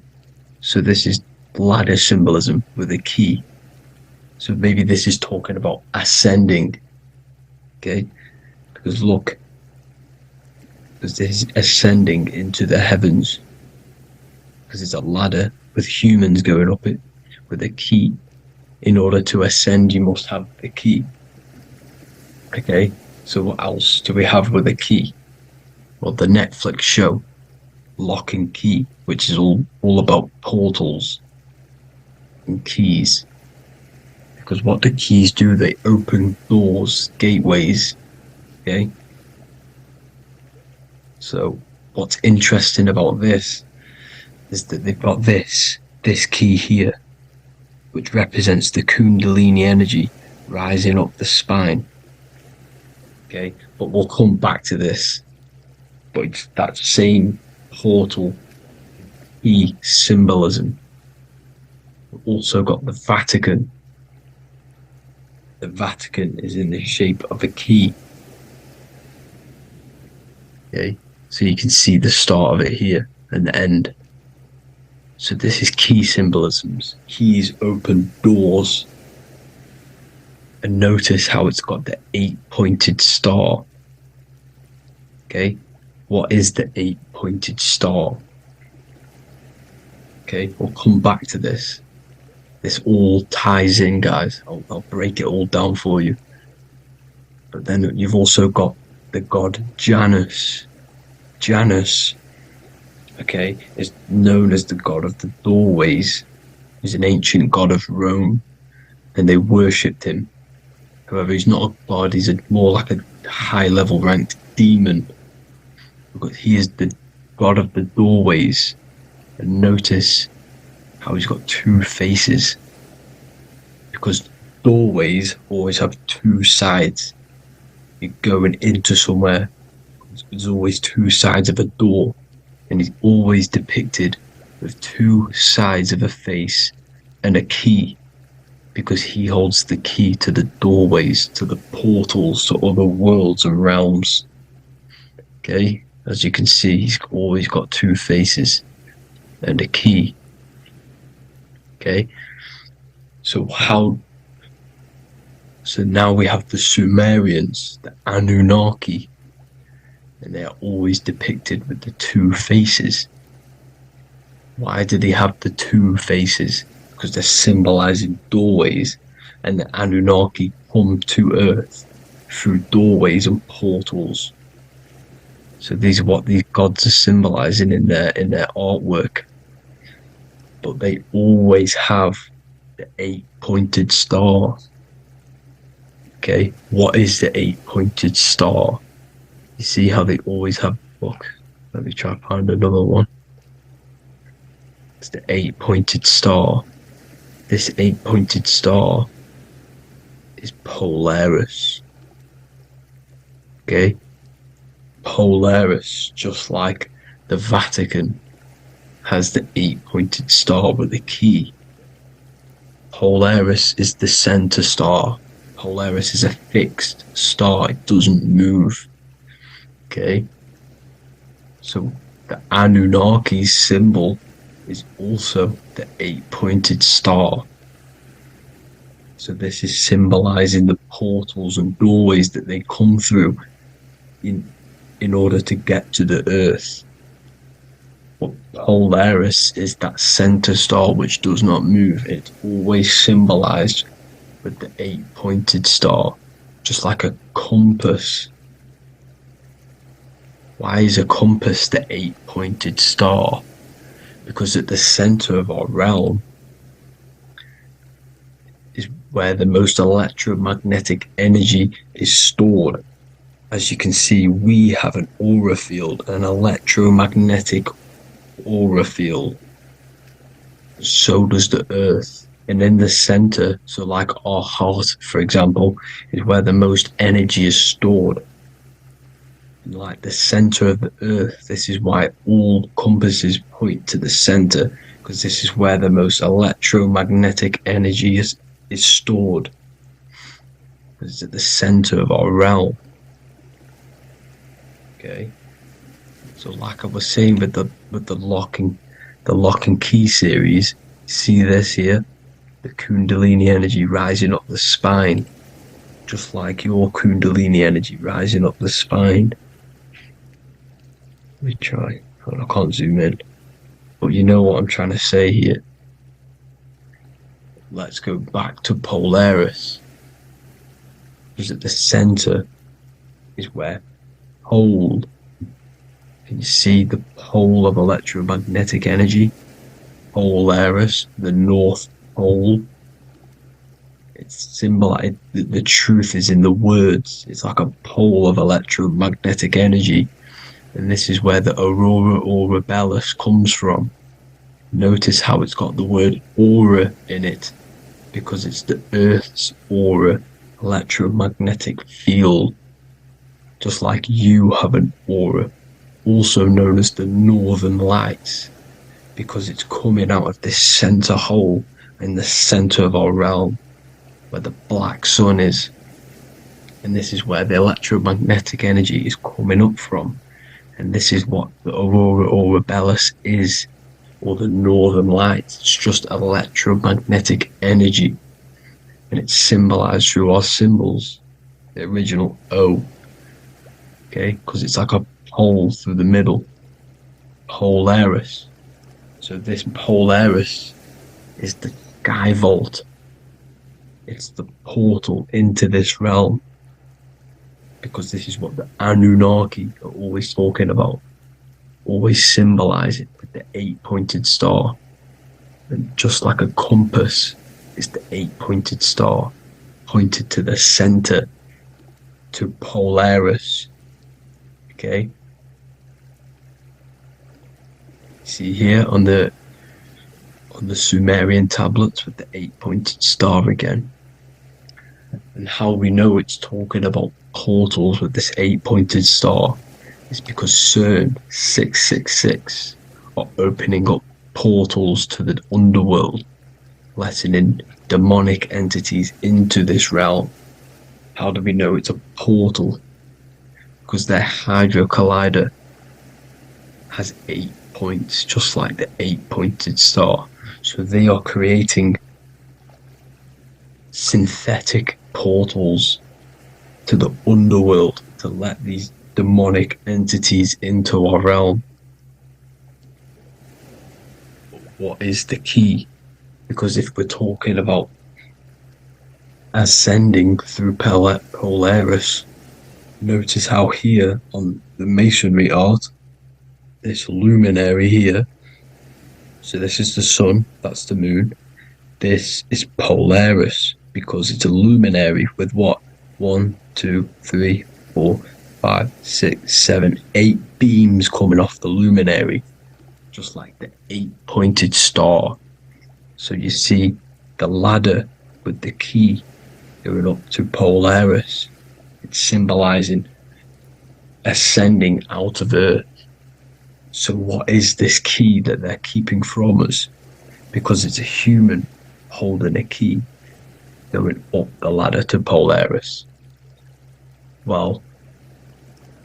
[SPEAKER 1] so this is ladder symbolism with a key. So maybe this is talking about ascending. Okay, because look, because this is ascending into the heavens, because it's a ladder with humans going up it with a key. In order to ascend, you must have the key. Okay, so what else do we have with a key? Well, the Netflix show Lock and Key, which is all about portals and keys, because what the keys do, they open doors, gateways. Okay, so what's interesting about this is that they've got this key here, which represents the Kundalini energy rising up the spine. Okay, but we'll come back to this. But it's that same portal key symbolism. We've also got the Vatican. The Vatican is in the shape of a key. Okay, so you can see the start of it here and the end. So this is key symbolisms. Keys open doors. And notice how it's got the 8-pointed star. Okay, what is the 8-pointed star? Okay, we'll come back to this. This all ties in, guys. I'll break it all down for you. But then you've also got the god Janus. Janus, okay, is known as the god of the doorways. He's an ancient god of Rome, and they worshipped him. However, he's not a god, he's more like a high-level ranked demon. Because he is the god of the doorways. And notice how he's got 2 faces. Because doorways always have 2 sides. You're going into somewhere, there's always 2 sides of a door. And he's always depicted with 2 sides of a face and a key. Because he holds the key to the doorways, to the portals, to other worlds and realms. Okay, as you can see, he's always got 2 faces and a key. Okay, so now we have the Sumerians, the Anunnaki, and they are always depicted with the 2 faces. Why do they have the 2 faces? Because they're symbolizing doorways, and the Anunnaki come to Earth through doorways and portals. So these are what these gods are symbolizing in their artwork. But they always have the 8-pointed star. Okay, what is the 8-pointed star? You see how they always have, look, let me try to find another one. It's the 8-pointed star. This 8-pointed star is Polaris. Okay? Polaris, just like the Vatican has the 8-pointed star with the key. Polaris is the center star. Polaris is a fixed star. It doesn't move. Okay? So the Anunnaki's symbol is also the 8-pointed star. So this is symbolizing the portals and doorways that they come through in order to get to the Earth. But Polaris is that center star which does not move. It's always symbolized with the 8-pointed star, just like a compass. Why is a compass the 8-pointed star? Because at the center of our realm is where the most electromagnetic energy is stored. As you can see, we have an aura field, an electromagnetic aura field. So does the Earth. And in the center, so like our heart, for example, is where the most energy is stored. And like the center of the Earth, this is why all compasses point to the center, because this is where the most electromagnetic energy is stored. It's at the center of our realm. Okay. So like I was saying with the lock and key series, see this here? The Kundalini energy rising up the spine, just like your Kundalini energy rising up the spine. Let me try. I can't zoom in, but you know what I'm trying to say here. Let's go back to Polaris, because at the center is where pole. Can you see the pole of electromagnetic energy? Polaris, the North Pole. It's symbolized. The truth is in the words. It's like a pole of electromagnetic energy. And this is where the aurora borealis comes from. Notice how it's got the word aura in it, because it's the Earth's aura, electromagnetic field. Just like you have an aura, also known as the Northern Lights, because it's coming out of this center hole in the center of our realm, where the black sun is. And this is where the electromagnetic energy is coming up from. And this is what the aurora borealis is, or the Northern Lights. It's just electromagnetic energy. And it's symbolized through our symbols. The original O. Okay, because it's like a hole through the middle. Polaris. So this Polaris is the sky vault. It's the portal into this realm. Because this is what the Anunnaki are always talking about. Always symbolize it with the 8-pointed star. And just like a compass, it's the 8-pointed star pointed to the center, to Polaris. Okay? See here on the Sumerian tablets with the 8-pointed star again. And how we know it's talking about portals with this 8-pointed star is because CERN 666 are opening up portals to the underworld, letting in demonic entities into this realm. How do we know it's a portal? Because their Hydro Collider has 8 points, just like the 8-pointed star. So they are creating synthetic portals to the underworld to let these demonic entities into our realm. What is the key? Because if we're talking about ascending through Polaris, notice how here on the masonry art, this luminary here, so this is the sun, that's the moon, this is Polaris, because it's a luminary with what? 1, 2, 3, 4, 5, 6, 7, 8 beams coming off the luminary, just like the 8-pointed star. So you see the ladder with the key going up to Polaris. It's symbolizing ascending out of Earth. So what is this key that they're keeping from us? Because it's a human holding a key going up the ladder to Polaris. Well,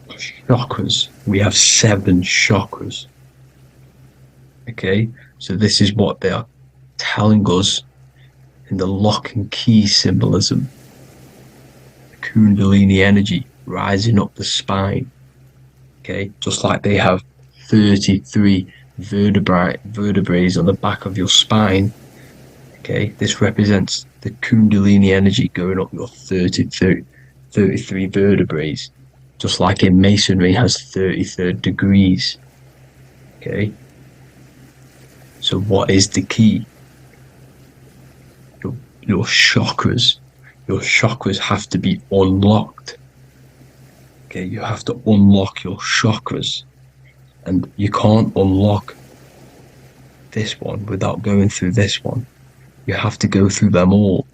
[SPEAKER 1] chakras. We have 7 chakras. Okay, so this is what they are telling us in the lock and key symbolism. The Kundalini energy rising up the spine. Okay, just like they have 33 vertebrae on the back of your spine. Okay, this represents the Kundalini energy going up your 33 vertebrae, just like in Masonry has 33rd degrees. Okay, so what is the key? Your chakras. Your chakras have to be unlocked. Okay, you have to unlock your chakras, and you can't unlock this one without going through this one. You have to go through them all.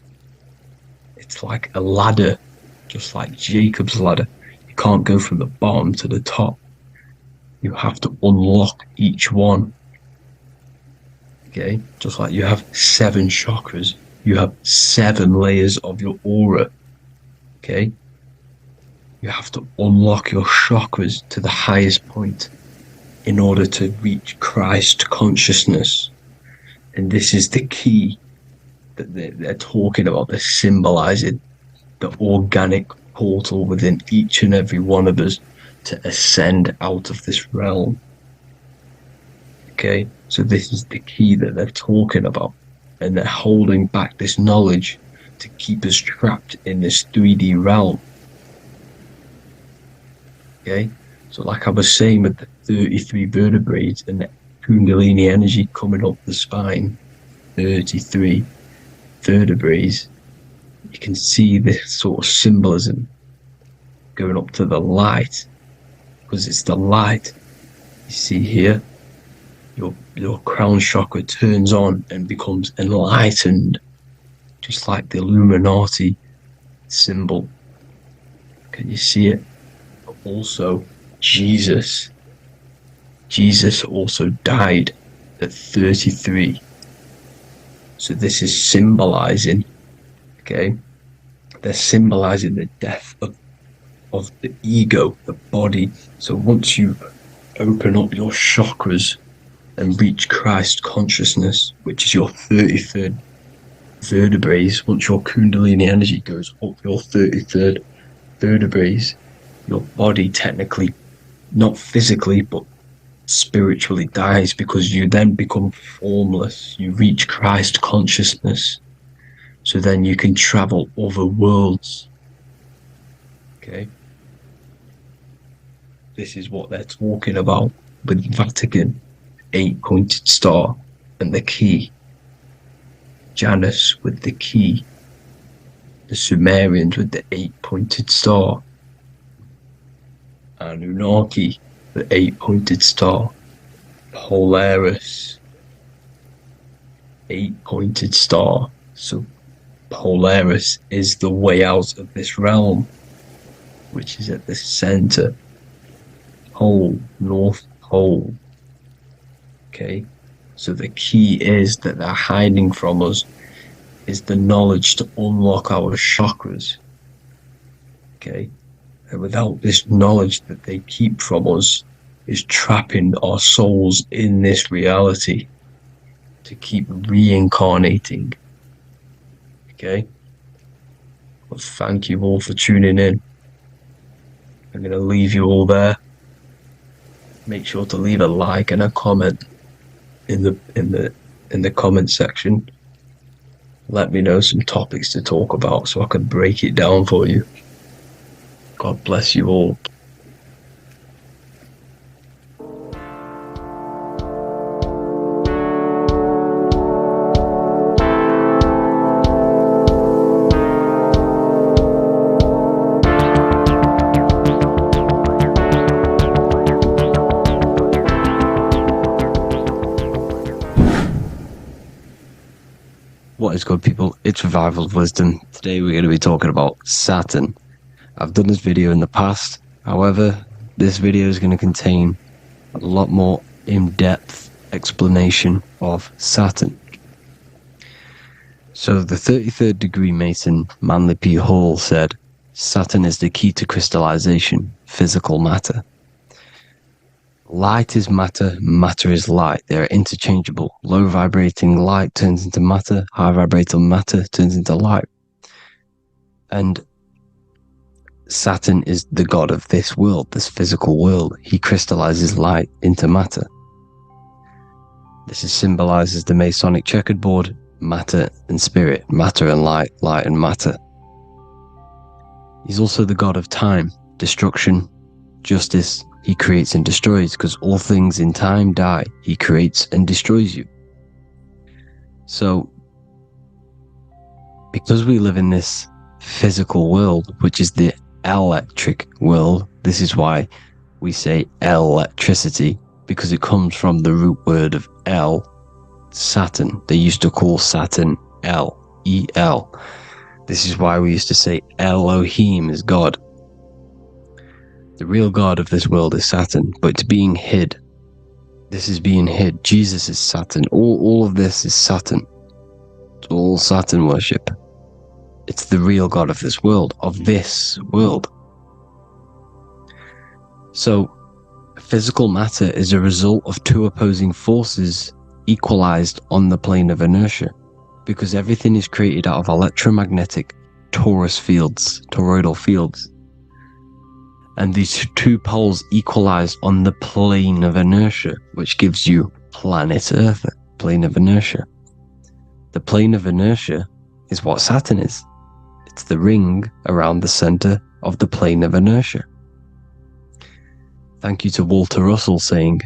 [SPEAKER 1] It's like a ladder, just like Jacob's ladder. You can't go from the bottom to the top. You have to unlock each one. Okay, just like you have 7 chakras, you have 7 layers of your aura. Okay, you have to unlock your chakras to the highest point in order to reach Christ consciousness. And this is the key that they're talking about. They're symbolizing the organic portal within each and every one of us to ascend out of this realm. Okay, so this is the key that they're talking about, and they're holding back this knowledge to keep us trapped in this 3D realm. Okay, so like I was saying with the 33 vertebrae and the Kundalini energy coming up the spine, 33 vertebrae, you can see this sort of symbolism going up to the light, because it's the light. You see here, your crown chakra turns on and becomes enlightened, just like the Illuminati symbol. Can you see it? But also Jesus also died at 33. So this is symbolizing, okay, they're symbolizing the death of the ego, the body. So once you open up your chakras and reach Christ consciousness, which is your 33rd vertebrae, once your Kundalini energy goes up your 33rd vertebrae, your body technically, not physically, but spiritually dies, because you then become formless. You reach Christ consciousness. So then you can travel other worlds. Okay? This is what they're talking about with Vatican, 8-pointed star, and the key. Janus with the key. The Sumerians with the 8-pointed star. Anunnaki, the 8-pointed star. Polaris, 8-pointed star. So Polaris is the way out of this realm, which is at the center. Pole, North Pole. Okay, so the key is that they're hiding from us is the knowledge to unlock our chakras. Okay, and without this knowledge that they keep from us is trapping our souls in this reality to keep reincarnating. Okay, well, thank you all for tuning in. I'm going to leave you all there. Make sure to leave a like and a comment in the comment section. Let me know some topics to talk about so I can break it down for you. God bless you all. What is good, people? It's Revival of Wisdom. Today we're going to be talking about Saturn. I've done this video in the past. However, this video is going to contain a lot more in-depth explanation of Saturn. So the 33rd degree Mason, Manly P. Hall, said, Saturn is the key to crystallization, physical matter. Light is matter, matter is light. They are interchangeable. Low vibrating light turns into matter, high vibrating matter turns into light. And Saturn is the god of this world, this physical world. He crystallizes light into matter. This is symbolized as the Masonic checkered board, matter and spirit, matter and light, light and matter. He's also the god of time, destruction, justice. He creates and destroys, because all things in time die. He creates and destroys you. So, because we live in this physical world, which is the electric world, this is why we say electricity, because it comes from the root word of El, Saturn. They used to call Saturn El, E-L. This is why we used to say Elohim is God. The real god of this world is Saturn, but it's being hid. This is being hid. Jesus is Saturn. All of this is Saturn. It's all Saturn worship. It's the real god of this world, So, physical matter is a result of two opposing forces equalized on the plane of inertia, because everything is created out of electromagnetic toroidal fields. And these two poles equalize on the plane of inertia, which gives you planet Earth, plane of inertia. The plane of inertia is what Saturn is. It's the ring around the center of the plane of inertia. Thank you to Walter Russell saying,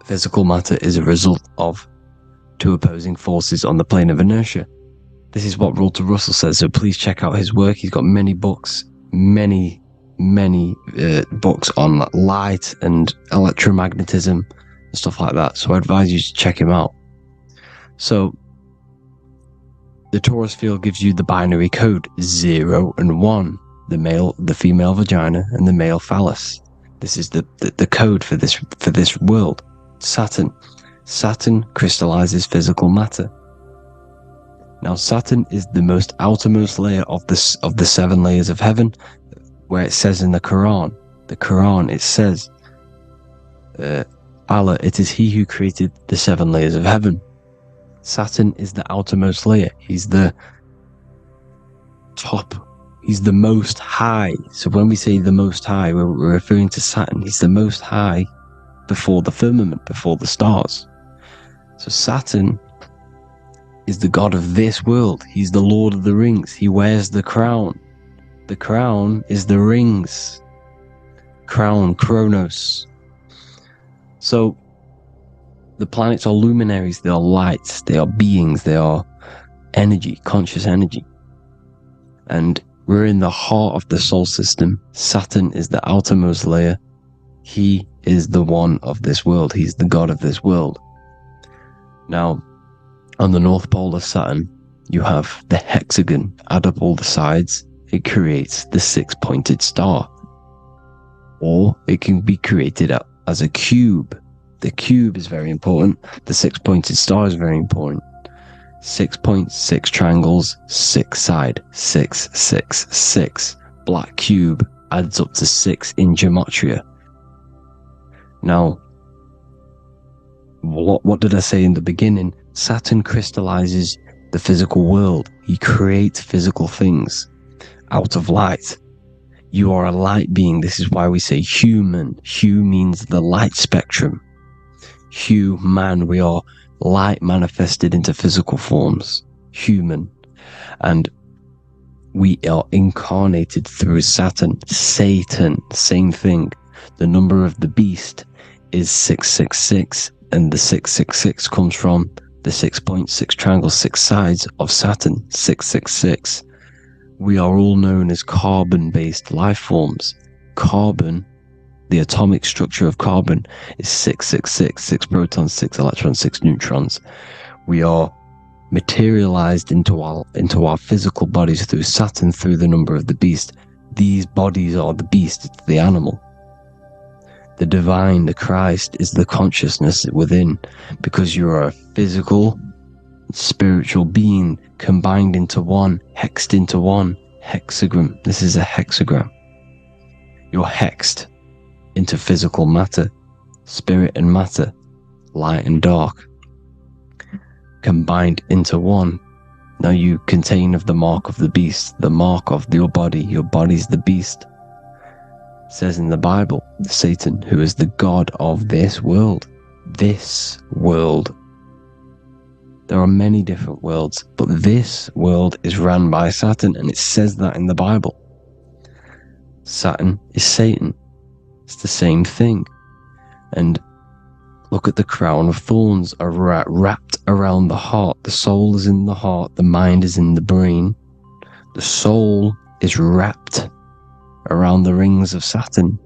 [SPEAKER 1] physical matter is a result of two opposing forces on the plane of inertia. This is what Walter Russell says, so please check out his work. He's got many books, many books on light and electromagnetism and stuff like that, so I advise you to check him out. So the torus field gives you the binary code 0 and 1, the female vagina and the male phallus. This is the code for this world. Saturn crystallizes physical matter. Now Saturn is the most outermost layer of the 7 layers of heaven, where it says in the Quran, it says, Allah, it is He who created the 7 layers of heaven. Saturn is the outermost layer. He's the top. He's the most high. So when we say the most high, we're referring to Saturn. He's the most high before the firmament, before the stars. So Saturn is the god of this world. He's the Lord of the Rings. He wears the crown. The crown is the rings. Crown, Kronos. So, the planets are luminaries, they are lights, they are beings, they are energy, conscious energy. And we're in the heart of the solar system. Saturn is the outermost layer. He is the one of this world. He's the god of this world. Now, on the North Pole of Saturn, you have the hexagon. Add up all the sides. It creates the 6-pointed star. Or it can be created as a cube. The cube is very important. The 6-pointed star is very important. 6 points, 6 triangles, 6 side, 6, 6, 6. Black cube adds up to 6 in gematria. Now, what did I say in the beginning? Saturn crystallizes the physical world. He creates physical things out of light. You are a light being. This is why we say human. Hue means the light spectrum. Hue, man, we are light manifested into physical forms. Human. And we are incarnated through Saturn. Satan, same thing. The number of the beast is 666, and the 666 comes from the 6.6 triangles, 6 sides of Saturn, 666. We are all known as carbon-based life forms. Carbon, the atomic structure of carbon, is 666, 6 protons, 6 electrons, 6 neutrons. We are materialized into our physical bodies through Saturn, through the number of the beast. These bodies are the beast, it's the animal. The divine, the Christ, is the consciousness within, because you're a physical, spiritual being combined into one, hexed into one. Hexagram. This is a hexagram. You're hexed into physical matter, spirit and matter, light and dark, combined into one. Now you contain of the mark of the beast, the mark of your body. Your body's the beast. It says in the Bible, Satan, who is the god of this world. This world. There are many different worlds, but this world is run by Saturn, and it says that in the Bible. Saturn is Satan. It's the same thing. And look at the crown of thorns are wrapped around the heart. The soul is in the heart. The mind is in the brain. The soul is wrapped around the rings of Saturn.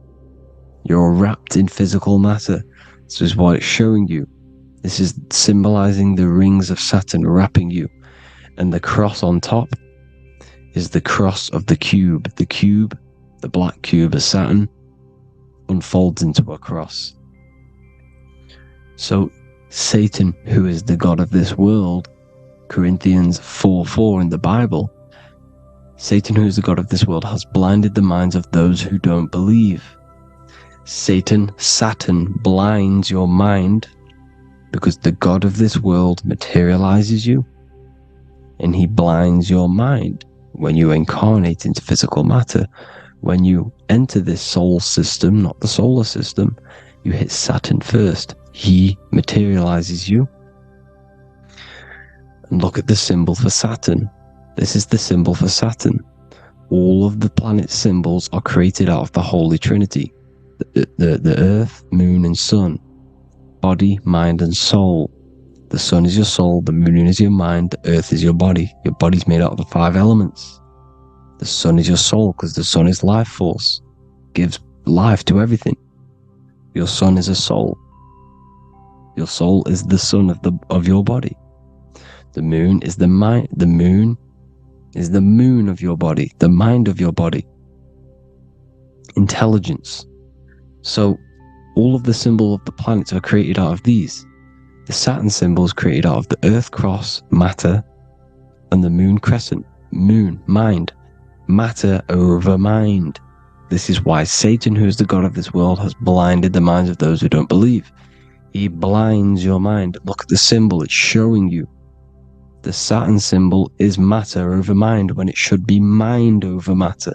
[SPEAKER 1] You're wrapped in physical matter. This is what it's showing you. This is symbolizing the rings of Saturn wrapping you. And the cross on top is the cross of the cube. The cube, the black cube of Saturn, unfolds into a cross. So Satan, who is the god of this world, Corinthians 4:4 in the Bible, Satan, who is the god of this world, has blinded the minds of those who don't believe. Saturn blinds your mind, because the god of this world materializes you, and he blinds your mind when you incarnate into physical matter. When you enter this soul system, not the solar system, you hit Saturn first. He materializes you. And look at the symbol for Saturn. This is the symbol for Saturn. All of the planet symbols are created out of the Holy Trinity. The Earth, Moon, and Sun. Body, mind, and soul. The sun is your soul, the moon is your mind, the earth is your body. Your body's made out of the 5 elements. The sun is your soul, because the sun is life force. Gives life to everything. Your sun is a soul. Your soul is the sun of your body. The moon is the mind. The moon is the moon of your body, the mind of your body. Intelligence. So all of the symbols of the planets are created out of these. The Saturn symbol is created out of the Earth cross, matter, and the moon crescent, moon, mind, matter over mind. This is why Satan, who is the god of this world, has blinded the minds of those who don't believe. He blinds your mind. Look at the symbol, it's showing you. The Saturn symbol is matter over mind, when it should be mind over matter.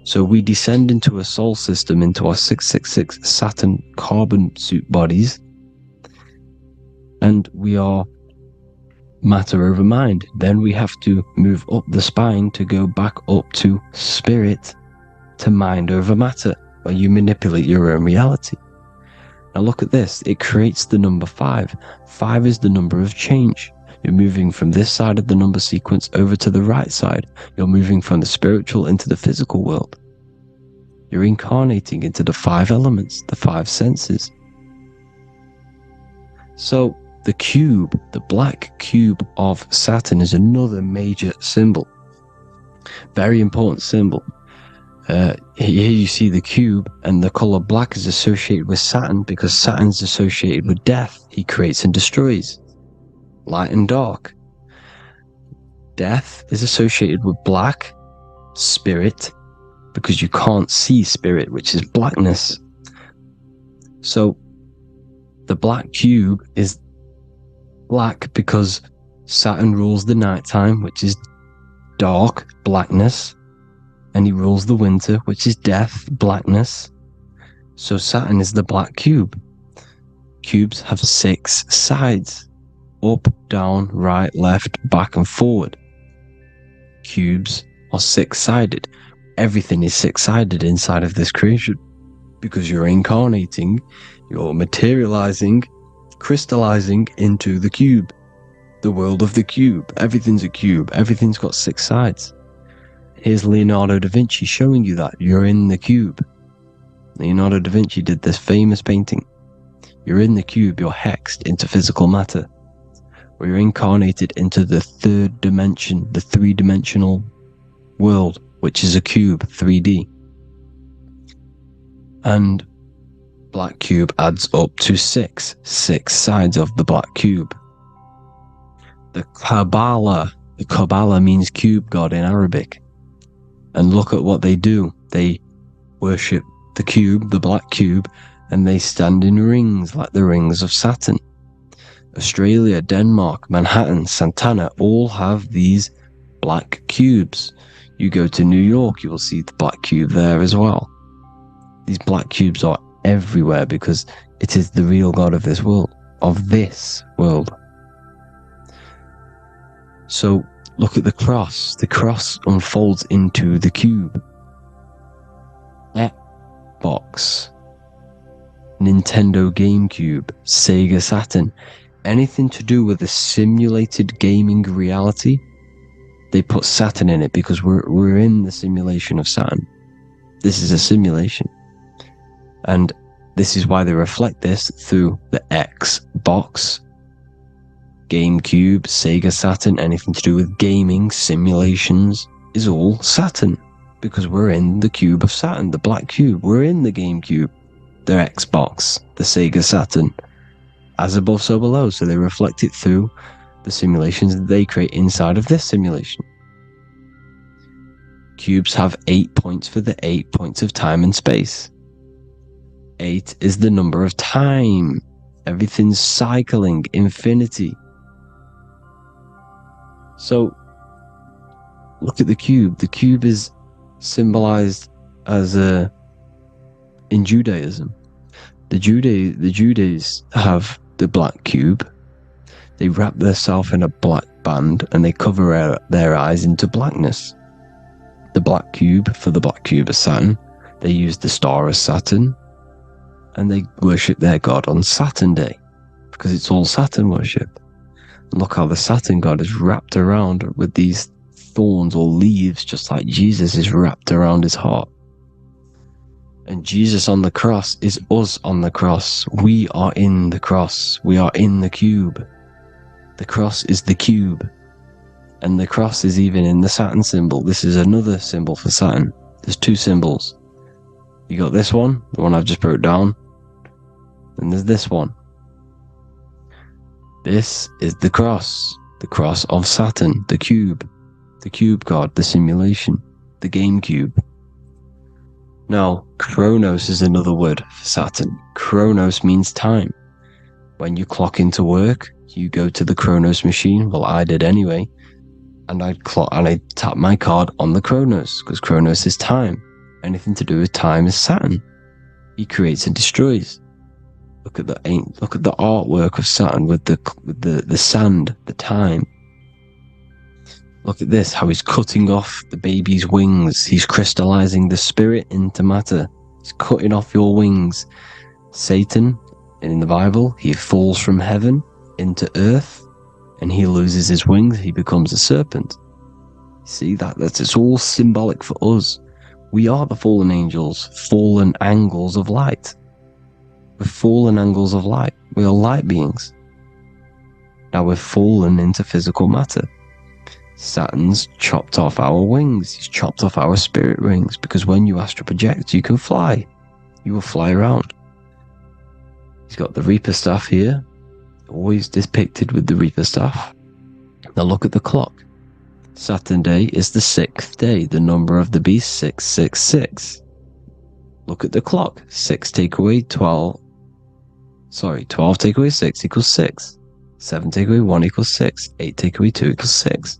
[SPEAKER 1] So we descend into a soul system, into our 666 Saturn carbon suit bodies, and we are matter over mind. Then we have to move up the spine to go back up to spirit, to mind over matter, where you manipulate your own reality. Now look at this. It creates the number 5. 5 is the number of change. You're moving from this side of the number sequence over to the right side. You're moving from the spiritual into the physical world. You're incarnating into the 5 elements, the 5 senses. So the cube, the black cube of Saturn, is another major symbol. Very important symbol. Here you see the cube, and the color black is associated with Saturn, because Saturn is associated with death. He creates and destroys. Light and dark. Death is associated with black, spirit, because you can't see spirit, which is blackness. So the black cube is black because Saturn rules the nighttime, which is dark, blackness, and he rules the winter, which is death, blackness. So Saturn is the black cube. Cubes have 6 sides: up, down, right, left, back, and forward. Cubes are 6-sided. Everything is 6-sided inside of this creation, because you're incarnating, you're materializing, crystallizing into the cube, the world of the cube. Everything's a cube. Everything's got 6 sides. Here's Leonardo da Vinci showing you that you're in the cube. Leonardo da Vinci did this famous painting. You're in the cube. You're hexed into physical matter. We're incarnated into the third dimension, the three-dimensional world, which is a cube, 3D. And black cube adds up to 6 sides of the black cube. The Kabbalah means cube god in Arabic. And look at what they do. They worship the cube, the black cube, and they stand in rings like the rings of Saturn. Australia, Denmark, Manhattan, Santana all have these black cubes. You go to New York, you will see the black cube there as well. These black cubes are everywhere because it is the real God of this world. So look at the cross. The cross unfolds into the cube. Xbox, Nintendo GameCube, Sega Saturn, anything to do with a simulated gaming reality, they put Saturn in it because we're in the simulation of Saturn. This is a simulation. And this is why they reflect this through the Xbox, GameCube, Sega Saturn, anything to do with gaming, simulations, is all Saturn. Because we're in the cube of Saturn, the black cube. We're in the GameCube, the Xbox, the Sega Saturn. As above, so below. So they reflect it through the simulations that they create inside of this simulation. Cubes have 8 points for the 8 points of time and space. 8 is the number of time. Everything's cycling, infinity. So, look at the cube. The cube is symbolized as in Judaism. The Judees have the black cube. They wrap themselves in a black band and they cover their eyes into blackness. The black cube for the black cube of Saturn. They use the star of Saturn. And they worship their god on Saturn Day. Because it's all Saturn worship. And look how the Saturn god is wrapped around with these thorns or leaves, just like Jesus is wrapped around his heart. And Jesus on the cross is us on the cross. We are in the cross. We are in the cube. The cross is the cube. And the cross is even in the Saturn symbol. This is another symbol for Saturn. There's 2 symbols. You got this one, the one I've just broke down. And there's this one. This is the cross of Saturn, the cube god, the simulation, the game cube. Now, Chronos is another word for Saturn. Chronos means time. When you clock into work, you go to the Chronos machine. Well, I did anyway. And I tap my card on the Chronos, because Chronos is time. Anything to do with time is Saturn. He creates and destroys. Look at the artwork of Saturn with the sand, the time. Look at this, how he's cutting off the baby's wings. He's crystallizing the spirit into matter. He's cutting off your wings. Satan, in the Bible, he falls from heaven into earth and he loses his wings. He becomes a serpent. See, it's all symbolic for us. We are the fallen angels, fallen angles of light. We're fallen angles of light. We are light beings. Now we're fallen into physical matter. Saturn's chopped off our wings. He's chopped off our spirit wings, because when you astral project, you can fly. You will fly around. He's got the Reaper staff here, always depicted with the Reaper staff. Now look at the clock. Saturn Day is the 6th day, the number of the beast 666. Look at the clock. 6 take away 12. 12 take away 6 equals 6. 7 take away 1 equals 6. 8 take away 2 equals 6.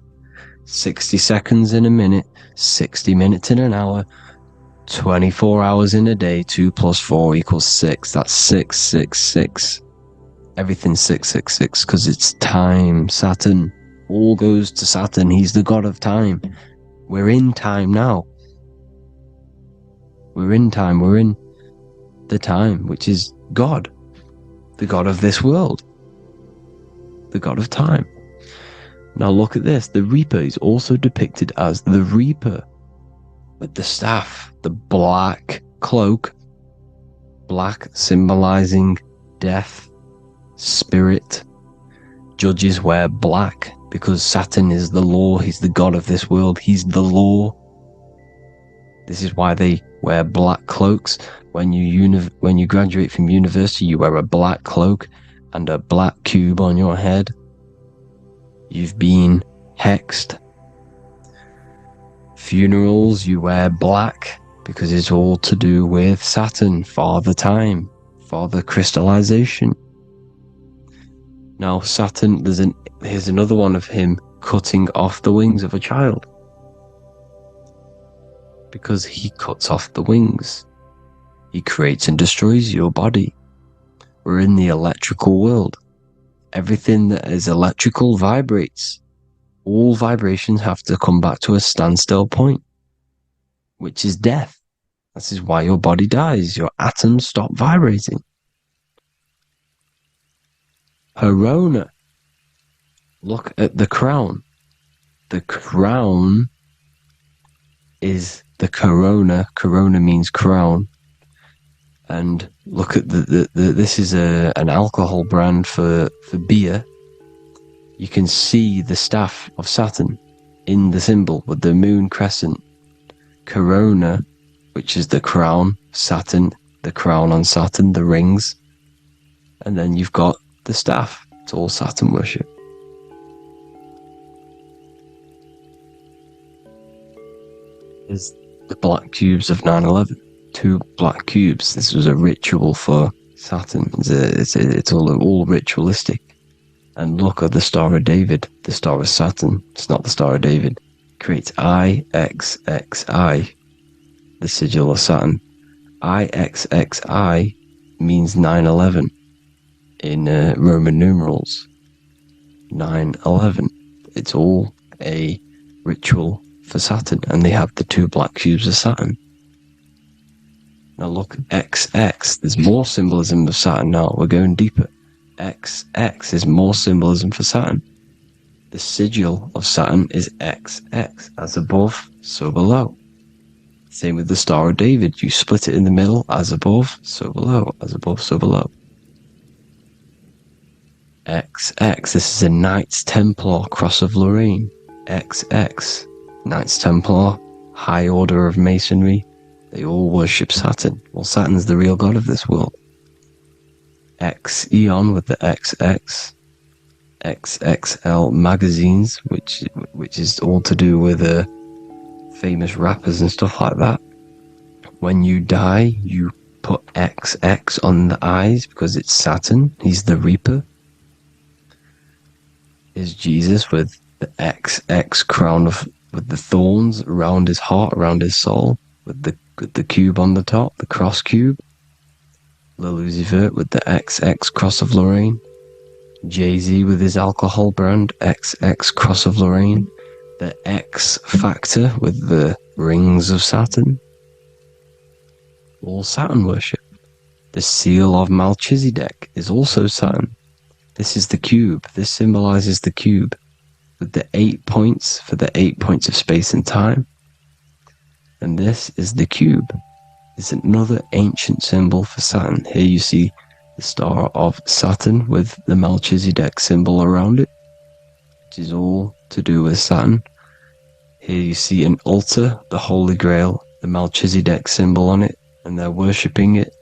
[SPEAKER 1] 60 seconds in a minute, 60 minutes in an hour, 24 hours in a day, 2 plus 4 equals 6. That's 666. Everything's 666 because it's time. Saturn. All goes to Saturn. He's the god of time. We're in time now. We're in time. We're in the time, which is God. The god of this world. The god of time. Now look at this. The Reaper is also depicted as the Reaper. With the staff. The black cloak. Black symbolizing death. Spirit. Judges wear black because Saturn is the law. He's the god of this world. He's the law. This is why they wear black cloaks. When you graduate from university, you wear a black cloak and a black cube on your head. You've been hexed. Funerals, you wear black because it's all to do with Saturn, Father Time, Father Crystallization. Now Saturn, here's another one of him cutting off the wings of a child. Because he cuts off the wings. He creates and destroys your body. We're in the electrical world. Everything that is electrical vibrates. All vibrations have to come back to a standstill point, which is death. This is why your body dies. Your atoms stop vibrating. Corona. Look at the crown. The crown is the corona. Corona means crown. And look at this is an alcohol brand for beer. You can see the staff of Saturn in the symbol with the moon crescent. Corona, which is the crown, Saturn, the crown on Saturn, the rings. And then you've got the staff. It's all Saturn worship. Is the black cubes of 9/11. 2 black cubes. This was a ritual for Saturn. It's all ritualistic. And look at the Star of David, the Star of Saturn. It's not the Star of David. It creates IXXI, the sigil of Saturn. IXXI means 9/11 in Roman numerals. 9/11. It's all a ritual for Saturn, and they have the 2 black cubes of Saturn. Now look, XX, there's more symbolism of Saturn now. We're going deeper. XX is more symbolism for Saturn. The sigil of Saturn is XX, as above, so below. Same with the Star of David. You split it in the middle, as above, so below, as above, so below. XX, this is a Knights Templar, Cross of Lorraine. XX, Knights Templar, High Order of Masonry. They all worship Saturn. Well, Saturn's the real god of this world. X Eon with the XX. XXL magazines, which is all to do with famous rappers and stuff like that. When you die, you put XX on the eyes because it's Saturn. He's the Reaper. Is Jesus with the XX crown with the thorns around his heart, around his soul, with the cube on the top, the cross cube. Lil Uzi Vert with the XX Cross of Lorraine. Jay-Z with his alcohol brand, XX Cross of Lorraine. The X Factor with the rings of Saturn. All Saturn worship. The seal of Melchizedek is also Saturn. This is the cube. This symbolizes the cube with the 8 points for the 8 points of space and time. And this is the cube. It's another ancient symbol for Saturn. Here you see the Star of Saturn with the Melchizedek symbol around it, which is all to do with Saturn. Here you see an altar, the Holy Grail, the Melchizedek symbol on it, and they're worshipping it.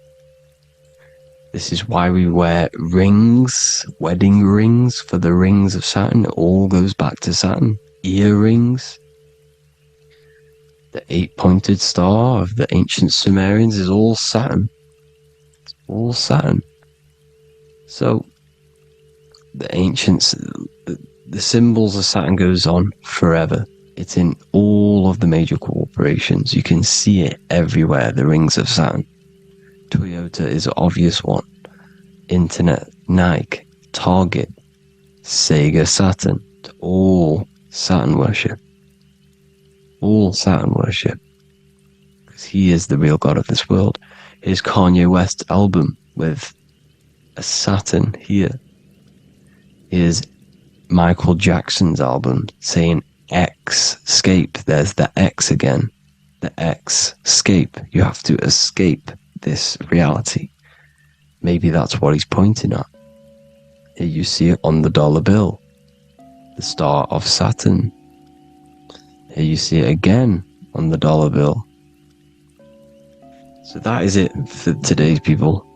[SPEAKER 1] This is why we wear rings, wedding rings for the rings of Saturn. It all goes back to Saturn. Earrings. The 8-pointed star of the ancient Sumerians is all Saturn. It's all Saturn. So, the ancients, the symbols of Saturn goes on forever. It's in all of the major corporations. You can see it everywhere, the rings of Saturn. Toyota is an obvious one. Internet, Nike, Target, Sega, Saturn. It's all Saturn worship. All Saturn worship, because he is the real god of this world. Here's Kanye West's album with a Saturn here. Here's Michael Jackson's album saying escape. There's the X again. The X, escape. You have to escape this reality. Maybe that's what he's pointing at. Here you see it on the dollar bill, the star of Saturn. Here you see it again on the dollar bill. So that is it for today's people.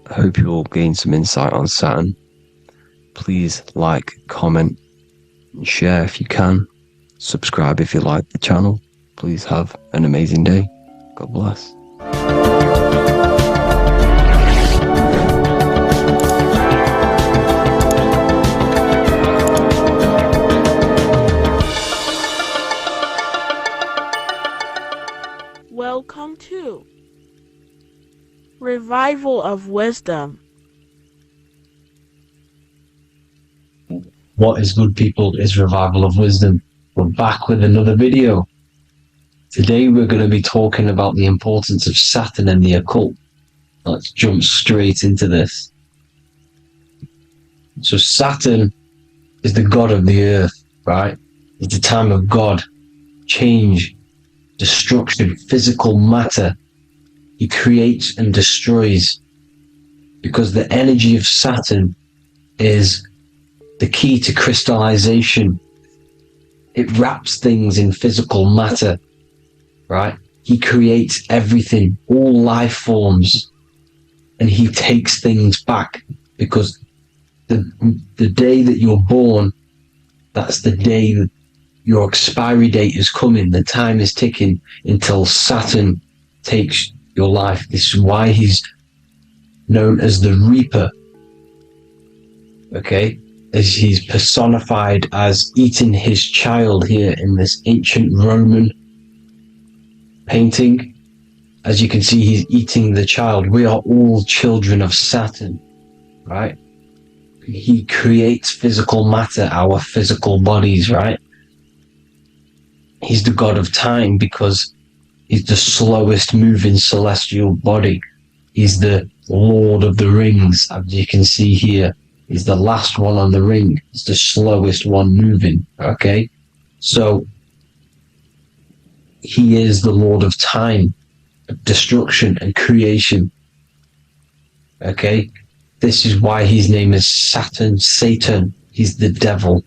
[SPEAKER 1] I hope you all gain some insight on Saturn. Please like, comment, and share if you can. Subscribe if you like the channel. Please have an amazing day. God bless.
[SPEAKER 15] Welcome to Revival of Wisdom.
[SPEAKER 1] What is good, people? Is Revival of Wisdom. We're back with another video. Today we're going to be talking about the importance of Saturn and the occult. Let's jump straight into this. So Saturn is the god of the earth, right? It's the time of God, change, destruction, physical matter. He creates and destroys, because the energy of Saturn is the key to crystallization. It wraps things in physical matter, right? He creates everything, all life forms, and he takes things back, because the day that you're born, that's the day that your expiry date is coming. The time is ticking until Saturn takes your life. This is why he's known as the Reaper. Okay? As he's personified as eating his child here in this ancient Roman painting. As you can see, he's eating the child. We are all children of Saturn, right? He creates physical matter, our physical bodies, right? He's the god of time because he's the slowest moving celestial body. He's the Lord of the Rings, as you can see here. He's the last one on the ring. He's the slowest one moving, okay? So, he is the Lord of time, destruction and creation, okay? This is why his name is Saturn, Satan. He's the devil,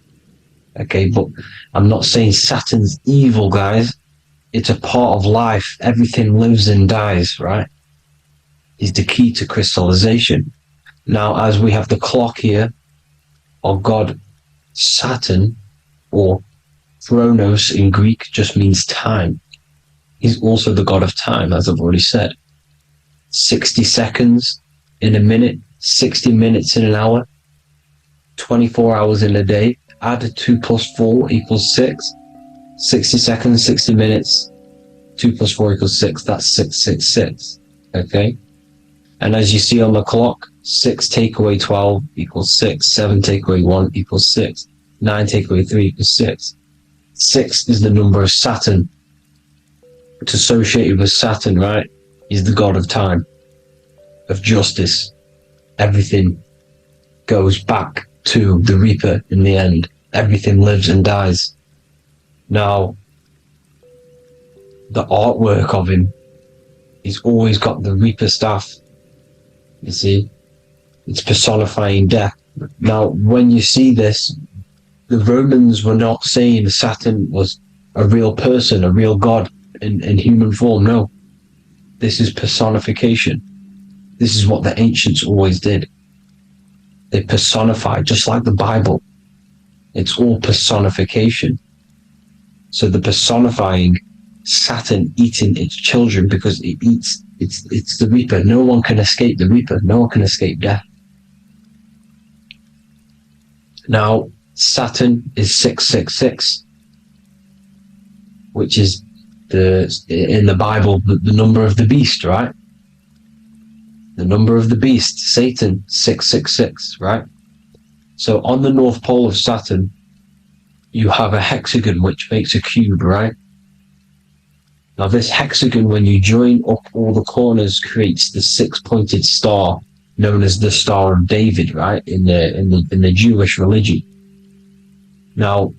[SPEAKER 1] okay? But I'm not saying Saturn's evil, guys. It's a part of life. Everything lives and dies, right? He's the key to crystallization. Now, as we have the clock here, our god Saturn, or Chronos in Greek, just means time. He's also the god of time, as I've already said. 60 seconds in a minute, 60 minutes in an hour, 24 hours in a day. Add 2 plus 4 equals 6. 60 seconds, 60 minutes, 2 plus 4 equals 6. That's 666. Okay? And as you see on the clock, 6 take away 12 equals 6. 7 take away 1 equals 6. 9 take away 3 equals 6. 6 is the number of Saturn. It's associated with Saturn, right? He's the god of time, of justice. Everything goes back to the Reaper in the end. Everything lives and dies. Now, the artwork of him, he's always got the Reaper staff. You see, it's personifying death. Now, when you see this, the Romans were not saying Saturn was a real person, a real god in human form. No, this is personification. This is what the ancients always did. They personified, just like the Bible. It's all personification. So the personifying Saturn eating its children, because it eats, it's the Reaper. No one can escape the Reaper. No one can escape death. Now, Saturn is 666, which is in the Bible, the number of the beast, right? The number of the beast, Satan, 666, right? So on the North Pole of Saturn, you have a hexagon which makes a cube, right? Now this hexagon, when you join up all the corners, creates the 6-pointed star known as the Star of David, right? In the Jewish religion. Now,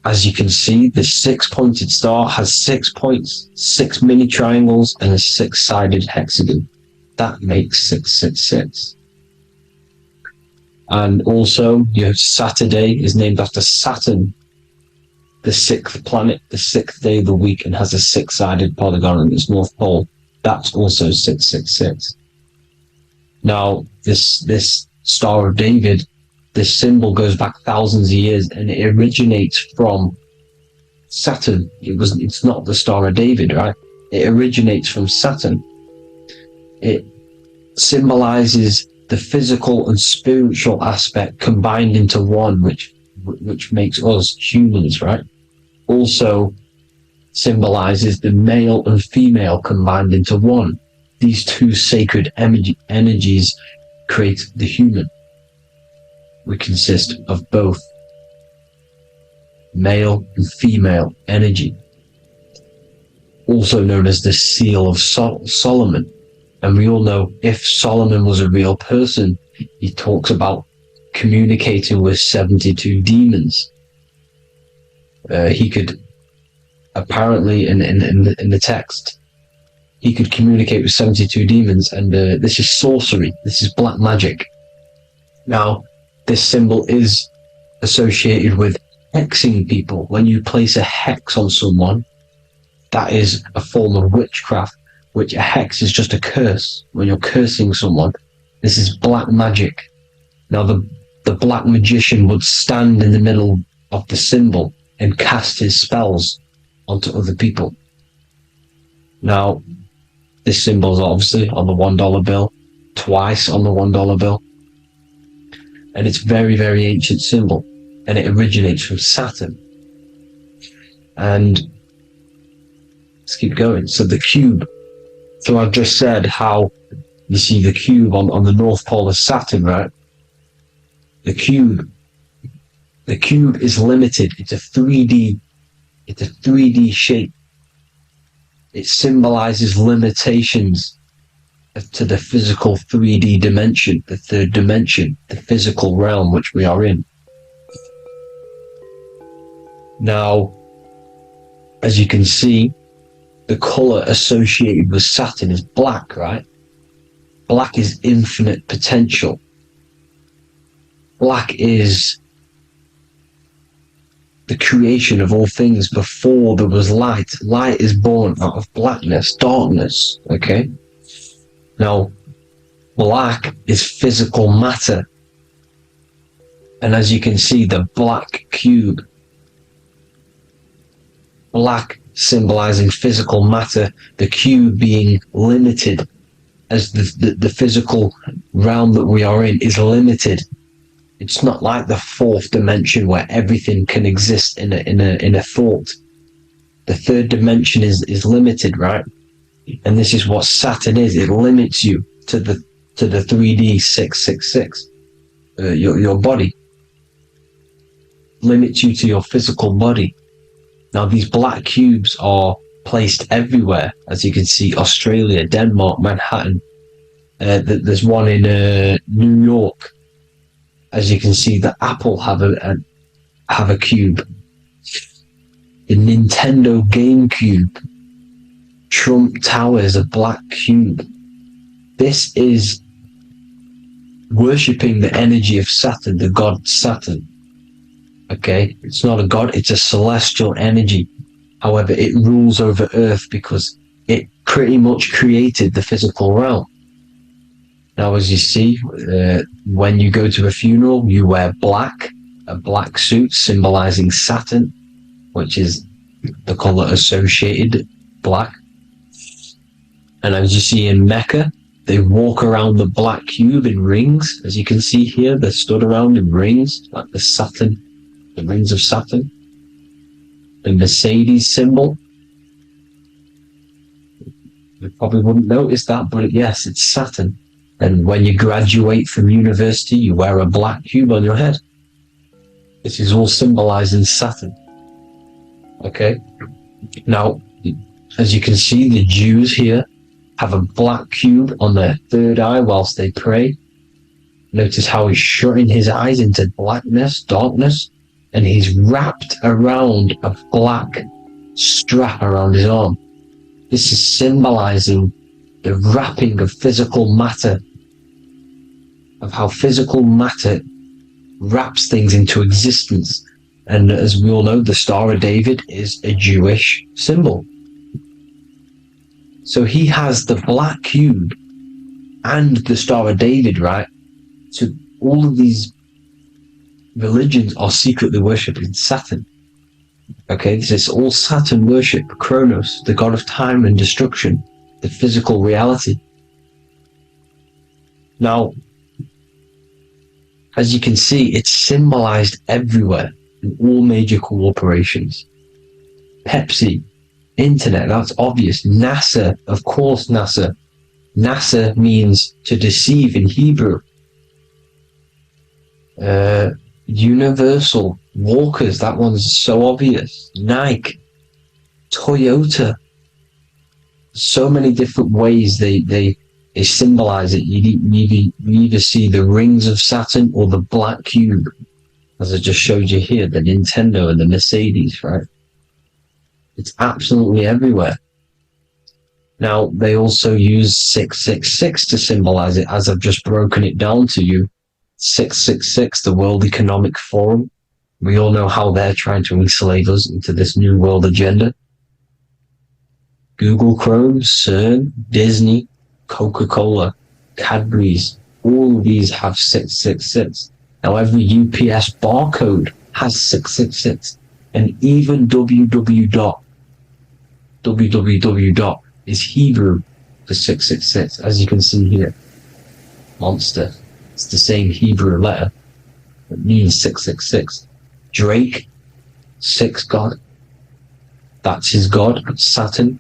[SPEAKER 1] as you can see, the 6-pointed star has 6 points, 6 mini triangles, and a 6-sided hexagon. That makes 666. And also, your Saturday is named after Saturn, the 6th planet, the 6th day of the week, and has a 6-sided polygon in its north pole. That's also 666. Now, this Star of David, this symbol goes back thousands of years, and it originates from Saturn. It's not the Star of David, right? It originates from Saturn. It symbolizes the physical and spiritual aspect combined into one, which makes us humans, right? Also symbolizes the male and female combined into one. These two sacred energies create the human. We consist of both male and female energy, also known as the Seal of Solomon. And we all know, if Solomon was a real person, he talks about communicating with 72 demons. He could apparently, in the text, he could communicate with 72 demons, and this is sorcery. This is black magic. Now, this symbol is associated with hexing people. When you place a hex on someone, that is a form of witchcraft, which a hex is just a curse. When you're cursing someone, this is black magic. Now, the black magician would stand in the middle of the symbol and cast his spells onto other people. Now, this symbol is obviously on the $1 bill, twice on the $1 bill. And it's very, very ancient symbol. And it originates from Saturn. And let's keep going. So the cube. So I've just said how you see the cube on the North Pole of Saturn, right? The cube is limited. It's a 3D shape. It symbolizes limitations to the physical 3D dimension, the third dimension, the physical realm which we are in. Now, as you can see, the color associated with Saturn is black, right? Black is infinite potential. Black is the creation of all things. Before there was light. Light is born out of blackness, darkness, okay? Now, black is physical matter. And as you can see, the black cube, black symbolizing physical matter, the cube being limited, as the physical realm that we are in is limited. It's not like the fourth dimension where everything can exist in a thought. The third dimension is limited, right? And this is what Saturn is. It limits you to the 3D 666. Your body limits you to your physical body. Now, these black cubes are placed everywhere. As you can see, Australia, Denmark, Manhattan. There's one in New York. As you can see, the Apple have a cube. The Nintendo GameCube. Trump Tower is a black cube. This is worshipping the energy of Saturn, the god Saturn. Okay, it's not a god, it's a celestial energy. However, it rules over Earth because it pretty much created the physical realm. Now, as you see, when you go to a funeral, you wear black, a black suit symbolizing Saturn, which is the color associated, black. And as you see in Mecca, they walk around the black cube in rings. As you can see here, they're stood around in rings, like the Saturn, the rings of Saturn. The Mercedes symbol. You probably wouldn't notice that, but yes, it's Saturn. And when you graduate from university, you wear a black cube on your head. This is all symbolizing Saturn. Okay? Now, as you can see, the Jews here have a black cube on their third eye whilst they pray. Notice how he's shutting his eyes into blackness, darkness, and he's wrapped around a black strap around his arm. This is symbolizing the wrapping of physical matter, of how physical matter wraps things into existence. And as we all know, the Star of David is a Jewish symbol. So he has the black cube and the Star of David, right? So all of these religions are secretly worshipping Saturn. Okay, this is all Saturn worship, Kronos, the god of time and destruction, the physical reality. Now, as you can see, it's symbolized everywhere in all major corporations. Pepsi, internet, that's obvious. NASA, of course, NASA. NASA means to deceive in Hebrew. Universal, Walkers, that one's so obvious. Nike, Toyota. So many different ways they symbolize it. You either see the rings of Saturn or the black cube, as I just showed you here, the Nintendo and the Mercedes, right? It's absolutely everywhere. Now, they also use 666 to symbolize it, as I've just broken it down to you. 666, the World Economic Forum. We all know how they're trying to enslave us into this new world agenda. Google Chrome, CERN, Disney, Coca-Cola, Cadbury's, all of these have 666. Now every UPS barcode has 666. And even www. is Hebrew for 666, as you can see here. Monster. It's the same Hebrew letter. It means 666. Drake, 6 god. That's his god, Saturn.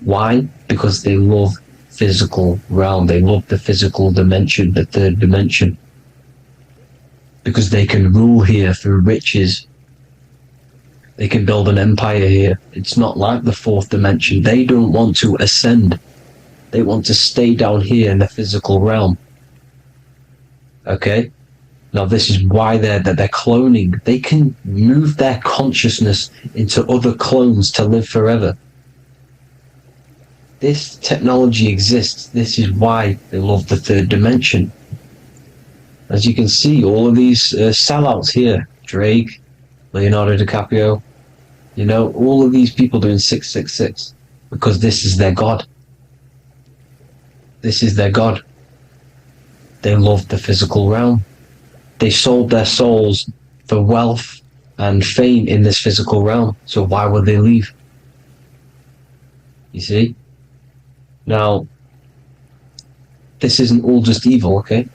[SPEAKER 1] Why? Because they love physical realm. They love the physical dimension, the third dimension. Because they can rule here through riches. They can build an empire here. It's not like the fourth dimension. They don't want to ascend. They want to stay down here in the physical realm. Okay? Now this is why they're cloning. They can move their consciousness into other clones to live forever. This technology exists. This is why they love the third dimension. As you can see, all of these sellouts here, Drake, Leonardo DiCaprio, you know, all of these people doing 666 because this is their god. This is their god. They love the physical realm. They sold their souls for wealth and fame in this physical realm. So why would they leave? You see? Now, this isn't all just evil, okay?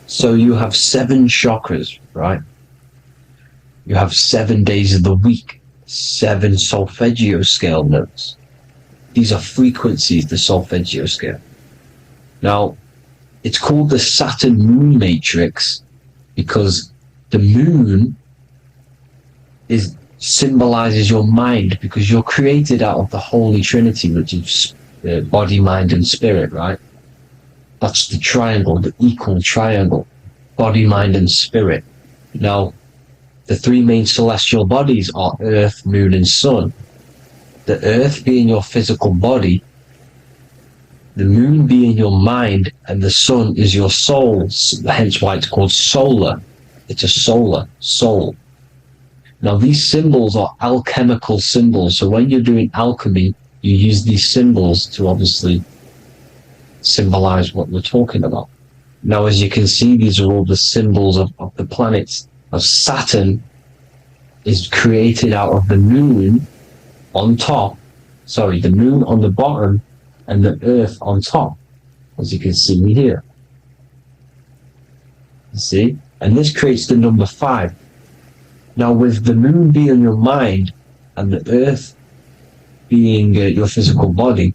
[SPEAKER 1] So you have 7 chakras, right? You have 7 days of the week, 7 solfeggio scale notes. These are frequencies, the solfeggio scale. Now, it's called the Saturn Moon Matrix because the moon symbolizes your mind, because you're created out of the Holy Trinity, which is body, mind, and spirit, right? That's the triangle, the equal triangle, body, mind, and spirit. Now, the 3 main celestial bodies are Earth, Moon, and Sun. The Earth being your physical body, the Moon being your mind, and the Sun is your soul, hence why it's called solar. It's a solar, soul. Now, these symbols are alchemical symbols, so when you're doing alchemy, you use these symbols to obviously symbolize what we're talking about. Now, as you can see, these are all the symbols of the planets. Now, Saturn is created out of the moon on top, the moon on the bottom, and the Earth on top, as you can see here. You see? And this creates the number 5. Now, with the moon being your mind and the Earth being your physical body,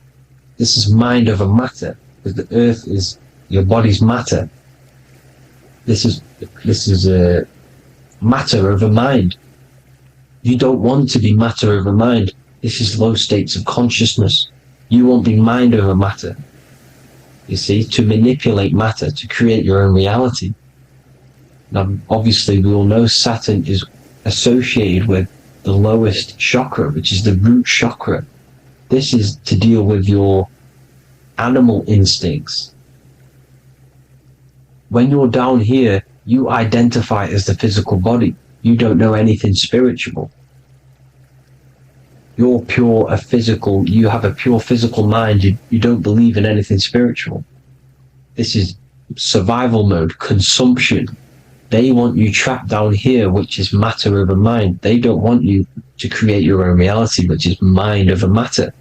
[SPEAKER 1] this is mind over matter, because the Earth is your body's matter. This is matter over mind. You don't want to be matter over mind. This is low states of consciousness. You won't be mind over matter. You see, to manipulate matter, to create your own reality. Now, obviously, we all know Saturn is associated with the lowest chakra, which is the root chakra. This is to deal with your animal instincts. When you're down here, You identify as the physical body. You don't know anything spiritual. You're you have a pure physical mind. You don't believe in anything spiritual. This is survival mode, consumption. They want you trapped down here, which is matter over mind. They don't want you to create your own reality, which is mind over matter.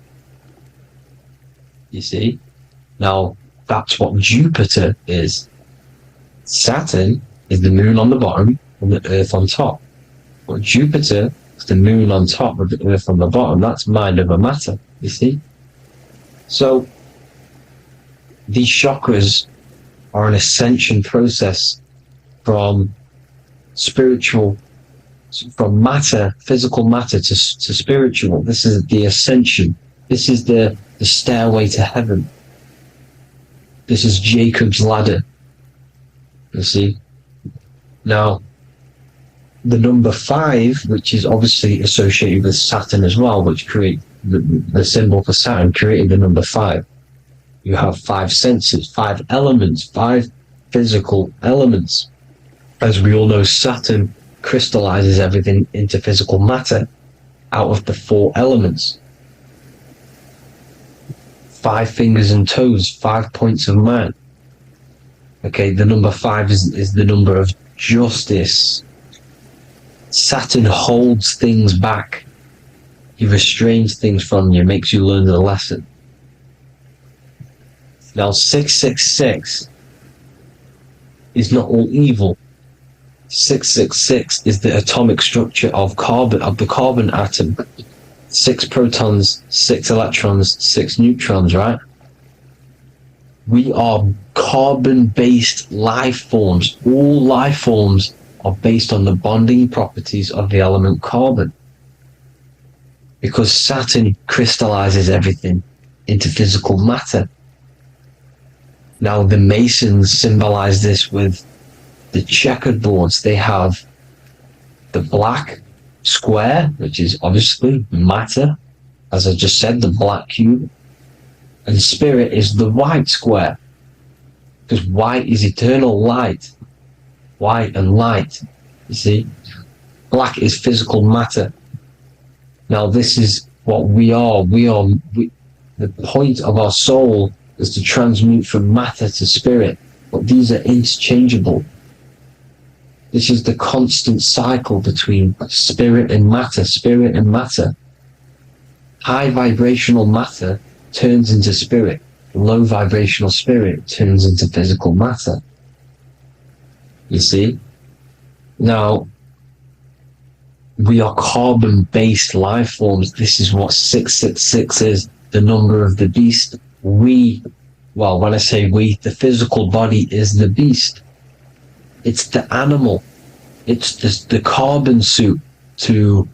[SPEAKER 1] You see? Now, that's what Jupiter is. Saturn is the moon on the bottom and the Earth on top. But Jupiter is the moon on top with the Earth on the bottom. That's mind over matter, you see? So, these chakras are an ascension process from matter, physical matter to spiritual. This is the ascension. This is the stairway to heaven. This is Jacob's ladder. You see? Now, the number 5, which is obviously associated with Saturn as well, which create the symbol for Saturn, created the number 5. You have 5 senses, 5 elements, 5 physical elements. As we all know, Saturn crystallizes everything into physical matter out of the 4 elements. 5 fingers and toes, 5 points of man. Okay, the number 5 is the number of justice. Saturn holds things back. He restrains things from you, makes you learn the lesson. Now, 666 is not all evil. 666 is the atomic structure of the carbon atom. 6 protons, 6 electrons, 6 neutrons, right? We are carbon-based life forms. All life forms are based on the bonding properties of the element carbon. Because Saturn crystallizes everything into physical matter. Now, the Masons symbolize this with the checkered boards. They have the black square, which is obviously matter, as I just said, the black cube, and spirit is the white square, because white is eternal light. White and light, you see. Black is physical matter. Now, this is what we are. The point of our soul is to transmute from matter to spirit, but these are interchangeable. This is the constant cycle between spirit and matter, spirit and matter. High vibrational matter turns into spirit. Low vibrational spirit turns into physical matter. You see? Now, we are carbon-based life forms. This is what 666 is, the number of the beast. When I say we, the physical body is the beast. It's the animal. It's the carbon suit to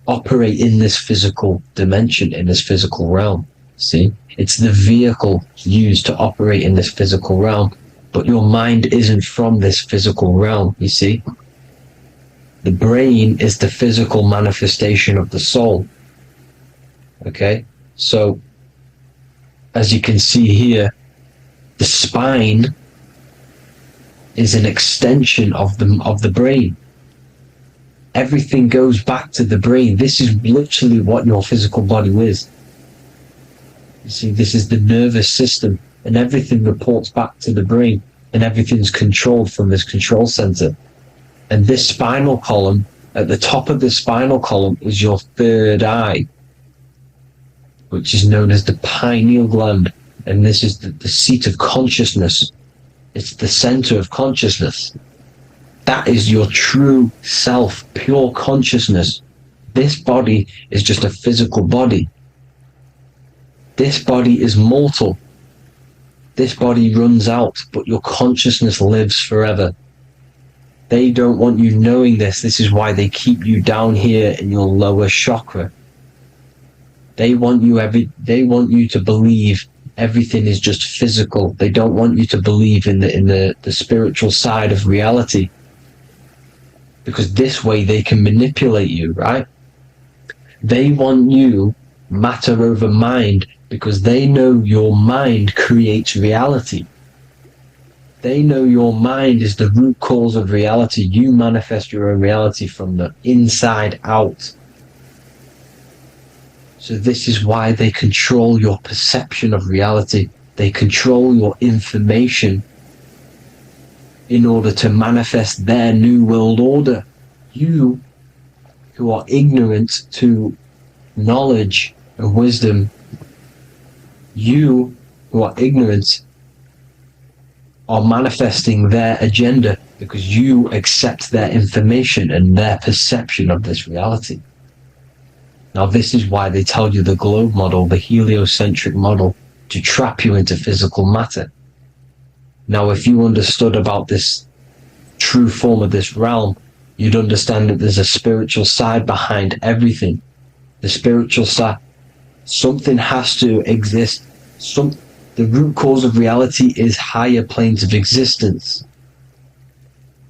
[SPEAKER 1] operate in this physical dimension, in this physical realm. See? It's the vehicle used to operate in this physical realm. But your mind isn't from this physical realm, you see? The brain is the physical manifestation of the soul. Okay? So, as you can see here, the spine is an extension of the brain. Everything goes back to the brain. This is literally what your physical body is. You see, this is the nervous system, and everything reports back to the brain, and everything's controlled from this control center. And this spinal column, at the top of the spinal column, is your third eye, which is known as the pineal gland. And this is the seat of consciousness. It's the center of consciousness. That is your true self, pure consciousness. This body is just a physical body. This body is mortal. This body runs out, but your consciousness lives forever. They don't want you knowing this. This is why they keep you down here in your lower chakra. They want you to believe everything is just physical. They don't want you to believe in the spiritual side of reality. Because this way they can manipulate you, right? They want you matter over mind, because they know your mind creates reality. They know your mind is the root cause of reality. You manifest your own reality from the inside out. So this is why they control your perception of reality. They control your information in order to manifest their new world order. You, who are ignorant to knowledge and wisdom, you who are ignorant are manifesting their agenda because you accept their information and their perception of this reality. Now, this is why they tell you the globe model, the heliocentric model, to trap you into physical matter. Now, if you understood about this true form of this realm, you'd understand that there's a spiritual side behind everything. The spiritual side, something has to exist. The root cause of reality is higher planes of existence.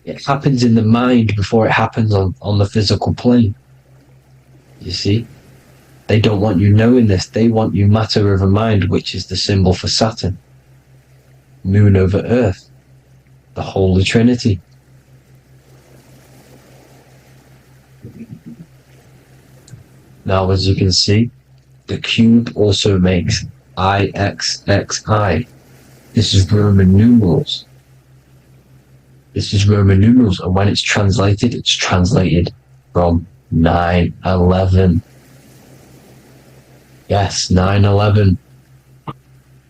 [SPEAKER 1] It happens in the mind before it happens on the physical plane. You see? They don't want you knowing this. They want you matter over mind, which is the symbol for Saturn. Moon over Earth. The Holy Trinity. Now, as you can see, the cube also makes IXXI. This is Roman numerals. This is Roman numerals, and when it's translated from 9/11. Yes, 9/11.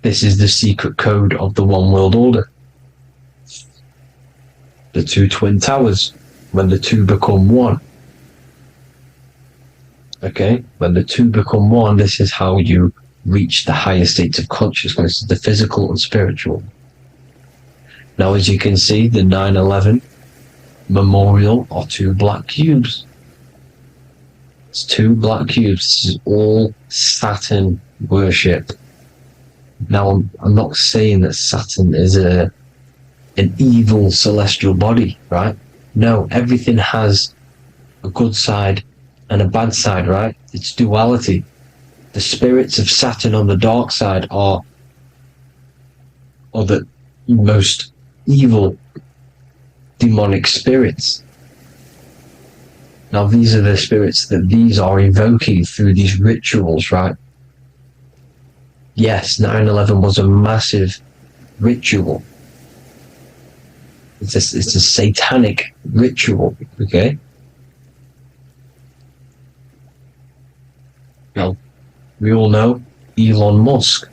[SPEAKER 1] This is the secret code of the one world order. The two twin towers, when the two become one. Okay, when the two become one, this is how you reach the higher states of consciousness, the physical and spiritual. Now, as you can see, the 9/11 memorial are two black cubes. It's two black cubes. This is all Saturn worship. Now, I'm not saying that Saturn is an evil celestial body, right? No, everything has a good side and a bad side, right? It's duality. The spirits of Saturn on the dark side are the most evil demonic spirits. Now, these are the spirits that these are evoking through these rituals, right? Yes, 9/11 was a massive ritual. It's a satanic ritual, okay? Now, we all know Elon Musk.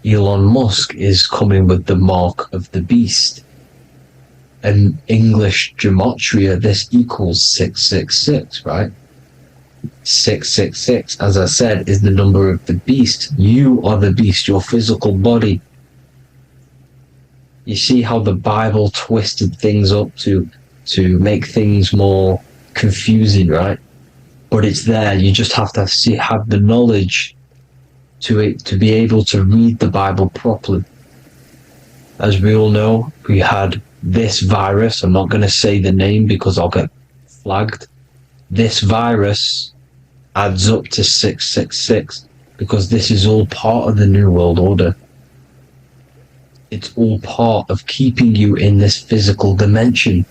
[SPEAKER 1] Elon Musk is coming with the mark of the beast. In English gematria, this equals 666, right? 666, as I said, is the number of the beast. You are the beast, your physical body. You see how the Bible twisted things up to make things more confusing, right? But it's there. You just have to have the knowledge to be able to read the Bible properly. As we all know, we had this virus. I'm not going to say the name because I'll get flagged. This virus adds up to 666 because this is all part of the New World Order. It's all part of keeping you in this physical dimension.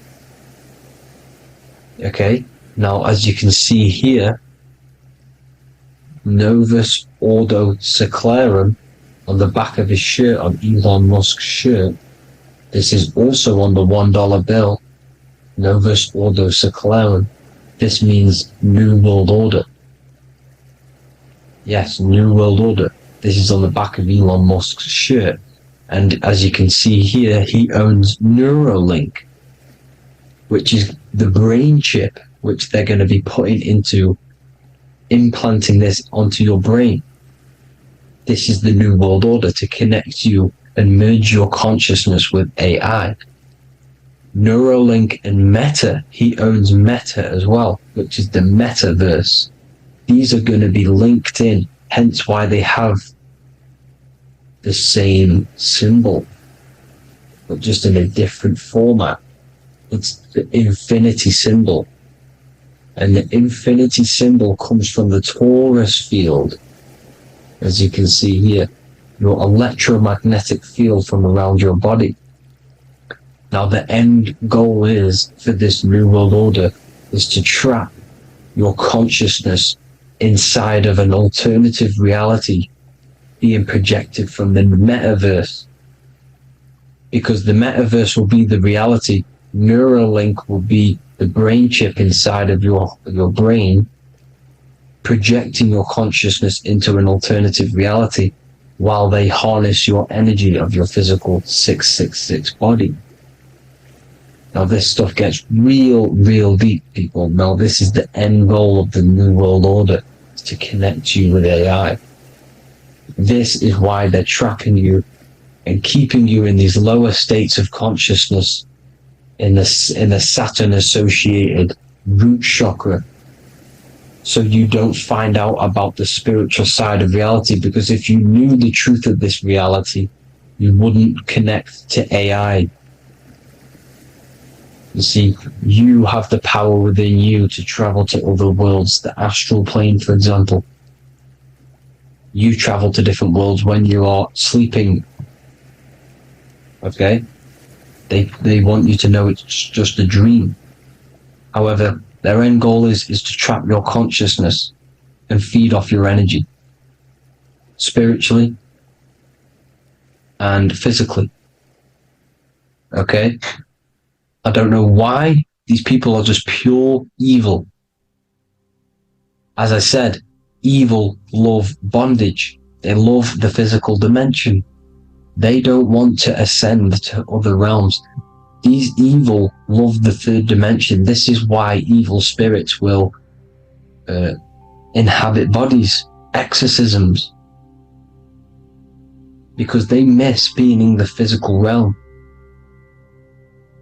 [SPEAKER 1] Okay? Now, as you can see here, Novus Ordo Secularum on the back of his shirt, on Elon Musk's shirt. This is also on the $1 bill. Novus Ordo Secularum. This means New World Order. Yes, New World Order. This is on the back of Elon Musk's shirt. And as you can see here, he owns Neuralink, which is the brain chip which they're going to be putting into implanting this onto your brain. This is the New World Order, to connect you and merge your consciousness with AI. Neuralink and Meta, he owns Meta as well, which is the metaverse. These are going to be linked in, hence why they have the same symbol, but just in a different format. It's the infinity symbol. And the infinity symbol comes from the torus field. As you can see here, your electromagnetic field from around your body. Now, the end goal is for this New World Order is to trap your consciousness inside of an alternative reality being projected from the metaverse. Because the metaverse will be the reality. Neuralink will be the brain chip inside of your brain, projecting your consciousness into an alternative reality while they harness your energy of your physical 666 body. Now this stuff gets real deep, people. Now this is the end goal of the New World Order, is to connect you with AI. This is why they're trapping you and keeping you in these lower states of consciousness in the Saturn associated root chakra, so you don't find out about the spiritual side of reality. Because if you knew the truth of this reality, you wouldn't connect to AI. You see, you have the power within you to travel to other worlds, the astral plane, for example. You travel to different worlds when you are sleeping. Okay? They want you to know it's just a dream. However, their end goal is to trap your consciousness and feed off your energy, spiritually and physically. Okay? I don't know why these people are just pure evil. As I said, evil love bondage. They love the physical dimension. They don't want to ascend to other realms. These evil love the third dimension. This is why evil spirits will inhabit bodies, exorcisms, because they miss being in the physical realm.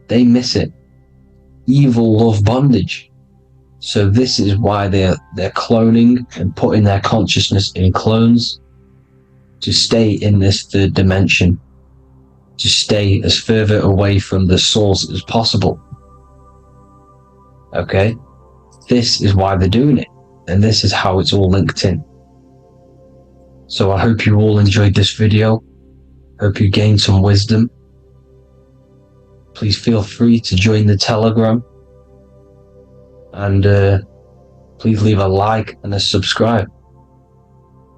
[SPEAKER 1] They miss it. Evil love bondage. So this is why they're cloning and putting their consciousness in clones to stay in this third dimension, to stay as further away from the source as possible. Okay? This is why they're doing it, and this is how it's all linked in. So I hope you all enjoyed this video. Hope you gained some wisdom. Please feel free to join the Telegram, and please leave a like and a subscribe.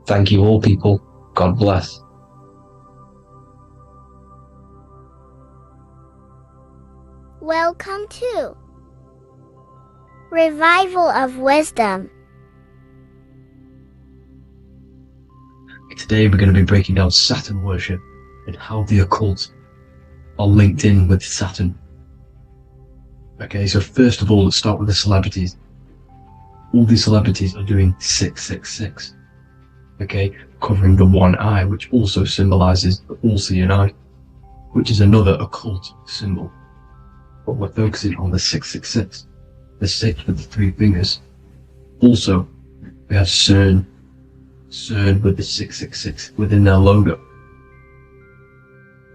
[SPEAKER 1] Thank you all, people. God bless.
[SPEAKER 13] Welcome to Revival of Wisdom.
[SPEAKER 1] Today we're going to be breaking down Saturn worship and how the occult are linked in with Saturn. Okay, so first of all, let's start with the celebrities. All these celebrities are doing 666. Okay, covering the one eye, which also symbolizes the all-seeing eye, which is another occult symbol. But we're focusing on the 666, the 6 with the 3 fingers. Also, we have CERN with the 666 within their logo.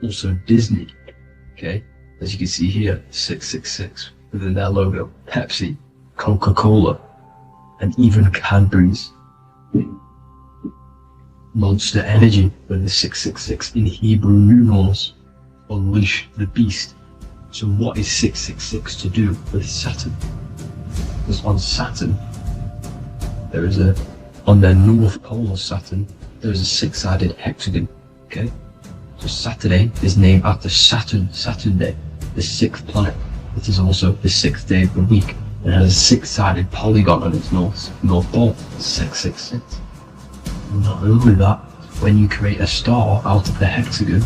[SPEAKER 1] Also Disney, okay, as you can see here, 666 within their logo. Pepsi, Coca-Cola, and even Cadbury's. Monster Energy with the 666 in Hebrew numerals. Unleash the beast. So what is 666 to do with Saturn? Because on Saturn, there is on their north pole of Saturn, there is a 6-sided hexagon. Okay, so Saturday is named after Saturn Day, the 6th planet. It is also the 6th day of the week. It has a 6-sided polygon on its north pole, 666. Not only that, when you create a star out of the hexagon,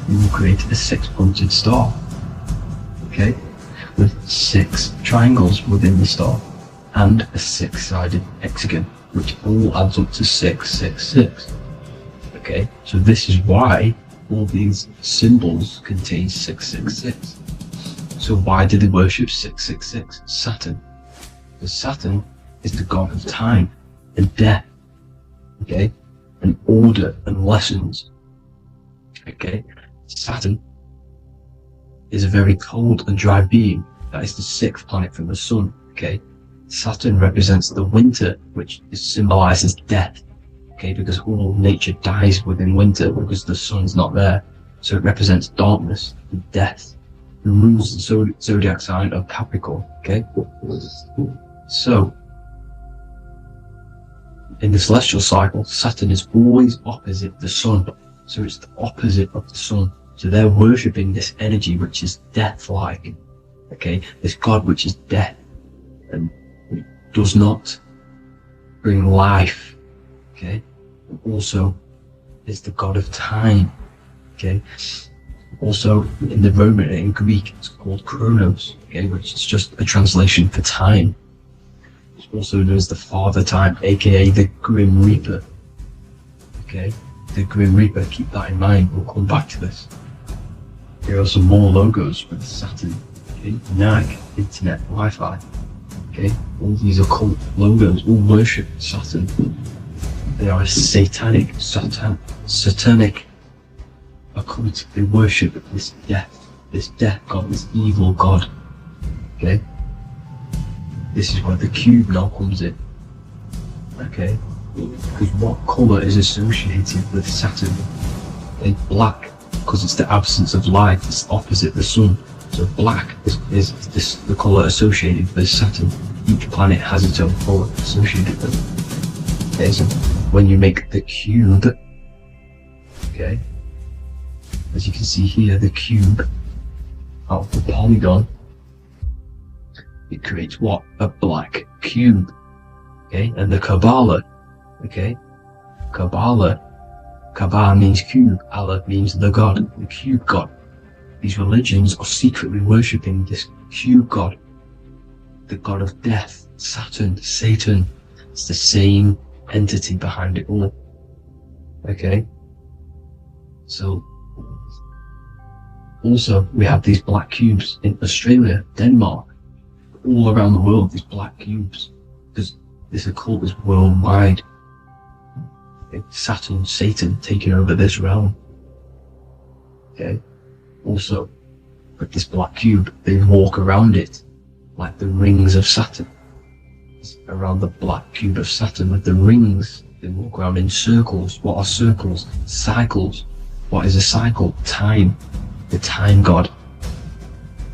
[SPEAKER 1] you will create a 6-pointed star. Okay, with 6 triangles within the star and a 6-sided hexagon, which all adds up to 666. Okay, so this is why all these symbols contain 666. So why do they worship 666? Saturn. Because Saturn is the god of time and death. Okay, and order and lessons. Okay, Saturn is a very cold and dry being. That is the 6th planet from the sun. Okay, Saturn represents the winter, which symbolizes death. Okay, because all nature dies within winter because the sun's not there. So it represents darkness and death. who rules the zodiac sign of Capricorn. Okay, so in the celestial cycle, Saturn is always opposite the sun, so it's the opposite of the sun. So they're worshipping this energy which is death-like. Okay, this god which is death and does not bring life. Okay, and also is the god of time. Okay, also in the Roman and in Greek it's called Chronos. Okay, which is just a translation for time. It's also known as the Father Time, aka the Grim Reaper. Okay, the Grim Reaper. Keep that in mind. We'll come back to this. Here are some more logos with Saturn. Okay, Nike, Internet, Wi-Fi. Okay, all these occult logos all worship Saturn. They are a satanic occult. They worship this death god, this evil god. Okay, this is where the cube now comes in. Okay, because what colour is associated with Saturn? Okay, black, because it's the absence of light. It's opposite the sun. So black is the colour associated with Saturn. Each planet has its own colour associated with it. Okay, so when you make the cube, okay, as you can see here, the cube out of the polygon, it creates what? A black cube. Okay, and the Kabbalah, okay, Kabbalah means cube, Allah means the god, the cube god. These religions are secretly worshipping this cube god, the god of death, Saturn, Satan. It's the same entity behind it all. Okay, so also we have these black cubes in Australia, Denmark, all around the world, these black cubes, because this occult is worldwide. Saturn, Satan taking over this realm. Okay, also with this black cube, they walk around it like the rings of Saturn. It's around the black cube of Saturn with the rings, they walk around in circles. What are circles? Cycles. What is a cycle? Time. The time god.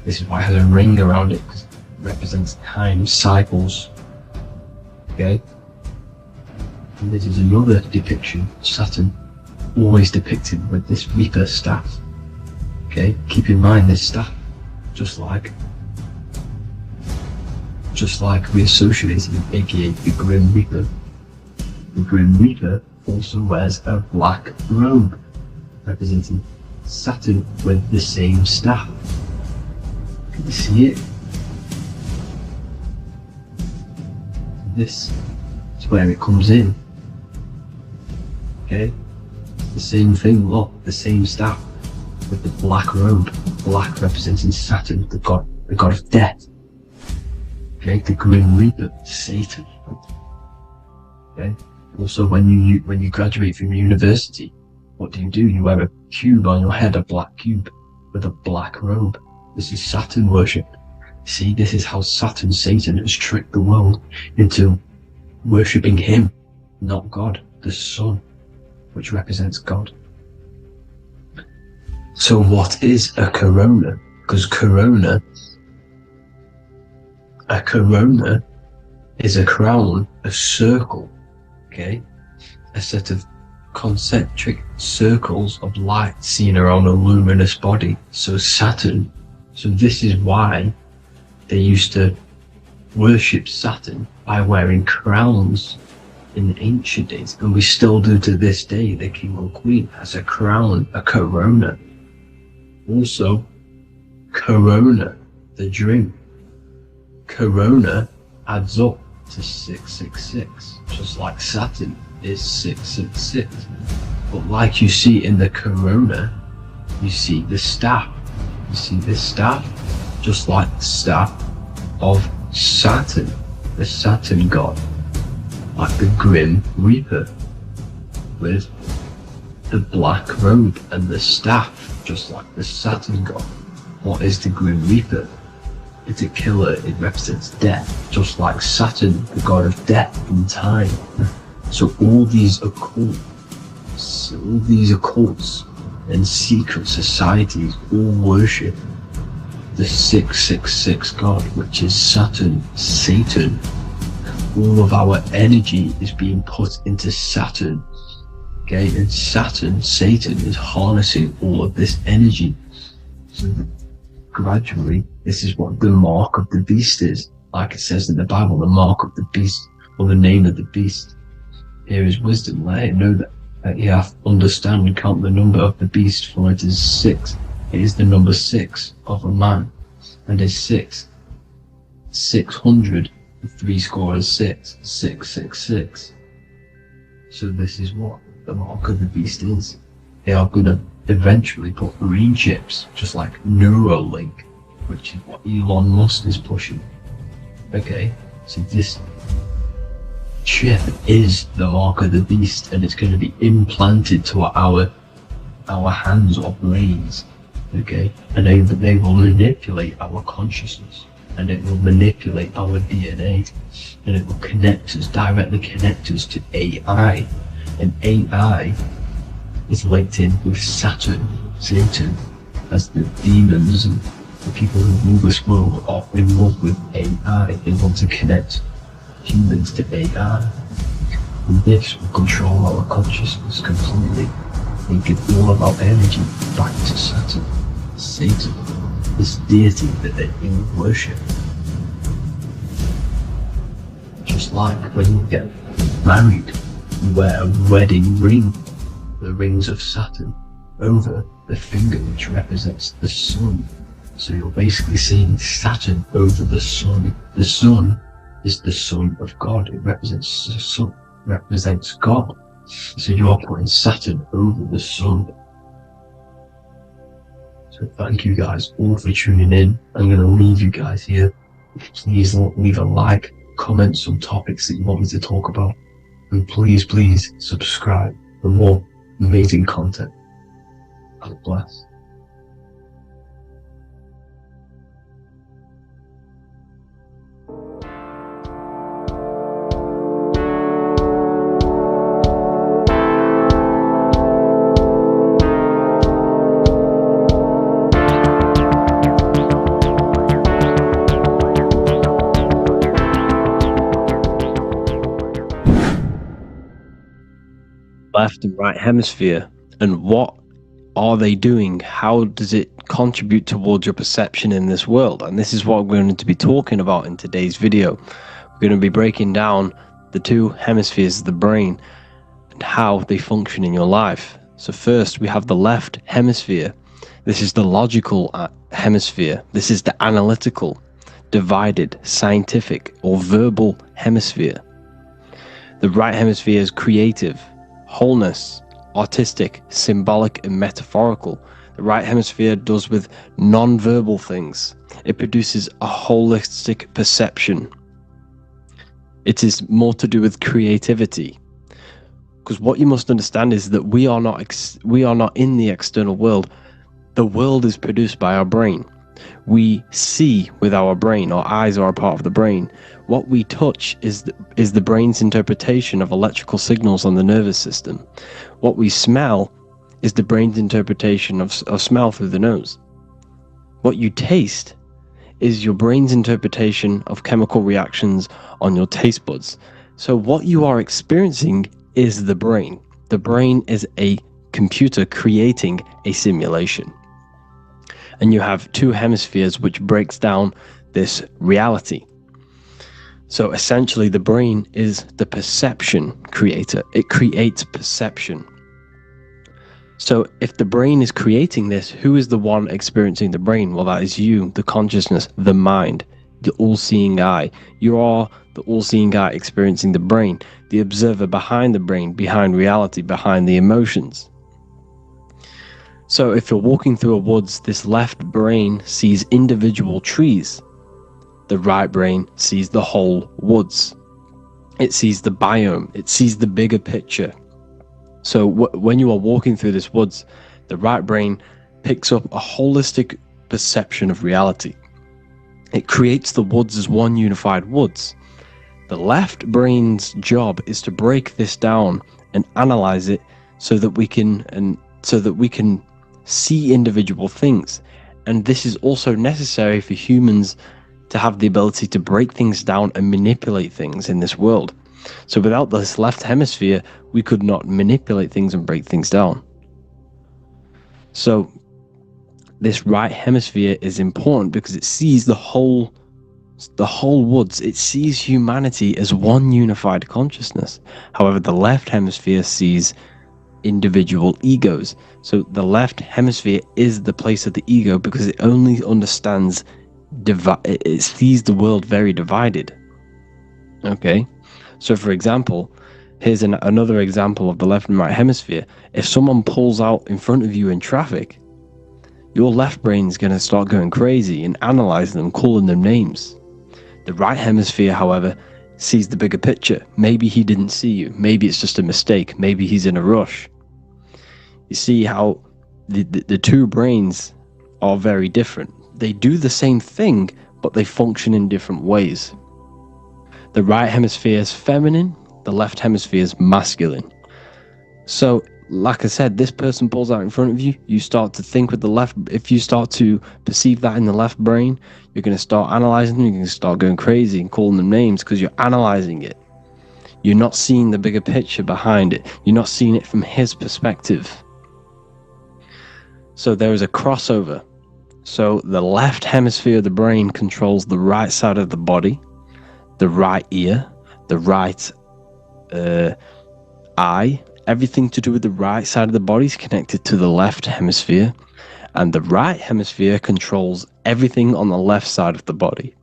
[SPEAKER 1] This is why it has a ring around it, because it represents time, cycles. Okay, and this is another depiction of Saturn, always depicted with this Reaper staff. Okay, keep in mind this staff, just like we associated it, aka the Grim Reaper. The Grim Reaper also wears a black robe, representing Saturn with the same staff. Can you see it? This is where it comes in. Okay, the same thing, look, the same staff with the black robe, black representing Saturn, the god of death. Okay, the Grim Reaper, Satan. Okay, also when you graduate from university, what do? You wear a cube on your head, a black cube with a black robe. This is Saturn worship. See, this is how Saturn, Satan, has tricked the world into worshipping him, not God, the sun, which represents God. So what is a corona? Because a corona is a crown, a circle, okay? A set of concentric circles of light seen around a luminous body. So Saturn, so this is why they used to worship Saturn by wearing crowns in ancient days, and we still do to this day. The king or queen has a crown, a corona. Also, corona, the drink. Corona adds up to 666, just like Saturn is 666. But like you see in the corona, you see the staff. You see this staff, just like the staff of Saturn, the Saturn god, like the Grim Reaper, with the black robe and the staff, just like the Saturn god. What is the Grim Reaper? It's a killer. It represents death, just like Saturn, the god of death and time. So all these occults and secret societies all worship the 666 god, which is Saturn, Satan. All of our energy is being put into Saturn. Okay, and Saturn, Satan, is harnessing all of this energy. So gradually, this is what the mark of the beast is. Like it says in the Bible, the mark of the beast, or the name of the beast. Here is wisdom. Let it know that you have to understand and count the number of the beast, for it is 6. It is the number 6 of a man, and is 6. 600, 666, 666. So this is what the mark of the beast is. They are going to eventually put brain chips, just like Neuralink, which is what Elon Musk is pushing. Okay, so this chip is the mark of the beast, and it's going to be implanted to our hands or brains. Okay, and they will manipulate our consciousness, and it will manipulate our DNA, and it will directly connect us to AI, and AI is linked in with Saturn, Satan, as the demons and the people who rule this world are in love with AI. They want to connect humans to AI, and this will control our consciousness completely and give all of our energy back to Saturn, Satan, this deity that they worship. Just like when you get married, you wear a wedding ring, the rings of Saturn, over the finger, which represents the sun. So you're basically seeing Saturn over the sun. The sun is the son of God. It represents the sun, represents God. So you're putting Saturn over the sun. So thank you guys all for tuning in. I'm going to leave you guys here. Please leave a like, comment some topics that you want me to talk about, and please subscribe for more amazing content. God bless. Left and right hemisphere, and what are they doing? How does it contribute towards your perception in this world? And this is what we're going to be talking about in today's video. We're going to be breaking down the two hemispheres of the brain and how they function in your life. So first, we have the left hemisphere. This is the logical hemisphere. This is the analytical, divided, scientific, or verbal hemisphere. The right hemisphere is creative, wholeness, artistic, symbolic, and metaphorical. The right hemisphere does with non-verbal things. It produces a holistic perception. It is more to do with creativity. Because what you must understand is that we are not in the external world. The world is produced by our brain. We see with our brain. Our eyes are a part of the brain. What we touch is the brain's interpretation of electrical signals on the nervous system. What we smell is the brain's interpretation of smell through the nose. What you taste is your brain's interpretation of chemical reactions on your taste buds. So what you are experiencing is the brain. The brain is a computer creating a simulation. And you have two hemispheres which breaks down this reality. So essentially the brain is the perception creator. It creates perception. So if the brain is creating this, who is the one experiencing the brain? Well, that is you, the consciousness, the mind, the all-seeing eye. You are the all-seeing eye experiencing the brain, the observer behind the brain, behind reality, behind the emotions. So if you're walking through a woods, this left brain sees individual trees. The right brain sees the whole woods. It sees the biome. It sees the bigger picture. So when you are walking through this woods, the right brain picks up a holistic perception of reality. It creates the woods as one unified woods. The left brain's job is to break this down and analyze it so that we can see individual things And this is also necessary for humans to have the ability to break things down and manipulate things in this world. So without this left hemisphere, we could not manipulate things and break things down. So this right hemisphere is important because it sees the whole woods. It sees humanity as one unified consciousness. However, the left hemisphere sees individual egos. So the left hemisphere is the place of the ego because it only understands it sees the world very divided. Okay, so for example, here's another example of the left and right hemisphere. If someone pulls out in front of you in traffic, your left brain's going to start going crazy and analyzing them, calling them names. The right hemisphere, however, sees the bigger picture. Maybe he didn't see you. Maybe it's just a mistake. Maybe he's in a rush. You see how the two brains are very different. They do the same thing, but they function in different ways. The right hemisphere is feminine, the left hemisphere is masculine. So, like I said, this person pulls out in front of you, you start to think with the left. If you start to perceive that in the left brain, you're going to start analyzing them, you're going to start going crazy and calling them names because you're analyzing it. You're not seeing the bigger picture behind it. You're not seeing it from his perspective. So there is a crossover. So the left hemisphere of the brain controls the right side of the body, the right ear, the right eye. Everything to do with the right side of the body is connected to the left hemisphere, and the right hemisphere controls everything on the left side of the body,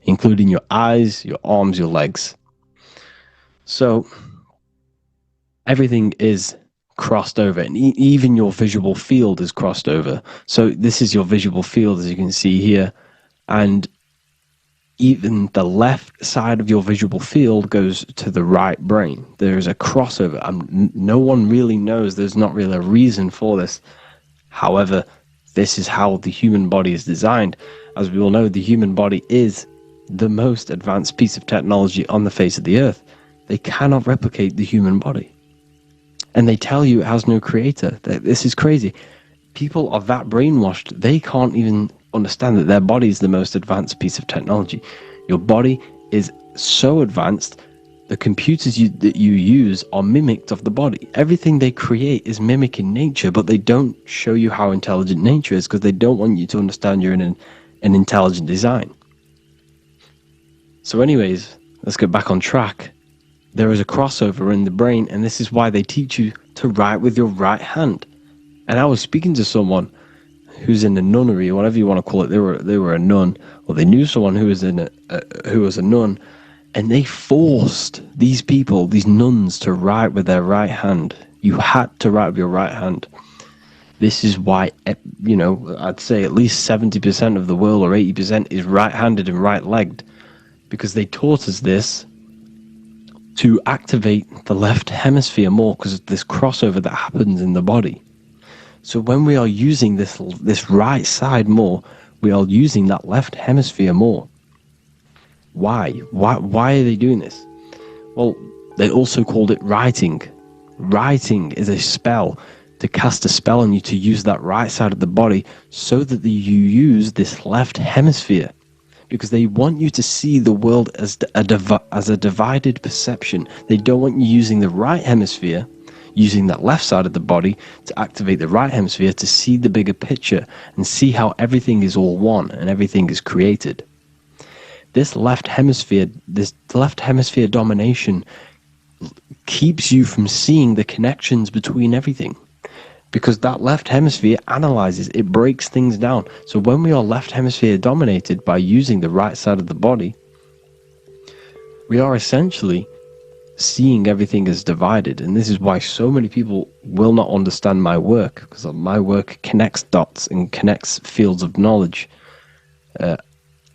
[SPEAKER 1] including your eyes, your arms, your legs. So everything is crossed over, and even your visual field is crossed over. So this is your visual field, as you can see here, and even the left side of your visual field goes to the right brain. There's a crossover. No one really knows. There's not really a reason for this. However, this is how the human body is designed. As we all know, the human body is the most advanced piece of technology on the face of the earth. They cannot replicate the human body. And they tell you it has no creator. This is crazy. People are that brainwashed, they can't even understand that their body is the most advanced piece of technology. Your body is so advanced, the computers that you use are mimicked of the body. Everything they create is mimicking nature, but they don't show you how intelligent nature is because they don't want you to understand you're in an intelligent design. So anyways, let's get back on track. There is a crossover in the brain, and this is why they teach you to write with your right hand. And I was speaking to someone who's in a nunnery, or whatever you want to call it. They were a nun, or they knew someone who was who was a nun, and they forced these people, these nuns, to write with their right hand. You had to write with your right hand. This is why, I'd say at least 70% of the world, or 80%, is right-handed and right-legged, because they taught us this to activate the left hemisphere more because of this crossover that happens in the body. So when we are using this right side more, we are using that left hemisphere more. Why? Why are they doing this? Well, they also called it writing. Writing is a spell, to cast a spell on you to use that right side of the body so that you use this left hemisphere. Because they want you to see the world as a divided perception. They don't want you using the right hemisphere, using that left side of the body to activate the right hemisphere to see the bigger picture and see how everything is all one and everything is created. This left hemisphere domination keeps you from seeing the connections between everything. Because that left hemisphere analyzes, it breaks things down. So when we are left hemisphere dominated by using the right side of the body, we are essentially seeing everything as divided. And this is why so many people will not understand my work, because my work connects dots and connects fields of knowledge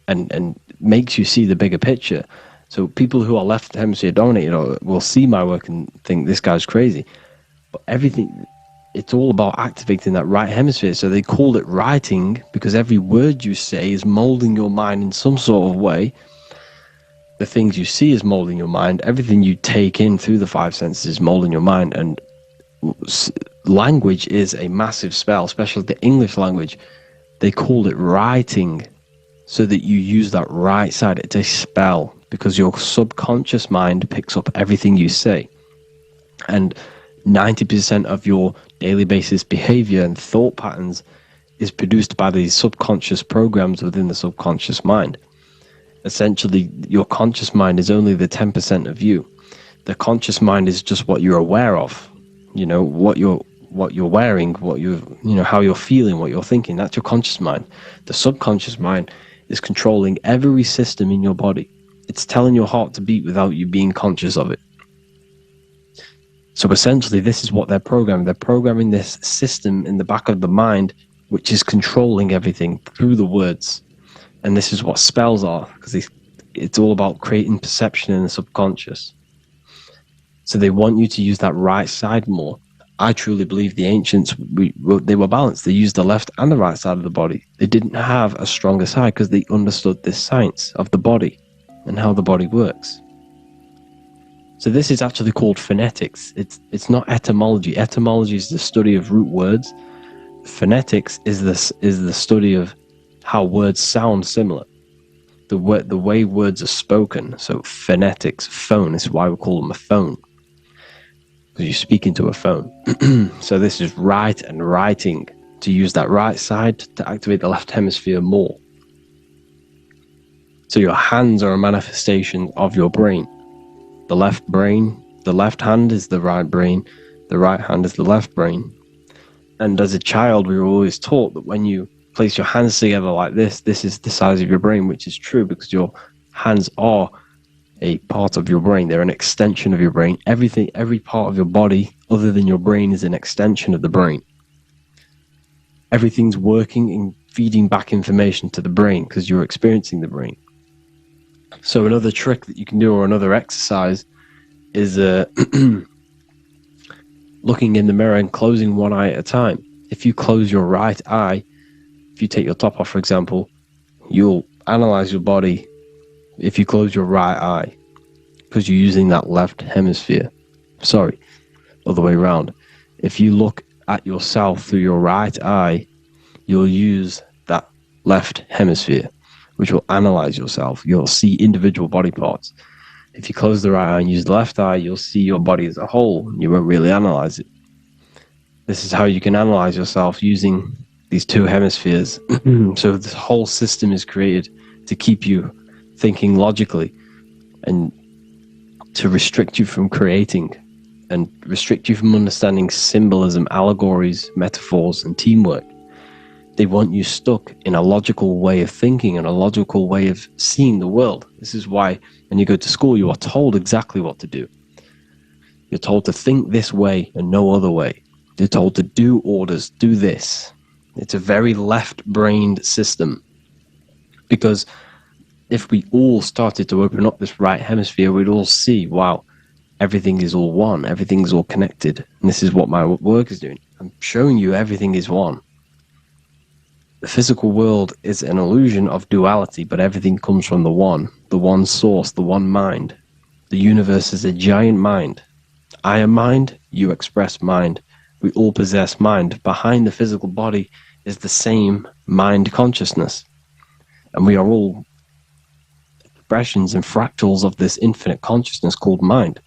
[SPEAKER 1] and makes you see the bigger picture. So people who are left hemisphere dominated will see my work and think this guy's crazy. But everything... it's all about activating that right hemisphere. So they call it writing because every word you say is molding your mind in some sort of way. The things you see is molding your mind. Everything you take in through the five senses is molding your mind. And language is a massive spell, especially the English language. They call it writing, so that you use that right side. It's a spell, because your subconscious mind picks up everything you say. And 90% of your daily basis behavior and thought patterns is produced by these subconscious programs within the subconscious mind. Essentially, your conscious mind is only the 10% of you. The conscious mind is just what you're aware of. You know, what you're wearing, how you're feeling, what you're thinking. That's your conscious mind. The subconscious mind is controlling every system in your body. It's telling your heart to beat without you being conscious of it. So essentially, this is what they're programming. They're programming this system in the back of the mind, which is controlling everything through the words. And this is what spells are, because it's all about creating perception in the subconscious. So they want you to use that right side more. I truly believe the ancients, they were balanced. They used the left and the right side of the body. They didn't have a stronger side because they understood this science of the body and how the body works. So this is actually called phonetics. It's not etymology. Etymology is the study of root words. Phonetics is the study of how words sound similar. The way words are spoken. So phonetics, phone, is why we call them a phone. Because you speak into a phone. So this is write and writing, to use that right side to activate the left hemisphere more. So your hands are a manifestation of your brain. The left hand is the right brain, the right hand is the left brain. And as a child, we were always taught that when you place your hands together like this is the size of your brain, which is true, because your hands are a part of your brain. They're an extension of your brain. Every part of your body other than your brain is an extension of the brain. Everything's working and feeding back information to the brain because you're experiencing the brain. So another trick that you can do, or another exercise, is looking in the mirror and closing one eye at a time. If you close your right eye, if you take your top off, for example, you'll analyze your body if you close your right eye, because you're using that left hemisphere. Sorry, other way around. If you look at yourself through your right eye, you'll use that left hemisphere, which will analyze yourself. You'll see individual body parts. If you close the right eye and use the left eye, you'll see your body as a whole. You won't really analyze it. This is how you can analyze yourself, using these two hemispheres. So this whole system is created to keep you thinking logically and to restrict you from creating and restrict you from understanding symbolism, allegories, metaphors, and teamwork. They want you stuck in a logical way of thinking and a logical way of seeing the world. This is why when you go to school, you are told exactly what to do. You're told to think this way and no other way. You're told to do orders, do this. It's a very left-brained system, because if we all started to open up this right hemisphere, we'd all see, wow, everything is all one, everything is all connected. And this is what my work is doing. I'm showing you everything is one. The physical world is an illusion of duality, but everything comes from the one source, the one mind. The universe is a giant mind. I am mind, you express mind. We all possess mind. Behind the physical body is the same mind consciousness. And we are all expressions and fractals of this infinite consciousness called mind.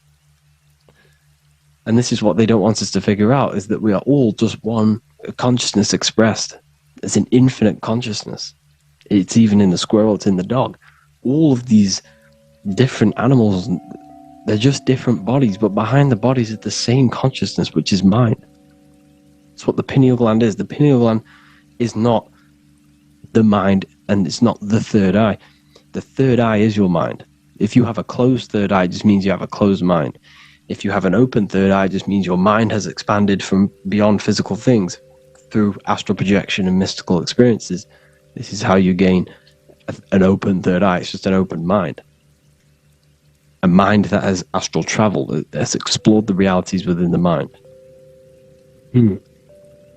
[SPEAKER 1] And this is what they don't want us to figure out, is that we are all just one consciousness expressed. It's an infinite consciousness. It's even in the squirrel, it's in the dog. All of these different animals, they're just different bodies, but behind the bodies is the same consciousness, which is mind. That's what the pineal gland is. The pineal gland is not the mind, and it's not the third eye. The third eye is your mind. If you have a closed third eye, it just means you have a closed mind. If you have an open third eye, it just means your mind has expanded from beyond physical things through astral projection and mystical experiences. This is how you gain an open third eye. It's just an open mind. A mind that has astral travel, that has explored the realities within the mind.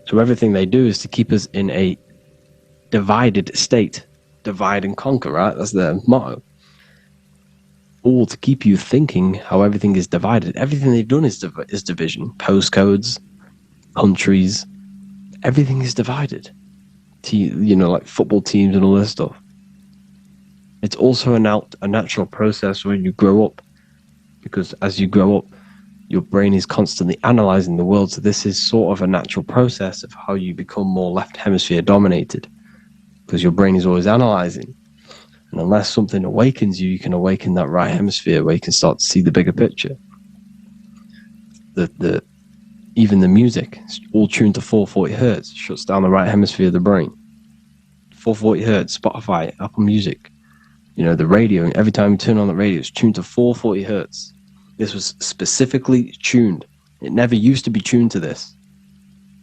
[SPEAKER 1] So everything they do is to keep us in a divided state. Divide and conquer, right? That's their motto. All to keep you thinking how everything is divided. Everything they've done is division. Postcodes, countries, everything is divided. like football teams and all this stuff. It's also a natural process when you grow up, because as you grow up, your brain is constantly analyzing the world. So this is sort of a natural process of how you become more left hemisphere dominated, because your brain is always analyzing. And unless something awakens you, you can awaken that right hemisphere where you can start to see the bigger picture. Even the music, it's all tuned to 440 hertz, shuts down the right hemisphere of the brain. 440 hertz, Spotify, Apple Music, the radio, every time you turn on the radio, it's tuned to 440 hertz. This was specifically tuned. It never used to be tuned to this.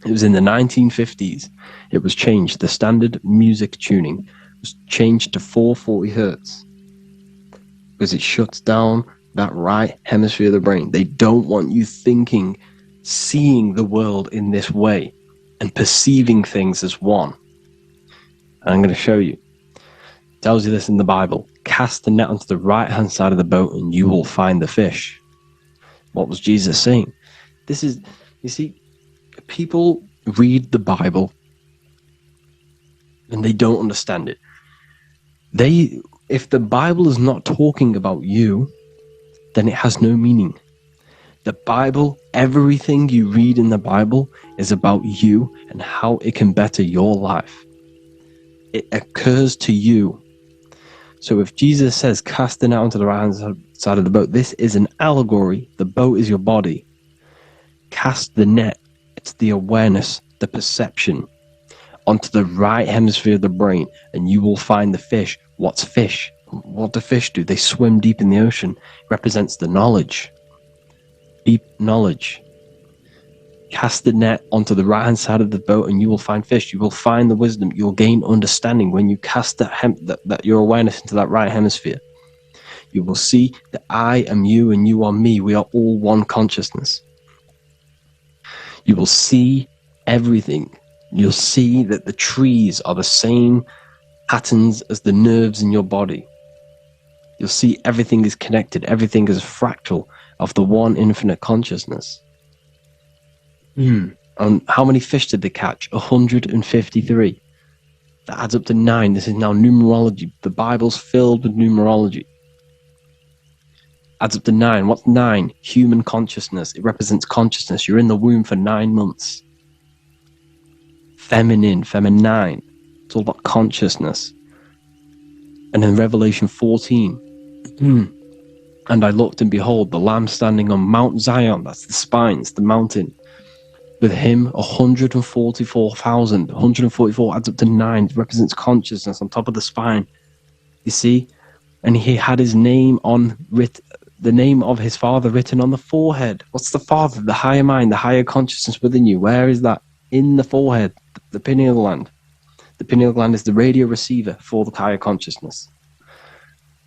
[SPEAKER 1] It was in the 1950s. It was changed. The standard music tuning was changed to 440 hertz because it shuts down that right hemisphere of the brain. They don't want you thinking, seeing the world in this way and perceiving things as one. And I'm going to show you. It tells you this in the Bible. Cast the net onto the right hand side of the boat and you will find the fish. What was Jesus saying? This is, you see, people read the Bible and they don't understand it. If the Bible is not talking about you, then it has no meaning. The Bible, everything you read in the Bible is about you and how it can better your life. It occurs to you. So if Jesus says, cast the net onto the right hand side of the boat, this is an allegory. The boat is your body. Cast the net. It's the awareness, the perception, onto the right hemisphere of the brain, and you will find the fish. What's fish? What do fish do? They swim deep in the ocean. It represents the knowledge. Deep knowledge. Cast the net onto the right hand side of the boat and you will find fish. You will find the wisdom. You'll gain understanding when you cast that your awareness into that right hemisphere. You will see that I am you and you are me. We are all one consciousness. You will see everything. You'll see that the trees are the same patterns as the nerves in your body. You'll see everything is connected. Everything is a fractal of the one infinite consciousness. And how many fish did they catch? 153. That adds up to 9. This is now numerology. The Bible's filled with numerology. Adds up to 9. What's 9? Human consciousness. It represents consciousness. You're in the womb for 9 months. Feminine. It's all about consciousness. And in Revelation 14, and I looked and behold, the Lamb standing on Mount Zion. That's the spines, the mountain. With him, 144,000. 144 adds up to 9. It represents consciousness on top of the spine. You see? And he had his name the name of his Father written on the forehead. What's the Father? The higher mind, the higher consciousness within you. Where is that? In the forehead, the pineal gland. The pineal gland is the radio receiver for the higher consciousness.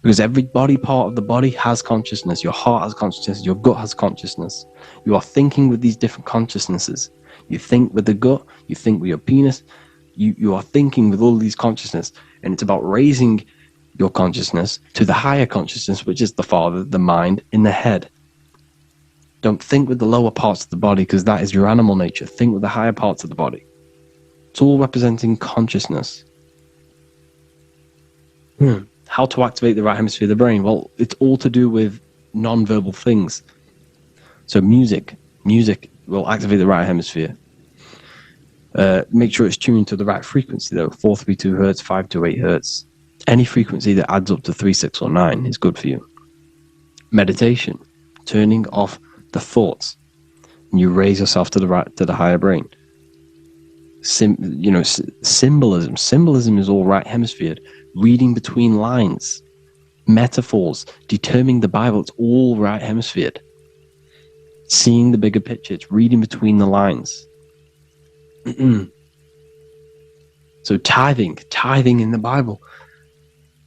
[SPEAKER 1] Because every body part of the body has consciousness. Your heart has consciousness. Your gut has consciousness. You are thinking with these different consciousnesses. You think with the gut. You think with your penis. You are thinking with all these consciousness. And it's about raising your consciousness to the higher consciousness, which is the Father, the mind, in the head. Don't think with the lower parts of the body, because that is your animal nature. Think with the higher parts of the body. It's all representing consciousness. How to activate the right hemisphere of the brain? Well, it's all to do with non-verbal things. So music will activate the right hemisphere. Make sure it's tuned to the right frequency though. 432 hertz, 528 hertz. Any frequency that adds up to 3, 6, or 9 is good for you. Meditation, turning off the thoughts, and you raise yourself to the higher brain. Symbolism. Symbolism is all right hemisphered. Reading between lines, metaphors, determining the Bible, it's all right hemisphered. Seeing the bigger picture, it's reading between the lines. So tithing in the Bible.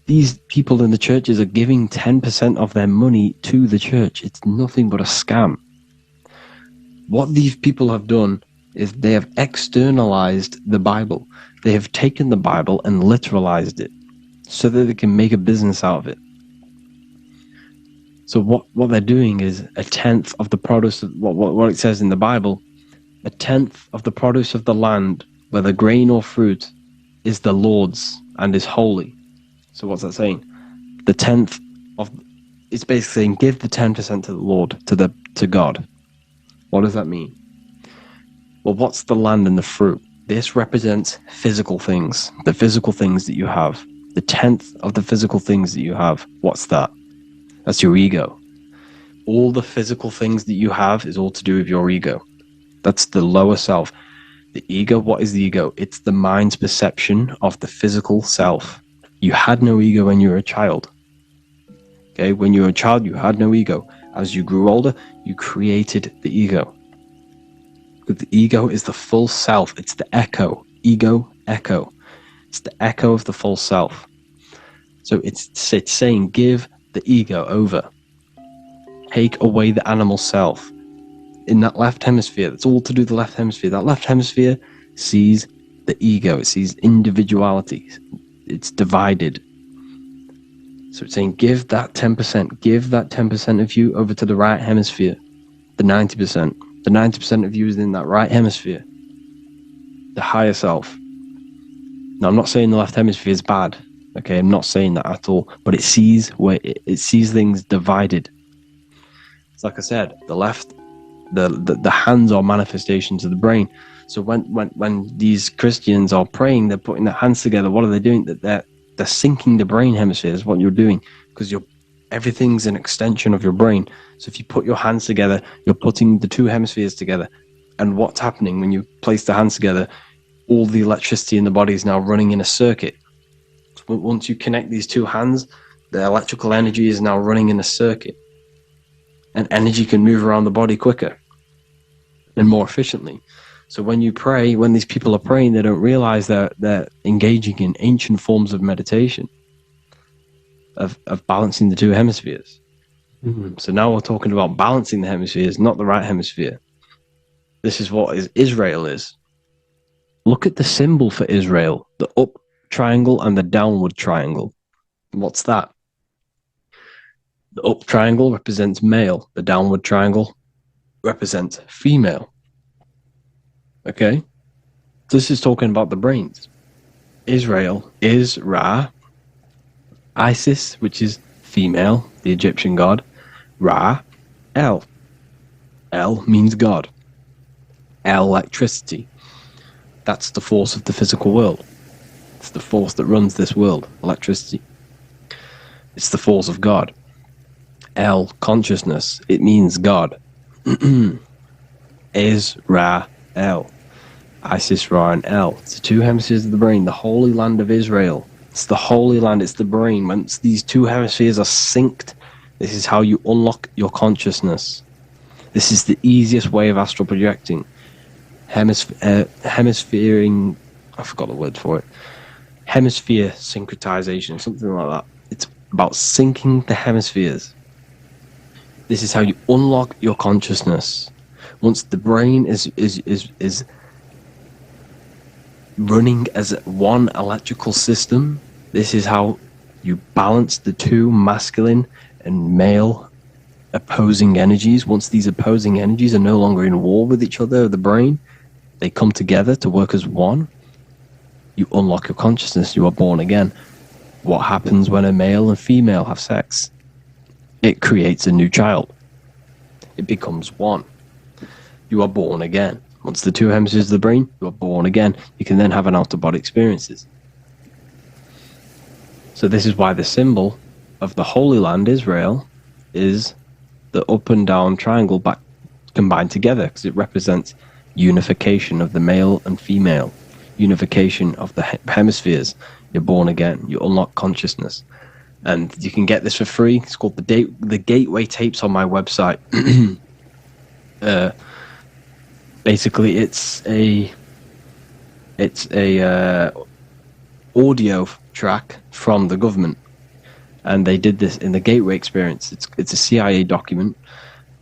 [SPEAKER 1] These people in the churches are giving 10% of their money to the church. It's nothing but a scam. What these people have done is they have externalized the Bible. They have taken the Bible and literalized it so that they can make a business out of it. So what they're doing is 1/10 of the produce of what it says in the Bible, 1/10 of the produce of the land, whether grain or fruit, is the Lord's and is holy. So what's that saying? The 10th of, it's basically saying give the 10% to the Lord, to God. What does that mean? Well, what's the land and the fruit? This represents physical things, the physical things that you have. The 10th of the physical things that you have, what's that? That's your ego. All the physical things that you have is all to do with your ego. That's the lower self. The ego, what is the ego? It's the mind's perception of the physical self. You had no ego when you were a child. Okay, when you were a child, you had no ego. As you grew older, you created the ego. But the ego is the full self. It's the echo. Ego, echo. It's the echo of the full self. So it's saying give the ego over. Take away the animal self. In that left hemisphere, that's all to do with the left hemisphere. That left hemisphere sees the ego. It sees individuality. It's divided. So it's saying give that 10%. Give that 10% of you over to the right hemisphere. The 90%. The 90% of you is in that right hemisphere. The higher self. Now, I'm not saying the left hemisphere is bad. Okay, I'm not saying that at all. But it sees where it sees things divided. It's like I said, the left, the hands are manifestations of the brain. So when these Christians are praying, they're putting their hands together. What are they doing? They're syncing the brain hemispheres. What you're doing, because everything's an extension of your brain. So if you put your hands together, you're putting the two hemispheres together. And what's happening when you place the hands together? All the electricity in the body is now running in a circuit. So once you connect these two hands, the electrical energy is now running in a circuit. And energy can move around the body quicker and more efficiently. So when you pray, when these people are praying, they don't realize that they're engaging in ancient forms of meditation, of balancing the two hemispheres. Mm-hmm. So now we're talking about balancing the hemispheres, not the right hemisphere. This is what Israel is. Look at the symbol for Israel, the up triangle and the downward triangle. What's that? The up triangle represents male. The downward triangle represents female. Okay? This is talking about the brains. Israel is Ra. Isis, which is female, the Egyptian god. Ra, El. El means God. Electricity. That's the force of the physical world. It's the force that runs this world, electricity. It's the force of God. El, consciousness. It means God. Is, Ra, El. Isis, Ra, and El. It's the two hemispheres of the brain, the holy land of Israel. It's the holy land, it's the brain. Once these two hemispheres are synced, this is how you unlock your consciousness. This is the easiest way of astral projecting. Hemisphering, I forgot the word for it. Hemisphere syncretization, something like that. It's about syncing the hemispheres. This is how you unlock your consciousness. Once the brain is running as one electrical system, this is how you balance the two masculine and male opposing energies. Once these opposing energies are no longer in war with each other, the brain, they come together to work as one. You unlock your consciousness. You are born again. What happens when a male and female have sex? It creates a new child. It becomes one. You are born again. Once the two hemispheres of the brain, you are born again. You can then have an out-of-body experiences. So this is why the symbol of the Holy Land, Israel, is the up and down triangle back combined together, because it represents unification of the male and female, unification of the hemispheres. You're born again. You unlock consciousness. And you can get this for free. It's called the Gateway Tapes on my website. Basically, it's a audio track from the government, and they did this in the Gateway Experience. It's a CIA document,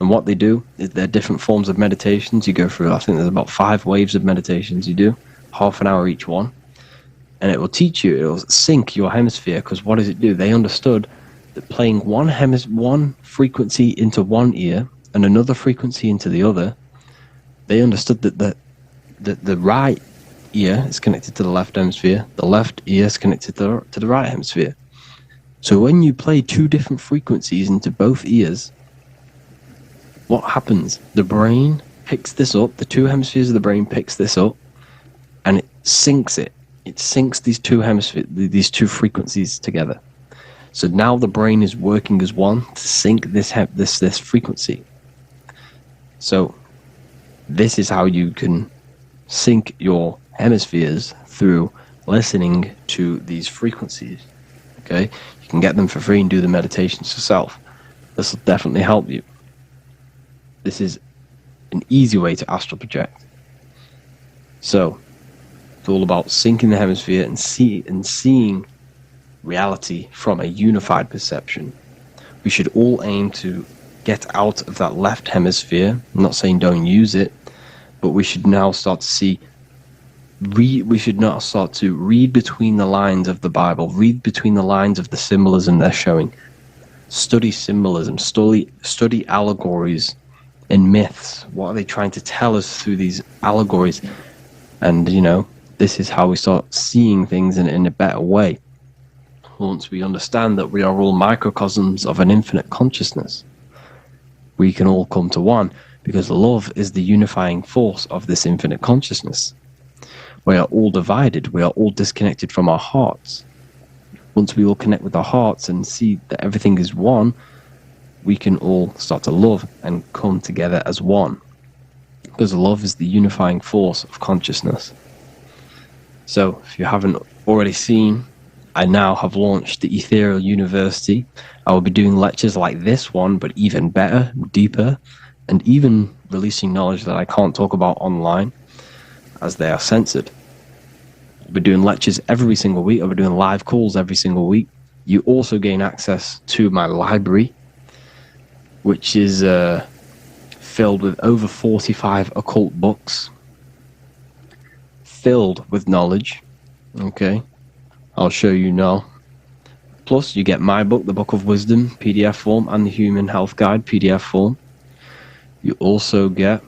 [SPEAKER 1] and what they do is there are different forms of meditations you go through. I think there's about 5 waves of meditations you do, half an hour each one. And it will teach you, it will sync your hemisphere, because what does it do? They understood that playing one frequency into one ear and another frequency into the other, they understood that the right ear is connected to the left hemisphere. The left ear is connected to the right hemisphere. So when you play two different frequencies into both ears, what happens? The brain picks this up, the two hemispheres of the brain picks this up, and it syncs it. It syncs these two hemispheres, these two frequencies together. So now the brain is working as one to sync this frequency. So this is how you can sync your hemispheres through listening to these frequencies. Okay, you can get them for free and do the meditations yourself. This will definitely help you. This is an easy way to astral project. So it's all about syncing the hemisphere and seeing reality from a unified perception. We should all aim to get out of that left hemisphere. I'm not saying don't use it, but we should now start to read between the lines of the Bible, read between the lines of the symbolism they're showing. Study symbolism, study allegories and myths. What are they trying to tell us through these allegories? And, this is how we start seeing things in a better way. Once we understand that we are all microcosms of an infinite consciousness, we can all come to one, because love is the unifying force of this infinite consciousness. We are all divided. We are all disconnected from our hearts. Once we all connect with our hearts and see that everything is one, we can all start to love and come together as one. Because love is the unifying force of consciousness. So, if you haven't already seen, I now have launched the Ethereal University. I will be doing lectures like this one, but even better, deeper, and even releasing knowledge that I can't talk about online, as they are censored. I'll be doing lectures every single week. I'll be doing live calls every single week. You also gain access to my library, which is filled with over 45 occult books, filled with knowledge. Okay, I'll show you now. Plus, you get my book, The Book of Wisdom, PDF form, and the Human Health Guide, PDF form. You also get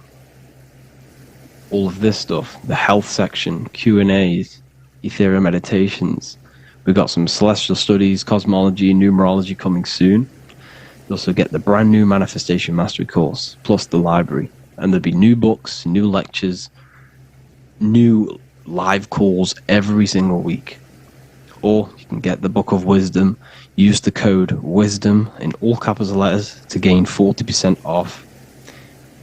[SPEAKER 1] all of this stuff, the health section, Q&As, ethereal meditations. We've got some celestial studies, cosmology, and numerology coming soon. You also get the brand new Manifestation Mastery course, plus the library. And there'll be new books, new lectures, new live calls every single week. Or you can get the Book of Wisdom, use the code WISDOM in all capital letters to gain 40% off.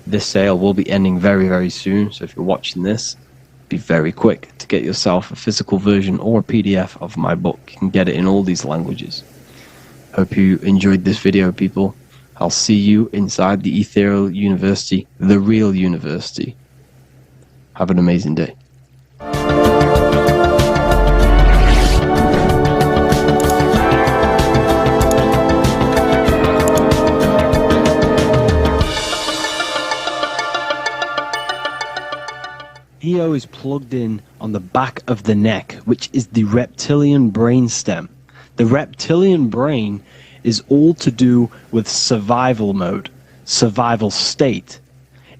[SPEAKER 1] This sale will be ending very, very soon, so if you're watching this, be very quick to get yourself a physical version or a PDF of my book. You can get it in all these languages. Hope you enjoyed this video, people. I'll see you inside the Ethereal University, the real university. Have an amazing day. Neo is plugged in on the back of the neck, which is the reptilian brain stem. The reptilian brain is all to do with survival mode, survival state.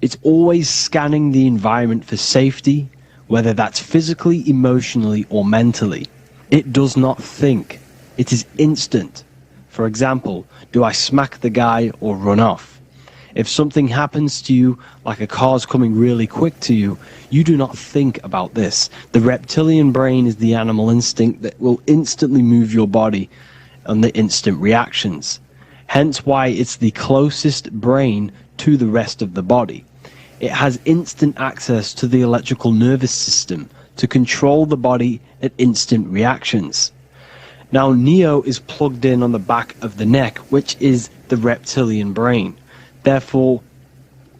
[SPEAKER 1] It's always scanning the environment for safety, whether that's physically, emotionally, or mentally. It does not think. It is instant. For example, do I smack the guy or run off? If something happens to you, like a car's coming really quick to you, you do not think about this. The reptilian brain is the animal instinct that will instantly move your body on the instant reactions. Hence why it's the closest brain to the rest of the body. It has instant access to the electrical nervous system to control the body at instant reactions. Now Neo is plugged in on the back of the neck, which is the reptilian brain. Therefore,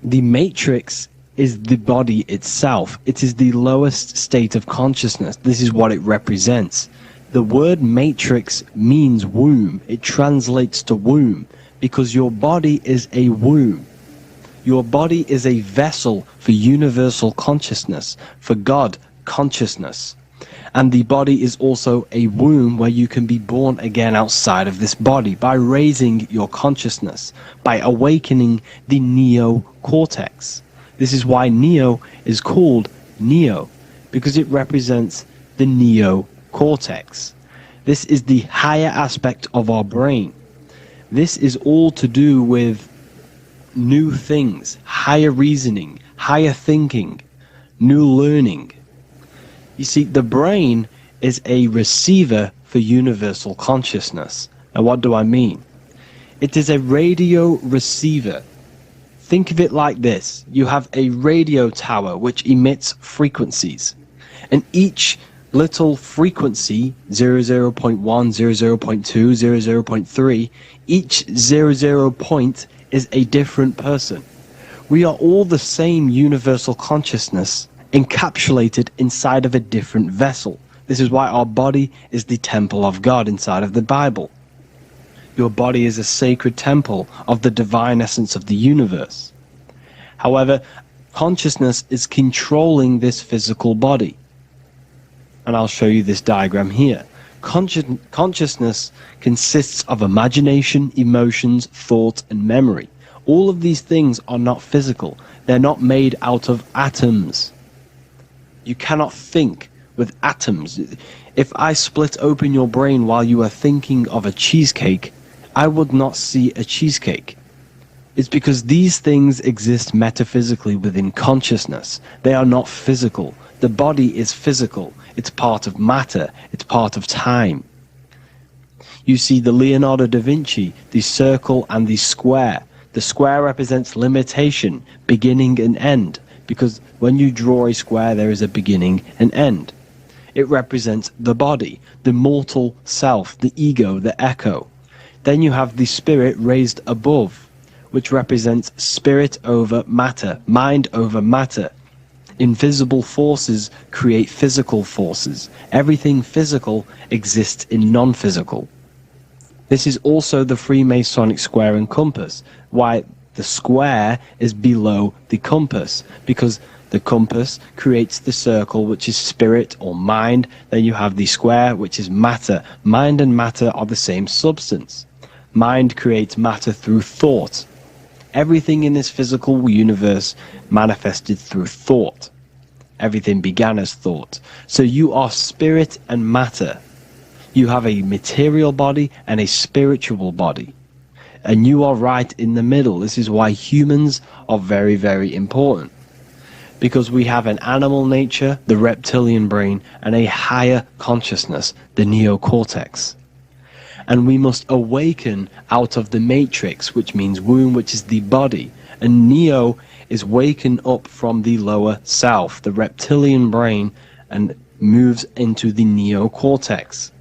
[SPEAKER 1] the matrix is the body itself. It is the lowest state of consciousness. This is what it represents. The word matrix means womb. It translates to womb because your body is a womb. Your body is a vessel for universal consciousness, for God consciousness. And the body is also a womb where you can be born again outside of this body by raising your consciousness, by awakening the neocortex. This is why Neo is called Neo, because it represents the neocortex. This is the higher aspect of our brain. This is all to do with new things, higher reasoning, higher thinking, new learning. You see, the brain is a receiver for universal consciousness. Now, what do I mean? It is a radio receiver. Think of it like this. You have a radio tower which emits frequencies, and each little frequency, 00.1, 00.2, 00.3, each 00 point is a different person. We are all the same universal consciousness encapsulated inside of a different vessel. This is why our body is the temple of God inside of the Bible. Your body is a sacred temple of the divine essence of the universe. However, consciousness is controlling this physical body. And I'll show you this diagram here. Consciousness consists of imagination, emotions, thought, and memory. All of these things are not physical. They're not made out of atoms. You cannot think with atoms. If I split open your brain while you are thinking of a cheesecake, I would not see a cheesecake. It's because these things exist metaphysically within consciousness. They are not physical. The body is physical. It's part of matter. It's part of time. You see the Leonardo da Vinci, the circle and the square. The square represents limitation, beginning and end, because when you draw a square there is a beginning and end. It represents the body, the mortal self, the ego, the echo. Then you have the spirit raised above, which represents spirit over matter, mind over matter. Invisible forces create physical forces. Everything physical exists in non-physical. This is also the Freemasonic square and compass, why the square is below the compass, because the compass creates the circle, which is spirit or mind. Then you have the square, which is matter. Mind and matter are the same substance. Mind creates matter through thought. Everything in this physical universe manifested through thought. Everything began as thought. So you are spirit and matter. You have a material body and a spiritual body. And you are right in the middle. This is why humans are very, very important. Because we have an animal nature, the reptilian brain, and a higher consciousness, the neocortex. And we must awaken out of the matrix, which means womb, which is the body. And neo is waken up from the lower self, the reptilian brain, and moves into the neocortex.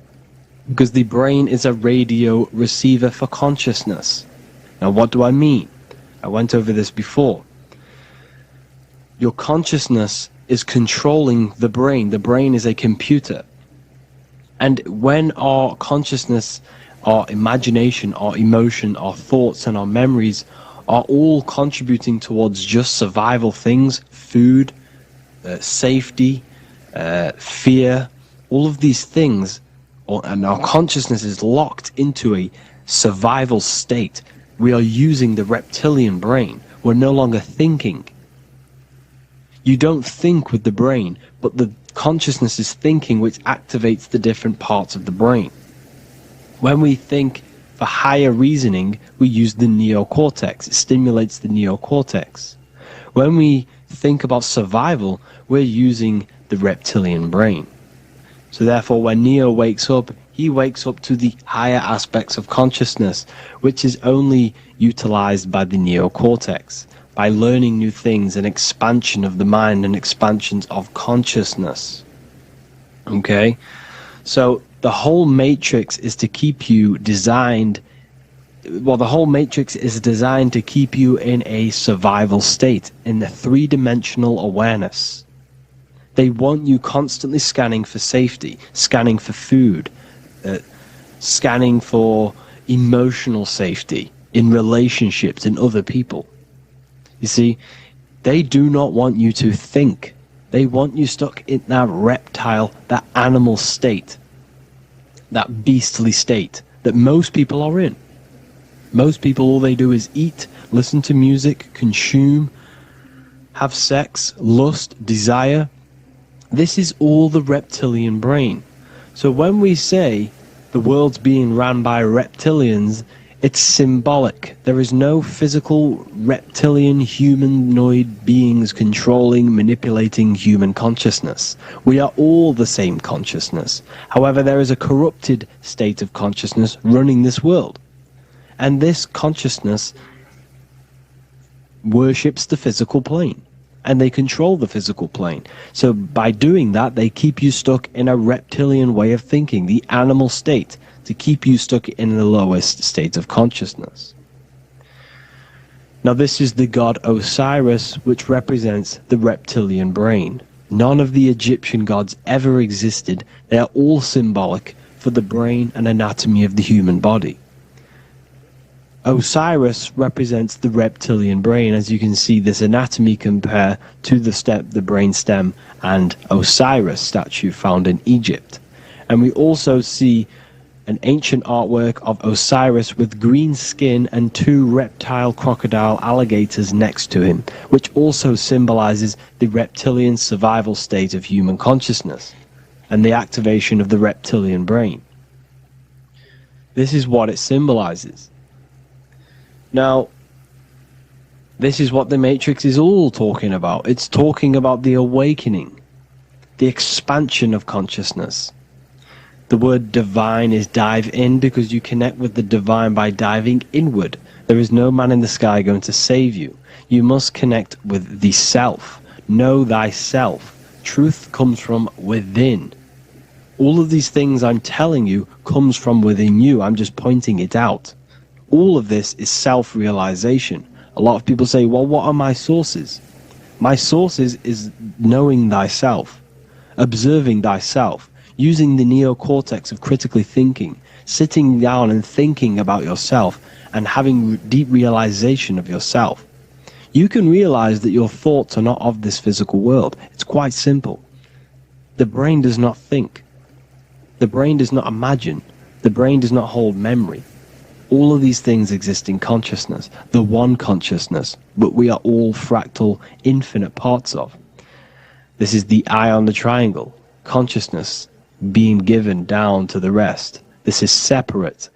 [SPEAKER 1] Because the brain is a radio receiver for consciousness. Now, what do I mean? I went over this before. Your consciousness is controlling the brain. The brain is a computer. And when our consciousness, our imagination, our emotion, our thoughts, and our memories are all contributing towards just survival things, food, safety, fear, all of these things, and our consciousness is locked into a survival state, we are using the reptilian brain. We're no longer thinking. You don't think with the brain, but the consciousness is thinking, which activates the different parts of the brain. When we think for higher reasoning, we use the neocortex. It stimulates the neocortex. When we think about survival, we're using the reptilian brain. So therefore, when Neo wakes up, he wakes up to the higher aspects of consciousness, which is only utilized by the neocortex, by learning new things and expansion of the mind and expansions of consciousness. Okay? So the whole matrix is to keep you designed, well, the whole matrix is designed to keep you in a survival state, in the three-dimensional awareness. They want you constantly scanning for safety, scanning for food, scanning for emotional safety in relationships and other people. You see, they do not want you to think. They want you stuck in that reptile, that animal state, that beastly state that most people are in. Most people, all they do is eat, listen to music, consume, have sex, lust, desire, This is all the reptilian brain. So when we say the world's being ran by reptilians, it's symbolic. There is no physical reptilian humanoid beings controlling, manipulating human consciousness. We are all the same consciousness. However, there is a corrupted state of consciousness running this world. And this consciousness worships the physical plane. And they control the physical plane. So by doing that, they keep you stuck in a reptilian way of thinking, the animal state, to keep you stuck in the lowest state of consciousness. Now this is the god Osiris, which represents the reptilian brain. None of the Egyptian gods ever existed. They are all symbolic for the brain and anatomy of the human body. Osiris represents the reptilian brain. As you can see, this anatomy compare to the brain stem and Osiris statue found in Egypt. And we also see an ancient artwork of Osiris with green skin and two reptile crocodile alligators next to him, which also symbolizes the reptilian survival state of human consciousness and the activation of the reptilian brain. This is what it symbolizes. Now, this is what the Matrix is all talking about. It's talking about the awakening, the expansion of consciousness. The word divine is dive in because you connect with the divine by diving inward. There is no man in the sky going to save you. You must connect with the self. Know thyself. Truth comes from within. All of these things I'm telling you comes from within you. I'm just pointing it out. All of this is self-realization. A lot of people say, well, what are my sources? My sources is knowing thyself, observing thyself, using the neocortex of critically thinking, sitting down and thinking about yourself and having deep realization of yourself. You can realize that your thoughts are not of this physical world. It's quite simple. The brain does not think. The brain does not imagine. The brain does not hold memory. All of these things exist in consciousness, the one consciousness, but we are all fractal, infinite parts of. This is the eye on the triangle, consciousness being given down to the rest. This is separate.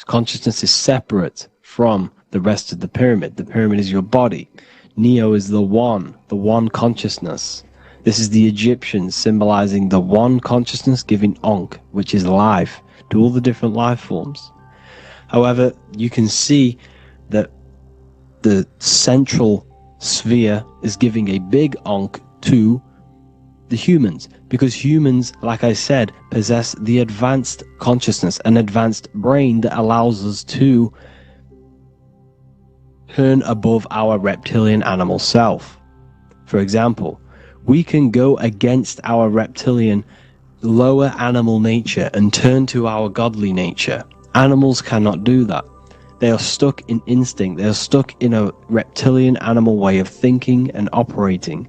[SPEAKER 1] Consciousness is separate from the rest of the pyramid. The pyramid is your body. Neo is the one consciousness. This is the Egyptians symbolizing the one consciousness giving Ankh, which is life, to all the different life forms. However, you can see that the central sphere is giving a big Ankh to the humans, because humans, like I said, possess the advanced consciousness, an advanced brain that allows us to turn above our reptilian animal self. For example, we can go against our reptilian lower animal nature and turn to our godly nature. Animals cannot do that. They are stuck in instinct. They are stuck in a reptilian animal way of thinking and operating.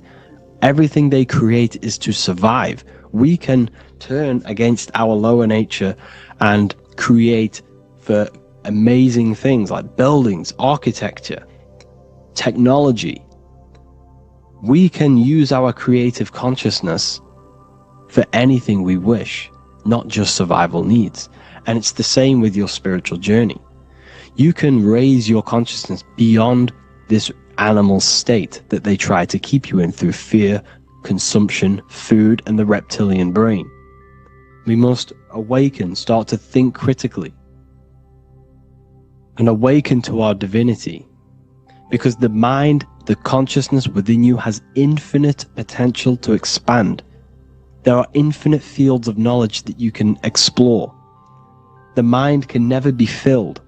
[SPEAKER 1] Everything they create is to survive. We can turn against our lower nature and create for amazing things like buildings, architecture, technology. We can use our creative consciousness for anything we wish, not just survival needs. And it's the same with your spiritual journey. You can raise your consciousness beyond this animal state that they try to keep you in through fear, consumption, food, and the reptilian brain. We must awaken, start to think critically, and awaken to our divinity. Because the mind, the consciousness within you has infinite potential to expand. There are infinite fields of knowledge that you can explore. The mind can never be filled.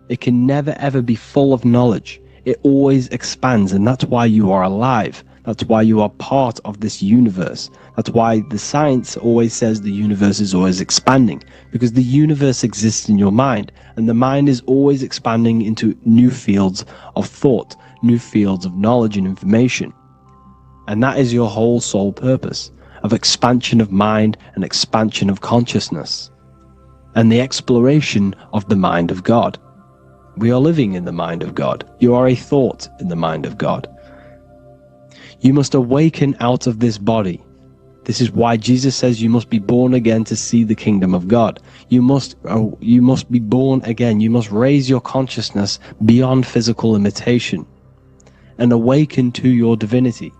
[SPEAKER 1] It can never ever be full of knowledge. It always expands, and that's why you are alive. That's why you are part of this universe. That's why the science always says the universe is always expanding, because the universe exists in your mind, and the mind is always expanding into new fields of thought, new fields of knowledge and information. And that is your whole sole purpose, of expansion of mind and expansion of consciousness, and the exploration of the mind of God. We are living in the mind of God. You are a thought in the mind of God. You must awaken out of this body. This is why Jesus says you must be born again to see the kingdom of God. You must be born again. You must raise your consciousness beyond physical limitation and awaken to your divinity.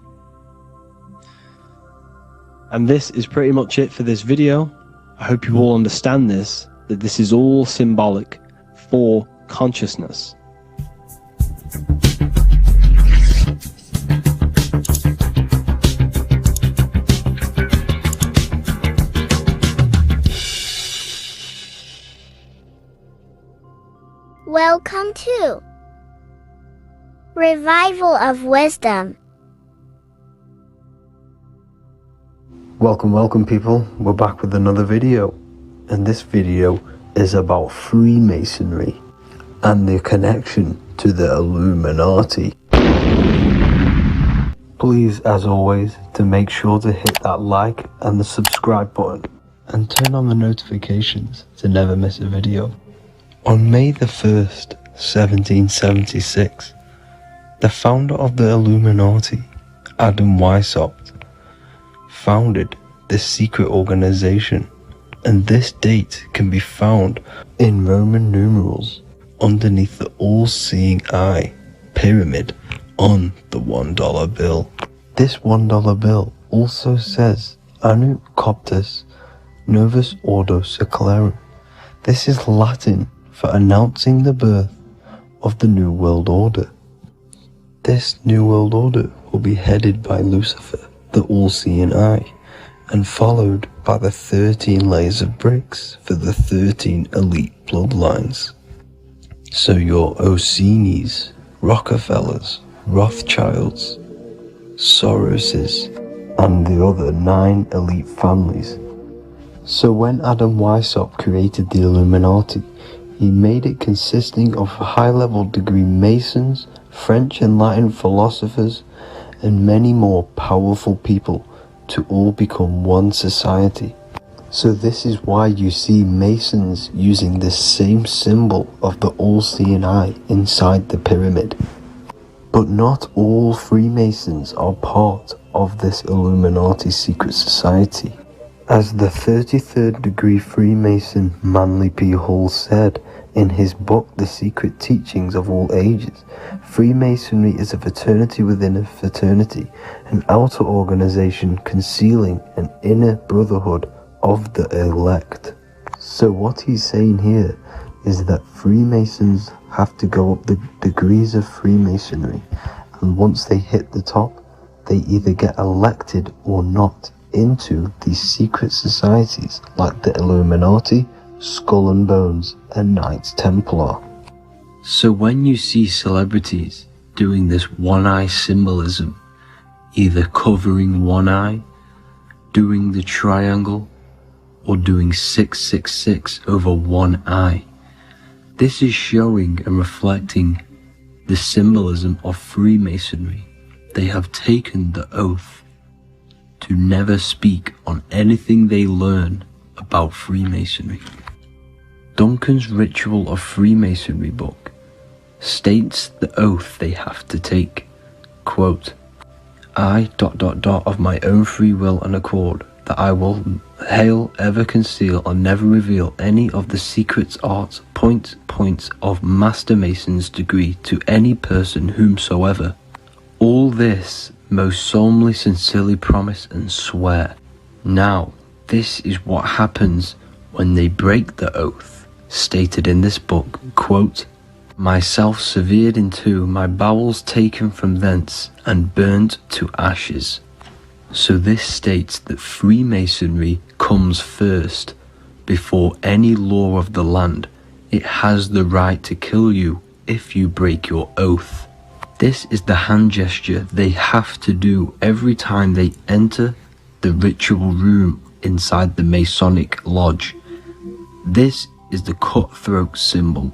[SPEAKER 1] And this is pretty much it for this video. I hope you all understand this, that this is all symbolic for consciousness.
[SPEAKER 13] Welcome to Revival of Wisdom.
[SPEAKER 14] Welcome people, we're back with another video, and this video is about Freemasonry and their connection to the Illuminati. Please, as always, to make sure to hit that like and the subscribe button and turn on the notifications to never miss a video. On May the 1st, 1776, the founder of the Illuminati, Adam Weishaupt, founded this secret organization, and this date can be found in Roman numerals underneath the all-seeing eye pyramid on the $1 bill. This $1 bill also says Anut Coptus Novus Ordo Secularum. This is Latin for announcing the birth of the New World Order. This New World Order will be headed by Lucifer, the all-seeing eye, and followed by the 13 layers of bricks for the 13 elite bloodlines. So your Orsini's, Rockefellers, Rothschilds, Soroses, and the other 9 elite families. So when Adam Weishaupt created the Illuminati, he made it consisting of high-level degree Masons, French and Latin philosophers, and many more powerful people to all become one society. So this is why you see Masons using this same symbol of the all-seeing eye inside the pyramid. But not all Freemasons are part of this Illuminati secret society. As the 33rd degree Freemason Manly P. Hall said in his book The Secret Teachings of All Ages, Freemasonry is a fraternity within a fraternity, an outer organization concealing an inner brotherhood of the elect. So what he's saying here is that Freemasons have to go up the degrees of Freemasonry, and once they hit the top, they either get elected or not into these secret societies like the Illuminati, Skull and Bones, and Knights Templar. So when you see celebrities doing this one-eye symbolism, either covering one eye, doing the triangle, or doing 666 over one eye, this is showing and reflecting the symbolism of Freemasonry. They have taken the oath to never speak on anything they learn about Freemasonry. Duncan's Ritual of Freemasonry book states the oath they have to take. Quote, I ... of my own free will and accord, that I will hail, ever conceal, and never reveal any of the secrets, arts, points of Master Mason's degree to any person whomsoever. All this most solemnly, sincerely promise and swear. Now, this is what happens when they break the oath, stated in this book, quote, myself severed in two, my bowels taken from thence, and burnt to ashes. So this states that Freemasonry comes first, before any law of the land. It has the right to kill you if you break your oath. This is the hand gesture they have to do every time they enter the ritual room inside the Masonic lodge. This is the cutthroat symbol,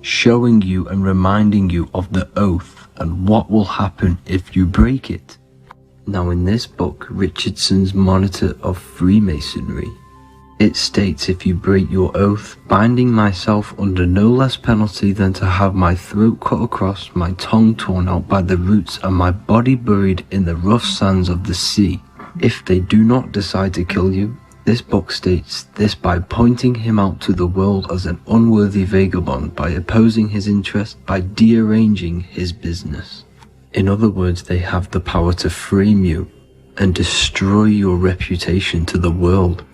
[SPEAKER 14] showing you and reminding you of the oath and what will happen if you break it. Now in this book, Richardson's Monitor of Freemasonry, It states, if you break your oath, binding myself under no less penalty than to have my throat cut across, my tongue torn out by the roots, and my body buried in the rough sands of the sea. If they do not decide to kill you, this book states this by pointing him out to the world as an unworthy vagabond, by opposing his interest, by dearranging his business. In other words, they have the power to frame you and destroy your reputation to the world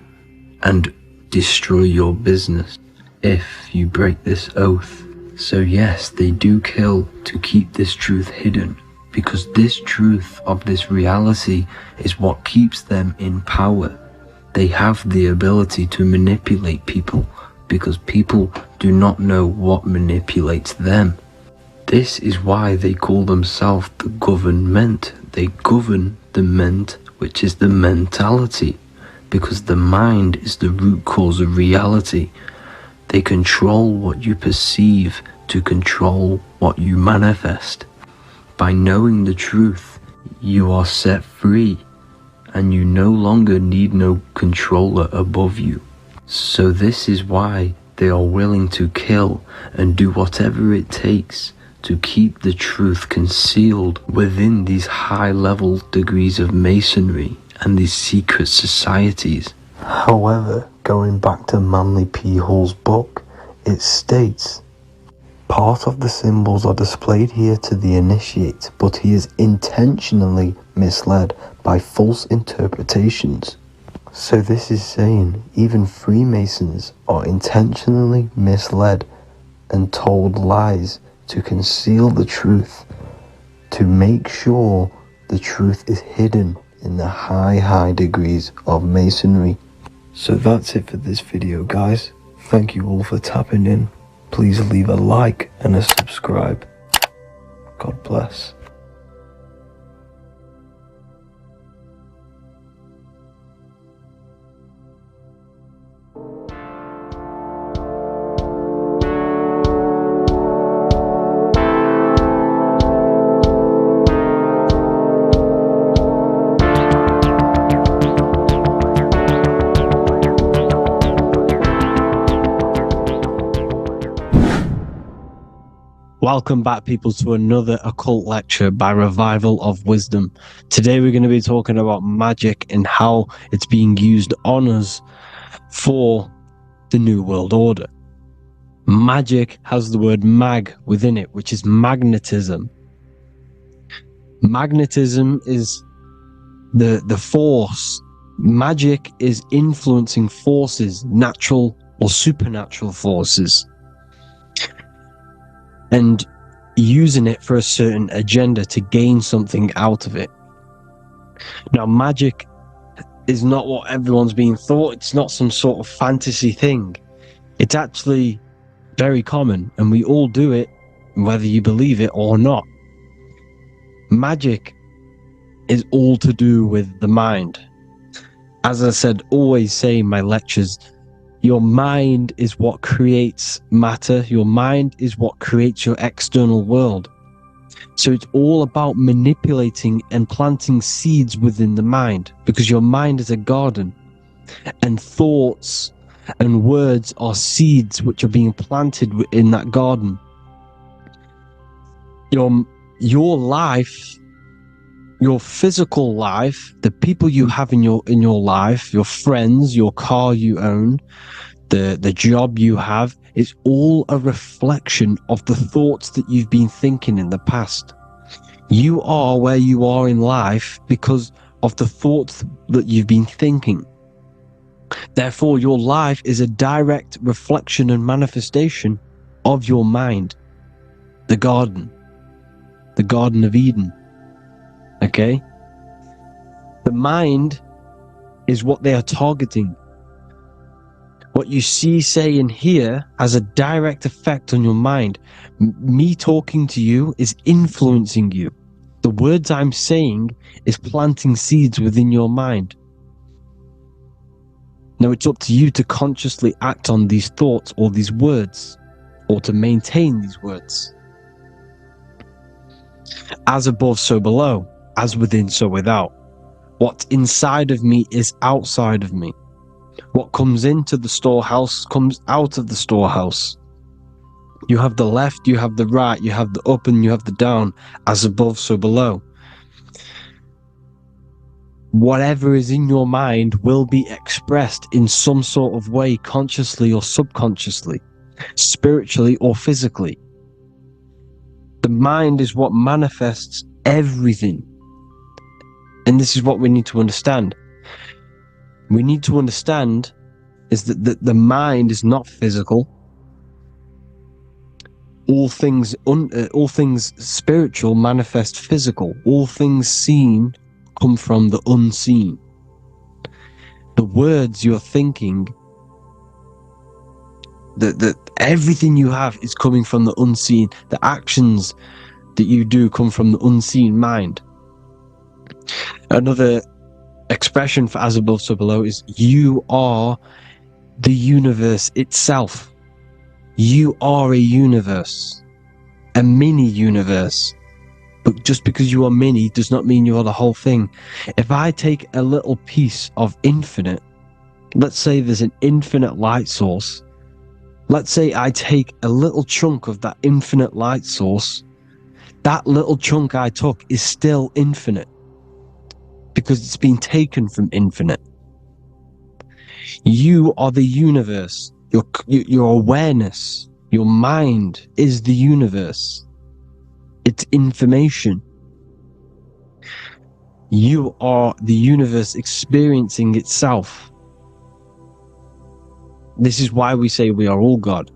[SPEAKER 14] and destroy your business if you break this oath. So yes, they do kill to keep this truth hidden, because this truth of this reality is what keeps them in power. They have the ability to manipulate people because people do not know what manipulates them. This is why they call themselves the government. They govern the ment, which is the mentality, because the mind is the root cause of reality. They control what you perceive to control what you manifest. By knowing the truth, you are set free, and you no longer need no controller above you. So this is why they are willing to kill and do whatever it takes to keep the truth concealed within these high-level degrees of masonry and these secret societies. However, going back to Manly P. Hall's book, it states, part of the symbols are displayed here to the initiate, but he is intentionally misled by false interpretations. So this is saying even Freemasons are intentionally misled and told lies to conceal the truth, to make sure the truth is hidden in the high degrees of masonry. So that's it for this video, guys. Thank you all for tapping in. Please leave a like and a subscribe. God bless.
[SPEAKER 1] Welcome back, people, to another occult lecture by Revival of Wisdom. Today we're going to be talking about magic and how it's being used on us for the New World Order. Magic has the word mag within it, which is magnetism. Magnetism is the force. Magic is influencing forces, natural or supernatural forces, and using it for a certain agenda to gain something out of it. Now, magic is not what everyone's being thought. It's not some sort of fantasy thing. It's actually very common, and we all do it, whether you believe it or not. Magic is all to do with the mind. As I said, always say in my lectures, your mind is what creates matter. Your mind is what creates your external world. So it's all about manipulating and planting seeds within the mind, because your mind is a garden, and thoughts and words are seeds which are being planted in that garden. Your life, your physical life, the people you have in your life, your friends, your car you own, the job you have, is all a reflection of the thoughts that you've been thinking in the past. You are where you are in life because of the thoughts that you've been thinking. Therefore, your life is a direct reflection and manifestation of your mind. The Garden of Eden. Okay? The mind is what they are targeting. What you see, say, and hear has a direct effect on your mind. Me talking to you is influencing you. The words I'm saying is planting seeds within your mind. Now it's up to you to consciously act on these thoughts or these words, or to maintain these words. As above, so below. As within, so without. What's inside of me is outside of me. What comes into the storehouse comes out of the storehouse. You have the left, you have the right, you have the up, and you have the down. As above, so below. Whatever is in your mind will be expressed in some sort of way, consciously or subconsciously, spiritually or physically. The mind is what manifests everything. And this is what we need to understand. We need to understand is that the mind is not physical. All things spiritual manifest physical. All things seen come from the unseen. The words you're thinking, that everything you have is coming from the unseen. The actions that you do come from the unseen mind. Another expression for as above, so below is you are the universe itself. You are a universe, a mini universe. But just because you are mini does not mean you are the whole thing. If I take a little piece of infinite, let's say there's an infinite light source. Let's say I take a little chunk of that infinite light source. That little chunk I took is still infinite because it's been taken from infinite. You are the universe. Your awareness, your mind is the universe. It's information. You are the universe experiencing itself. This is why we say we are all God.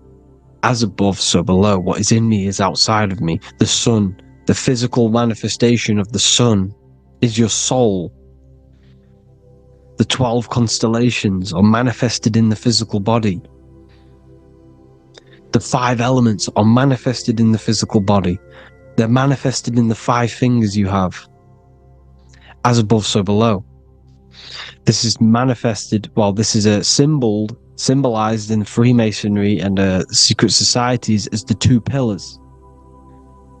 [SPEAKER 1] As above, so below. What is in me is outside of me. The sun, the physical manifestation of the sun, is your soul. The 12 constellations are manifested in the physical body. The 5 elements are manifested in the physical body. They're manifested in the 5 fingers you have. As above, so below. This is manifested, well, this is a symbolized in Freemasonry and secret societies as the 2 pillars.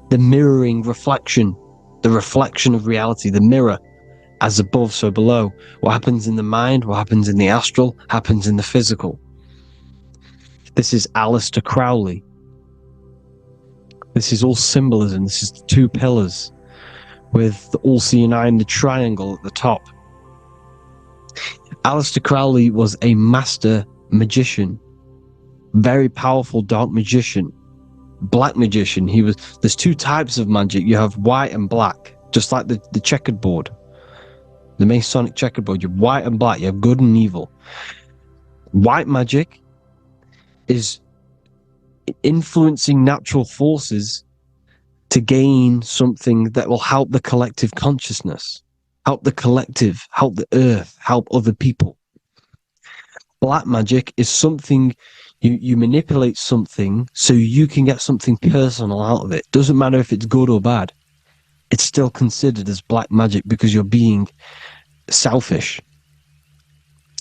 [SPEAKER 1] The mirroring reflection, the reflection of reality, the mirror. As above, so below. What happens in the mind, what happens in the astral, happens in the physical. This is Aleister Crowley. This is all symbolism. This is the 2 pillars with the all-seeing eye and the triangle at the top. Aleister Crowley was a master magician, very powerful dark magician, black magician. There's 2 types of magic. You have white and black, just like the checkered board. The Masonic checkerboard, you have white and black, you have good and evil. White magic is influencing natural forces to gain something that will help the collective consciousness, help the collective, help the earth, help other people. Black magic is something, you manipulate something so you can get something personal out of it. Doesn't matter if it's good or bad. It's still considered as black magic because you're being selfish.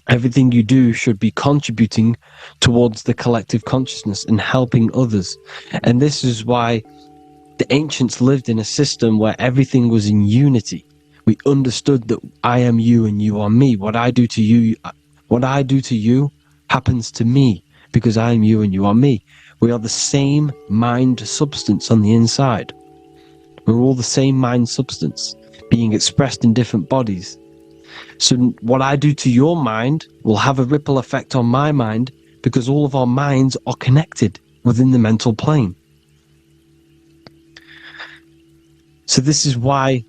[SPEAKER 1] Everything you do should be contributing towards the collective consciousness and helping others. And this is why the ancients lived in a system where everything was in unity. We understood that I am you and you are me. What I do to you happens to me because I am you and you are me. We are the same mind substance on the inside. We're all the same mind substance being expressed in different bodies. So what I do to your mind will have a ripple effect on my mind because all of our minds are connected within the mental plane. So this is why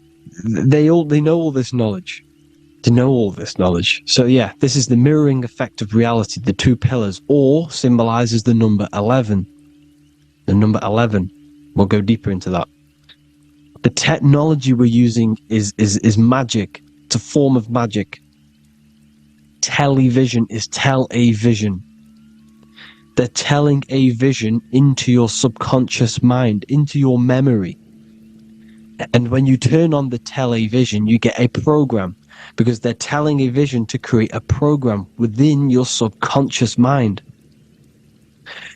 [SPEAKER 1] they know all this knowledge. They know all this knowledge. So yeah, this is the mirroring effect of reality, the 2 pillars, or symbolizes the number 11. The number 11. We'll go deeper into that. The technology we're using is magic. It's a form of magic. Television is tell-a-vision. They're telling a vision into your subconscious mind, into your memory. And when you turn on the tell-a-vision, you get a program because they're telling a vision to create a program within your subconscious mind.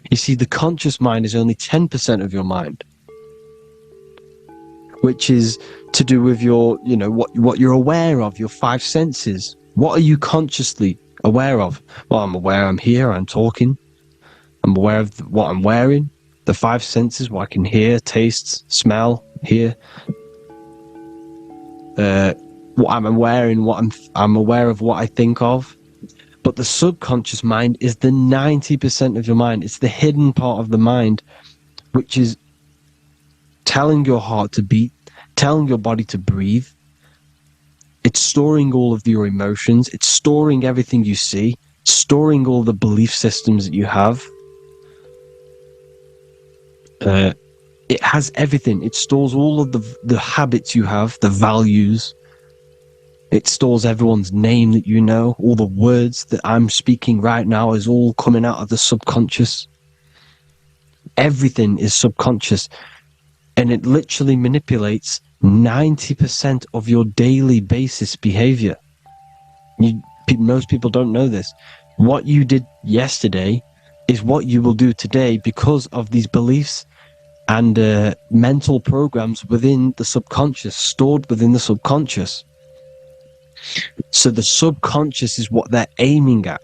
[SPEAKER 1] You see, the conscious mind is only 10% of your mind, which is to do with your, what you're aware of, your 5 senses. What are you consciously aware of? Well, I'm aware I'm here, I'm talking. I'm aware of what I'm wearing, the 5 senses, what I can hear, taste, smell, hear. What I'm wearing, I'm aware of what I think of. But the subconscious mind is the 90% of your mind. It's the hidden part of the mind, which is telling your heart to beat, telling your body to breathe. It's storing all of your emotions. It's storing everything you see, storing all the belief systems that you have. It has everything. It stores all of the habits you have, the values. It stores everyone's name that you know. All the words that I'm speaking right now is all coming out of the subconscious. Everything is subconscious. And it literally manipulates 90% of your daily basis behavior. Most people don't know this. What you did yesterday is what you will do today because of these beliefs and mental programs within the subconscious, stored within the subconscious. So the subconscious is what they're aiming at.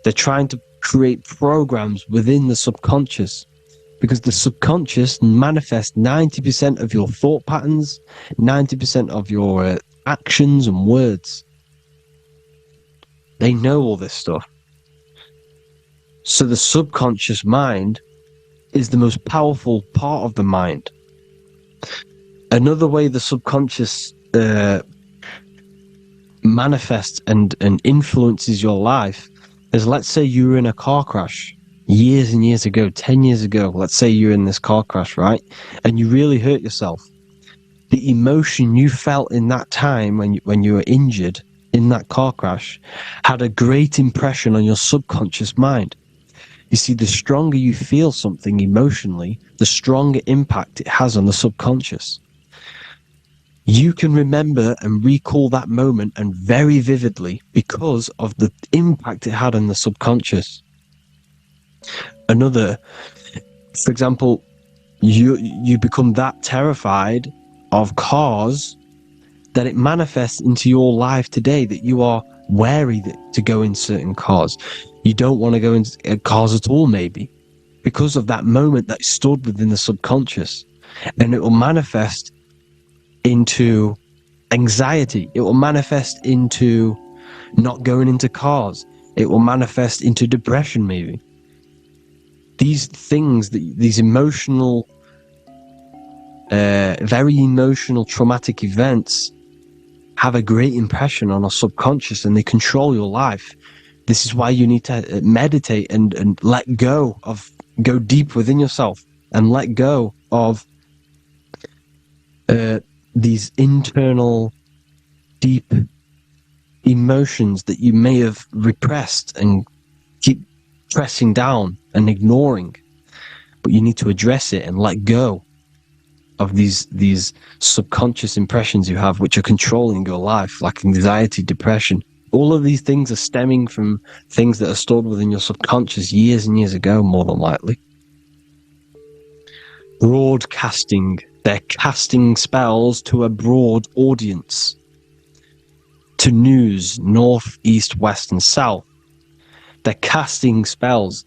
[SPEAKER 1] They're trying to create programs within the subconscious, because the subconscious manifests 90% of your thought patterns, 90% of your actions and words. They know all this stuff. So the subconscious mind is the most powerful part of the mind. Another way the subconscious manifests and influences your life is, let's say you were in a car crash years and years ago, 10 years ago. Let's say you're in this car crash, right? And you really hurt yourself. The emotion you felt in that time when you were injured in that car crash had a great impression on your subconscious mind. You see, the stronger you feel something emotionally, the stronger impact it has on the subconscious. You can remember and recall that moment, and very vividly, because of the impact it had on the subconscious. Another, for example, you become that terrified of cars that it manifests into your life today, that you are wary to go in certain cars. You don't want to go into cars at all, maybe, because of that moment that stored within the subconscious. And it will manifest into anxiety. It will manifest into not going into cars. It will manifest into depression, maybe. These things, these emotional, very emotional, traumatic events have a great impression on our subconscious, and they control your life. This is why you need to meditate and let go go deep within yourself and let go of these internal, deep emotions that you may have repressed and keep pressing down and ignoring. But you need to address it and let go of these subconscious impressions you have, which are controlling your life, like anxiety, depression. All of these things are stemming from things that are stored within your subconscious years and years ago, more than likely. Broadcasting. They're casting spells to a broad audience. To news, north, east, west, and south. They're casting spells.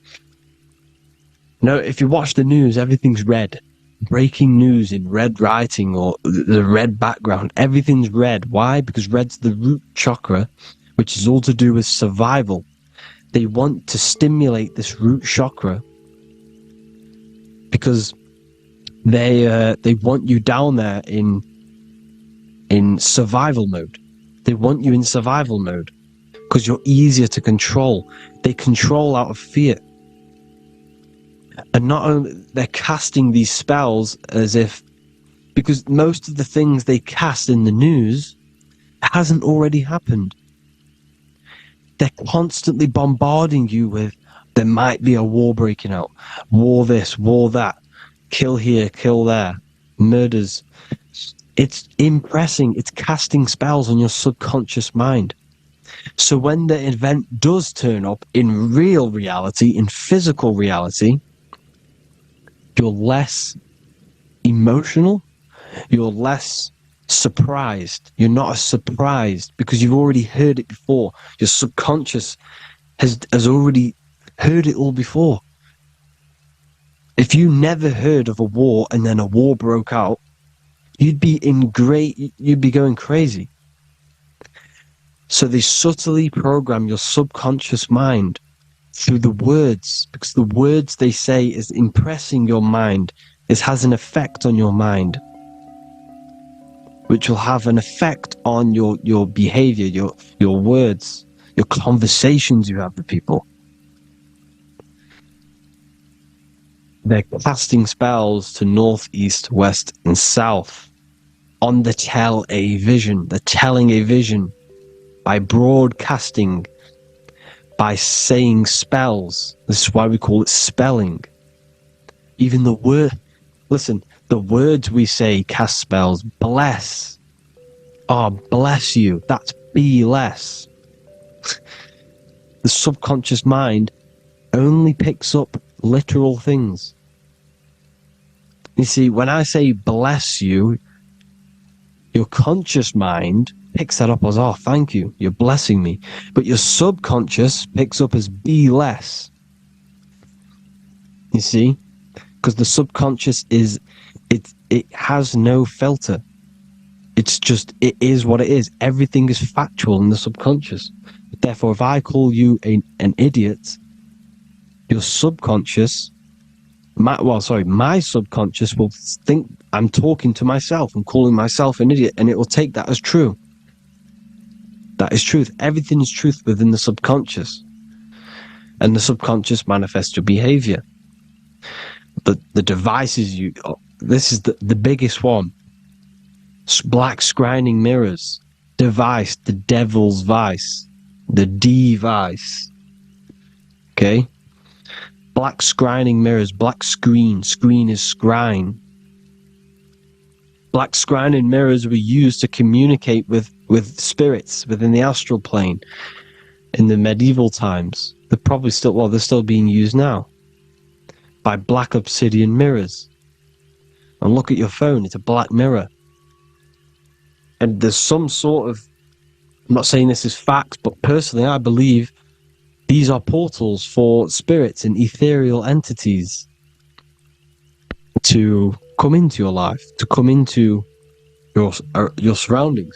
[SPEAKER 1] Now, if you watch the news, everything's red. Breaking news in red writing or the red background. Everything's red. Why? Because red's the root chakra, which is all to do with survival. They want to stimulate this root chakra because they want you down there in survival mode. They want you in survival mode because you're easier to control. They control out of fear. And not only they're casting these spells as if, because most of the things they cast in the news hasn't already happened. They're constantly bombarding you with, there might be a war breaking out, war this, war that, kill here, kill there, murders. It's impressing, it's casting spells on your subconscious mind. So when the event does turn up in real reality, in physical reality, you're less emotional, you're less surprised. You're not as surprised because you've already heard it before. Your subconscious has already heard it all before. If you never heard of a war and then a war broke out, you'd be going crazy. So they subtly program your subconscious mind through the words, because the words they say is impressing your mind. This has an effect on your mind, which will have an effect on your behavior, your words, your conversations you have with people. They're casting spells to north, east, west, and south on the television. They're telling a vision by broadcasting, by saying spells. This is why we call it spelling. Even the word, listen, the words we say cast spells. Bless. Oh, bless you. That's be less. The subconscious mind only picks up literal things. You see, when I say bless you, your conscious mind picks that up as, oh, thank you, you're blessing me. But your subconscious picks up as be less. You see? Because the subconscious it has no filter. It's just, it is what it is. Everything is factual in the subconscious. Therefore, if I call you an idiot, your subconscious, my subconscious will think I'm talking to myself and calling myself an idiot, and it will take that as true. That is truth. Everything is truth within the subconscious. And the subconscious manifests your behavior. The devices this is the biggest one. Black scrying mirrors. Device, the devil's vice. The device. Okay? Black scrying mirrors, black screen is scrying. Black scrying mirrors were used to communicate with spirits within the astral plane in the medieval times. They're still being used now by black obsidian mirrors. And look at your phone, it's a black mirror. And there's some sort of, I'm not saying this is fact, but personally I believe these are portals for spirits and ethereal entities to come into your life, to come into your surroundings.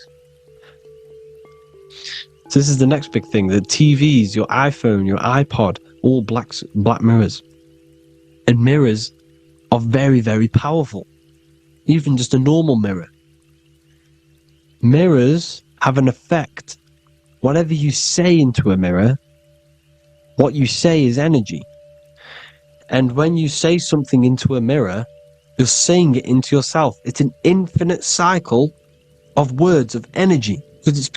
[SPEAKER 1] So this is the next big thing. The TVs, your iPhone, your iPod, all black mirrors. And mirrors are very, very powerful. Even just a normal mirror. Mirrors have an effect. Whatever you say into a mirror, what you say is energy. And when you say something into a mirror, you're saying it into yourself. It's an infinite cycle of words, of energy. Because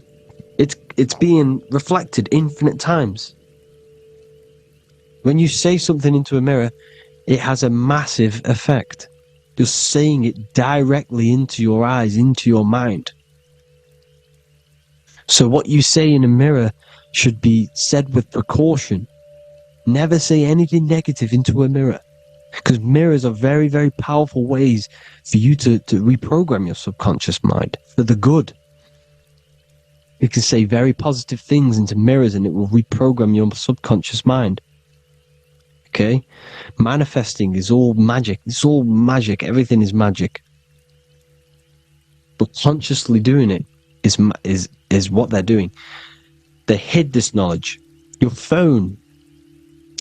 [SPEAKER 1] it's being reflected infinite times. When you say something into a mirror, it has a massive effect. You're saying it directly into your eyes, into your mind. So what you say in a mirror should be said with precaution. Never say anything negative into a mirror. Because mirrors are very, very powerful ways for you to reprogram your subconscious mind for the good. You can say very positive things into mirrors and it will reprogram your subconscious mind. Okay? Manifesting is all magic. It's all magic. Everything is magic. But consciously doing it is what they're doing. They hid this knowledge. Your phone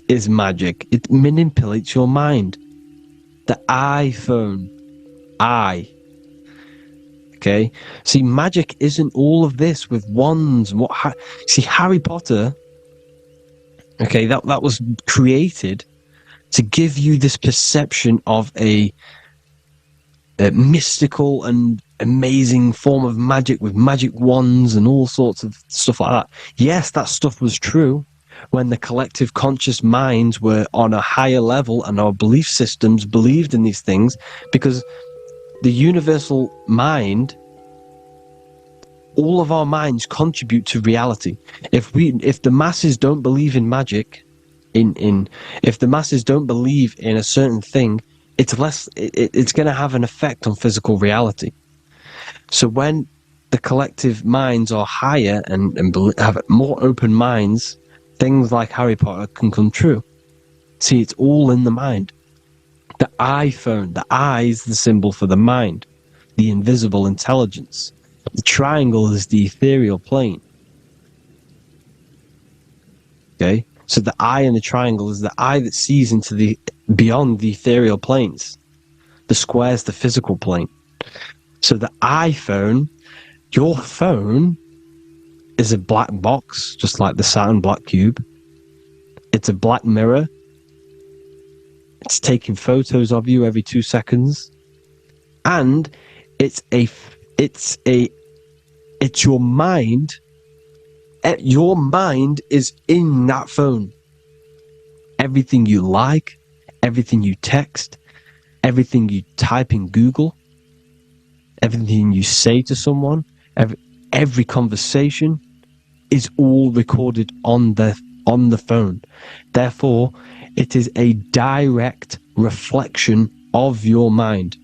[SPEAKER 1] is magic. It manipulates your mind. The iPhone. Okay? See, magic isn't all of this with wands and see, Harry Potter, okay, that was created to give you this perception of a mystical and amazing form of magic with magic wands and all sorts of stuff like that. Yes, that stuff was true when the collective conscious minds were on a higher level and our belief systems believed in these things, because the universal mind, all of our minds contribute to reality. If the masses don't believe in magic, if the masses don't believe in a certain thing, it's going to have an effect on physical reality. So when the collective minds are higher and have more open minds, things like Harry Potter can come true. See, it's all in the mind. The iPhone, the eye is the symbol for the mind, the invisible intelligence. The triangle is the ethereal plane. Okay? So the eye in the triangle is the eye that sees into the beyond the ethereal planes. The square is the physical plane. So the iPhone, your phone, is a black box, just like the Saturn black cube. It's a black mirror. It's taking photos of you every 2 seconds. And it's your mind. Your mind is in that phone. Everything you like, everything you text, everything you type in Google, everything you say to someone, every conversation is all recorded on the phone. Therefore, it is a direct reflection of your mind.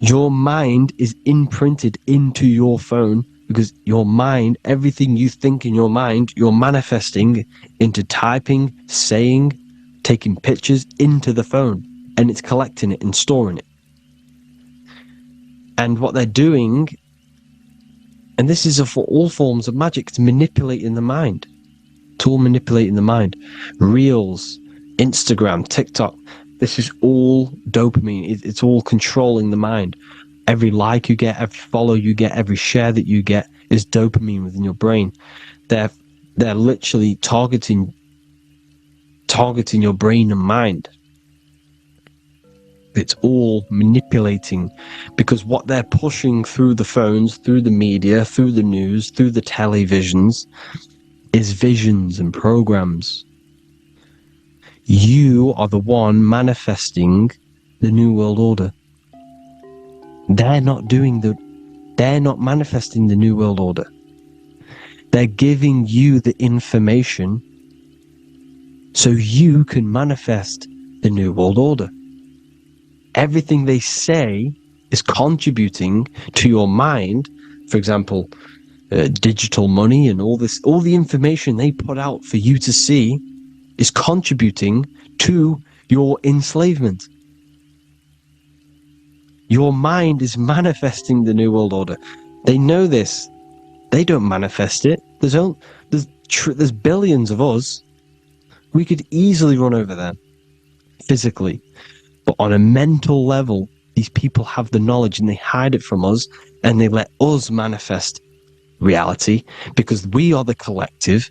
[SPEAKER 1] Your mind is imprinted into your phone because your mind, everything you think in your mind, you're manifesting into typing, saying, taking pictures into the phone, and it's collecting it and storing it. And what they're doing, and this is for all forms of magic, it's manipulating the mind. It's all manipulating the mind. Reels, Instagram, TikTok, this is all dopamine. It's all controlling the mind. Every like you get, every follow you get, every share that you get is dopamine within your brain. They're literally targeting your brain and mind. It's all manipulating, because what they're pushing through the phones, through the media, through the news, through the televisions, is visions and programs. You are the one manifesting the New World Order. They're not manifesting the New World Order. They're giving you the information so you can manifest the New World Order. Everything they say is contributing to your mind. For example, digital money and all the information they put out for you to see is contributing to your enslavement. Your mind is manifesting the New World Order. They know this. They don't manifest it. There's billions of us. We could easily run over them physically. But on a mental level, these people have the knowledge and they hide it from us, and they let us manifest reality because we are the collective.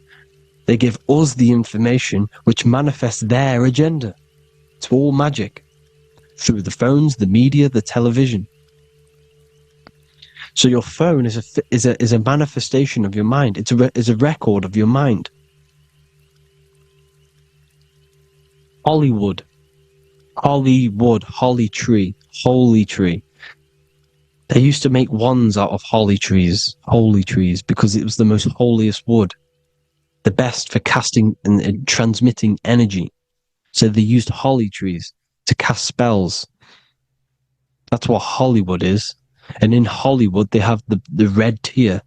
[SPEAKER 1] They give us the information which manifests their agenda. It's all magic through the phones, the media, the television. So your phone is a manifestation of your mind. It's a record of your mind. Hollywood, holly tree, holy tree. They used to make wands out of holy trees, because it was the most holiest wood, the best for casting and transmitting energy. So they used holly trees to cast spells. That's what Hollywood is. And in Hollywood, they have the red tear,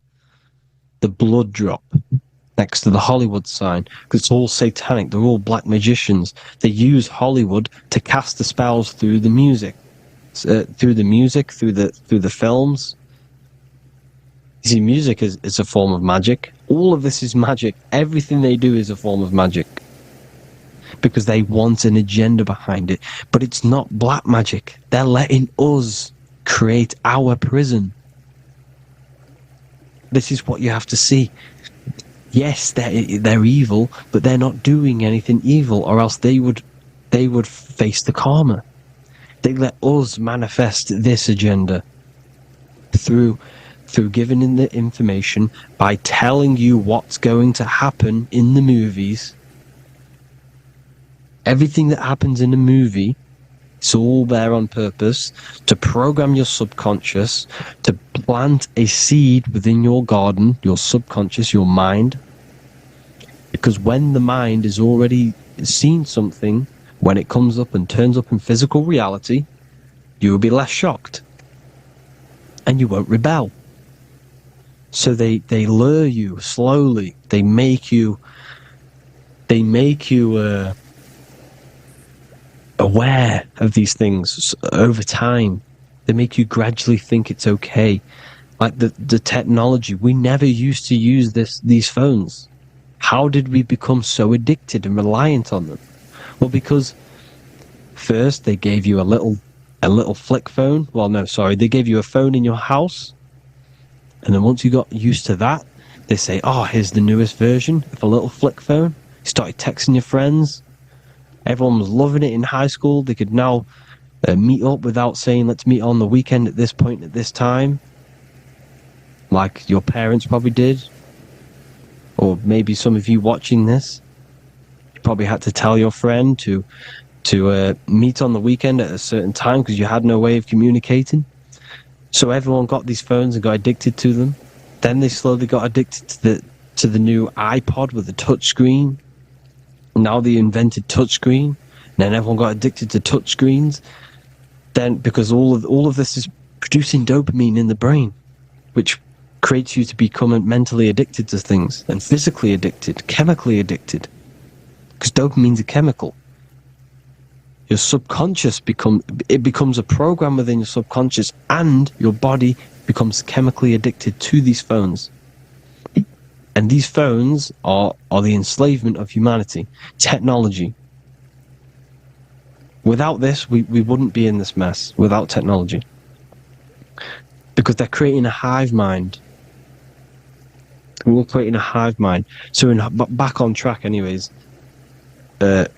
[SPEAKER 1] the blood drop, next to the Hollywood sign, because it's all satanic. They're all black magicians. They use Hollywood to cast the spells through the music, through the films. You see, music is a form of magic. All of this is magic. Everything they do is a form of magic, because they want an agenda behind it. But it's not black magic. They're letting us create our prison. This is what you have to see. Yes, they're evil, but they're not doing anything evil, or else they would face the karma. They let us manifest this agenda through giving in the information, by telling you what's going to happen in the movies. Everything that happens in a movie, it's all there on purpose to program your subconscious, to plant a seed within your garden, your subconscious, your mind. Because when the mind has already seen something, when it comes up and turns up in physical reality, you will be less shocked. and you won't rebel. So they lure you slowly. They make you aware of these things over time. They make you gradually think it's okay. Like the technology, we never used to use these phones. How did we become so addicted and reliant on them? Well, because first they gave you a little flick phone. Well, no, sorry, they gave you a phone in your house, and then once you got used to that, they say, "Oh, here's the newest version of a little flick phone." You started texting your friends. Everyone was loving it in high school. They could now meet up without saying, "Let's meet on the weekend at this point at this time," like your parents probably did. Or maybe some of you watching this, you probably had to tell your friend to meet on the weekend at a certain time because you had no way of communicating. So everyone got these phones and got addicted to them. Then they slowly got addicted to the new iPod with the touch screen. Now they invented touch screen. Then everyone got addicted to touch screens. Then because all of this is producing dopamine in the brain, which creates you to become mentally addicted to things, and physically addicted, chemically addicted. Because dopamine's a chemical. Your subconscious becomes a program within your subconscious, and your body becomes chemically addicted to these phones. And these phones are the enslavement of humanity. Technology. Without this, we wouldn't be in this mess, without technology. Because they're creating a hive mind. We're creating a hive mind. So back on track anyways, they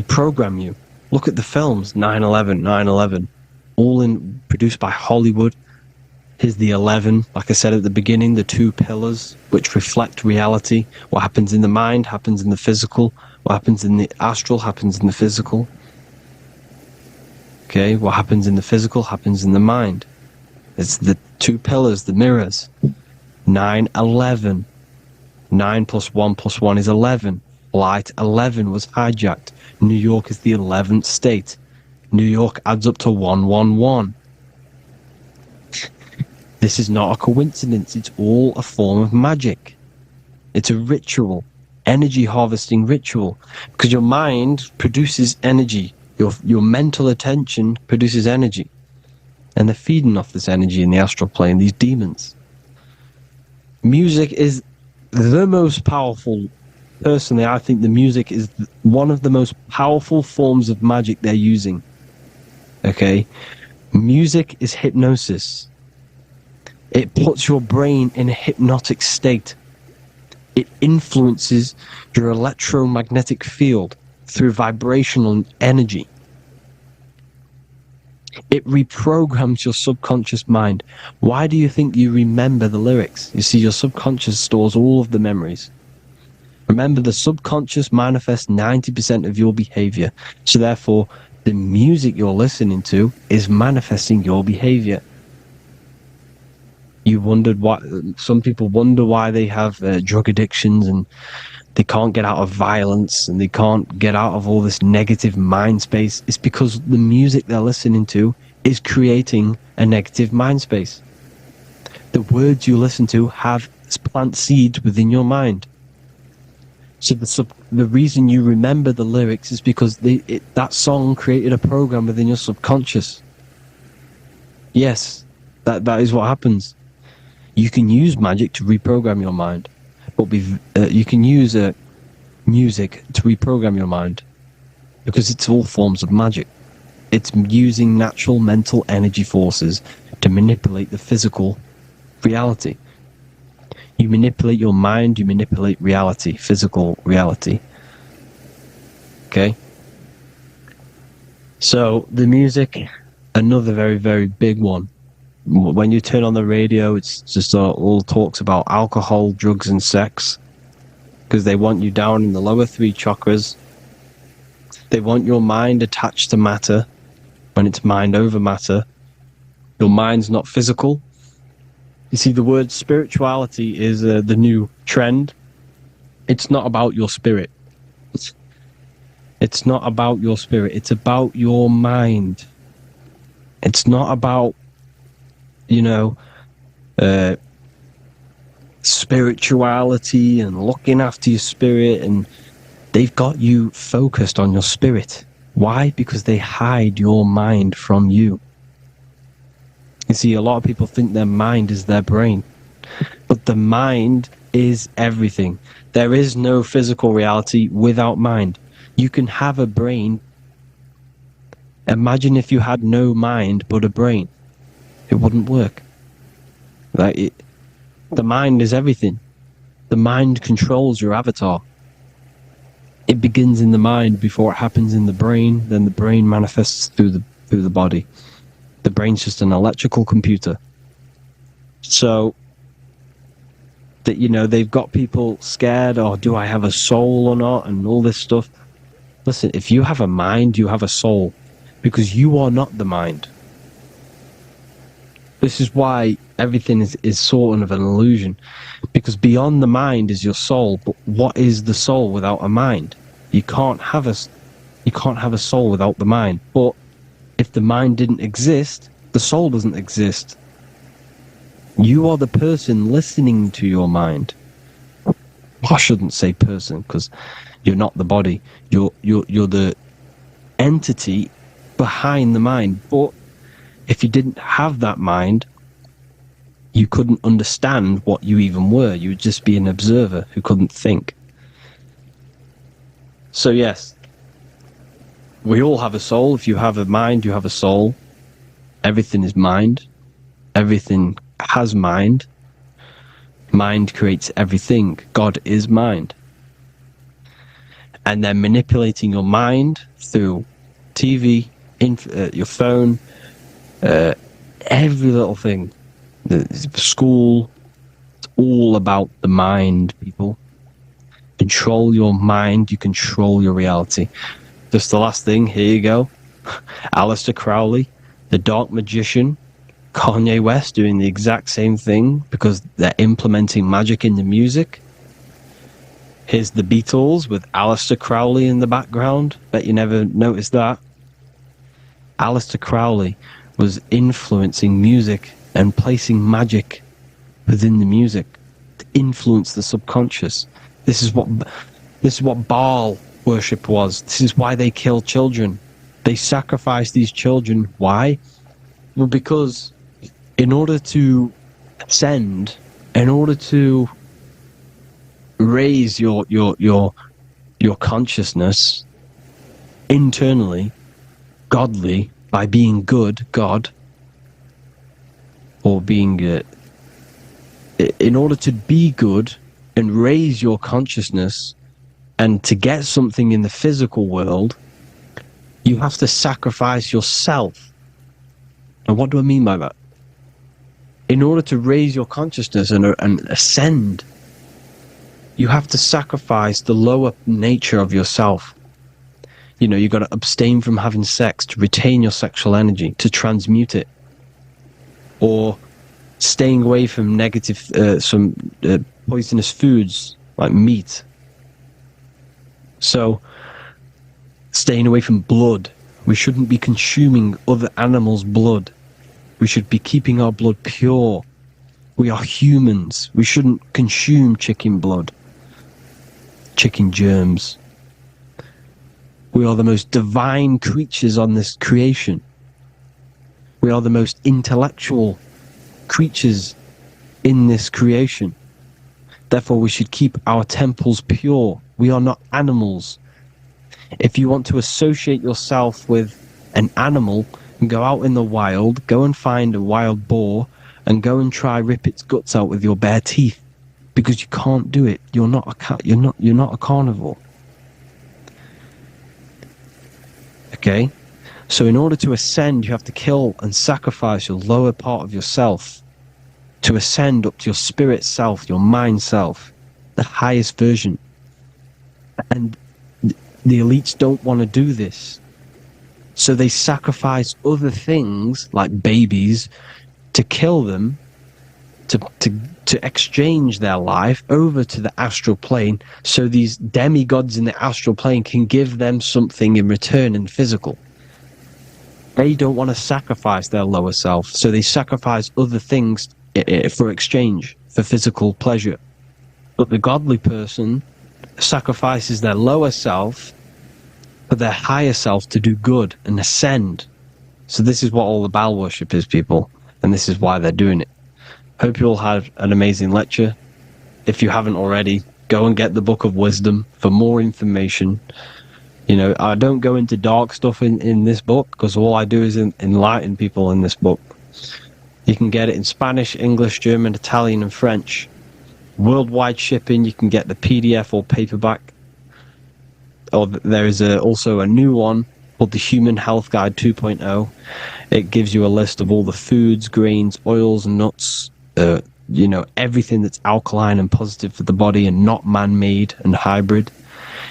[SPEAKER 1] program you. Look at the films, 9/11, all produced by Hollywood. Here's the 11, like I said at the beginning, the two pillars which reflect reality. What happens in the mind happens in the physical. What happens in the astral happens in the physical. Okay, what happens in the physical happens in the mind. It's the two pillars, the mirrors. 9/11. 9 plus 1 plus 1 is 11. Flight 11 was hijacked. New York is the 11th state. New York adds up to 111. This is not a coincidence. It's all a form of magic. It's a ritual, energy harvesting ritual, because your mind produces energy. Your mental attention produces energy, and they're feeding off this energy in the astral plane, these demons. Music is the most powerful. Personally, I think the music is one of the most powerful forms of magic they're using. Okay? Music is hypnosis. It puts your brain in a hypnotic state. It influences your electromagnetic field through vibrational energy. It reprograms your subconscious mind. Why do you think you remember the lyrics? You see, your subconscious stores all of the memories. Remember, the subconscious manifests 90% of your behavior. So therefore, the music you're listening to is manifesting your behavior. You wondered why some people wonder why they have drug addictions and they can't get out of violence and they can't get out of all this negative mind space. It's because the music they're listening to is creating a negative mind space. The words you listen to have plant seeds within your mind. So the reason you remember the lyrics is because that song created a program within your subconscious. Yes, that is what happens. You can use magic to reprogram your mind, but you can use music to reprogram your mind, because it's all forms of magic. It's using natural mental energy forces to manipulate the physical reality. You manipulate your mind, you manipulate reality, physical reality. Okay? So, the music, another very, very big one. When you turn on the radio, it's just all talks about alcohol, drugs, and sex. Because they want you down in the lower three chakras. They want your mind attached to matter when it's mind over matter. Your mind's not physical. You see, the word spirituality is the new trend. It's not about your spirit. It's not about your spirit. It's about your mind. It's not about, spirituality and looking after your spirit, and they've got you focused on your spirit. Why? Because they hide your mind from you. You see, a lot of people think their mind is their brain, but the mind is everything. There is no physical reality without mind. You can have a brain. Imagine if you had no mind but a brain. It wouldn't work. The mind is everything. The mind controls your avatar. It begins in the mind before it happens in the brain. Then the brain manifests through the body. The brain's just an electrical computer. So that, they've got people scared, or do I have a soul or not, and all this stuff. Listen, if you have a mind, you have a soul, because you are not the mind. This is why everything is sort of an illusion, because beyond the mind is your soul. But what is the soul without a mind? You can't have a soul without the mind. But if the mind didn't exist, the soul doesn't exist. You are the person listening to your mind. I shouldn't say person, because you're not the body. You're the entity behind the mind. But if you didn't have that mind, you couldn't understand what you even were. You would just be an observer who couldn't think. So yes, we all have a soul. If you have a mind, you have a soul. Everything is mind. Everything has mind. Mind creates everything. God is mind. And they're manipulating your mind through TV, your phone, every little thing. The school. It's all about the mind, people. Control your mind, you control your reality. Just the last thing, here you go. Aleister Crowley, the dark magician, Kanye West doing the exact same thing because they're implementing magic in the music. Here's the Beatles with Aleister Crowley in the background. Bet you never noticed that. Aleister Crowley was influencing music and placing magic within the music to influence the subconscious. This is what Baal worship was. This is why they kill children. They sacrifice these children. Why? Well, because in order to ascend, in order to raise your consciousness internally, godly, by being good, God, or being in order to be good and raise your consciousness and to get something in the physical world, you have to sacrifice yourself. And what do I mean by that? In order to raise your consciousness and ascend, you have to sacrifice the lower nature of yourself. You've got to abstain from having sex to retain your sexual energy, to transmute it. Or staying away from negative, poisonous foods like meat. So, staying away from blood. We shouldn't be consuming other animals' blood. We should be keeping our blood pure. We are humans. We shouldn't consume chicken blood, chicken germs. We are the most divine creatures on this creation. We are the most intellectual creatures in this creation. Therefore, we should keep our temples pure. We are not animals. If you want to associate yourself with an animal, go out in the wild, go and find a wild boar, and go and try rip its guts out with your bare teeth, because you can't do it. You're not a carnivore. Okay? So in order to ascend, you have to kill and sacrifice your lower part of yourself to ascend up to your spirit self, your mind self, the highest version. And the elites don't want to do this. So they sacrifice other things, like babies, to kill them, to exchange their life over to the astral plane, so these demigods in the astral plane can give them something in return in physical. They don't want to sacrifice their lower self, so they sacrifice other things for exchange, for physical pleasure. But the godly person sacrifices their lower self for their higher self to do good and ascend. So this is what all the Baal worship is, people, and this is why they're doing it. Hope you all had an amazing lecture. If you haven't already, go and get the Book of Wisdom for more information. You know, I don't go into dark stuff in this book, because all I do is enlighten people in this book. You can get it in Spanish, English, German, Italian, and French. Worldwide shipping. You can get the PDF or paperback. Or there is also a new one called the Human Health Guide 2.0. It gives you a list of all the foods, grains, oils, and nuts, you know, everything that's alkaline and positive for the body and not man-made and hybrid.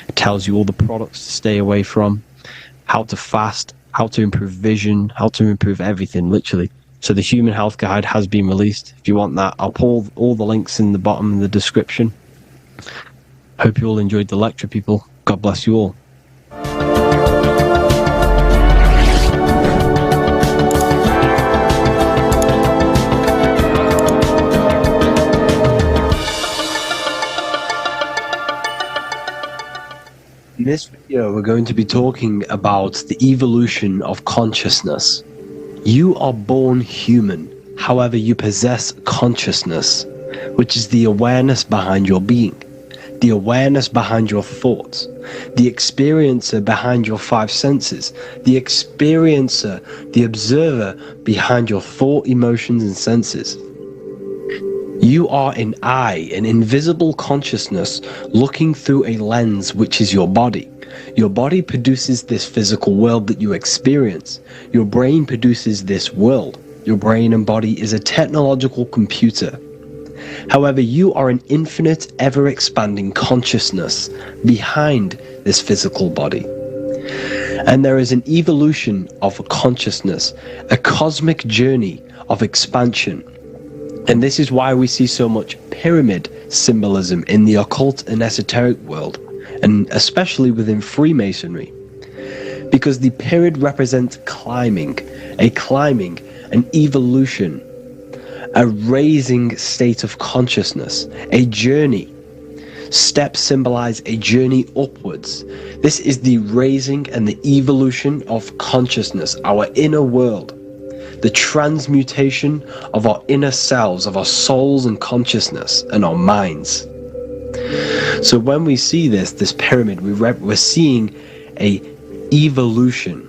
[SPEAKER 1] It tells you all the products to stay away from, how to fast, how to improve vision, how to improve everything, literally. So the Human Health Guide has been released. If you want that, I'll put all the links in the bottom of the description. Hope you all enjoyed the lecture, people. God bless you all. In this video, we're going to be talking about the evolution of consciousness. You are born human, however you possess consciousness, which is the awareness behind your being, the awareness behind your thoughts, the experiencer behind your five senses, the experiencer, the observer behind your thought, emotions, and senses. You are an eye, an invisible consciousness looking through a lens, which is your body. Your body produces this physical world that you experience. Your brain produces this world. Your brain and body is a technological computer. However, you are an infinite, ever-expanding consciousness behind this physical body. And there is an evolution of consciousness, a cosmic journey of expansion. And this is why we see so much pyramid symbolism in the occult and esoteric world, and especially within Freemasonry. Because the pyramid represents climbing, an evolution, a raising state of consciousness, a journey. Steps symbolize a journey upwards. This is the raising and the evolution of consciousness, our inner world. The transmutation of our inner selves, of our souls and consciousness and our minds. So when we see this pyramid, we're seeing a evolution,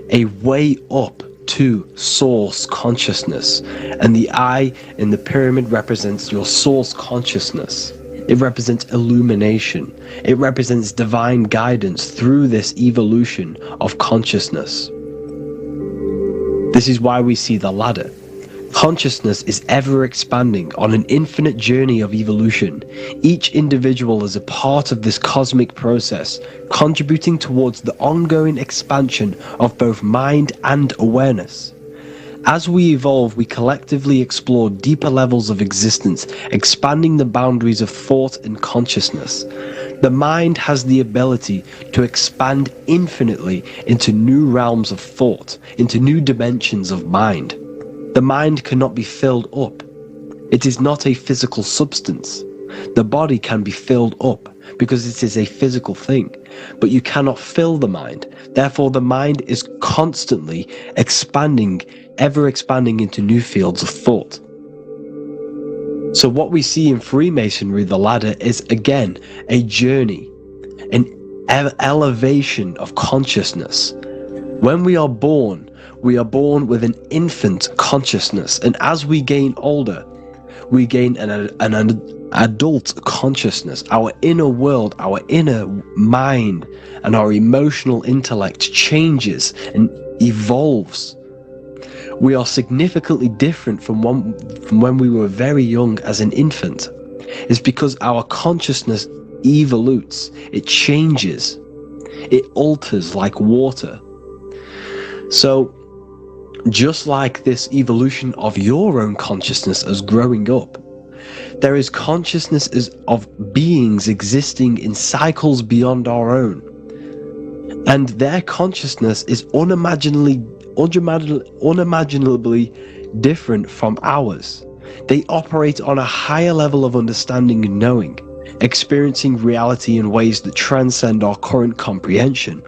[SPEAKER 1] a way up to source consciousness. And the eye in the pyramid represents your source consciousness. It represents illumination. It represents divine guidance through this evolution of consciousness. This is why we see the ladder. Consciousness is ever expanding on an infinite journey of evolution. Each individual is a part of this cosmic process, contributing towards the ongoing expansion of both mind and awareness. As we evolve, we collectively explore deeper levels of existence, expanding the boundaries of thought and consciousness. The mind has the ability to expand infinitely into new realms of thought, into new dimensions of mind. The mind cannot be filled up. It is not a physical substance. The body can be filled up because it is a physical thing, but you cannot fill the mind. Therefore, the mind is constantly expanding, ever expanding into new fields of thought. So what we see in Freemasonry, the ladder, is again a journey, an elevation of consciousness. When we are born with an infant consciousness, and as we gain older, we gain an adult consciousness. Our inner world, our inner mind, and our emotional intellect changes and evolves. We are significantly different from when we were very young as an infant. It's because our consciousness evolutes, it changes, it alters like water. So, just like this evolution of your own consciousness as growing up, there is consciousness of beings existing in cycles beyond our own. And their consciousness is unimaginably unimaginably different from ours. They operate on a higher level of understanding and knowing, experiencing reality in ways that transcend our current comprehension.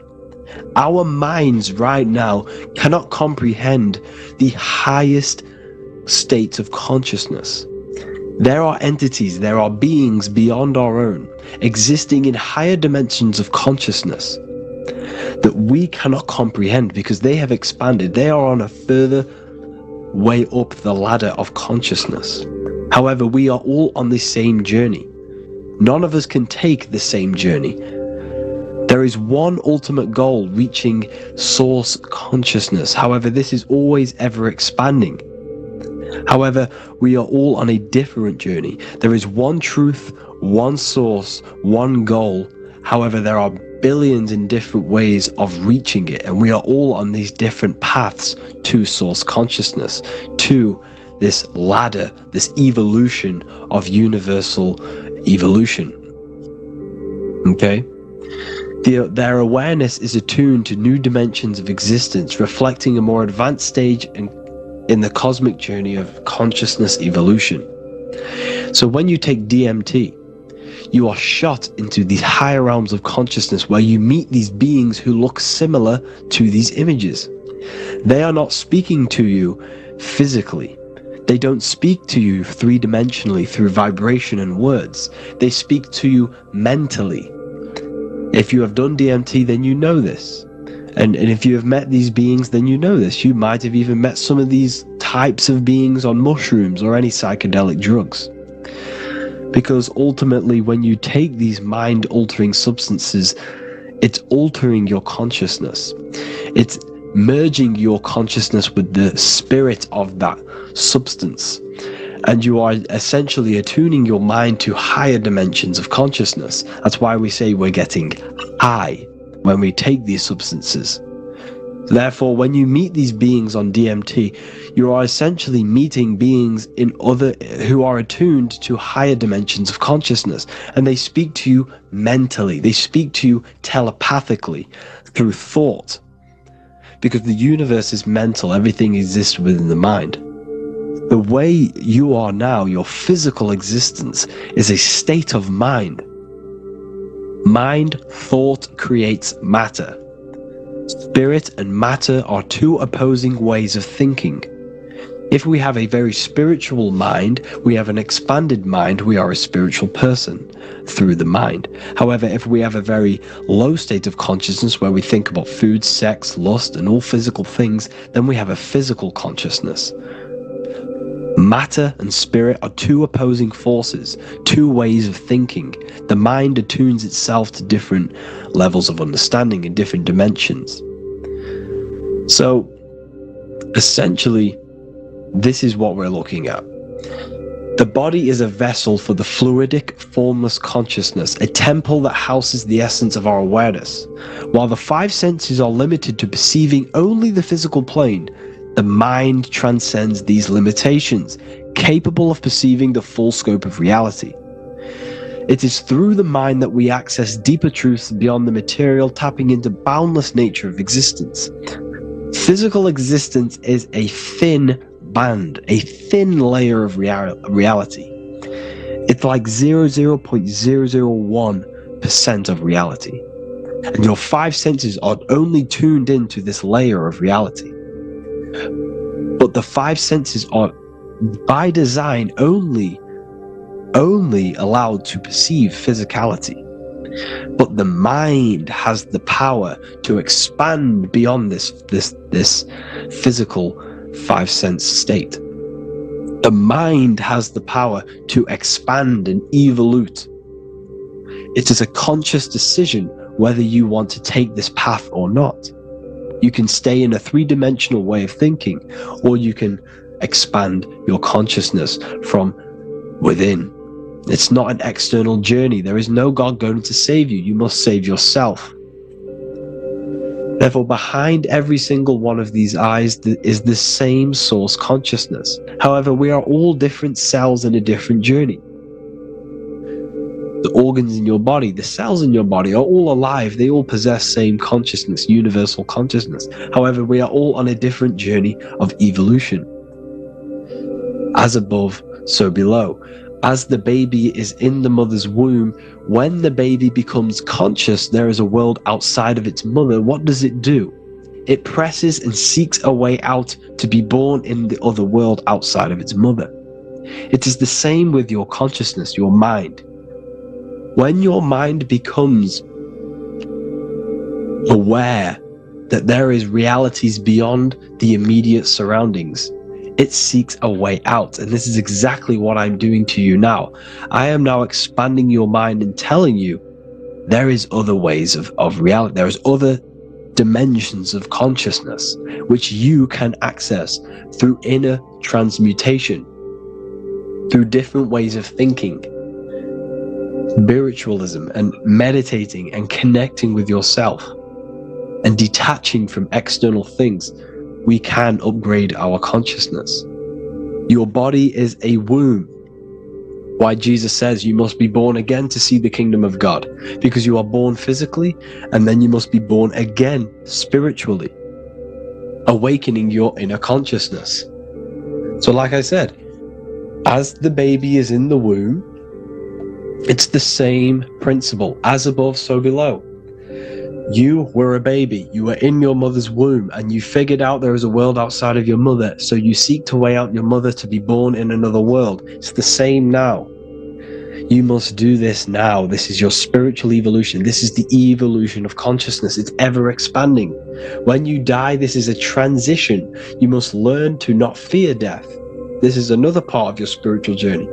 [SPEAKER 1] Our minds right now cannot comprehend the highest states of consciousness. There are entities, there are beings beyond our own, existing in higher dimensions of consciousness that we cannot comprehend because they have expanded. They are on a further way up the ladder of consciousness. However, we are all on the same journey. None of us can take the same journey. There is one ultimate goal, reaching source consciousness. However, this is always ever expanding. However, we are all on a different journey. There is one truth, one source, one goal. However, there are billions in different ways of reaching it, and we are all on these different paths to source consciousness, to this ladder, this evolution of universal evolution. Okay? Their awareness is attuned to new dimensions of existence, reflecting a more advanced stage in the cosmic journey of consciousness evolution. So when you take DMT, you are shot into these higher realms of consciousness where you meet these beings who look similar to these images. They are not speaking to you physically. They don't speak to you three-dimensionally through vibration and words. They speak to you mentally. If you have done DMT, then you know this. And if you have met these beings, then you know this. You might have even met some of these types of beings on mushrooms or any psychedelic drugs. Because ultimately, when you take these mind-altering substances, it's altering your consciousness. It's merging your consciousness with the spirit of that substance. And you are essentially attuning your mind to higher dimensions of consciousness. That's why we say we're getting high when we take these substances. Therefore, when you meet these beings on DMT, you are essentially meeting beings who are attuned to higher dimensions of consciousness, and they speak to you mentally. They speak to you telepathically through thought, because the universe is mental. Everything exists within the mind. The way you are now, your physical existence, is a state of mind. Mind, thought creates matter. Spirit and matter are two opposing ways of thinking. If we have a very spiritual mind, we have an expanded mind, we are a spiritual person through the mind. However, if we have a very low state of consciousness where we think about food, sex, lust, and all physical things, then we have a physical consciousness. Matter and spirit are two opposing forces, two ways of thinking. The mind attunes itself to different levels of understanding in different dimensions. So, essentially, this is what we're looking at. The body is a vessel for the fluidic, formless consciousness, a temple that houses the essence of our awareness. While the five senses are limited to perceiving only the physical plane, the mind transcends these limitations, capable of perceiving the full scope of reality. It is through the mind that we access deeper truths beyond the material, tapping into boundless nature of existence. Physical existence is a thin band, a thin layer of reality. It's like 0.001% of reality. And your five senses are only tuned into this layer of reality. But the five senses are, by design, only allowed to perceive physicality. But the mind has the power to expand beyond this physical five-sense state. The mind has the power to expand and evolute. It is a conscious decision whether you want to take this path or not. You can stay in a three-dimensional way of thinking, or you can expand your consciousness from within. It's not an external journey. There is no God going to save you. You must save yourself. Therefore, behind every single one of these eyes is the same source consciousness. However, we are all different cells in a different journey. The organs in your body, the cells in your body are all alive. They all possess same consciousness, universal consciousness. However, we are all on a different journey of evolution. As above, so below. As the baby is in the mother's womb, when the baby becomes conscious, there is a world outside of its mother. What does it do? It presses and seeks a way out to be born in the other world outside of its mother. It is the same with your consciousness, your mind. When your mind becomes aware that there is realities beyond the immediate surroundings, it seeks a way out. And this is exactly what I'm doing to you now. I am now expanding your mind and telling you there is other ways of reality. There is other dimensions of consciousness which you can access through inner transmutation, through different ways of thinking, spiritualism and meditating and connecting with yourself and detaching from external things. We can upgrade our consciousness. Your body is a womb. Why Jesus says you must be born again to see the kingdom of God, because you are born physically and then you must be born again spiritually, awakening your inner consciousness. So like I said, as the baby is in the womb, it's the same principle. As above, so below. You were a baby, you were in your mother's womb, and you figured out there is a world outside of your mother, so you seek to way out your mother to be born in another world. It's the same now. You must do this now. This is your spiritual evolution. This is the evolution of consciousness. It's ever expanding. When you die, this is a transition. You must learn to not fear death. This is another part of your spiritual journey.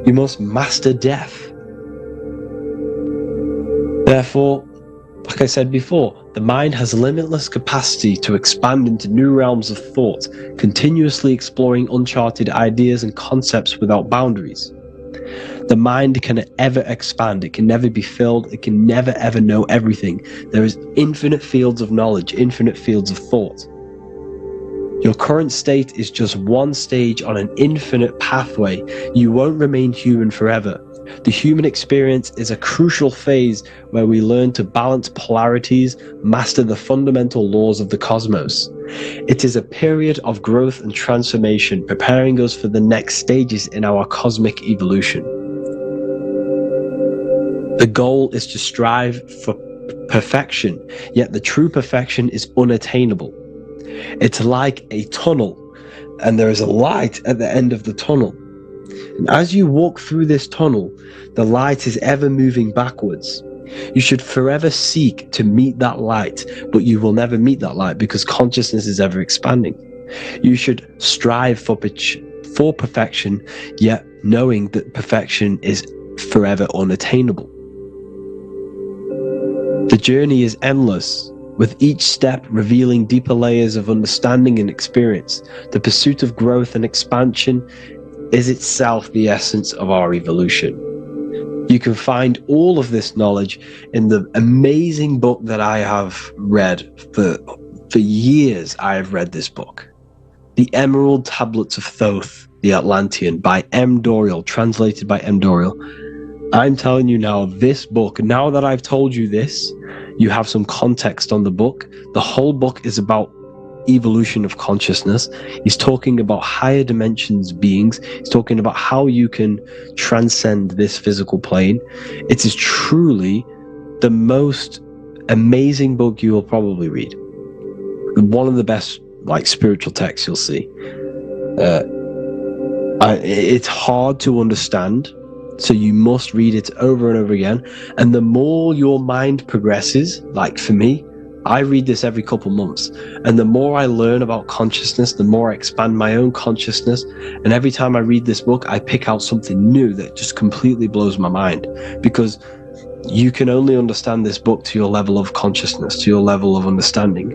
[SPEAKER 1] You must master death. Therefore, like I said before, the mind has limitless capacity to expand into new realms of thought, continuously exploring uncharted ideas and concepts without boundaries. The mind can ever expand. It can never be filled. It can never ever know everything. There is infinite fields of knowledge, infinite fields of thought. Your current state is just one stage on an infinite pathway. You won't remain human forever. The human experience is a crucial phase where we learn to balance polarities, master the fundamental laws of the cosmos. It is a period of growth and transformation, preparing us for the next stages in our cosmic evolution. The goal is to strive for perfection, yet the true perfection is unattainable. It's like a tunnel, and there is a light at the end of the tunnel. And as you walk through this tunnel, the light is ever moving backwards. You should forever seek to meet that light, but you will never meet that light because consciousness is ever expanding. You should strive for perfection, yet knowing that perfection is forever unattainable. The journey is endless, with each step revealing deeper layers of understanding and experience. The pursuit of growth and expansion is itself the essence of our evolution. You can find all of this knowledge in the amazing book that I have read for years. I have read this book, The Emerald Tablets of Thoth, the Atlantean, by M. Dorial, translated by M. Dorial. I'm telling you now, this book, now that I've told you this, you have some context on the book. The whole book is about evolution of consciousness. He's talking about higher dimensions beings. He's talking about how you can transcend this physical plane. It is truly the most amazing book you will probably read. One of the best spiritual texts you'll see. It's hard to understand, so you must read it over and over again. And the more your mind progresses, like for me, I read this every couple months, and the more I learn about consciousness, the more I expand my own consciousness. And every time I read this book, I pick out something new that just completely blows my mind, because you can only understand this book to your level of consciousness, to your level of understanding.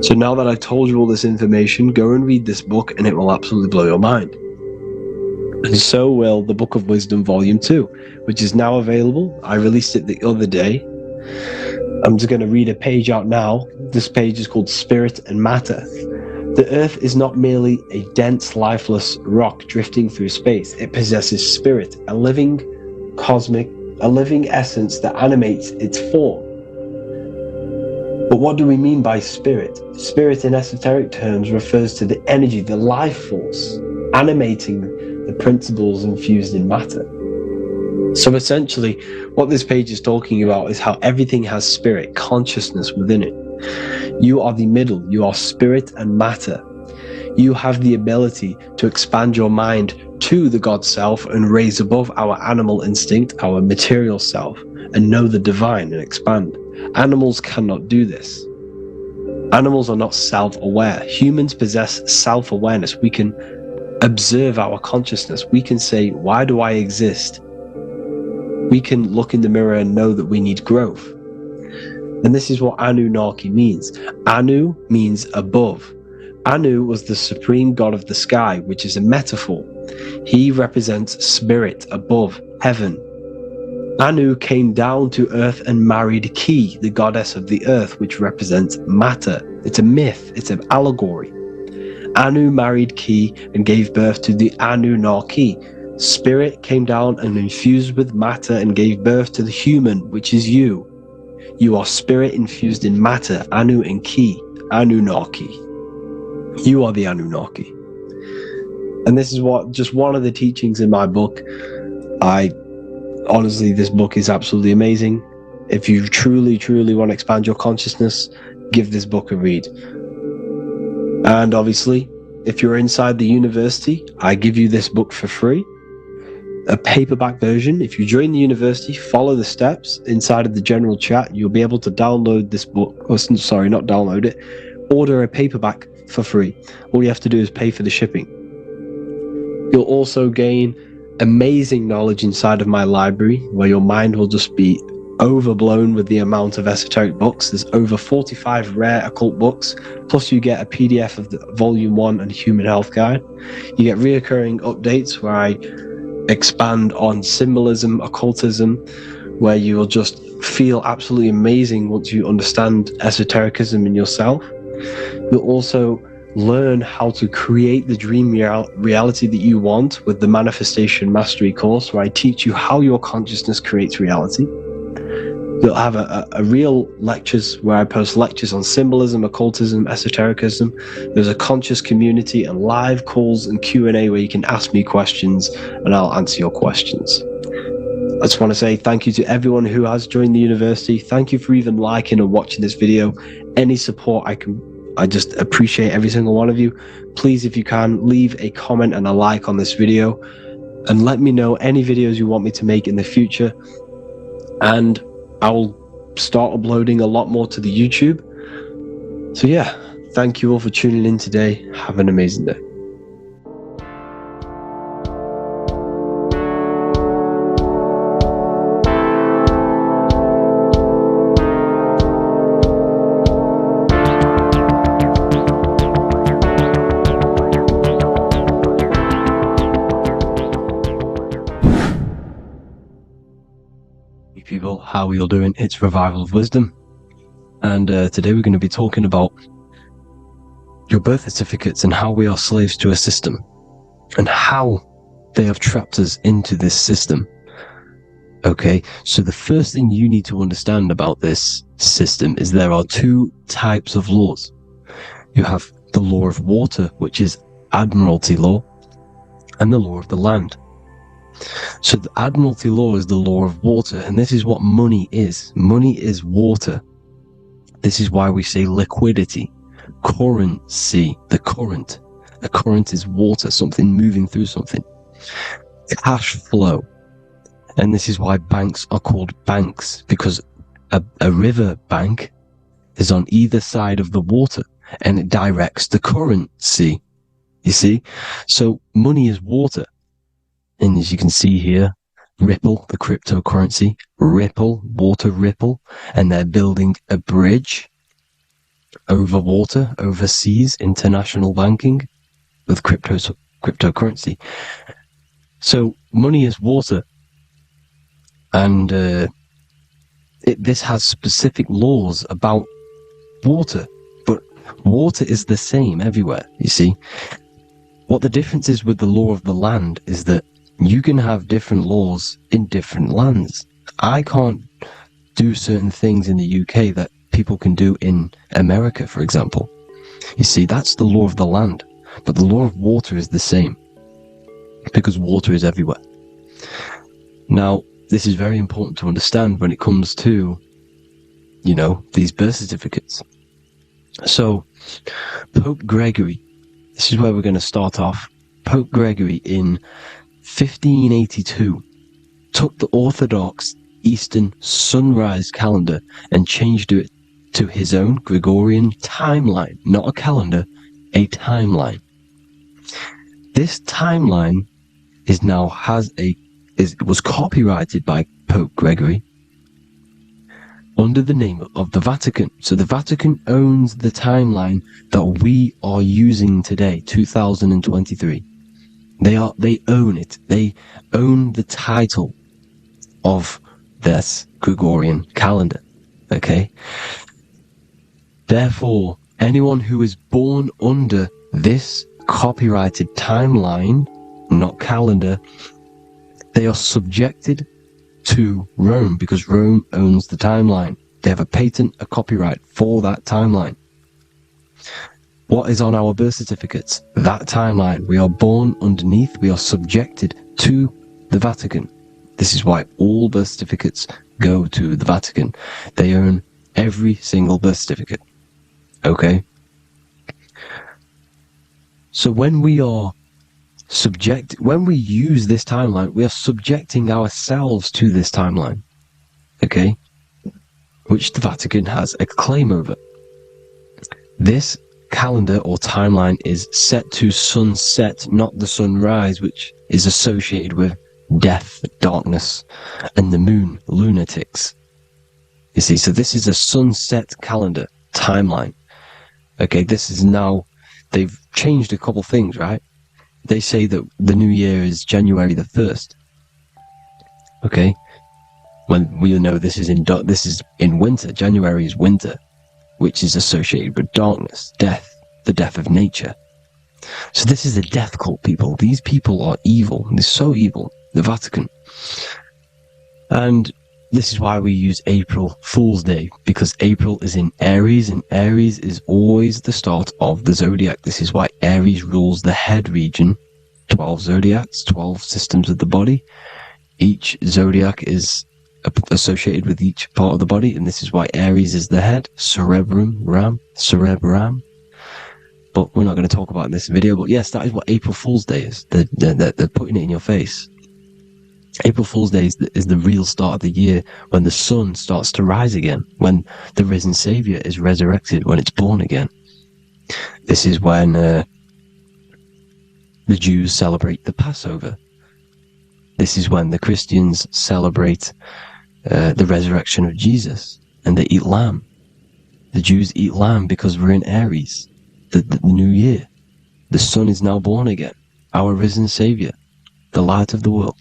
[SPEAKER 1] So now that I told you all this information, go and read this book and it will absolutely blow your mind. And so will the Book of Wisdom Volume 2, which is now available. I released it the other day. I'm just going to read a page out now. This page is called Spirit and Matter. The Earth is not merely a dense, lifeless rock drifting through space. It possesses spirit, a living, cosmic a living essence that animates its form. But what do we mean by spirit? Spirit in esoteric terms refers to the energy, the life force, animating the principles infused in matter. So essentially, what this page is talking about is how everything has spirit, consciousness within it. You are the middle, you are spirit and matter. You have the ability to expand your mind to the God self and raise above our animal instinct, our material self, and know the divine and expand. Animals cannot do this. Animals are not self-aware. Humans possess self-awareness. We can observe our consciousness. We can say, why do I exist? We can look in the mirror and know that we need growth. And this is what Anunnaki means. Anu means above. Anu was the supreme god of the sky, which is a metaphor. He represents spirit above, heaven. Anu came down to earth and married Ki, the goddess of the earth, which represents matter. It's a myth, it's an allegory. Anu married Ki and gave birth to the Anunnaki. Spirit came down and infused with matter and gave birth to the human, which is you. You are spirit infused in matter, Anu and Ki, Anunnaki. You are the Anunnaki. And this is just one of the teachings in my book. Honestly, this book is absolutely amazing. If you truly, truly want to expand your consciousness, give this book a read. And obviously, if you're inside the university, I give you this book for free. A paperback version. If you join the university, follow the steps inside of the general chat, you'll be able to download this book. Or, sorry, not download it. Order a paperback for free. All you have to do is pay for the shipping. You'll also gain amazing knowledge inside of my library, where your mind will just be overblown with the amount of esoteric books. There's over 45 rare occult books, plus you get a PDF of the Volume 1 and Human Health Guide. You get reoccurring updates where I expand on symbolism, occultism, where you will just feel absolutely amazing once you understand esotericism in yourself. You'll also learn how to create the dream reality that you want with the Manifestation Mastery course, where I teach you how your consciousness creates reality. You'll have a real lectures where I post lectures on symbolism, occultism, esotericism. There's a conscious community and live calls and Q&A where you can ask me questions and I'll answer your questions. I just want to say thank you to everyone who has joined the university. Thank you for even liking and watching this video. Any support I just appreciate every single one of you. Please, if you can, leave a comment and a like on this video and let me know any videos you want me to make in the future. And I will start uploading a lot more to the YouTube. So yeah, thank you all for tuning in today. Have an amazing day. People, how are you all doing? It's Revival of Wisdom, and today we're going to be talking about your birth certificates and how we are slaves to a system and how they have trapped us into this system. Okay, so the first thing you need to understand about this system is there are two types of laws. You have the law of water, which is Admiralty law, and the law of the land. So the Admiralty law is the law of water, and this is what money is. Money is water. This is why we say liquidity, currency, the current. A current is water, something moving through something. Cash flow. And this is why banks are called banks, because a river bank is on either side of the water, and it directs the currency. You see? So money is water. And as you can see here, Ripple, the cryptocurrency, Ripple, water Ripple, and they're building a bridge over water, overseas, international banking with cryptocurrency. So money is water, and this has specific laws about water, but water is the same everywhere, you see. What the difference is with the law of the land is that you can have different laws in different lands. I can't do certain things in the UK that people can do in America, for example. You see, that's the law of the land. But the law of water is the same, because water is everywhere. Now, this is very important to understand when it comes to, you know, these birth certificates. So, Pope Gregory, this is where we're going to start off. Pope Gregory in 1582 took the Orthodox Eastern sunrise calendar and changed it to his own Gregorian timeline, not a calendar, a timeline. This timeline was copyrighted by Pope Gregory under the name of the Vatican. So the Vatican owns the timeline that we are using today, 2023. They own it. They own the title of this Gregorian calendar. Okay? Therefore, anyone who is born under this copyrighted timeline, not calendar, they are subjected to Rome, because Rome owns the timeline. They have a patent, a copyright for that timeline. What is on our birth certificates? That timeline. We are born underneath, we are subjected to the Vatican. This is why all birth certificates go to the Vatican. They own every single birth certificate. Okay? So when we use this timeline, we are subjecting ourselves to this timeline. Okay? Which the Vatican has a claim over. This calendar or timeline is set to sunset, not the sunrise, which is associated with death, darkness, and the moon, lunatics. You see, so this is a sunset calendar timeline. Okay, this is now, they've changed a couple things, right? They say that the new year is January the 1st. Okay, when we know this is in winter. January is winter, which is associated with darkness, death, the death of nature. So this is a death cult, people. These people are evil. They're so evil. The Vatican. And this is why we use April Fool's Day, because April is in Aries, and Aries is always the start of the zodiac. This is why Aries rules the head region. 12 zodiacs, 12 systems of the body. Each zodiac is associated with each part of the body, and this is why Aries is the head. Cerebrum. But we're not going to talk about it in this video. But yes, that is what April Fool's Day is. They're putting it in your face. April Fool's Day is the real start of the year, when the sun starts to rise again, when the risen Saviour is resurrected, when it's born again. This is when the Jews celebrate the Passover. This is when the Christians celebrate the resurrection of Jesus, and they eat lamb. The Jews eat lamb because we're in Aries, the new year. The sun is now born again, our risen Saviour, the light of the world.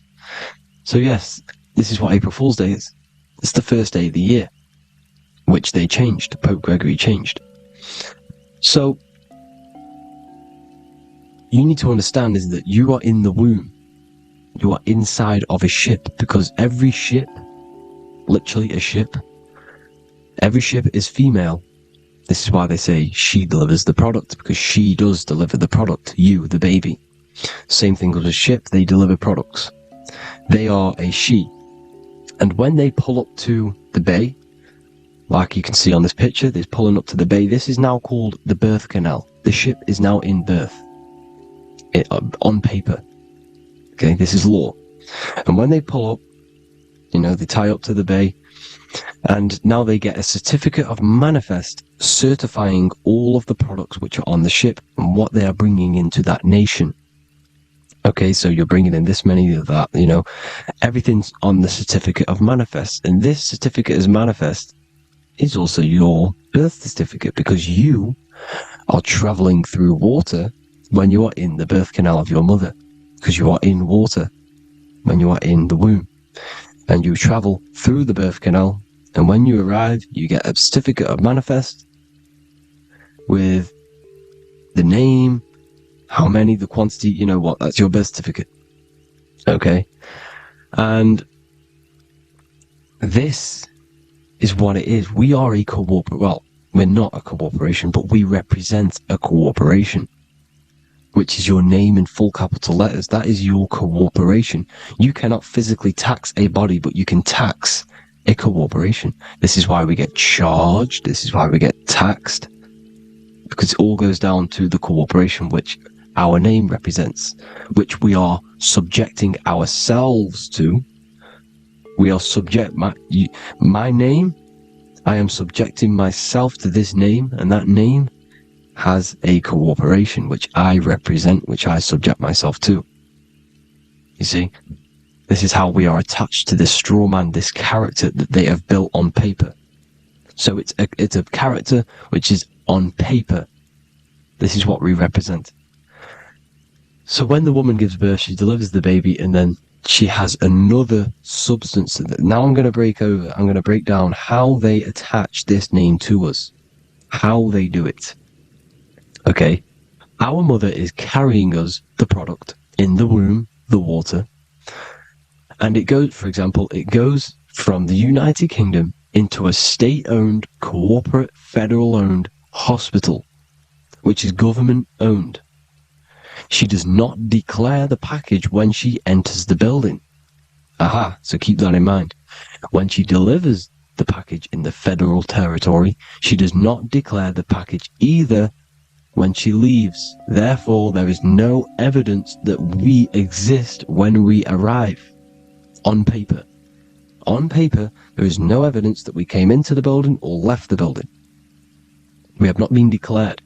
[SPEAKER 1] So yes, this is what April Fool's Day is. It's the first day of the year, which they changed. Pope Gregory changed. So you need to understand is that you are in the womb. You are inside of a ship, because every ship, literally a ship, every ship is female. This is why they say she delivers the product, because she does deliver the product. You, the baby. Same thing with a ship, they deliver products. They are a she. And when they pull up to the bay, like you can see on this picture, they're pulling up to the bay. This is now called the birth canal. The ship is now in birth. On paper. Okay, this is law. And when they pull up, they tie up to the bay, and now they get a certificate of manifest certifying all of the products which are on the ship and what they are bringing into that nation. Okay, so you're bringing in this many of that, everything's on the certificate of manifest. And this certificate as manifest is also your birth certificate, because you are traveling through water when you are in the birth canal of your mother, because you are in water when you are in the womb. And you travel through the birth canal, and when you arrive, you get a certificate of manifest with the name, how many, the quantity, that's your birth certificate. Okay. And This is what it is. We are a well, we're not a corporation, but we represent a corporation, which is your name in full capital letters. That is your corporation. You cannot physically tax a body, but you can tax a corporation. This is why we get charged. This is why we get taxed, because it all goes down to the corporation which our name represents, which we are subjecting ourselves to. We are my name, I am subjecting myself to this name, and that name has a corporation which I represent, which I subject myself to. You see, this is how we are attached to this straw man, this character that they have built on paper. So it's a character which is on paper. This is what we represent. So when the woman gives birth, she delivers the baby, and then she has another substance. Now I'm going to break down how they attach this name to us, how they do it. Okay, our mother is carrying us the product in the womb, the water, and it goes, for example, it goes from the United Kingdom into a state-owned, corporate, federal-owned hospital, which is government-owned. She does not declare the package when she enters the building. Aha, so keep that in mind. When she delivers the package in the federal territory, she does not declare the package either when she leaves. Therefore, there is no evidence that we exist when we arrive. On paper. On paper, there is no evidence that we came into the building or left the building. We have not been declared.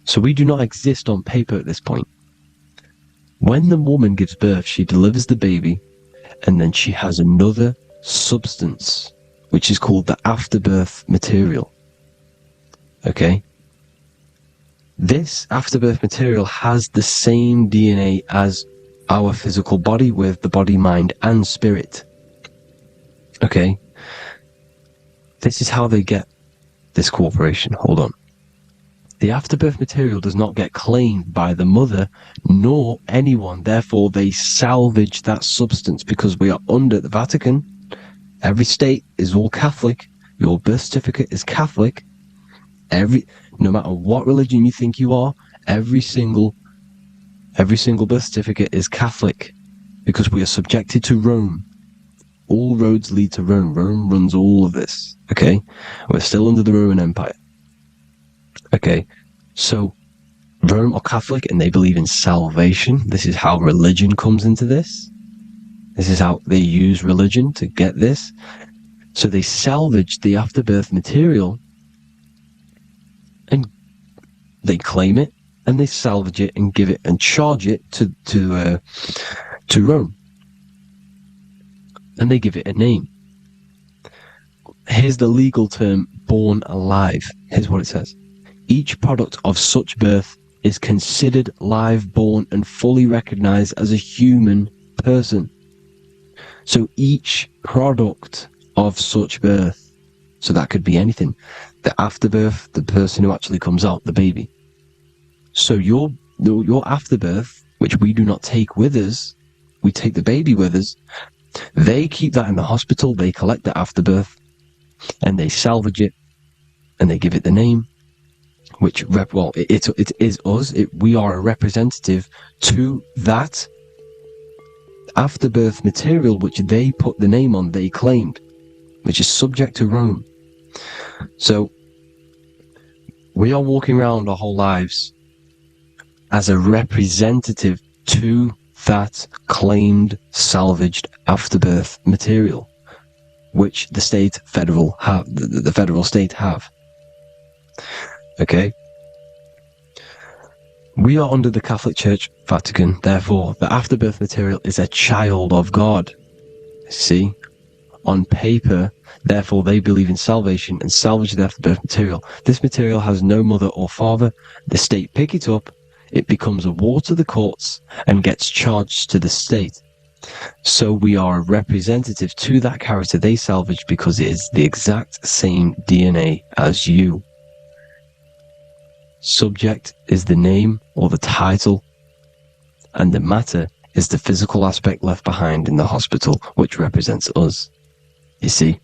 [SPEAKER 1] So we do not exist on paper at this point. When the woman gives birth, she delivers the baby, and then she has another substance, which is called the afterbirth material. Okay? This afterbirth material has the same DNA as our physical body, with the body, mind, and spirit. Okay? This is how they get this corporation. Hold on. The afterbirth material does not get claimed by the mother nor anyone. Therefore, they salvage that substance, because we are under the Vatican. Every state is all Catholic. Your birth certificate is Catholic. No matter what religion you think you are, every single birth certificate is Catholic, because we are subjected to Rome. All roads lead to Rome. Rome runs all of this. Okay? We're still under the Roman Empire. Okay, so Rome are Catholic and they believe in salvation. This is how religion comes into this. This is how they use religion to get this. So they salvage the afterbirth material and they claim it, and they salvage it and give it and charge it to Rome. And they give it a name. Here's the legal term, born alive. Here's what it says. Each product of such birth is considered live born and fully recognized as a human person. So each product of such birth, so that could be anything, the afterbirth, the person who actually comes out, the baby. So your afterbirth, which we do not take with us, we take the baby with us, they keep that in the hospital, they collect the afterbirth, and they salvage it, and they give it the name, which, it is us. We are a representative to that afterbirth material, which they put the name on, they claimed, which is subject to Rome. So, we are walking around our whole lives as a representative to that claimed, salvaged afterbirth material, which the federal state have. Okay? We are under the Catholic Church, Vatican, therefore the afterbirth material is a child of God. See? On paper, therefore they believe in salvation and salvage the afterbirth material. This material has no mother or father. The state pick it up, it becomes a war to the courts and gets charged to the state. So we are a representative to that character they salvaged, because it is the exact same DNA as you. Subject is the name or the title, and the matter is the physical aspect left behind in the hospital, which represents us. You see?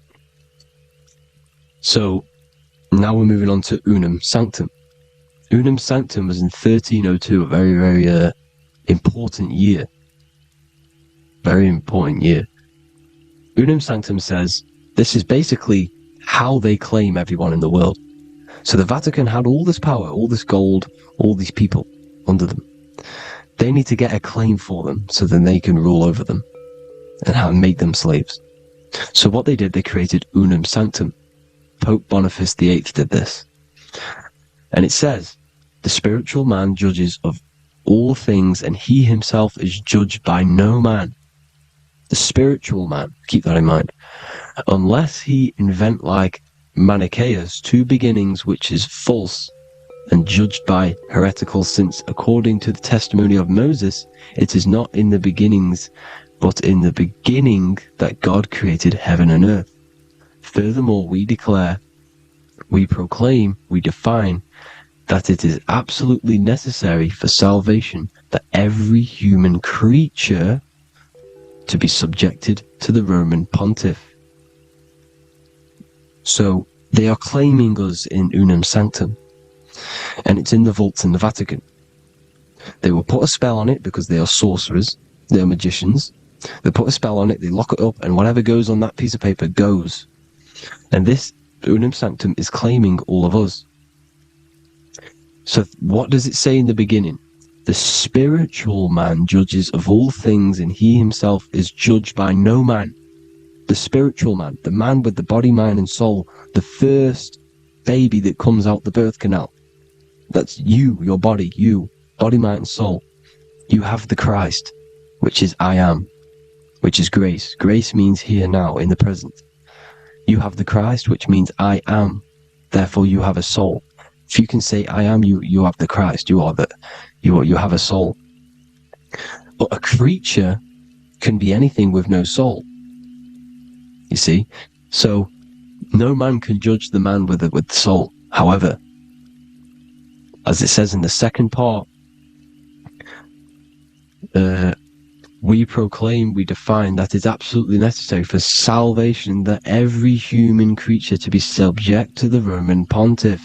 [SPEAKER 1] So, now we're moving on to Unum Sanctum. Unum Sanctum was in 1302, a very, very important year. Very important year. Unum Sanctum says this is basically how they claim everyone in the world. So the Vatican had all this power, all this gold, all these people under them. They need to get a claim for them so then they can rule over them and make them slaves. So what they did, they created Unum Sanctum. Pope Boniface VIII did this. And it says, the spiritual man judges of all things, and he himself is judged by no man. The spiritual man, keep that in mind, unless he invent like Manichaeus, two beginnings which is false and judged by heretical, since according to the testimony of Moses, it is not in the beginnings, but in the beginning that God created heaven and earth. Furthermore, we declare, we proclaim, we define that it is absolutely necessary for salvation that every human creature to be subjected to the Roman pontiff. So they are claiming us in Unum Sanctum, and it's in the vaults in the Vatican. They will put a spell on it because they are sorcerers, they are magicians. They put a spell on it, they lock it up, and whatever goes on that piece of paper goes. And this Unum Sanctum is claiming all of us. So what does it say in the beginning? The spiritual man judges of all things, and he himself is judged by no man. The spiritual man, the man with the body, mind, and soul, the first baby that comes out the birth canal. That's you, your body, you, body, mind, and soul. You have the Christ, which is I am, which is grace. Grace means here now, in the present. You have the Christ, which means I am. Therefore, you have a soul. If you can say I am, you have the Christ. You have a soul. But a creature can be anything with no soul. You see, so no man can judge the man with the soul. However, as it says in the second part, we proclaim, we define that it's absolutely necessary for salvation that every human creature to be subject to the Roman pontiff.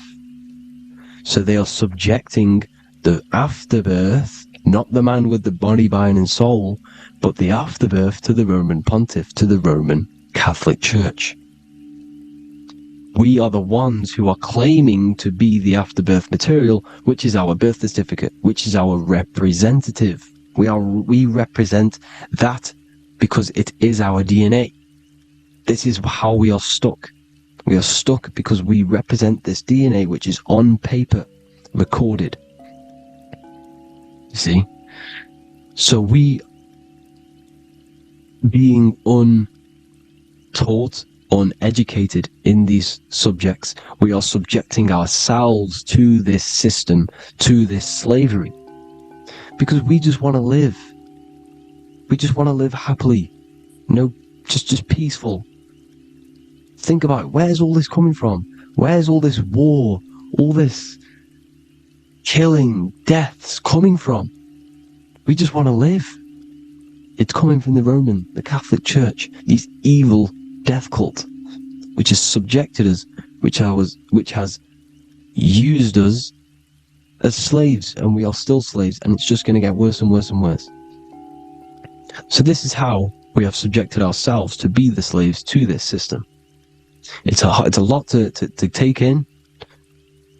[SPEAKER 1] So they are subjecting the afterbirth, not the man with the body, mind, and soul, but the afterbirth to the Roman pontiff, to the Roman Catholic Church. We are the ones who are claiming to be the afterbirth material, which is our birth certificate, which is our representative. We represent that because it is our DNA. This is how we are stuck. We are stuck because we represent this DNA, which is on paper, recorded. You see? So we, being untaught, uneducated in these subjects, we are subjecting ourselves to this system, to this slavery. Because we just want to live. We just want to live happily. Just peaceful. Think about it. Where's all this coming from? Where's all this war, all this killing, deaths coming from? We just want to live. It's coming from the Catholic Church, these evil death cult, which has subjected us, which has used us as slaves, and we are still slaves, and it's just going to get worse and worse and worse. So this is how we have subjected ourselves to be the slaves to this system. It's a lot to take in,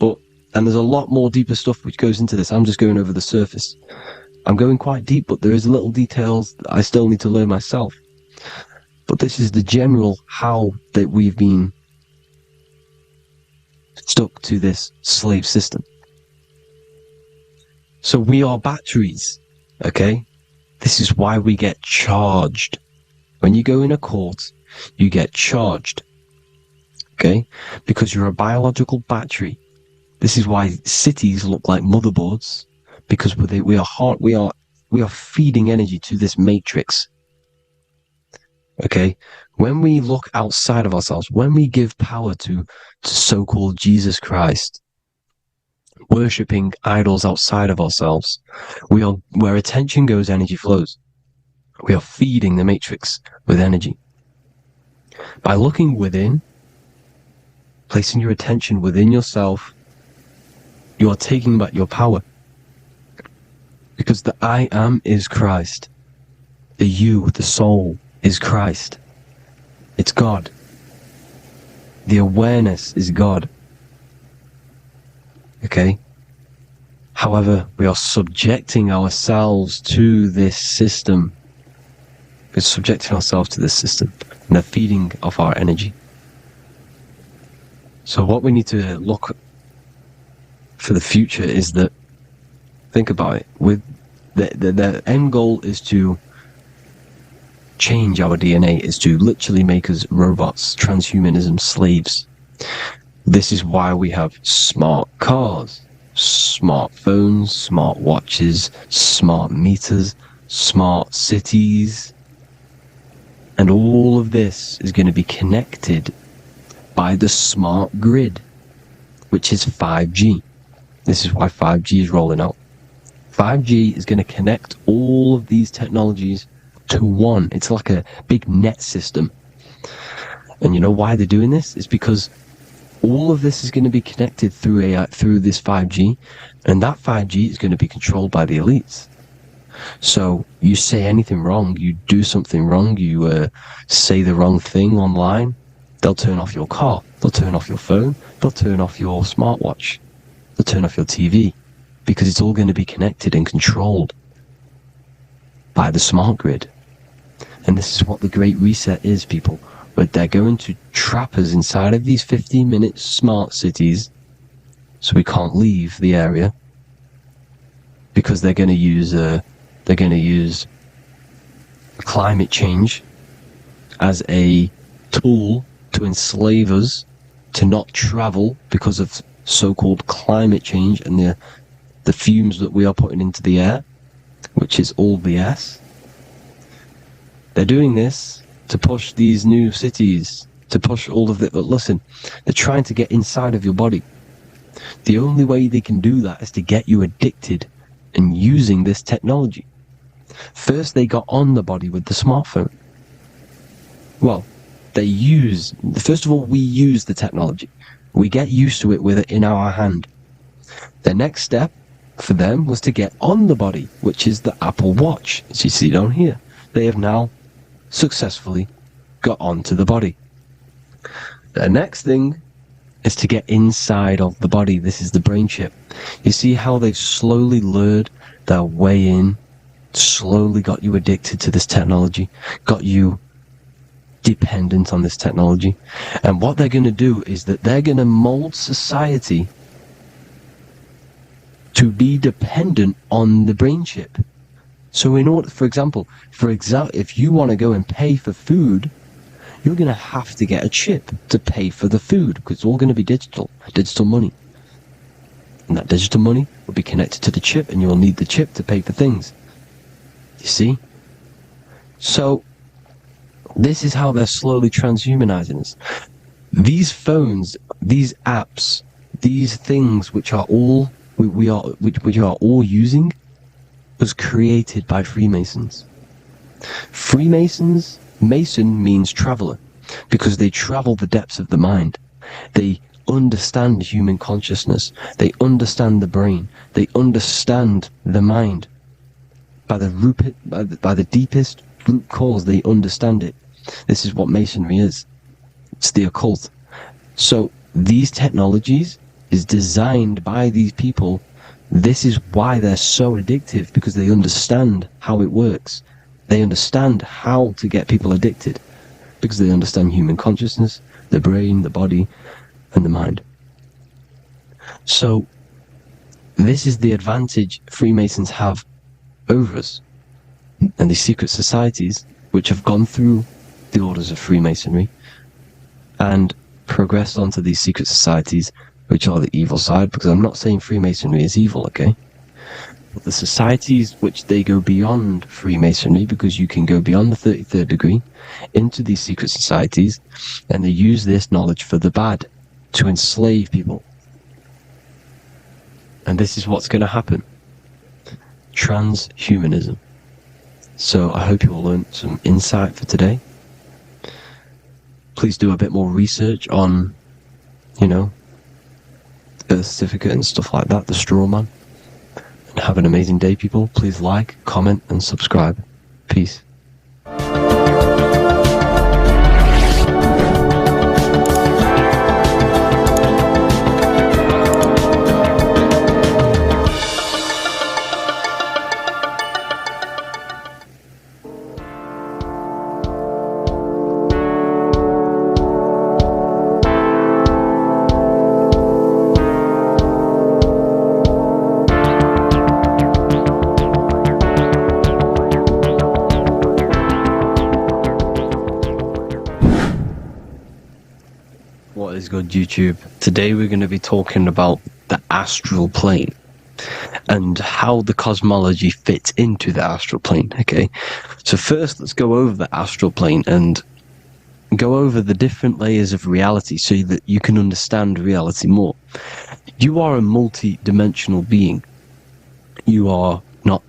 [SPEAKER 1] and there's a lot more deeper stuff which goes into this. I'm just going over the surface. I'm going quite deep, but there is little details that I still need to learn myself. But this is the general how that we've been stuck to this slave system. So we are batteries, okay? This is why we get charged. When you go in a court, you get charged, okay? Because you're a biological battery. This is why cities look like motherboards, because we are feeding energy to this matrix. Okay? When we look outside of ourselves, when we give power to so-called Jesus Christ, worshipping idols outside of ourselves, where attention goes, energy flows. We are feeding the matrix with energy. By looking within, placing your attention within yourself, you are taking back your power. Because the I am is Christ. The you, the soul, is Christ. It's God. The awareness is God. Okay? However, we are subjecting ourselves to this system. We're subjecting ourselves to this system and the feeding of our energy. So what we need to look for the future is that, think about it, with the end goal is to change our DNA, is to literally make us robots, transhumanism, slaves. This is why we have smart cars, smartphones, smart watches, smart meters, smart cities, and all of this is going to be connected by the smart grid, which is 5G. This is why 5G is rolling out. 5G is going to connect all of these technologies to one. It's like a big net system. And you know why they're doing this? It's because all of this is going to be connected through AI, through this 5G, and that 5G is going to be controlled by the elites. So you say anything wrong, you do something wrong, you say the wrong thing online, they'll turn off your car, they'll turn off your phone, they'll turn off your smartwatch, they'll turn off your TV, because it's all going to be connected and controlled by the smart grid. And this is what the Great Reset is, people. But they're going to trap us inside of these 15-minute smart cities, so we can't leave the area, because they're going to use climate change as a tool to enslave us to not travel because of so-called climate change and the fumes that we are putting into the air, which is all BS. They're doing this to push these new cities, to push all of it. But listen, they're trying to get inside of your body. The only way they can do that is to get you addicted and using this technology. First, they got on the body with the smartphone. Well, first of all, we use the technology. We get used to it with it in our hand. The next step for them was to get on the body, which is the Apple Watch, as you see down here. They have now successfully got onto the body. The next thing is to get inside of the body. This is the brain chip. You see how they've slowly lured their way in, slowly got you addicted to this technology, got you dependent on this technology. And what they're going to do is that they're going to mold society to be dependent on the brain chip. So in order, for example, if you want to go and pay for food, you're going to have to get a chip to pay for the food, because it's all going to be digital money. And that digital money will be connected to the chip, and you'll need the chip to pay for things. You see? So this is how they're slowly transhumanizing us. These phones, these apps, these things which are all we are all using, was created by Freemasons. Mason means traveler, because they travel the depths of the mind. They understand human consciousness. They understand the brain. They understand the mind. By the deepest root cause, they understand it. This is what Masonry is. It's the occult. So these technologies is designed by these people. This is why they're so addictive, because they understand how it works. They understand how to get people addicted, because they understand human consciousness, the brain, the body, and the mind. So this is the advantage Freemasons have over us, and these secret societies which have gone through the orders of Freemasonry and progressed onto these secret societies, which are the evil side, because I'm not saying Freemasonry is evil, okay? But the societies which they go beyond Freemasonry, because you can go beyond the 33rd degree into these secret societies, and they use this knowledge for the bad, to enslave people. And this is what's going to happen. Transhumanism. So I hope you all learned some insight for today. Please do a bit more research on, birth certificate and stuff like that, the straw man. And have an amazing day, people. Please like, comment, and subscribe. Peace. What is good, YouTube? Today we're going to be talking about the astral plane and how the cosmology fits into the astral plane. Okay, so first let's go over the astral plane and go over the different layers of reality so that you can understand reality more. You are a multi-dimensional being. You are not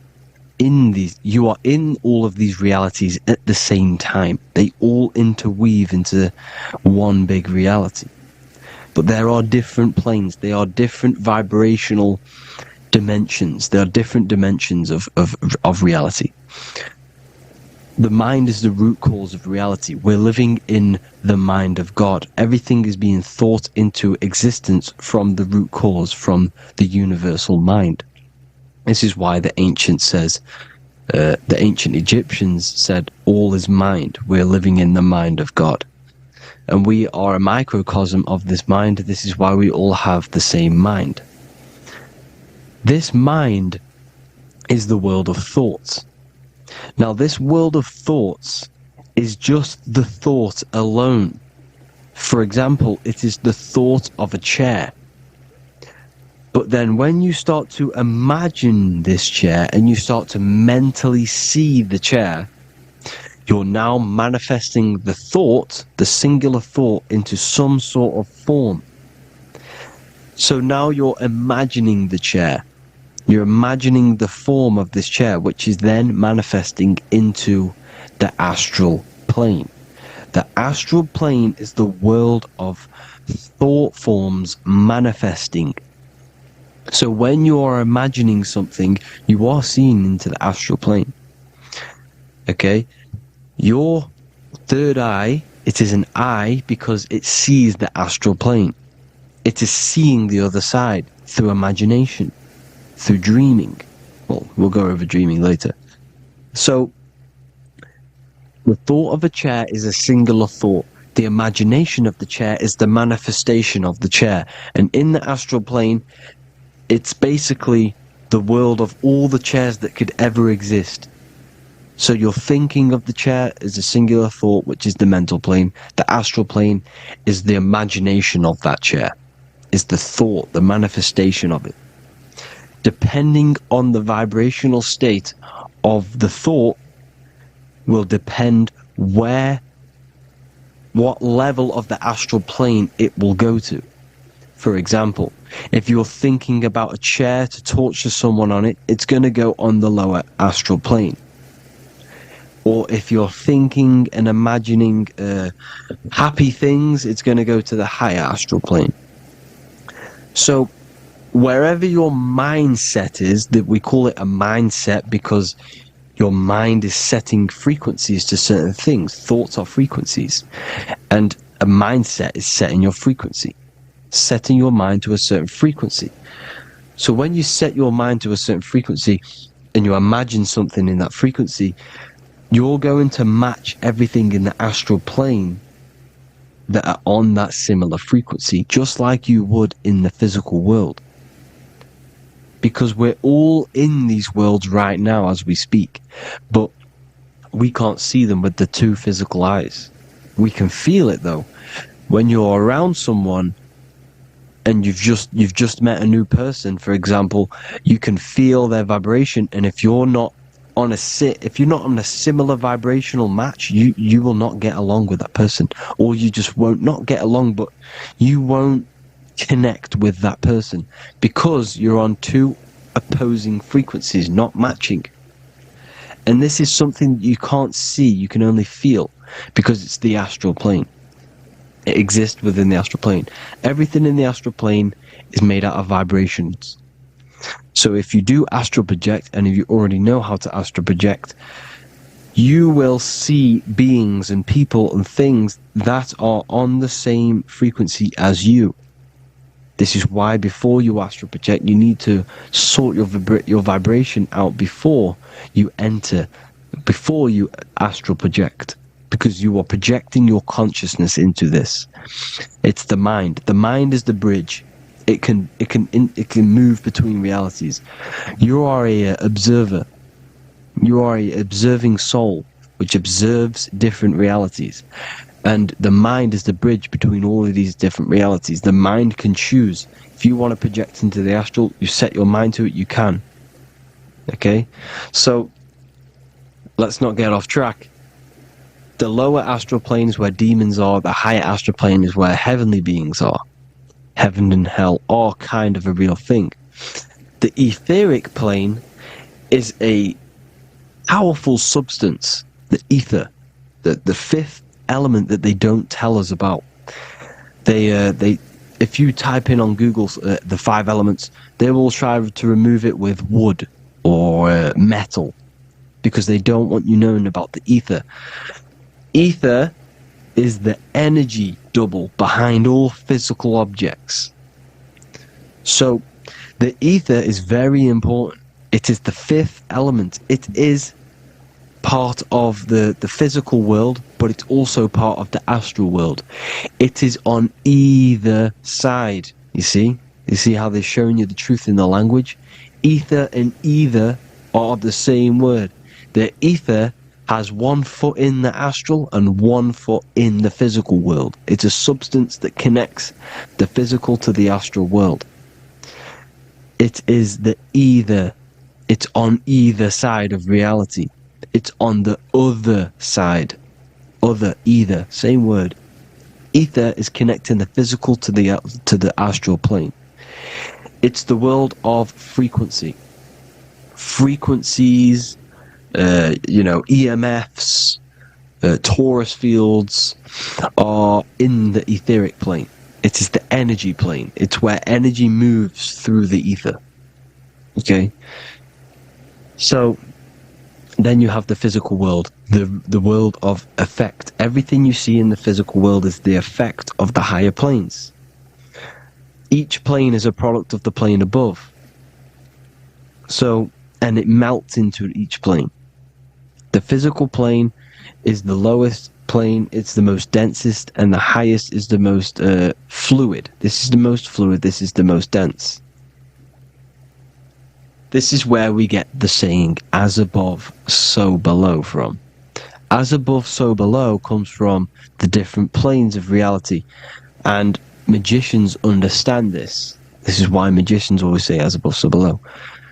[SPEAKER 1] in these, you are in all of these realities at the same time. They all interweave into one big reality. But there are different planes. They are different vibrational dimensions. There are different dimensions of reality. The mind is the root cause of reality. We're living in the mind of God. Everything is being thought into existence from the root cause, from the universal mind. This is why the ancient Egyptians said, all is mind. We're living in the mind of God. And we are a microcosm of this mind. This is why we all have the same mind. This mind is the world of thoughts. Now, this world of thoughts is just the thought alone. For example, it is the thought of a chair. But then when you start to imagine this chair and you start to mentally see the chair, you're now manifesting the thought, the singular thought, into some sort of form. So now you're imagining the chair. You're imagining the form of this chair, which is then manifesting into the astral plane. The astral plane is the world of thought forms manifesting. So when you are imagining something, you are seeing into the astral plane. Okay? Your third eye, it is an eye because it sees the astral plane. It is seeing the other side through imagination, through dreaming. Well, we'll go over dreaming later. So, the thought of a chair is a singular thought. The imagination of the chair is the manifestation of the chair. And in the astral plane, it's basically the world of all the chairs that could ever exist. So you're thinking of the chair as a singular thought, which is the mental plane. The astral plane is the imagination of that chair, is the thought, the manifestation of it. Depending on the vibrational state of the thought will depend what level of the astral plane it will go to. For example, if you're thinking about a chair to torture someone on it, it's going to go on the lower astral plane. Or if you're thinking and imagining happy things, it's going to go to the higher astral plane. So wherever your mindset is, that we call it a mindset because your mind is setting frequencies to certain things. Thoughts are frequencies. And a mindset is setting your frequency. Setting your mind to a certain frequency. So when you set your mind to a certain frequency and you imagine something in that frequency, you're going to match everything in the astral plane that are on that similar frequency, just like you would in the physical world. Because we're all in these worlds right now as we speak, but we can't see them with the two physical eyes. We can feel it though. When you're around someone and you've just met a new person, for example, you can feel their vibration, and if you're not on a similar vibrational match, you will not get along with that person, or you just won't not get along, but you won't connect with that person because you're on two opposing frequencies, not matching. And this is something you can't see, you can only feel, because it's the astral plane. It exists within the astral plane. Everything in the astral plane is made out of vibrations. So if you do astral project, and if you already know how to astral project, you will see beings and people and things that are on the same frequency as you. This is why before you astral project, you need to sort your vibration out before you enter, before you astral project, because you are projecting your consciousness into this. It's the mind. The mind is the bridge. It can move between realities. You are a observer. You are a observing soul which observes different realities. And the mind is the bridge between all of these different realities. The mind can choose. If you want to project into the astral, you set your mind to it, you can. Okay? So, let's not get off track. The lower astral plane is where demons are. The higher astral plane is where heavenly beings are. Heaven and hell are kind of a real thing. The etheric plane is a powerful substance. The ether. The fifth element that they don't tell us about. They if you type in on Google the 5 elements, they will try to remove it with wood or metal, because they don't want you knowing about the ether. Ether is the energy double behind all physical objects. So the ether is very important. It is the 5th element. It is part of the physical world, but it's also part of the astral world. It is on either side. You see how they're showing you the truth in the language? Ether and either are the same word. The ether has 1 foot in the astral and 1 foot in the physical world. It's a substance that connects the physical to the astral world. It is the either. It's on either side of reality. It's on the other side. Other, either, same word. Ether is connecting the physical to the astral plane. It's the world of frequency. Frequencies, EMFs, torus fields are in the etheric plane. It is the energy plane. It's where energy moves through the ether. Okay? So then you have the physical world, the world of effect. Everything you see in the physical world is the effect of the higher planes. Each plane is a product of the plane above. So, and it melts into each plane. The physical plane is the lowest plane, it's the most densest, and the highest is the most fluid. This is the most fluid, this is the most dense. This is where we get the saying, as above, so below from. As above, so below comes from the different planes of reality. And magicians understand this. This is why magicians always say as above, so below.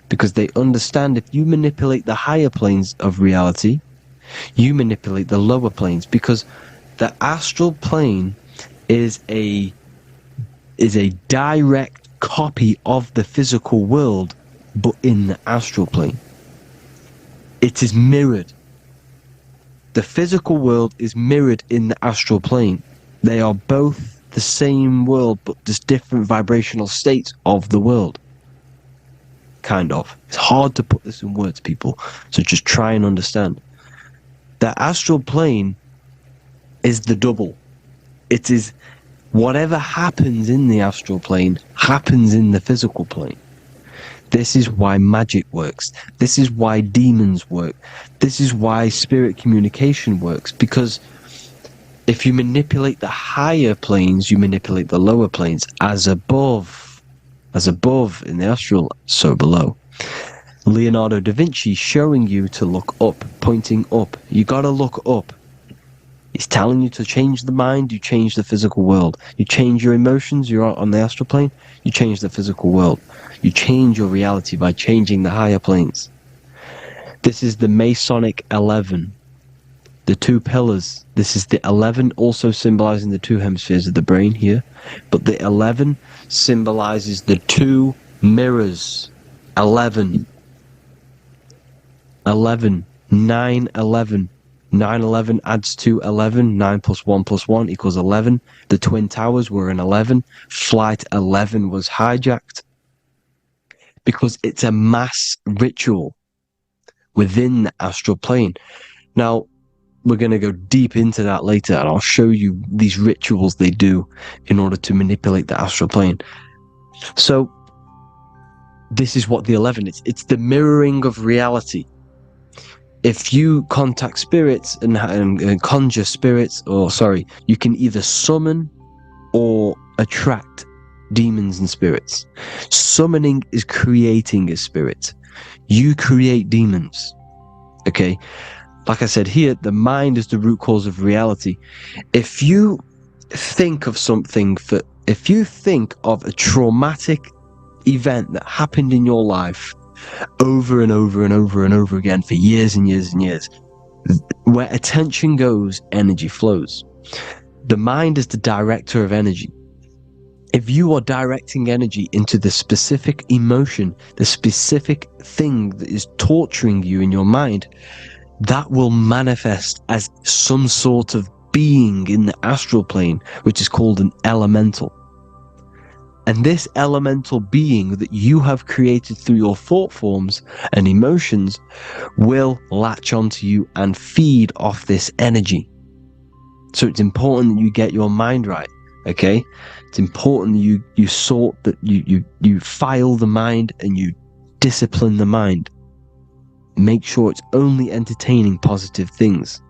[SPEAKER 1] Because they understand if you manipulate the higher planes of reality, you manipulate the lower planes. Because the astral plane is a direct copy of the physical world, but in the astral plane. It is mirrored. The physical world is mirrored in the astral plane. They are both the same world, but just different vibrational states of the world. Kind of. It's hard to put this in words, people, so just try and understand. The astral plane is the double. It is whatever happens in the astral plane happens in the physical plane. This is why magic works. This is why demons work. This is why spirit communication works. Because if you manipulate the higher planes, you manipulate the lower planes. As above in the astral, so below. Leonardo da Vinci showing you to look up, pointing up. You gotta look up. He's telling you to change the mind, you change the physical world. You change your emotions, you're on the astral plane, you change the physical world. You change your reality by changing the higher planes. This is the Masonic 11. The 2 pillars. This is the 11 also symbolizing the 2 hemispheres of the brain here. But the 11 symbolizes the 2 mirrors. 11. 11. 9/11. 9/11 adds to 11. 9 plus 1 plus 1 equals 11. The Twin Towers were in 11. Flight 11 was hijacked. Because it's a mass ritual within the astral plane. Now, we're going to go deep into that later, and I'll show you these rituals they do in order to manipulate the astral plane. So, this is what the 11 is. It's the mirroring of reality. If you contact spirits and conjure spirits, you can either summon or attract demons and spirits. Summoning is creating a spirit. You create demons. Okay? Like I said here, the mind is the root cause of reality. If you think of if you think of a traumatic event that happened in your life over and over and over and over again for years and years and years, where attention goes, energy flows. The mind is the director of energy. If you are directing energy into the specific emotion, the specific thing that is torturing you in your mind, that will manifest as some sort of being in the astral plane, which is called an elemental. And this elemental being that you have created through your thought forms and emotions will latch onto you and feed off this energy. So it's important that you get your mind right, okay? It's important that you sort that you file the mind and you discipline the mind. Make sure it's only entertaining positive things,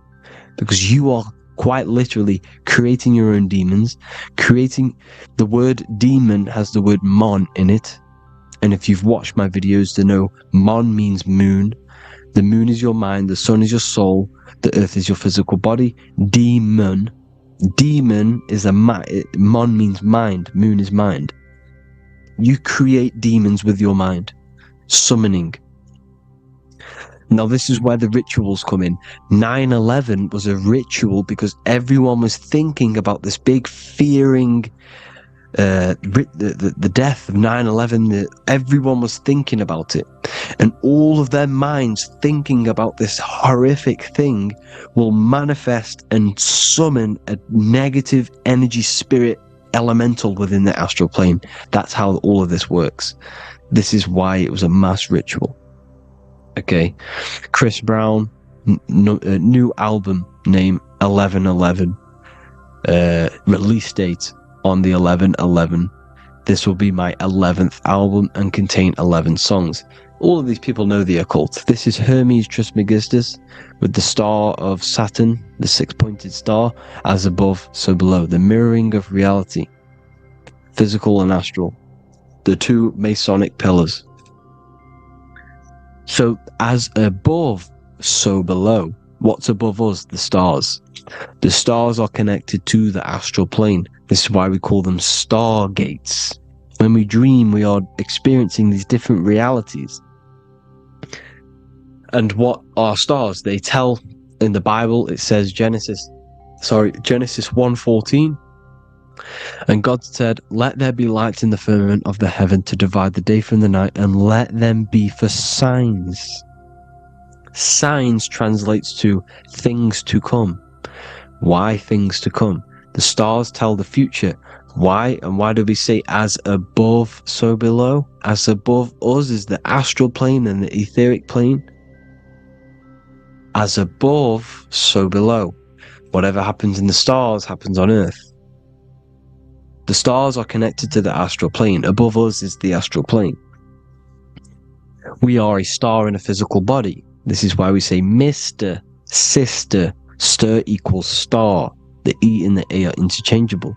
[SPEAKER 1] because you are quite literally creating your own demons. The word demon has the word mon in it, and if you've watched my videos to know, mon means moon. The moon is your mind, the sun is your soul, the earth is your physical body. Demon is mon means mind, moon is mind. You create demons with your mind. Summoning. Now, this is where the rituals come in. 9/11 was a ritual because everyone was thinking about this big fearing, the death of 9/11. Everyone was thinking about it. And all of their minds thinking about this horrific thing will manifest and summon a negative energy spirit elemental within the astral plane. That's how all of this works. This is why it was a mass ritual. Okay, Chris Brown, new album name 11/11, release date on the 11/11. This will be my 11th album and contain 11 songs. All of these people know the occult. This is Hermes Trismegistus with the star of Saturn, the six-pointed star, as above, so below. The mirroring of reality, physical and astral, the two Masonic pillars. So, as above, so below. What's above us? The stars. The stars are connected to the astral plane. This is why we call them stargates. When we dream, we are experiencing these different realities. And what are stars? They tell in the Bible, it says Genesis 1:14. And God said, "Let there be lights in the firmament of the heaven to divide the day from the night, and let them be for signs." Signs translates to things to come. Why things to come? The stars tell the future. Why? And why do we say as above, so below? As above us is the astral plane and the etheric plane. As above, so below. Whatever happens in the stars happens on Earth. The stars are connected to the astral plane. Above us is the astral plane. We are a star in a physical body. This is why we say Mr., Sister, stir equals star. The E and the A are interchangeable.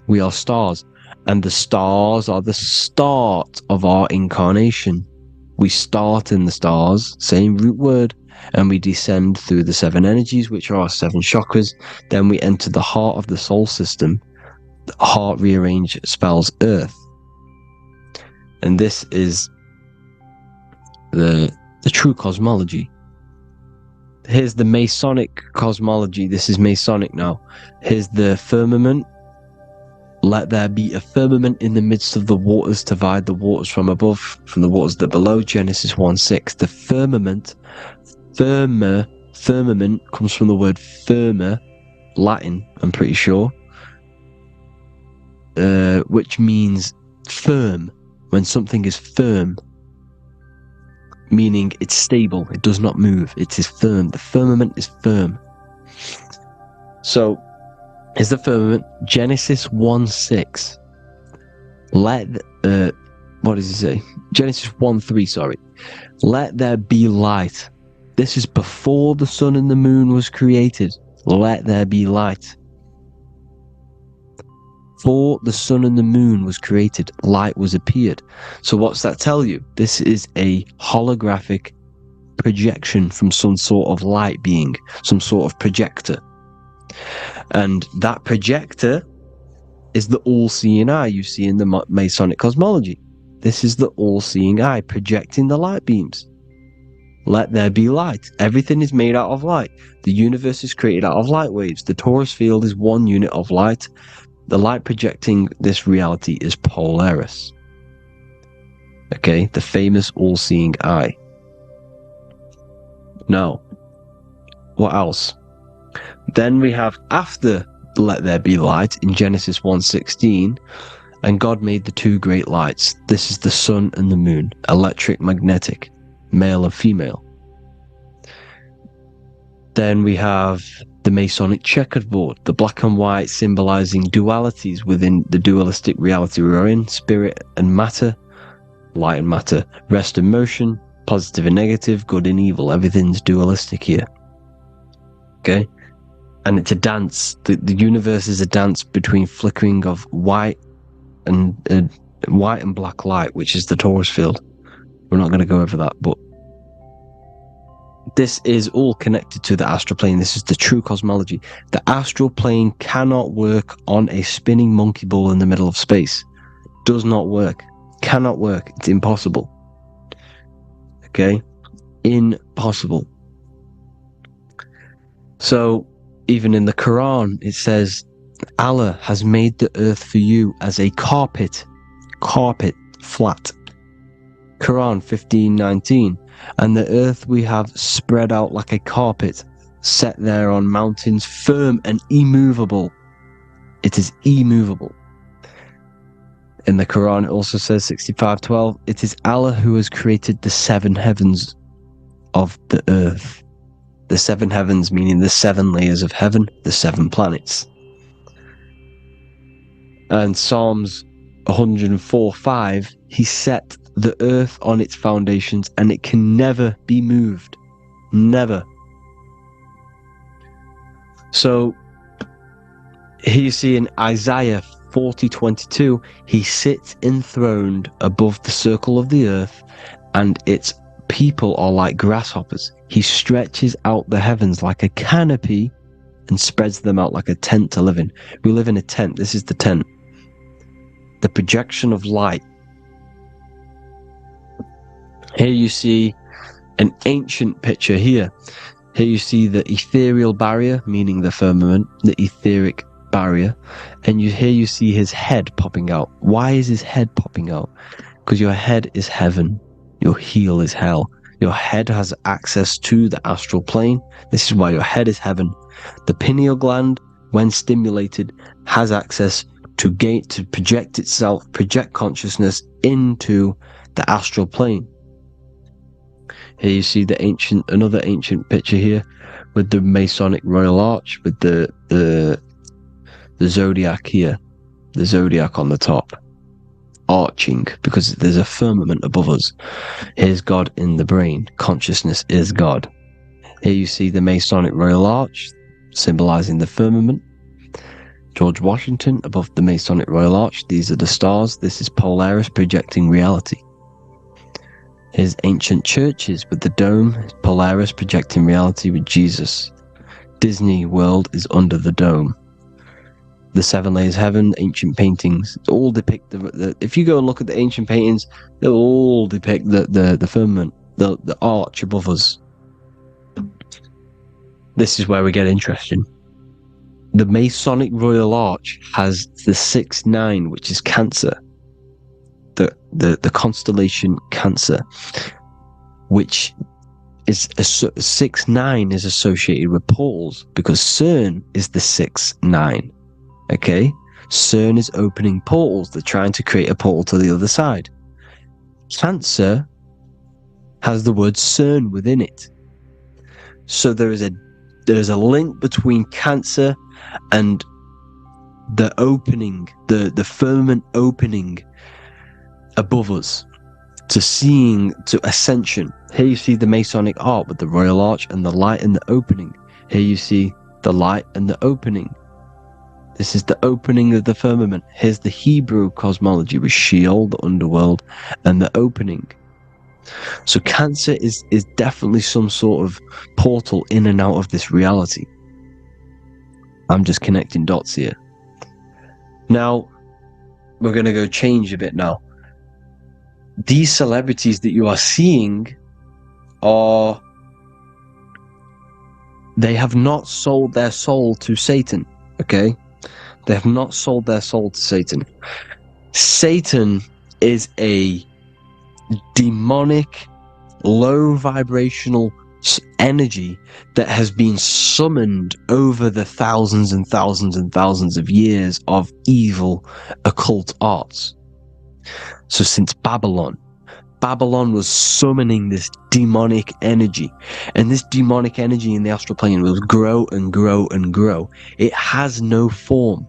[SPEAKER 1] We are stars, and the stars are the start of our incarnation. We start in the stars, same root word, and we descend through the 7 energies, which are our 7 chakras. Then we enter the heart of the soul system. The heart rearranged spells Earth. And this is the true cosmology. Here's the Masonic cosmology. This is Masonic now. Here's the firmament. Let there be a firmament in the midst of the waters to divide the waters from above from the waters that below. Genesis 1:6. The firmament Firmament comes from the word firma, Latin, I'm pretty sure, which means firm. When something is firm, meaning it's stable, it does not move, it is firm. The firmament is firm. So, is the firmament Genesis 1:6? What does he say? Genesis 1:3, sorry. Let there be light. This is before the sun and the moon was created. Let there be light. Before the sun and the moon was created, light was appeared. So what's that tell you? This is a holographic projection from some sort of light being, some sort of projector. And that projector is the all-seeing eye you see in the Masonic cosmology. This is the all-seeing eye projecting the light beams. Let there be light. Everything is made out of light. The universe is created out of light waves. The torus field is one unit of light. The light projecting this reality is Polaris. Okay, the famous all-seeing eye. Now, what else? Then we have after let there be light in Genesis 1:16, and God made the two great lights. This is the sun and the moon, electric, magnetic, male and female. Then we have the Masonic checkerboard, the black and white symbolizing dualities within the dualistic reality we're in, spirit and matter, light and matter, rest and motion, positive and negative, good and evil. Everything's dualistic here. Okay? And it's a dance. The universe is a dance between flickering of white and black light, which is the torus field. We're not going to go over that, but this is all connected to the astral plane. This is the true cosmology. The astral plane cannot work on a spinning monkey ball in the middle of space. Does not work. Cannot work. It's impossible. Okay? Impossible. So, even in the Quran, it says, Allah has made the earth for you as a carpet, flat. Quran 15:19, and the earth we have spread out like a carpet, set there on mountains, firm and immovable. It is immovable. In the Quran, it also says 65:12, it is Allah who has created the seven heavens of the earth. The seven heavens meaning the seven layers of heaven, the seven planets. And Psalms 104:5, he set the earth on its foundations and it can never be moved. Never. So here you see in Isaiah 40:22, he sits enthroned above the circle of the earth and its people are like grasshoppers. He stretches out the heavens like a canopy and spreads them out like a tent to live in. We live in a tent. This is the tent. The projection of light. Here you see an ancient picture here. Here you see the ethereal barrier, meaning the firmament, the etheric barrier. And here you see his head popping out. Why is his head popping out? Because your head is heaven. Your heel is hell. Your head has access to the astral plane. This is why your head is heaven. The pineal gland, when stimulated, has access to project itself, project consciousness into the astral plane. Here you see another ancient picture here with the Masonic Royal Arch, with the zodiac here, the zodiac on the top, arching because there's a firmament above us. Here's God in the brain. Consciousness is God. Here you see the Masonic Royal Arch, symbolizing the firmament. George Washington above the Masonic Royal Arch. These are the stars. This is Polaris projecting reality. Here's ancient churches with the dome. Polaris projecting reality with Jesus. Disney World is under the dome. The seven layers of heaven, ancient paintings, all depict if you go and look at the ancient paintings, they'll all depict the firmament, the arch above us. This is where we get interesting. The Masonic Royal Arch has the 6-9, which is Cancer. The constellation Cancer, which is 6-9 is associated with portals because CERN is the 6-9. Okay, CERN is opening portals. They're trying to create a portal to the other side. Cancer has the word CERN within it, so there is a link between Cancer and the opening, the firmament opening above us, to ascension. Here you see the Masonic art with the Royal Arch and the light and the opening. Here you see the light and the opening. This is the opening of the firmament. Here's the Hebrew cosmology with Sheol, the underworld, and the opening. So Cancer is definitely some sort of portal in and out of this reality. I'm just connecting dots here. Now, we're going to go change a bit now. These celebrities that you are seeing they have not sold their soul to Satan, okay? They have not sold their soul to Satan. Satan is a demonic, low vibrational energy that has been summoned over the thousands and thousands and thousands of years of evil occult arts. So since Babylon was summoning this demonic energy, and this demonic energy in the astral plane will grow and grow and grow. It has no form.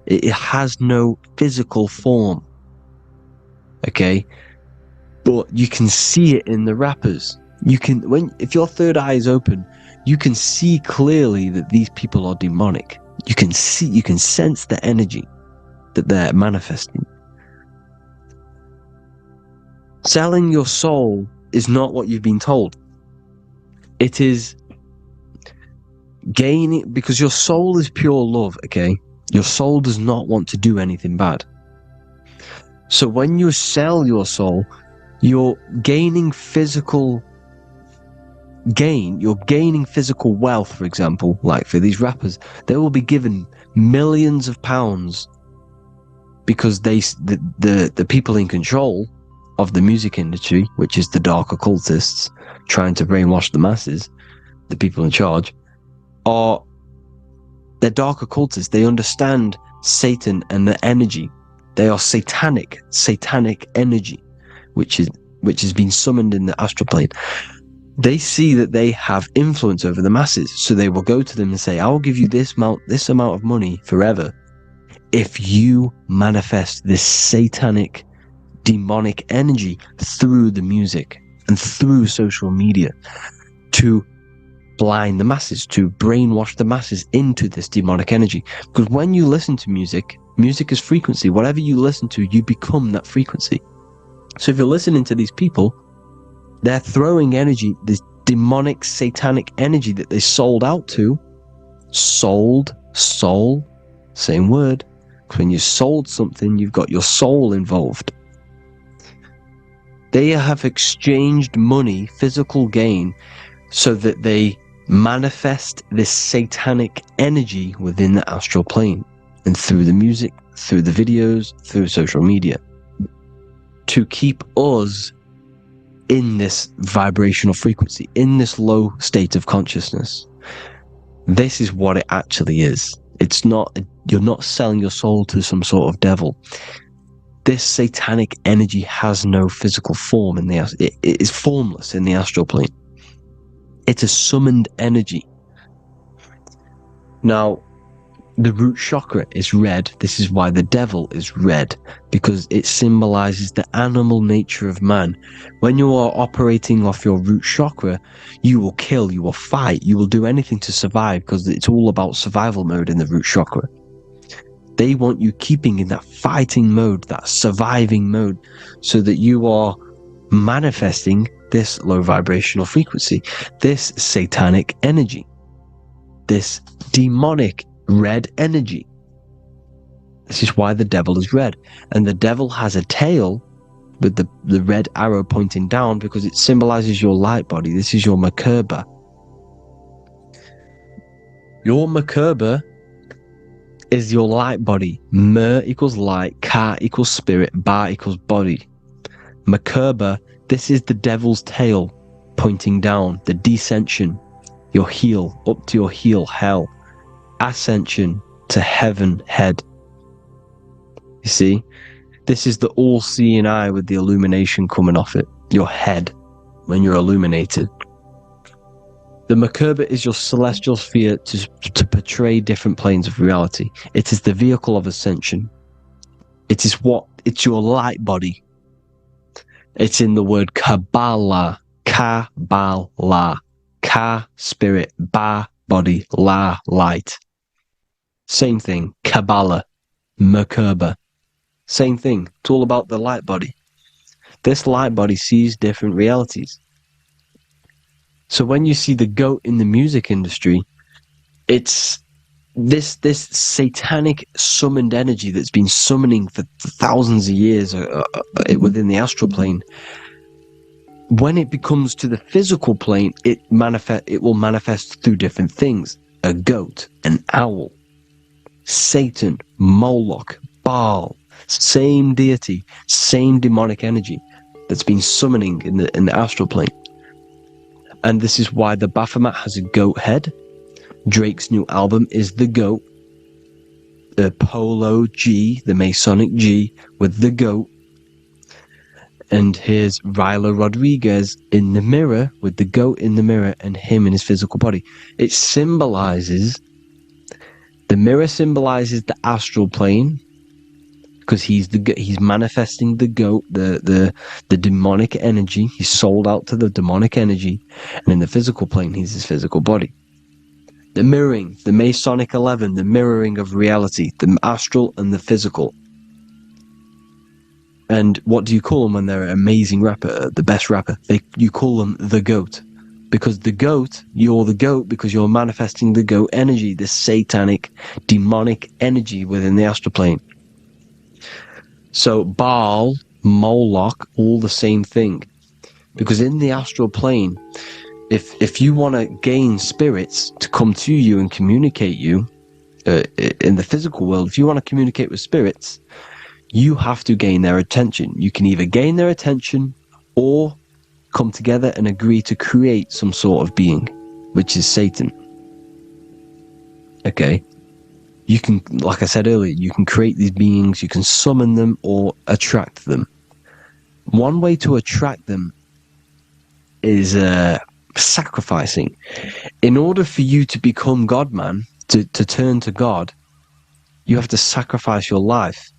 [SPEAKER 1] It has no physical form. Okay? But you can see it in the rappers. If your third eye is open, you can see clearly that these people are demonic. You can sense the energy that they're manifesting. Selling your soul is not what you've been told. It is gaining, because your soul is pure love, okay? Your soul does not want to do anything bad. So when you sell your soul, you're gaining physical gain. You're gaining physical wealth, for example. Like for these rappers, they will be given millions of pounds because the people in control of the music industry, which is the dark occultists trying to brainwash the masses, the people in charge, they're dark occultists. They understand Satan and the energy. They are satanic energy, which has been summoned in the astral plane. They see that they have influence over the masses, so they will go to them and say, I will give you this amount of money forever if you manifest this satanic demonic energy through the music and through social media to blind the masses, to brainwash the masses into this demonic energy. Because when you listen to music is frequency. Whatever you listen to, you become that frequency. So if you're listening to these people, they're throwing energy, this demonic satanic energy that they sold out to. Soul, same word. When you sold something, you've got your soul involved. They have exchanged money, physical gain, so that they manifest this satanic energy within the astral plane and through the music, through the videos, through social media, to keep us in this vibrational frequency, in this low state of consciousness. This is what it actually is. It's not, you're not selling your soul to some sort of devil. This satanic energy has no physical form it is formless in the astral plane. It's a summoned energy. Now, the root chakra is red. This is why the devil is red, because it symbolizes the animal nature of man. When you are operating off your root chakra, you will kill, you will fight, you will do anything to survive, because it's all about survival mode in the root chakra. They want you keeping in that fighting mode, that surviving mode, so that you are manifesting this low vibrational frequency, this satanic energy, this demonic red energy. This is why the devil is red. And the devil has a tail with the red arrow pointing down, because it symbolizes your light body. This is your Merkaba. Your Merkaba is your light body. Mer equals light, Ka equals spirit, Ba equals body. Merkaba, this is the devil's tail. pointing down. The descension, your heel, up to your heel, hell. Ascension to heaven, head. You see? This is the all-seeing eye with the illumination coming off it. Your head, when you're illuminated. The Merkaba is your celestial sphere to portray different planes of reality. It is the vehicle of ascension. It's your light body. It's in the word Kabbalah. Kabbalah. Ka, spirit. Ba, body. La, light. Same thing. Kabbalah. Merkaba. Same thing. It's all about the light body. This light body sees different realities. So when you see the goat in the music industry, it's this satanic summoned energy that's been summoning for thousands of years within the astral plane. When it becomes to the physical plane, it will manifest through different things. A goat, an owl, Satan, Moloch, Baal, same deity, same demonic energy that's been summoning in the astral plane. And this is why the Baphomet has a goat head. Drake's new album is the goat. The Polo G, the Masonic G, with the goat. And here's Ryla Rodriguez in the mirror, with the goat in the mirror and him in his physical body. It symbolizes, the mirror symbolizes the astral plane, because he's manifesting the goat, the demonic energy. He's sold out to the demonic energy, and in the physical plane, he's his physical body. The mirroring, the Masonic 11, the mirroring of reality, the astral and the physical. And what do you call them when they're an amazing rapper, the best rapper? You call them the goat, because the goat, you're the goat because you're manifesting the goat energy, the satanic, demonic energy within the astral plane. So Baal, Moloch, all the same thing. Because in the astral plane, if you want to gain spirits to come to you and communicate you, in the physical world, if you want to communicate with spirits, you have to gain their attention. You can either gain their attention or come together and agree to create some sort of being, which is Satan. Okay? You can, like I said earlier, you can create these beings, you can summon them or attract them. One way to attract them is sacrificing. In order for you to become God-man, to turn to God, you have to sacrifice your life.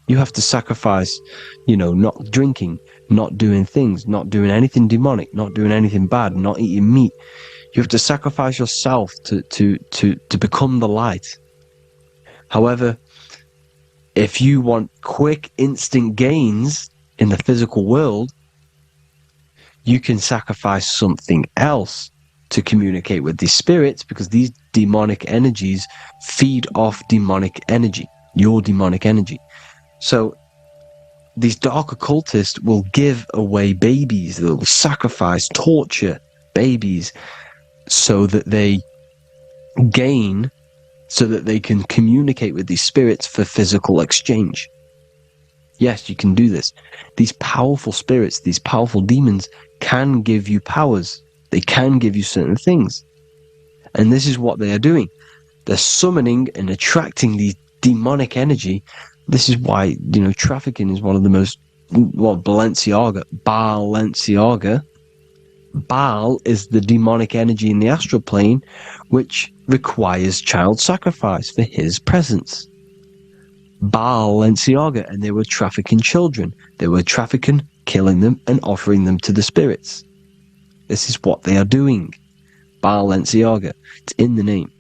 [SPEAKER 1] You have to sacrifice, not drinking, not doing things, not doing anything demonic, not doing anything bad, not eating meat. You have to sacrifice yourself to become the light. However, if you want quick, instant gains in the physical world, you can sacrifice something else to communicate with these spirits, because these demonic energies feed off demonic energy, your demonic energy. So these dark occultists will give away babies, they'll sacrifice, torture babies so that they gain, so that they can communicate with these spirits for physical exchange. Yes, you can do this. These powerful spirits, these powerful demons can give you powers. They can give you certain things. And this is what they are doing. They're summoning and attracting these demonic energy. This is why, trafficking is one of the most, Balenciaga. Baal is the demonic energy in the astral plane, which requires child sacrifice for his presence. Balenciaga, and they were trafficking children. They were trafficking, killing them, and offering them to the spirits. This is what they are doing. Balenciaga. It's in the name.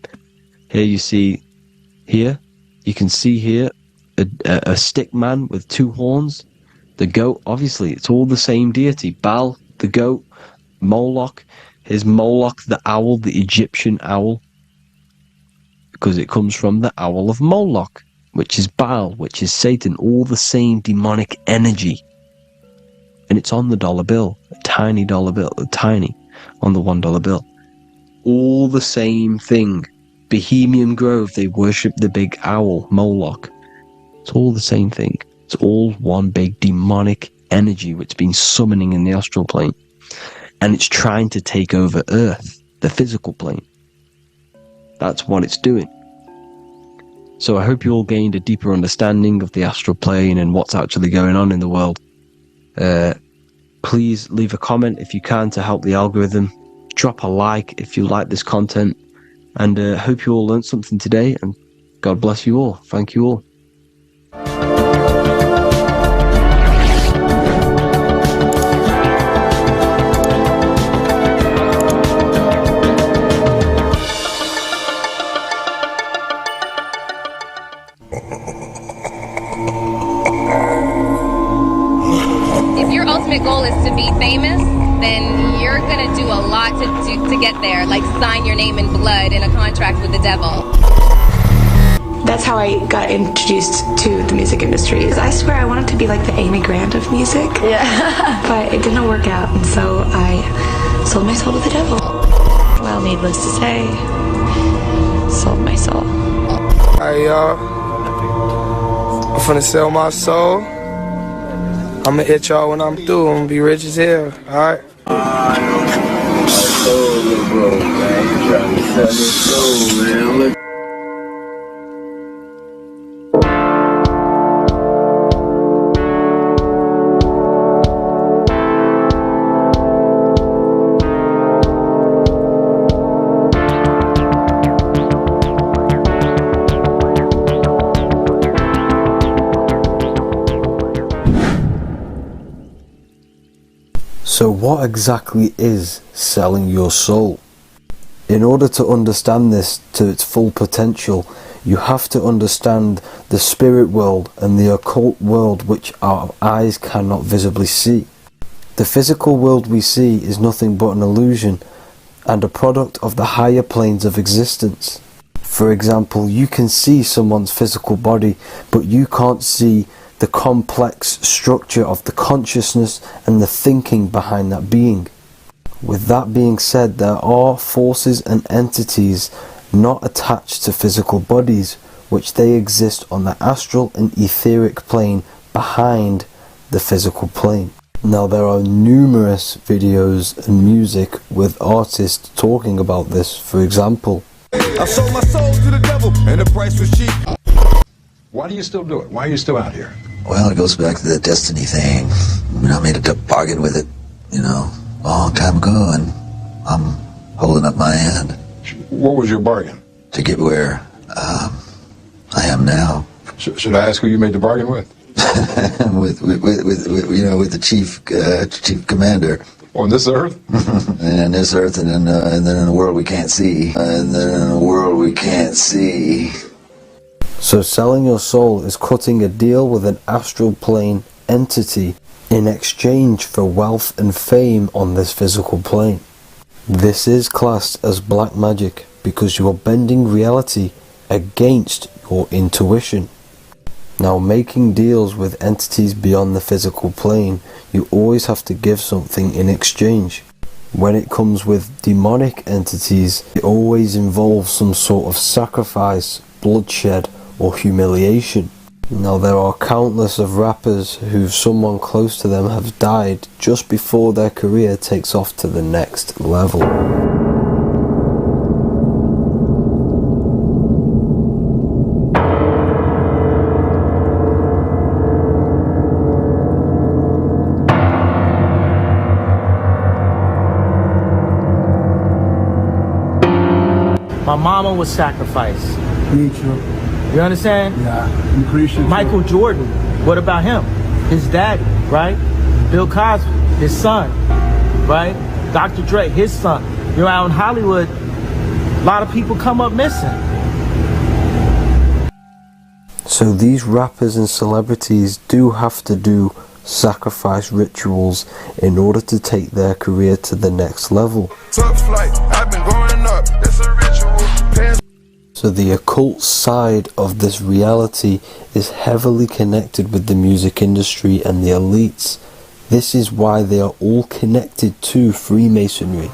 [SPEAKER 1] Here you can see here a stick man with two horns. The goat, obviously, it's all the same deity. Baal, the goat. Moloch, is Moloch the owl, the Egyptian owl, because it comes from the owl of Moloch, which is Baal, which is Satan, all the same demonic energy. And it's on the dollar bill, a tiny dollar bill, tiny, on the $1 bill. All the same thing. Bohemian Grove, they worship the big owl, Moloch. It's all the same thing. It's all one big demonic energy which has been summoning in the astral plane. and it's trying to take over Earth, the physical plane. That's what it's doing. So I hope you all gained a deeper understanding of the astral plane and what's actually going on in the world. Please leave a comment if you can to help the algorithm. Drop a like if you like this content. And hope you all learned something today. And God bless you all. Thank you all.
[SPEAKER 2] If your ultimate goal is to be famous, then you're gonna do a lot to get there, like sign your name in blood in a contract with the devil.
[SPEAKER 3] That's how I got introduced to the music industry. I swear I wanted to be like the Amy Grant of music. Yeah. But it didn't work out, and so I sold my soul to the devil. Well, needless to say, sold my soul.
[SPEAKER 4] Hey y'all, I'm finna sell my soul. I'ma hit y'all when I'm through. I'm gonna be rich as hell, alright?
[SPEAKER 5] My soul is broke, man. Trying to sell your soul, man. Look.
[SPEAKER 14] So what exactly is selling your soul? In order to understand this to its full potential, you have to understand the spirit world and the occult world which our eyes cannot visibly see. The physical world we see is nothing but an illusion and a product of the higher planes of existence. For example, you can see someone's physical body, but you can't see the complex structure of the consciousness and the thinking behind that being. With that being said, there are forces and entities not attached to physical bodies, which they exist on the astral and etheric plane behind the physical plane. Now there are numerous videos and music with artists talking about this. For example,
[SPEAKER 6] I sold my soul to the devil, and the price was cheap. Why do you still do it? Why are you still out here?
[SPEAKER 7] Well, it goes back to the destiny thing. I made a bargain with it, a long time ago, and I'm holding up my hand.
[SPEAKER 6] What was your bargain?
[SPEAKER 7] To get where I am now.
[SPEAKER 6] Should I ask who you made the bargain with?
[SPEAKER 7] with the chief commander.
[SPEAKER 6] On this earth?
[SPEAKER 7] And this earth, and then in a world we can't see.
[SPEAKER 14] So selling your soul is cutting a deal with an astral plane entity in exchange for wealth and fame on this physical plane. This is classed as black magic because you are bending reality against your intuition. Now, making deals with entities beyond the physical plane, you always have to give something in exchange. When it comes with demonic entities, it always involves some sort of sacrifice, bloodshed, or humiliation. Now, there are countless of rappers who someone close to them have died just before their career takes off to the next level.
[SPEAKER 8] My mama was sacrificed.
[SPEAKER 9] Me too.
[SPEAKER 8] You understand?
[SPEAKER 9] Yeah, Lucretia.
[SPEAKER 8] Michael Jordan, what about him? His daddy, right? Bill Cosby, his son, right? Dr. Dre, his son. Out in Hollywood, a lot of people come up missing.
[SPEAKER 14] So these rappers and celebrities do have to do sacrifice rituals in order to take their career to the next level.
[SPEAKER 6] Tough flight, I've been growing up, it's a ritual.
[SPEAKER 14] So the occult side of this reality is heavily connected with the music industry and the elites. This is why they are all connected to Freemasonry.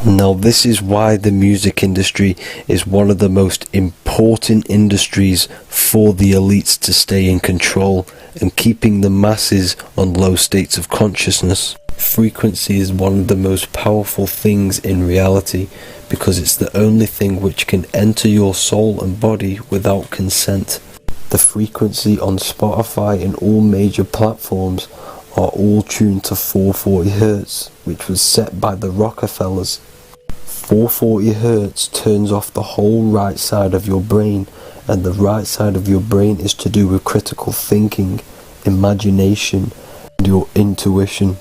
[SPEAKER 1] Now, this is why the music industry is one of the most important industries for the elites to stay in control and keeping the masses on low states of consciousness. Frequency is one of the most powerful things in reality because it's the only thing which can enter your soul and body without consent. The frequency on Spotify and all major platforms are all tuned to 440 Hz, which was set by the Rockefellers. 440 Hz turns off the whole right side of your brain, and the right side of your brain is to do with critical thinking, imagination, and your intuition.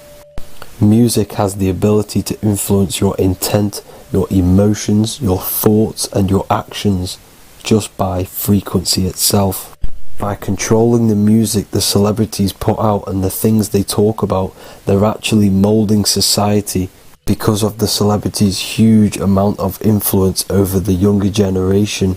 [SPEAKER 1] Music has the ability to influence your intent, your emotions, your thoughts, and your actions just by frequency itself. By controlling the music the celebrities put out and the things they talk about, they're actually molding society because of the celebrities' huge amount of influence over the younger generation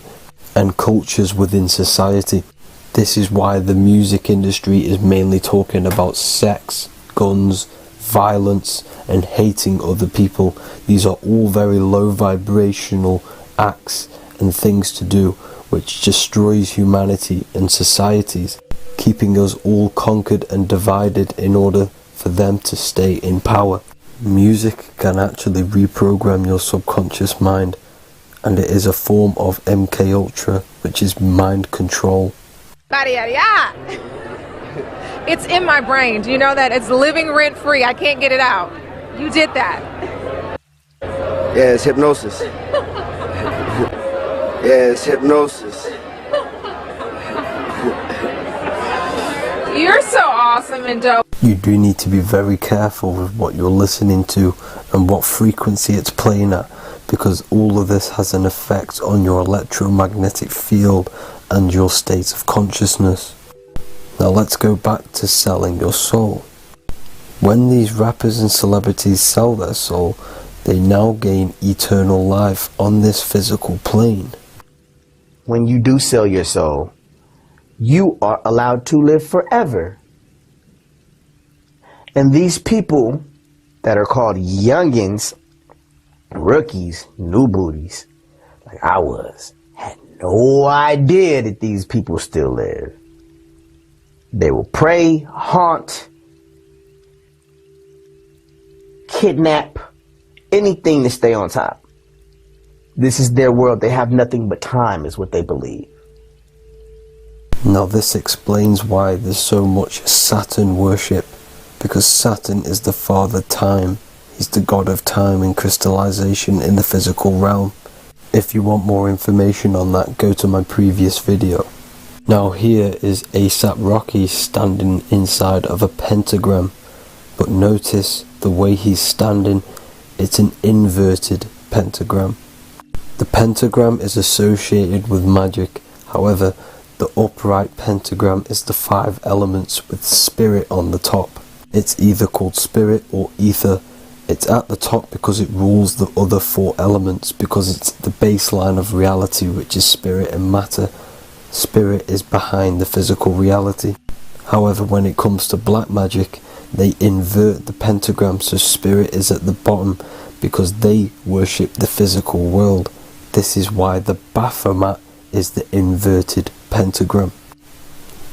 [SPEAKER 1] and cultures within society. This is why the music industry is mainly talking about sex, guns, violence, and hating other people. These are all very low vibrational acts and things to do which destroys humanity and societies, keeping us all conquered and divided in order for them to stay in power. Music can actually reprogram your subconscious mind, and it is a form of MK Ultra, which is mind control.
[SPEAKER 10] It's in my brain. Do you know that? It's living rent free. I can't get it out. You did that.
[SPEAKER 11] Yeah, it's hypnosis. Yeah, it's hypnosis.
[SPEAKER 10] You're so awesome and dope.
[SPEAKER 1] You do need to be very careful with what you're listening to and what frequency it's playing at, because all of this has an effect on your electromagnetic field and your state of consciousness. Now let's go back to selling your soul. When these rappers and celebrities sell their soul, they now gain eternal life on this physical plane.
[SPEAKER 12] When you do sell your soul, you are allowed to live forever. And these people that are called youngins, rookies, new booties, like I was, had no idea that these people still live. They will prey, haunt, kidnap, anything to stay on top. This is their world. They have nothing but time, is what they believe.
[SPEAKER 1] Now this explains why there's so much Saturn worship, because Saturn is the father time. He's the god of time and crystallization in the physical realm. If you want more information on that, go to my previous video. Now here is A$AP Rocky standing inside of a pentagram, but notice the way he's standing, it's an inverted pentagram. The pentagram is associated with magic, however the upright pentagram is the 5 elements with spirit on the top. It's either called spirit or ether. It's at the top because it rules the other 4 elements, because it's the baseline of reality, which is spirit and matter. Spirit is behind the physical reality. However, when it comes to black magic, they invert the pentagram so spirit is at the bottom because they worship the physical world. This is why the Baphomet is the inverted pentagram.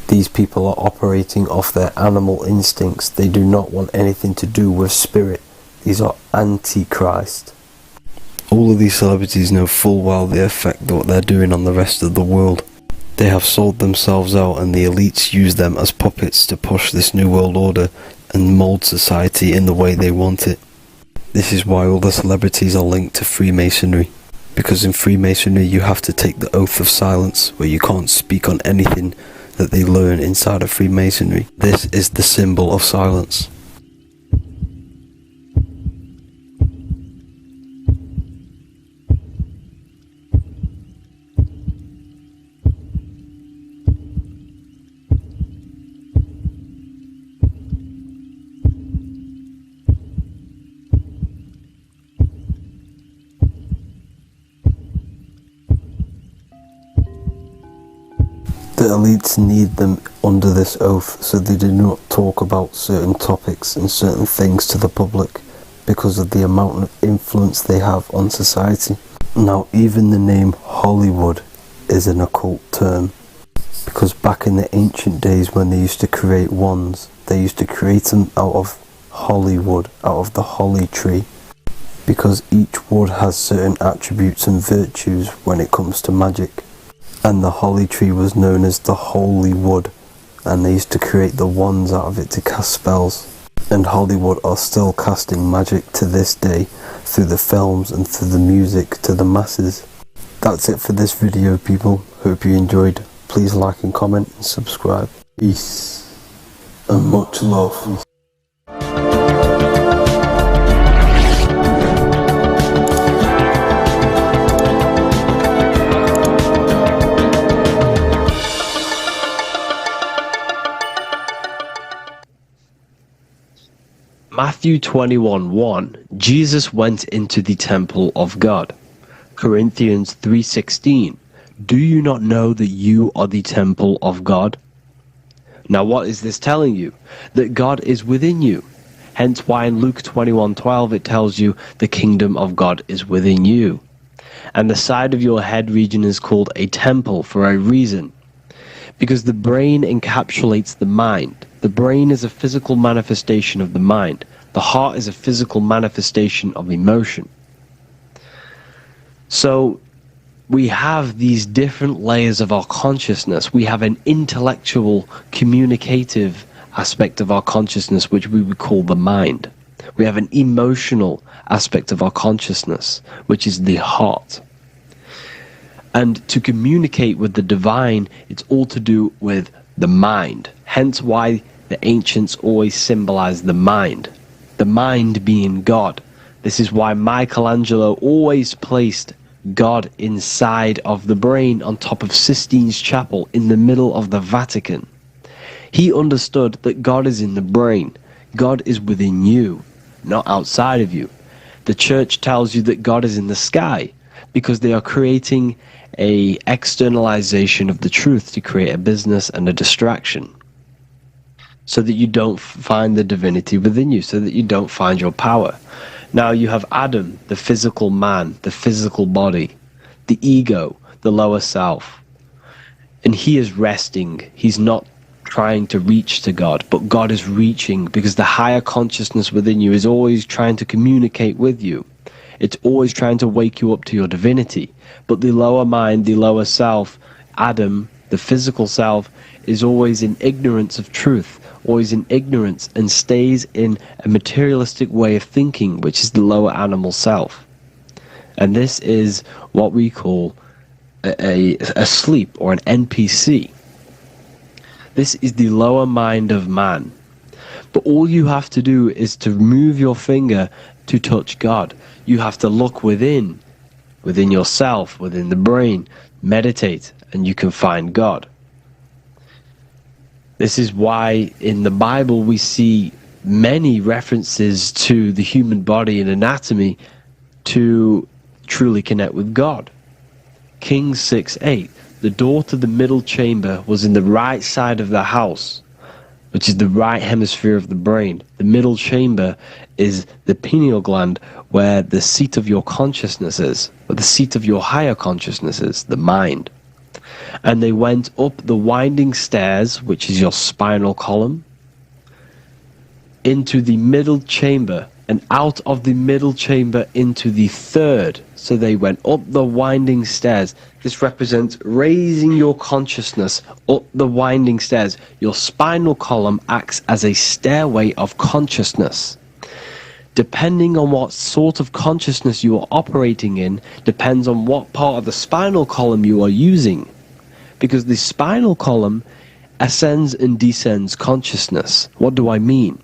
[SPEAKER 1] These people are operating off their animal instincts. They do not want anything to do with spirit. These are antichrist. All of these celebrities know full well the effect that what they're doing on the rest of the world. They have sold themselves out, and the elites use them as puppets to push this new world order and mold society in the way they want it. This is why all the celebrities are linked to Freemasonry, because in Freemasonry you have to take the oath of silence, where you can't speak on anything that they learn inside of Freemasonry. This is the symbol of silence. The elites need them under this oath so they do not talk about certain topics and certain things to the public.
[SPEAKER 14] because of the amount of influence they have on society. Now, even the name Hollywood is an occult term, because back in the ancient days when they used to create wands, they used to create them out of holly wood, out of the holly tree, because each wood has certain attributes and virtues when it comes to magic. And the holly tree was known as the holy wood, and they used to create the wands out of it to cast spells. And Hollywood are still casting magic to this day through the films and through the music to the masses. That's it for this video, people. Hope you enjoyed. Please like and comment and subscribe. Peace and much love.
[SPEAKER 1] Matthew 21:1, Jesus went into the temple of God. Corinthians 3:16, do you not know that you are the temple of God? Now what is this telling you? That God is within you. Hence why in Luke 21:12 it tells you the kingdom of God is within you. And the side of your head region is called a temple for a reason. Because the brain encapsulates the mind. The brain is a physical manifestation of the mind. The heart is a physical manifestation of emotion. So we have these different layers of our consciousness. We have an intellectual, communicative aspect of our consciousness, which we would call the mind. We have an emotional aspect of our consciousness, which is the heart. And to communicate with the divine, it's all to do with the mind. Hence why the ancients always symbolize the mind being God. This is why Michelangelo always placed God inside of the brain on top of Sistine Chapel in the middle of the Vatican. He understood that God is in the brain. God is within you, not outside of you. The church tells you that God is in the sky because they are creating a externalization of the truth to create a business and a distraction, so that you don't find the divinity within you, so that you don't find your power. Now you have Adam, the physical man, the physical body, the ego, the lower self, and he is resting. He's not trying to reach to God, but God is reaching, because the higher consciousness within you is always trying to communicate with you. It's always trying to wake you up to your divinity. But the lower mind, the lower self, Adam, the physical self, is always in ignorance of truth, always in ignorance, and stays in a materialistic way of thinking, which is the lower animal self. And this is what we call a sleep, or an NPC. This is the lower mind of man. But all you have to do is to move your finger to touch God. You have to look within yourself, within the brain, meditate, and you can find God. This is why in the Bible we see many references to the human body and anatomy to truly connect with God. Kings 6:8, the door to the middle chamber was in the right side of the house, which is the right hemisphere of the brain. The middle chamber is the pineal gland, where the seat of your consciousness is, or the seat of your higher consciousness is, the mind. And they went up the winding stairs, which is your spinal column, into the middle chamber, and out of the middle chamber into the third. So they went up the winding stairs. This represents raising your consciousness up the winding stairs. Your spinal column acts as a stairway of consciousness. Depending on what sort of consciousness you are operating in, depends on what part of the spinal column you are using. Because the spinal column ascends and descends consciousness. What do I mean?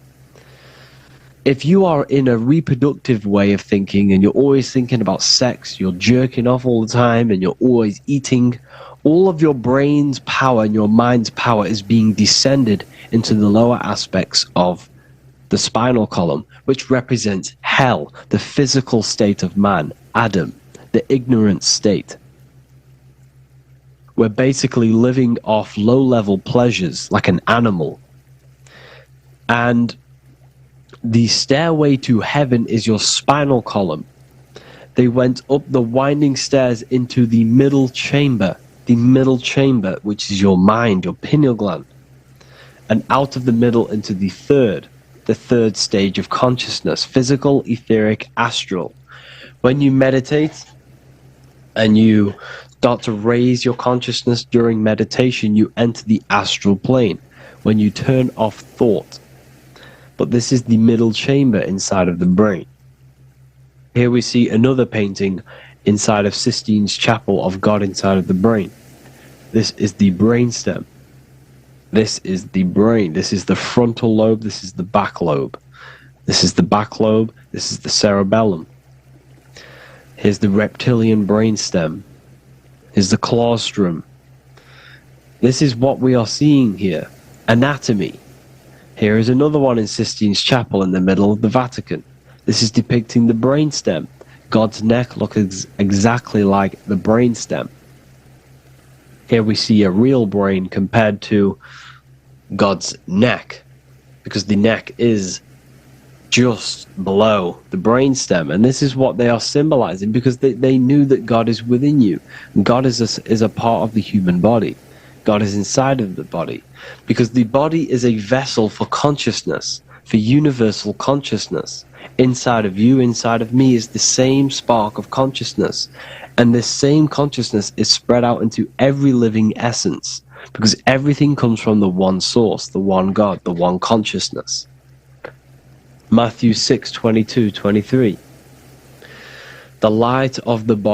[SPEAKER 1] If you are in a reproductive way of thinking and you're always thinking about sex, you're jerking off all the time and you're always eating, all of your brain's power and your mind's power is being descended into the lower aspects of the spinal column, which represents hell, the physical state of man, Adam, the ignorant state. We're basically living off low-level pleasures like an animal. And The stairway to heaven is your spinal column. They went up the winding stairs into the middle chamber, which is your mind, your pineal gland, and out of the middle into the third stage of consciousness, physical, etheric, astral. When you meditate and you start to raise your consciousness during meditation, you enter the astral plane when you turn off thought. But this is the middle chamber inside of the brain. Here we see another painting inside of Sistine's chapel of God inside of the brain. This is the brainstem. This is the brain. This is the frontal lobe. This is the back lobe. This is the back lobe. This is the cerebellum. Here's the reptilian brainstem. Here's the claustrum. This is what we are seeing here. Anatomy. Here is another one in Sistine's chapel in the middle of the Vatican. This is depicting the brainstem. God's neck looks exactly like the brainstem. Here we see a real brain compared to God's neck, because the neck is just below the brainstem, and this is what they are symbolizing, because they knew that God is within you. God is a part of the human body. God is inside of the body, because the body is a vessel for consciousness, for universal consciousness. Inside of you, inside of me, is the same spark of consciousness, and this same consciousness is spread out into every living essence, because everything comes from the one source, the one God, the one consciousness. Matthew 6:22-23. The light of the body